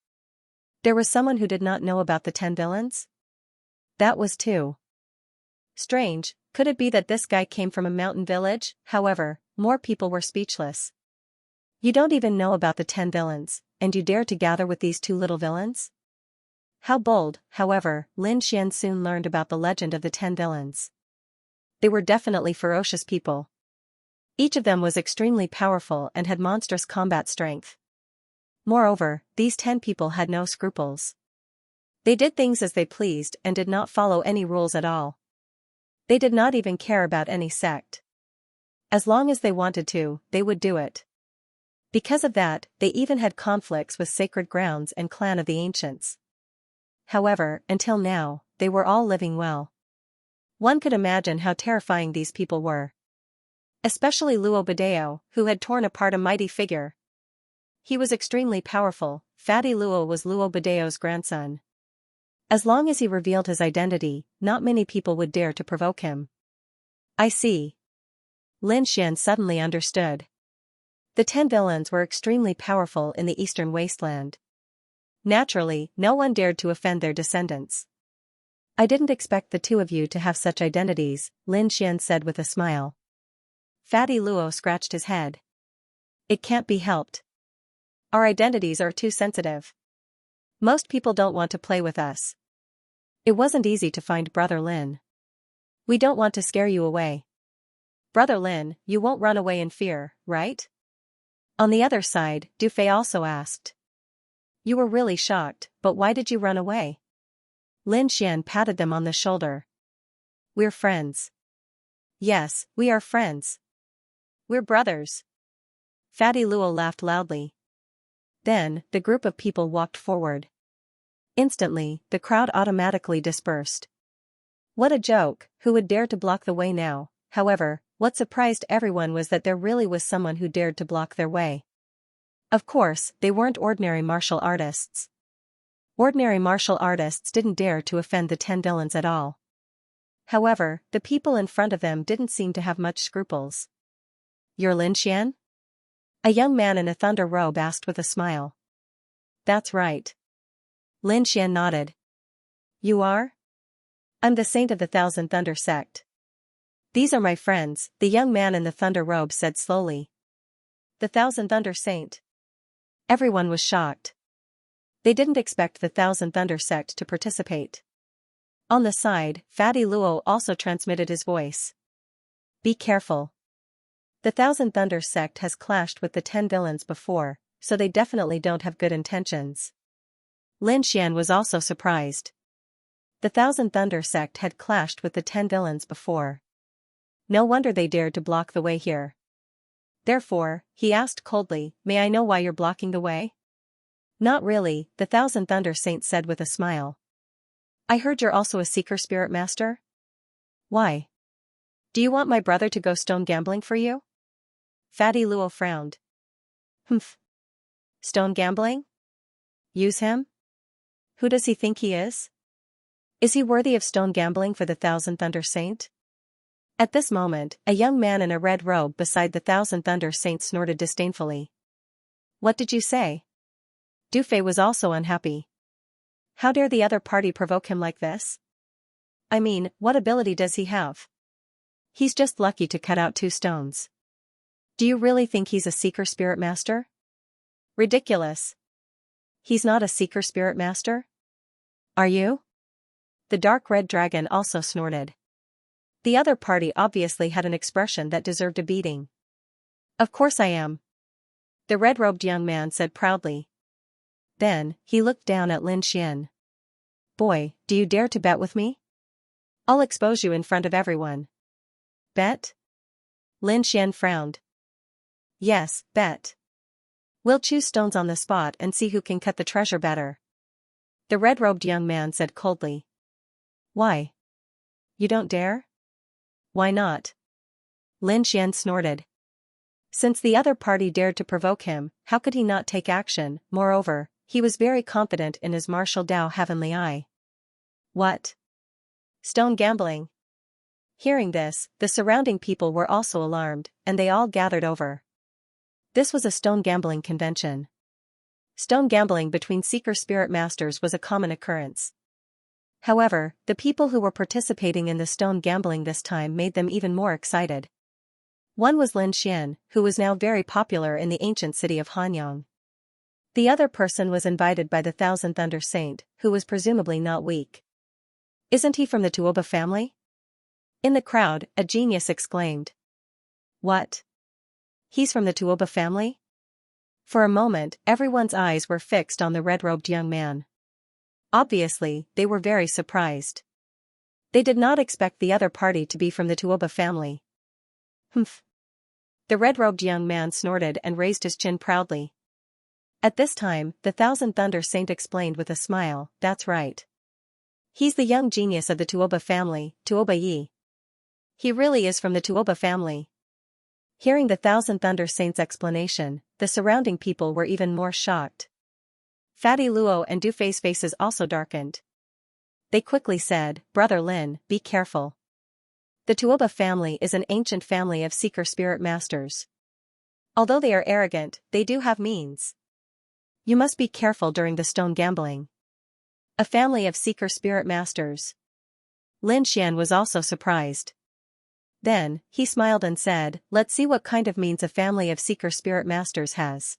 [SPEAKER 1] There was someone who did not know about the 10 villains? That was too strange. Could it be that this guy came from a mountain village? However, more people were speechless. You don't even know about the 10 villains, and you dare to gather with these 2 little villains? How bold. However, Lin Xian soon learned about the legend of the 10 villains. They were definitely ferocious people. Each of them was extremely powerful and had monstrous combat strength. Moreover, these 10 people had no scruples. They did things as they pleased and did not follow any rules at all. They did not even care about any sect. As long as they wanted to, they would do it. Because of that, they even had conflicts with sacred grounds and clan of the ancients. However, until now, they were all living well. One could imagine how terrifying these people were. Especially Luo Badeo, who had torn apart a mighty figure. He was extremely powerful. Fatty Luo was Luo Badeo's grandson. As long as he revealed his identity, not many people would dare to provoke him. I see. Lin Xian suddenly understood. The 10 villains were extremely powerful in the eastern wasteland. Naturally, no one dared to offend their descendants. I didn't expect the 2 of you to have such identities, Lin Xian said with a smile. Fatty Luo scratched his head. It can't be helped. Our identities are too sensitive. Most people don't want to play with us. It wasn't easy to find Brother Lin. We don't want to scare you away. Brother Lin, you won't run away in fear, right? On the other side, Du Fei also asked. You were really shocked, but why did you run away? Lin Xian patted them on the shoulder. We're friends. Yes, we are friends. We're brothers. Fatty Luo laughed loudly. Then, the group of people walked forward. Instantly, the crowd automatically dispersed. What a joke, who would dare to block the way now? However, what surprised everyone was that there really was someone who dared to block their way. Of course, they weren't ordinary martial artists. Ordinary martial artists didn't dare to offend the 10 villains at all. However, the people in front of them didn't seem to have much scruples. You're Lin Xian? A young man in a thunder robe asked with a smile. That's right. Lin Xian nodded. You are? I'm the saint of the Thousand Thunder sect. These are my friends, the young man in the thunder robe said slowly. The Thousand Thunder Saint. Everyone was shocked. They didn't expect the Thousand Thunder sect to participate. On the side, Fatty Luo also transmitted his voice. Be careful. The Thousand Thunder sect has clashed with the 10 villains before, so they definitely don't have good intentions. Lin Xian was also surprised. The Thousand Thunder sect had clashed with the 10 villains before. No wonder they dared to block the way here. Therefore, he asked coldly, may I know why you're blocking the way? Not really, the Thousand Thunder Saint said with a smile. I heard you're also a seeker spirit master? Why? Do you want my brother to go stone gambling for you? Fatty Luo frowned. Humph. Stone gambling? Use him? Who does he think he is? Is he worthy of stone gambling for the Thousand Thunder Saint? At this moment, a young man in a red robe beside the Thousand Thunder Saint snorted disdainfully. What did you say? Du Fei was also unhappy. How dare the other party provoke him like this? I mean, what ability does he have? He's just lucky to cut out 2 stones. Do you really think he's a seeker spirit master? Ridiculous. He's not a seeker spirit master? Are you? The dark red dragon also snorted. The other party obviously had an expression that deserved a beating. Of course I am. The red-robed young man said proudly. Then, he looked down at Lin Xian. Boy, do you dare to bet with me? I'll expose you in front of everyone. Bet? Lin Xian frowned. Yes, bet. We'll choose stones on the spot and see who can cut the treasure better. The red-robed young man said coldly. Why? You don't dare? Why not? Lin Xian snorted. Since the other party dared to provoke him, how could he not take action? Moreover, he was very confident in his martial Dao Heavenly Eye. What? Stone gambling? Hearing this, the surrounding people were also alarmed, and they all gathered over. This was a stone gambling convention. Stone gambling between seeker spirit masters was a common occurrence. However, the people who were participating in the stone gambling this time made them even more excited. One was Lin Xian, who was now very popular in the ancient city of Hanyang. The other person was invited by the Thousand Thunder Saint, who was presumably not weak. Isn't he from the Tuoba family? In the crowd, a genius exclaimed. What? He's from the Tuoba family? For a moment, everyone's eyes were fixed on the red-robed young man. Obviously, they were very surprised. They did not expect the other party to be from the Tuoba family. Humph. The red-robed young man snorted and raised his chin proudly. At this time, the Thousand Thunder Saint explained with a smile, that's right. He's the young genius of the Tuoba family, Tuoba Yi. He really is from the Tuoba family. Hearing the Thousand Thunder Saint's explanation, the surrounding people were even more shocked. Fatty Luo and Du Fei's faces also darkened. They quickly said, Brother Lin, be careful. The Tuoba family is an ancient family of seeker spirit masters. Although they are arrogant, they do have means. You must be careful during the stone gambling. A family of seeker spirit masters. Lin Xian was also surprised. Then, he smiled and said, let's see what kind of means a family of seeker spirit masters has.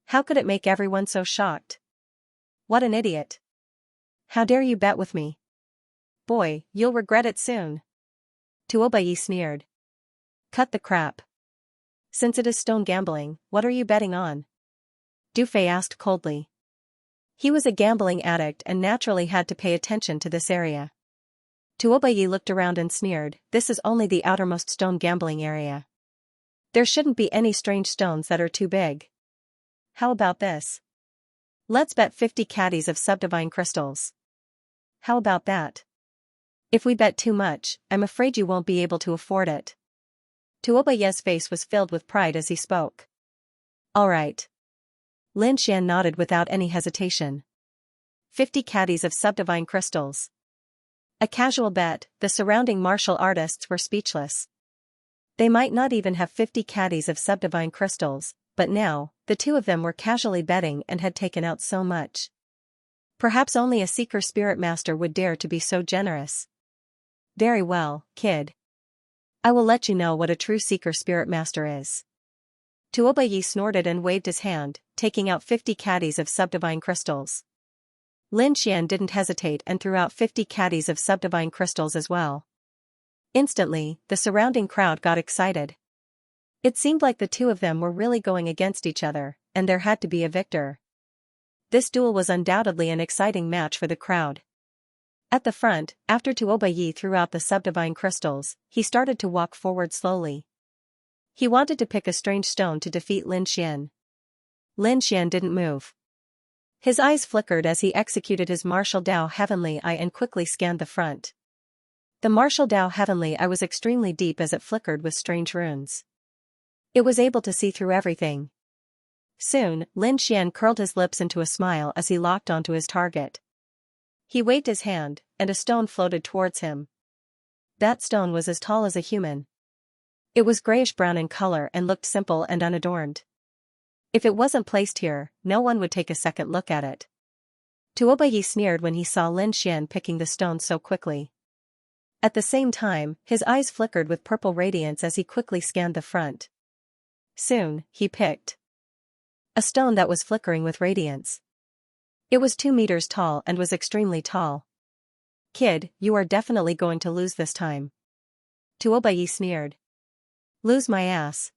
[SPEAKER 1] How could it make everyone so shocked? What an idiot. How dare you bet with me? Boy, you'll regret it soon. Tuoba Yi sneered. Cut the crap. Since it is stone gambling, what are you betting on? Du Fei asked coldly. He was a gambling addict and naturally had to pay attention to this area. Tuoba Yi looked around and sneered, this is only the outermost stone gambling area. There shouldn't be any strange stones that are too big. How about this? Let's bet 50 caddies of subdivine crystals. How about that? If we bet too much, I'm afraid you won't be able to afford it. Tuoba Yi's face was filled with pride as he spoke. All right. Lin Xian nodded without any hesitation. 50 caddies of subdivine crystals. A casual bet, the surrounding martial artists were speechless. They might not even have 50 caddies of subdivine crystals, but now, the two of them were casually betting and had taken out so much. Perhaps only a seeker spirit master would dare to be so generous. Very well, kid. I will let you know what a true seeker spirit master is. Tuoba Yi snorted and waved his hand, taking out 50 caddies of subdivine crystals. Lin Xian didn't hesitate and threw out 50 caddies of subdivine crystals as well. Instantly, the surrounding crowd got excited. It seemed like the two of them were really going against each other, and there had to be a victor. This duel was undoubtedly an exciting match for the crowd. At the front, after Tuoba threw out the subdivine crystals, he started to walk forward slowly. He wanted to pick a strange stone to defeat Lin Xian. Lin Xian didn't move. His eyes flickered as he executed his martial Dao Heavenly Eye and quickly scanned the front. The martial Dao Heavenly Eye was extremely deep as it flickered with strange runes. It was able to see through everything. Soon, Lin Xian curled his lips into a smile as he locked onto his target. He waved his hand, and a stone floated towards him. That stone was as tall as a human. It was grayish-brown in color and looked simple and unadorned. If it wasn't placed here, no one would take a second look at it. Tuoba sneered when he saw Lin Xian picking the stone so quickly. At the same time, his eyes flickered with purple radiance as he quickly scanned the front. Soon, he picked a stone that was flickering with radiance. It was 2 meters tall and was extremely tall. "Kid, you are definitely going to lose this time." Tuoba sneered. "Lose my ass.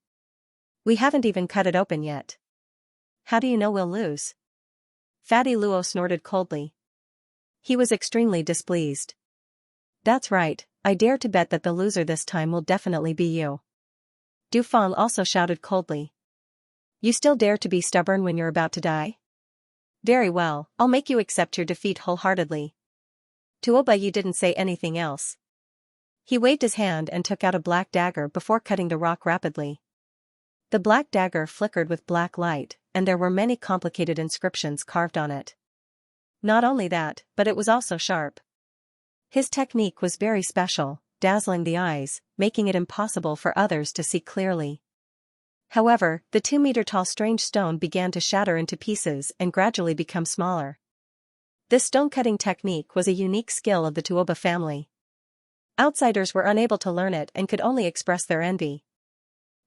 [SPEAKER 1] We haven't even cut it open yet. How do you know we'll lose?" Fatty Luo snorted coldly. He was extremely displeased. "That's right, I dare to bet that the loser this time will definitely be you." Du Feng also shouted coldly. "You still dare to be stubborn when you're about to die? Very well, I'll make you accept your defeat wholeheartedly." Tuoba didn't say anything else. He waved his hand and took out a black dagger before cutting the rock rapidly. The black dagger flickered with black light, and there were many complicated inscriptions carved on it. Not only that, but it was also sharp. His technique was very special, dazzling the eyes, making it impossible for others to see clearly. However, the 2-meter-tall strange stone began to shatter into pieces and gradually become smaller. This stone-cutting technique was a unique skill of the Tuoba family. Outsiders were unable to learn it and could only express their envy.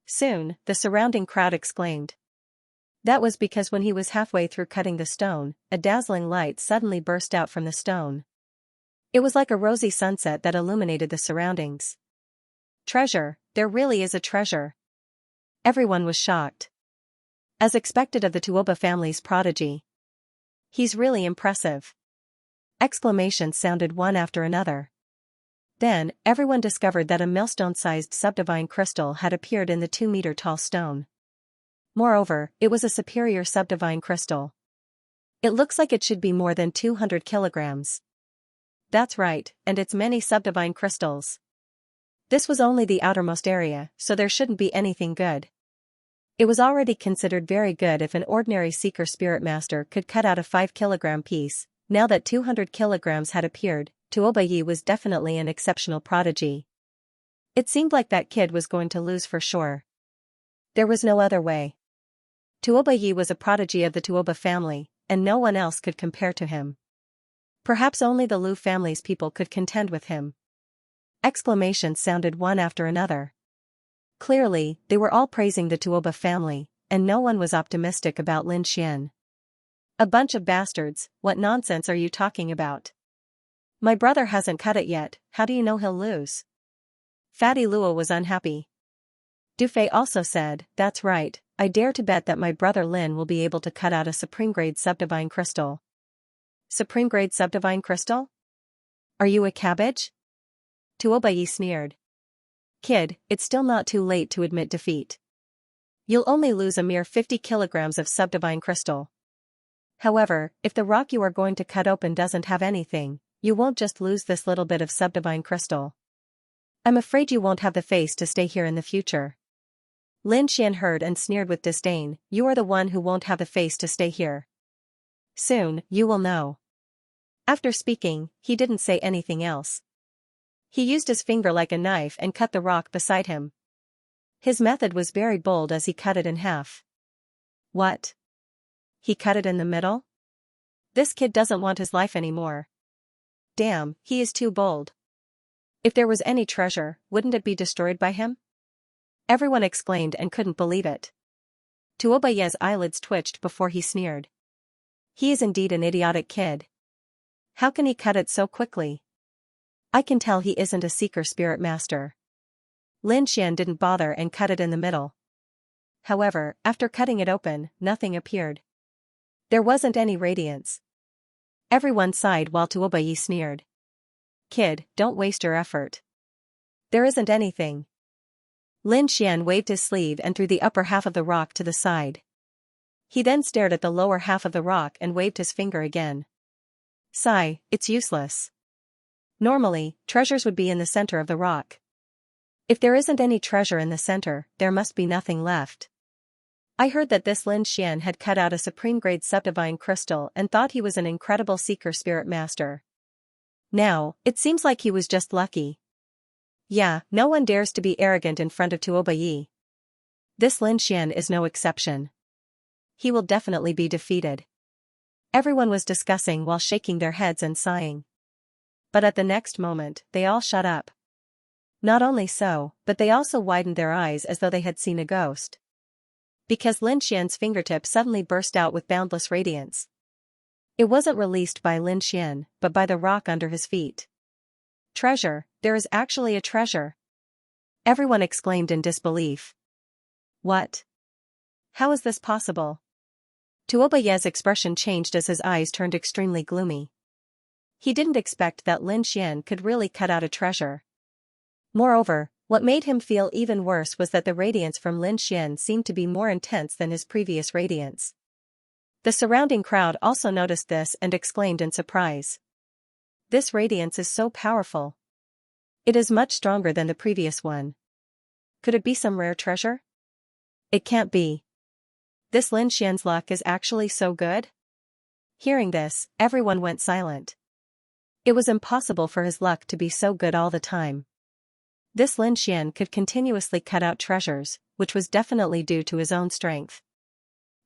[SPEAKER 1] Soon, the surrounding crowd exclaimed. That was because when he was halfway through cutting the stone, a dazzling light suddenly burst out from the stone. It was like a rosy sunset that illuminated the surroundings. "Treasure, there really is a treasure." Everyone was shocked. As expected of the Tuoba family's prodigy. "He's really impressive." Exclamations sounded one after another. Then, everyone discovered that a millstone-sized subdivine crystal had appeared in the 2-meter-tall stone. Moreover, it was a superior subdivine crystal. It looks like it should be more than 200 kilograms. That's right, and it's many subdivine crystals. This was only the outermost area, so there shouldn't be anything good. It was already considered very good if an ordinary Seeker Spirit Master could cut out a 5-kilogram piece. Now that 200 kilograms had appeared, Tuoba was definitely an exceptional prodigy. It seemed like that kid was going to lose for sure. There was no other way. Tuoba was a prodigy of the Tuoba family, and no one else could compare to him. Perhaps only the Lu family's people could contend with him. Exclamations sounded one after another. Clearly, they were all praising the Tuoba family, and no one was optimistic about Lin Xian. "A bunch of bastards, what nonsense are you talking about? My brother hasn't cut it yet, how do you know he'll lose?" Fatty Luo was unhappy. Dufei also said, "That's right, I dare to bet that my brother Lin will be able to cut out a supreme-grade subdivine crystal." "Supreme-grade subdivine crystal? Are you a cabbage?" Tuoba sneered. "Kid, it's still not too late to admit defeat. You'll only lose a mere 50 kilograms of subdivine crystal. However, if the rock you are going to cut open doesn't have anything, you won't just lose this little bit of subdivine crystal. I'm afraid you won't have the face to stay here in the future." Lin Xian heard and sneered with disdain, "You are the one who won't have the face to stay here. Soon, you will know." After speaking, he didn't say anything else. He used his finger like a knife and cut the rock beside him. His method was very bold as he cut it in half. What? He cut it in the middle? This kid doesn't want his life anymore. Damn, he is too bold. If there was any treasure, wouldn't it be destroyed by him? Everyone exclaimed and couldn't believe it. Tuobaye's eyelids twitched before he sneered. He is indeed an idiotic kid. How can he cut it so quickly? I can tell he isn't a seeker spirit master. Lin Xian didn't bother and cut it in the middle. However, after cutting it open, nothing appeared. There wasn't any radiance. Everyone sighed while Tuobaye sneered. Kid, don't waste your effort. There isn't anything. Lin Xian waved his sleeve and threw the upper half of the rock to the side. He then stared at the lower half of the rock and waved his finger again. Sigh, it's useless. Normally, treasures would be in the center of the rock. If there isn't any treasure in the center, there must be nothing left. I heard that this Lin Xian had cut out a supreme-grade subdivine crystal and thought he was an incredible seeker spirit master. Now, it seems like he was just lucky. Yeah, no one dares to be arrogant in front of Tuobaye. This Lin Xian is no exception. He will definitely be defeated. Everyone was discussing while shaking their heads and sighing. But at the next moment, they all shut up. Not only so, but they also widened their eyes as though they had seen a ghost. Because Lin Xian's fingertip suddenly burst out with boundless radiance. It wasn't released by Lin Xian, but by the rock under his feet. Treasure, there is actually a treasure. Everyone exclaimed in disbelief. What? How is this possible? Tuobaye's expression changed as his eyes turned extremely gloomy. He didn't expect that Lin Xian could really cut out a treasure. Moreover, what made him feel even worse was that the radiance from Lin Xian seemed to be more intense than his previous radiance. The surrounding crowd also noticed this and exclaimed in surprise. This radiance is so powerful. It is much stronger than the previous one. Could it be some rare treasure? It can't be. This Lin Xian's luck is actually so good? Hearing this, everyone went silent. It was impossible for his luck to be so good all the time. This Lin Xian could continuously cut out treasures, which was definitely due to his own strength.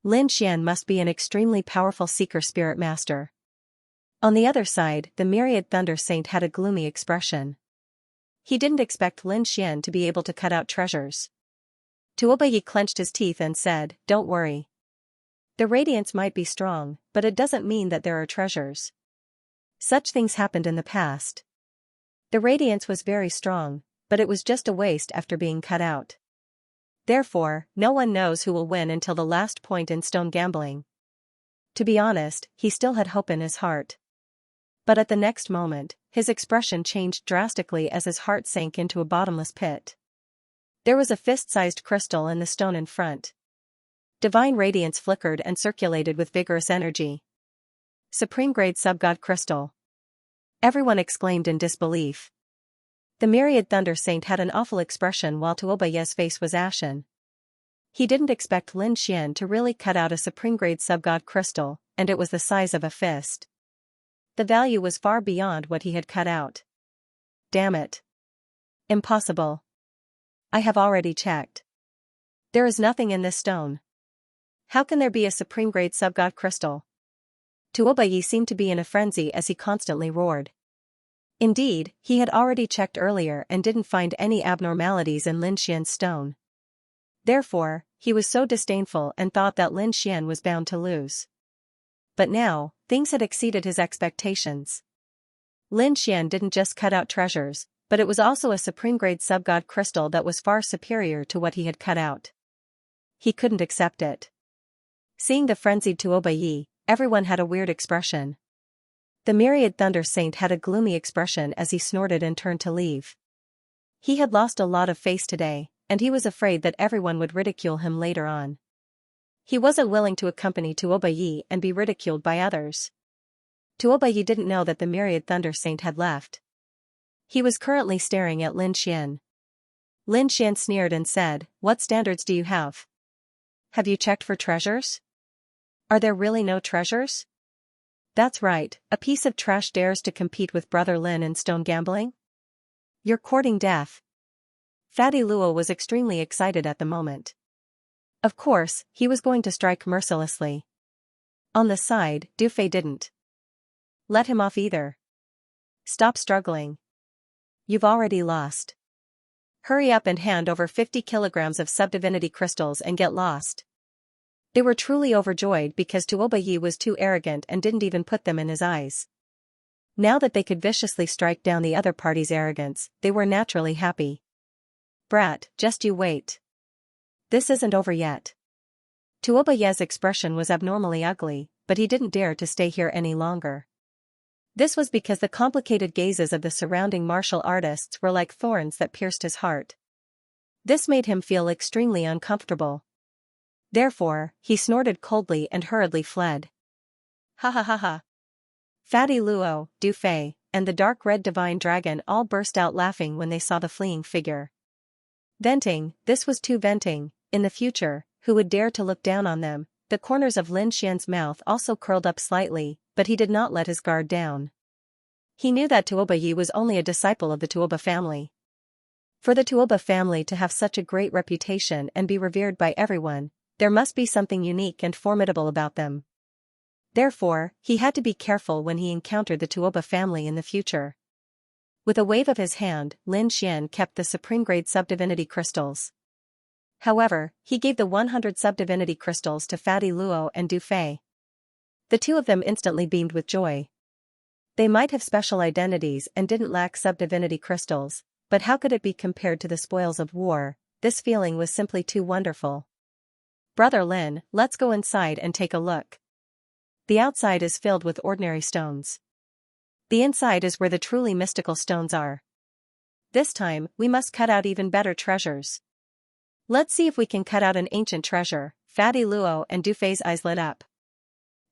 [SPEAKER 1] Lin Xian must be an extremely powerful seeker spirit master. On the other side, the myriad thunder saint had a gloomy expression. He didn't expect Lin Xian to be able to cut out treasures. Tuobaye clenched his teeth and said, "Don't worry. The radiance might be strong, but it doesn't mean that there are treasures. Such things happened in the past. The radiance was very strong, but it was just a waste after being cut out. Therefore, no one knows who will win until the last point in stone gambling." To be honest, he still had hope in his heart. But at the next moment, his expression changed drastically as his heart sank into a bottomless pit. There was a fist-sized crystal in the stone in front. Divine radiance flickered and circulated with vigorous energy. Supreme-grade subgod crystal. Everyone exclaimed in disbelief. The myriad thunder saint had an awful expression while Tuobaye's face was ashen. He didn't expect Lin Xian to really cut out a supreme-grade subgod crystal, and it was the size of a fist. The value was far beyond what he had cut out. Damn it. Impossible. I have already checked. There is nothing in this stone. How can there be a supreme-grade subgod crystal? Tuobaye seemed to be in a frenzy as he constantly roared. Indeed, he had already checked earlier and didn't find any abnormalities in Lin Xian's stone. Therefore, he was so disdainful and thought that Lin Xian was bound to lose. But now, things had exceeded his expectations. Lin Xian didn't just cut out treasures, but it was also a supreme-grade subgod crystal that was far superior to what he had cut out. He couldn't accept it. Seeing the frenzied Tuobaye, everyone had a weird expression. The myriad thunder saint had a gloomy expression as he snorted and turned to leave. He had lost a lot of face today, and he was afraid that everyone would ridicule him later on. He wasn't willing to accompany Tuobaye and be ridiculed by others. Tuobaye didn't know that the myriad thunder saint had left. He was currently staring at Lin Xian. Lin Xian sneered and said, "What standards do you have? Have you checked for treasures? Are there really no treasures? That's right, a piece of trash dares to compete with Brother Lin in stone gambling? You're courting death." Fatty Luo was extremely excited at the moment. Of course, he was going to strike mercilessly. On the side, Dufei didn't let him off either. "Stop struggling. You've already lost. Hurry up and hand over 50 kilograms of subdivinity crystals and get lost." They were truly overjoyed because Tuoba Yi was too arrogant and didn't even put them in his eyes. Now that they could viciously strike down the other party's arrogance, they were naturally happy. "Brat, just you wait. This isn't over yet." Tuoba Yi's expression was abnormally ugly, but he didn't dare to stay here any longer. This was because the complicated gazes of the surrounding martial artists were like thorns that pierced his heart. This made him feel extremely uncomfortable. Therefore, he snorted coldly and hurriedly fled. Ha ha ha ha. Fatty Luo, Du Fei, and the dark red divine dragon all burst out laughing when they saw the fleeing figure. Venting, this was too venting. In the future, who would dare to look down on them? The corners of Lin Xian's mouth also curled up slightly, but he did not let his guard down. He knew that Tuoba Yi was only a disciple of the Tuoba family. For the Tuoba family to have such a great reputation and be revered by everyone, there must be something unique and formidable about them. Therefore, he had to be careful when he encountered the Tuoba family in the future. With a wave of his hand, Lin Xian kept the supreme-grade subdivinity crystals. However, he gave the 100 subdivinity crystals to Fatty Luo and Du Fei. The two of them instantly beamed with joy. They might have special identities and didn't lack subdivinity crystals, but how could it be compared to the spoils of war? This feeling was simply too wonderful. "Brother Lin, let's go inside and take a look. The outside is filled with ordinary stones. The inside is where the truly mystical stones are. This time, we must cut out even better treasures. Let's see if we can cut out an ancient treasure." Fatty Luo and Du Fei's eyes lit up.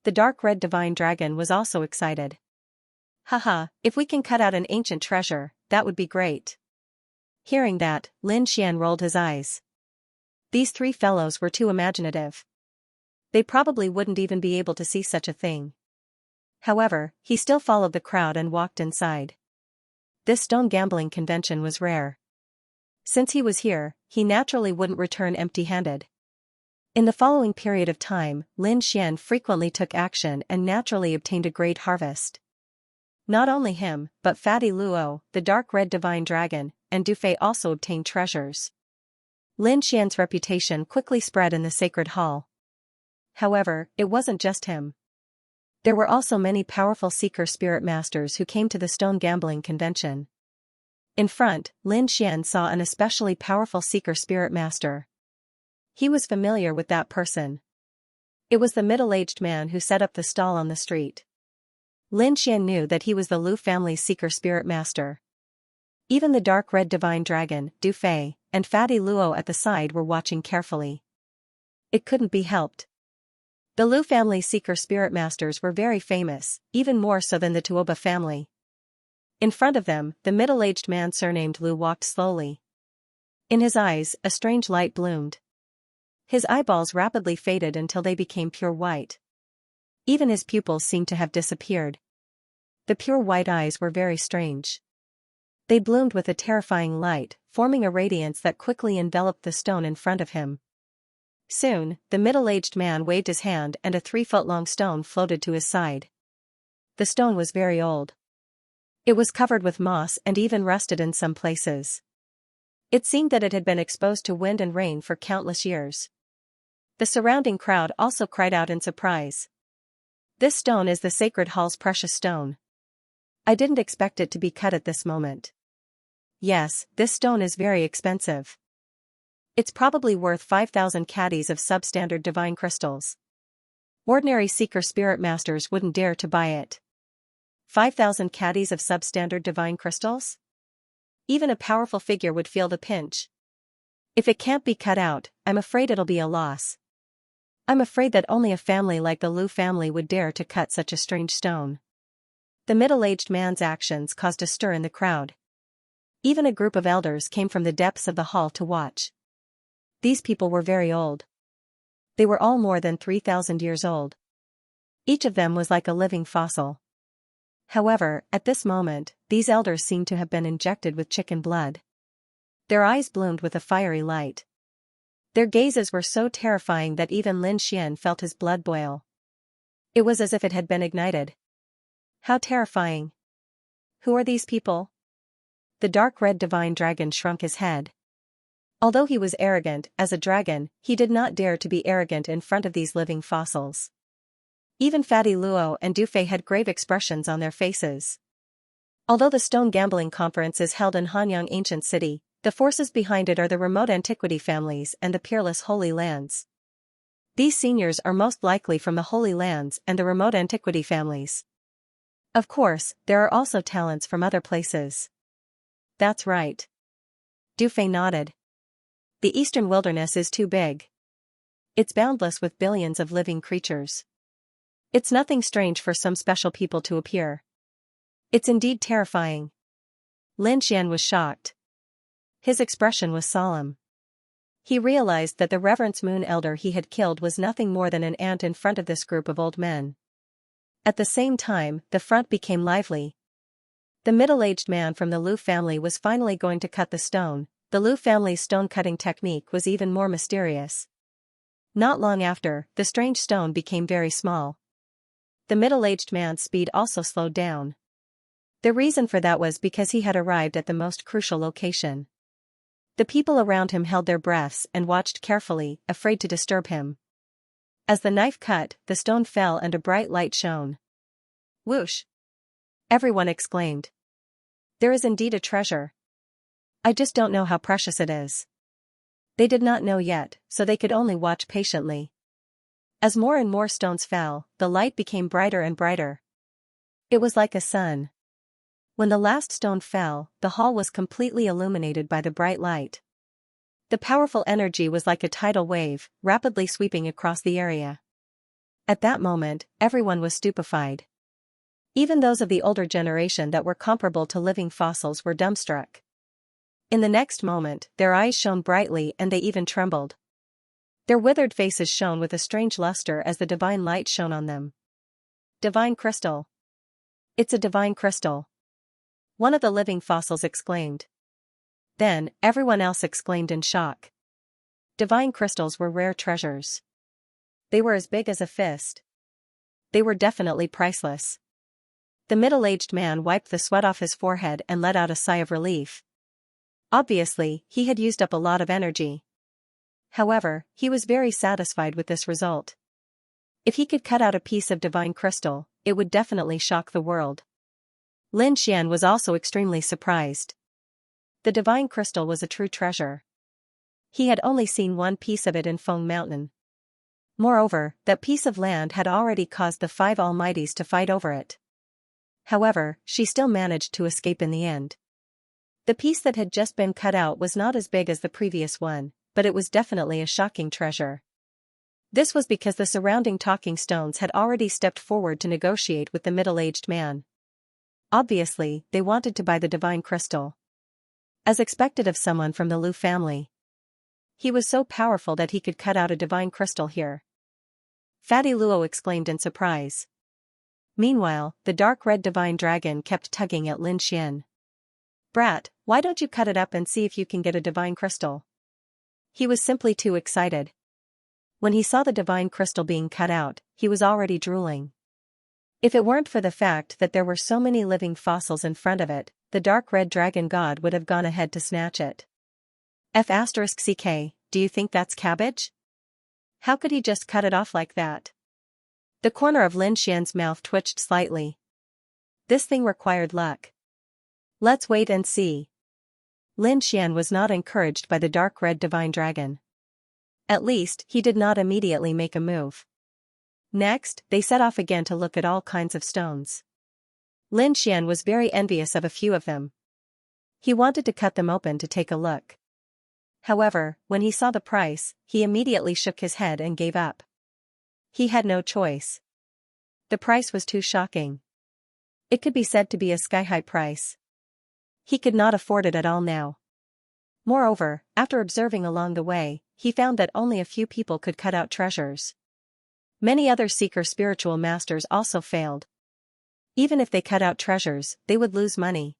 [SPEAKER 1] The dark red divine dragon was also excited. "Haha, if we can cut out an ancient treasure, that would be great." Hearing that, Lin Xian rolled his eyes. These three fellows were too imaginative. They probably wouldn't even be able to see such a thing. However, he still followed the crowd and walked inside. This stone gambling convention was rare. Since he was here, he naturally wouldn't return empty-handed. In the following period of time, Lin Xian frequently took action and naturally obtained a great harvest. Not only him, but Fatty Luo, the dark red divine dragon, and Du Fei also obtained treasures. Lin Xian's reputation quickly spread in the sacred hall. However, it wasn't just him. There were also many powerful seeker spirit masters who came to the stone gambling convention. In front, Lin Xian saw an especially powerful seeker spirit master. He was familiar with that person. It was the middle-aged man who set up the stall on the street. Lin Xian knew that he was the Lu family's seeker spirit master. Even the dark red divine dragon, Du Fei, and Fatty Luo at the side were watching carefully. It couldn't be helped. The Lu family seeker spirit masters were very famous, even more so than the Tuoba family. In front of them, the middle-aged man surnamed Lu walked slowly. In his eyes, a strange light bloomed. His eyeballs rapidly faded until they became pure white. Even his pupils seemed to have disappeared. The pure white eyes were very strange. They bloomed with a terrifying light, forming a radiance that quickly enveloped the stone in front of him. Soon, the middle-aged man waved his hand and a 3-foot-long stone floated to his side. The stone was very old. It was covered with moss and even rusted in some places. It seemed that it had been exposed to wind and rain for countless years. The surrounding crowd also cried out in surprise. "This stone is the sacred hall's precious stone. I didn't expect it to be cut at this moment. Yes, this stone is very expensive. It's probably worth 5,000 caddies of substandard divine crystals. Ordinary seeker spirit masters wouldn't dare to buy it. 5,000 caddies of substandard divine crystals? Even a powerful figure would feel the pinch. If it can't be cut out, I'm afraid it'll be a loss. I'm afraid that only a family like the Lu family would dare to cut such a strange stone." The middle-aged man's actions caused a stir in the crowd. Even a group of elders came from the depths of the hall to watch. These people were very old. They were all more than 3,000 years old. Each of them was like a living fossil. However, at this moment, these elders seemed to have been injected with chicken blood. Their eyes bloomed with a fiery light. Their gazes were so terrifying that even Lin Xian felt his blood boil. It was as if it had been ignited. How terrifying. Who are these people? The dark red divine dragon shrunk his head. Although he was arrogant as a dragon, he did not dare to be arrogant in front of these living fossils. Even Fatty Luo and Dufei had grave expressions on their faces. Although the stone gambling conference is held in Hanyang ancient city, the forces behind it are the remote antiquity families and the peerless Holy Lands. These seniors are most likely from the Holy Lands and the remote antiquity families. Of course, there are also talents from other places. That's right. Dufei nodded. The eastern wilderness is too big. It's boundless with billions of living creatures. It's nothing strange for some special people to appear. It's indeed terrifying. Lin Xian was shocked. His expression was solemn. He realized that the Reverence Moon Elder he had killed was nothing more than an ant in front of this group of old men. At the same time, the front became lively. The middle-aged man from the Liu family was finally going to cut the stone. The Liu family's stone-cutting technique was even more mysterious. Not long after, the strange stone became very small. The middle-aged man's speed also slowed down. The reason for that was because he had arrived at the most crucial location. The people around him held their breaths and watched carefully, afraid to disturb him. As the knife cut, the stone fell and a bright light shone. Whoosh! Everyone exclaimed. There is indeed a treasure. I just don't know how precious it is. They did not know yet, so they could only watch patiently. As more and more stones fell, the light became brighter and brighter. It was like a sun. When the last stone fell, the hall was completely illuminated by the bright light. The powerful energy was like a tidal wave, rapidly sweeping across the area. At that moment, everyone was stupefied. Even those of the older generation that were comparable to living fossils were dumbstruck. In the next moment, their eyes shone brightly and they even trembled. Their withered faces shone with a strange luster as the divine light shone on them. Divine crystal. It's a divine crystal. One of the living fossils exclaimed. Then, everyone else exclaimed in shock. Divine crystals were rare treasures. They were as big as a fist. They were definitely priceless. The middle-aged man wiped the sweat off his forehead and let out a sigh of relief. Obviously, he had used up a lot of energy. However, he was very satisfied with this result. If he could cut out a piece of divine crystal, it would definitely shock the world. Lin Xian was also extremely surprised. The divine crystal was a true treasure. He had only seen one piece of it in Feng Mountain. Moreover, that piece of land had already caused the five almighties to fight over it. However, she still managed to escape in the end. The piece that had just been cut out was not as big as the previous one, but it was definitely a shocking treasure. This was because the surrounding talking stones had already stepped forward to negotiate with the middle-aged man. Obviously, they wanted to buy the divine crystal. As expected of someone from the Liu family. He was so powerful that he could cut out a divine crystal here. Fatty Luo exclaimed in surprise. Meanwhile, the dark red divine dragon kept tugging at Lin Xian. Brat, why don't you cut it up and see if you can get a divine crystal? He was simply too excited. When he saw the divine crystal being cut out, he was already drooling. If it weren't for the fact that there were so many living fossils in front of it, the dark red dragon god would have gone ahead to snatch it. F***ck, do you think that's cabbage? How could he just cut it off like that? The corner of Lin Xian's mouth twitched slightly. This thing required luck. Let's wait and see. Lin Xian was not encouraged by the dark red divine dragon. At least, he did not immediately make a move. Next, they set off again to look at all kinds of stones. Lin Xian was very envious of a few of them. He wanted to cut them open to take a look. However, when he saw the price, he immediately shook his head and gave up. He had no choice. The price was too shocking. It could be said to be a sky-high price. He could not afford it at all now. Moreover, after observing along the way, he found that only a few people could cut out treasures. Many other seeker spiritual masters also failed. Even if they cut out treasures, they would lose money.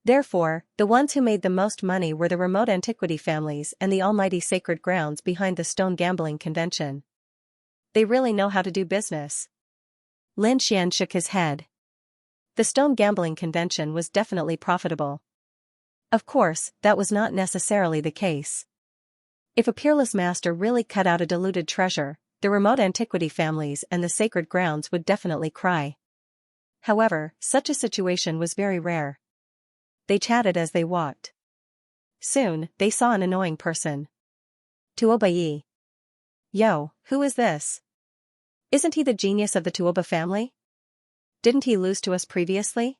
[SPEAKER 1] Therefore, the ones who made the most money were the remote antiquity families and the almighty sacred grounds behind the stone gambling convention. They really know how to do business. Lin Xian shook his head. The stone gambling convention was definitely profitable. Of course, that was not necessarily the case. If a peerless master really cut out a diluted treasure, the remote antiquity families and the sacred grounds would definitely cry. However, such a situation was very rare. They chatted as they walked. Soon, they saw an annoying person. Tuoba. Yo, who is this? Isn't he the genius of the Tuoba family? Didn't he lose to us previously?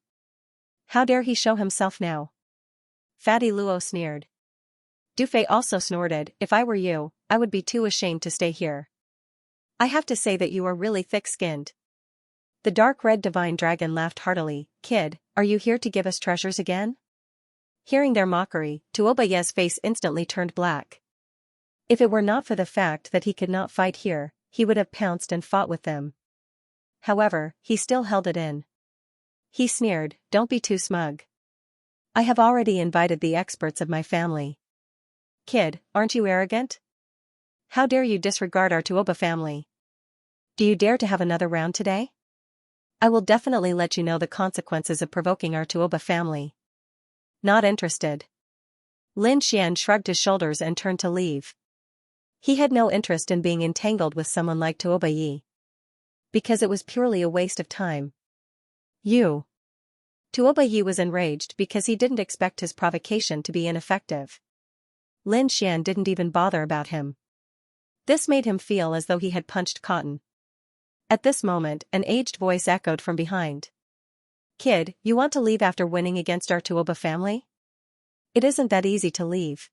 [SPEAKER 1] How dare he show himself now? Fatty Luo sneered. Dufei also snorted, if I were you, I would be too ashamed to stay here. I have to say that you are really thick-skinned. The dark red divine dragon laughed heartily. Kid, are you here to give us treasures again? Hearing their mockery, Tuobaye's face instantly turned black. If it were not for the fact that he could not fight here, he would have pounced and fought with them. However, he still held it in. He sneered, don't be too smug. I have already invited the experts of my family. Kid, aren't you arrogant? How dare you disregard our Tuoba family? Do you dare to have another round today? I will definitely let you know the consequences of provoking our Tuoba family. Not interested. Lin Xian shrugged his shoulders and turned to leave. He had no interest in being entangled with someone like Tuoba Yi. Because it was purely a waste of time. You. Tuoba Yi was enraged because he didn't expect his provocation to be ineffective. Lin Xian didn't even bother about him. This made him feel as though he had punched cotton. At this moment, an aged voice echoed from behind. Kid, you want to leave after winning against our Tuoba family? It isn't that easy to leave.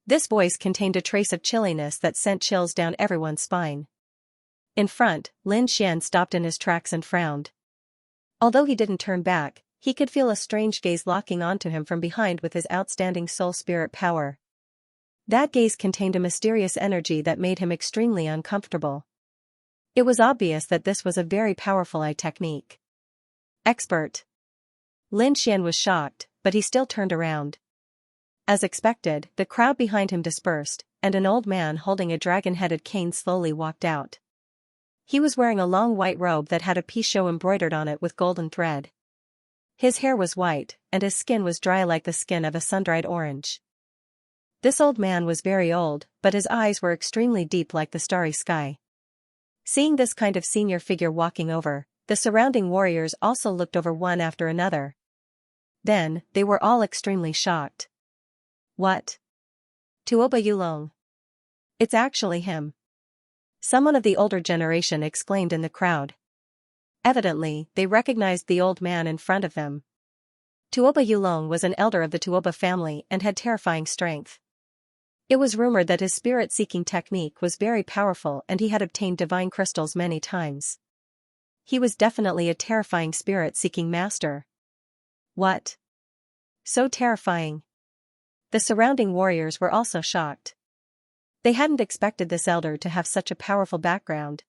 [SPEAKER 1] This voice contained a trace of chilliness that sent chills down everyone's spine. In front, Lin Xian stopped in his tracks and frowned. Although he didn't turn back, he could feel a strange gaze locking onto him from behind with his outstanding soul spirit power. That gaze contained a mysterious energy that made him extremely uncomfortable. It was obvious that this was a very powerful eye technique. Expert. Lin Xian was shocked, but he still turned around. As expected, the crowd behind him dispersed, and an old man holding a dragon-headed cane slowly walked out. He was wearing a long white robe that had a Pichot embroidered on it with golden thread. His hair was white, and his skin was dry like the skin of a sun-dried orange. This old man was very old, but his eyes were extremely deep like the starry sky. Seeing this kind of senior figure walking over, the surrounding warriors also looked over one after another. Then, they were all extremely shocked. What? Tuoba Yulong. It's actually him. Someone of the older generation exclaimed in the crowd. Evidently, they recognized the old man in front of them. Tuoba Yulong was an elder of the Tuoba family and had terrifying strength. It was rumored that his spirit-seeking technique was very powerful and he had obtained divine crystals many times. He was definitely a terrifying spirit-seeking master. What? So terrifying. The surrounding warriors were also shocked. They hadn't expected this elder to have such a powerful background.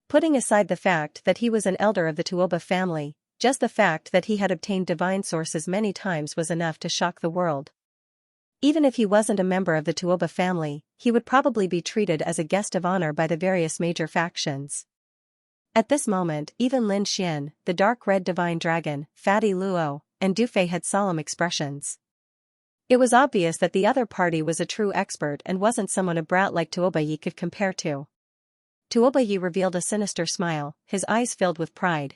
[SPEAKER 1] Putting aside the fact that he was an elder of the Tuoba family, just the fact that he had obtained divine sources many times was enough to shock the world. Even if he wasn't a member of the Tuoba family, he would probably be treated as a guest of honor by the various major factions. At this moment, even Lin Xian, the dark red divine dragon, Fatty Luo, and Dufei had solemn expressions. It was obvious that the other party was a true expert and wasn't someone a brat like Tuoba Yi could compare to. Tuoba Yi revealed a sinister smile, his eyes filled with pride.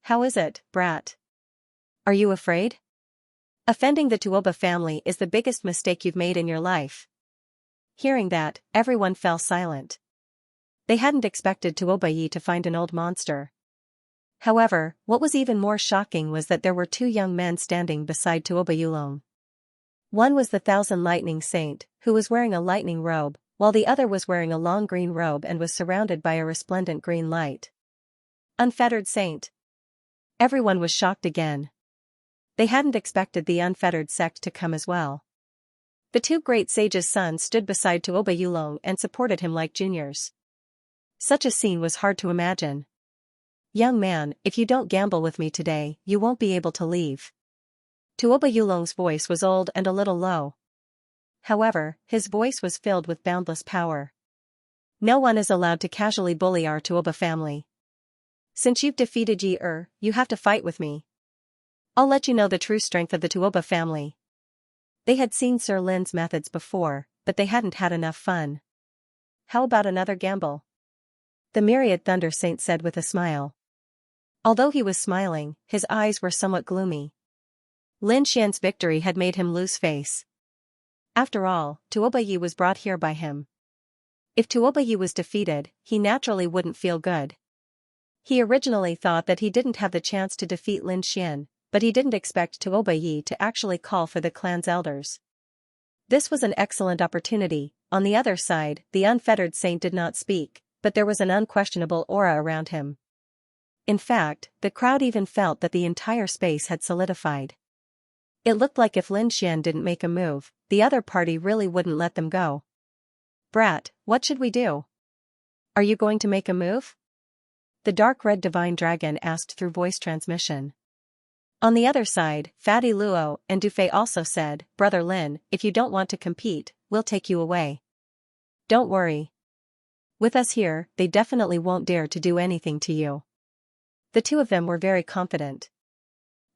[SPEAKER 1] How is it, brat? Are you afraid? Offending the Tuoba family is the biggest mistake you've made in your life. Hearing that, everyone fell silent. They hadn't expected Tuoba Yi to find an old monster. However, what was even more shocking was that there were two young men standing beside Tuoba Yulong. One was the Thousand Lightning Saint, who was wearing a lightning robe, while the other was wearing a long green robe and was surrounded by a resplendent green light. Unfettered Saint. Everyone was shocked again. They hadn't expected the unfettered sect to come as well. The two great sages' sons stood beside Tuoba Yulong and supported him like juniors. Such a scene was hard to imagine. Young man, if you don't gamble with me today, you won't be able to leave. Tuoba Yulong's voice was old and a little low. However, his voice was filled with boundless power. No one is allowed to casually bully our Tuoba family. Since you've defeated Yi, you have to fight with me. I'll let you know the true strength of the Tuoba family. They had seen Sir Lin's methods before, but they hadn't had enough fun. How about another gamble? The myriad Thunder Saint said with a smile. Although he was smiling, his eyes were somewhat gloomy. Lin Xian's victory had made him lose face. After all, Tuobayi was brought here by him. If Tuobayi was defeated, he naturally wouldn't feel good. He originally thought that he didn't have the chance to defeat Lin Xian, but he didn't expect Tuobayi to actually call for the clan's elders. This was an excellent opportunity. On the other side, the unfettered saint did not speak, but there was an unquestionable aura around him. In fact, the crowd even felt that the entire space had solidified. It looked like if Lin Xian didn't make a move, the other party really wouldn't let them go. "Brat, what should we do? Are you going to make a move?" The dark red divine dragon asked through voice transmission. On the other side, Fatty Luo and Dufei also said, "Brother Lin, if you don't want to compete, we'll take you away. Don't worry. With us here, they definitely won't dare to do anything to you." The two of them were very confident.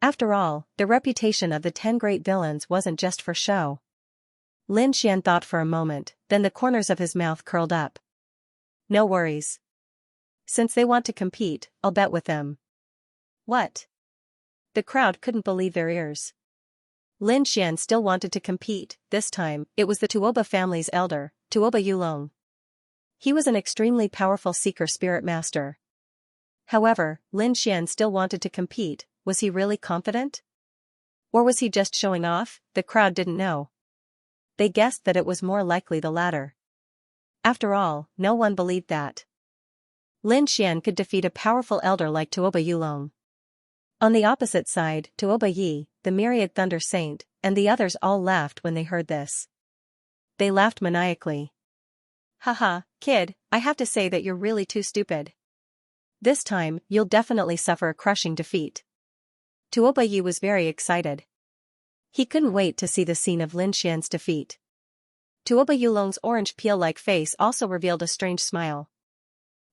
[SPEAKER 1] After all, the reputation of the 10 great villains wasn't just for show. Lin Xian thought for a moment, then the corners of his mouth curled up. "No worries. Since they want to compete, I'll bet with them." "What?" The crowd couldn't believe their ears. Lin Xian still wanted to compete. This time, it was the Tuoba family's elder, Tuoba Yulong. He was an extremely powerful seeker spirit master. However, Lin Xian still wanted to compete. Was he really confident? Or was he just showing off? The crowd didn't know. They guessed that it was more likely the latter. After all, no one believed that Lin Xian could defeat a powerful elder like Tuoba Yulong. On the opposite side, Tuoba Yi, the myriad Thunder Saint, and the others all laughed when they heard this. They laughed maniacally. "Haha, kid, I have to say that you're really too stupid. This time, you'll definitely suffer a crushing defeat." Tuoba Yi was very excited. He couldn't wait to see the scene of Lin Xian's defeat. Tuoba Yulong's orange peel-like face also revealed a strange smile.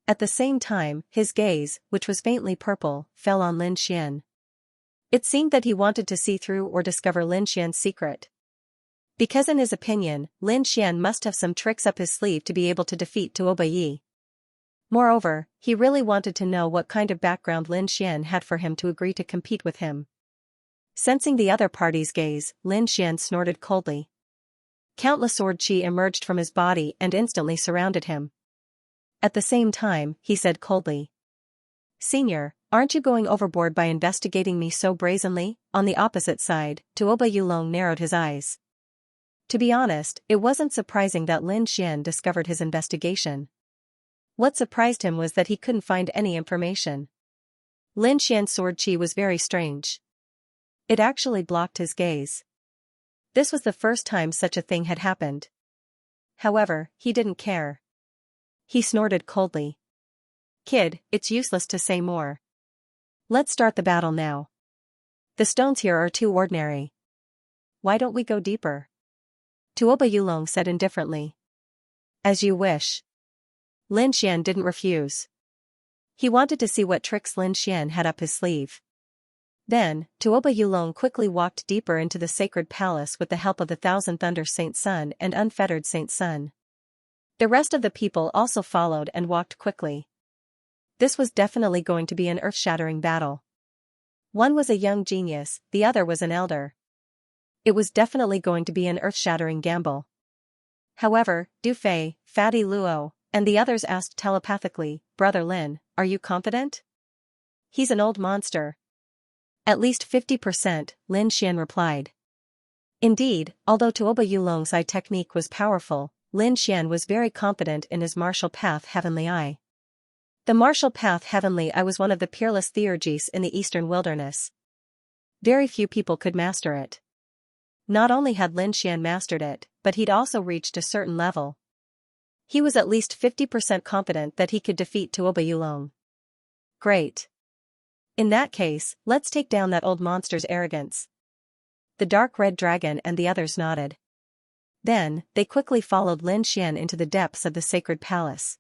[SPEAKER 1] At the same time, his gaze, which was faintly purple, fell on Lin Xian. It seemed that he wanted to see through or discover Lin Xian's secret. Because in his opinion, Lin Xian must have some tricks up his sleeve to be able to defeat Tuoba Yi. Moreover, he really wanted to know what kind of background Lin Xian had for him to agree to compete with him. Sensing the other party's gaze, Lin Xian snorted coldly. Countless sword chi emerged from his body and instantly surrounded him. At the same time, he said coldly, "Senior, aren't you going overboard by investigating me so brazenly?" On the opposite side, Tuoba Yulong narrowed his eyes. To be honest, it wasn't surprising that Lin Xian discovered his investigation. What surprised him was that he couldn't find any information. Lin Xian's sword chi was very strange. It actually blocked his gaze. This was the first time such a thing had happened. However, he didn't care. He snorted coldly. "Kid, it's useless to say more. Let's start the battle now. The stones here are too ordinary. Why don't we go deeper?" Tuoba Yulong said indifferently. "As you wish." Lin Xian didn't refuse. He wanted to see what tricks Lin Xian had up his sleeve. Then, Tuoba Yulong quickly walked deeper into the sacred palace with the help of the Thousand Thunder Saint Sun and Unfettered Saint Sun. The rest of the people also followed and walked quickly. This was definitely going to be an earth-shattering battle. One was a young genius, the other was an elder. It was definitely going to be an earth-shattering gamble. However, Dufei, Fatty Luo, and the others asked telepathically, "Brother Lin, are you confident?" "He's an old monster." "At least 50%, Lin Xian replied. Indeed, although Tuoba Yulong's eye technique was powerful, Lin Xian was very confident in his martial path Heavenly Eye. The martial path Heavenly Eye was one of the peerless theurgies in the eastern wilderness. Very few people could master it. Not only had Lin Xian mastered it, but he'd also reached a certain level. He was at least 50% confident that he could defeat Tuoba Yulong. Great. In that case, let's take down that old monster's arrogance. The dark red dragon and the others nodded. Then, they quickly followed Lin Xian into the depths of the sacred palace.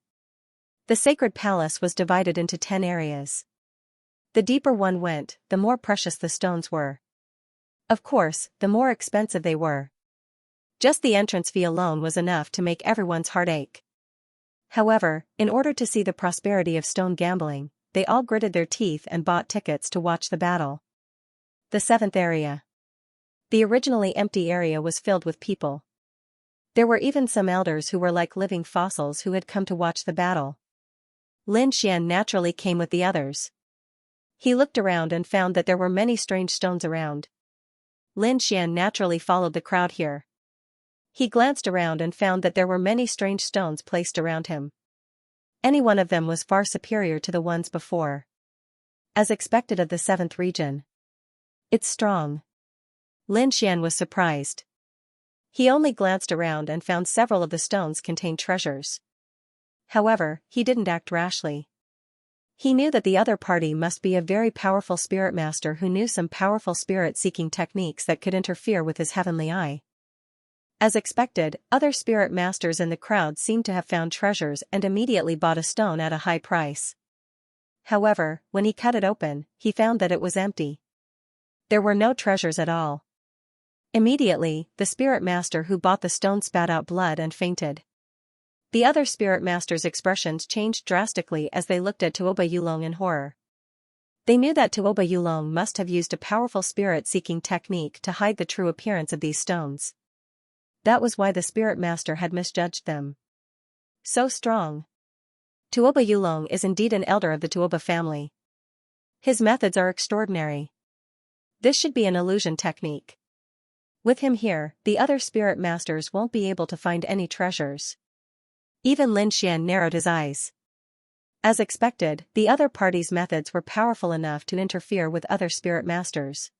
[SPEAKER 1] The sacred palace was divided into 10 areas. The deeper one went, the more precious the stones were. Of course, the more expensive they were. Just the entrance fee alone was enough to make everyone's heart ache. However, in order to see the prosperity of stone gambling, they all gritted their teeth and bought tickets to watch the battle. The seventh area. The originally empty area was filled with people. There were even some elders who were like living fossils who had come to watch the battle. Lin Xian naturally came with the others. He looked around and found that there were many strange stones around. Lin Xian naturally followed the crowd here. He glanced around and found that there were many strange stones placed around him. Any one of them was far superior to the ones before. As expected of the seventh region. It's strong. Lin Xian was surprised. He only glanced around and found several of the stones contained treasures. However, he didn't act rashly. He knew that the other party must be a very powerful spirit master who knew some powerful spirit-seeking techniques that could interfere with his heavenly eye. As expected, other spirit masters in the crowd seemed to have found treasures and immediately bought a stone at a high price. However, when he cut it open, he found that it was empty. There were no treasures at all. Immediately, the spirit master who bought the stone spat out blood and fainted. The other spirit masters' expressions changed drastically as they looked at Tuoba Yulong in horror. They knew that Tuoba Yulong must have used a powerful spirit-seeking technique to hide the true appearance of these stones. That was why the spirit master had misjudged them. So strong. Tuoba Yulong is indeed an elder of the Tuoba family. His methods are extraordinary. This should be an illusion technique. With him here, the other spirit masters won't be able to find any treasures. Even Lin Xian narrowed his eyes. As expected, the other party's methods were powerful enough to interfere with other spirit masters.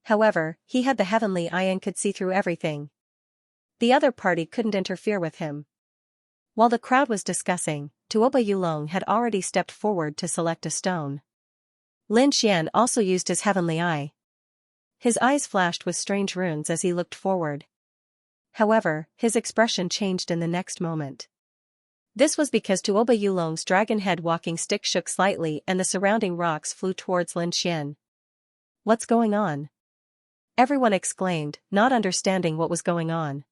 [SPEAKER 1] However, he had the heavenly eye and could see through everything. The other party couldn't interfere with him. While the crowd was discussing, Tuoba Yulong had already stepped forward to select a stone. Lin Xian also used his heavenly eye. His eyes flashed with strange runes as he looked forward. However, his expression changed in the next moment. This was because Tuoba Yulong's dragon head walking stick shook slightly and the surrounding rocks flew towards Lin Xian. What's going on? Everyone exclaimed, not understanding what was going on.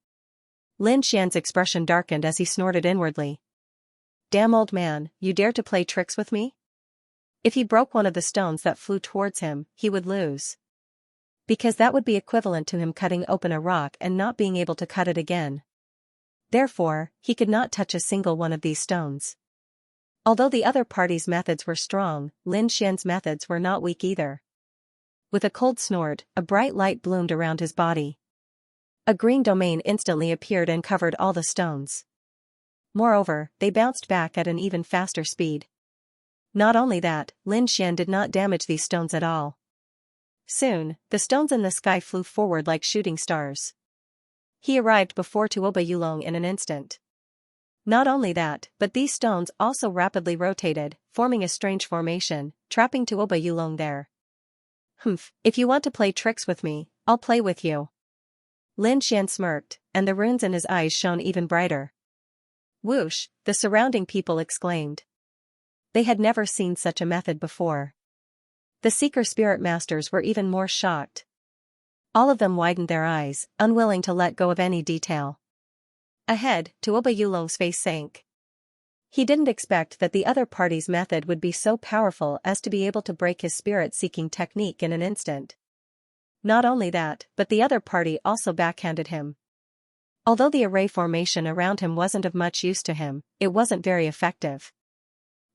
[SPEAKER 1] Lin Xian's expression darkened as he snorted inwardly. Damn old man, you dare to play tricks with me? If he broke one of the stones that flew towards him, he would lose. Because that would be equivalent to him cutting open a rock and not being able to cut it again. Therefore, he could not touch a single one of these stones. Although the other party's methods were strong, Lin Xian's methods were not weak either. With a cold snort, a bright light bloomed around his body. A green domain instantly appeared and covered all the stones. Moreover, they bounced back at an even faster speed. Not only that, Lin Xian did not damage these stones at all. Soon, the stones in the sky flew forward like shooting stars. He arrived before Tuoba Yulong in an instant. Not only that, but these stones also rapidly rotated, forming a strange formation, trapping Tuoba Yulong there. Humph, if you want to play tricks with me, I'll play with you. Lin Xian smirked, and the runes in his eyes shone even brighter. Whoosh, the surrounding people exclaimed. They had never seen such a method before. The Seeker Spirit Masters were even more shocked. All of them widened their eyes, unwilling to let go of any detail. Ahead, Tuoba Yulong's face sank. He didn't expect that the other party's method would be so powerful as to be able to break his spirit-seeking technique in an instant. Not only that, but the other party also backhanded him. Although the array formation around him wasn't of much use to him, it wasn't very effective.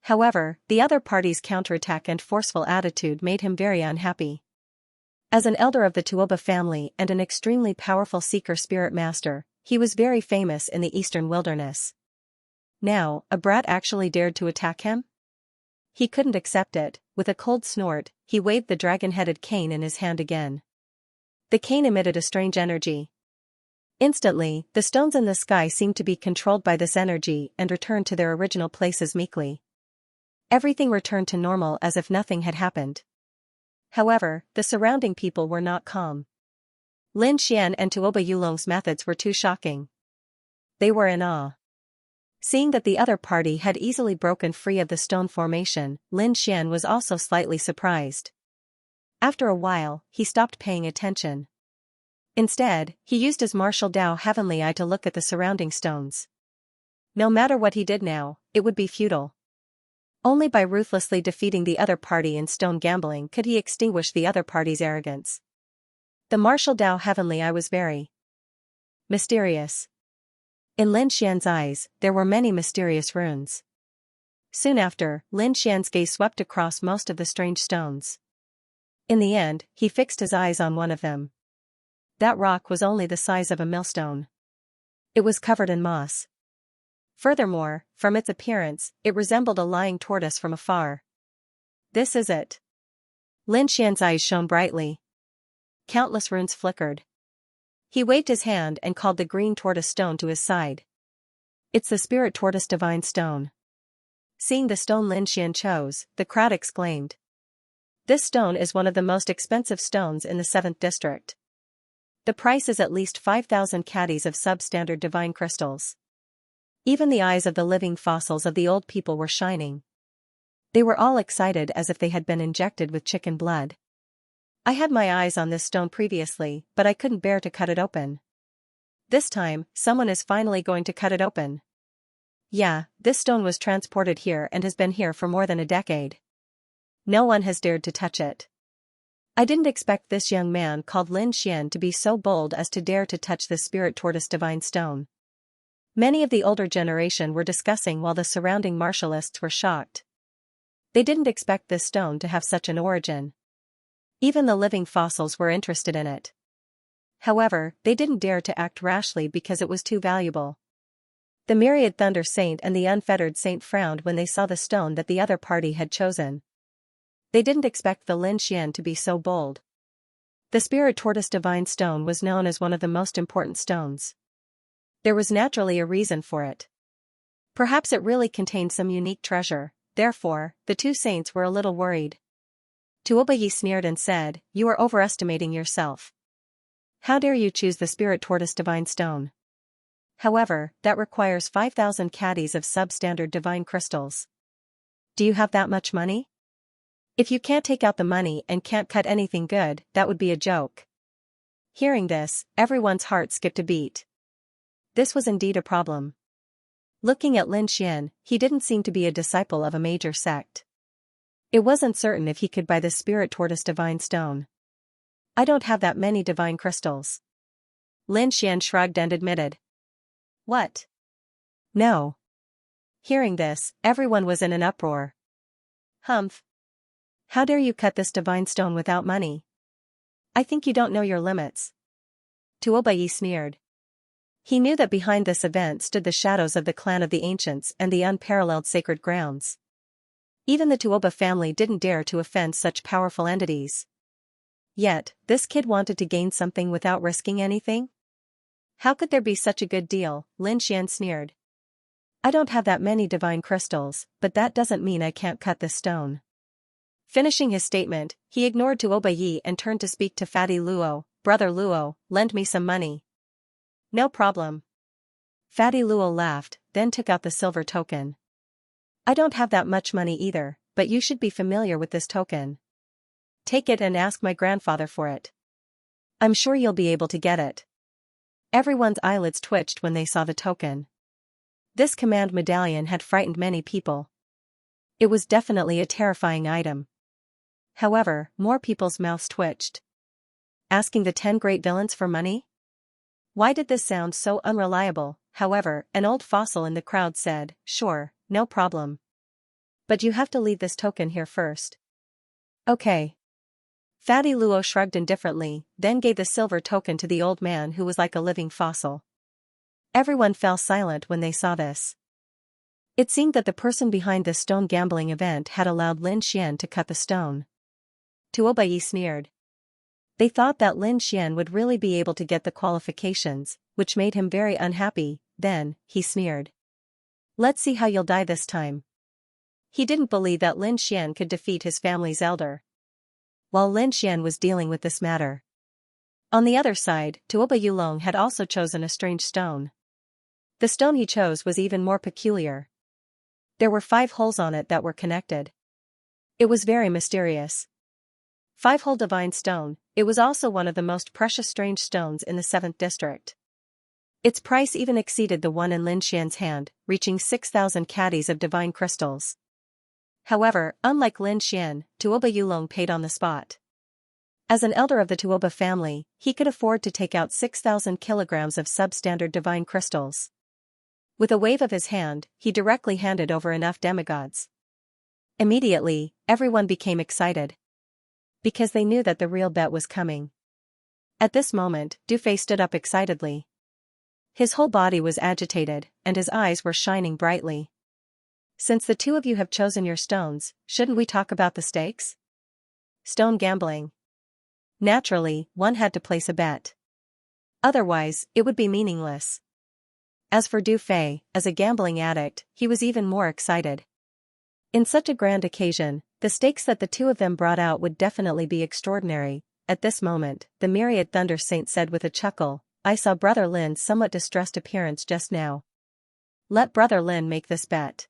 [SPEAKER 1] However, the other party's counterattack and forceful attitude made him very unhappy. As an elder of the Tuoba family and an extremely powerful Seeker Spirit Master, he was very famous in the eastern wilderness. Now, a brat actually dared to attack him? He couldn't accept it. With a cold snort, he waved the dragon-headed cane in his hand again. The cane emitted a strange energy. Instantly, the stones in the sky seemed to be controlled by this energy and returned to their original places meekly. Everything returned to normal as if nothing had happened. However, the surrounding people were not calm. Lin Xian and Tuoba Yulong's methods were too shocking. They were in awe. Seeing that the other party had easily broken free of the stone formation, Lin Xian was also slightly surprised. After a while, he stopped paying attention. Instead, he used his martial Dao heavenly eye to look at the surrounding stones. No matter what he did now, it would be futile. Only by ruthlessly defeating the other party in stone gambling could he extinguish the other party's arrogance. The martial Dao heavenly eye was very mysterious. In Lin Xian's eyes, there were many mysterious runes. Soon after, Lin Xian's gaze swept across most of the strange stones. In the end, he fixed his eyes on one of them. That rock was only the size of a millstone. It was covered in moss. Furthermore, from its appearance, it resembled a lying tortoise from afar. This is it. Lin Xian's eyes shone brightly. Countless runes flickered. He waved his hand and called the green tortoise stone to his side. It's the spirit tortoise divine stone. Seeing the stone Lin Xian chose, the crowd exclaimed. This stone is one of the most expensive stones in the 7th district. The price is at least 5,000 caddies of substandard divine crystals. Even the eyes of the living fossils of the old people were shining. They were all excited as if they had been injected with chicken blood. I had my eyes on this stone previously, but I couldn't bear to cut it open. This time, someone is finally going to cut it open. Yeah, this stone was transported here and has been here for more than a decade. No one has dared to touch it. I didn't expect this young man called Lin Xian to be so bold as to dare to touch the spirit tortoise divine stone. Many of the older generation were discussing while the surrounding martialists were shocked. They didn't expect this stone to have such an origin. Even the living fossils were interested in it. However, they didn't dare to act rashly because it was too valuable. The myriad thunder saint and the unfettered saint frowned when they saw the stone that the other party had chosen. They didn't expect the Lin Xian to be so bold. The spirit tortoise divine stone was known as one of the most important stones. There was naturally a reason for it. Perhaps it really contained some unique treasure, therefore, the two saints were a little worried. Tuobayi sneered and said, "You are overestimating yourself. How dare you choose the spirit tortoise divine stone? However, that requires 5,000 caddies of substandard divine crystals. Do you have that much money? If you can't take out the money and can't cut anything good, that would be a joke." Hearing this, everyone's heart skipped a beat. This was indeed a problem. Looking at Lin Xian, he didn't seem to be a disciple of a major sect. It wasn't certain if he could buy the spirit tortoise divine stone. I don't have that many divine crystals. Lin Xian shrugged and admitted. What? No. Hearing this, everyone was in an uproar. Humph. How dare you cut this divine stone without money? I think you don't know your limits. Tuobayi sneered. He knew that behind this event stood the shadows of the clan of the ancients and the unparalleled sacred grounds. Even the Tuoba family didn't dare to offend such powerful entities. Yet, this kid wanted to gain something without risking anything? How could there be such a good deal? Lin Xian sneered. I don't have that many divine crystals, but that doesn't mean I can't cut this stone. Finishing his statement, he ignored Tuobayi and turned to speak to Fatty Luo. Brother Luo, lend me some money. No problem. Fatty Luo laughed, then took out the silver token. I don't have that much money either, but you should be familiar with this token. Take it and ask my grandfather for it. I'm sure you'll be able to get it. Everyone's eyelids twitched when they saw the token. This command medallion had frightened many people. It was definitely a terrifying item. However, more people's mouths twitched. Asking the 10 great villains for money? Why did this sound so unreliable? However, an old fossil in the crowd said, sure, no problem. But you have to leave this token here first. Okay. Fatty Luo shrugged indifferently, then gave the silver token to the old man who was like a living fossil. Everyone fell silent when they saw this. It seemed that the person behind this stone gambling event had allowed Lin Xian to cut the stone. Tuobayi sneered. They thought that Lin Xian would really be able to get the qualifications, which made him very unhappy. Then, he sneered. Let's see how you'll die this time. He didn't believe that Lin Xian could defeat his family's elder. While Lin Xian was dealing with this matter. On the other side, Tuoba Yulong had also chosen a strange stone. The stone he chose was even more peculiar. There were 5 holes on it that were connected. It was very mysterious. 5-hole divine stone, it was also one of the most precious strange stones in the 7th district. Its price even exceeded the one in Lin Xian's hand, reaching 6,000 caddies of divine crystals. However, unlike Lin Xian, Tuoba Yulong paid on the spot. As an elder of the Tuoba family, he could afford to take out 6,000 kilograms of substandard divine crystals. With a wave of his hand, he directly handed over enough demigods. Immediately, everyone became excited. Because they knew that the real bet was coming. At this moment, Du Fei stood up excitedly. His whole body was agitated, and his eyes were shining brightly. Since the two of you have chosen your stones, shouldn't we talk about the stakes? Stone gambling. Naturally, one had to place a bet. Otherwise, it would be meaningless. As for Du Fei, as a gambling addict, he was even more excited. In such a grand occasion, the stakes that the two of them brought out would definitely be extraordinary. At this moment, the Myriad Thunder Saint said with a chuckle, "I saw Brother Lin's somewhat distressed appearance just now. Let Brother Lin make this bet.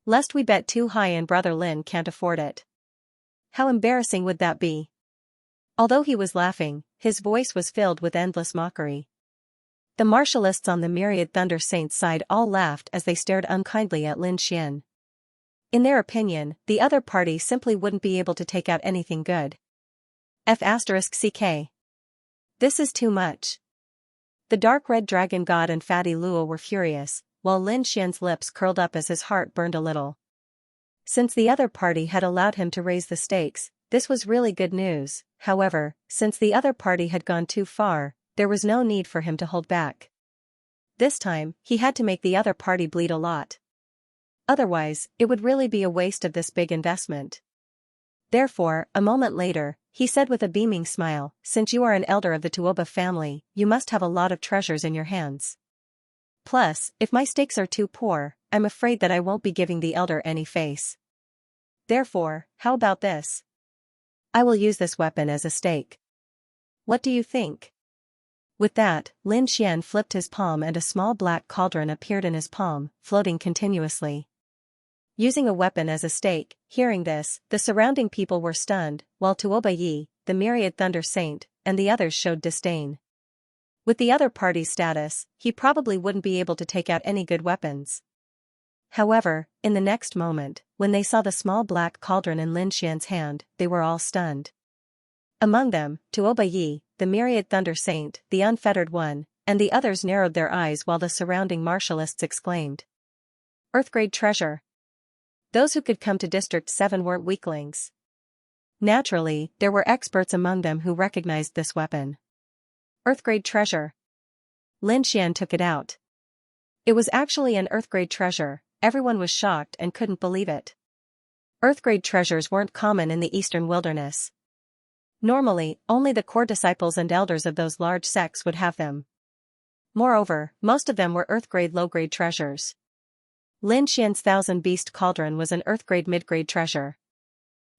[SPEAKER 1] Lest we bet too high and Brother Lin can't afford it. How embarrassing would that be?" Although he was laughing, his voice was filled with endless mockery. The martialists on the Myriad Thunder Saint's side all laughed as they stared unkindly at Lin Xian. In their opinion, the other party simply wouldn't be able to take out anything good. F***CK. This is too much. The dark red dragon god and Fatty Luo were furious, while Lin Xian's lips curled up as his heart burned a little. Since the other party had allowed him to raise the stakes, this was really good news. However, since the other party had gone too far, there was no need for him to hold back. This time, he had to make the other party bleed a lot. Otherwise, it would really be a waste of this big investment. Therefore, a moment later, he said with a beaming smile, "Since you are an elder of the Tuoba family, you must have a lot of treasures in your hands. Plus, if my stakes are too poor, I'm afraid that I won't be giving the elder any face. Therefore, how about this? I will use this weapon as a stake. What do you think?" With that, Lin Xian flipped his palm and a small black cauldron appeared in his palm, floating continuously. Using a weapon as a stake, hearing this, the surrounding people were stunned, while Tuoba Yi, the Myriad Thunder Saint, and the others showed disdain. With the other party's status, he probably wouldn't be able to take out any good weapons. However, in the next moment, when they saw the small black cauldron in Lin Xian's hand, they were all stunned. Among them, Tuoba Yi, the Myriad Thunder Saint, the Unfettered One, and the others narrowed their eyes while the surrounding martialists exclaimed. Earthgrade treasure. Those who could come to District 7 weren't weaklings. Naturally, there were experts among them who recognized this weapon. Earthgrade treasure. Lin Xian took it out. It was actually an Earthgrade treasure. Everyone was shocked and couldn't believe it. Earthgrade treasures weren't common in the Eastern Wilderness. Normally, only the core disciples and elders of those large sects would have them. Moreover, most of them were Earthgrade low-grade treasures. Lin Xian's 1,000-beast cauldron was an Earthgrade mid-grade treasure.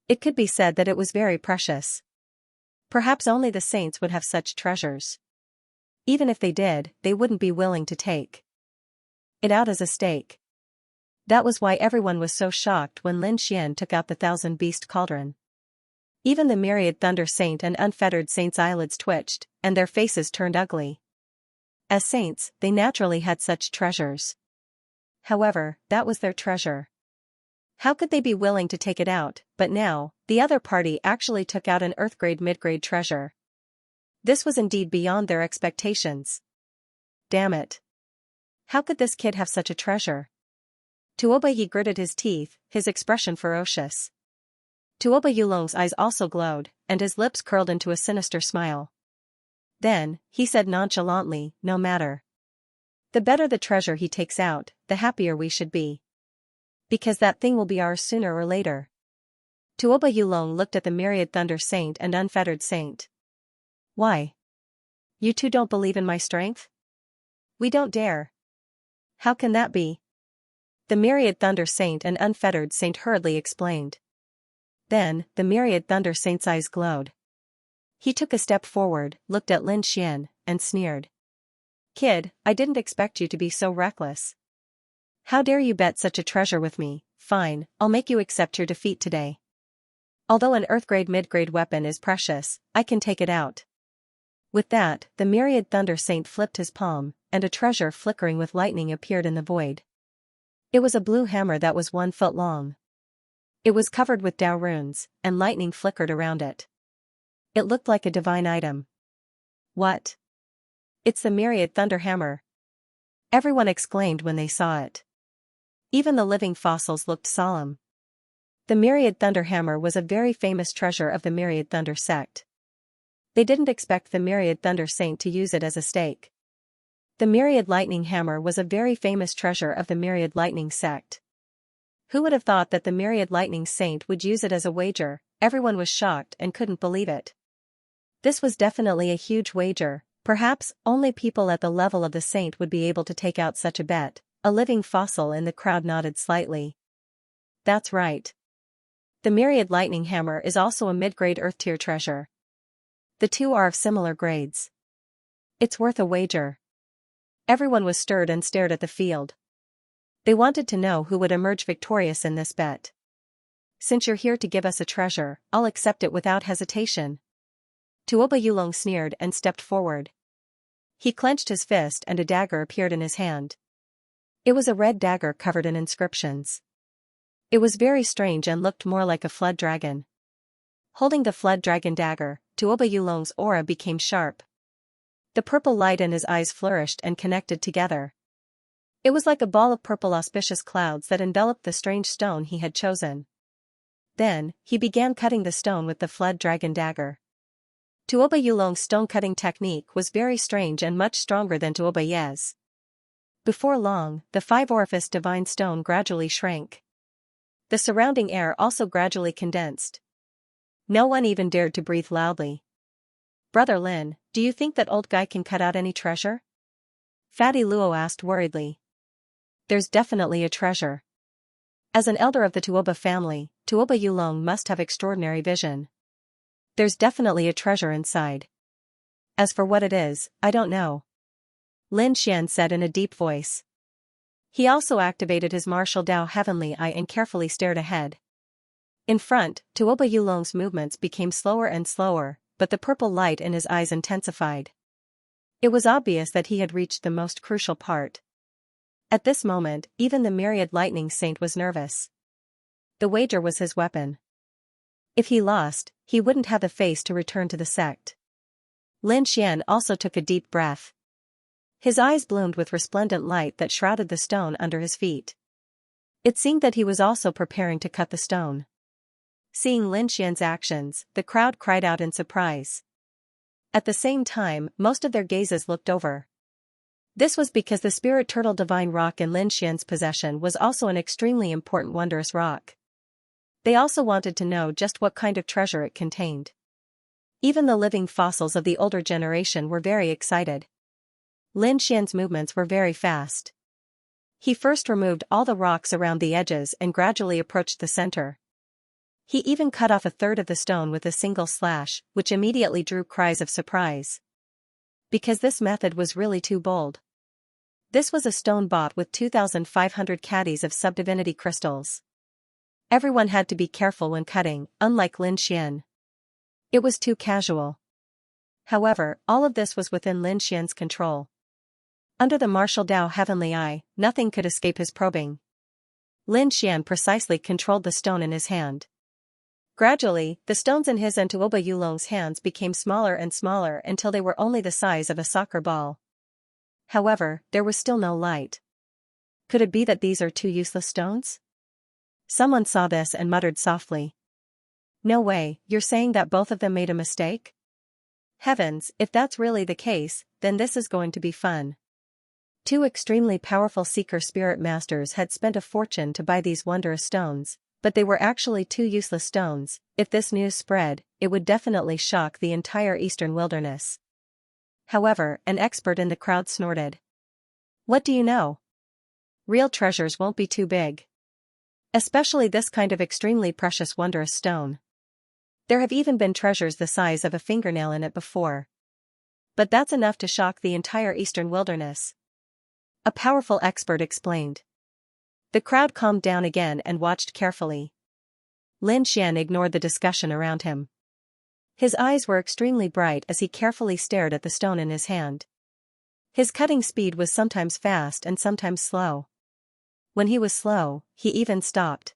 [SPEAKER 1] It could be said that it was very precious. Perhaps only the saints would have such treasures. Even if they did, they wouldn't be willing to take it out as a stake. That was why everyone was so shocked when Lin Xian took out the 1,000-beast cauldron. Even the Myriad Thunder Saint and Unfettered Saint's eyelids twitched, and their faces turned ugly. As saints, they naturally had such treasures. However, that was their treasure. How could they be willing to take it out? But now, the other party actually took out an Earthgrade mid-grade treasure. This was indeed beyond their expectations. Damn it. How could this kid have such a treasure? Tuoba Yi gritted his teeth, his expression ferocious. Tuoba Yulong's eyes also glowed, and his lips curled into a sinister smile. Then, he said nonchalantly, "No matter. The better the treasure he takes out, the happier we should be. Because that thing will be ours sooner or later." Tuoba Yulong looked at the Myriad Thunder Saint and Unfettered Saint. "Why? You two don't believe in my strength?" "We don't dare." "How can that be?" The Myriad Thunder Saint and Unfettered Saint hurriedly explained. Then, the Myriad Thunder Saint's eyes glowed. He took a step forward, looked at Lin Xian, and sneered. "Kid, I didn't expect you to be so reckless. How dare you bet such a treasure with me? Fine, I'll make you accept your defeat today." Although an Earth-grade mid-grade weapon is precious, I can take it out. With that, the myriad Thunder Saint flipped his palm, and a treasure flickering with lightning appeared in the void. It was a blue hammer that was 1 foot long. It was covered with Dao runes, and lightning flickered around it. It looked like a divine item. What? It's the myriad Thunder Hammer. Everyone exclaimed when they saw it. Even the living fossils looked solemn. The myriad Thunder Hammer was a very famous treasure of the myriad Thunder sect. They didn't expect the myriad Thunder Saint to use it as a stake. The myriad Lightning Hammer was a very famous treasure of the myriad Lightning sect. Who would have thought that the myriad Lightning Saint would use it as a wager? Everyone was shocked and couldn't believe it. This was definitely a huge wager. Perhaps only people at the level of the saint would be able to take out such a bet. A living fossil in the crowd nodded slightly. That's right. The myriad Lightning Hammer is also a mid-grade Earth-tier treasure. The two are of similar grades. It's worth a wager. Everyone was stirred and stared at the field. They wanted to know who would emerge victorious in this bet. Since you're here to give us a treasure, I'll accept it without hesitation. Tuoba Yulong sneered and stepped forward. He clenched his fist and a dagger appeared in his hand. It was a red dagger covered in inscriptions. It was very strange and looked more like a flood dragon. Holding the flood dragon dagger, Tuoba Yulong's aura became sharp. The purple light in his eyes flourished and connected together. It was like a ball of purple auspicious clouds that enveloped the strange stone he had chosen. Then, he began cutting the stone with the flood dragon dagger. Tuoba Yulong's stone-cutting technique was very strange and much stronger than Tuoba Ye's. Before long, the 5-orifice divine stone gradually shrank. The surrounding air also gradually condensed. No one even dared to breathe loudly. Brother Lin, do you think that old guy can cut out any treasure? Fatty Luo asked worriedly. There's definitely a treasure. As an elder of the Tuoba family, Tuoba Yulong must have extraordinary vision. There's definitely a treasure inside. As for what it is, I don't know. Lin Xian said in a deep voice. He also activated his martial Dao Heavenly Eye and carefully stared ahead. In front, Tuoba Yulong's movements became slower and slower, but the purple light in his eyes intensified. It was obvious that he had reached the most crucial part. At this moment, even the myriad Lightning Saint was nervous. The wager was his weapon. If he lost, he wouldn't have the face to return to the sect. Lin Xian also took a deep breath. His eyes bloomed with resplendent light that shrouded the stone under his feet. It seemed that he was also preparing to cut the stone. Seeing Lin Xian's actions, the crowd cried out in surprise. At the same time, most of their gazes looked over. This was because the spirit turtle divine rock in Lin Xian's possession was also an extremely important wondrous rock. They also wanted to know just what kind of treasure it contained. Even the living fossils of the older generation were very excited. Lin Xian's movements were very fast. He first removed all the rocks around the edges and gradually approached the center. He even cut off a third of the stone with a single slash, which immediately drew cries of surprise. Because this method was really too bold. This was a stone bought with 2,500 caddies of subdivinity crystals. Everyone had to be careful when cutting, unlike Lin Xian. It was too casual. However, all of this was within Lin Xian's control. Under the martial Dao Heavenly Eye, nothing could escape his probing. Lin Xian precisely controlled the stone in his hand. Gradually, the stones in his and Tuoba Yulong's hands became smaller and smaller until they were only the size of a soccer ball. However, there was still no light. Could it be that these are two useless stones? Someone saw this and muttered softly. No way, you're saying that both of them made a mistake? Heavens, if that's really the case, then this is going to be fun. Two extremely powerful seeker spirit masters had spent a fortune to buy these wondrous stones, but they were actually two useless stones. If this news spread, it would definitely shock the entire eastern wilderness. However, an expert in the crowd snorted. What do you know? Real treasures won't be too big. Especially this kind of extremely precious wondrous stone. There have even been treasures the size of a fingernail in it before. But that's enough to shock the entire eastern wilderness. A powerful expert explained. The crowd calmed down again and watched carefully. Lin Xian ignored the discussion around him. His eyes were extremely bright as he carefully stared at the stone in his hand. His cutting speed was sometimes fast and sometimes slow. When he was slow, he even stopped.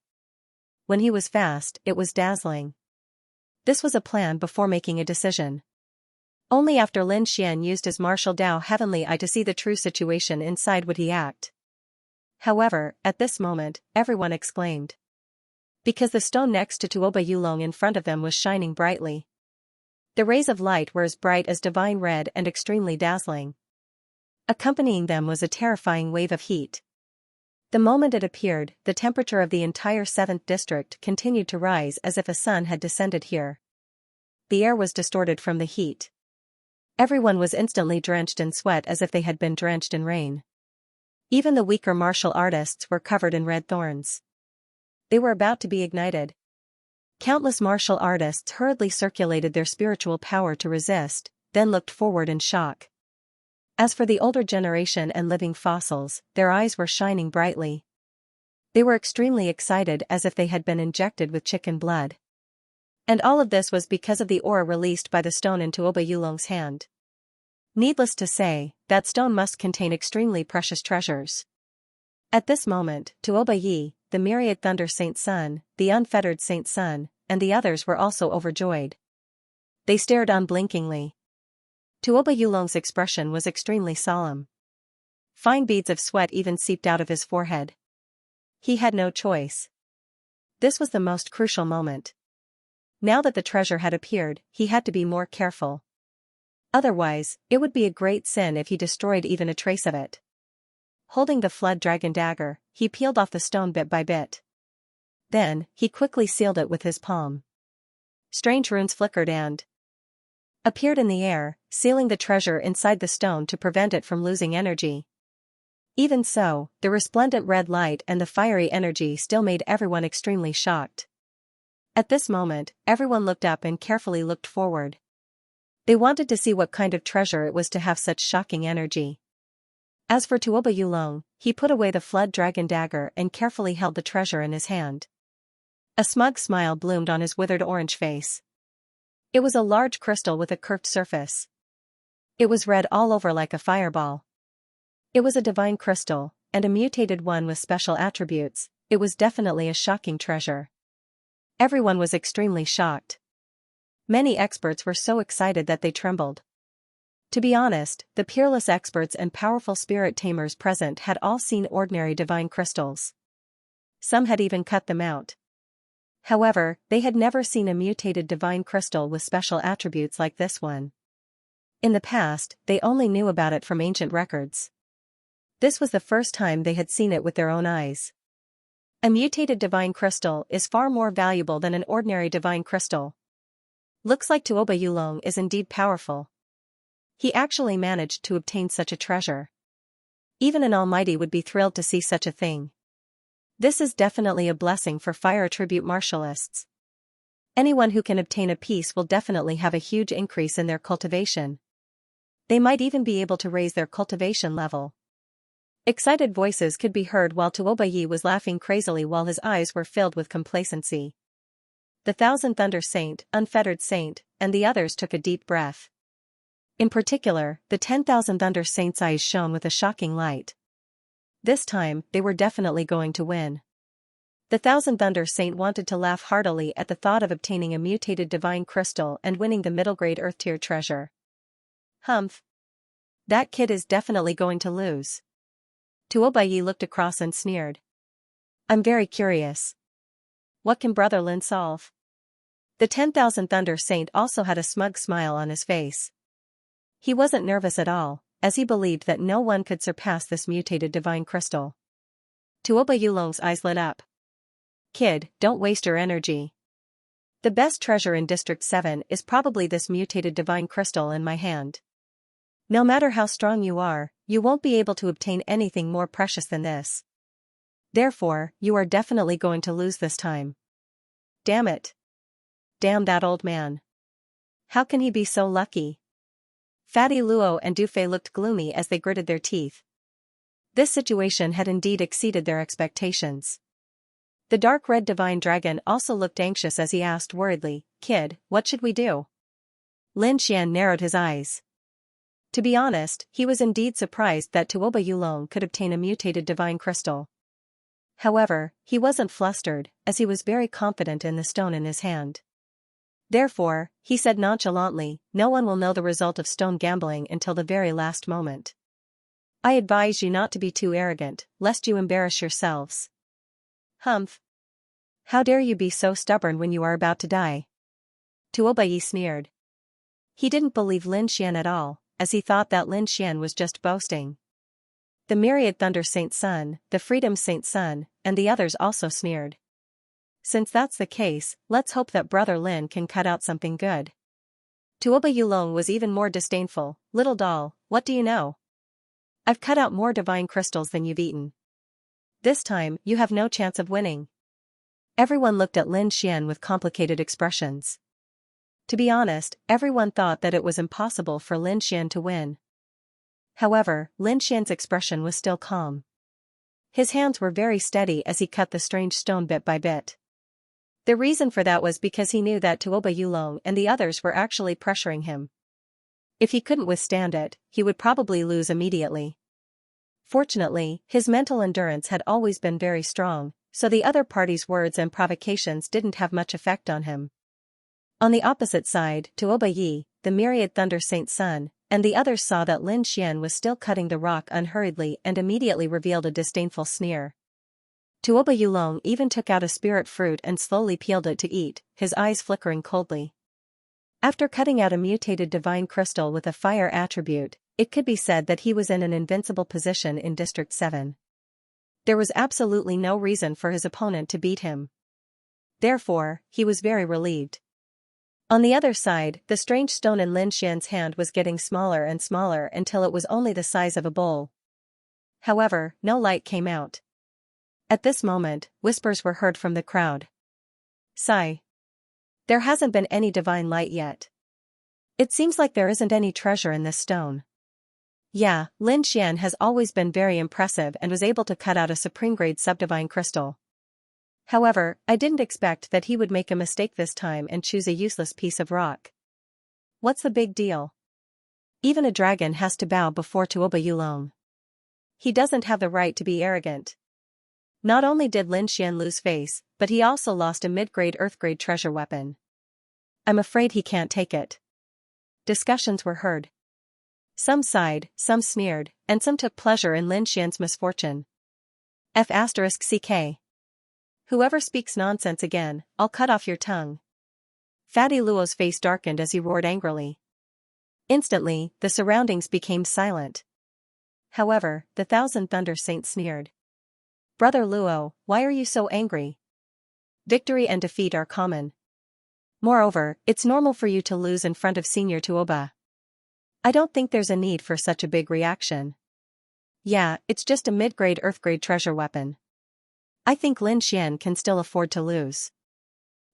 [SPEAKER 1] When he was fast, it was dazzling. This was a plan before making a decision. Only after Lin Xian used his martial Dao Heavenly Eye to see the true situation inside would he act. However, at this moment, everyone exclaimed. Because the stone next to Tuoba Yulong in front of them was shining brightly. The rays of light were as bright as divine red and extremely dazzling. Accompanying them was a terrifying wave of heat. The moment it appeared, the temperature of the entire 7th district continued to rise as if a sun had descended here. The air was distorted from the heat. Everyone was instantly drenched in sweat as if they had been drenched in rain. Even the weaker martial artists were covered in red thorns. They were about to be ignited. Countless martial artists hurriedly circulated their spiritual power to resist, then looked forward in shock. As for the older generation and living fossils, their eyes were shining brightly. They were extremely excited as if they had been injected with chicken blood. And all of this was because of the aura released by the stone in Tuoba Yulong's hand. Needless to say, that stone must contain extremely precious treasures. At this moment, Tuoba Yi, the myriad Thunder Saint Sun, the unfettered Saint Sun, and the others were also overjoyed. They stared unblinkingly. Tuoba Yulong's expression was extremely solemn. Fine beads of sweat even seeped out of his forehead. He had no choice. This was the most crucial moment. Now that the treasure had appeared, he had to be more careful. Otherwise, it would be a great sin if he destroyed even a trace of it. Holding the flood dragon dagger, he peeled off the stone bit by bit. Then, he quickly sealed it with his palm. Strange runes flickered and appeared in the air, sealing the treasure inside the stone to prevent it from losing energy. Even so, the resplendent red light and the fiery energy still made everyone extremely shocked. At this moment, everyone looked up and carefully looked forward. They wanted to see what kind of treasure it was to have such shocking energy. As for Tuoba Yulong, he put away the flood dragon dagger and carefully held the treasure in his hand. A smug smile bloomed on his withered orange face. It was a large crystal with a curved surface. It was red all over like a fireball. It was a divine crystal, and a mutated one with special attributes. It was definitely a shocking treasure. Everyone was extremely shocked. Many experts were so excited that they trembled. To be honest, the peerless experts and powerful spirit tamers present had all seen ordinary divine crystals. Some had even cut them out. However, they had never seen a mutated divine crystal with special attributes like this one. In the past, they only knew about it from ancient records. This was the first time they had seen it with their own eyes. A mutated divine crystal is far more valuable than an ordinary divine crystal. Looks like Tuoba Yulong is indeed powerful. He actually managed to obtain such a treasure. Even an almighty would be thrilled to see such a thing. This is definitely a blessing for fire attribute martialists. Anyone who can obtain a piece will definitely have a huge increase in their cultivation. They might even be able to raise their cultivation level. Excited voices could be heard while Tuoba Yi was laughing crazily while his eyes were filled with complacency. The Thousand Thunder Saint, Unfettered Saint, and the others took a deep breath. In particular, the 10,000 Thunder Saints' eyes shone with a shocking light. This time, they were definitely going to win. The Thousand Thunder Saint wanted to laugh heartily at the thought of obtaining a mutated divine crystal and winning the middle-grade Earth-tier treasure. Humph. That kid is definitely going to lose. Tuoba Yi looked across and sneered. I'm very curious. What can Brother Lin solve? The 10,000 Thunder Saint also had a smug smile on his face. He wasn't nervous at all, as he believed that no one could surpass this mutated divine crystal. Tuoba Yulong's eyes lit up. Kid, don't waste your energy. The best treasure in District 7 is probably this mutated divine crystal in my hand. No matter how strong you are, you won't be able to obtain anything more precious than this. Therefore, you are definitely going to lose this time. Damn it. Damn that old man. How can he be so lucky? Fatty Luo and Dufei looked gloomy as they gritted their teeth. This situation had indeed exceeded their expectations. The dark red divine dragon also looked anxious as he asked worriedly, "Kid, what should we do?" Lin Xian narrowed his eyes. To be honest, he was indeed surprised that Tuoba Yulong could obtain a mutated divine crystal. However, he wasn't flustered, as he was very confident in the stone in his hand. Therefore, he said nonchalantly, "No one will know the result of stone gambling until the very last moment. I advise you not to be too arrogant, lest you embarrass yourselves." "Humph. How dare you be so stubborn when you are about to die?" Tuoba sneered. He didn't believe Lin Xian at all, as he thought that Lin Xian was just boasting. The Myriad Thunder Saint Sun, the Freedom Saint Sun, and the others also sneered. Since that's the case, let's hope that Brother Lin can cut out something good. Tuoba Yulong was even more disdainful. "Little doll, what do you know? I've cut out more divine crystals than you've eaten. This time, you have no chance of winning." Everyone looked at Lin Xian with complicated expressions. To be honest, everyone thought that it was impossible for Lin Xian to win. However, Lin Xian's expression was still calm. His hands were very steady as he cut the strange stone bit by bit. The reason for that was because he knew that Tuoba Yulong and the others were actually pressuring him. If he couldn't withstand it, he would probably lose immediately. Fortunately, his mental endurance had always been very strong, so the other party's words and provocations didn't have much effect on him. On the opposite side, Tuoba Yi, the Myriad Thunder Saint Sun, and the others saw that Lin Xian was still cutting the rock unhurriedly and immediately revealed a disdainful sneer. Tuoba Yulong even took out a spirit fruit and slowly peeled it to eat, his eyes flickering coldly. After cutting out a mutated divine crystal with a fire attribute, it could be said that he was in an invincible position in District 7. There was absolutely no reason for his opponent to beat him. Therefore, he was very relieved. On the other side, the strange stone in Lin Xian's hand was getting smaller and smaller until it was only the size of a bowl. However, no light came out. At this moment, whispers were heard from the crowd. "Sigh. There hasn't been any divine light yet. It seems like there isn't any treasure in this stone." Yeah, Lin Xian has always been very impressive and was able to cut out a supreme-grade subdivine crystal. However, I didn't expect that he would make a mistake this time and choose a useless piece of rock. What's the big deal? Even a dragon has to bow before Tuoba Yulong. He doesn't have the right to be arrogant. Not only did Lin Xian lose face, but he also lost a mid-grade earth-grade treasure weapon. I'm afraid he can't take it. Discussions were heard. Some sighed, some sneered, and some took pleasure in Lin Xian's misfortune. F***CK. Whoever speaks nonsense again, I'll cut off your tongue. Fatty Luo's face darkened as he roared angrily. Instantly, the surroundings became silent. However, the Thousand Thunder Saints sneered. Brother Luo, why are you so angry? Victory and defeat are common. Moreover, it's normal for you to lose in front of Senior Tuoba. I don't think there's a need for such a big reaction. Yeah, it's just a mid-grade earth-grade treasure weapon. I think Lin Xian can still afford to lose.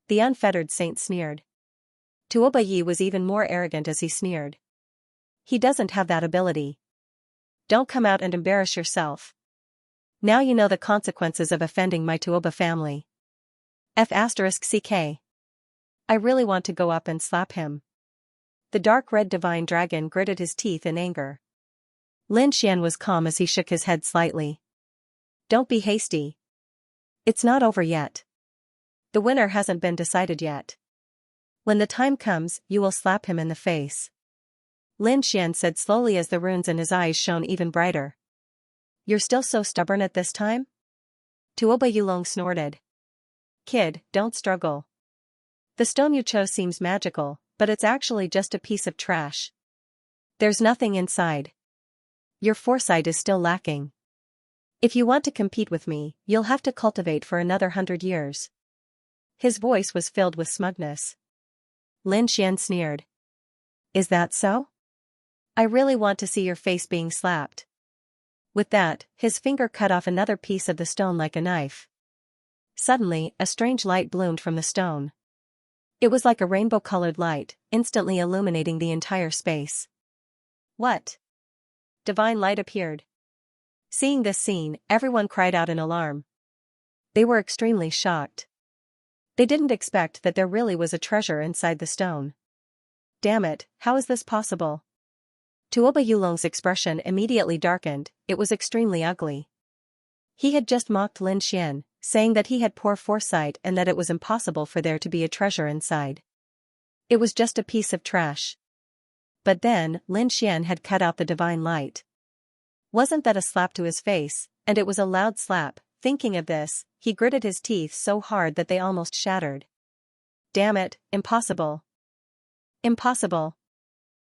[SPEAKER 1] The unfettered saint sneered. Tuoba Yi was even more arrogant as he sneered. He doesn't have that ability. Don't come out and embarrass yourself. Now you know the consequences of offending my Tuoba family. F***CK. I really want to go up and slap him. The dark red divine dragon gritted his teeth in anger. Lin Xian was calm as he shook his head slightly. Don't be hasty. It's not over yet. The winner hasn't been decided yet. When the time comes, you will slap him in the face. Lin Xian said slowly as the runes in his eyes shone even brighter. You're still so stubborn at this time? Tuoba Yulong snorted. Kid, don't struggle. The stone you chose seems magical, but it's actually just a piece of trash. There's nothing inside. Your foresight is still lacking. If you want to compete with me, you'll have to cultivate for another 100 years. His voice was filled with smugness. Lin Xian sneered. Is that so? I really want to see your face being slapped. With that, his finger cut off another piece of the stone like a knife. Suddenly, a strange light bloomed from the stone. It was like a rainbow-colored light, instantly illuminating the entire space. What? Divine light appeared. Seeing this scene, everyone cried out in alarm. They were extremely shocked. They didn't expect that there really was a treasure inside the stone. Damn it, how is this possible? Tuoba Yulong's expression immediately darkened. It was extremely ugly. He had just mocked Lin Xian, saying that he had poor foresight and that it was impossible for there to be a treasure inside. It was just a piece of trash. But then, Lin Xian had cut out the divine light. Wasn't that a slap to his face? And it was a loud slap. Thinking of this, he gritted his teeth so hard that they almost shattered. Damn it, impossible. Impossible.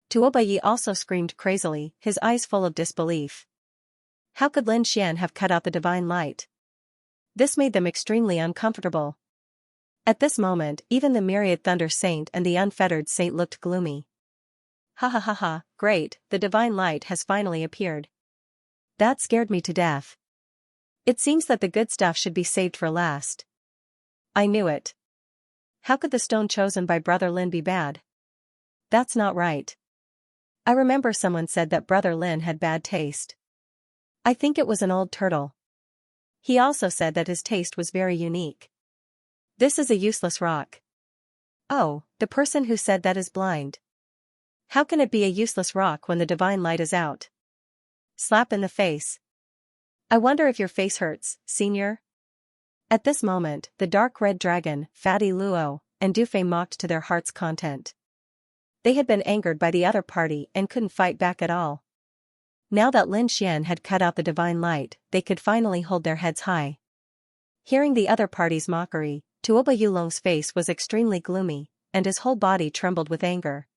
[SPEAKER 1] Tuobayi also screamed crazily, his eyes full of disbelief. How could Lin Xian have cut out the divine light? This made them extremely uncomfortable. At this moment, even the myriad Thunder Saint and the unfettered Saint looked gloomy. Ha ha ha ha, great, the divine light has finally appeared. That scared me to death. It seems that the good stuff should be saved for last. I knew it. How could the stone chosen by Brother Lin be bad? That's not right. I remember someone said that Brother Lin had bad taste. I think it was an old turtle. He also said that his taste was very unique. This is a useless rock. Oh, the person who said that is blind. How can it be a useless rock when the divine light is out? Slap in the face. I wonder if your face hurts, senior? At this moment, the dark red dragon, Fatty Luo, and Dufei mocked to their heart's content. They had been angered by the other party and couldn't fight back at all. Now that Lin Xian had cut out the divine light, they could finally hold their heads high. Hearing the other party's mockery, Tuoba Yulong's face was extremely gloomy, and his whole body trembled with anger.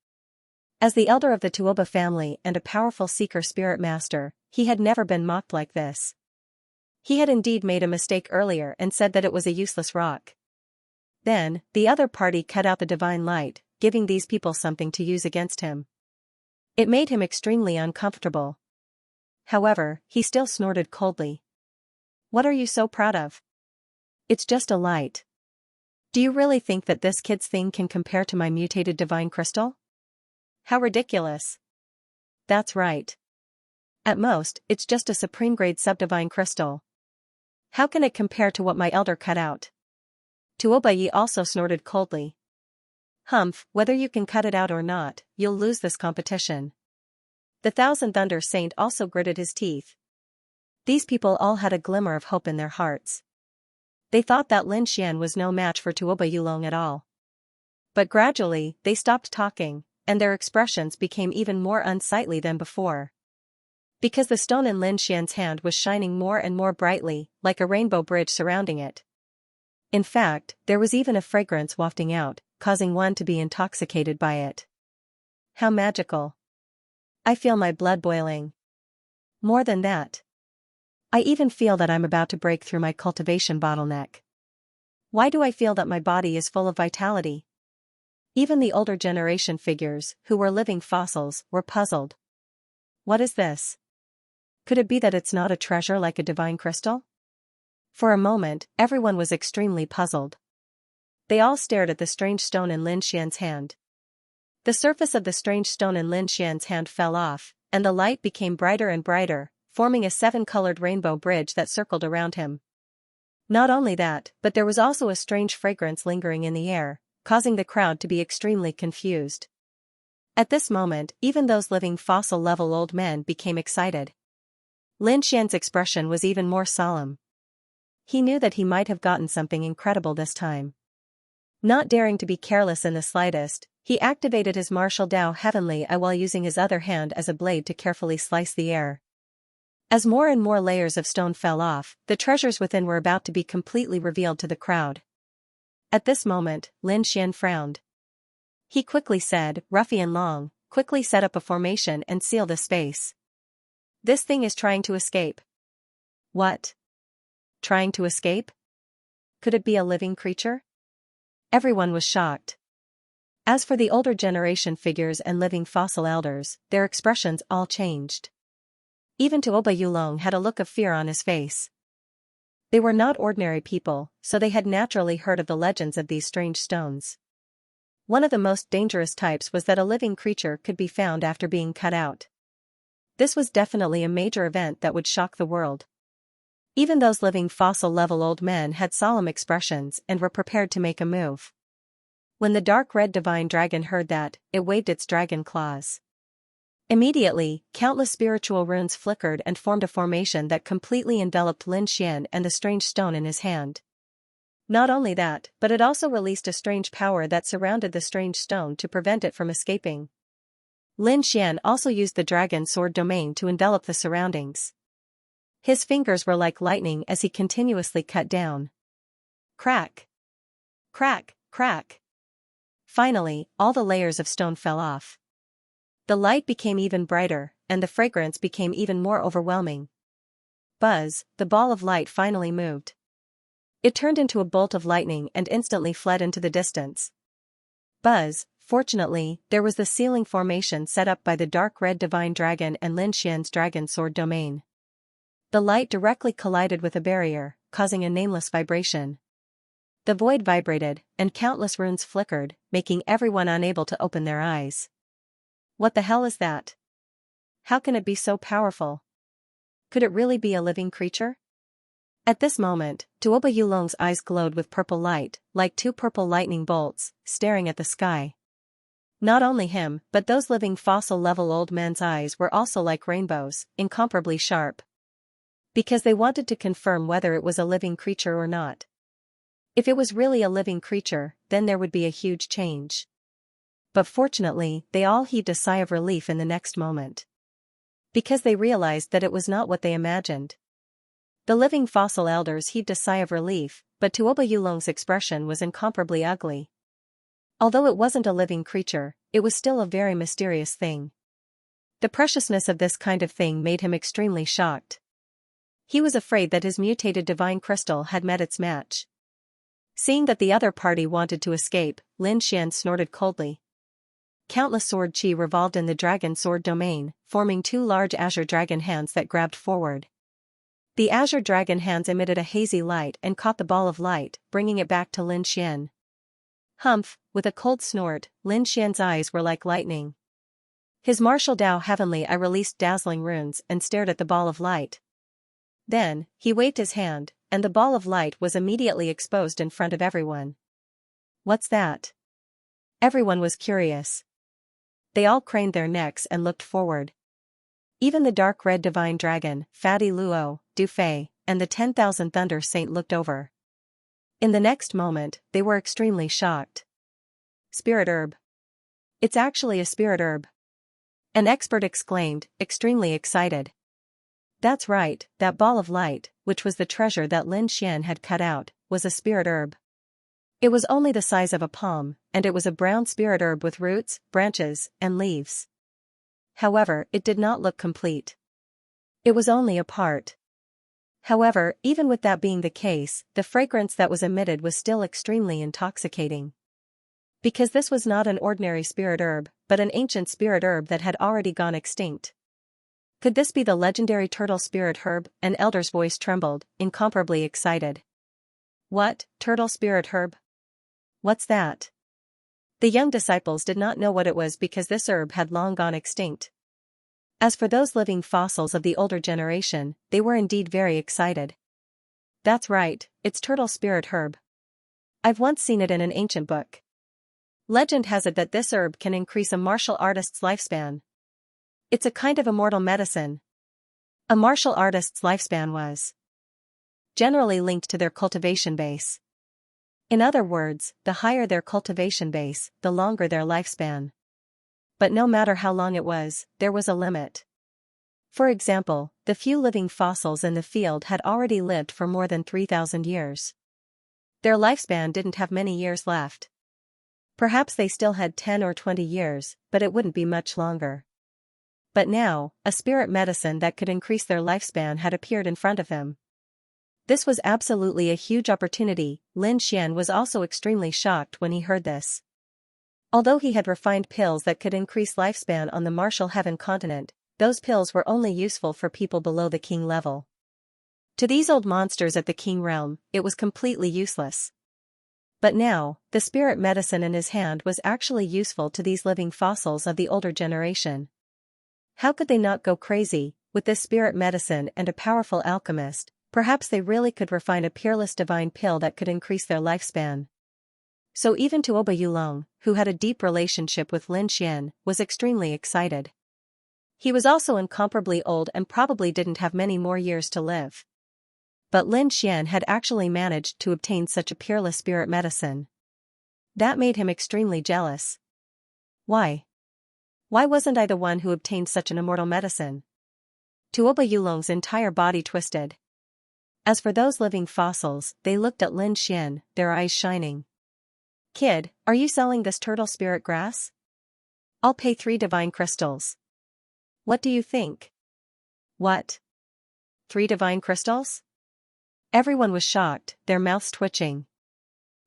[SPEAKER 1] As the elder of the Tuoba family and a powerful seeker spirit master, he had never been mocked like this. He had indeed made a mistake earlier and said that it was a useless rock. Then, the other party cut out the divine light, giving these people something to use against him. It made him extremely uncomfortable. However, he still snorted coldly. What are you so proud of? It's just a light. Do you really think that this kid's thing can compare to my mutated divine crystal? How ridiculous. That's right. At most, it's just a supreme-grade subdivine crystal. How can it compare to what my elder cut out? Tuobayi also snorted coldly. Humph, whether you can cut it out or not, you'll lose this competition. The Thousand Thunder Saint also gritted his teeth. These people all had a glimmer of hope in their hearts. They thought that Lin Xian was no match for Tuoba Yulong at all. But gradually, they stopped talking, and their expressions became even more unsightly than before. Because the stone in Lin Xian's hand was shining more and more brightly, like a rainbow bridge surrounding it. In fact, there was even a fragrance wafting out, causing one to be intoxicated by it. How magical. I feel my blood boiling. More than that. I even feel that I'm about to break through my cultivation bottleneck. Why do I feel that my body is full of vitality? Even the older generation figures, who were living fossils, were puzzled. What is this? Could it be that it's not a treasure like a divine crystal? For a moment, everyone was extremely puzzled. They all stared at the strange stone in Lin Xian's hand. The surface of the strange stone in Lin Xian's hand fell off, and the light became brighter and brighter, forming a seven-colored rainbow bridge that circled around him. Not only that, but there was also a strange fragrance lingering in the air, causing the crowd to be extremely confused. At this moment, even those living fossil-level old men became excited. Lin Xian's expression was even more solemn. He knew that he might have gotten something incredible this time. Not daring to be careless in the slightest, he activated his martial Dao Heavenly Eye while using his other hand as a blade to carefully slice the air. As more and more layers of stone fell off, the treasures within were about to be completely revealed to the crowd. At this moment, Lin Xian frowned. He quickly said, "Ruffian Long, quickly set up a formation and seal the space. This thing is trying to escape." What? Trying to escape? Could it be a living creature? Everyone was shocked. As for the older generation figures and living fossil elders, their expressions all changed. Even Tuoba Yulong had a look of fear on his face. They were not ordinary people, so they had naturally heard of the legends of these strange stones. One of the most dangerous types was that a living creature could be found after being cut out. This was definitely a major event that would shock the world. Even those living fossil-level old men had solemn expressions and were prepared to make a move. When the dark red divine dragon heard that, it waved its dragon claws. Immediately, countless spiritual runes flickered and formed a formation that completely enveloped Lin Xian and the strange stone in his hand. Not only that, but it also released a strange power that surrounded the strange stone to prevent it from escaping. Lin Xian also used the dragon sword domain to envelop the surroundings. His fingers were like lightning as he continuously cut down. Crack! Crack! Crack! Finally, all the layers of stone fell off. The light became even brighter, and the fragrance became even more overwhelming. Buzz, the ball of light finally moved. It turned into a bolt of lightning and instantly fled into the distance. Buzz, fortunately, there was the sealing formation set up by the dark red divine dragon and Lin Xian's dragon sword domain. The light directly collided with a barrier, causing a nameless vibration. The void vibrated, and countless runes flickered, making everyone unable to open their eyes. What the hell is that? How can it be so powerful? Could it really be a living creature? At this moment, Duoba Yulong's eyes glowed with purple light, like two purple lightning bolts, staring at the sky. Not only him, but those living fossil-level old men's eyes were also like rainbows, incomparably sharp. Because they wanted to confirm whether it was a living creature or not. If it was really a living creature, then there would be a huge change. But fortunately, they all heaved a sigh of relief in the next moment. Because they realized that it was not what they imagined. The living fossil elders heaved a sigh of relief, but Tuoba Yulong's expression was incomparably ugly. Although it wasn't a living creature, it was still a very mysterious thing. The preciousness of this kind of thing made him extremely shocked. He was afraid that his mutated divine crystal had met its match. Seeing that the other party wanted to escape, Lin Xian snorted coldly. Countless sword chi revolved in the dragon sword domain, forming two large azure dragon hands that grabbed forward. The azure dragon hands emitted a hazy light and caught the ball of light, bringing it back to Lin Xian. Humph, with a cold snort, Lin Xian's eyes were like lightning. His martial Dao heavenly eye released dazzling runes and stared at the ball of light. Then, he waved his hand, and the ball of light was immediately exposed in front of everyone. What's that? Everyone was curious. They all craned their necks and looked forward. Even the dark red divine dragon, Fatty Luo, Du Fei, and the 10,000 Thunder Saint looked over. In the next moment, they were extremely shocked. Spirit herb. It's actually a spirit herb. An expert exclaimed, extremely excited. That's right, that ball of light, which was the treasure that Lin Xian had cut out, was a spirit herb. It was only the size of a palm, and it was a brown spirit herb with roots, branches, and leaves. However, it did not look complete. It was only a part. However, even with that being the case, the fragrance that was emitted was still extremely intoxicating. Because this was not an ordinary spirit herb, but an ancient spirit herb that had already gone extinct. Could this be the legendary turtle spirit herb? An elder's voice trembled, incomparably excited. What, turtle spirit herb? What's that? The young disciples did not know what it was because this herb had long gone extinct. As for those living fossils of the older generation, they were indeed very excited. That's right, it's turtle spirit herb. I've once seen it in an ancient book. Legend has it that this herb can increase a martial artist's lifespan. It's a kind of immortal medicine. A martial artist's lifespan was generally linked to their cultivation base. In other words, the higher their cultivation base, the longer their lifespan. But no matter how long it was, there was a limit. For example, the few living fossils in the field had already lived for more than 3,000 years. Their lifespan didn't have many years left. Perhaps they still had 10 or 20 years, but it wouldn't be much longer. But now, a spirit medicine that could increase their lifespan had appeared in front of him. This was absolutely a huge opportunity. Lin Xian was also extremely shocked when he heard this. Although he had refined pills that could increase lifespan on the martial heaven continent, those pills were only useful for people below the king level. To these old monsters at the king realm, it was completely useless. But now, the spirit medicine in his hand was actually useful to these living fossils of the older generation. How could they not go crazy? With this spirit medicine and a powerful alchemist, Perhaps they really could refine a peerless divine pill that could increase their lifespan. So even Tuoba Yulong, who had a deep relationship with Lin Xian, was extremely excited. He was also incomparably old and probably didn't have many more years to live. But Lin Xian had actually managed to obtain such a peerless spirit medicine. That made him extremely jealous. Why? Why wasn't I the one who obtained such an immortal medicine? Tuoba Yulong's entire body twisted. As for those living fossils, they looked at Lin Xian, their eyes shining. Kid, are you selling this turtle spirit grass? I'll pay 3 divine crystals. What do you think? What? 3 divine crystals? Everyone was shocked, their mouths twitching.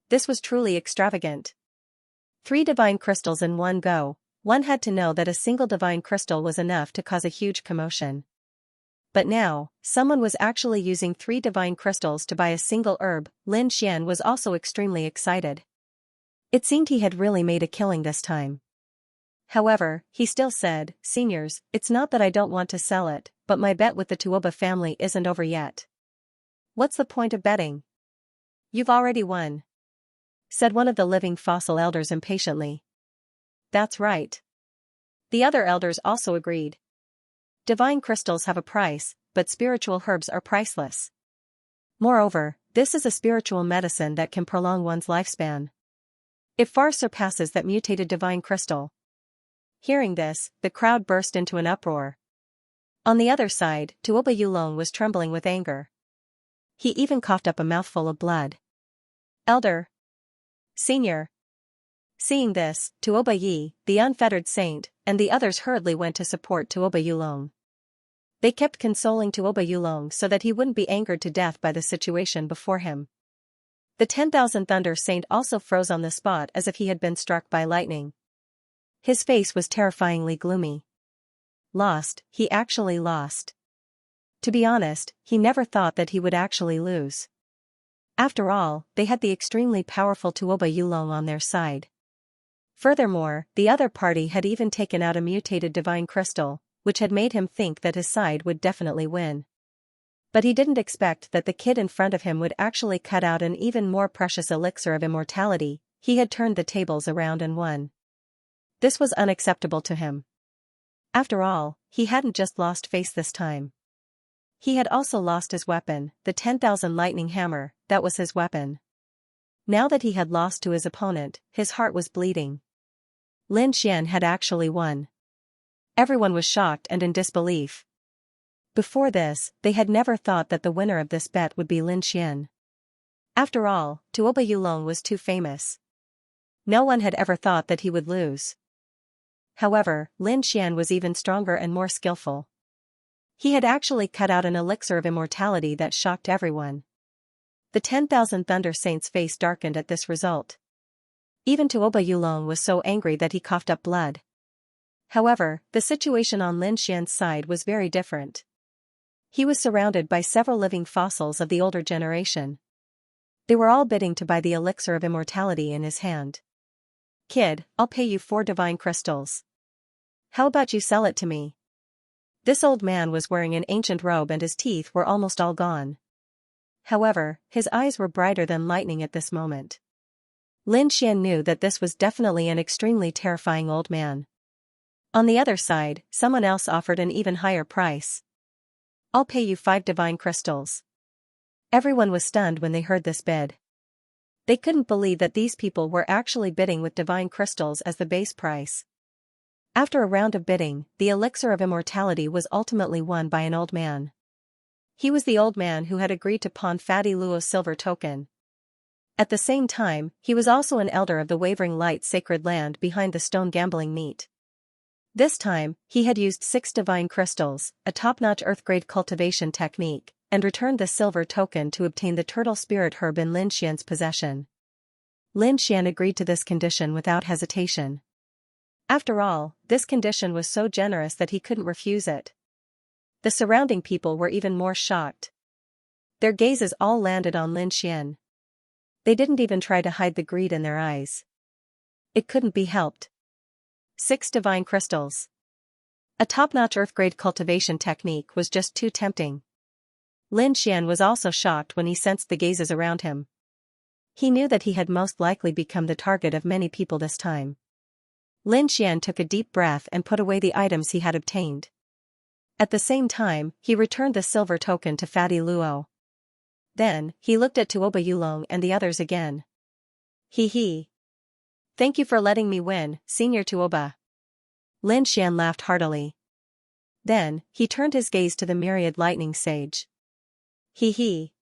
[SPEAKER 1] This was truly extravagant. 3 divine crystals in one go. One had to know that a single divine crystal was enough to cause a huge commotion. But now, someone was actually using 3 divine crystals to buy a single herb. Lin Xian was also extremely excited. It seemed he had really made a killing this time. However, he still said, "Seniors, it's not that I don't want to sell it, but my bet with the Tuoba family isn't over yet." "What's the point of betting? You've already won," said one of the living fossil elders impatiently. "That's right." The other elders also agreed. Divine crystals have a price, but spiritual herbs are priceless. Moreover, this is a spiritual medicine that can prolong one's lifespan. It far surpasses that mutated divine crystal. Hearing this, the crowd burst into an uproar. On the other side, Tuoba Yulong was trembling with anger. He even coughed up a mouthful of blood. "Elder! Senior!" Seeing this, Tuoba Yi, the unfettered saint, and the others hurriedly went to support Tuoba Yulong. They kept consoling Tuoba Yulong so that he wouldn't be angered to death by the situation before him. The 10,000 Thunder Saint also froze on the spot as if he had been struck by lightning. His face was terrifyingly gloomy. Lost, he actually lost. To be honest, he never thought that he would actually lose. After all, they had the extremely powerful Tuoba Yulong on their side. Furthermore, the other party had even taken out a mutated divine crystal, which had made him think that his side would definitely win. But he didn't expect that the kid in front of him would actually cut out an even more precious elixir of immortality. He had turned the tables around and won. This was unacceptable to him. After all, he hadn't just lost face this time. He had also lost his weapon, the 10,000 lightning hammer. That was his weapon. Now that he had lost to his opponent, his heart was bleeding. Lin Xian had actually won. Everyone was shocked and in disbelief. Before this, they had never thought that the winner of this bet would be Lin Xian. After all, Tuoba Yulong was too famous. No one had ever thought that he would lose. However, Lin Xian was even stronger and more skillful. He had actually cut out an elixir of immortality that shocked everyone. The 10,000 Thunder Saints' face darkened at this result. Even Tuoba Yulong was so angry that he coughed up blood. However, the situation on Lin Xian's side was very different. He was surrounded by several living fossils of the older generation. They were all bidding to buy the elixir of immortality in his hand. "Kid, I'll pay you 4 divine crystals. How about you sell it to me?" This old man was wearing an ancient robe and his teeth were almost all gone. However, his eyes were brighter than lightning at this moment. Lin Xian knew that this was definitely an extremely terrifying old man. On the other side, someone else offered an even higher price. "I'll pay you 5 divine crystals." Everyone was stunned when they heard this bid. They couldn't believe that these people were actually bidding with divine crystals as the base price. After a round of bidding, the elixir of immortality was ultimately won by an old man. He was the old man who had agreed to pawn Fatty Luo's silver token. At the same time, he was also an elder of the Wavering Light sacred land behind the stone gambling meet. This time, he had used 6 divine crystals, a top-notch earth-grade cultivation technique, and returned the silver token to obtain the turtle spirit herb in Lin Xian's possession. Lin Xian agreed to this condition without hesitation. After all, this condition was so generous that he couldn't refuse it. The surrounding people were even more shocked. Their gazes all landed on Lin Xian. They didn't even try to hide the greed in their eyes. It couldn't be helped. 6 divine crystals. A top-notch earth-grade cultivation technique was just too tempting. Lin Xian was also shocked when he sensed the gazes around him. He knew that he had most likely become the target of many people this time. Lin Xian took a deep breath and put away the items he had obtained. At the same time, he returned the silver token to Fatty Luo. Then, he looked at Tuoba Yulong and the others again. He. Thank you for letting me win, Senior Tuoba. Lin Xian laughed heartily. Then, he turned his gaze to the myriad lightning sage. He.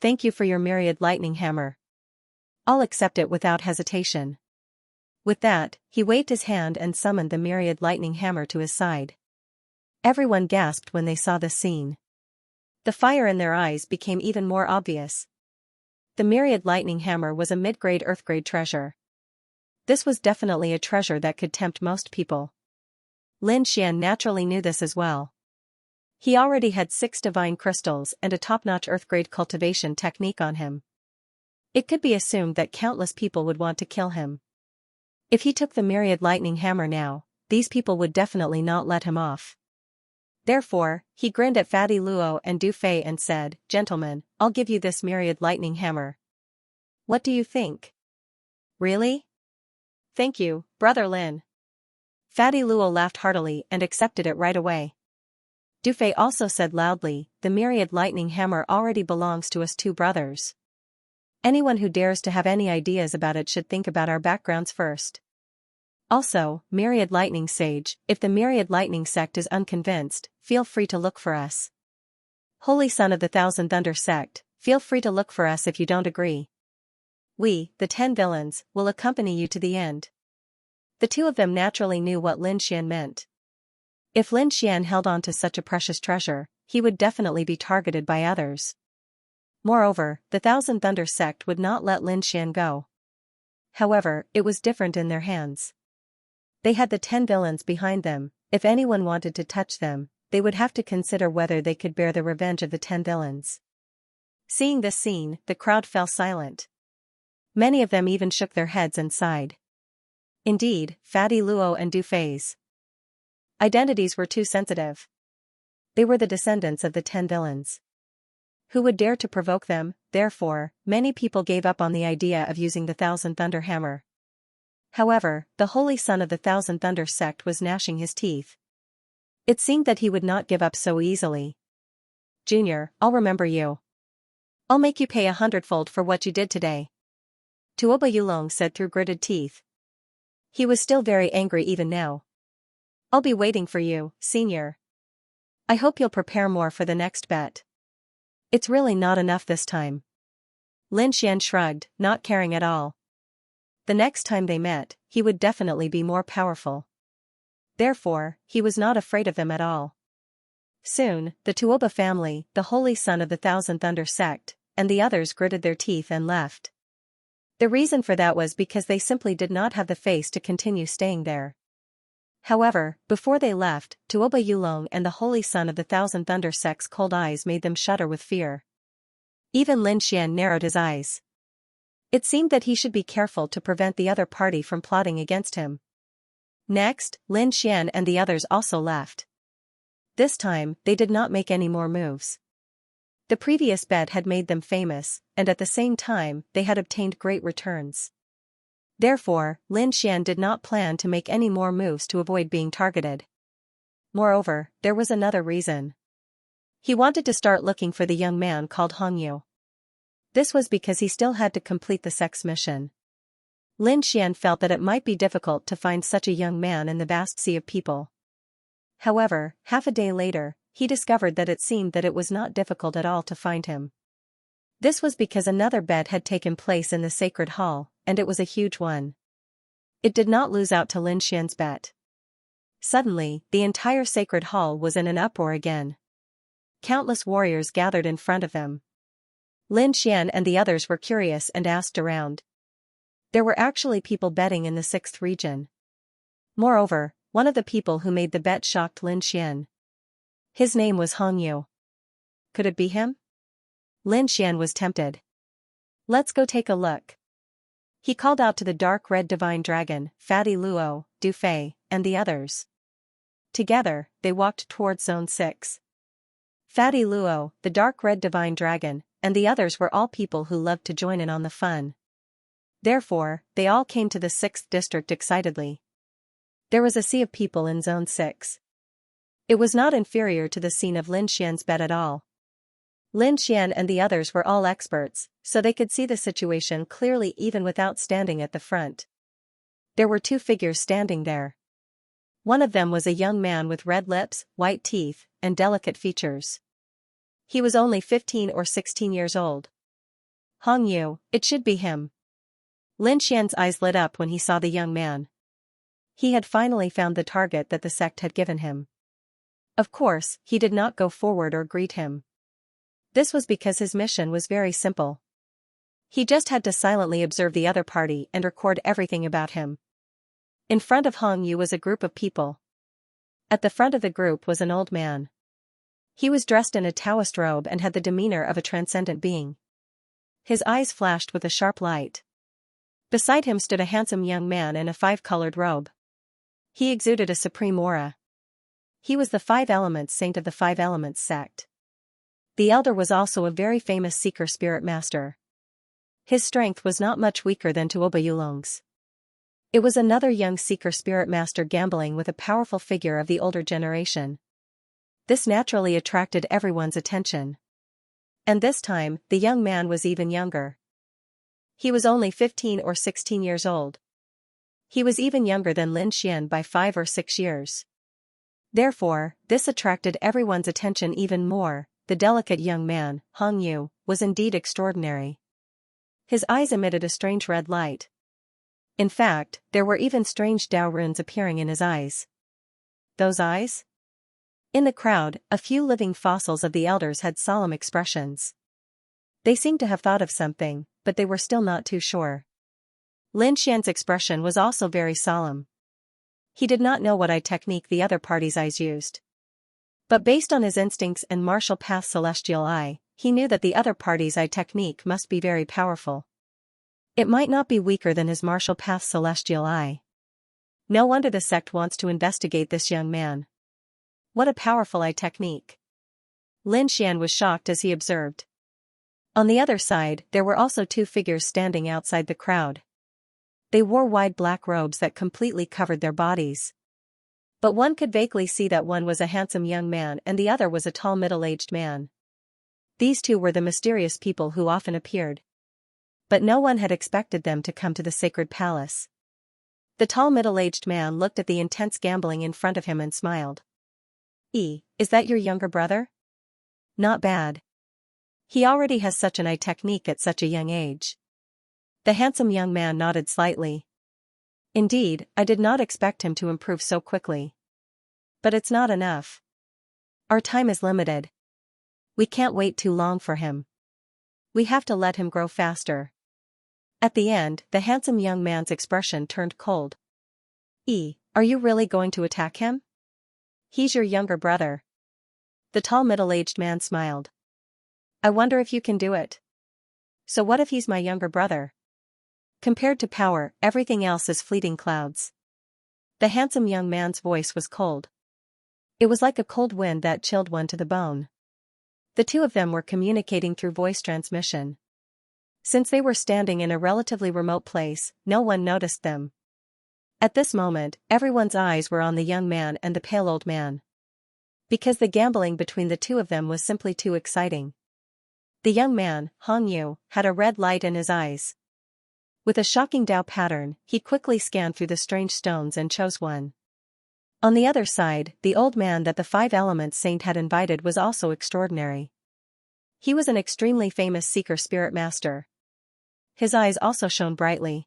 [SPEAKER 1] Thank you for your myriad lightning hammer. I'll accept it without hesitation. With that, he waved his hand and summoned the myriad lightning hammer to his side. Everyone gasped when they saw this scene. The fire in their eyes became even more obvious. The myriad lightning hammer was a mid-grade earth-grade treasure. This was definitely a treasure that could tempt most people. Lin Xian naturally knew this as well. He already had 6 divine crystals and a top-notch earth-grade cultivation technique on him. It could be assumed that countless people would want to kill him. If he took the myriad lightning hammer now, these people would definitely not let him off. Therefore, he grinned at Fatty Luo and Du Fei and said, "Gentlemen, I'll give you this myriad lightning hammer. What do you think?" "Really? Thank you, Brother Lin." Fatty Luo laughed heartily and accepted it right away. Du Fei also said loudly, "The myriad lightning hammer already belongs to us 2 brothers. Anyone who dares to have any ideas about it should think about our backgrounds first. Also, Myriad Lightning Sage, if the Myriad Lightning sect is unconvinced, feel free to look for us. Holy Son of the Thousand Thunder sect, feel free to look for us if you don't agree. We, the 10 villains, will accompany you to the end." The 2 of them naturally knew what Lin Xian meant. If Lin Xian held on to such a precious treasure, he would definitely be targeted by others. Moreover, the Thousand Thunder sect would not let Lin Xian go. However, it was different in their hands. They had the 10 villains behind them. If anyone wanted to touch them, they would have to consider whether they could bear the revenge of the 10 villains. Seeing this scene, the crowd fell silent. Many of them even shook their heads and sighed. Indeed, Fatty Luo and Du Fei's identities were too sensitive. They were the descendants of the 10 villains. Who would dare to provoke them? Therefore, many people gave up on the idea of using the Thousand Thunder hammer. However, the Holy Son of the Thousand Thunder sect was gnashing his teeth. It seemed that he would not give up so easily. "Junior, I'll remember you. I'll make you pay 100-fold for what you did today," Tuoba Yulong said through gritted teeth. He was still very angry even now. "I'll be waiting for you, Senior. I hope you'll prepare more for the next bet. It's really not enough this time." Lin Xian shrugged, not caring at all. The next time they met, he would definitely be more powerful. Therefore, he was not afraid of them at all. Soon, the Tuoba family, the Holy Son of the Thousand Thunder sect, and the others gritted their teeth and left. The reason for that was because they simply did not have the face to continue staying there. However, before they left, Tuoba Yulong and the Holy Son of the Thousand Thunder sect's cold eyes made them shudder with fear. Even Lin Xian narrowed his eyes. It seemed that he should be careful to prevent the other party from plotting against him. Next, Lin Xian and the others also left. This time, they did not make any more moves. The previous bet had made them famous, and at the same time, they had obtained great returns. Therefore, Lin Xian did not plan to make any more moves to avoid being targeted. Moreover, there was another reason. He wanted to start looking for the young man called Hongyu. This was because he still had to complete the sex mission. Lin Xian felt that it might be difficult to find such a young man in the vast sea of people. However, half a day later, he discovered that it seemed that it was not difficult at all to find him. This was because another bet had taken place in the sacred hall, and it was a huge one. It did not lose out to Lin Xian's bet. Suddenly, the entire sacred hall was in an uproar again. Countless warriors gathered in front of them. Lin Xian and the others were curious and asked around. There were actually people betting in the 6th region. Moreover, one of the people who made the bet shocked Lin Xian. His name was Hongyu. Could it be him? Lin Xian was tempted. "Let's go take a look." He called out to the dark red divine dragon, Fatty Luo, Du Fei, and the others. Together, they walked towards Zone 6. Fatty Luo, the dark red divine dragon, and the others were all people who loved to join in on the fun. Therefore, they all came to the 6th district excitedly. There was a sea of people in Zone 6. It was not inferior to the scene of Lin Xian's bed at all. Lin Xian and the others were all experts, so they could see the situation clearly even without standing at the front. There were 2 figures standing there. One of them was a young man with red lips, white teeth, and delicate features. He was only 15 or 16 years old. Hong Yu, it should be him. Lin Xian's eyes lit up when he saw the young man. He had finally found the target that the sect had given him. Of course, he did not go forward or greet him. This was because his mission was very simple. He just had to silently observe the other party and record everything about him. In front of Hong Yu was a group of people. At the front of the group was an old man. He was dressed in a Taoist robe and had the demeanor of a transcendent being. His eyes flashed with a sharp light. Beside him stood a handsome young man in a 5-colored robe. He exuded a supreme aura. He was the 5 Elements Saint of the 5 Elements sect. The elder was also a very famous seeker spirit master. His strength was not much weaker than Tuoba Yulong's. It was another young seeker spirit master gambling with a powerful figure of the older generation. This naturally attracted everyone's attention. And this time, the young man was even younger. He was only 15 or 16 years old. He was even younger than Lin Xian by 5 or 6 years. Therefore, this attracted everyone's attention even more. The delicate young man, Hong Yu, was indeed extraordinary. His eyes emitted a strange red light. In fact, there were even strange Dao runes appearing in his eyes. Those eyes? In the crowd, a few living fossils of the elders had solemn expressions. They seemed to have thought of something, but they were still not too sure. Lin Xian's expression was also very solemn. He did not know what eye technique the other party's eyes used. But based on his instincts and martial path celestial eye, he knew that the other party's eye technique must be very powerful. It might not be weaker than his martial path celestial eye. No wonder the sect wants to investigate this young man. What a powerful eye technique. Lin Xian was shocked as he observed. On the other side, there were also 2 figures standing outside the crowd. They wore wide black robes that completely covered their bodies. But one could vaguely see that one was a handsome young man and the other was a tall middle-aged man. These 2 were the mysterious people who often appeared. But no one had expected them to come to the sacred palace. The tall middle-aged man looked at the intense gambling in front of him and smiled. Is that your younger brother? Not bad. He already has such an eye technique at such a young age. The handsome young man nodded slightly. Indeed, I did not expect him to improve so quickly. But it's not enough. Our time is limited. We can't wait too long for him. We have to let him grow faster. At the end, the handsome young man's expression turned cold. Are you really going to attack him? He's your younger brother. The tall middle-aged man smiled. I wonder if you can do it. So what if he's my younger brother? Compared to power, everything else is fleeting clouds. The handsome young man's voice was cold. It was like a cold wind that chilled one to the bone. The 2 of them were communicating through voice transmission. Since they were standing in a relatively remote place, no one noticed them. At this moment, everyone's eyes were on the young man and the pale old man. Because the gambling between the 2 of them was simply too exciting. The young man, Hong Yu, had a red light in his eyes. With a shocking Dao pattern, he quickly scanned through the strange stones and chose one. On the other side, the old man that the 5 Elements Saint had invited was also extraordinary. He was an extremely famous seeker spirit master. His eyes also shone brightly.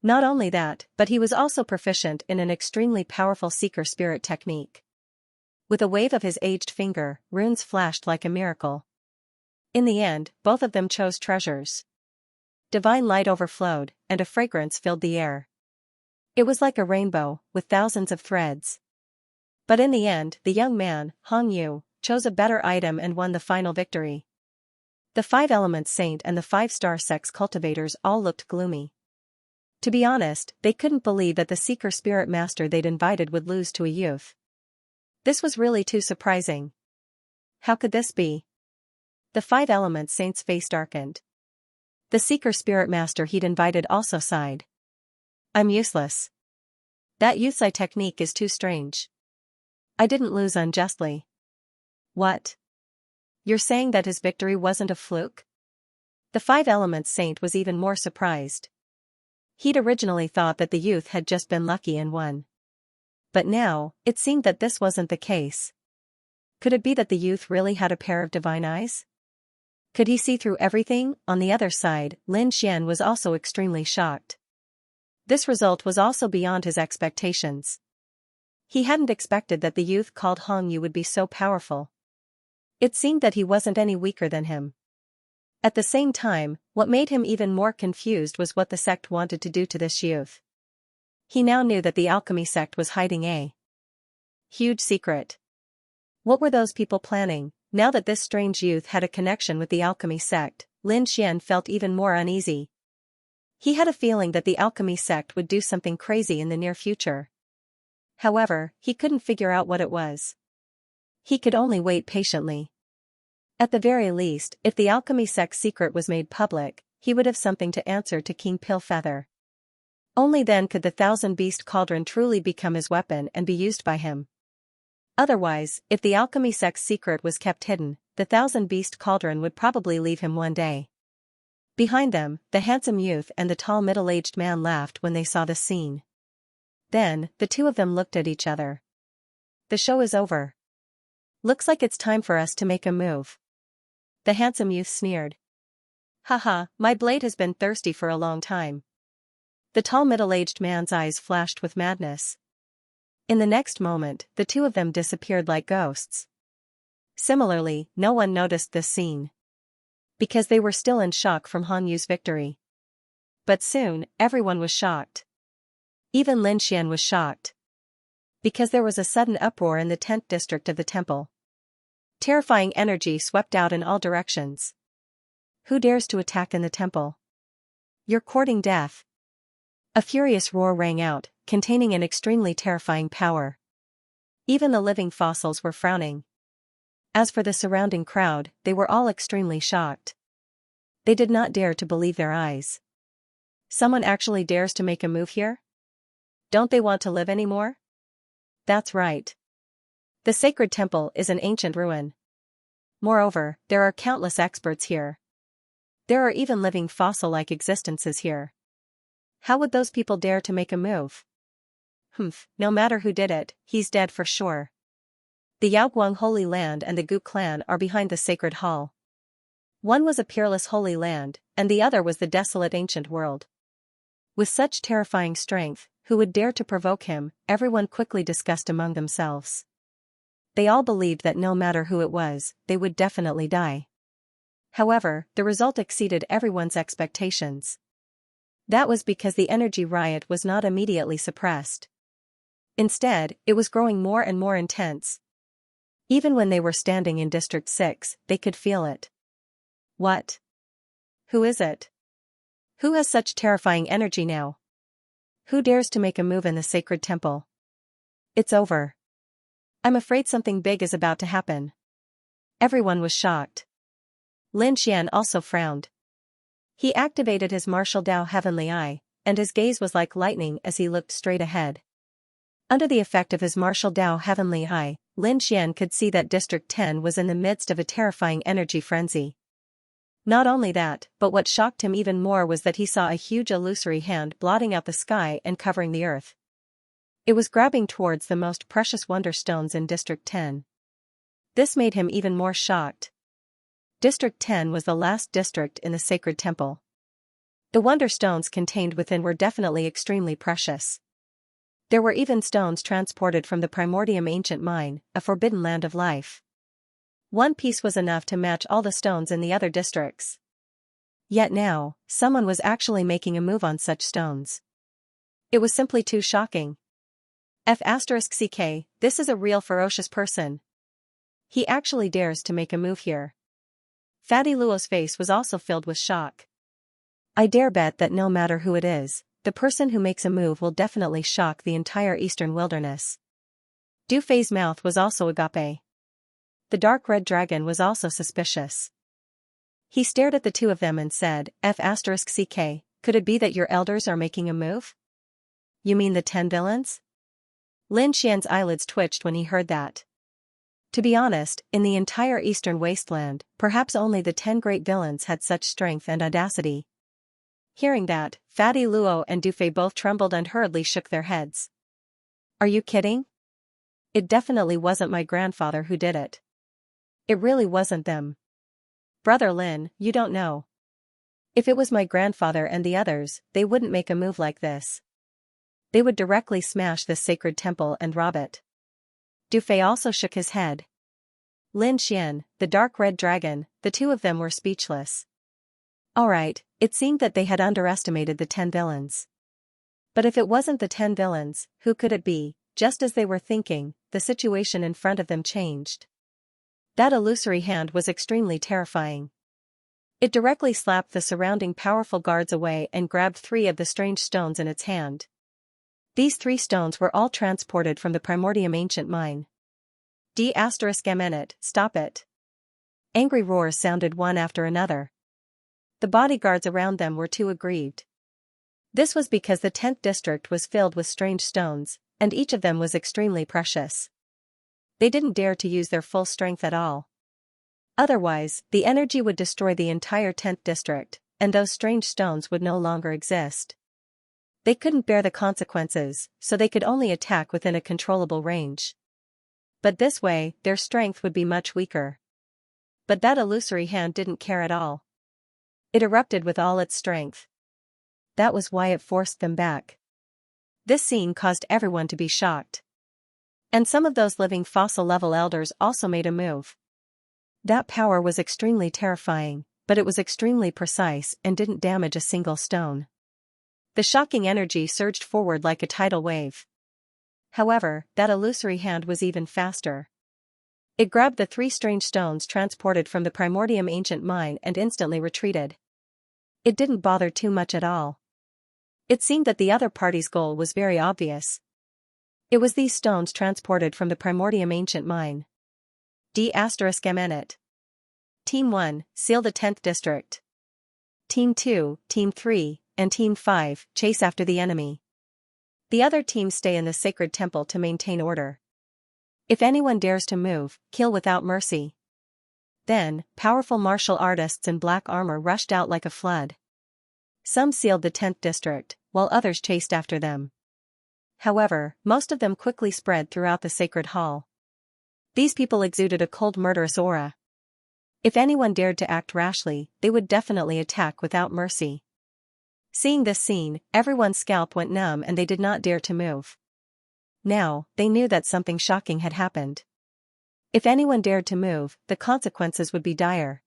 [SPEAKER 1] Not only that, but he was also proficient in an extremely powerful seeker spirit technique. With a wave of his aged finger, runes flashed like a miracle. In the end, both of them chose treasures. Divine light overflowed, and a fragrance filled the air. It was like a rainbow, with thousands of threads. But in the end, the young man, Hong Yu, chose a better item and won the final victory. The 5 Elements Saint and the 5-star sect's cultivators all looked gloomy. To be honest, they couldn't believe that the seeker spirit master they'd invited would lose to a youth. This was really too surprising. How could this be? The five elements saint's face darkened. The seeker spirit master he'd invited also sighed. I'm useless. That Yusai technique is too strange. I didn't lose unjustly. What? You're saying that his victory wasn't a fluke? The five elements saint was even more surprised. He'd originally thought that the youth had just been lucky and won. But now, it seemed that this wasn't the case. Could it be that the youth really had a pair of divine eyes? Could he see through everything? On the other side, Lin Xian was also extremely shocked. This result was also beyond his expectations. He hadn't expected that the youth called Hong Yu would be so powerful. It seemed that he wasn't any weaker than him. At the same time, what made him even more confused was what the sect wanted to do to this youth. He now knew that the alchemy sect was hiding a huge secret. What were those people planning? Now that this strange youth had a connection with the alchemy sect, Lin Xian felt even more uneasy. He had a feeling that the alchemy sect would do something crazy in the near future. However, he couldn't figure out what it was. He could only wait patiently. At the very least, if the alchemy sect's secret was made public, he would have something to answer to King Pillfeather. Only then could the thousand-beast cauldron truly become his weapon and be used by him. Otherwise, if the alchemy sect's secret was kept hidden, the thousand-beast cauldron would probably leave him one day. Behind them, the handsome youth and the tall middle-aged man laughed when they saw the scene. Then, the two of them looked at each other. The show is over. Looks like it's time for us to make a move. The handsome youth sneered. Haha, my blade has been thirsty for a long time. The tall middle-aged man's eyes flashed with madness. In the next moment, the two of them disappeared like ghosts. Similarly, no one noticed this scene. Because they were still in shock from Han Yu's victory. But soon, everyone was shocked. Even Lin Xian was shocked. Because there was a sudden uproar in the 10th district of the temple. Terrifying energy swept out in all directions. Who dares to attack in the temple? You're courting death. A furious roar rang out, containing an extremely terrifying power. Even the living fossils were frowning. As for the surrounding crowd, they were all extremely shocked. They did not dare to believe their eyes. Someone actually dares to make a move here? Don't they want to live anymore? That's right. The sacred temple is an ancient ruin. Moreover, there are countless experts here. There are even living fossil-like existences here. How would those people dare to make a move? No matter who did it, he's dead for sure. The Yaoguang Holy Land and the Gu clan are behind the sacred hall. One was a peerless holy land, and the other was the desolate ancient world. With such terrifying strength, who would dare to provoke him? Everyone quickly discussed among themselves. They all believed that no matter who it was, they would definitely die. However, the result exceeded everyone's expectations. That was because the energy riot was not immediately suppressed. Instead, it was growing more and more intense. Even when they were standing in District 6, they could feel it. What? Who is it? Who has such terrifying energy now? Who dares to make a move in the sacred temple? It's over. I'm afraid something big is about to happen. Everyone was shocked. Lin Xian also frowned. He activated his martial Dao Heavenly Eye, and his gaze was like lightning as he looked straight ahead. Under the effect of his martial Dao Heavenly Eye, Lin Xian could see that District 10 was in the midst of a terrifying energy frenzy. Not only that, but what shocked him even more was that he saw a huge illusory hand blotting out the sky and covering the earth. It was grabbing towards the most precious wonder stones in District 10. This made him even more shocked. District 10 was the last district in the sacred temple. The wonder stones contained within were definitely extremely precious. There were even stones transported from the Primordium ancient mine, a forbidden land of life. One piece was enough to match all the stones in the other districts. Yet now, someone was actually making a move on such stones. It was simply too shocking. F*CK, this is a real ferocious person. He actually dares to make a move here. Fatty Luo's face was also filled with shock. I dare bet that no matter who it is, the person who makes a move will definitely shock the entire eastern wilderness. Du Fei's mouth was also agape. the dark red dragon was also suspicious. He stared at the two of them and said, F***ck, could it be that your elders are making a move? You mean the 10 villains? Lin Xian's eyelids twitched when he heard that. To be honest, in the entire eastern wasteland, perhaps only the 10 great villains had such strength and audacity. Hearing that, Fatty Luo and Dufei both trembled and hurriedly shook their heads. Are you kidding? It definitely wasn't my grandfather who did it. It really wasn't them. Brother Lin, you don't know. If it was my grandfather and the others, they wouldn't make a move like this. They would directly smash this sacred temple and rob it. Dufei also shook his head. Lin Xian, the dark red dragon, the two of them were speechless. Alright, it seemed that they had underestimated the 10 villains. But if it wasn't the 10 villains, who could it be? Just as they were thinking, the situation in front of them changed. That illusory hand was extremely terrifying. It directly slapped the surrounding powerful guards away and grabbed 3 of the strange stones in its hand. These 3 stones were all transported from the Primordium ancient mine. D****, stop it. Angry roars sounded one after another. The bodyguards around them were too aggrieved. This was because the 10th district was filled with strange stones, and each of them was extremely precious. They didn't dare to use their full strength at all. Otherwise, the energy would destroy the entire 10th district, and those strange stones would no longer exist. They couldn't bear the consequences, so they could only attack within a controllable range. But this way, their strength would be much weaker. But that illusory hand didn't care at all. It erupted with all its strength. That was why it forced them back. This scene caused everyone to be shocked. And some of those living fossil-level elders also made a move. That power was extremely terrifying, but it was extremely precise and didn't damage a single stone. The shocking energy surged forward like a tidal wave. However, that illusory hand was even faster. It grabbed the 3 strange stones transported from the Primordium ancient mine and instantly retreated. It didn't bother too much at all. It seemed that the other party's goal was very obvious. It was these stones transported from the Primordium ancient mine. D****. Team 1, seal the 10th district. Team 2, Team 3, and Team 5, chase after the enemy. The other teams stay in the sacred temple to maintain order. If anyone dares to move, kill without mercy. Then, powerful martial artists in black armor rushed out like a flood. Some sealed the 10th district, while others chased after them. However, most of them quickly spread throughout the sacred hall. These people exuded a cold murderous aura. If anyone dared to act rashly, they would definitely attack without mercy. Seeing this scene, everyone's scalp went numb and they did not dare to move. Now, they knew that something shocking had happened. If anyone dared to move, the consequences would be dire.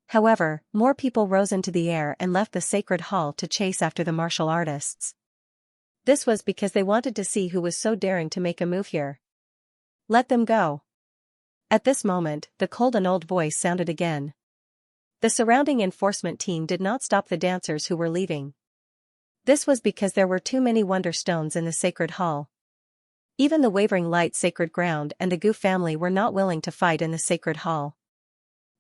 [SPEAKER 1] However, more people rose into the air and left the sacred hall to chase after the martial artists. This was because they wanted to see who was so daring to make a move here. Let them go. At this moment, the cold and old voice sounded again. The surrounding enforcement team did not stop the dancers who were leaving. This was because there were too many wonder stones in the sacred hall. Even the wavering light sacred ground and the Gu family were not willing to fight in the sacred hall.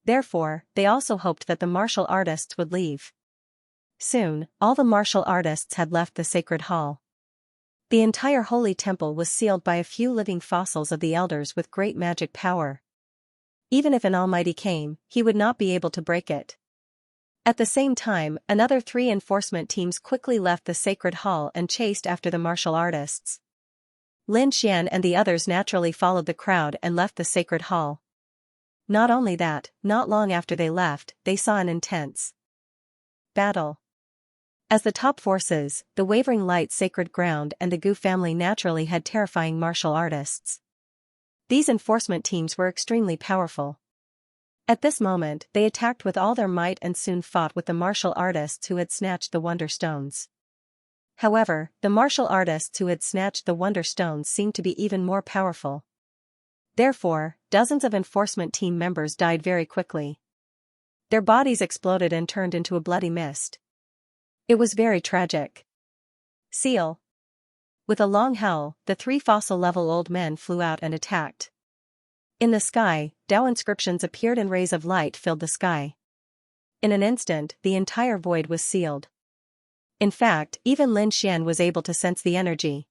[SPEAKER 1] Therefore, they also hoped that the martial artists would leave. Soon, all the martial artists had left the sacred hall. The entire holy temple was sealed by a few living fossils of the elders with great magic power. Even if an almighty came, he would not be able to break it. At the same time, another 3 enforcement teams quickly left the sacred hall and chased after the martial artists. Lin Xian and the others naturally followed the crowd and left the sacred hall. Not only that, not long after they left, they saw an intense battle. As the top forces, the wavering light sacred ground and the Gu family naturally had terrifying martial artists. These enforcement teams were extremely powerful. At this moment, they attacked with all their might and soon fought with the martial artists who had snatched the wonder stones. However, the martial artists who had snatched the wonder stones seemed to be even more powerful. Therefore, dozens of enforcement team members died very quickly. Their bodies exploded and turned into a bloody mist. It was very tragic. Seal. With a long howl, the 3 fossil-level old men flew out and attacked. In the sky, Dao inscriptions appeared and rays of light filled the sky. In an instant, the entire void was sealed. In fact, even Lin Xian was able to sense the energy.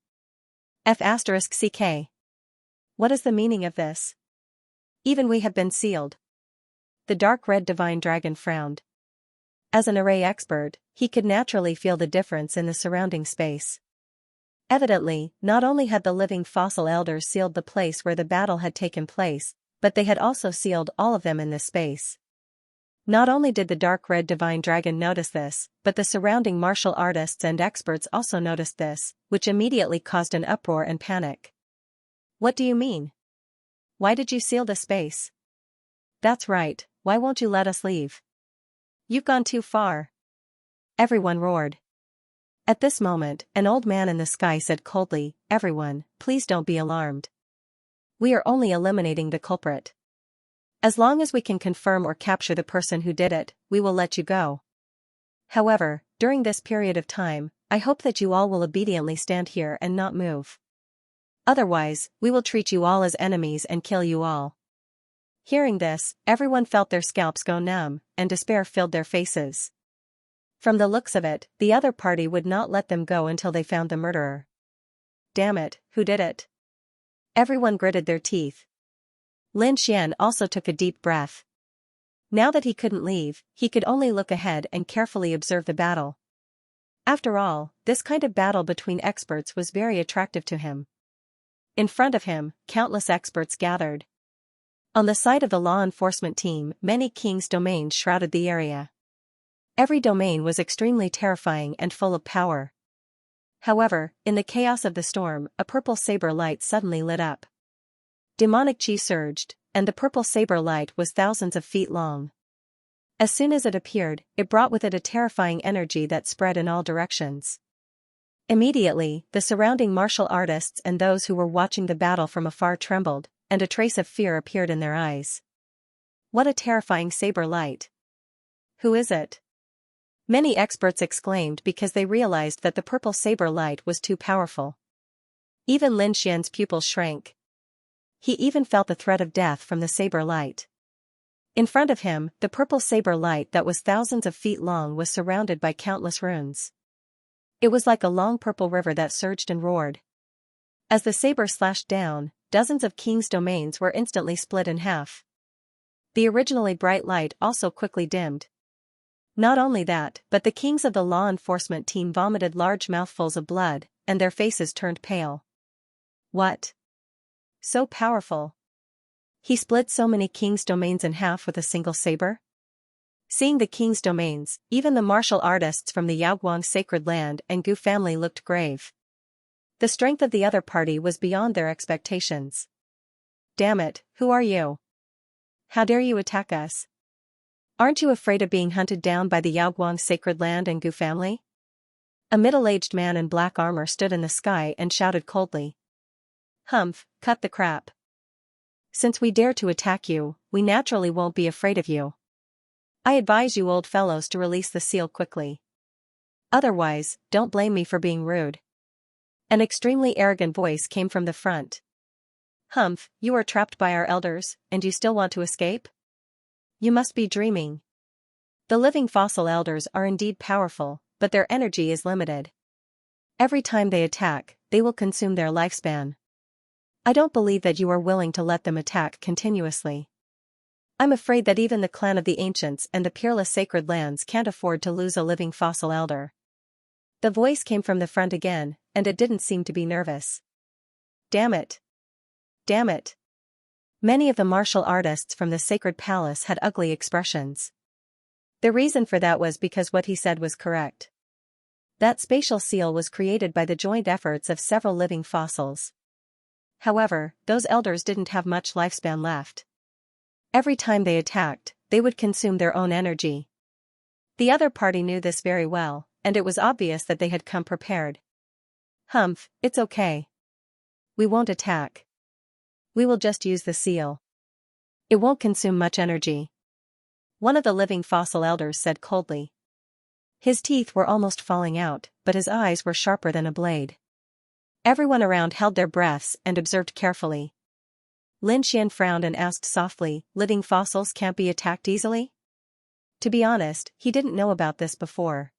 [SPEAKER 1] F***CK. What is the meaning of this? Even we have been sealed. The dark red divine dragon frowned. As an array expert, he could naturally feel the difference in the surrounding space. Evidently, not only had the living fossil elders sealed the place where the battle had taken place, but they had also sealed all of them in this space. Not only did the dark red divine dragon notice this, but the surrounding martial artists and experts also noticed this, which immediately caused an uproar and panic. What do you mean? Why did you seal the space? That's right, why won't you let us leave? You've gone too far. Everyone roared. At this moment, an old man in the sky said coldly, "Everyone, please don't be alarmed. We are only eliminating the culprit. As long as we can confirm or capture the person who did it, we will let you go. However, during this period of time, I hope that you all will obediently stand here and not move. Otherwise, we will treat you all as enemies and kill you all." Hearing this, everyone felt their scalps go numb, and despair filled their faces. From the looks of it, the other party would not let them go until they found the murderer. Damn it, who did it? Everyone gritted their teeth. Lin Xian also took a deep breath. Now that he couldn't leave, he could only look ahead and carefully observe the battle. After all, this kind of battle between experts was very attractive to him. In front of him, countless experts gathered. On the side of the law enforcement team, many king's domains shrouded the area. Every domain was extremely terrifying and full of power. However, in the chaos of the storm, a purple saber light suddenly lit up. Demonic chi surged, and the purple saber light was thousands of feet long. As soon as it appeared, it brought with it a terrifying energy that spread in all directions. Immediately, the surrounding martial artists and those who were watching the battle from afar trembled, and a trace of fear appeared in their eyes. What a terrifying saber light! Who is it? Many experts exclaimed because they realized that the purple saber light was too powerful. Even Lin Xian's pupils shrank. He even felt the threat of death from the saber light. In front of him, the purple saber light that was thousands of feet long was surrounded by countless runes. It was like a long purple river that surged and roared. As the saber slashed down, dozens of king's domains were instantly split in half. The originally bright light also quickly dimmed. Not only that, but the kings of the law enforcement team vomited large mouthfuls of blood, and their faces turned pale. What? So powerful. He split so many king's domains in half with a single saber? Seeing the king's domains, even the martial artists from the Yaoguang sacred land and Gu family looked grave. The strength of the other party was beyond their expectations. Damn it, who are you? How dare you attack us? Aren't you afraid of being hunted down by the Yaoguang sacred land and Gu family? A middle-aged man in black armor stood in the sky and shouted coldly. Humph, cut the crap. Since we dare to attack you, we naturally won't be afraid of you. I advise you old fellows to release the seal quickly. Otherwise, don't blame me for being rude. An extremely arrogant voice came from the front. Humph, you are trapped by our elders, and you still want to escape? You must be dreaming. The living fossil elders are indeed powerful, but their energy is limited. Every time they attack, they will consume their lifespan. I don't believe that you are willing to let them attack continuously. I'm afraid that even the clan of the ancients and the peerless sacred lands can't afford to lose a living fossil elder. The voice came from the front again, and it didn't seem to be nervous. Damn it. Damn it. Many of the martial artists from the sacred palace had ugly expressions. The reason for that was because what he said was correct. That spatial seal was created by the joint efforts of several living fossils. However, those elders didn't have much lifespan left. Every time they attacked, they would consume their own energy. The other party knew this very well, and it was obvious that they had come prepared. Humph, it's okay. We won't attack. We will just use the seal. It won't consume much energy. One of the living fossil elders said coldly. His teeth were almost falling out, but his eyes were sharper than a blade. Everyone around held their breaths and observed carefully. Lin Xian frowned and asked softly, living fossils can't be attacked easily? To be honest, he didn't know about this before.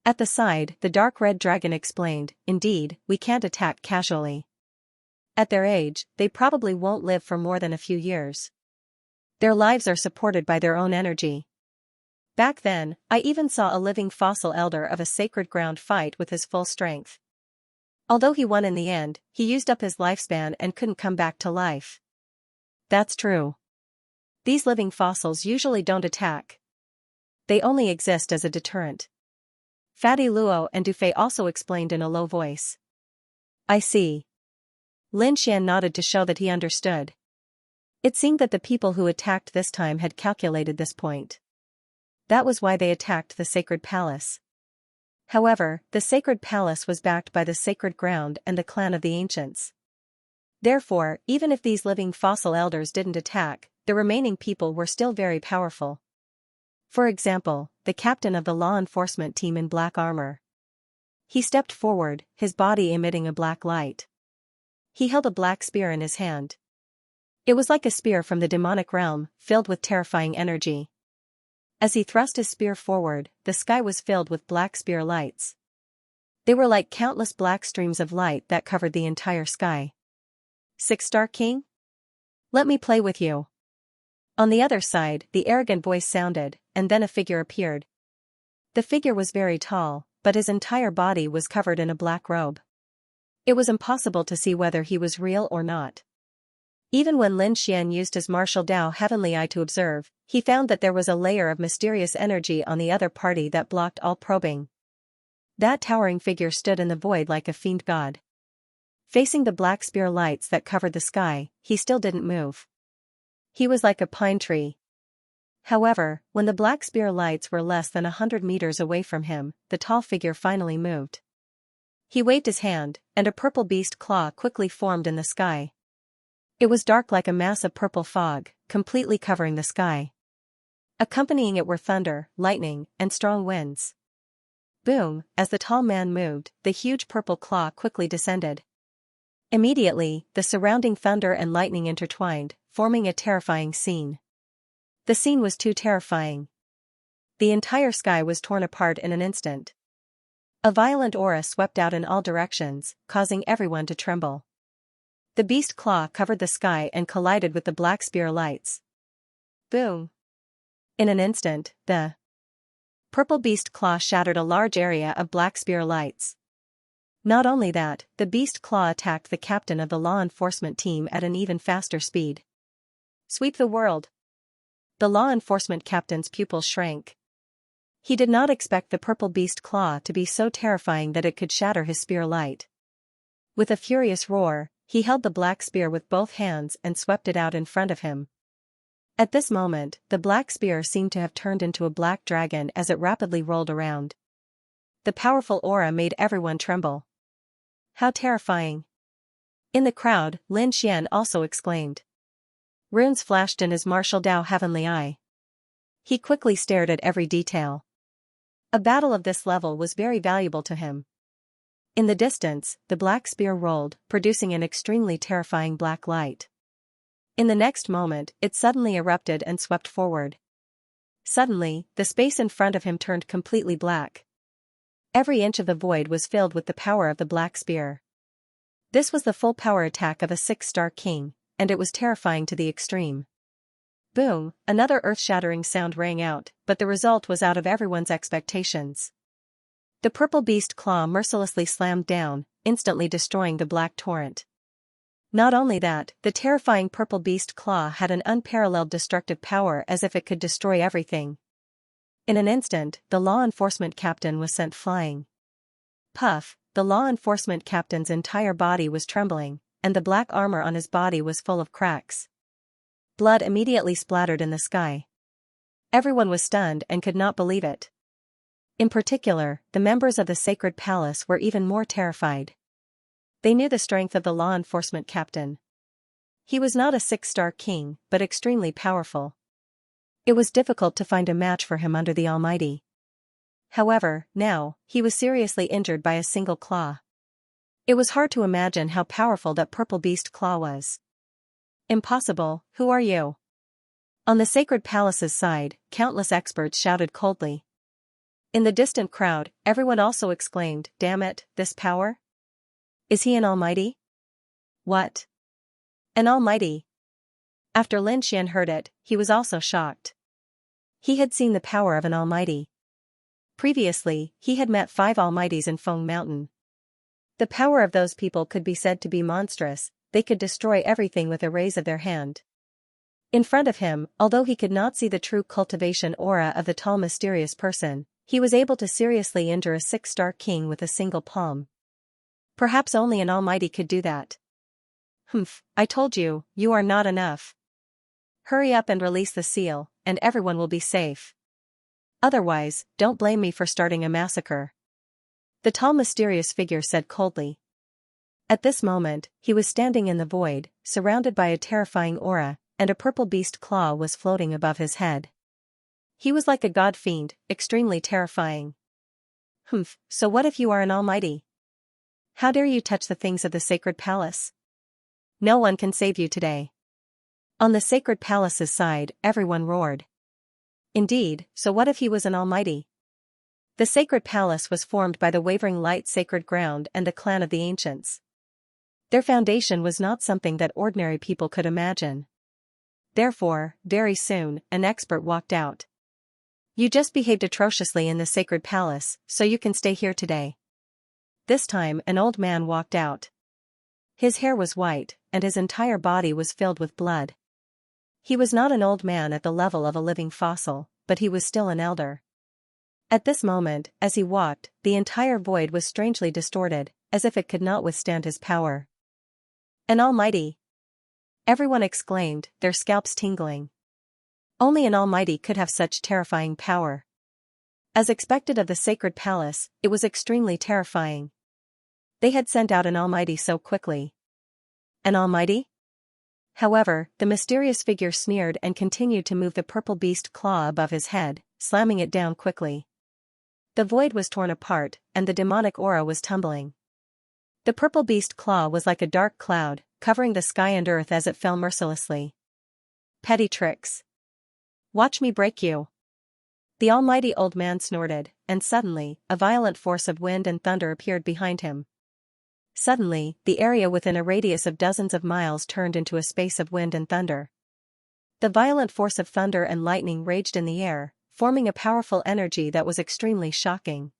[SPEAKER 1] At the side, the dark red dragon explained, indeed, we can't attack casually. At their age, they probably won't live for more than a few years. Their lives are supported by their own energy. Back then, I even saw a living fossil elder of a sacred ground fight with his full strength. Although he won in the end, he used up his lifespan and couldn't come back to life. That's true. These living fossils usually don't attack. They only exist as a deterrent. Fatty Luo and Dufei also explained in a low voice. I see. Lin Xian nodded to show that he understood. It seemed that the people who attacked this time had calculated this point. That was why they attacked the sacred palace. However, the sacred palace was backed by the sacred ground and the clan of the ancients. Therefore, even if these living fossil elders didn't attack, the remaining people were still very powerful. For example, the captain of the law enforcement team in black armor. He stepped forward, his body emitting a black light. He held a black spear in his hand. It was like a spear from the demonic realm, filled with terrifying energy. As he thrust his spear forward, the sky was filled with black spear lights. They were like countless black streams of light that covered the entire sky. Six-star king? Let me play with you. On the other side, the arrogant voice sounded, and then a figure appeared. The figure was very tall, but his entire body was covered in a black robe. It was impossible to see whether he was real or not. Even when Lin Xian used his martial Dao heavenly eye to observe, he found that there was a layer of mysterious energy on the other party that blocked all probing. That towering figure stood in the void like a fiend god. Facing the black spear lights that covered the sky, he still didn't move. He was like a pine tree. However, when the black spear lights were less than 100 meters away from him, the tall figure finally moved. He waved his hand, and a purple beast claw quickly formed in the sky. It was dark like a mass of purple fog, completely covering the sky. Accompanying it were thunder, lightning, and strong winds. Boom, as the tall man moved, the huge purple claw quickly descended. Immediately, the surrounding thunder and lightning intertwined, forming a terrifying scene. The scene was too terrifying. The entire sky was torn apart in an instant. A violent aura swept out in all directions, causing everyone to tremble. The beast claw covered the sky and collided with the black spear lights. Boom! In an instant, the purple beast claw shattered a large area of black spear lights. Not only that, the beast claw attacked the captain of the law enforcement team at an even faster speed. Sweep the world! The law enforcement captain's pupils shrank. He did not expect the purple beast claw to be so terrifying that it could shatter his spear light. With a furious roar, he held the black spear with both hands and swept it out in front of him. At this moment, the black spear seemed to have turned into a black dragon as it rapidly rolled around. The powerful aura made everyone tremble. How terrifying! In the crowd, Lin Xian also exclaimed. Runes flashed in his martial Dao heavenly eye. He quickly stared at every detail. A battle of this level was very valuable to him. In the distance, the black spear rolled, producing an extremely terrifying black light. In the next moment, it suddenly erupted and swept forward. Suddenly, the space in front of him turned completely black. Every inch of the void was filled with the power of the black spear. This was the full power attack of a six-star king, and it was terrifying to the extreme. Boom, another earth-shattering sound rang out, but the result was out of everyone's expectations. The purple beast claw mercilessly slammed down, instantly destroying the black torrent. Not only that, the terrifying purple beast claw had an unparalleled destructive power as if it could destroy everything. In an instant, the law enforcement captain was sent flying. Puff, the law enforcement captain's entire body was trembling, and the black armor on his body was full of cracks. Blood immediately splattered in the sky. Everyone was stunned and could not believe it. In particular, the members of the sacred palace were even more terrified. They knew the strength of the law enforcement captain. He was not a six-star king, but extremely powerful. It was difficult to find a match for him under the Almighty. However, now, he was seriously injured by a single claw. It was hard to imagine how powerful that purple beast claw was. Impossible, who are you? On the sacred palace's side, countless experts shouted coldly. In the distant crowd, everyone also exclaimed, damn it, this power? Is he an almighty? What? An almighty? After Lin Xian heard it, he was also shocked. He had seen the power of an almighty. Previously, he had met 5 almighties in Feng Mountain. The power of those people could be said to be monstrous, they could destroy everything with a raise of their hand. In front of him, although he could not see the true cultivation aura of the tall mysterious person, he was able to seriously injure a 6-star king with a single palm. Perhaps only an almighty could do that. Humph, I told you, you are not enough. Hurry up and release the seal, and everyone will be safe. Otherwise, don't blame me for starting a massacre. The tall mysterious figure said coldly. At this moment, he was standing in the void, surrounded by a terrifying aura, and a purple beast claw was floating above his head. He was like a god fiend, extremely terrifying. Humph, so what if you are an almighty? How dare you touch the things of the sacred palace? No one can save you today. On the sacred palace's side, everyone roared. Indeed, so what if he was an almighty? The sacred palace was formed by the wavering light sacred ground and the clan of the ancients. Their foundation was not something that ordinary people could imagine. Therefore, very soon, an expert walked out. You just behaved atrociously in the sacred palace, so you can stay here today. This time an old man walked out. His hair was white, and his entire body was filled with blood. He was not an old man at the level of a living fossil, but he was still an elder. At this moment, as he walked, the entire void was strangely distorted, as if it could not withstand his power. An almighty! Everyone exclaimed, their scalps tingling. Only an almighty could have such terrifying power. As expected of the sacred palace, it was extremely terrifying. They had sent out an almighty so quickly. An almighty? However, the mysterious figure sneered and continued to move the purple beast claw above his head, slamming it down quickly. The void was torn apart, and the demonic aura was tumbling. The purple beast claw was like a dark cloud, covering the sky and earth as it fell mercilessly. Petty tricks. Watch me break you. The almighty old man snorted, and suddenly, a violent force of wind and thunder appeared behind him. Suddenly, the area within a radius of dozens of miles turned into a space of wind and thunder. The violent force of thunder and lightning raged in the air, forming a powerful energy that was extremely shocking.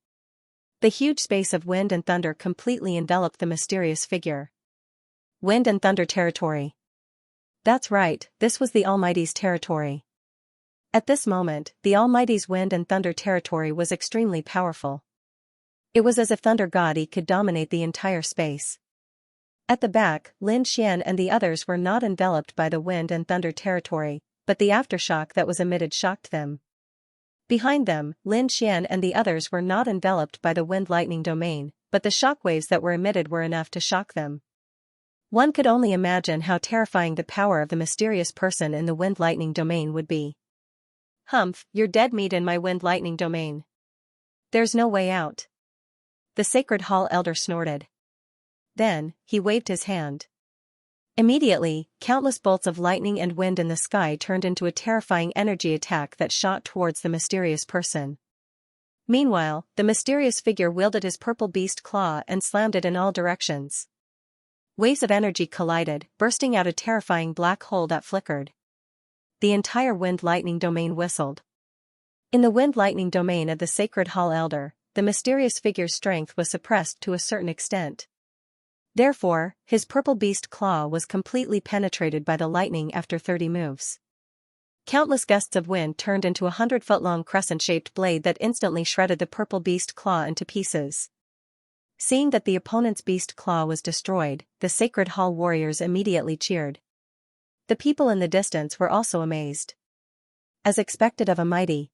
[SPEAKER 1] The huge space of wind and thunder completely enveloped the mysterious figure. Wind and thunder territory. That's right, this was the Almighty's territory. At this moment, the Almighty's wind and thunder territory was extremely powerful. It was as if Thunder God could dominate the entire space. At the back, Lin Xian and the others were not enveloped by the wind and thunder territory, but the aftershock that was emitted shocked them. Behind them, Lin Xian and the others were not enveloped by the wind-lightning domain, but the shockwaves that were emitted were enough to shock them. One could only imagine how terrifying the power of the mysterious person in the wind-lightning domain would be. Humph, you're dead meat in my wind-lightning domain. There's no way out. The Sacred Hall Elder snorted. Then, he waved his hand. Immediately, countless bolts of lightning and wind in the sky turned into a terrifying energy attack that shot towards the mysterious person. Meanwhile, the mysterious figure wielded his purple beast claw and slammed it in all directions. Waves of energy collided, bursting out a terrifying black hole that flickered. The entire wind-lightning domain whistled. In the wind-lightning domain of the Sacred Hall Elder, the mysterious figure's strength was suppressed to a certain extent. Therefore, his purple beast claw was completely penetrated by the lightning after 30 moves. Countless gusts of wind turned into a 100-foot-long crescent-shaped blade that instantly shredded the purple beast claw into pieces. Seeing that the opponent's beast claw was destroyed, the Sacred Hall warriors immediately cheered. The people in the distance were also amazed. As expected of a mighty,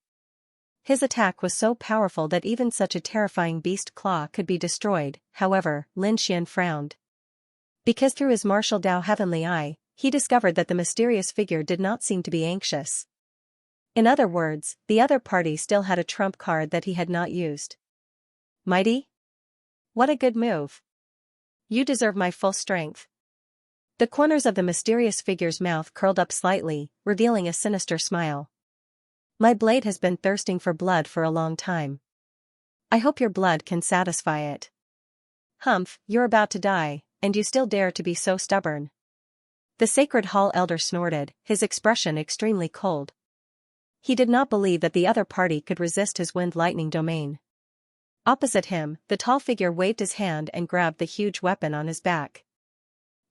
[SPEAKER 1] his attack was so powerful that even such a terrifying beast claw could be destroyed. However, Lin Xian frowned. Because through his martial Dao heavenly eye, he discovered that the mysterious figure did not seem to be anxious. In other words, the other party still had a trump card that he had not used. Mighty? What a good move. You deserve my full strength. The corners of the mysterious figure's mouth curled up slightly, revealing a sinister smile. My blade has been thirsting for blood for a long time. I hope your blood can satisfy it. Humph, you're about to die, and you still dare to be so stubborn. The Sacred Hall elder snorted, his expression extremely cold. He did not believe that the other party could resist his wind-lightning domain. Opposite him, the tall figure waved his hand and grabbed the huge weapon on his back.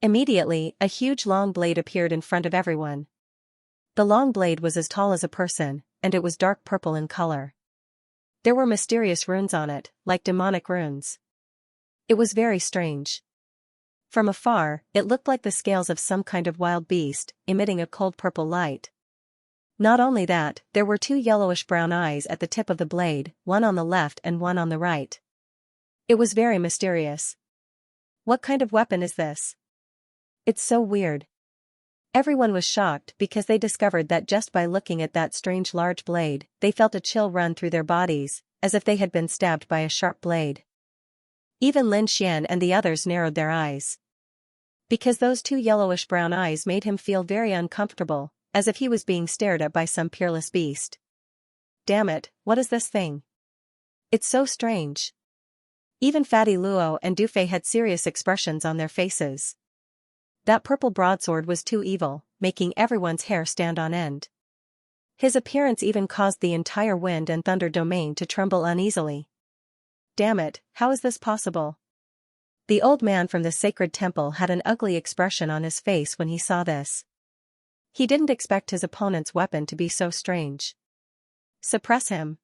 [SPEAKER 1] Immediately, a huge long blade appeared in front of everyone. The long blade was as tall as a person, and it was dark purple in color. There were mysterious runes on it, like demonic runes. It was very strange. From afar, it looked like the scales of some kind of wild beast, emitting a cold purple light. Not only that, there were two yellowish-brown eyes at the tip of the blade, one on the left and one on the right. It was very mysterious. What kind of weapon is this? It's so weird. Everyone was shocked because they discovered that just by looking at that strange large blade, they felt a chill run through their bodies, as if they had been stabbed by a sharp blade. Even Lin Xian and the others narrowed their eyes. Because those two yellowish-brown eyes made him feel very uncomfortable, as if he was being stared at by some peerless beast. Damn it, what is this thing? It's so strange. Even Fatty Luo and Dufei had serious expressions on their faces. That purple broadsword was too evil, making everyone's hair stand on end. His appearance even caused the entire wind and thunder domain to tremble uneasily. Damn it, how is this possible? The old man from the sacred temple had an ugly expression on his face when he saw this. He didn't expect his opponent's weapon to be so strange. Suppress him.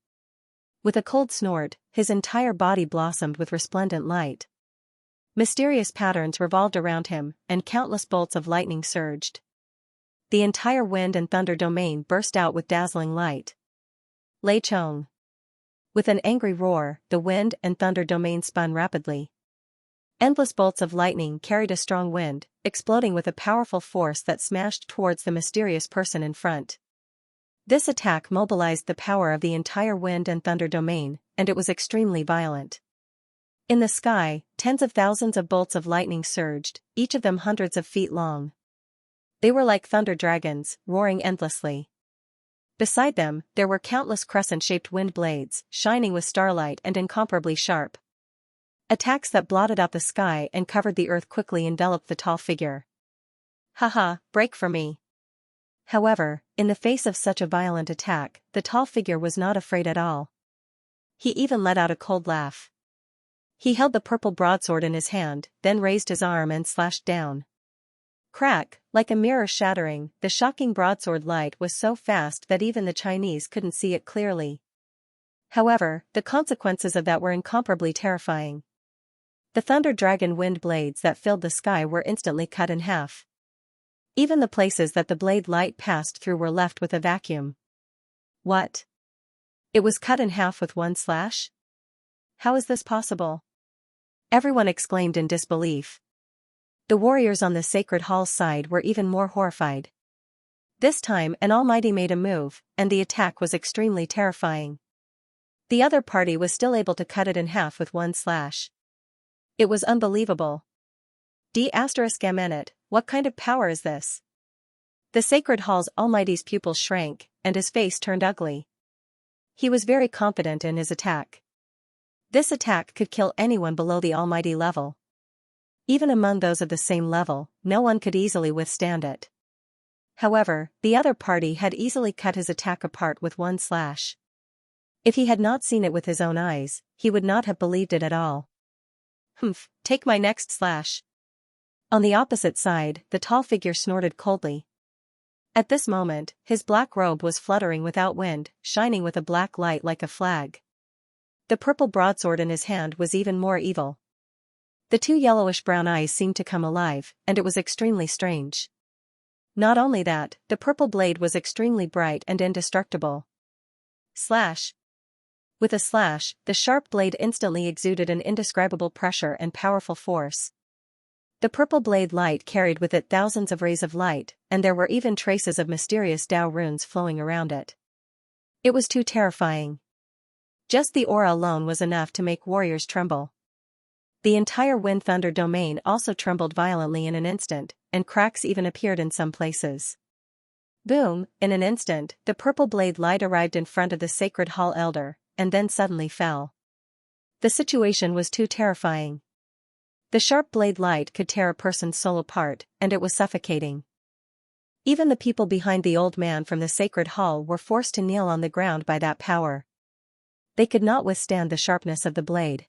[SPEAKER 1] With a cold snort, his entire body blossomed with resplendent light. Mysterious patterns revolved around him, and countless bolts of lightning surged. The entire wind and thunder domain burst out with dazzling light. Lei Chong. With an angry roar, the wind and thunder domain spun rapidly. Endless bolts of lightning carried a strong wind, exploding with a powerful force that smashed towards the mysterious person in front. This attack mobilized the power of the entire wind and thunder domain, and it was extremely violent. In the sky, tens of thousands of bolts of lightning surged, each of them hundreds of feet long. They were like thunder dragons, roaring endlessly. Beside them, there were countless crescent-shaped wind blades, shining with starlight and incomparably sharp. Attacks that blotted out the sky and covered the earth quickly enveloped the tall figure. Haha, break for me. However, in the face of such a violent attack, the tall figure was not afraid at all. He even let out a cold laugh. He held the purple broadsword in his hand, then raised his arm and slashed down. Crack, like a mirror shattering, the shocking broadsword light was so fast that even the Chinese couldn't see it clearly. However, the consequences of that were incomparably terrifying. The thunder dragon wind blades that filled the sky were instantly cut in half. Even the places that the blade light passed through were left with a vacuum. What? It was cut in half with one slash? How is this possible? Everyone exclaimed in disbelief. The warriors on the Sacred Hall's side were even more horrified. This time an almighty made a move, and the attack was extremely terrifying. The other party was still able to cut it in half with one slash. It was unbelievable. D***it, what kind of power is this? The Sacred Hall's almighty's pupils shrank, and his face turned ugly. He was very confident in his attack. This attack could kill anyone below the almighty level. Even among those of the same level, no one could easily withstand it. However, the other party had easily cut his attack apart with one slash. If he had not seen it with his own eyes, he would not have believed it at all. Humph, take my next slash. On the opposite side, the tall figure snorted coldly. At this moment, his black robe was fluttering without wind, shining with a black light like a flag. The purple broadsword in his hand was even more evil. The two yellowish-brown eyes seemed to come alive, and it was extremely strange. Not only that, the purple blade was extremely bright and indestructible. Slash. With a slash, the sharp blade instantly exuded an indescribable pressure and powerful force. The purple blade light carried with it thousands of rays of light, and there were even traces of mysterious Dao runes flowing around it. It was too terrifying. Just the aura alone was enough to make warriors tremble. The entire wind-thunder domain also trembled violently in an instant, and cracks even appeared in some places. Boom, in an instant, the purple blade light arrived in front of the Sacred Hall Elder, and then suddenly fell. The situation was too terrifying. The sharp blade light could tear a person's soul apart, and it was suffocating. Even the people behind the old man from the Sacred Hall were forced to kneel on the ground by that power. They could not withstand the sharpness of the blade.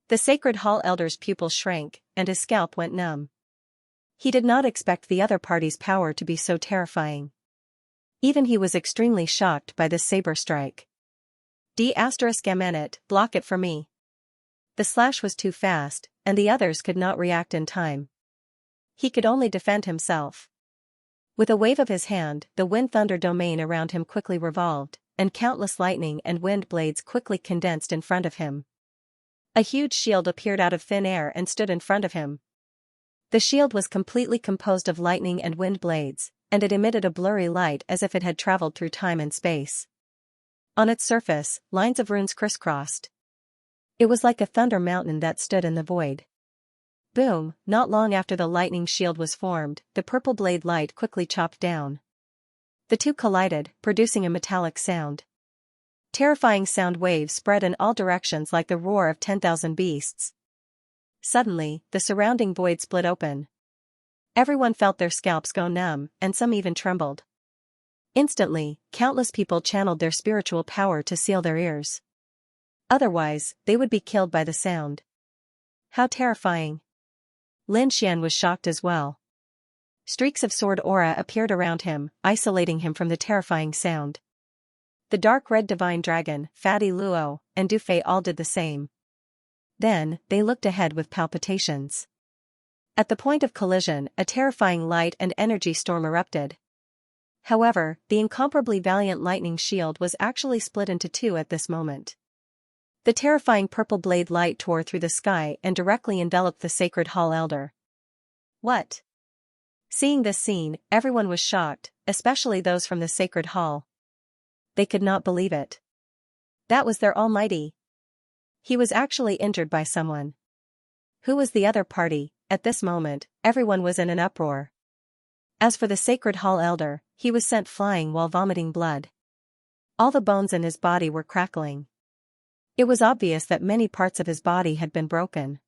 [SPEAKER 1] The Sacred Hall Elder's pupils shrank, and his scalp went numb. He did not expect the other party's power to be so terrifying. Even he was extremely shocked by this saber strike. **, block it for me. The slash was too fast, and the others could not react in time. He could only defend himself. With a wave of his hand, the wind thunder domain around him quickly revolved, and countless lightning and wind blades quickly condensed in front of him. A huge shield appeared out of thin air and stood in front of him. The shield was completely composed of lightning and wind blades, and it emitted a blurry light as if it had traveled through time and space. On its surface, lines of runes crisscrossed. It was like a thunder mountain that stood in the void. Boom, not long after the lightning shield was formed, the purple blade light quickly chopped down. The two collided, producing a metallic sound. Terrifying sound waves spread in all directions like the roar of 10,000 beasts. Suddenly, the surrounding void split open. Everyone felt their scalps go numb, and some even trembled. Instantly, countless people channeled their spiritual power to seal their ears. Otherwise, they would be killed by the sound. How terrifying! Xianxia was shocked as well. Streaks of sword aura appeared around him, isolating him from the terrifying sound. The dark red divine dragon, Fatty Luo, and Dufei all did the same. Then, they looked ahead with palpitations. At the point of collision, a terrifying light and energy storm erupted. However, the incomparably valiant lightning shield was actually split into two at this moment. The terrifying purple blade light tore through the sky and directly enveloped the Sacred Hall Elder. What? Seeing this scene, everyone was shocked, especially those from the Sacred Hall. They could not believe it. That was their almighty. He was actually injured by someone. Who was the other party? At this moment, everyone was in an uproar. As for the Sacred Hall Elder, he was sent flying while vomiting blood. All the bones in his body were crackling. It was obvious that many parts of his body had been broken.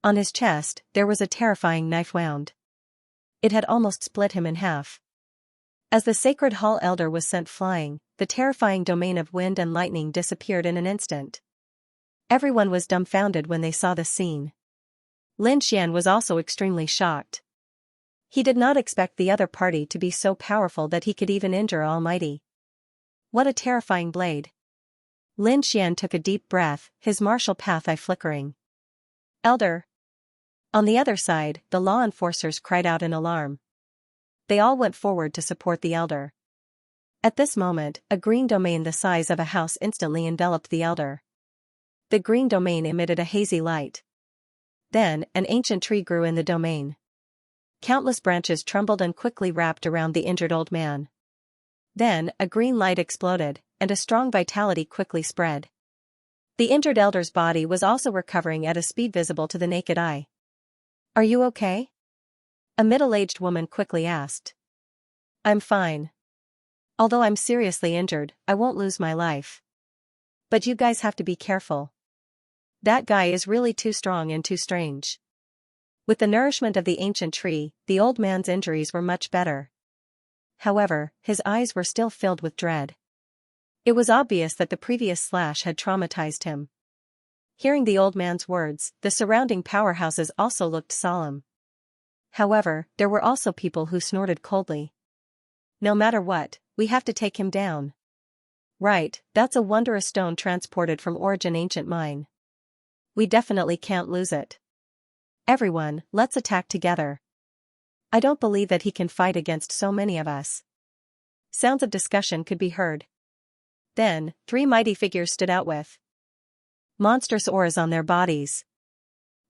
[SPEAKER 1] On his chest, there was a terrifying knife wound. It had almost split him in half. As the Sacred Hall Elder was sent flying, the terrifying domain of wind and lightning disappeared in an instant. Everyone was dumbfounded when they saw the scene. Xianxia was also extremely shocked. He did not expect the other party to be so powerful that he could even injure Almighty. What a terrifying blade. Xianxia took a deep breath, his martial path eye flickering. Elder. On the other side, the law enforcers cried out in alarm. They all went forward to support the elder. At this moment, a green domain the size of a house instantly enveloped the elder. The green domain emitted a hazy light. Then, an ancient tree grew in the domain. Countless branches trembled and quickly wrapped around the injured old man. Then, a green light exploded, and a strong vitality quickly spread. The injured elder's body was also recovering at a speed visible to the naked eye. Are you okay? A middle-aged woman quickly asked. I'm fine. Although I'm seriously injured, I won't lose my life. But you guys have to be careful. That guy is really too strong and too strange. With the nourishment of the ancient tree, the old man's injuries were much better. However, his eyes were still filled with dread. It was obvious that the previous slash had traumatized him. Hearing the old man's words, the surrounding powerhouses also looked solemn. However, there were also people who snorted coldly. No matter what, we have to take him down. Right, that's a wondrous stone transported from Origin Ancient Mine. We definitely can't lose it. Everyone, let's attack together. I don't believe that he can fight against so many of us. Sounds of discussion could be heard. Then, three mighty figures stood out with monstrous auras on their bodies.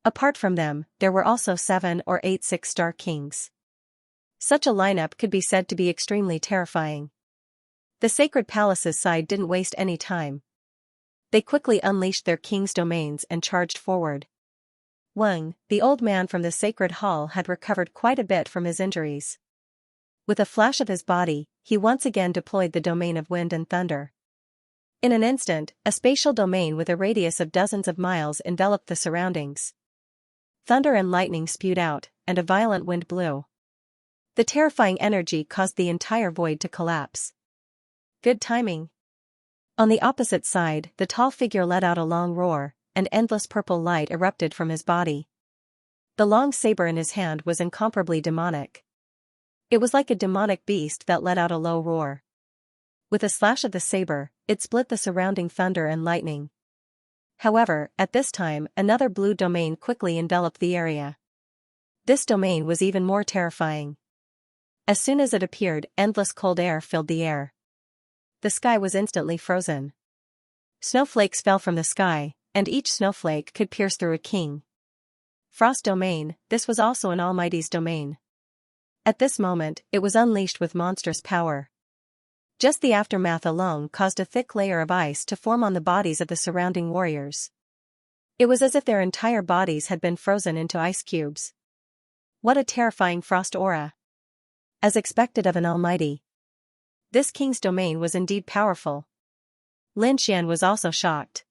[SPEAKER 1] Apart from them, there were also 7 or 8 six-star kings. Such a lineup could be said to be extremely terrifying. The Sacred Palace's side didn't waste any time. They quickly unleashed their king's domains and charged forward. Wang, the old man from the sacred hall, had recovered quite a bit from his injuries. With a flash of his body, he once again deployed the domain of wind and thunder. In an instant, a spatial domain with a radius of dozens of miles enveloped the surroundings. Thunder and lightning spewed out, and a violent wind blew. The terrifying energy caused the entire void to collapse. Good timing. On the opposite side, the tall figure let out a long roar, and endless purple light erupted from his body. The long saber in his hand was incomparably demonic. It was like a demonic beast that let out a low roar. With a slash of the saber, it split the surrounding thunder and lightning. However, at this time, another blue domain quickly enveloped the area. This domain was even more terrifying. As soon as it appeared, endless cold air filled the air. The sky was instantly frozen. Snowflakes fell from the sky, and each snowflake could pierce through a king. Frost domain, this was also an almighty's domain. At this moment, it was unleashed with monstrous power. Just the aftermath alone caused a thick layer of ice to form on the bodies of the surrounding warriors. It was as if their entire bodies had been frozen into ice cubes. What a terrifying frost aura! As expected of an almighty. This king's domain was indeed powerful. Lin Xian was also shocked.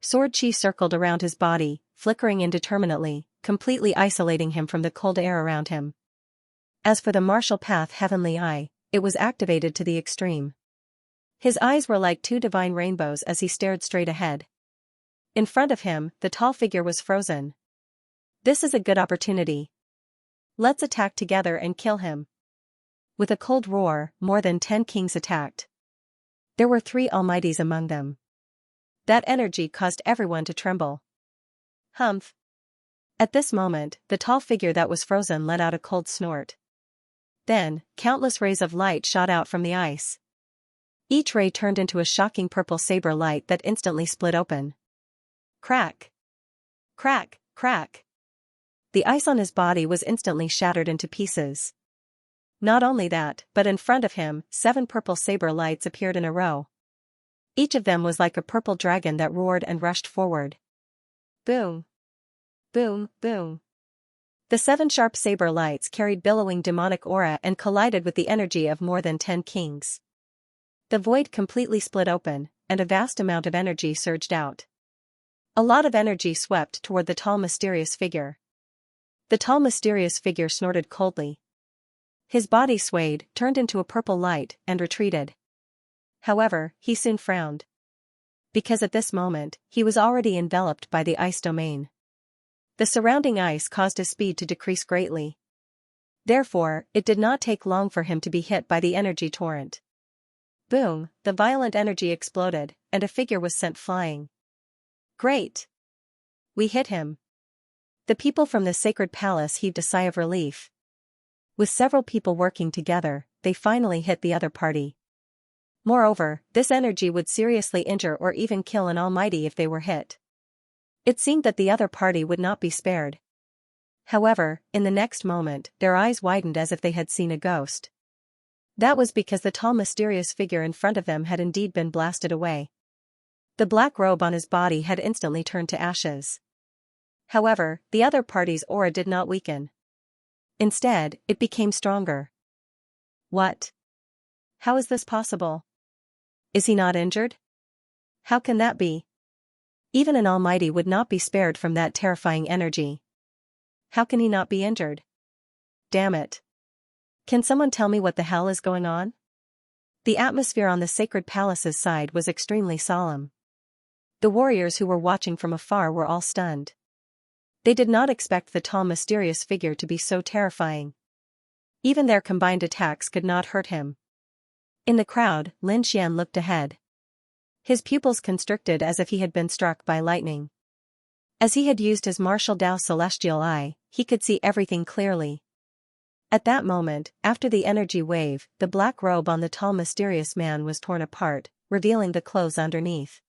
[SPEAKER 1] Sword chi circled around his body, flickering indeterminately, completely isolating him from the cold air around him. As for the martial path heavenly eye, it was activated to the extreme. His eyes were like two divine rainbows as he stared straight ahead. In front of him, the tall figure was frozen. This is a good opportunity. Let's attack together and kill him. With a cold roar, more than 10 kings attacked. There were 3 almighties among them. That energy caused everyone to tremble. Humph. At this moment, the tall figure that was frozen let out a cold snort. Then, countless rays of light shot out from the ice. Each ray turned into a shocking purple saber light that instantly split open. Crack! Crack! Crack! The ice on his body was instantly shattered into pieces. Not only that, but in front of him, 7 purple saber lights appeared in a row. Each of them was like a purple dragon that roared and rushed forward. Boom! Boom! Boom! The 7 sharp saber lights carried billowing demonic aura and collided with the energy of more than 10 kings. The void completely split open, and a vast amount of energy surged out. A lot of energy swept toward the tall mysterious figure. The tall mysterious figure snorted coldly. His body swayed, turned into a purple light, and retreated. However, he soon frowned. Because at this moment, he was already enveloped by the ice domain. The surrounding ice caused his speed to decrease greatly. Therefore, it did not take long for him to be hit by the energy torrent. Boom, the violent energy exploded, and a figure was sent flying. Great! We hit him. The people from the sacred palace heaved a sigh of relief. With several people working together, they finally hit the other party. Moreover, this energy would seriously injure or even kill an almighty if they were hit. It seemed that the other party would not be spared. However, in the next moment, their eyes widened as if they had seen a ghost. That was because the tall mysterious figure in front of them had indeed been blasted away. The black robe on his body had instantly turned to ashes. However, the other party's aura did not weaken. Instead, it became stronger. What? How is this possible? Is he not injured? How can that be? Even an almighty would not be spared from that terrifying energy. How can he not be injured? Damn it. Can someone tell me what the hell is going on? The atmosphere on the sacred palace's side was extremely solemn. The warriors who were watching from afar were all stunned. They did not expect the tall mysterious figure to be so terrifying. Even their combined attacks could not hurt him. In the crowd, Lin Xian looked ahead. His pupils constricted as if he had been struck by lightning. As he had used his martial Dao celestial eye, he could see everything clearly. At that moment, after the energy wave, the black robe on the tall mysterious man was torn apart, revealing the clothes underneath.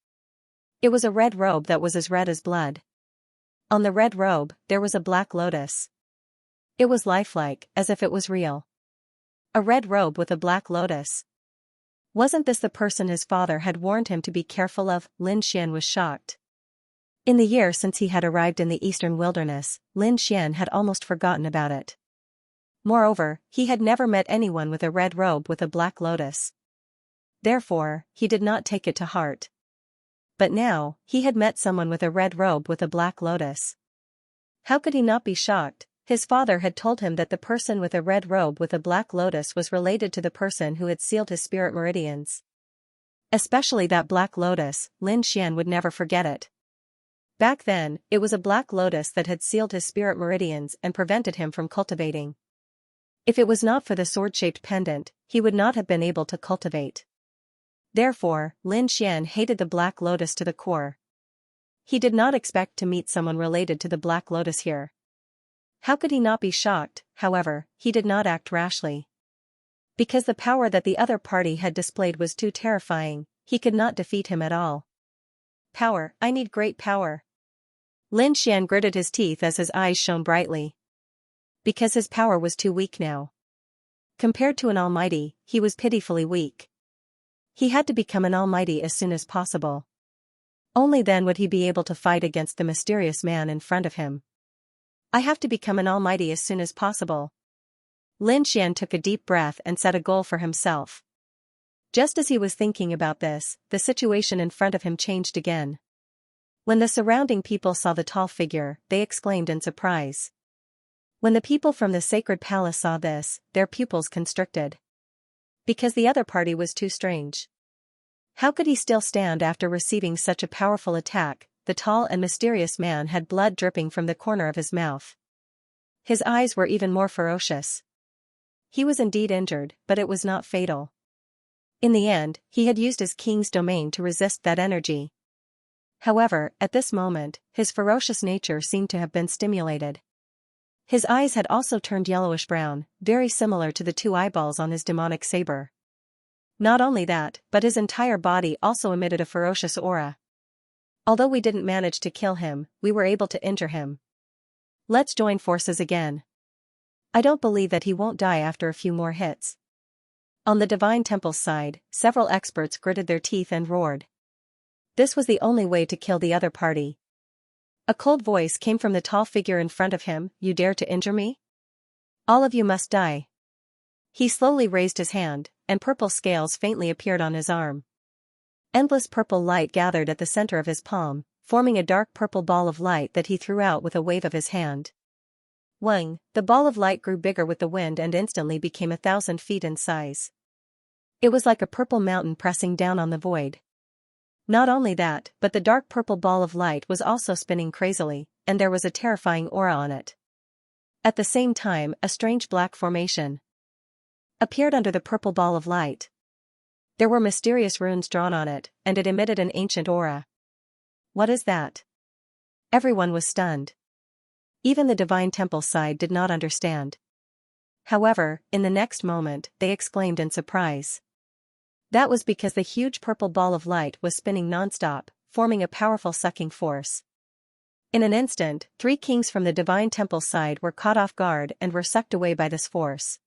[SPEAKER 1] It was a red robe that was as red as blood. On the red robe, there was a black lotus. It was lifelike, as if it was real. A red robe with a black lotus. Wasn't this the person his father had warned him to be careful of? Lin Xian was shocked. In the year since he had arrived in the eastern wilderness, Lin Xian had almost forgotten about it. Moreover, he had never met anyone with a red robe with a black lotus. Therefore, he did not take it to heart. But now, he had met someone with a red robe with a black lotus. How could he not be shocked? His father had told him that the person with a red robe with a black lotus was related to the person who had sealed his spirit meridians. Especially that black lotus, Lin Xian would never forget it. Back then, it was a black lotus that had sealed his spirit meridians and prevented him from cultivating. If it was not for the sword-shaped pendant, he would not have been able to cultivate. Therefore, Lin Xian hated the black lotus to the core. He did not expect to meet someone related to the black lotus here. How could he not be shocked? However, he did not act rashly. Because the power that the other party had displayed was too terrifying, he could not defeat him at all. Power, I need great power. Lin Xian gritted his teeth as his eyes shone brightly. Because his power was too weak now. Compared to an almighty, he was pitifully weak. He had to become an almighty as soon as possible. Only then would he be able to fight against the mysterious man in front of him. I have to become an almighty as soon as possible. Lin Xian took a deep breath and set a goal for himself. Just as he was thinking about this, the situation in front of him changed again. When the surrounding people saw the tall figure, they exclaimed in surprise. When the people from the sacred palace saw this, their pupils constricted. Because the other party was too strange. How could he still stand after receiving such a powerful attack? The tall and mysterious man had blood dripping from the corner of his mouth. His eyes were even more ferocious. He was indeed injured, but it was not fatal. In the end, he had used his king's domain to resist that energy. However, at this moment, his ferocious nature seemed to have been stimulated. His eyes had also turned yellowish-brown, very similar to the two eyeballs on his demonic saber. Not only that, but his entire body also emitted a ferocious aura. Although we didn't manage to kill him, we were able to injure him. Let's join forces again. I don't believe that he won't die after a few more hits. On the Divine Temple's side, several experts gritted their teeth and roared. This was the only way to kill the other party. A cold voice came from the tall figure in front of him. You dare to injure me? All of you must die. He slowly raised his hand, and purple scales faintly appeared on his arm. Endless purple light gathered at the center of his palm, forming a dark purple ball of light that he threw out with a wave of his hand. Wang, the ball of light grew bigger with the wind and instantly became 1,000 feet in size. It was like a purple mountain pressing down on the void. Not only that, but the dark purple ball of light was also spinning crazily, and there was a terrifying aura on it. At the same time, a strange black formation appeared under the purple ball of light. There were mysterious runes drawn on it, and it emitted an ancient aura. What is that? Everyone was stunned. Even the Divine Temple side did not understand. However, in the next moment, they exclaimed in surprise. That was because the huge purple ball of light was spinning non-stop, forming a powerful sucking force. In an instant, 3 kings from the Divine Temple side were caught off guard and were sucked away by this force.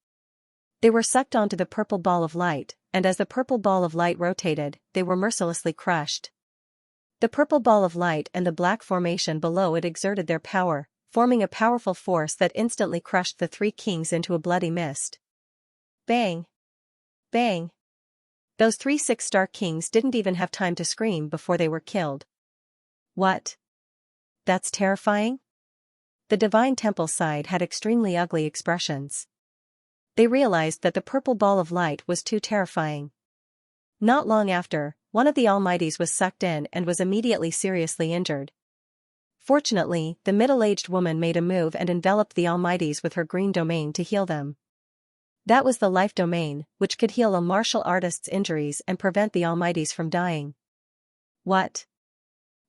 [SPEAKER 1] They were sucked onto the purple ball of light, and as the purple ball of light rotated, they were mercilessly crushed. The purple ball of light and the black formation below it exerted their power, forming a powerful force that instantly crushed the 3 kings into a bloody mist. Bang! Bang! Those 3 six-star kings didn't even have time to scream before they were killed. What? That's terrifying? The Divine Temple side had extremely ugly expressions. They realized that the purple ball of light was too terrifying. Not long after, one of the Almighties was sucked in and was immediately seriously injured. Fortunately, the middle-aged woman made a move and enveloped the Almighties with her green domain to heal them. That was the life domain, which could heal a martial artist's injuries and prevent the Almighties from dying. What?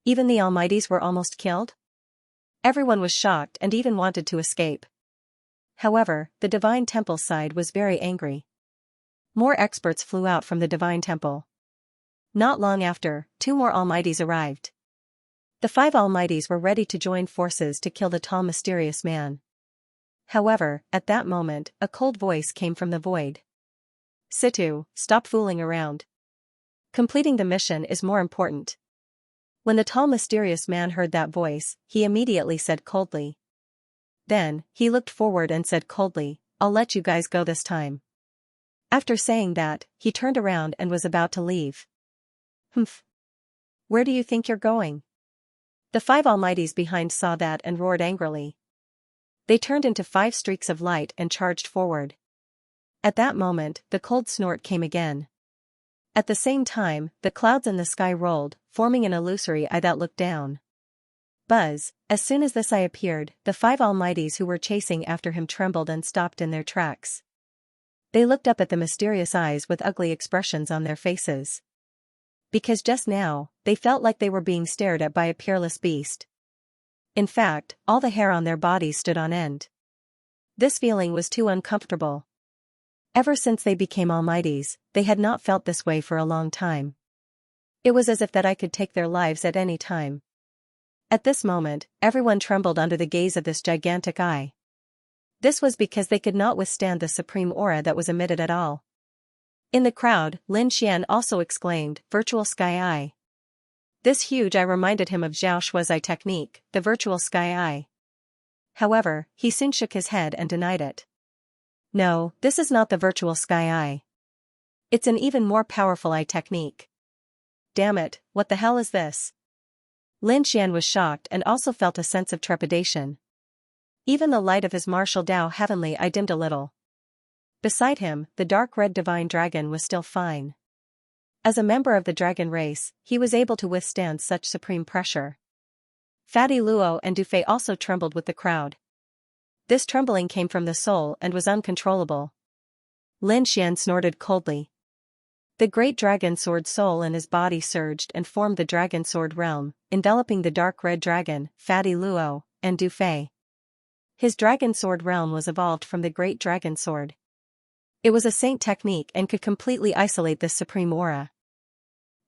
[SPEAKER 1] Even the Almighties were almost killed? Everyone was shocked and even wanted to escape. However, the Divine Temple side was very angry. More experts flew out from the Divine Temple. Not long after, 2 more Almighties arrived. The 5 Almighties were ready to join forces to kill the tall mysterious man. However, at that moment, a cold voice came from the void. Situ, stop fooling around. Completing the mission is more important. When the tall mysterious man heard that voice, he immediately said coldly. Then, he looked forward and said coldly, "I'll let you guys go this time." After saying that, he turned around and was about to leave. "Humph. Where do you think you're going?" The five almighties behind saw that and roared angrily. They turned into 5 streaks of light and charged forward. At that moment, the cold snort came again. At the same time, the clouds in the sky rolled, forming an illusory eye that looked down. Buzz, as soon as this eye appeared, the 5 almighties who were chasing after him trembled and stopped in their tracks. They looked up at the mysterious eyes with ugly expressions on their faces. Because just now, they felt like they were being stared at by a peerless beast. In fact, all the hair on their bodies stood on end. This feeling was too uncomfortable. Ever since they became almighties, they had not felt this way for a long time. It was as if that I could take their lives at any time. At this moment, everyone trembled under the gaze of this gigantic eye. This was because they could not withstand the supreme aura that was emitted at all. In the crowd, Lin Xian also exclaimed, "Virtual Sky Eye." This huge eye reminded him of Zhao Shui's eye technique, the virtual sky eye. However, he soon shook his head and denied it. "No, this is not the virtual sky eye. It's an even more powerful eye technique." "Damn it, what the hell is this?" Lin Xian was shocked and also felt a sense of trepidation. Even the light of his martial Dao heavenly eye dimmed a little. Beside him, the dark red divine dragon was still fine. As a member of the dragon race, he was able to withstand such supreme pressure. Fatty Luo and Dufei also trembled with the crowd. This trembling came from the soul and was uncontrollable. Lin Xian snorted coldly. The great dragon sword soul in his body surged and formed the dragon sword realm, enveloping the dark red dragon, Fatty Luo, and Dufei. His dragon sword realm was evolved from the great dragon sword. It was a saint technique and could completely isolate this supreme aura.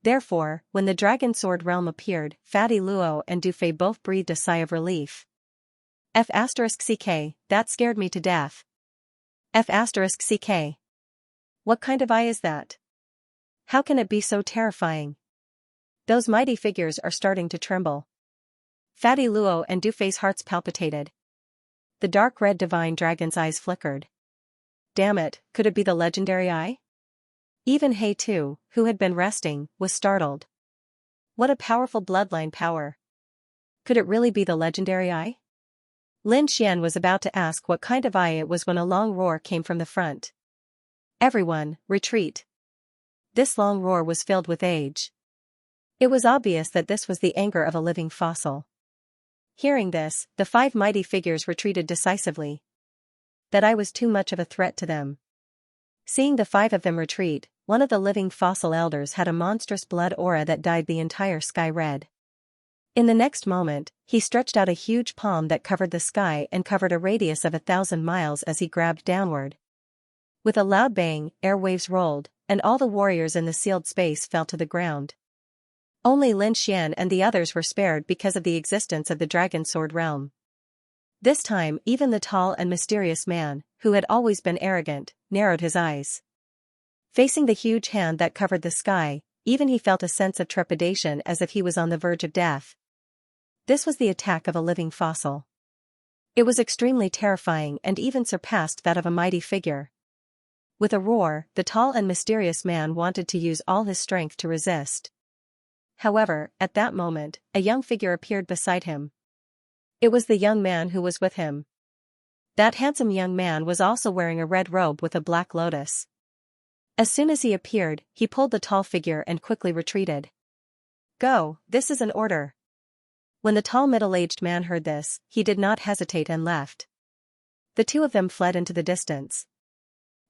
[SPEAKER 1] Therefore, when the dragon sword realm appeared, Fatty Luo and Dufei both breathed a sigh of relief. F***ck, that scared me to death. F***ck. What kind of eye is that? How can it be so terrifying? Those mighty figures are starting to tremble. Fatty Luo and Dufei's hearts palpitated. The dark red divine dragon's eyes flickered. Damn it, could it be the legendary eye? Even He too, who had been resting, was startled. What a powerful bloodline power. Could it really be the legendary eye? Lin Xian was about to ask what kind of eye it was when a long roar came from the front. "Everyone, retreat." This long roar was filled with age. It was obvious that this was the anger of a living fossil. Hearing this, the 5 mighty figures retreated decisively. That eye was too much of a threat to them. Seeing the 5 of them retreat, one of the living fossil elders had a monstrous blood aura that dyed the entire sky red. In the next moment, he stretched out a huge palm that covered the sky and covered a radius of 1,000 miles as he grabbed downward. With a loud bang, airwaves rolled, and all the warriors in the sealed space fell to the ground. Only Lin Xian and the others were spared because of the existence of the dragon sword realm. This time even the tall and mysterious man, who had always been arrogant, narrowed his eyes. Facing the huge hand that covered the sky, even he felt a sense of trepidation as if he was on the verge of death. This was the attack of a living fossil. It was extremely terrifying and even surpassed that of a mighty figure. With a roar, the tall and mysterious man wanted to use all his strength to resist. However, at that moment, a young figure appeared beside him. It was the young man who was with him. That handsome young man was also wearing a red robe with a black lotus. As soon as he appeared, he pulled the tall figure and quickly retreated. "Go, this is an order." When the tall middle-aged man heard this, he did not hesitate and left. The 2 of them fled into the distance.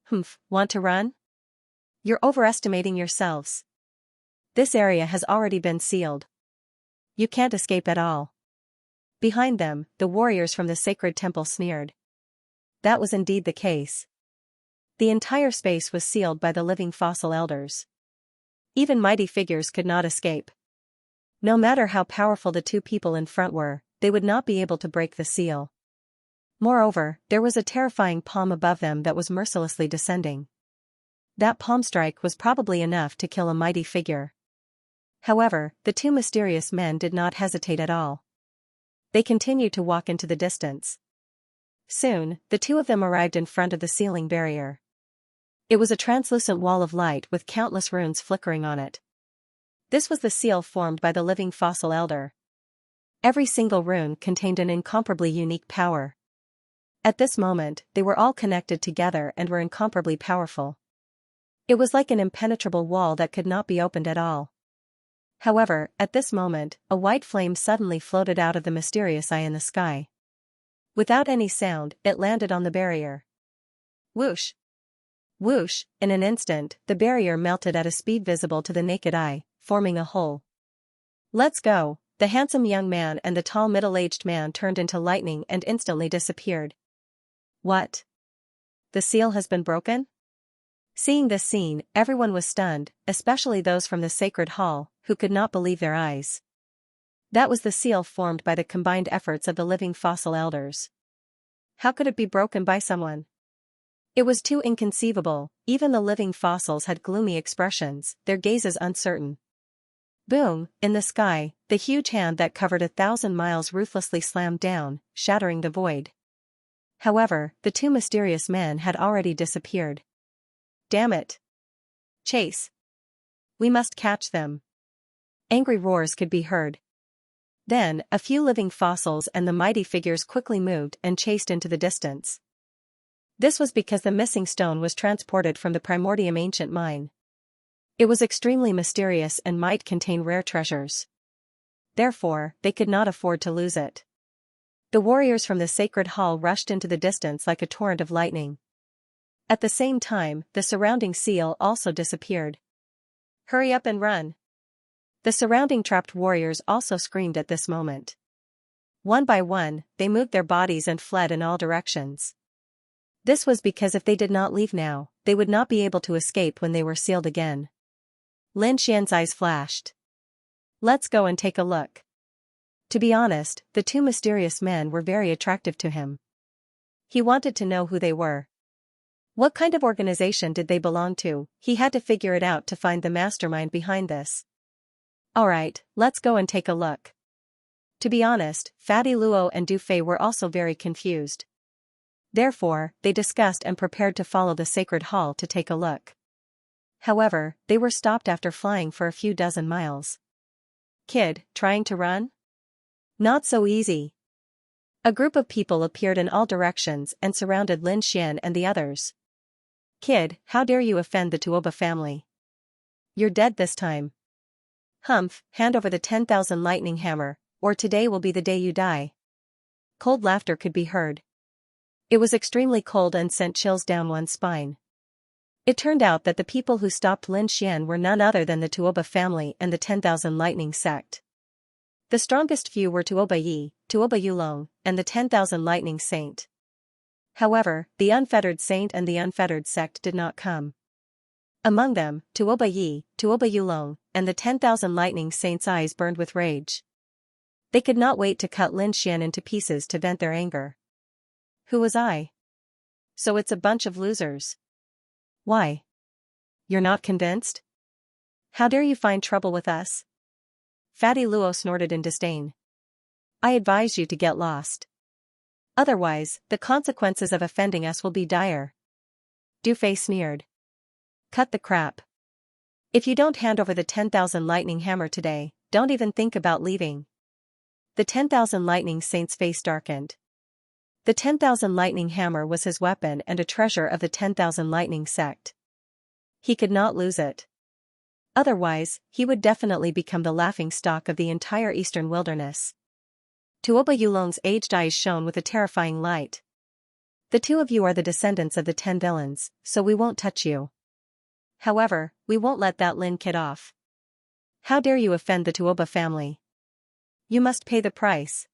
[SPEAKER 1] "Humph, want to run? You're overestimating yourselves. This area has already been sealed. You can't escape at all." Behind them, the warriors from the sacred temple sneered. That was indeed the case. The entire space was sealed by the living fossil elders. Even mighty figures could not escape. No matter how powerful the 2 people in front were, they would not be able to break the seal. Moreover, there was a terrifying palm above them that was mercilessly descending. That palm strike was probably enough to kill a mighty figure. However, the two mysterious men did not hesitate at all. They continued to walk into the distance. Soon, the two of them arrived in front of the ceiling barrier. It was a translucent wall of light with countless runes flickering on it. This was the seal formed by the living fossil elder. Every single rune contained an incomparably unique power. At this moment, they were all connected together and were incomparably powerful. It was like an impenetrable wall that could not be opened at all. However, at this moment, a white flame suddenly floated out of the mysterious eye in the sky. Without any sound, it landed on the barrier. Whoosh! Whoosh! In an instant, the barrier melted at a speed visible to the naked eye, forming a hole. Let's go! The handsome young man and the tall middle-aged man turned into lightning and instantly disappeared. What? The seal has been broken? Seeing this scene, everyone was stunned, especially those from the sacred hall, who could not believe their eyes. That was the seal formed by the combined efforts of the living fossil elders. How could it be broken by someone? It was too inconceivable. Even the living fossils had gloomy expressions, their gazes uncertain. Boom! In the sky, the huge hand that covered 1,000 miles ruthlessly slammed down, shattering the void. However, the two mysterious men had already disappeared. Damn it! Chase! We must catch them! Angry roars could be heard. Then, a few living fossils and the mighty figures quickly moved and chased into the distance. This was because the missing stone was transported from the Primordium ancient mine. It was extremely mysterious and might contain rare treasures. Therefore, they could not afford to lose it. The warriors from the sacred hall rushed into the distance like a torrent of lightning. At the same time, the surrounding seal also disappeared. Hurry up and run! The surrounding trapped warriors also screamed at this moment. One by one, they moved their bodies and fled in all directions. This was because if they did not leave now, they would not be able to escape when they were sealed again. Lin Xian's eyes flashed. Let's go and take a look. To be honest, the two mysterious men were very attractive to him. He wanted to know who they were. What kind of organization did they belong to? He had to figure it out to find the mastermind behind this. Alright, let's go and take a look. To be honest, Fatty Luo and Du Fei were also very confused. Therefore, they discussed and prepared to follow the sacred hall to take a look. However, they were stopped after flying for a few dozen miles. Kid, trying to run? Not so easy. A group of people appeared in all directions and surrounded Lin Xian and the others. Kid, how dare you offend the Tuoba family? You're dead this time. Humph, hand over the 10,000 lightning hammer, or today will be the day you die. Cold laughter could be heard. It was extremely cold and sent chills down one's spine. It turned out that the people who stopped Lin Xian were none other than the Tuoba family and the 10,000 lightning sect. The strongest few were Tuoba Yi, Tuoba Yulong, and the 10,000 lightning saint. However, the unfettered saint and the unfettered sect did not come. Among them, Tuoba Yi, Tuoba Yulong, and the 10,000 lightning saints' eyes burned with rage. They could not wait to cut Lin Xian into pieces to vent their anger. Who was I? So it's a bunch of losers. Why? You're not convinced? How dare you find trouble with us? Fatty Luo snorted in disdain. I advise you to get lost. Otherwise, the consequences of offending us will be dire. Du Fei sneered. Cut the crap. If you don't hand over the 10,000 lightning hammer today, don't even think about leaving. The 10,000 lightning saint's face darkened. The 10,000 lightning hammer was his weapon and a treasure of the 10,000 lightning sect. He could not lose it. Otherwise, he would definitely become the laughingstock of the entire eastern wilderness. Tuoba Yulong's aged eyes shone with a terrifying light. The two of you are the descendants of the 10 villains, so we won't touch you. However, we won't let that Lin kid off. How dare you offend the Tuoba family? You must pay the price.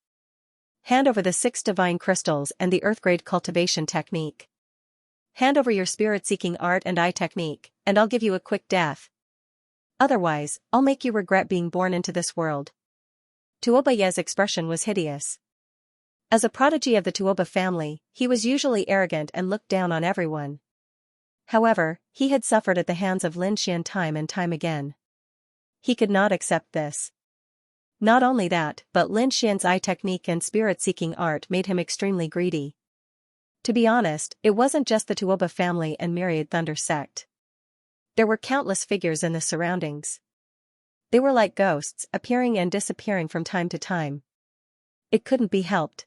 [SPEAKER 1] Hand over the 6 divine crystals and the earth-grade cultivation technique. Hand over your spirit-seeking art and eye technique, and I'll give you a quick death. Otherwise, I'll make you regret being born into this world. Tuoba Ye's expression was hideous. As a prodigy of the Tuoba family, he was usually arrogant and looked down on everyone. However, he had suffered at the hands of Lin Xian time and time again. He could not accept this. Not only that, but Lin Xian's eye technique and spirit-seeking art made him extremely greedy. To be honest, it wasn't just the Tuoba family and Myriad Thunder sect. There were countless figures in the surroundings. They were like ghosts, appearing and disappearing from time to time. It couldn't be helped.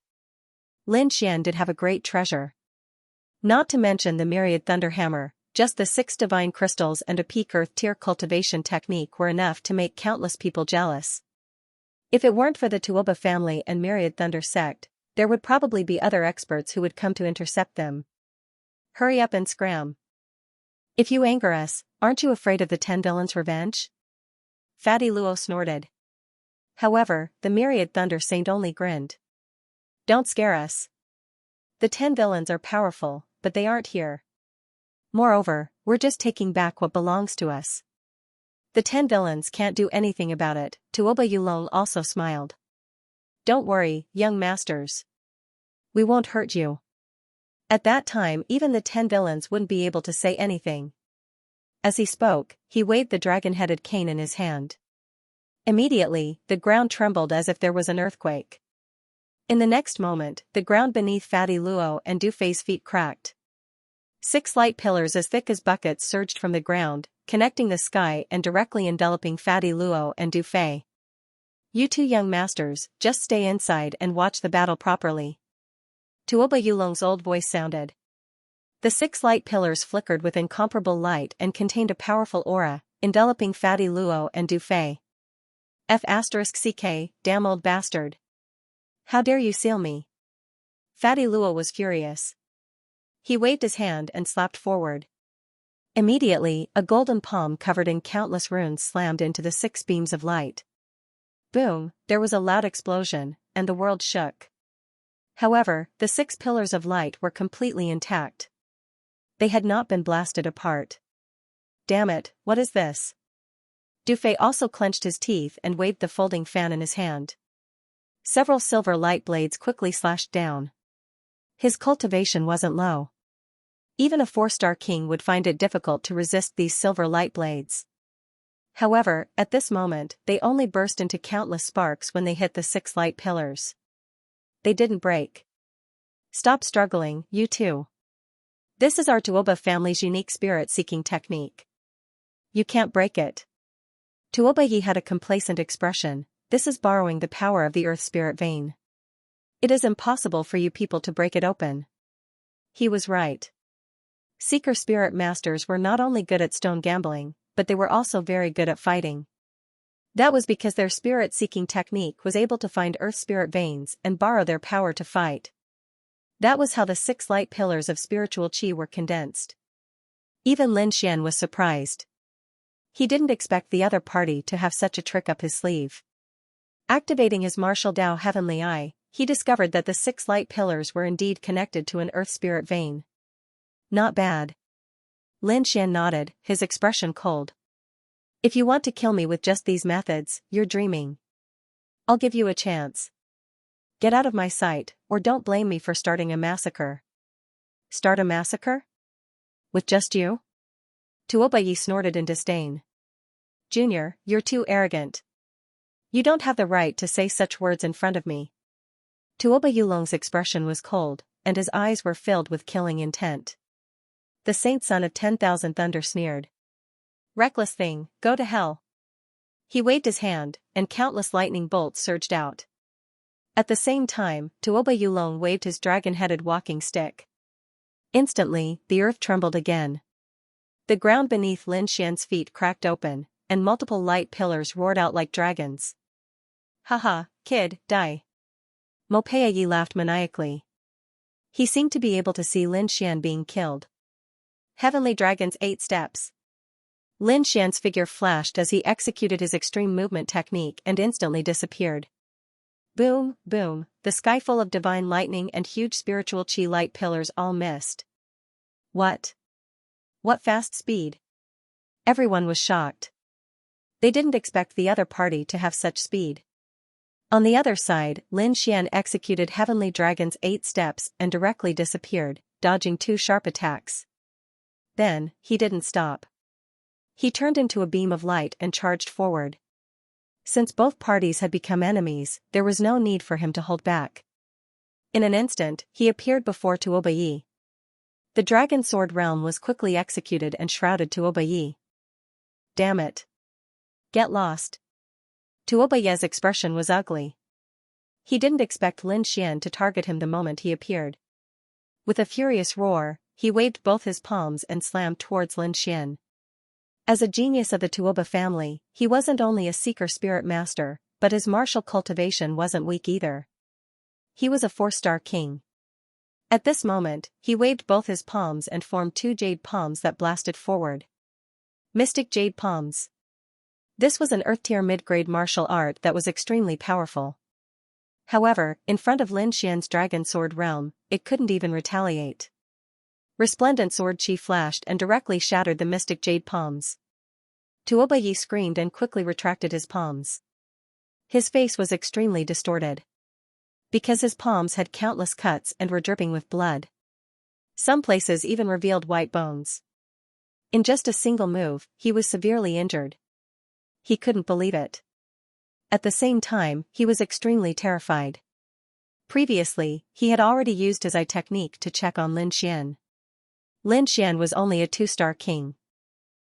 [SPEAKER 1] Lin Xian did have a great treasure. Not to mention the Myriad Thunder Hammer, just the 6 divine crystals and a peak earth tier cultivation technique were enough to make countless people jealous. If it weren't for the Tuoba family and Myriad Thunder sect, there would probably be other experts who would come to intercept them. Hurry up and scram. If you anger us, aren't you afraid of the 10 villains' revenge? Fatty Luo snorted. However, the Myriad Thunder Saint only grinned. Don't scare us. The 10 villains are powerful, but they aren't here. Moreover, we're just taking back what belongs to us. The 10 villains can't do anything about it. Tuoba Yulong also smiled. Don't worry, young masters. We won't hurt you. At that time even the 10 villains wouldn't be able to say anything. As he spoke, he waved the dragon-headed cane in his hand. Immediately, the ground trembled as if there was an earthquake. In the next moment, the ground beneath Fatty Luo and Dufei's feet cracked. 6 light pillars as thick as buckets surged from the ground, connecting the sky and directly enveloping Fatty Luo and Dufei. You two young masters, just stay inside and watch the battle properly. Tuoba Yulong's old voice sounded. The 6 light pillars flickered with incomparable light and contained a powerful aura, enveloping Fatty Luo and Dufei. F*CK, damn old bastard. How dare you seal me? Fatty Luo was furious. He waved his hand and slapped forward. Immediately, a golden palm covered in countless runes slammed into the 6 beams of light. Boom, there was a loud explosion, and the world shook. However, the 6 pillars of light were completely intact. They had not been blasted apart. Damn it, what is this? Dufei also clenched his teeth and waved the folding fan in his hand. Several silver light blades quickly slashed down. His cultivation wasn't low. Even a 4-star king would find it difficult to resist these silver light blades. However, at this moment, they only burst into countless sparks when they hit the 6 light pillars. They didn't break. Stop struggling, you two. This is our Tuoba family's unique spirit-seeking technique. You can't break it. Tuoba Yi had a complacent expression. This is borrowing the power of the earth spirit vein. It is impossible for you people to break it open. He was right. Seeker spirit masters were not only good at stone gambling, but they were also very good at fighting. That was because their spirit-seeking technique was able to find earth spirit veins and borrow their power to fight. That was how the 6 light pillars of spiritual chi were condensed. Even Lin Xian was surprised. He didn't expect the other party to have such a trick up his sleeve. Activating his martial Dao heavenly eye, he discovered that the 6 light pillars were indeed connected to an earth spirit vein. Not bad. Lin Xian nodded, his expression cold. If you want to kill me with just these methods, you're dreaming. I'll give you a chance. Get out of my sight, or don't blame me for starting a massacre. Start a massacre? With just you? Tuoba Yi snorted in disdain. Junior, you're too arrogant. You don't have the right to say such words in front of me. Tuoba Yulong's expression was cold, and his eyes were filled with killing intent. The saint son of 10,000 Thunder sneered. Reckless thing, go to hell. He waved his hand, and countless lightning bolts surged out. At the same time, Tuoba Yulong waved his dragon-headed walking stick. Instantly, the earth trembled again. The ground beneath Lin Xian's feet cracked open, and multiple light pillars roared out like dragons. Haha, kid, die. Mo Pei laughed maniacally. He seemed to be able to see Lin Xian being killed. Heavenly Dragon's 8 steps. Lin Xian's figure flashed as he executed his extreme movement technique and instantly disappeared. Boom, boom, the sky full of divine lightning and huge spiritual chi light pillars all missed. What? What fast speed? Everyone was shocked. They didn't expect the other party to have such speed. On the other side, Lin Xian executed Heavenly Dragon's 8 steps and directly disappeared, dodging 2 sharp attacks. Then, he didn't stop. He turned into a beam of light and charged forward. Since both parties had become enemies, there was no need for him to hold back. In an instant, he appeared before Tuoba Yi. The dragon sword realm was quickly executed and shrouded Tuoba Yi. Damn it. Get lost. Tuoba Yi's expression was ugly. He didn't expect Lin Xian to target him the moment he appeared. With a furious roar, he waved both his palms and slammed towards Lin Xian. As a genius of the Tuoba family, he wasn't only a seeker spirit master, but his martial cultivation wasn't weak either. He was a 4-star king. At this moment, he waved both his palms and formed 2 jade palms that blasted forward. Mystic Jade Palms. This was an Earth-tier mid-grade martial art that was extremely powerful. However, in front of Lin Xian's dragon sword realm, it couldn't even retaliate. Resplendent sword chi flashed and directly shattered the mystic jade palms. Tuoba Yi screamed and quickly retracted his palms. His face was extremely distorted. Because his palms had countless cuts and were dripping with blood. Some places even revealed white bones. In just a single move, he was severely injured. He couldn't believe it. At the same time, he was extremely terrified. Previously, he had already used his eye technique to check on Lin Xian. Lin Xian was only a 2-star king.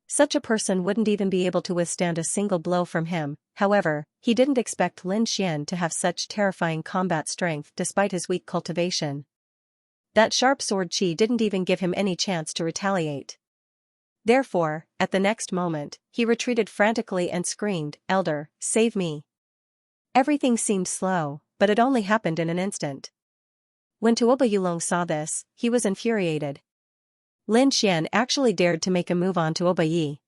[SPEAKER 1] Such a person wouldn't even be able to withstand a single blow from him. However, he didn't expect Lin Xian to have such terrifying combat strength despite his weak cultivation. That sharp sword chi didn't even give him any chance to retaliate. Therefore, at the next moment, he retreated frantically and screamed, "Elder, save me." Everything seemed slow, but it only happened in an instant. When Tuoba Yulong saw this, he was infuriated. Lin Xian actually dared to make a move on Tuoba Yi.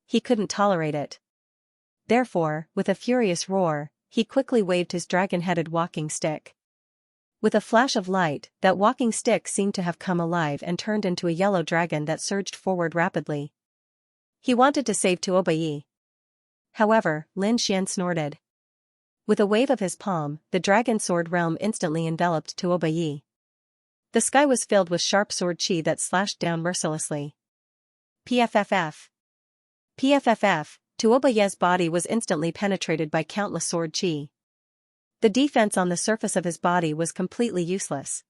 [SPEAKER 1] He couldn't tolerate it. Therefore, with a furious roar, he quickly waved his dragon-headed walking stick. With a flash of light, that walking stick seemed to have come alive and turned into a yellow dragon that surged forward rapidly. He wanted to save Tuoba Yi. However, Lin Xian snorted. With a wave of his palm, the dragon sword realm instantly enveloped Tuoba Yi. The sky was filled with sharp sword chi that slashed down mercilessly. PFFF. PFFF, Tuoba Yi's body was instantly penetrated by countless sword chi. The defense on the surface of his body was completely useless.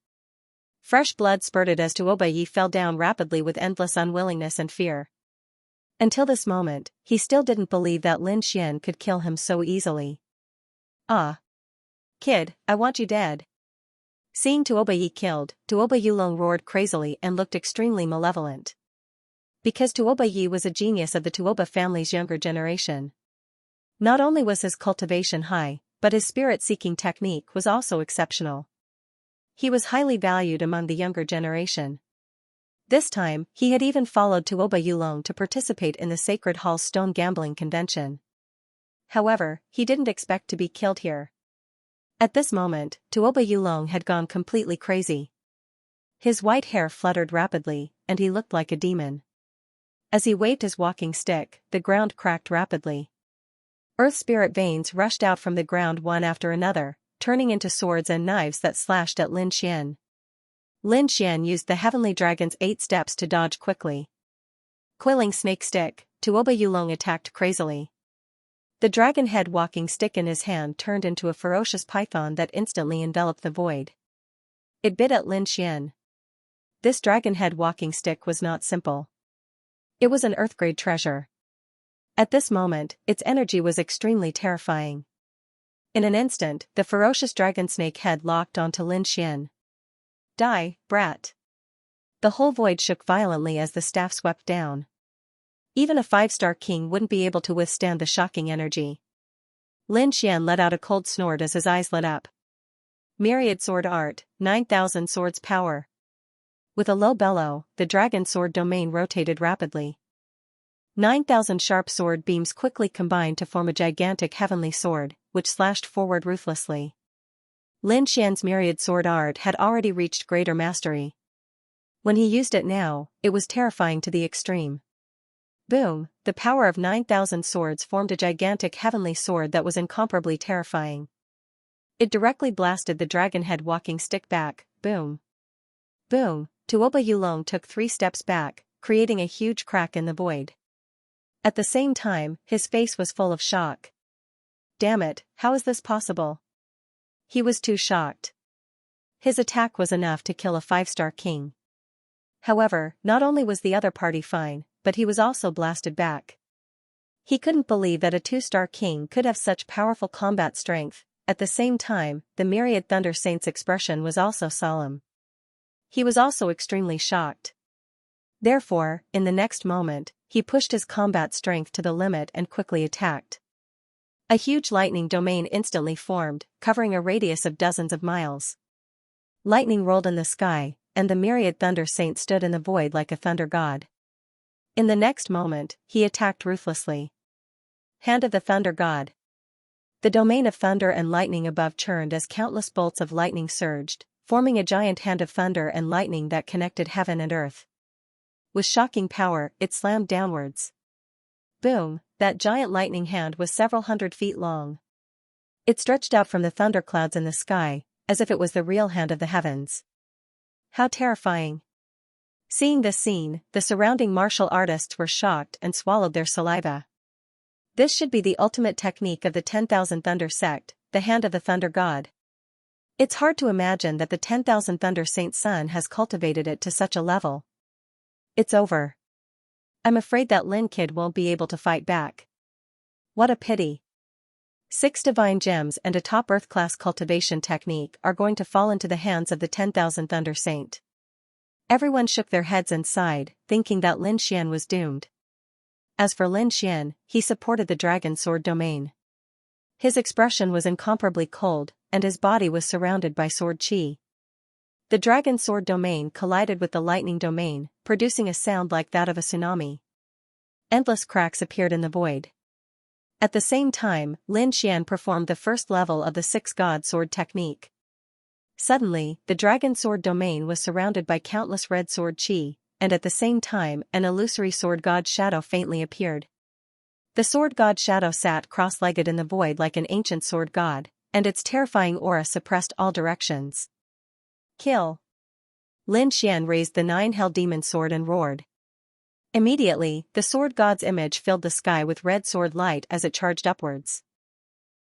[SPEAKER 1] Fresh blood spurted as Tuoba Yi fell down rapidly with endless unwillingness and fear. Until this moment, he still didn't believe that Lin Xian could kill him so easily. Ah. Kid, I want you dead. Seeing Tuoba Yi killed, Tuoba Yulong roared crazily and looked extremely malevolent. Because Tuoba Yi was a genius of the Tuoba family's younger generation. Not only was his cultivation high, but his spirit-seeking technique was also exceptional. He was highly valued among the younger generation. This time, he had even followed Tuoba Yulong to participate in the Sacred Hall's stone gambling convention. However, he didn't expect to be killed here. At this moment, Tuoba Yulong had gone completely crazy. His white hair fluttered rapidly, and he looked like a demon. As he waved his walking stick, the ground cracked rapidly. Earth spirit veins rushed out from the ground one after another, turning into swords and knives that slashed at Lin Xian. Lin Xian used the Heavenly Dragon's 8 steps to dodge quickly. Coiling snake stick, Tuoba Yulong attacked crazily. The dragon head walking stick in his hand turned into a ferocious python that instantly enveloped the void. It bit at Lin Xian. This dragon head walking stick was not simple. It was an earth-grade treasure. At this moment, its energy was extremely terrifying. In an instant, the ferocious dragon snake head locked onto Lin Xian. Die, brat. The whole void shook violently as the staff swept down. Even a 5-star king wouldn't be able to withstand the shocking energy. Lin Xian let out a cold snort as his eyes lit up. Myriad sword art, 9,000 swords power. With a low bellow, the dragon sword domain rotated rapidly. 9,000 sharp sword beams quickly combined to form a gigantic heavenly sword, which slashed forward ruthlessly. Lin Xian's myriad sword art had already reached greater mastery. When he used it now, it was terrifying to the extreme. Boom, the power of 9,000 swords formed a gigantic heavenly sword that was incomparably terrifying. It directly blasted the dragon head walking stick back, boom. Boom, Tuoba Yulong took 3 steps back, creating a huge crack in the void. At the same time, his face was full of shock. Damn it, how is this possible? He was too shocked. His attack was enough to kill a 5-star king. However, not only was the other party fine, but he was also blasted back. He couldn't believe that a 2-star king could have such powerful combat strength. At the same time, the myriad Thunder Saints' expression was also solemn. He was also extremely shocked. Therefore, in the next moment, he pushed his combat strength to the limit and quickly attacked. A huge lightning domain instantly formed, covering a radius of dozens of miles. Lightning rolled in the sky, and the myriad Thunder Saint stood in the void like a thunder god. In the next moment, he attacked ruthlessly. Hand of the Thunder God. The domain of thunder and lightning above churned as countless bolts of lightning surged, forming a giant hand of thunder and lightning that connected heaven and earth. With shocking power, it slammed downwards. Boom, that giant lightning hand was several hundred feet long. It stretched out from the thunderclouds in the sky, as if it was the real hand of the heavens. How terrifying. Seeing this scene, the surrounding martial artists were shocked and swallowed their saliva. This should be the ultimate technique of the 10,000 Thunder sect, the hand of the Thunder God. It's hard to imagine that the 10,000 Thunder Saint Sun has cultivated it to such a level. It's over. I'm afraid that Lin Kid won't be able to fight back. What a pity. 6 divine gems and a top Earth-class cultivation technique are going to fall into the hands of the 10,000 Thunder Saint. Everyone shook their heads and sighed, thinking that Lin Xian was doomed. As for Lin Xian, he supported the Dragon Sword domain. His expression was incomparably cold, and his body was surrounded by sword chi. The Dragon Sword domain collided with the Lightning domain, producing a sound like that of a tsunami. Endless cracks appeared in the void. At the same time, Lin Xian performed the first level of the 6-God Sword technique. Suddenly, the Dragon Sword domain was surrounded by countless red sword chi, and at the same time, an illusory sword god shadow faintly appeared. The sword god shadow sat cross-legged in the void like an ancient sword god, and its terrifying aura suppressed all directions. Kill! Lin Xian raised the 9 Hell Demon sword and roared. Immediately, the sword god's image filled the sky with red sword light as it charged upwards.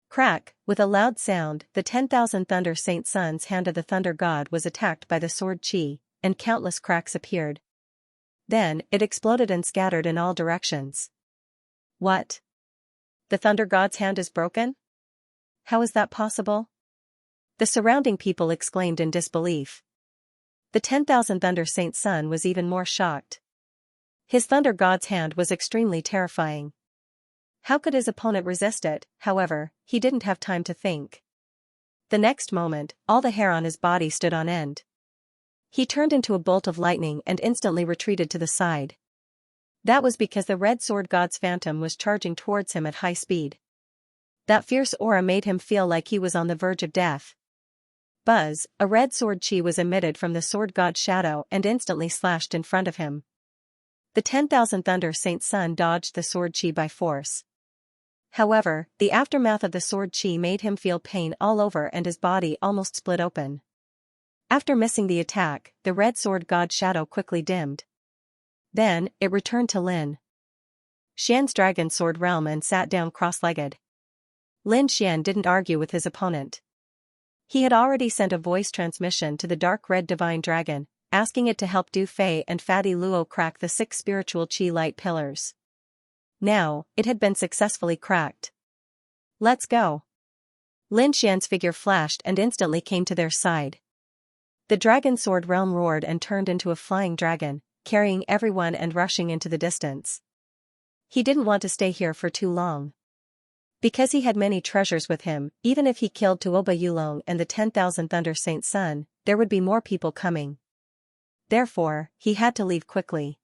[SPEAKER 1] Crack, with a loud sound, the 10,000 Thunder Saint Sun's hand of the Thunder God was attacked by the sword chi, and countless cracks appeared. Then, it exploded and scattered in all directions. What? The Thunder God's hand is broken? How is that possible? The surrounding people exclaimed in disbelief. The 10,000 Thunder Saint Sun was even more shocked. His Thunder God's hand was extremely terrifying. How could his opponent resist it? However, he didn't have time to think. The next moment, all the hair on his body stood on end. He turned into a bolt of lightning and instantly retreated to the side. That was because the Red Sword God's phantom was charging towards him at high speed. That fierce aura made him feel like he was on the verge of death. Buzz, a red sword chi was emitted from the sword god's shadow and instantly slashed in front of him. The 10,000 Thunder Saint Sun dodged the sword chi by force. However, the aftermath of the sword chi made him feel pain all over and his body almost split open. After missing the attack, the red sword god's shadow quickly dimmed. Then, it returned to Lin Xian's dragon sword realm and sat down cross-legged. Lin Xian didn't argue with his opponent. He had already sent a voice transmission to the dark red divine dragon, asking it to help Du Fei and Fatty Luo crack the 6 spiritual chi light pillars. Now, it had been successfully cracked. Let's go. Lin Xian's figure flashed and instantly came to their side. The dragon sword realm roared and turned into a flying dragon, carrying everyone and rushing into the distance. He didn't want to stay here for too long. Because he had many treasures with him, even if he killed Tuoba Yulong and the 10,000 Thunder Saint Sun, there would be more people coming. Therefore, he had to leave quickly.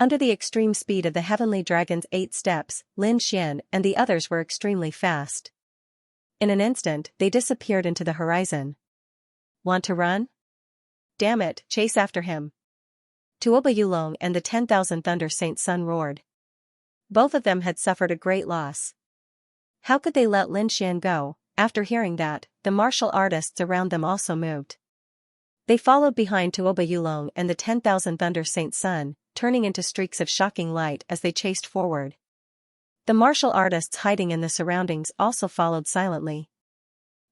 [SPEAKER 1] Under the extreme speed of the heavenly dragon's 8 steps, Lin Xian and the others were extremely fast. In an instant, they disappeared into the horizon. Want to run? Damn it, chase after him. Tuoba Yulong and the 10,000 Thunder Saint Sun roared. Both of them had suffered a great loss. How could they let Lin Xian go? After hearing that, the martial artists around them also moved. They followed behind Tuoba Yulong and the 10,000 Thunder Saint Sun, turning into streaks of shocking light as they chased forward. The martial artists hiding in the surroundings also followed silently.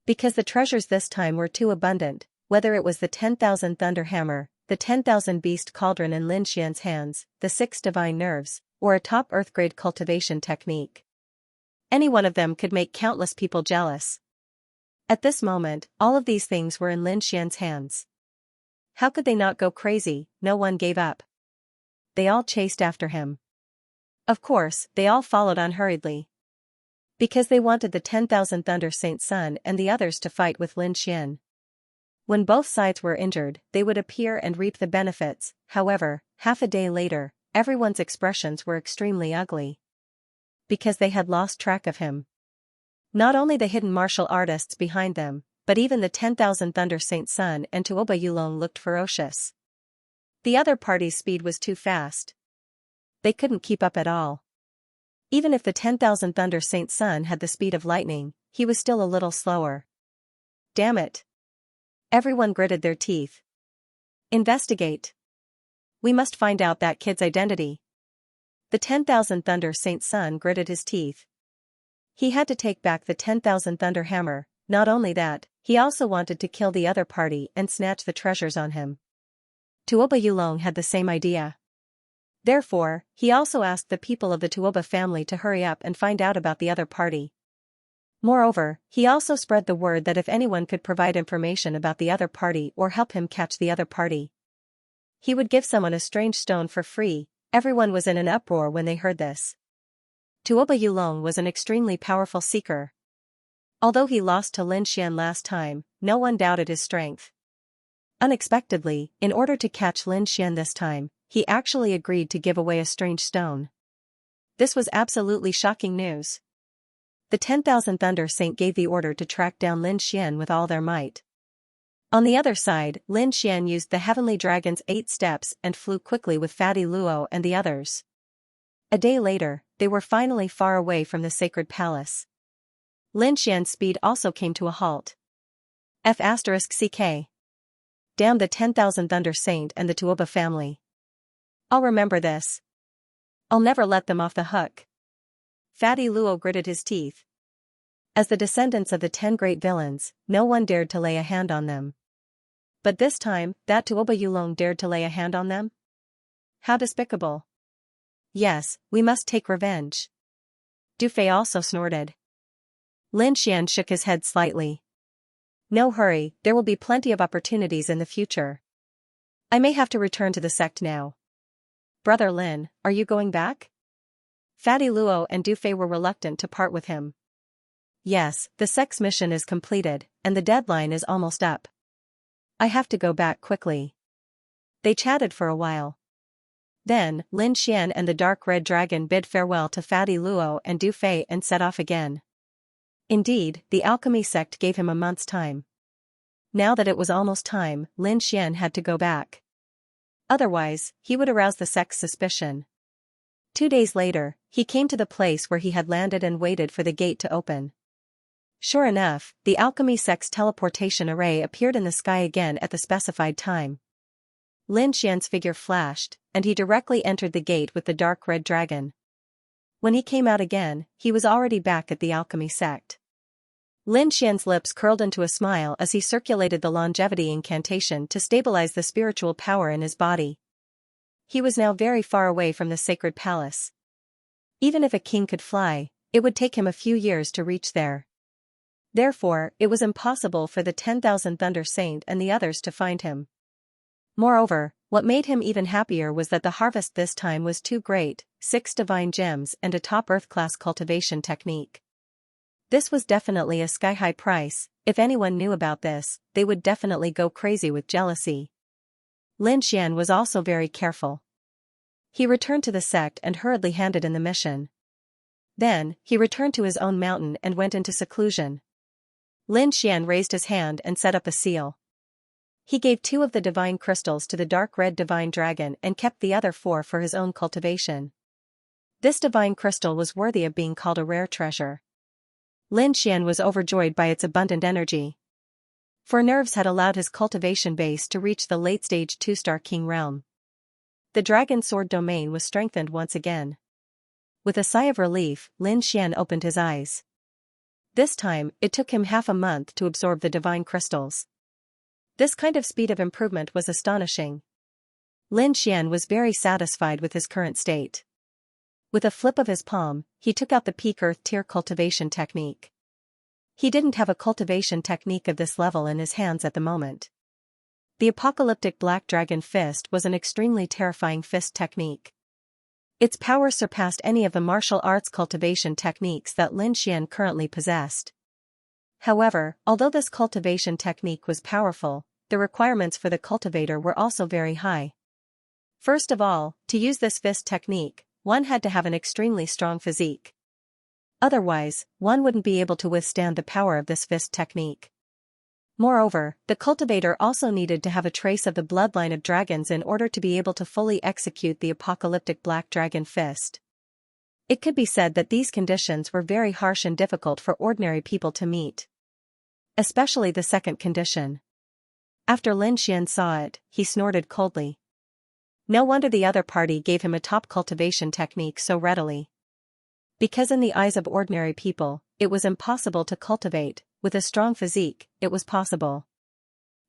[SPEAKER 1] Because the treasures this time were too abundant, whether it was the 10,000 thunder hammer, the 10,000 beast cauldron in Lin Xian's hands, the 6 divine nerves, or a top earth-grade cultivation technique. Any one of them could make countless people jealous. At this moment, all of these things were in Lin Xian's hands. How could they not go crazy? No one gave up. They all chased after him. Of course, they all followed unhurriedly. Because they wanted the 10,000 Thunder Saint Sun and the others to fight with Lin Xian. When both sides were injured, they would appear and reap the benefits. However, half a day later, everyone's expressions were extremely ugly. Because they had lost track of him. Not only the hidden martial artists behind them, but even the 10,000 Thunder Saint Sun and Tuoba Yulong looked ferocious. The other party's speed was too fast. They couldn't keep up at all. Even if the 10,000 Thunder Saint Sun had the speed of lightning, he was still a little slower. Damn it. Everyone gritted their teeth. Investigate. We must find out that kid's identity. The 10,000 Thunder Saint Sun gritted his teeth. He had to take back the 10,000 Thunder Hammer. Not only that, he also wanted to kill the other party and snatch the treasures on him. Tuoba Yulong had the same idea. Therefore, he also asked the people of the Tuoba family to hurry up and find out about the other party. Moreover, he also spread the word that if anyone could provide information about the other party or help him catch the other party, he would give someone a strange stone for free. Everyone was in an uproar when they heard this. Tuoba Yulong was an extremely powerful seeker. Although he lost to Lin Xian last time, no one doubted his strength. Unexpectedly, in order to catch Lin Xian this time, he actually agreed to give away a strange stone. This was absolutely shocking news. The 10,000 Thunder Saint gave the order to track down Lin Xian with all their might. On the other side, Lin Xian used the Heavenly Dragon's 8 steps and flew quickly with Fatty Luo and the others. A day later, they were finally far away from the sacred palace. Lin Xian's speed also came to a halt. F***CK. Damn the 10,000 Thunder Saint and the Tuoba family. I'll remember this. I'll never let them off the hook. Fatty Luo gritted his teeth. As the descendants of the 10 great villains, no one dared to lay a hand on them. But this time, that Tuoba Yulong dared to lay a hand on them? How despicable. Yes, we must take revenge. Du Fei also snorted. Lin Xian shook his head slightly. No hurry, there will be plenty of opportunities in the future. I may have to return to the sect now. Brother Lin, are you going back? Fatty Luo and Du Fei were reluctant to part with him. Yes, the sect's mission is completed, and the deadline is almost up. I have to go back quickly. They chatted for a while. Then, Lin Xian and the Dark Red Dragon bid farewell to Fatty Luo and Du Fei and set off again. Indeed, the alchemy sect gave him a month's time. Now that it was almost time, Lin Xian had to go back. Otherwise, he would arouse the sect's suspicion. 2 days later, he came to the place where he had landed and waited for the gate to open. Sure enough, the alchemy sect's teleportation array appeared in the sky again at the specified time. Lin Xian's figure flashed, and he directly entered the gate with the Dark Red Dragon. When he came out again, he was already back at the alchemy sect. Lin Xian's lips curled into a smile as he circulated the longevity incantation to stabilize the spiritual power in his body. He was now very far away from the sacred palace. Even if a king could fly, it would take him a few years to reach there. Therefore, it was impossible for the 10,000 Thunder Saint and the others to find him. Moreover, what made him even happier was that the harvest this time was too great, 6 divine gems and a top earth-class cultivation technique. This was definitely a sky-high price. If anyone knew about this, they would definitely go crazy with jealousy. Lin Xian was also very careful. He returned to the sect and hurriedly handed in the mission. Then, he returned to his own mountain and went into seclusion. Lin Xian raised his hand and set up a seal. He gave 2 of the divine crystals to the Dark Red Divine Dragon and kept the other 4 for his own cultivation. This divine crystal was worthy of being called a rare treasure. Lin Xian was overjoyed by its abundant energy. For nerves had allowed his cultivation base to reach the late-stage 2-star king realm. The dragon sword domain was strengthened once again. With a sigh of relief, Lin Xian opened his eyes. This time, it took him half a month to absorb the divine crystals. This kind of speed of improvement was astonishing. Lin Xian was very satisfied with his current state. With a flip of his palm, he took out the peak earth tier cultivation technique. He didn't have a cultivation technique of this level in his hands at the moment. The apocalyptic black dragon fist was an extremely terrifying fist technique. Its power surpassed any of the martial arts cultivation techniques that Lin Xian currently possessed. However, although this cultivation technique was powerful, the requirements for the cultivator were also very high. First of all, to use this fist technique, one had to have an extremely strong physique. Otherwise, one wouldn't be able to withstand the power of this fist technique. Moreover, the cultivator also needed to have a trace of the bloodline of dragons in order to be able to fully execute the apocalyptic black dragon fist. It could be said that these conditions were very harsh and difficult for ordinary people to meet. Especially the second condition. After Lin Xian saw it, he snorted coldly. No wonder the other party gave him a top cultivation technique so readily. Because in the eyes of ordinary people, it was impossible to cultivate. With a strong physique, it was possible.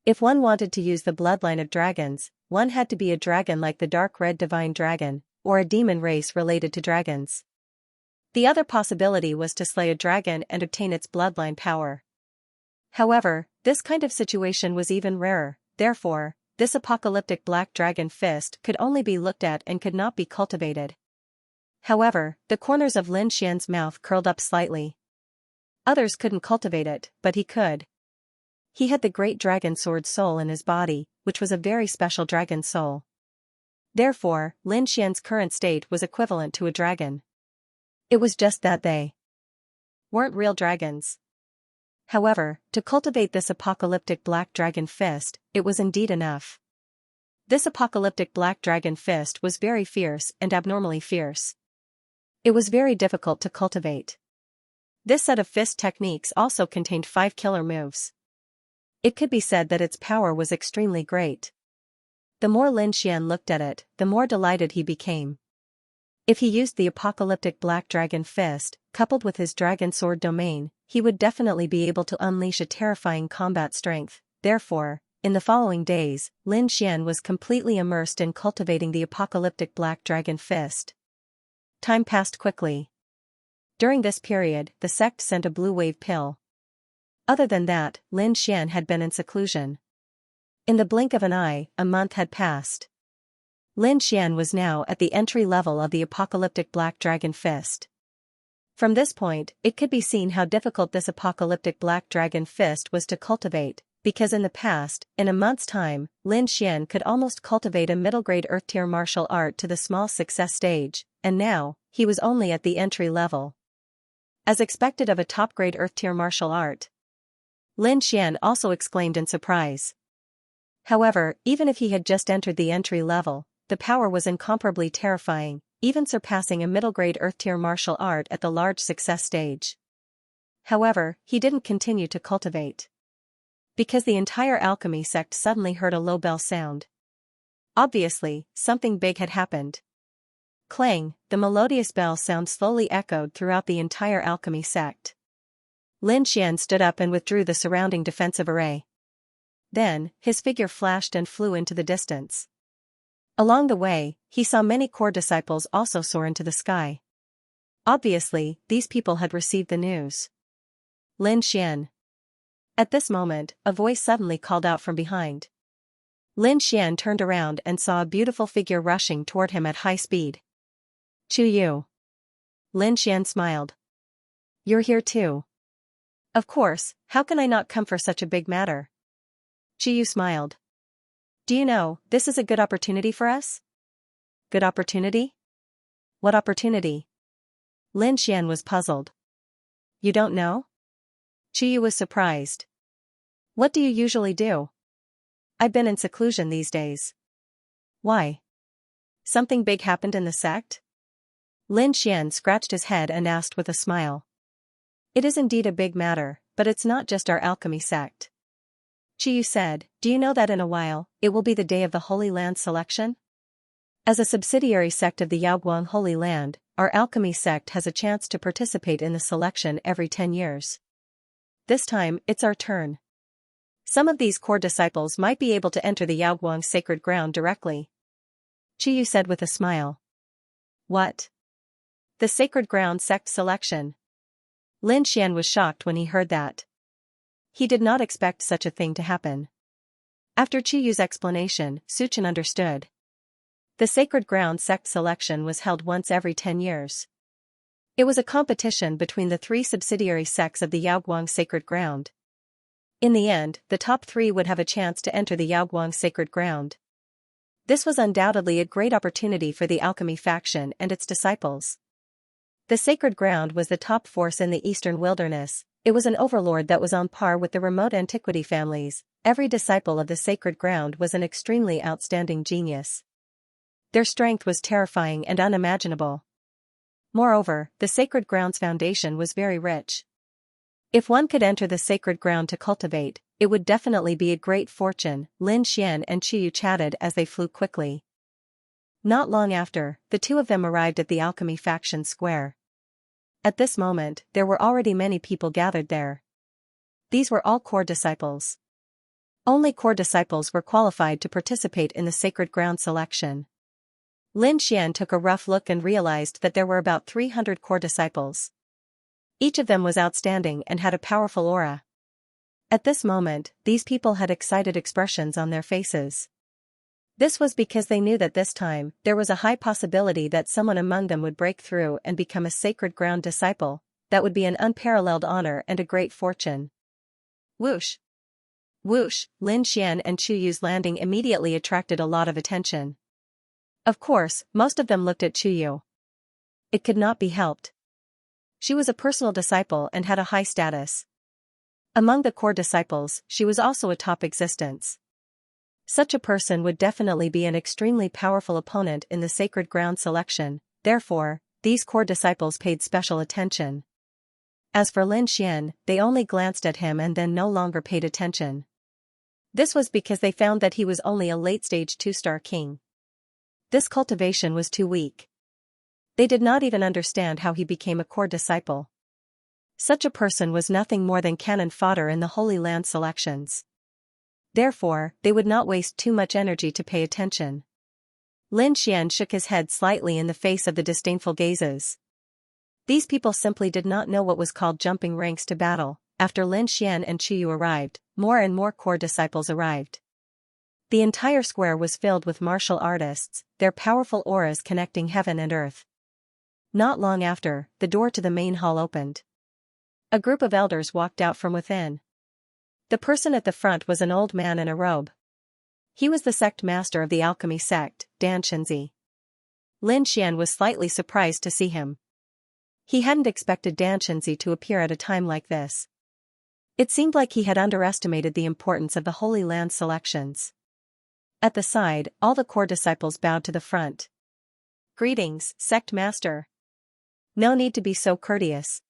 [SPEAKER 1] If one wanted to use the bloodline of dragons, one had to be a dragon like the dark red divine dragon, or a demon race related to dragons. The other possibility was to slay a dragon and obtain its bloodline power. However, this kind of situation was even rarer, therefore, this apocalyptic black dragon fist could only be looked at and could not be cultivated. However, the corners of Lin Xian's mouth curled up slightly. Others couldn't cultivate it, but he could. He had the great dragon sword soul in his body, which was a very special dragon soul. Therefore, Lin Xian's current state was equivalent to a dragon. It was just that they weren't real dragons. However, to cultivate this apocalyptic black dragon fist, it was indeed enough. This apocalyptic black dragon fist was very fierce and abnormally fierce. It was very difficult to cultivate. This set of fist techniques also contained 5 killer moves. It could be said that its power was extremely great. The more Lin Xian looked at it, the more delighted he became. If he used the apocalyptic black dragon fist, coupled with his dragon sword domain, he would definitely be able to unleash a terrifying combat strength. Therefore, in the following days, Lin Xian was completely immersed in cultivating the apocalyptic black dragon fist. Time passed quickly. During this period, the sect sent a blue wave pill. Other than that, Lin Xian had been in seclusion. In the blink of an eye, a month had passed. Lin Xian was now at the entry level of the apocalyptic black dragon fist. From this point, it could be seen how difficult this apocalyptic black dragon fist was to cultivate, because in the past, in a month's time, Lin Xian could almost cultivate a middle-grade earth-tier martial art to the small success stage, and now, he was only at the entry level. As expected of a top-grade earth-tier martial art. Lin Xian also exclaimed in surprise. However, even if he had just entered the entry level, the power was incomparably terrifying, even surpassing a middle-grade earth-tier martial art at the large success stage. However, he didn't continue to cultivate. Because the entire alchemy sect suddenly heard a low bell sound. Obviously, something big had happened. Clang, the melodious bell sound slowly echoed throughout the entire alchemy sect. Lin Xian stood up and withdrew the surrounding defensive array. Then, his figure flashed and flew into the distance. Along the way, he saw many core disciples also soar into the sky. Obviously, these people had received the news. Lin Xian. At this moment, a voice suddenly called out from behind. Lin Xian turned around and saw a beautiful figure rushing toward him at high speed. Chu Yu. Lin Xian smiled. You're here too. Of course, how can I not come for such a big matter? Chu Yu smiled. Do you know, this is a good opportunity for us? Good opportunity? What opportunity? Lin Xian was puzzled. You don't know? Chu Yu was surprised. What do you usually do? I've been in seclusion these days. Why? Something big happened in the sect? Lin Xian scratched his head and asked with a smile. It is indeed a big matter, but it's not just our alchemy sect. Chu Yu said, do you know that in a while, it will be the day of the Holy Land selection? As a subsidiary sect of the Yaoguang Holy Land, our alchemy sect has a chance to participate in the selection every 10 years. This time, it's our turn. Some of these core disciples might be able to enter the Yaoguang sacred ground directly. Qiyu said with a smile. What? The sacred ground sect selection? Lin Xian was shocked when he heard that. He did not expect such a thing to happen. After Qiyu's explanation, Su Chen understood. The sacred ground sect selection was held once every 10 years. It was a competition between the 3 subsidiary sects of the Yaoguang sacred ground. In the end, the top 3 would have a chance to enter the Yaoguang sacred ground. This was undoubtedly a great opportunity for the alchemy faction and its disciples. The sacred ground was the top force in the eastern wilderness. It was an overlord that was on par with the remote antiquity families. Every disciple of the sacred ground was an extremely outstanding genius. Their strength was terrifying and unimaginable. Moreover, the sacred ground's foundation was very rich. If one could enter the sacred ground to cultivate, it would definitely be a great fortune. Lin Xian and Qiyu chatted as they flew quickly. Not long after, the 2 of them arrived at the alchemy faction square. At this moment, there were already many people gathered there. These were all core disciples. Only core disciples were qualified to participate in the sacred ground selection. Lin Xian took a rough look and realized that there were about 300 core disciples. Each of them was outstanding and had a powerful aura. At this moment, these people had excited expressions on their faces. This was because they knew that this time, there was a high possibility that someone among them would break through and become a sacred ground disciple. That would be an unparalleled honor and a great fortune. Whoosh! Whoosh! Lin Xian and Qiyu's landing immediately attracted a lot of attention. Of course, most of them looked at Qiyu. It could not be helped. She was a personal disciple and had a high status. Among the core disciples, she was also a top existence. Such a person would definitely be an extremely powerful opponent in the sacred ground selection. Therefore, these core disciples paid special attention. As for Lin Xian, they only glanced at him and then no longer paid attention. This was because they found that he was only a late-stage 2-star king. This cultivation was too weak. They did not even understand how he became a core disciple. Such a person was nothing more than cannon fodder in the Holy Land selections. Therefore, they would not waste too much energy to pay attention. Lin Xian shook his head slightly in the face of the disdainful gazes. These people simply did not know what was called jumping ranks to battle. After Lin Xian and Qiyu arrived, more and more core disciples arrived. The entire square was filled with martial artists, their powerful auras connecting heaven and earth. Not long after, the door to the main hall opened. A group of elders walked out from within. The person at the front was an old man in a robe. He was the sect master of the alchemy sect, Xianxia. Lin Xian was slightly surprised to see him. He hadn't expected Xianxia to appear at a time like this. It seemed like he had underestimated the importance of the Holy Land selections. At the side, all the core disciples bowed to the front. Greetings, sect master. No need to be so courteous.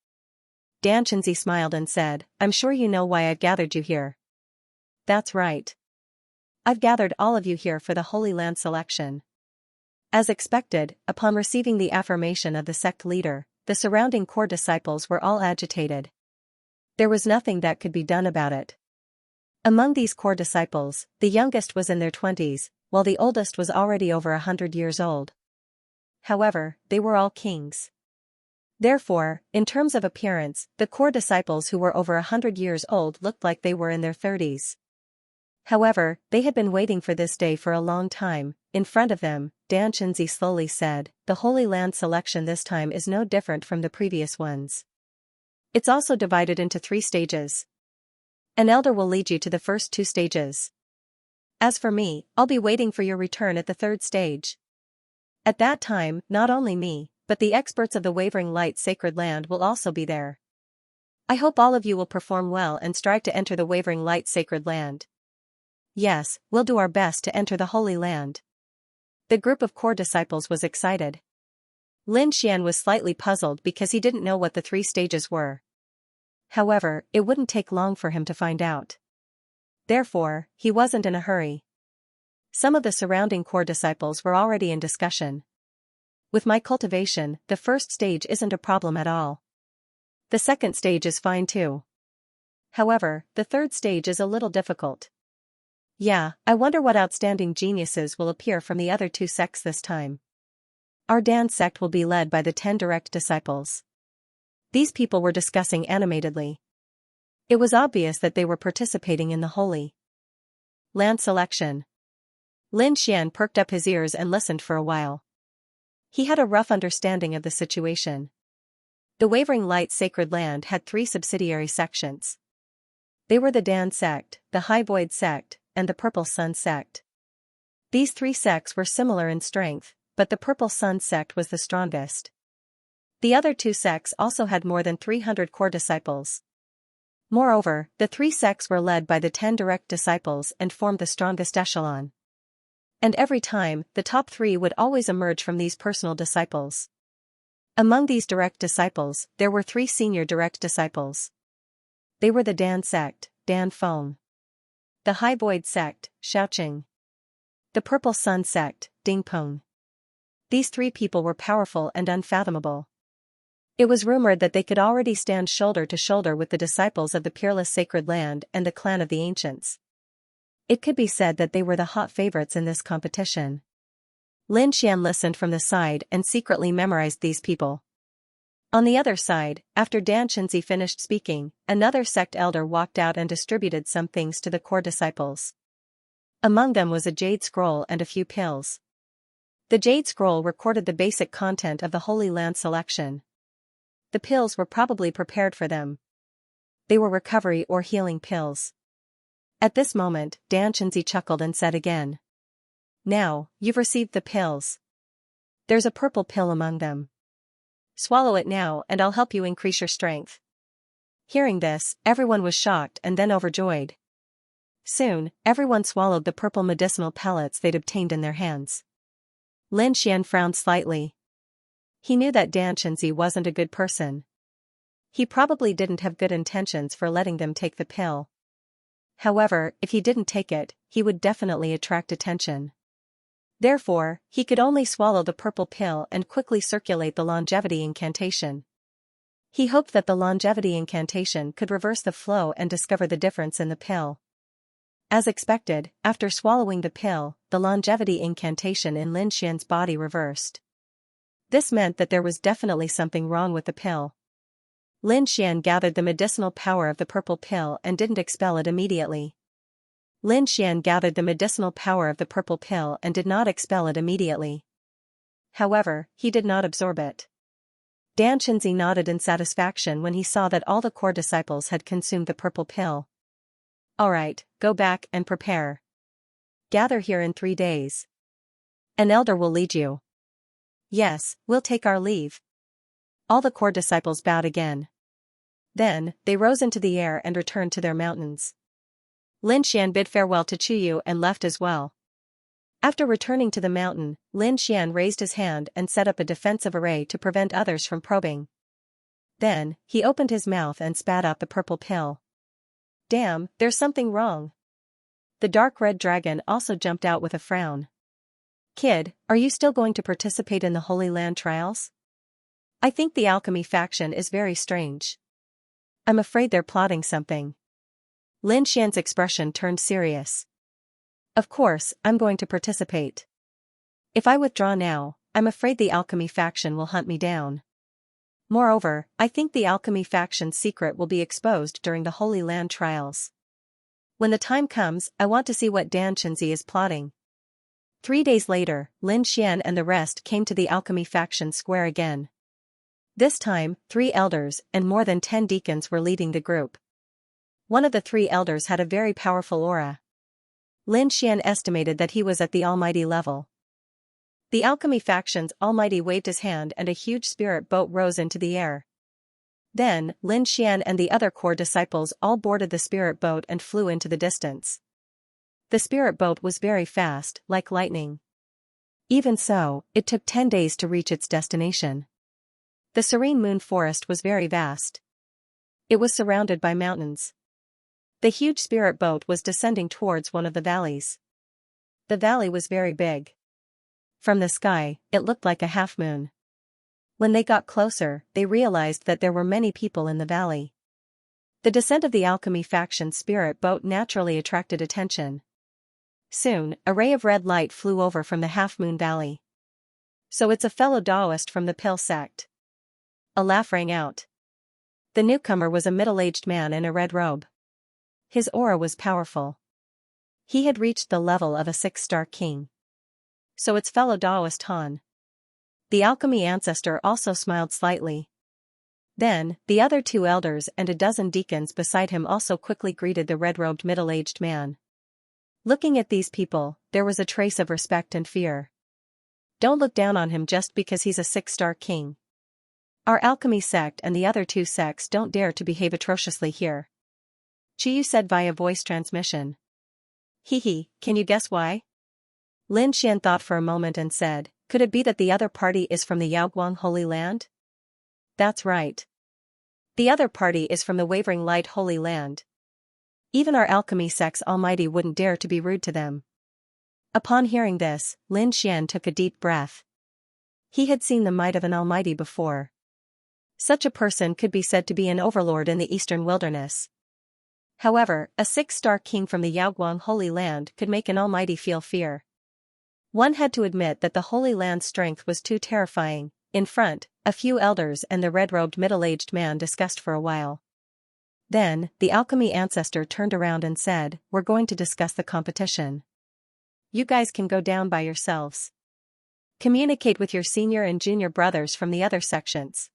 [SPEAKER 1] Xianxia smiled and said, I'm sure you know why I've gathered you here. That's right. I've gathered all of you here for the Holy Land selection. As expected, upon receiving the affirmation of the sect leader, the surrounding core disciples were all agitated. There was nothing that could be done about it. Among these core disciples, the youngest was in their 20s, while the oldest was already over 100 years old. However, they were all kings. Therefore, in terms of appearance, the core disciples who were over 100 years old looked like they were in their 30s. However, they had been waiting for this day for a long time. In front of them, Xianxia slowly said, the Holy Land selection this time is no different from the previous ones. It's also divided into 3 stages. An elder will lead you to the first 2 stages. As for me, I'll be waiting for your return at the 3rd stage. At that time, not only me, but the experts of the Wavering Light Sacred Land will also be there. I hope all of you will perform well and strive to enter the Wavering Light Sacred Land. Yes, we'll do our best to enter the Holy Land. The group of core disciples was excited. Lin Xian was slightly puzzled because he didn't know what the 3 stages were. However, it wouldn't take long for him to find out. Therefore, he wasn't in a hurry. Some of the surrounding core disciples were already in discussion. With my cultivation, the first stage isn't a problem at all. The second stage is fine too. However, the third stage is a little difficult. Yeah, I wonder what outstanding geniuses will appear from the other two sects this time. Our Dan sect will be led by the 10 direct disciples. These people were discussing animatedly. It was obvious that they were participating in the Holy Land selection. Lin Xian perked up his ears and listened for a while. He had a rough understanding of the situation. The Wavering Light Sacred Land had 3 subsidiary sections. They were the Dan sect, the High Void sect, and the Purple Sun sect. These 3 sects were similar in strength, but the Purple Sun sect was the strongest. The other 2 sects also had more than 300 core disciples. Moreover, the 3 sects were led by the 10 direct disciples and formed the strongest echelon. And every time, the top 3 would always emerge from these personal disciples. Among these direct disciples, there were 3 senior direct disciples. They were the Dan sect, Dan Feng. The High Void sect, Xiaoqing. The Purple Sun sect, Ding Peng. These 3 people were powerful and unfathomable. It was rumored that they could already stand shoulder to shoulder with the disciples of the Peerless Sacred Land and the Clan of the Ancients. It could be said that they were the hot favorites in this competition. Lin Xian listened from the side and secretly memorized these people. On the other side, after Dan Xianxia finished speaking, another sect elder walked out and distributed some things to the core disciples. Among them was a jade scroll and a few pills. The jade scroll recorded the basic content of the Holy Land selection. The pills were probably prepared for them. They were recovery or healing pills. At this moment, Dan Xianxia chuckled and said again. Now, you've received the pills. There's a purple pill among them. Swallow it now and I'll help you increase your strength. Hearing this, everyone was shocked and then overjoyed. Soon, everyone swallowed the purple medicinal pellets they'd obtained in their hands. Lin Xian frowned slightly. He knew that Dan Xianxia wasn't a good person. He probably didn't have good intentions for letting them take the pill. However, if he didn't take it, he would definitely attract attention. Therefore, he could only swallow the purple pill and quickly circulate the longevity incantation. He hoped that the longevity incantation could reverse the flow and discover the difference in the pill. As expected, after swallowing the pill, the longevity incantation in Lin Xian's body reversed. This meant that there was definitely something wrong with the pill. Lin Xian gathered the medicinal power of the purple pill and didn't expel it immediately. Lin Xian gathered the medicinal power of the purple pill and did not expel it immediately. However, he did not absorb it. Dan Xianxia nodded in satisfaction when he saw that all the core disciples had consumed the purple pill. Alright, go back and prepare. Gather here in 3 days. An elder will lead you. Yes, we'll take our leave. All the core disciples bowed again. Then, they rose into the air and returned to their mountains. Lin Xian bid farewell to Chuyu and left as well. After returning to the mountain, Lin Xian raised his hand and set up a defensive array to prevent others from probing. Then, he opened his mouth and spat out the purple pill. Damn, there's something wrong. The dark red dragon also jumped out with a frown. Kid, are you still going to participate in the Holy Land trials? I think the alchemy faction is very strange. I'm afraid they're plotting something. Lin Xian's expression turned serious. Of course, I'm going to participate. If I withdraw now, I'm afraid the alchemy faction will hunt me down. Moreover, I think the alchemy faction's secret will be exposed during the Holy Land trials. When the time comes, I want to see what Dan Xianxia is plotting. 3 days later, Lin Xian and the rest came to the alchemy faction square again. This time, 3 elders and more than 10 deacons were leading the group. One of the 3 elders had a very powerful aura. Lin Xian estimated that he was at the almighty level. The alchemy faction's almighty waved his hand and a huge spirit boat rose into the air. Then, Lin Xian and the other core disciples all boarded the spirit boat and flew into the distance. The spirit boat was very fast, like lightning. Even so, it took 10 days to reach its destination. The serene moon forest was very vast. It was surrounded by mountains. The huge spirit boat was descending towards one of the valleys. The valley was very big. From the sky, it looked like a half-moon. When they got closer, they realized that there were many people in the valley. The descent of the alchemy faction's spirit boat naturally attracted attention. Soon, a ray of red light flew over from the half-moon valley. So it's a fellow Taoist from the Pill sect. A laugh rang out. The newcomer was a middle-aged man in a red robe. His aura was powerful. He had reached the level of a 6-star king. So it's fellow Taoist Han. The alchemy ancestor also smiled slightly. Then, the other 2 elders and a dozen deacons beside him also quickly greeted the red-robed middle-aged man. Looking at these people, there was a trace of respect and fear. Don't look down on him just because he's a 6-star king. Our alchemy sect and the other 2 sects don't dare to behave atrociously here. Chiyu said via voice transmission. Hehe, can you guess why? Lin Xian thought for a moment and said, could it be that the other party is from the Yaoguang Holy Land? That's right. The other party is from the Wavering Light Holy Land. Even our alchemy sect's almighty wouldn't dare to be rude to them. Upon hearing this, Lin Xian took a deep breath. He had seen the might of an almighty before. Such a person could be said to be an overlord in the eastern wilderness. However, a 6-star king from the Yaoguang Holy Land could make an almighty feel fear. One had to admit that the Holy Land's strength was too terrifying. In front, a few elders and the red-robed middle-aged man discussed for a while. Then, the alchemy ancestor turned around and said, we're going to discuss the competition. You guys can go down by yourselves. Communicate with your senior and junior brothers from the other sections.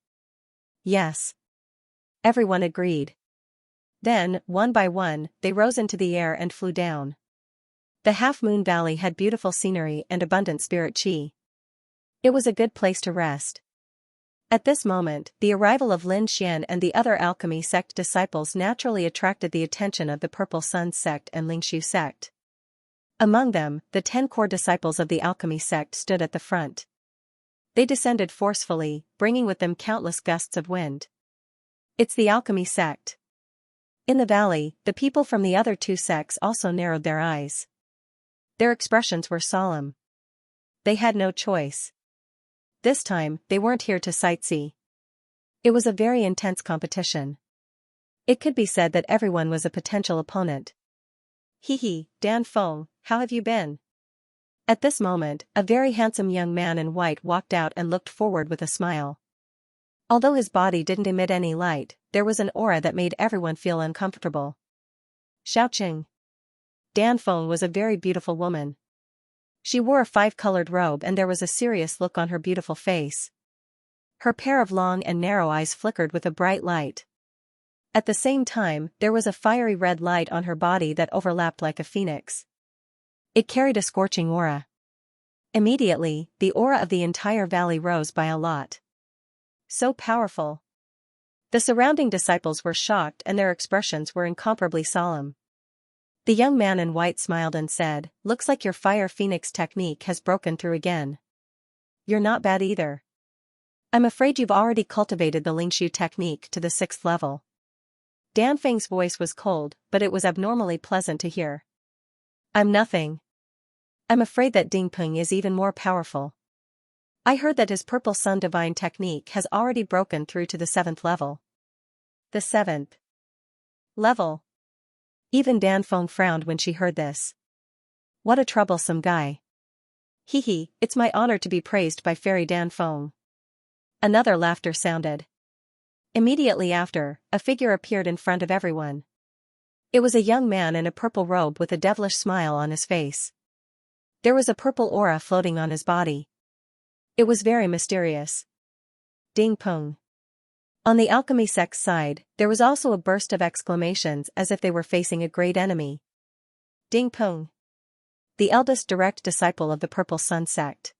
[SPEAKER 1] Yes. Everyone agreed. Then, one by one, they rose into the air and flew down. The half-moon valley had beautiful scenery and abundant spirit chi. It was a good place to rest. At this moment, the arrival of Lin Xian and the other alchemy sect disciples naturally attracted the attention of the Purple Sun sect and Lingshu sect. Among them, the 10 core disciples of the alchemy sect stood at the front. They descended forcefully, bringing with them countless gusts of wind. It's the alchemy sect. In the valley, the people from the other 2 sects also narrowed their eyes. Their expressions were solemn. They had no choice. This time, they weren't here to sightsee. It was a very intense competition. It could be said that everyone was a potential opponent. Hehe, Dan Feng, how have you been? At this moment, a very handsome young man in white walked out and looked forward with a smile. Although his body didn't emit any light, there was an aura that made everyone feel uncomfortable. Xiaoqing. Dan Feng was a very beautiful woman. She wore a 5-colored robe and there was a serious look on her beautiful face. Her pair of long and narrow eyes flickered with a bright light. At the same time, there was a fiery red light on her body that overlapped like a phoenix. It carried a scorching aura. Immediately, the aura of the entire valley rose by a lot. So powerful. The surrounding disciples were shocked and their expressions were incomparably solemn. The young man in white smiled and said, looks like your fire phoenix technique has broken through again. You're not bad either. I'm afraid you've already cultivated the Lingshu technique to the 6th level. Dan Feng's voice was cold, but it was abnormally pleasant to hear. I'm nothing. I'm afraid that Dingpeng is even more powerful. I heard that his Purple Sun divine technique has already broken through to the 7th level. The 7th level. Even Dan Feng frowned when she heard this. What a troublesome guy. Hehe, it's my honor to be praised by Fairy Dan Feng. Another laughter sounded. Immediately after, a figure appeared in front of everyone. It was a young man in a purple robe with a devilish smile on his face. There was a purple aura floating on his body. It was very mysterious. Ding Peng. On the alchemy sect's side, there was also a burst of exclamations as if they were facing a great enemy. Ding Peng. The eldest direct disciple of the Purple Sun sect.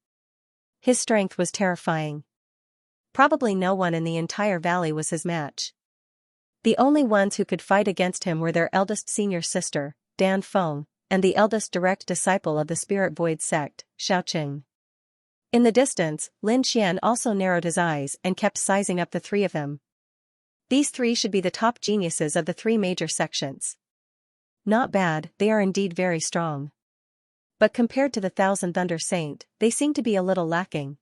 [SPEAKER 1] His strength was terrifying. Probably no one in the entire valley was his match. The only ones who could fight against him were their eldest senior sister, Dan Feng, and the eldest direct disciple of the Spirit Void sect, Xiaoqing. In the distance, Lin Xian also narrowed his eyes and kept sizing up the 3 of them. These 3 should be the top geniuses of the 3 major sections. Not bad, they are indeed very strong. But compared to the Thousand Thunder Saint, they seemed to be a little lacking.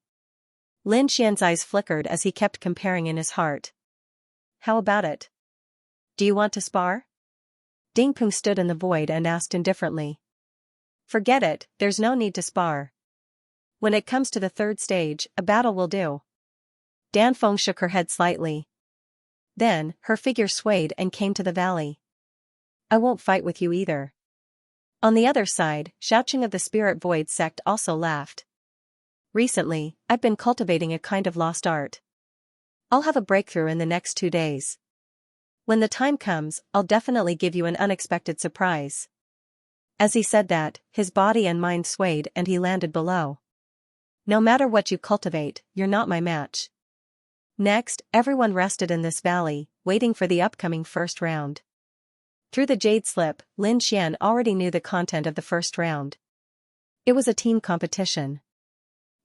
[SPEAKER 1] Lin Xian's eyes flickered as he kept comparing in his heart. How about it? Do you want to spar? Ding Peng stood in the void and asked indifferently. Forget it, there's no need to spar. When it comes to the third stage, a battle will do. Dan Feng shook her head slightly. Then, her figure swayed and came to the valley. I won't fight with you either. On the other side, Xiaoqing of the Spirit Void sect also laughed. Recently, I've been cultivating a kind of lost art. I'll have a breakthrough in the next 2 days. When the time comes, I'll definitely give you an unexpected surprise. As he said that, his body and mind swayed and he landed below. No matter what you cultivate, you're not my match. Next, everyone rested in this valley, waiting for the upcoming first round. Through the jade slip, Lin Xian already knew the content of the first round. It was a team competition.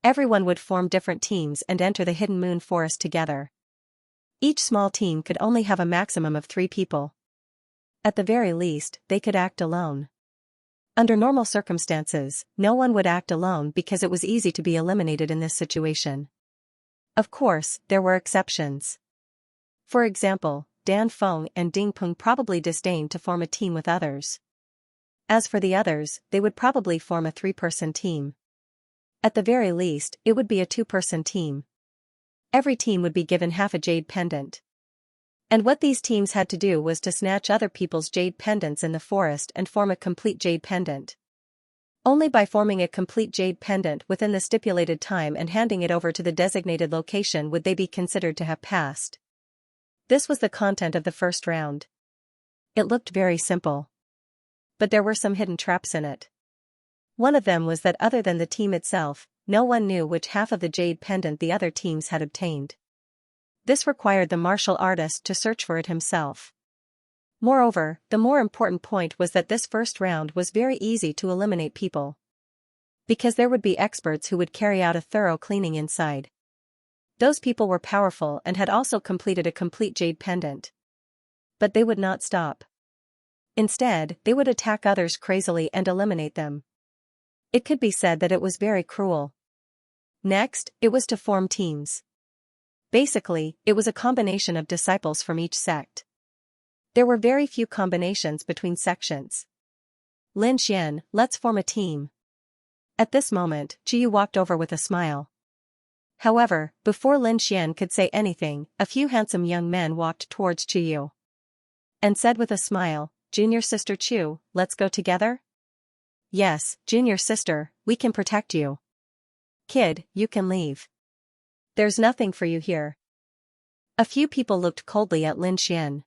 [SPEAKER 1] Everyone would form different teams and enter the hidden moon forest together. Each small team could only have a maximum of 3 people. At the very least, they could act alone. Under normal circumstances, no one would act alone because it was easy to be eliminated in this situation. Of course, there were exceptions. For example, Dan Feng and Ding Peng probably disdained to form a team with others. As for the others, they would probably form a 3-person team. At the very least, it would be a 2-person team. Every team would be given half a jade pendant. And what these teams had to do was to snatch other people's jade pendants in the forest and form a complete jade pendant. Only by forming a complete jade pendant within the stipulated time and handing it over to the designated location would they be considered to have passed. This was the content of the first round. It looked very simple. But there were some hidden traps in it. One of them was that other than the team itself, no one knew which half of the jade pendant the other teams had obtained. This required the martial artist to search for it himself. Moreover, the more important point was that this first round was very easy to eliminate people. Because there would be experts who would carry out a thorough cleaning inside. Those people were powerful and had also completed a complete jade pendant. But they would not stop. Instead, they would attack others crazily and eliminate them. It could be said that it was very cruel. Next, it was to form teams. Basically, it was a combination of disciples from each sect. There were very few combinations between sections. Lin Xian, let's form a team. At this moment, Qiyu walked over with a smile. However, before Lin Xian could say anything, a few handsome young men walked towards Qiyu. And said with a smile, Junior sister Chu, let's go together? Yes, junior sister, we can protect you. Kid, you can leave. There's nothing for you here. A few people looked coldly at Lin Xian.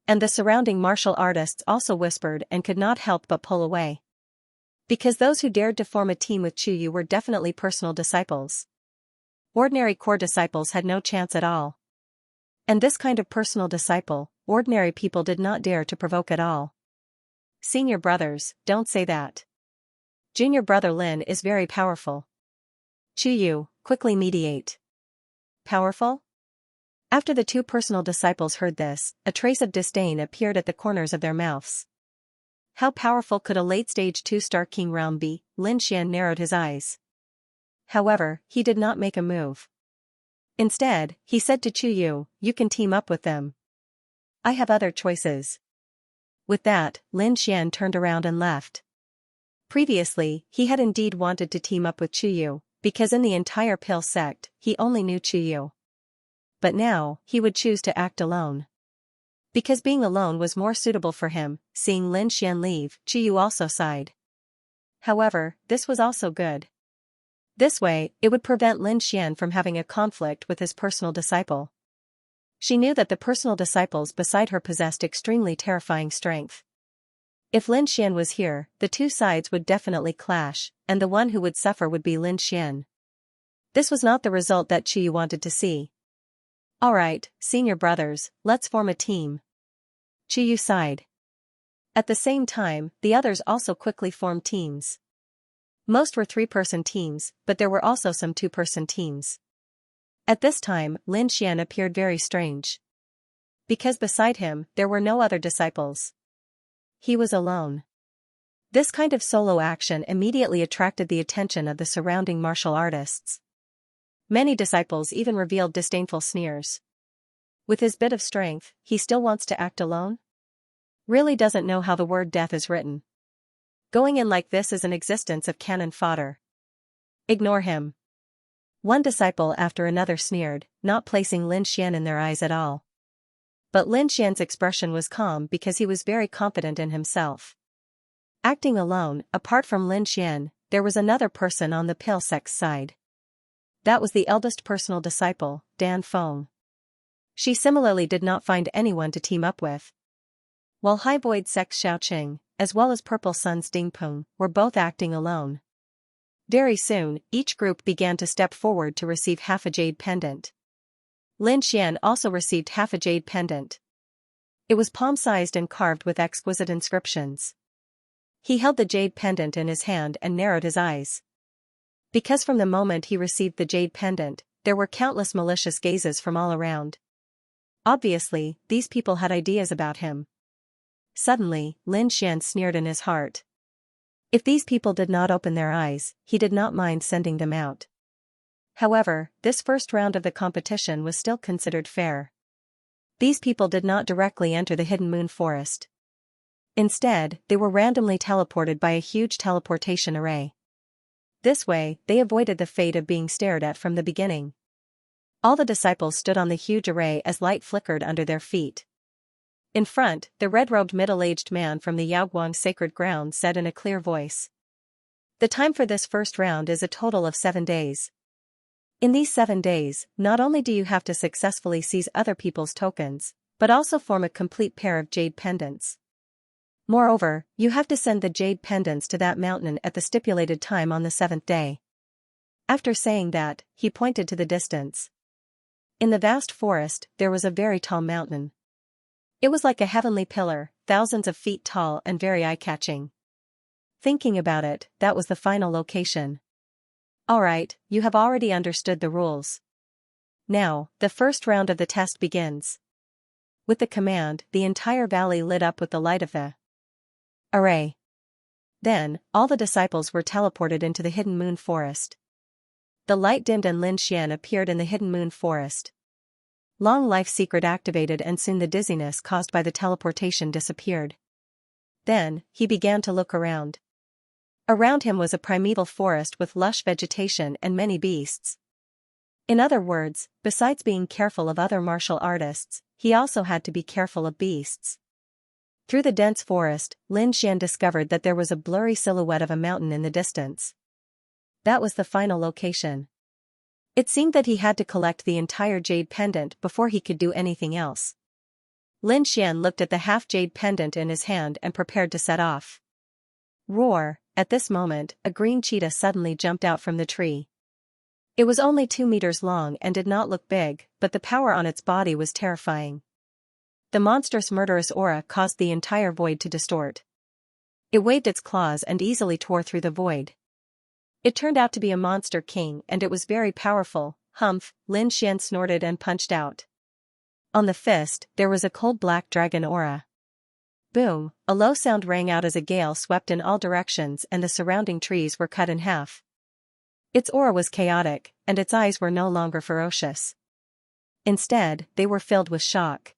[SPEAKER 1] And the surrounding martial artists also whispered and could not help but pull away. Because those who dared to form a team with Qiyu were definitely personal disciples. Ordinary core disciples had no chance at all. And this kind of personal disciple, ordinary people did not dare to provoke at all. Senior brothers, don't say that. Junior brother Lin is very powerful. Qiyu, quickly mediate. Powerful? After the 2 personal disciples heard this, a trace of disdain appeared at the corners of their mouths. How powerful could a late-stage 2-star king realm be? Lin Xian narrowed his eyes. However, he did not make a move. Instead, he said to Qiyu, you can team up with them. I have other choices. With that, Lin Xian turned around and left. Previously, he had indeed wanted to team up with Qiyu, because in the entire Pale sect, he only knew Qiyu. But now, he would choose to act alone. Because being alone was more suitable for him, seeing Lin Xian leave, Qiyu also sighed. However, this was also good. This way, it would prevent Lin Xian from having a conflict with his personal disciple. She knew that the personal disciples beside her possessed extremely terrifying strength. If Lin Xian was here, the 2 sides would definitely clash, and the one who would suffer would be Lin Xian. This was not the result that Qiyu wanted to see. Alright, senior brothers, let's form a team. Qiyu sighed. At the same time, the others also quickly formed teams. Most were 3-person teams, but there were also some 2-person teams. At this time, Lin Xian appeared very strange. Because beside him, there were no other disciples. He was alone. This kind of solo action immediately attracted the attention of the surrounding martial artists. Many disciples even revealed disdainful sneers. With his bit of strength, he still wants to act alone? Really doesn't know how the word death is written. Going in like this is an existence of cannon fodder. Ignore him. One disciple after another sneered, not placing Lin Xian in their eyes at all. But Lin Xian's expression was calm because he was very confident in himself. Acting alone, apart from Lin Xian, there was another person on the pale sect's side. That was the eldest personal disciple, Dan Feng. She similarly did not find anyone to team up with. While High Void Sect's Xiaoqing, as well as Purple Sun's Ding Peng, were both acting alone. Very soon, each group began to step forward to receive half a jade pendant. Lin Xian also received half a jade pendant. It was palm-sized and carved with exquisite inscriptions. He held the jade pendant in his hand and narrowed his eyes. Because from the moment he received the jade pendant, there were countless malicious gazes from all around. Obviously, these people had ideas about him. Suddenly, Lin Xian sneered in his heart. If these people did not open their eyes, he did not mind sending them out. However, this first round of the competition was still considered fair. These people did not directly enter the Hidden Moon Forest. Instead, they were randomly teleported by a huge teleportation array. This way, they avoided the fate of being stared at from the beginning. All the disciples stood on the huge array as light flickered under their feet. In front, the red-robed middle-aged man from the Yaoguang sacred ground said in a clear voice. The time for this first round is a total of 7 days. In these 7 days, not only do you have to successfully seize other people's tokens, but also form a complete pair of jade pendants. Moreover, you have to send the jade pendants to that mountain at the stipulated time on the 7th day. After saying that, he pointed to the distance. In the vast forest, there was a very tall mountain. It was like a heavenly pillar, thousands of feet tall and very eye-catching. Thinking about it, that was the final location. Alright, you have already understood the rules. Now, the first round of the test begins. With the command, the entire valley lit up with the light of the array. Then, all the disciples were teleported into the Hidden Moon Forest. The light dimmed and Lin Xian appeared in the Hidden Moon Forest. Long Life Secret activated and soon the dizziness caused by the teleportation disappeared. Then, he began to look around. Around him was a primeval forest with lush vegetation and many beasts. In other words, besides being careful of other martial artists, he also had to be careful of beasts. Through the dense forest, Lin Xian discovered that there was a blurry silhouette of a mountain in the distance. That was the final location. It seemed that he had to collect the entire jade pendant before he could do anything else. Lin Xian looked at the half-jade pendant in his hand and prepared to set off. Roar! At this moment, a green cheetah suddenly jumped out from the tree. It was only 2 meters long and did not look big, but the power on its body was terrifying. The monstrous murderous aura caused the entire void to distort. It waved its claws and easily tore through the void. It turned out to be a monster king and it was very powerful. Humph, Lin Xian snorted and punched out. On the fist, there was a cold black dragon aura. Boom, a low sound rang out as a gale swept in all directions and the surrounding trees were cut in half. Its aura was chaotic, and its eyes were no longer ferocious. Instead, they were filled with shock.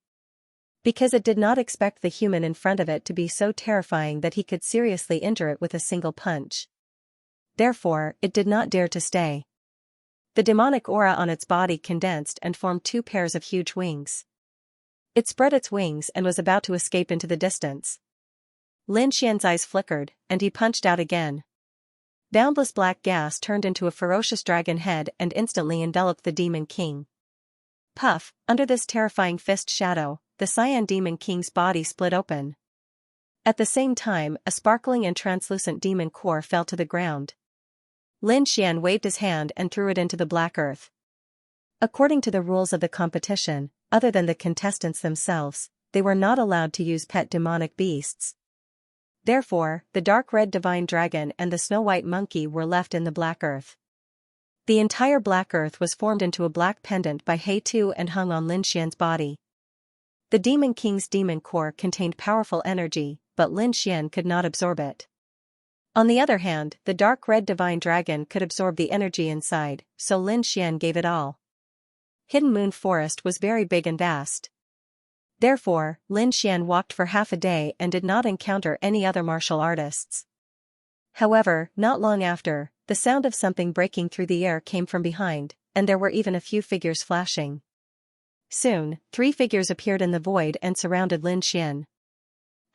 [SPEAKER 1] Because it did not expect the human in front of it to be so terrifying that he could seriously injure it with a single punch. Therefore, it did not dare to stay. The demonic aura on its body condensed and formed 2 pairs of huge wings. It spread its wings and was about to escape into the distance. Lin Xian's eyes flickered, and he punched out again. Boundless black gas turned into a ferocious dragon head and instantly enveloped the Demon King. Puff, under this terrifying fist shadow, the Cyan Demon King's body split open. At the same time, a sparkling and translucent demon core fell to the ground. Lin Xian waved his hand and threw it into the black earth. According to the rules of the competition, other than the contestants themselves, they were not allowed to use pet demonic beasts. Therefore, the dark red divine dragon and the snow-white monkey were left in the black earth. The entire black earth was formed into a black pendant by He-Tu and hung on Lin Xian's body. The Demon King's demon core contained powerful energy, but Lin Xian could not absorb it. On the other hand, the dark red divine dragon could absorb the energy inside, so Lin Xian gave it all. Hidden Moon Forest was very big and vast. Therefore, Lin Xian walked for half a day and did not encounter any other martial artists. However, not long after, the sound of something breaking through the air came from behind, and there were even a few figures flashing. Soon, 3 figures appeared in the void and surrounded Lin Xian.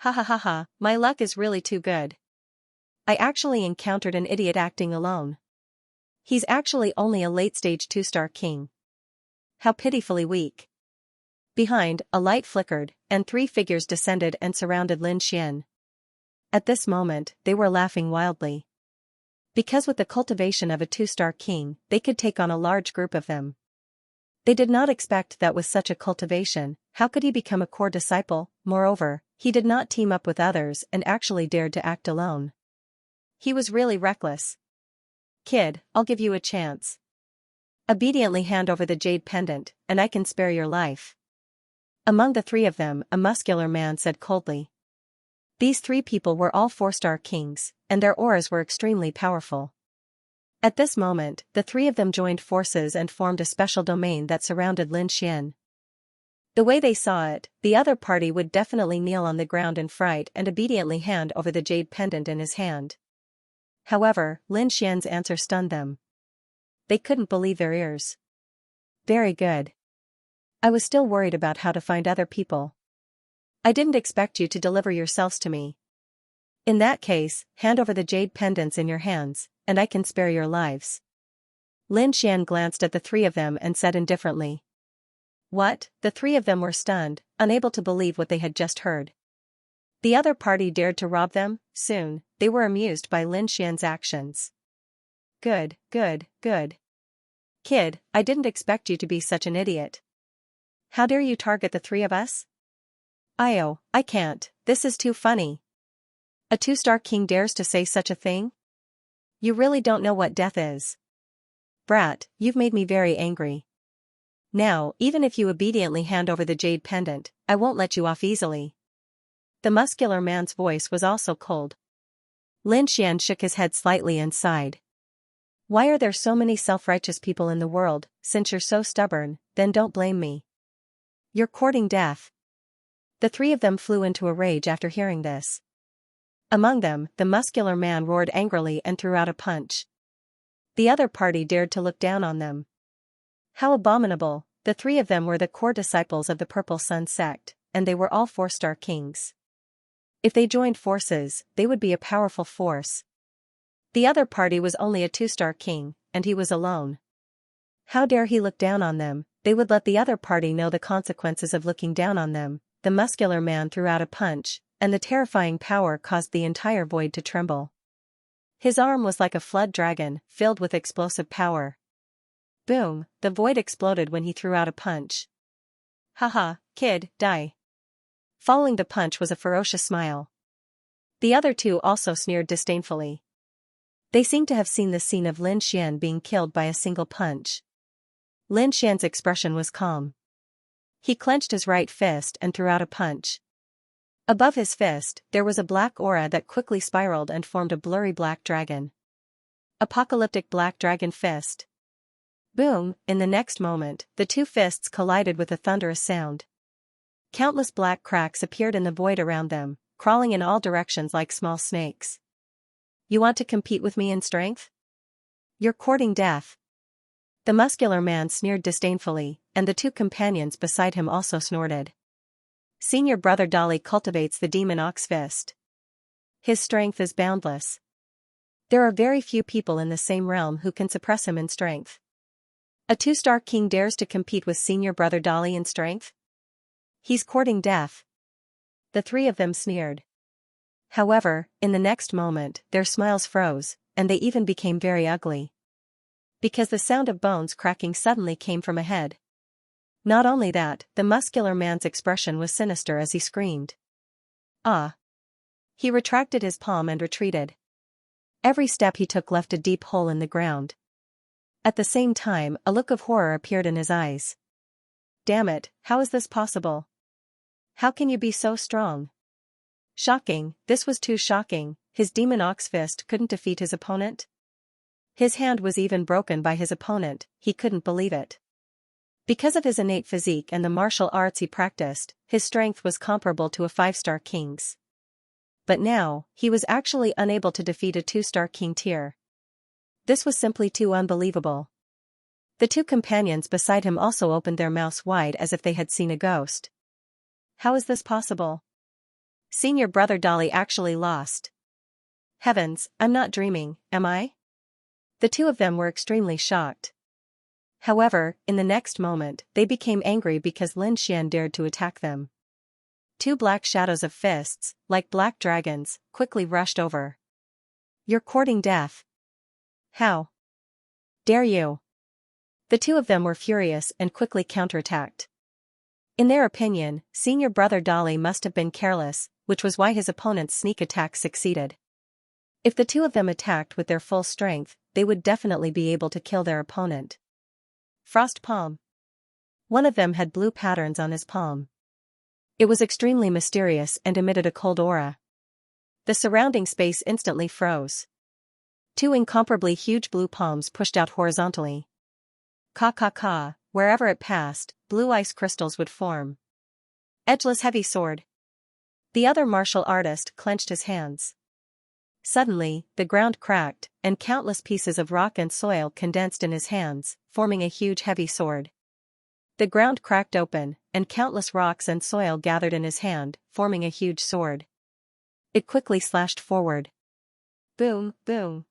[SPEAKER 1] Ha ha ha ha, my luck is really too good. I actually encountered an idiot acting alone. He's actually only a late-stage 2-star king. How pitifully weak. Behind, a light flickered, and 3 figures descended and surrounded Lin Xian. At this moment, they were laughing wildly. Because with the cultivation of a 2-star king, they could take on a large group of them. They did not expect that with such a cultivation, how could he become a core disciple? Moreover, he did not team up with others and actually dared to act alone. He was really reckless. Kid, I'll give you a chance. Obediently hand over the jade pendant, and I can spare your life. Among the 3 of them, a muscular man said coldly. These 3 people were all 4-star kings, and their auras were extremely powerful. At this moment, the 3 of them joined forces and formed a special domain that surrounded Lin Xian. The way they saw it, the other party would definitely kneel on the ground in fright and obediently hand over the jade pendant in his hand. However, Lin Xian's answer stunned them. They couldn't believe their ears. Very good. I was still worried about how to find other people. I didn't expect you to deliver yourselves to me. In that case, hand over the jade pendants in your hands, and I can spare your lives. Lin Xian glanced at the 3 of them and said indifferently. What? The 3 of them were stunned, unable to believe what they had just heard. The other party dared to rob them? Soon, they were amused by Lin Xian's actions. Good, good, good. Kid, I didn't expect you to be such an idiot. How dare you target the 3 of us? I can't, this is too funny. A 2-star king dares to say such a thing? You really don't know what death is. Brat, you've made me very angry. Now, even if you obediently hand over the jade pendant, I won't let you off easily. The muscular man's voice was also cold. Lin Xian shook his head slightly and sighed. Why are there so many self-righteous people in the world? Since you're so stubborn, then don't blame me. You're courting death. The 3 of them flew into a rage after hearing this. Among them, the muscular man roared angrily and threw out a punch. The other party dared to look down on them. How abominable! The 3 of them were the core disciples of the Purple Sun sect, and they were all 4-star kings. If they joined forces, they would be a powerful force. The other party was only a 2-star king, and he was alone. How dare he look down on them? They would let the other party know the consequences of looking down on them. The muscular man threw out a punch, and the terrifying power caused the entire void to tremble. His arm was like a flood dragon, filled with explosive power. Boom, the void exploded when he threw out a punch. Haha, kid, die. Following the punch was a ferocious smile. The other 2 also sneered disdainfully. They seemed to have seen the scene of Lin Xian being killed by a single punch. Lin Xian's expression was calm. He clenched his right fist and threw out a punch. Above his fist, there was a black aura that quickly spiraled and formed a blurry black dragon. Apocalyptic black dragon fist. Boom, in the next moment, the 2 fists collided with a thunderous sound. Countless black cracks appeared in the void around them, crawling in all directions like small snakes. You want to compete with me in strength? You're courting death. The muscular man sneered disdainfully, and the 2 companions beside him also snorted. Senior brother Dali cultivates the demon ox fist. His strength is boundless. There are very few people in the same realm who can suppress him in strength. A 2-star king dares to compete with senior brother Dali in strength? He's courting death. The 3 of them sneered. However, in the next moment, their smiles froze, and they even became very ugly. Because the sound of bones cracking suddenly came from ahead. Not only that, the muscular man's expression was sinister as he screamed. Ah! He retracted his palm and retreated. Every step he took left a deep hole in the ground. At the same time, a look of horror appeared in his eyes. Damn it, how is this possible? How can you be so strong? Shocking, this was too shocking, his demon ox fist couldn't defeat his opponent? His hand was even broken by his opponent, he couldn't believe it. Because of his innate physique and the martial arts he practiced, his strength was comparable to a 5-star king's. But now, he was actually unable to defeat a 2-star king tier. This was simply too unbelievable. The two companions beside him also opened their mouths wide as if they had seen a ghost. How is this possible? Senior brother Dolly actually lost. Heavens, I'm not dreaming, am I? The two of them were extremely shocked. However, in the next moment, they became angry because Lin Xian dared to attack them. Two black shadows of fists, like black dragons, quickly rushed over. You're courting death. How dare you? The two of them were furious and quickly counterattacked. In their opinion, senior brother Dolly must have been careless, which was why his opponent's sneak attack succeeded. If the two of them attacked with their full strength, they would definitely be able to kill their opponent. Frost palm. One of them had blue patterns on his palm. It was extremely mysterious and emitted a cold aura. The surrounding space instantly froze. Two incomparably huge blue palms pushed out horizontally. Ka, wherever it passed, blue ice crystals would form. Edgeless heavy sword. The other martial artist clenched his hands. Suddenly, the ground cracked, and countless pieces of rock and soil condensed in his hands, forming a huge heavy sword. The ground cracked open, and countless rocks and soil gathered in his hand, forming a huge sword. It quickly slashed forward. Boom, boom.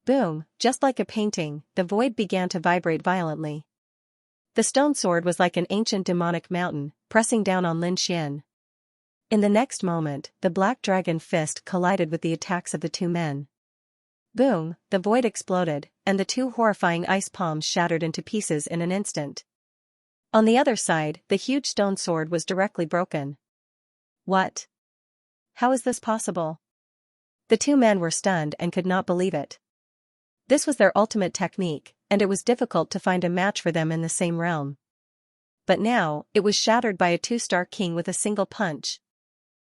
[SPEAKER 1] Boom, just like a painting, the void began to vibrate violently. The stone sword was like an ancient demonic mountain, pressing down on Lin Xian. In the next moment, the black dragon fist collided with the attacks of the two men. Boom, the void exploded, and the two horrifying ice palms shattered into pieces in an instant. On the other side, the huge stone sword was directly broken. What? How is this possible? The two men were stunned and could not believe it. This was their ultimate technique, and it was difficult to find a match for them in the same realm. But now, it was shattered by a 2-star king with a single punch.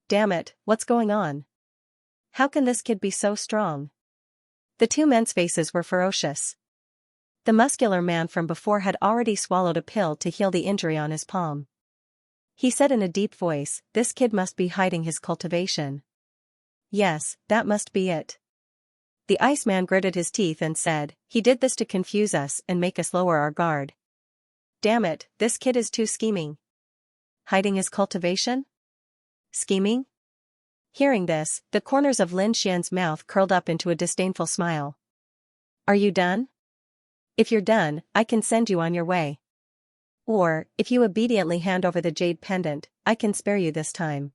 [SPEAKER 1] Damn it, what's going on? How can this kid be so strong? The two men's faces were ferocious. The muscular man from before had already swallowed a pill to heal the injury on his palm. He said in a deep voice, this kid must be hiding his cultivation. Yes, that must be it. The Iceman gritted his teeth and said, he did this to confuse us and make us lower our guard. Damn it, this kid is too scheming. Hiding his cultivation? Scheming? Hearing this, the corners of Lin Xian's mouth curled up into a disdainful smile. Are you done? If you're done, I can send you on your way. Or, if you obediently hand over the jade pendant, I can spare you this time.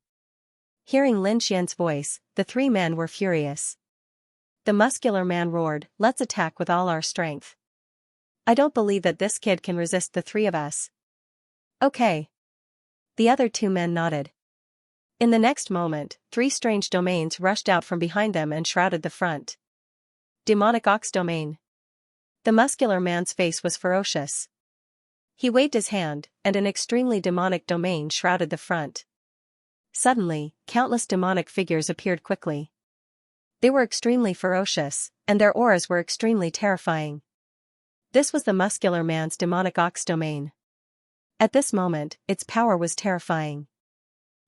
[SPEAKER 1] Hearing Lin Xian's voice, the three men were furious. The muscular man roared, let's attack with all our strength. I don't believe that this kid can resist the three of us. Okay. The other two men nodded. In the next moment, three strange domains rushed out from behind them and shrouded the front. Demonic Ox Domain. The muscular man's face was ferocious. He waved his hand, and an extremely demonic domain shrouded the front. Suddenly, countless demonic figures appeared quickly. They were extremely ferocious, and their auras were extremely terrifying. This was the muscular man's demonic ox domain. At this moment, its power was terrifying.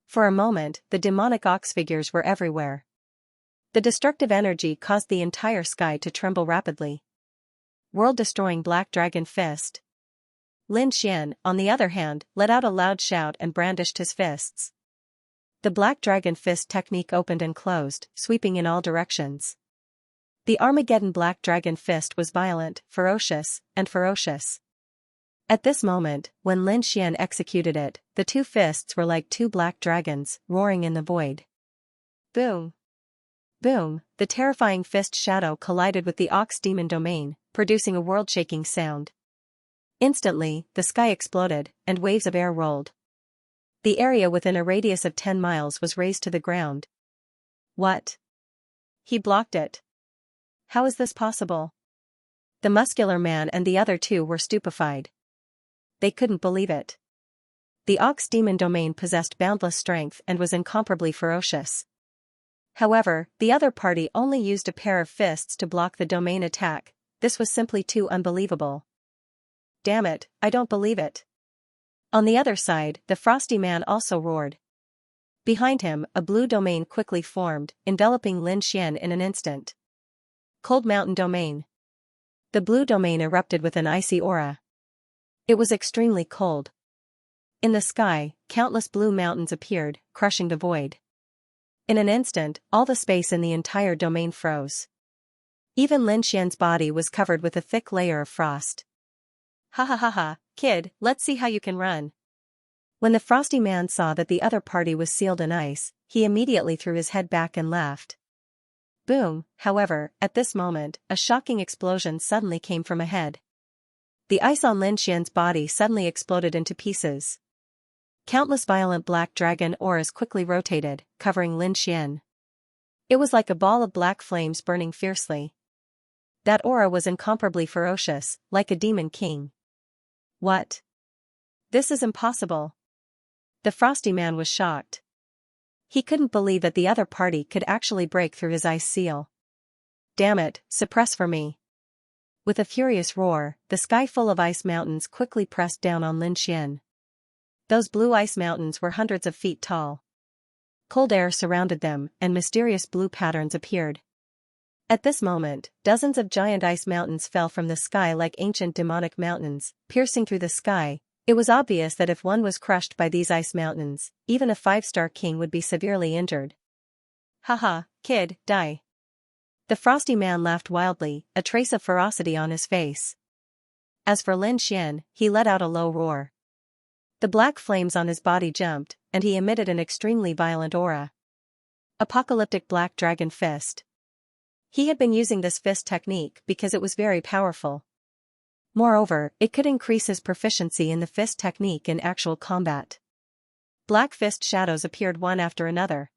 [SPEAKER 1] For a moment, the demonic ox figures were everywhere. The destructive energy caused the entire sky to tremble rapidly. World-destroying black dragon fist. Lin Xian, on the other hand, let out a loud shout and brandished his fists. The black dragon fist technique opened and closed, sweeping in all directions. The Armageddon black dragon fist was violent, ferocious, and ferocious. At this moment, when Lin Xian executed it, the two fists were like two black dragons, roaring in the void. Boom! Boom! The terrifying fist shadow collided with the ox demon domain, producing a world-shaking sound. Instantly, the sky exploded, and waves of air rolled. The area within a radius of 10 miles was razed to the ground. What? He blocked it. How is this possible? The muscular man and the other two were stupefied. They couldn't believe it. The ox demon domain possessed boundless strength and was incomparably ferocious. However, the other party only used a pair of fists to block the domain attack. This was simply too unbelievable. Damn it, I don't believe it. On the other side, the Frosty Man also roared. Behind him, a blue domain quickly formed, enveloping Lin Xian in an instant. Cold Mountain Domain. The blue domain erupted with an icy aura. It was extremely cold. In the sky, countless blue mountains appeared, crushing the void. In an instant, all the space in the entire domain froze. Even Lin Xian's body was covered with a thick layer of frost. Ha ha ha ha, kid, let's see how you can run. When the Frosty Man saw that the other party was sealed in ice, he immediately threw his head back and laughed. Boom, however, at this moment, a shocking explosion suddenly came from ahead. The ice on Lin Xian's body suddenly exploded into pieces. Countless violent black dragon auras quickly rotated, covering Lin Xian. It was like a ball of black flames burning fiercely. That aura was incomparably ferocious, like a demon king. What? This is impossible. The Frosty Man was shocked. He couldn't believe that the other party could actually break through his ice seal. Damn it, suppress for me. With a furious roar, the sky full of ice mountains quickly pressed down on Lin Xian. Those blue ice mountains were hundreds of feet tall. Cold air surrounded them, and mysterious blue patterns appeared. At this moment, dozens of giant ice mountains fell from the sky like ancient demonic mountains, piercing through the sky. It was obvious that if one was crushed by these ice mountains, even a 5-star king would be severely injured. Haha, kid, die. The Frosty Man laughed wildly, a trace of ferocity on his face. As for Lin Xian, he let out a low roar. The black flames on his body jumped, and he emitted an extremely violent aura. Apocalyptic Black Dragon Fist. He had been using this fist technique because it was very powerful. Moreover, it could increase his proficiency in the fist technique in actual combat. Black fist shadows appeared one after another.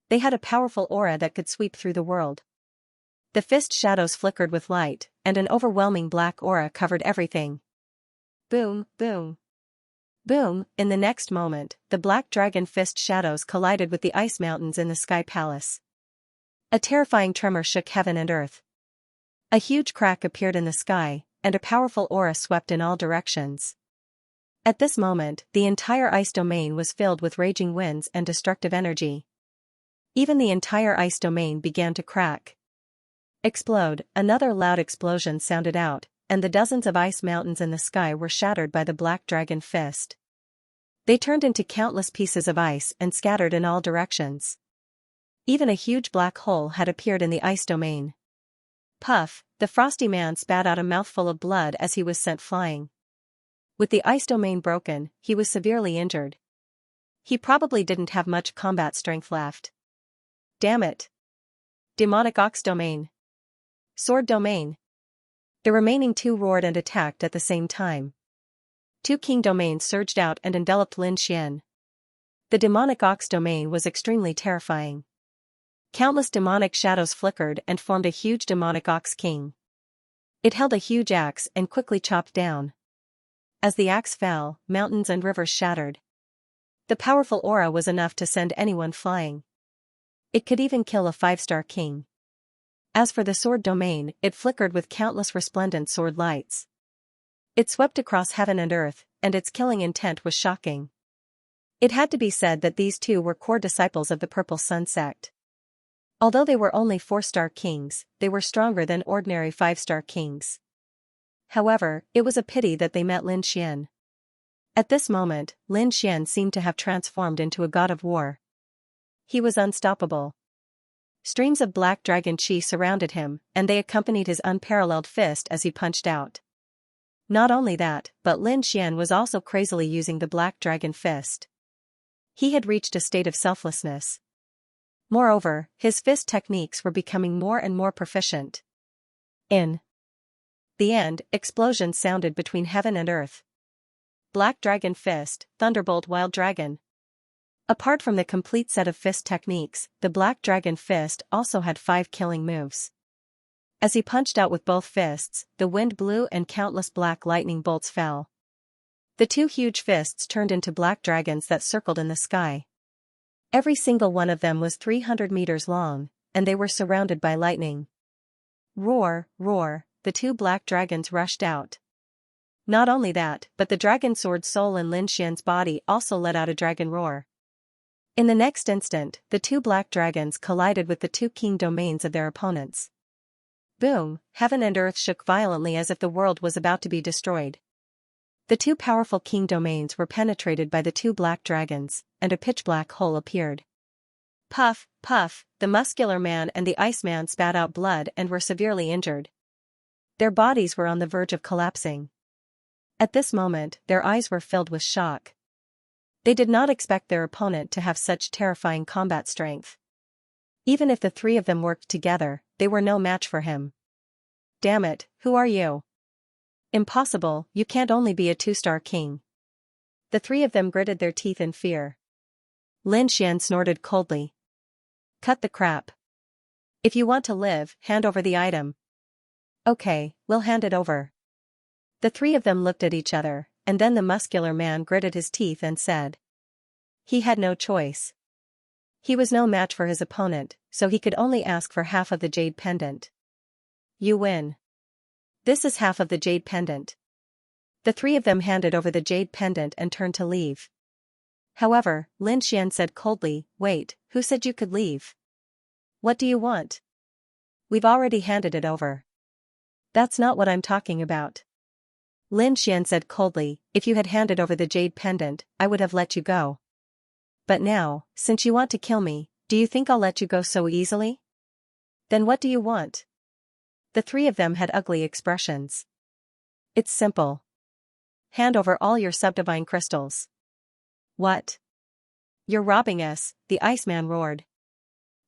[SPEAKER 1] They had a powerful aura that could sweep through the world. The fist shadows flickered with light, and an overwhelming black aura covered everything. Boom, boom. Boom, in the next moment, the black dragon fist shadows collided with the ice mountains in the sky palace. A terrifying tremor shook heaven and earth. A huge crack appeared in the sky, and a powerful aura swept in all directions. At this moment, the entire ice domain was filled with raging winds and destructive energy. Even the entire ice domain began to crack. Explode, another loud explosion sounded out, and the dozens of ice mountains in the sky were shattered by the black dragon fist. They turned into countless pieces of ice and scattered in all directions. Even a huge black hole had appeared in the ice domain. Puff, the Frosty Man spat out a mouthful of blood as he was sent flying. With the ice domain broken, he was severely injured. He probably didn't have much combat strength left. Damn it. Demonic Ox Domain. Sword Domain. The remaining two roared and attacked at the same time. Two king domains surged out and enveloped Lin Xian. The demonic ox domain was extremely terrifying. Countless demonic shadows flickered and formed a huge demonic ox king. It held a huge axe and quickly chopped down. As the axe fell, mountains and rivers shattered. The powerful aura was enough to send anyone flying. It could even kill a 5-star king. As for the sword domain, it flickered with countless resplendent sword lights. It swept across heaven and earth, and its killing intent was shocking. It had to be said that these two were core disciples of the Purple Sun sect. Although they were only 4-star kings, they were stronger than ordinary 5-star kings. However, it was a pity that they met Lin Xian. At this moment, Lin Xian seemed to have transformed into a god of war. He was unstoppable. Streams of black dragon chi surrounded him, and they accompanied his unparalleled fist as he punched out. Not only that, but Lin Xian was also crazily using the black dragon fist. He had reached a state of selflessness. Moreover, his fist techniques were becoming more and more proficient. In the end, explosions sounded between heaven and earth. Black Dragon Fist, Thunderbolt Wild Dragon. Apart from the complete set of fist techniques, the Black Dragon Fist also had 5 killing moves. As he punched out with both fists, the wind blew and countless black lightning bolts fell. The two huge fists turned into black dragons that circled in the sky. Every single one of them was 300 meters long, and they were surrounded by lightning. Roar, roar, the two black dragons rushed out. Not only that, but the dragon sword soul in Lin Xian's body also let out a dragon roar. In the next instant, the two black dragons collided with the two king domains of their opponents. Boom, heaven and earth shook violently as if the world was about to be destroyed. The two powerful king domains were penetrated by the two black dragons, and a pitch-black hole appeared. Puff, puff, the muscular man and the Iceman spat out blood and were severely injured. Their bodies were on the verge of collapsing. At this moment, their eyes were filled with shock. They did not expect their opponent to have such terrifying combat strength. Even if the three of them worked together, they were no match for him. Damn it, who are you? Impossible, you can't only be a two-star king. The three of them gritted their teeth in fear. Lin Xian snorted coldly. Cut the crap. If you want to live, hand over the item. Okay, we'll hand it over. The three of them looked at each other, and then the muscular man gritted his teeth and said. He had no choice. He was no match for his opponent, so he could only ask for half of the jade pendant. You win. This is half of the jade pendant. The three of them handed over the jade pendant and turned to leave. However, Lin Xian said coldly, wait, who said you could leave? What do you want? We've already handed it over. That's not what I'm talking about. Lin Xian said coldly, if you had handed over the jade pendant, I would have let you go. But now, since you want to kill me, do you think I'll let you go so easily? Then what do you want? The three of them had ugly expressions. It's simple. Hand over all your subdivine crystals. What? You're robbing us, the Iceman roared.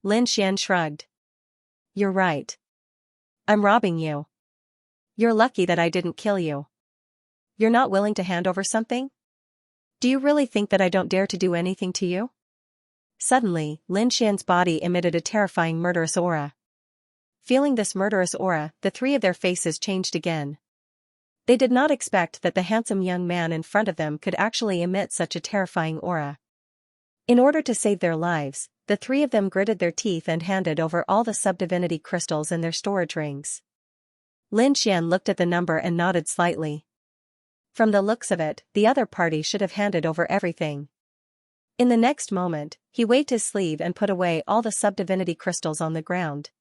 [SPEAKER 1] Lin Xian shrugged. You're right. I'm robbing you. You're lucky that I didn't kill you. You're not willing to hand over something? Do you really think that I don't dare to do anything to you? Suddenly, Lin Xian's body emitted a terrifying murderous aura. Feeling this murderous aura, the three of their faces changed again. They did not expect that the handsome young man in front of them could actually emit such a terrifying aura. In order to save their lives, the three of them gritted their teeth and handed over all the subdivinity crystals in their storage rings. Lin Xian looked at the number and nodded slightly. From the looks of it, the other party should have handed over everything. In the next moment, he waved his sleeve and put away all the subdivinity crystals on the ground.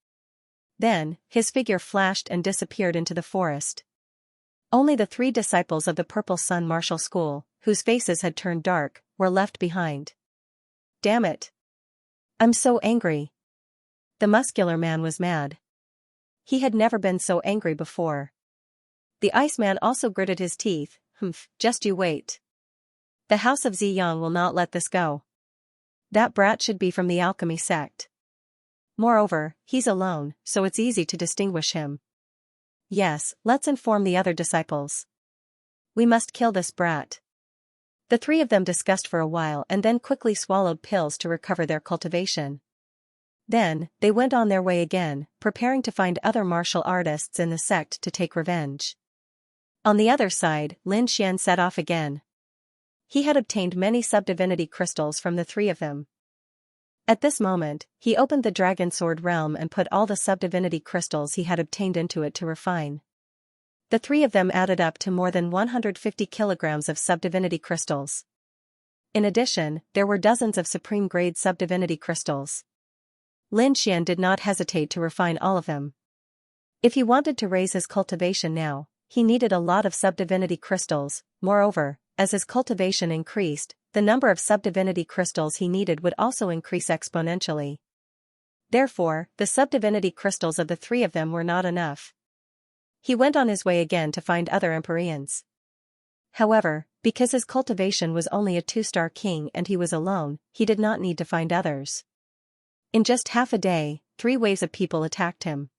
[SPEAKER 1] Then, his figure flashed and disappeared into the forest. Only the three disciples of the Purple Sun Martial School, whose faces had turned dark, were left behind. Damn it! I'm so angry. The muscular man was mad. He had never been so angry before. The Iceman also gritted his teeth. Just you wait. The House of Ziyang will not let this go. That brat should be from the alchemy sect. Moreover, he's alone, so it's easy to distinguish him. Yes, let's inform the other disciples. We must kill this brat. The three of them discussed for a while and then quickly swallowed pills to recover their cultivation. Then, they went on their way again, preparing to find other martial artists in the sect to take revenge. On the other side, Lin Xian set off again. He had obtained many subdivinity crystals from the three of them. At this moment, he opened the Dragon Sword realm and put all the subdivinity crystals he had obtained into it to refine. The three of them added up to more than 150 kilograms of subdivinity crystals. In addition, there were dozens of supreme-grade subdivinity crystals. Lin Xian did not hesitate to refine all of them. If he wanted to raise his cultivation now, he needed a lot of subdivinity crystals. Moreover, as his cultivation increased, the number of subdivinity crystals he needed would also increase exponentially. Therefore, the subdivinity crystals of the three of them were not enough. He went on his way again to find other Empyreans. However, because his cultivation was only a two-star king and he was alone, he did not need to find others. In just half a day, 3 waves of people attacked him.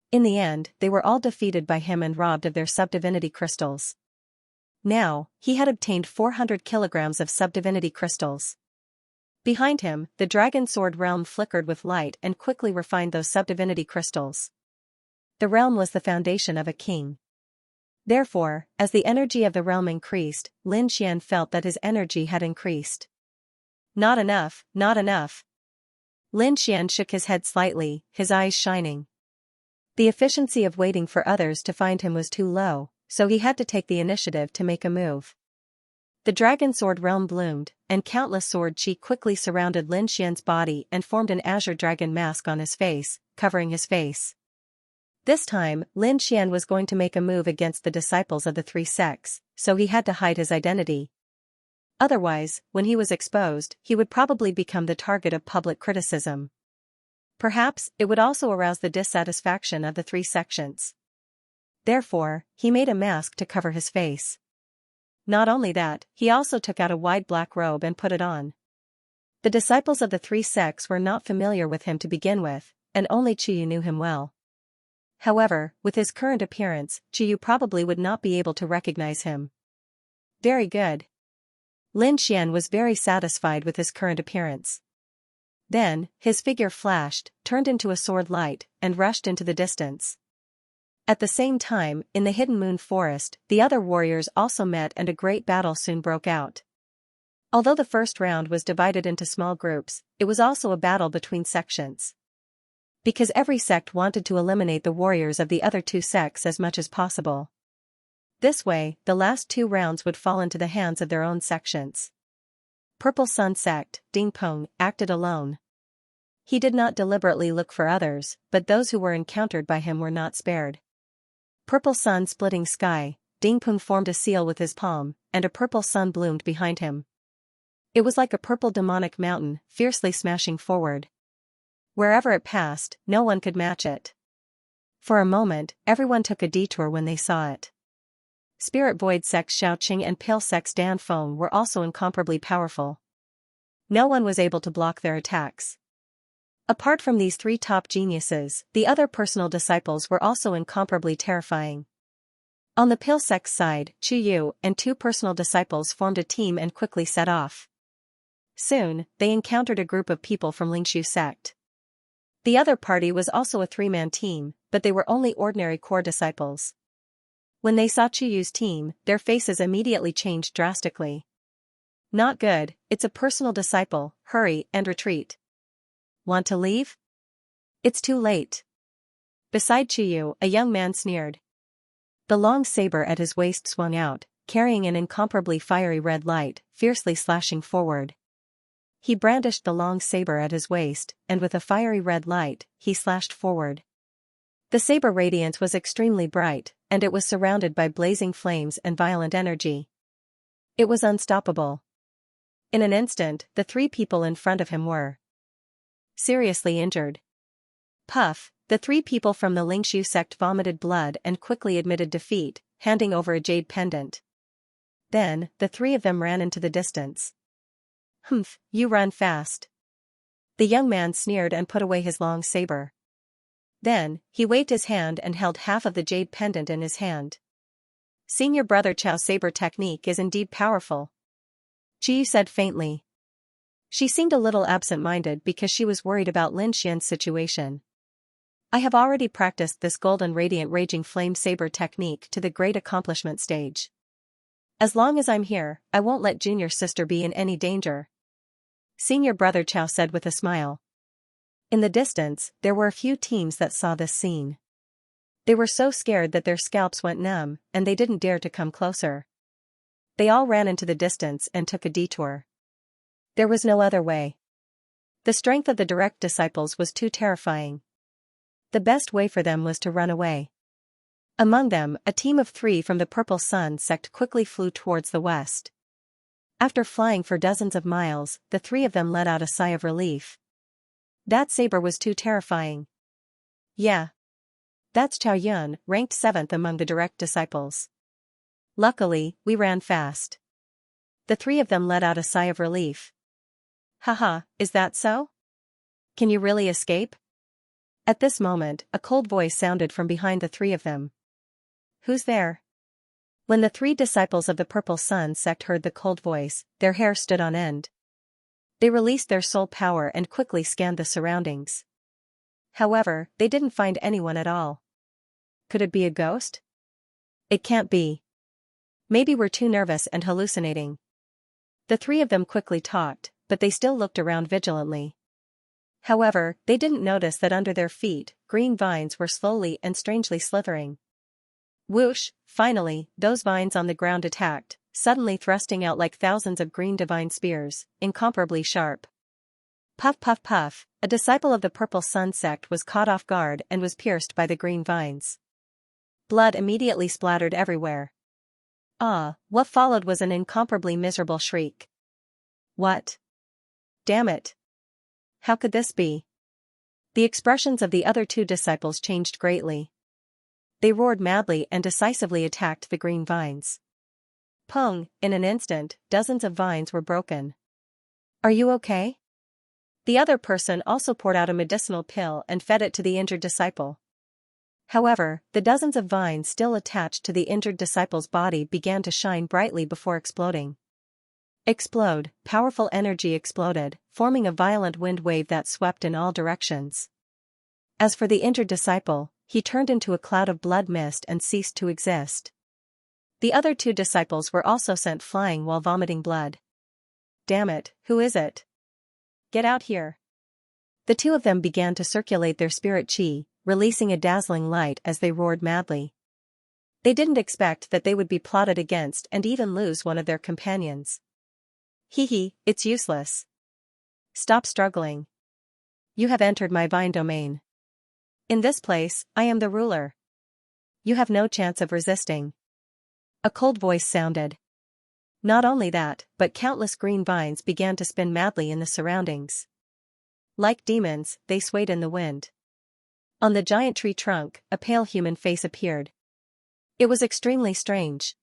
[SPEAKER 1] In the end, they were all defeated by him and robbed of their subdivinity crystals. Now, he had obtained 400 kilograms of subdivinity crystals. Behind him, the Dragon Sword realm flickered with light and quickly refined those subdivinity crystals. The realm was the foundation of a king. Therefore, as the energy of the realm increased, Lin Xian felt that his energy had increased. Not enough, not enough. Lin Xian shook his head slightly, his eyes shining. The efficiency of waiting for others to find him was too low, so he had to take the initiative to make a move. The dragon sword realm bloomed, and countless sword chi quickly surrounded Lin Xian's body and formed an azure dragon mask on his face, covering his face. This time, Lin Xian was going to make a move against the disciples of the three sects, so he had to hide his identity. Otherwise, when he was exposed, he would probably become the target of public criticism. Perhaps, it would also arouse the dissatisfaction of the three sections. Therefore, he made a mask to cover his face. Not only that, he also took out a wide black robe and put it on. The disciples of the three sects were not familiar with him to begin with, and only Chiyu knew him well. However, with his current appearance, Chiyu probably would not be able to recognize him. Very good. Lin Xian was very satisfied with his current appearance. Then, his figure flashed, turned into a sword light, and rushed into the distance. At the same time, in the hidden moon forest, the other warriors also met and a great battle soon broke out. Although the first round was divided into small groups, it was also a battle between sections. Because every sect wanted to eliminate the warriors of the other two sects as much as possible. This way, the last two rounds would fall into the hands of their own sections. Purple Sun sect, Ding Peng, acted alone. He did not deliberately look for others, but those who were encountered by him were not spared. Purple Sun splitting sky, Ding Peng formed a seal with his palm, and a purple sun bloomed behind him. It was like a purple demonic mountain, fiercely smashing forward. Wherever it passed, no one could match it. For a moment, everyone took a detour when they saw it. Spirit Void Sects Xiaoqing and Pale Sects Dan Feng were also incomparably powerful. No one was able to block their attacks. Apart from these three top geniuses, the other personal disciples were also incomparably terrifying. On the Pale Sect's side, Chu Yu and two personal disciples formed a team and quickly set off. Soon, they encountered a group of people from Lingshu sect. The other party was also a three-man team, but they were only ordinary core disciples. When they saw Chu Yu's team, their faces immediately changed drastically. Not good, it's a personal disciple, hurry and retreat. Want to leave? It's too late. Beside Chu Yu, a young man sneered. The long saber at his waist swung out, carrying an incomparably fiery red light, fiercely slashing forward. He brandished the long saber at his waist, and with a fiery red light, he slashed forward. The saber radiance was extremely bright, and it was surrounded by blazing flames and violent energy. It was unstoppable. In an instant, the three people in front of him were seriously injured. Puff, the three people from the Lingshu sect vomited blood and quickly admitted defeat, handing over a jade pendant. Then, the three of them ran into the distance. Humph, you run fast. The young man sneered and put away his long saber. Then, he waved his hand and held half of the jade pendant in his hand. Seeing your brother Chao's saber technique is indeed powerful. Chiyu said faintly. She seemed a little absent-minded because she was worried about Lin Xian's situation. I have already practiced this golden radiant raging flame saber technique to the great accomplishment stage. As long as I'm here, I won't let junior sister be in any danger. Seeing your brother Chao said with a smile. In the distance, there were a few teams that saw this scene. They were so scared that their scalps went numb, and they didn't dare to come closer. They all ran into the distance and took a detour. There was no other way. The strength of the direct disciples was too terrifying. The best way for them was to run away. Among them, a team of 3 from the Purple Sun sect quickly flew towards the west. After flying for dozens of miles, the 3 of them let out a sigh of relief. That saber was too terrifying. Yeah. That's Chao Yun, ranked 7th among the direct disciples. Luckily, we ran fast. The 3 of them let out a sigh of relief. Haha, is that so? Can you really escape? At this moment, a cold voice sounded from behind the 3 of them. Who's there? When the 3 disciples of the Purple Sun sect heard the cold voice, their hair stood on end. They released their soul power and quickly scanned the surroundings. However, they didn't find anyone at all. Could it be a ghost? It can't be. Maybe we're too nervous and hallucinating. The 3 of them quickly talked, but they still looked around vigilantly. However, they didn't notice that under their feet, green vines were slowly and strangely slithering. Whoosh! Finally, those vines on the ground attacked, suddenly thrusting out like thousands of green divine spears, incomparably sharp. Puff puff puff, a disciple of the Purple Sun sect was caught off guard and was pierced by the green vines. Blood immediately splattered everywhere. What followed was an incomparably miserable shriek. What? Damn it! How could this be? The expressions of the other two disciples changed greatly. They roared madly and decisively attacked the green vines. Pung! In an instant, dozens of vines were broken. Are you okay? The other person also poured out a medicinal pill and fed it to the injured disciple. However, the dozens of vines still attached to the injured disciple's body began to shine brightly before exploding. Explode! Powerful energy exploded, forming a violent wind wave that swept in all directions. As for the injured disciple, he turned into a cloud of blood mist and ceased to exist. The other two disciples were also sent flying while vomiting blood. Damn it, who is it? Get out here. The two of them began to circulate their spirit chi, releasing a dazzling light as they roared madly. They didn't expect that they would be plotted against and even lose one of their companions. Hee, it's useless. Stop struggling. You have entered my vine domain. In this place, I am the ruler. You have no chance of resisting. A cold voice sounded. Not only that, but countless green vines began to spin madly in the surroundings. Like demons, they swayed in the wind. On the giant tree trunk, a pale human face appeared. It was extremely strange.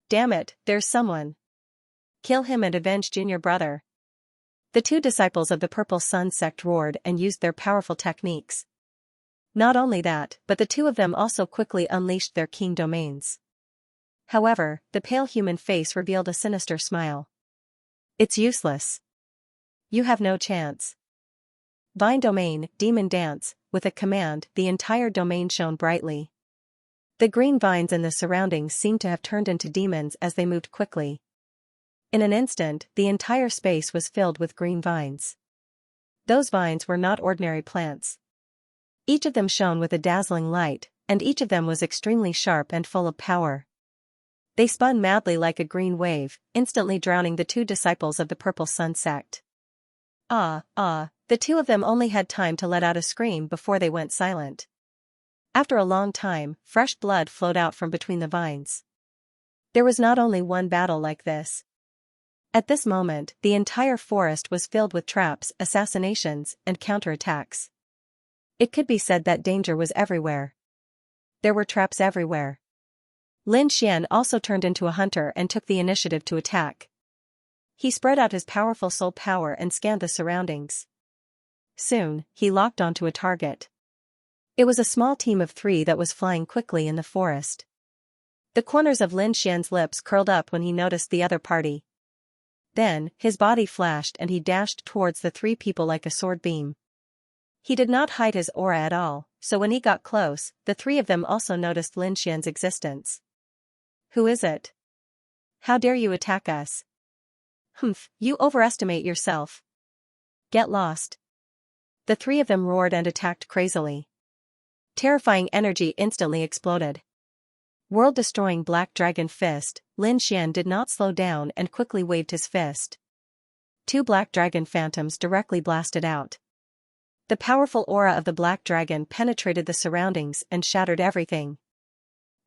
[SPEAKER 1] Damn it, there's someone. Kill him and avenge Junior Brother. The two disciples of the Purple Sun sect roared and used their powerful techniques. Not only that, but the two of them also quickly unleashed their keen domains. However, the pale human face revealed a sinister smile. It's useless. You have no chance. Vine domain, demon dance. With a command, the entire domain shone brightly. The green vines in the surroundings seemed to have turned into demons as they moved quickly. In an instant, the entire space was filled with green vines. Those vines were not ordinary plants. Each of them shone with a dazzling light, and each of them was extremely sharp and full of power. They spun madly like a green wave, instantly drowning the two disciples of the Purple Sun sect. The two of them only had time to let out a scream before they went silent. After a long time, fresh blood flowed out from between the vines. There was not only one battle like this. At this moment, the entire forest was filled with traps, assassinations, and counterattacks. It could be said that danger was everywhere. There were traps everywhere. Lin Xian also turned into a hunter and took the initiative to attack. He spread out his powerful soul power and scanned the surroundings. Soon, he locked onto a target. It was a small team of 3 that was flying quickly in the forest. The corners of Lin Xian's lips curled up when he noticed the other party. Then, his body flashed and he dashed towards the 3 people like a sword beam. He did not hide his aura at all, so when he got close, the 3 of them also noticed Lin Xian's existence. Who is it? How dare you attack us? Humph, you overestimate yourself. Get lost. The 3 of them roared and attacked crazily. Terrifying energy instantly exploded. World-destroying Black Dragon Fist, Lin Xian did not slow down and quickly waved his fist. 2 Black Dragon Phantoms directly blasted out. The powerful aura of the Black Dragon penetrated the surroundings and shattered everything.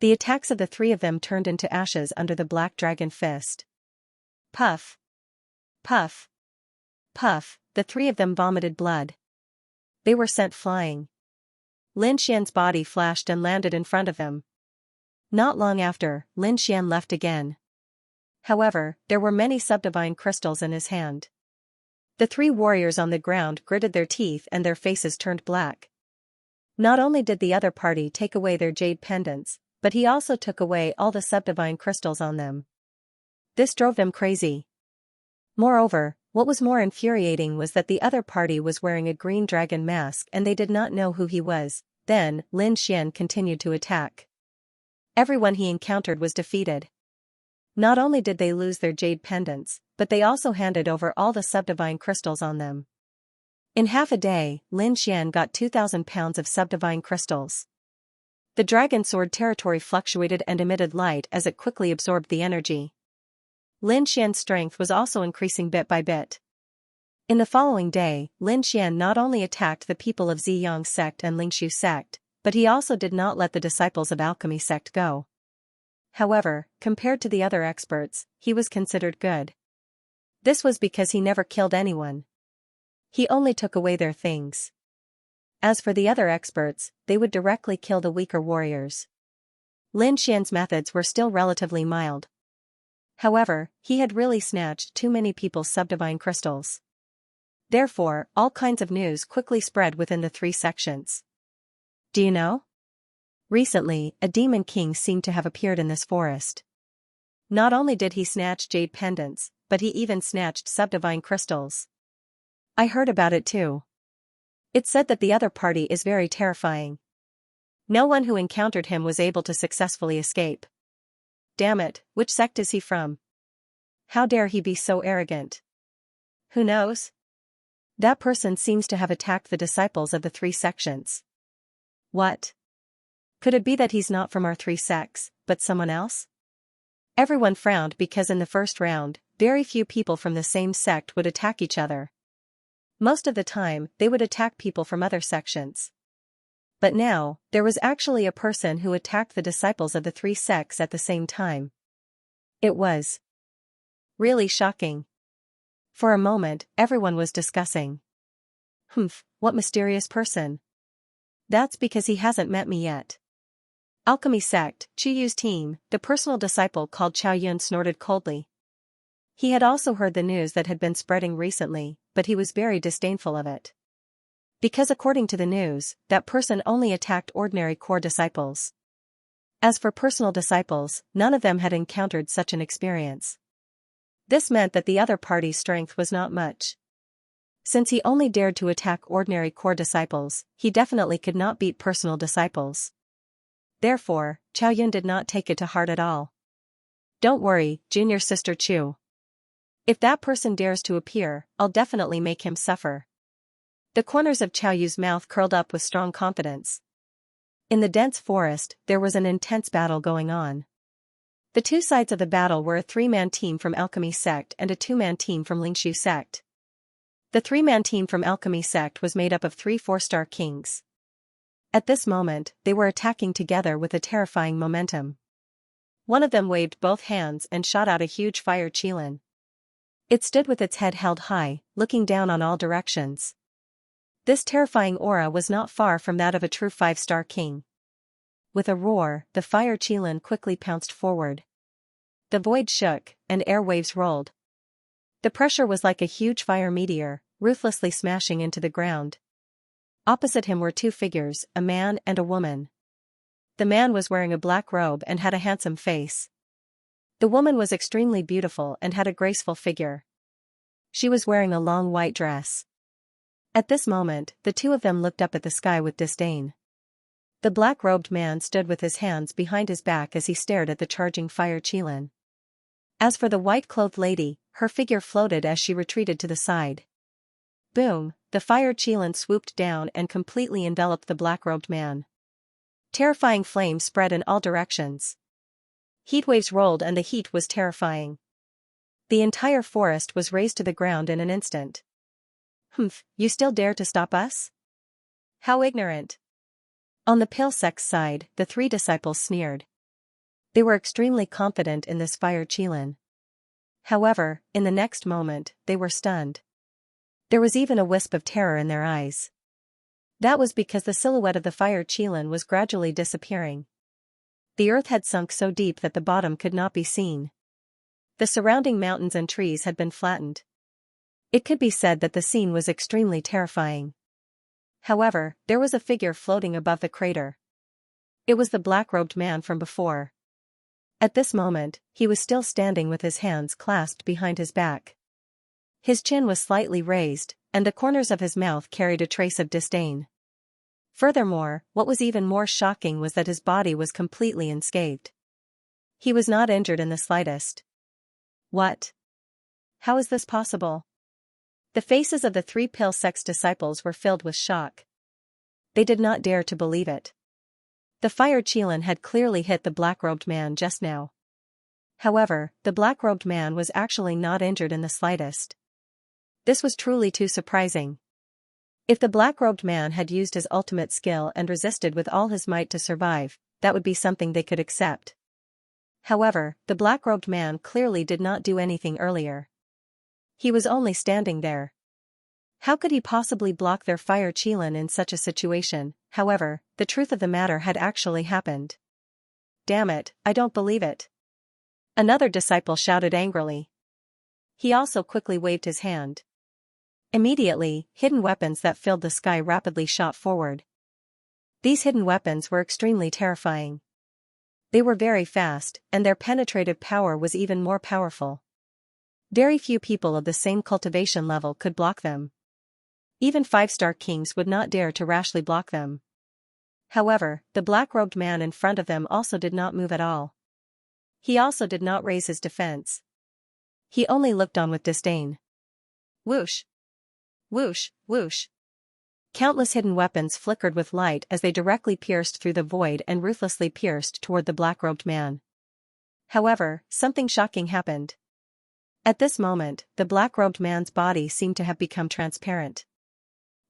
[SPEAKER 1] The attacks of the 3 of them turned into ashes under the Black Dragon Fist. Puff. Puff. Puff, the 3 of them vomited blood. They were sent flying. Lin Xian's body flashed and landed in front of them. Not long after, Lin Xian left again. However, there were many subdivine crystals in his hand. The 3 warriors on the ground gritted their teeth and their faces turned black. Not only did the other party take away their jade pendants, but he also took away all the subdivine crystals on them. This drove them crazy. Moreover, what was more infuriating was that the other party was wearing a green dragon mask and they did not know who he was. Then, Lin Xian continued to attack. Everyone he encountered was defeated. Not only did they lose their jade pendants, but they also handed over all the subdivine crystals on them. In half a day, Lin Xian got 2,000 pounds of subdivine crystals. The dragon sword territory fluctuated and emitted light as it quickly absorbed the energy. Lin Xian's strength was also increasing bit by bit. In the following day, Lin Xian not only attacked the people of Ziyang sect and Lingshu sect, but he also did not let the disciples of alchemy sect go. However, compared to the other experts, he was considered good. This was because he never killed anyone. He only took away their things. As for the other experts, they would directly kill the weaker warriors. Lin Xian's methods were still relatively mild. However, he had really snatched too many people's subdivine crystals. Therefore, all kinds of news quickly spread within the 3 sections. Do you know? Recently, a demon king seemed to have appeared in this forest. Not only did he snatch jade pendants, but he even snatched subdivine crystals. I heard about it too. It said that the other party is very terrifying. No one who encountered him was able to successfully escape. Damn it, which sect is he from? How dare he be so arrogant? Who knows? That person seems to have attacked the disciples of the 3 sections. What? Could it be that he's not from our 3 sects, but someone else? Everyone frowned because in the first round, very few people from the same sect would attack each other. Most of the time, they would attack people from other sections. But now, there was actually a person who attacked the disciples of the 3 sects at the same time. It was really shocking. For a moment, everyone was discussing. What mysterious person? That's because he hasn't met me yet. Alchemy sect, Chuyu's team, the personal disciple called Xiaoyun snorted coldly. He had also heard the news that had been spreading recently, but he was very disdainful of it. Because according to the news, that person only attacked ordinary core disciples. As for personal disciples, none of them had encountered such an experience. This meant that the other party's strength was not much. Since he only dared to attack ordinary core disciples, he definitely could not beat personal disciples. Therefore, Xiaoyun did not take it to heart at all. Don't worry, junior sister Chu. If that person dares to appear, I'll definitely make him suffer. The corners of Xiaoyu's mouth curled up with strong confidence. In the dense forest, there was an intense battle going on. The 2 sides of the battle were a 3-man team from Alchemy sect and a 2-man team from Lingshu sect. The 3-man team from Alchemy sect was made up of 3 4-star kings. At this moment, they were attacking together with a terrifying momentum. One of them waved both hands and shot out a huge fire qilin. It stood with its head held high, looking down on all directions. This terrifying aura was not far from that of a true 5-star king. With a roar, the fire qilin quickly pounced forward. The void shook, and air waves rolled. The pressure was like a huge fire meteor, ruthlessly smashing into the ground. Opposite him were 2 figures, a man and a woman. The man was wearing a black robe and had a handsome face. The woman was extremely beautiful and had a graceful figure. She was wearing a long white dress. At this moment, the 2 of them looked up at the sky with disdain. The black-robed man stood with his hands behind his back as he stared at the charging fire qilin. As for the white-clothed lady, her figure floated as she retreated to the side. Boom, the fire qilin swooped down and completely enveloped the black-robed man. Terrifying flames spread in all directions. Heat waves rolled and the heat was terrifying. The entire forest was razed to the ground in an instant. You still dare to stop us? How ignorant. On the pale sect's side, the 3 disciples sneered. They were extremely confident in this fire qilin. However, in the next moment, they were stunned. There was even a wisp of terror in their eyes. That was because the silhouette of the fire qilin was gradually disappearing. The earth had sunk so deep that the bottom could not be seen. The surrounding mountains and trees had been flattened. It could be said that the scene was extremely terrifying. However, there was a figure floating above the crater. It was the black-robed man from before. At this moment, he was still standing with his hands clasped behind his back. His chin was slightly raised, and the corners of his mouth carried a trace of disdain. Furthermore, what was even more shocking was that his body was completely unscathed. He was not injured in the slightest. What? How is this possible? The faces of the 3 pale sex disciples were filled with shock. They did not dare to believe it. The fire Qilin had clearly hit the black-robed man just now. However, the black-robed man was actually not injured in the slightest. This was truly too surprising. If the black-robed man had used his ultimate skill and resisted with all his might to survive, that would be something they could accept. However, the black-robed man clearly did not do anything earlier. He was only standing there. How could he possibly block their fire Qilin in such a situation? However, the truth of the matter had actually happened. Damn it, I don't believe it. Another disciple shouted angrily. He also quickly waved his hand. Immediately, hidden weapons that filled the sky rapidly shot forward. These hidden weapons were extremely terrifying. They were very fast, and their penetrative power was even more powerful. Very few people of the same cultivation level could block them. Even 5-star kings would not dare to rashly block them. However, the black-robed man in front of them also did not move at all. He also did not raise his defense. He only looked on with disdain. Whoosh! Whoosh, whoosh! Countless hidden weapons flickered with light as they directly pierced through the void and ruthlessly pierced toward the black-robed man. However, something shocking happened. At this moment, the black-robed man's body seemed to have become transparent.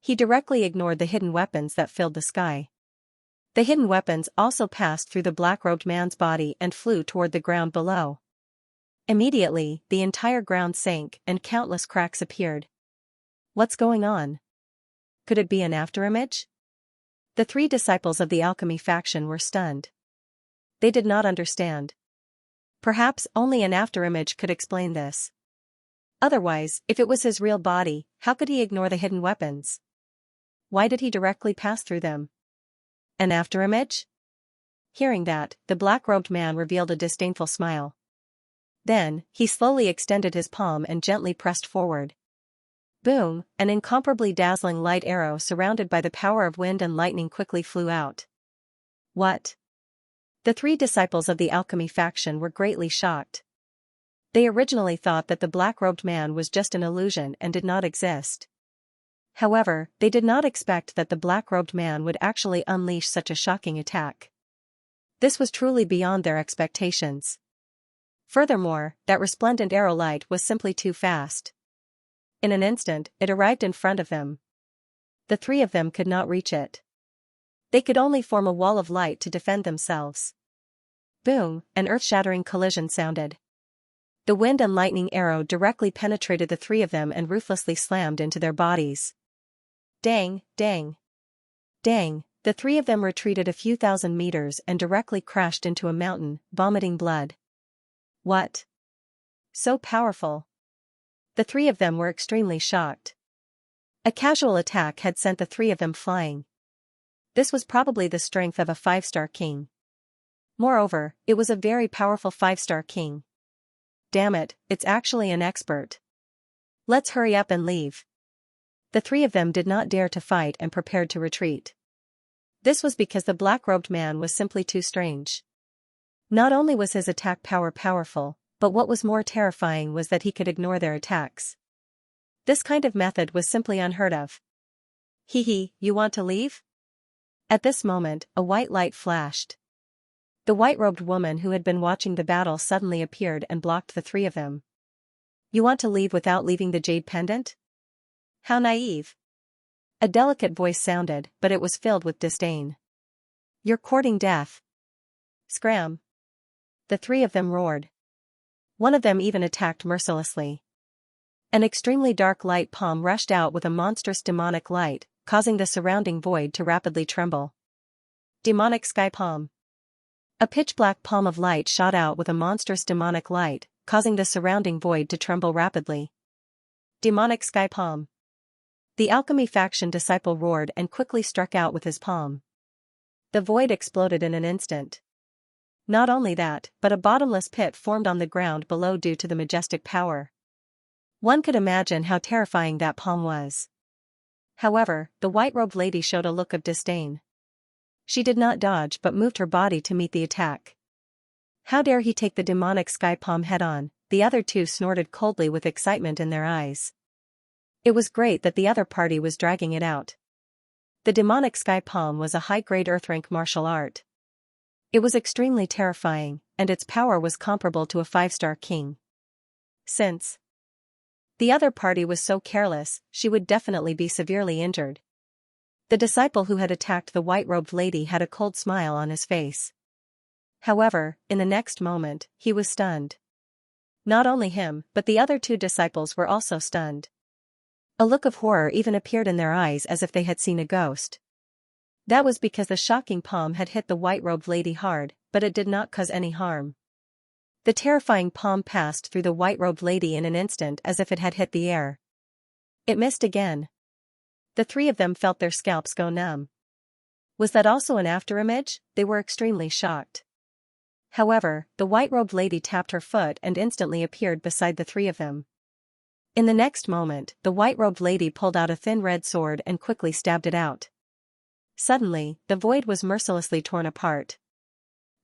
[SPEAKER 1] He directly ignored the hidden weapons that filled the sky. The hidden weapons also passed through the black-robed man's body and flew toward the ground below. Immediately, the entire ground sank and countless cracks appeared. What's going on? Could it be an afterimage? The 3 disciples of the alchemy faction were stunned. They did not understand. Perhaps only an afterimage could explain this. Otherwise, if it was his real body, how could he ignore the hidden weapons? Why did he directly pass through them? An afterimage? Hearing that, the black-robed man revealed a disdainful smile. Then, he slowly extended his palm and gently pressed forward. Boom, an incomparably dazzling light arrow surrounded by the power of wind and lightning quickly flew out. What? The 3 disciples of the alchemy faction were greatly shocked. They originally thought that the black-robed man was just an illusion and did not exist. However, they did not expect that the black-robed man would actually unleash such a shocking attack. This was truly beyond their expectations. Furthermore, that resplendent arrow light was simply too fast. In an instant, it arrived in front of them. The 3 of them could not reach it. They could only form a wall of light to defend themselves. Boom, an earth-shattering collision sounded. The wind and lightning arrow directly penetrated the 3 of them and ruthlessly slammed into their bodies. Dang, dang. Dang, the 3 of them retreated a few thousand meters and directly crashed into a mountain, vomiting blood. What? So powerful. The 3 of them were extremely shocked. A casual attack had sent the 3 of them flying. This was probably the strength of a 5-star king. Moreover, it was a very powerful 5-star king. Damn it, it's actually an expert. Let's hurry up and leave. The 3 of them did not dare to fight and prepared to retreat. This was because the black-robed man was simply too strange. Not only was his attack power powerful, but what was more terrifying was that he could ignore their attacks. This kind of method was simply unheard of. Hee, you want to leave? At this moment, a white light flashed. The white-robed woman who had been watching the battle suddenly appeared and blocked the 3 of them. You want to leave without leaving the jade pendant? How naive. A delicate voice sounded, but it was filled with disdain. You're courting death. Scram. The 3 of them roared. One of them even attacked mercilessly. An extremely dark light palm rushed out with a monstrous demonic light, causing the surrounding void to rapidly tremble. Demonic sky palm. A pitch-black palm of light shot out with a monstrous demonic light, causing the surrounding void to tremble rapidly. Demonic sky palm. The alchemy faction disciple roared and quickly struck out with his palm. The void exploded in an instant. Not only that, but a bottomless pit formed on the ground below due to the majestic power. One could imagine how terrifying that palm was. However, the white-robed lady showed a look of disdain. She did not dodge but moved her body to meet the attack. How dare he take the demonic sky palm head-on, the other two snorted coldly with excitement in their eyes. It was great that the other party was dragging it out. The demonic sky palm was a high-grade earth-rank martial art. It was extremely terrifying, and its power was comparable to a 5-star king. Since the other party was so careless, she would definitely be severely injured. The disciple who had attacked the white-robed lady had a cold smile on his face. However, in the next moment, he was stunned. Not only him, but the other two disciples were also stunned. A look of horror even appeared in their eyes as if they had seen a ghost. That was because the shocking palm had hit the white-robed lady hard, but it did not cause any harm. The terrifying palm passed through the white-robed lady in an instant as if it had hit the air. It missed again. The three of them felt their scalps go numb. Was that also an afterimage? They were extremely shocked. However, the white-robed lady tapped her foot and instantly appeared beside the three of them. In the next moment, the white-robed lady pulled out a thin red sword and quickly stabbed it out. Suddenly, the void was mercilessly torn apart.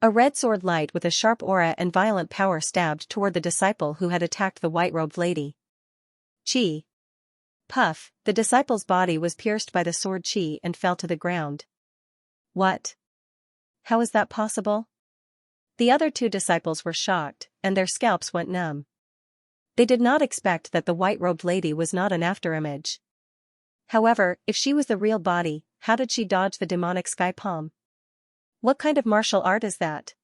[SPEAKER 1] A red sword light with a sharp aura and violent power stabbed toward the disciple who had attacked the white-robed lady. Chi. Puff, the disciple's body was pierced by the sword chi and fell to the ground. What? How is that possible? The other two disciples were shocked, and their scalps went numb. They did not expect that the white-robed lady was not an afterimage. However, if she was the real body, how did she dodge the demonic sky palm? What kind of martial art is that?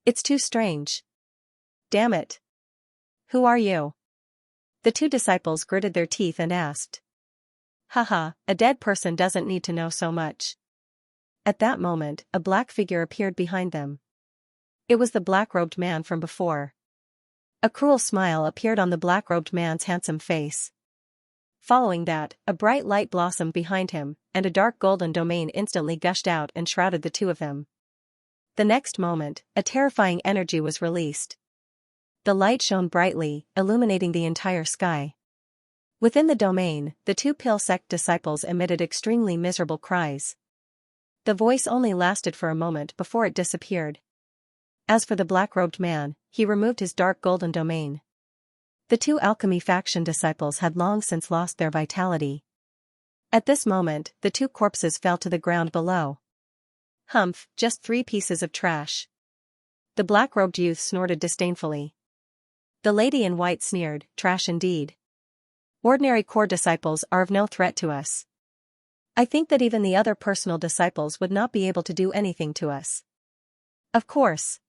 [SPEAKER 1] It's too strange. Damn it. Who are you? The two disciples gritted their teeth and asked. Haha, a dead person doesn't need to know so much. At that moment, a black figure appeared behind them. It was the black-robed man from before. A cruel smile appeared on the black-robed man's handsome face. Following that, a bright light blossomed behind him, and a dark golden domain instantly gushed out and shrouded the two of them. The next moment, a terrifying energy was released. The light shone brightly, illuminating the entire sky. Within the domain, the two Pale Sect disciples emitted extremely miserable cries. The voice only lasted for a moment before it disappeared. As for the black-robed man, he removed his dark golden domain. The two alchemy faction disciples had long since lost their vitality. At this moment, the two corpses fell to the ground below. Humph, just 3 pieces of trash. The black-robed youth snorted disdainfully. The lady in white sneered, trash indeed. Ordinary core disciples are of no threat to us. I think that even the other personal disciples would not be able to do anything to us. Of course.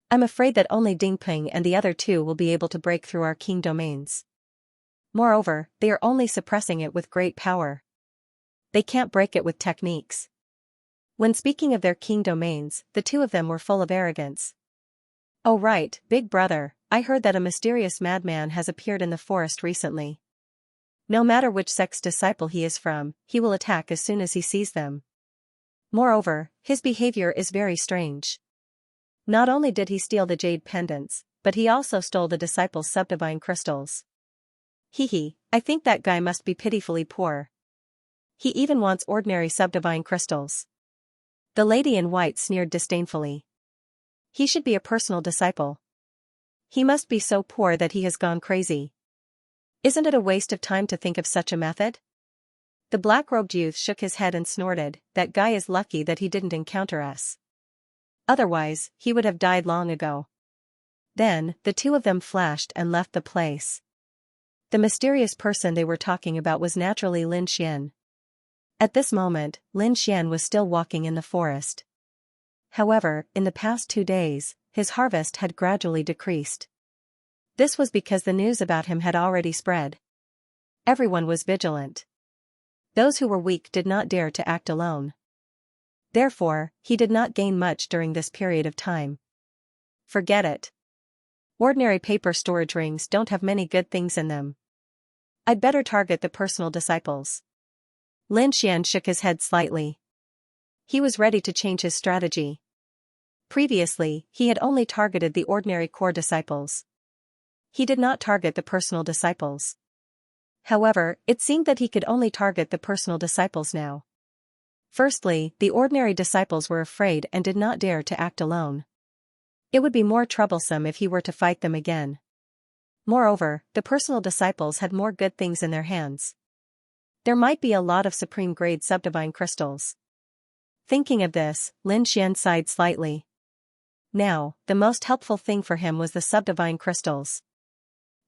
[SPEAKER 1] I'm afraid that only Dingping and the other two will be able to break through our king domains. Moreover, they are only suppressing it with great power. They can't break it with techniques. When speaking of their king domains, the two of them were full of arrogance. Oh right, big brother, I heard that a mysterious madman has appeared in the forest recently. No matter which sect's disciple he is from, he will attack as soon as he sees them. Moreover, his behavior is very strange. Not only did he steal the jade pendants, but he also stole the disciples' subdivine crystals. Hee, I think that guy must be pitifully poor. He even wants ordinary subdivine crystals. The lady in white sneered disdainfully. He should be a personal disciple. He must be so poor that he has gone crazy. Isn't it a waste of time to think of such a method? The black-robed youth shook his head and snorted, that guy is lucky that he didn't encounter us. Otherwise, he would have died long ago. Then, the two of them flashed and left the place. The mysterious person they were talking about was naturally Lin Xian. At this moment, Lin Xian was still walking in the forest. However, in the past 2 days, his harvest had gradually decreased. This was because the news about him had already spread. Everyone was vigilant. Those who were weak did not dare to act alone. Therefore, he did not gain much during this period of time. Forget it. Ordinary paper storage rings don't have many good things in them. I'd better target the personal disciples. Lin Xian shook his head slightly. He was ready to change his strategy. Previously, he had only targeted the ordinary core disciples. He did not target the personal disciples. However, it seemed that he could only target the personal disciples now. Firstly, the ordinary disciples were afraid and did not dare to act alone. It would be more troublesome if he were to fight them again. Moreover, the personal disciples had more good things in their hands. There might be a lot of supreme-grade subdivine crystals. Thinking of this, Lin Xian sighed slightly. Now, the most helpful thing for him was the subdivine crystals.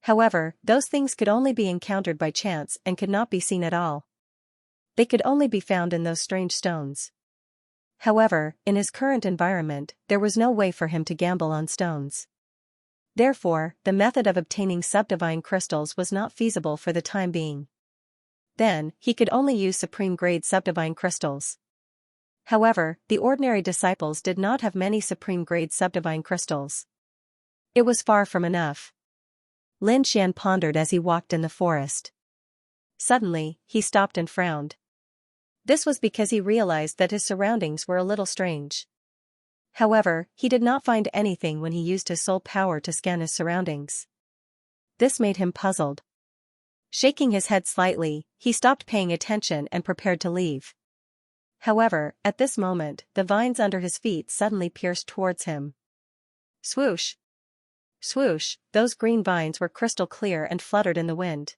[SPEAKER 1] However, those things could only be encountered by chance and could not be seen at all. They could only be found in those strange stones. However, in his current environment, there was no way for him to gamble on stones. Therefore, the method of obtaining subdivine crystals was not feasible for the time being. Then, he could only use supreme-grade subdivine crystals. However, the ordinary disciples did not have many supreme-grade subdivine crystals. It was far from enough. Lin Xian pondered as he walked in the forest. Suddenly, he stopped and frowned. This was because he realized that his surroundings were a little strange. However, he did not find anything when he used his soul power to scan his surroundings. This made him puzzled. Shaking his head slightly, he stopped paying attention and prepared to leave. However, at this moment, the vines under his feet suddenly pierced towards him. Swoosh! Swoosh! Those green vines were crystal clear and fluttered in the wind.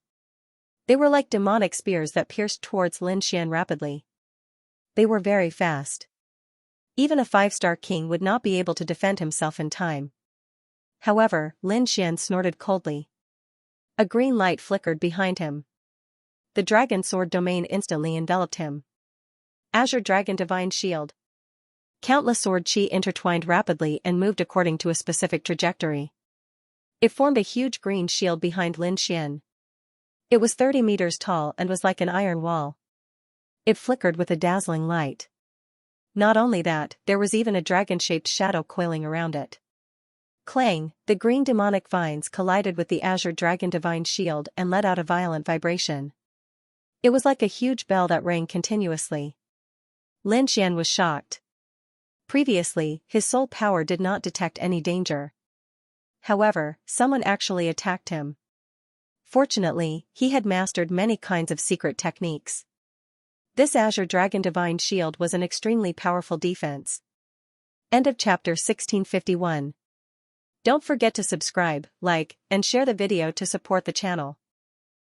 [SPEAKER 1] They were like demonic spears that pierced towards Lin Xian rapidly. They were very fast. Even a 5-star king would not be able to defend himself in time. However, Lin Xian snorted coldly. A green light flickered behind him. The dragon sword domain instantly enveloped him. Azure Dragon Divine Shield. Countless sword chi intertwined rapidly and moved according to a specific trajectory. It formed a huge green shield behind Lin Xian. It was 30 meters tall and was like an iron wall. It flickered with a dazzling light. Not only that, there was even a dragon-shaped shadow coiling around it. Clang, the green demonic vines collided with the Azure Dragon Divine Shield and let out a violent vibration. It was like a huge bell that rang continuously. Lin Xian was shocked. Previously, his soul power did not detect any danger. However, someone actually attacked him. Fortunately, he had mastered many kinds of secret techniques. This Azure Dragon Divine Shield was an extremely powerful defense. End of chapter 1651. Don't forget to subscribe, like, and share the video to support the channel.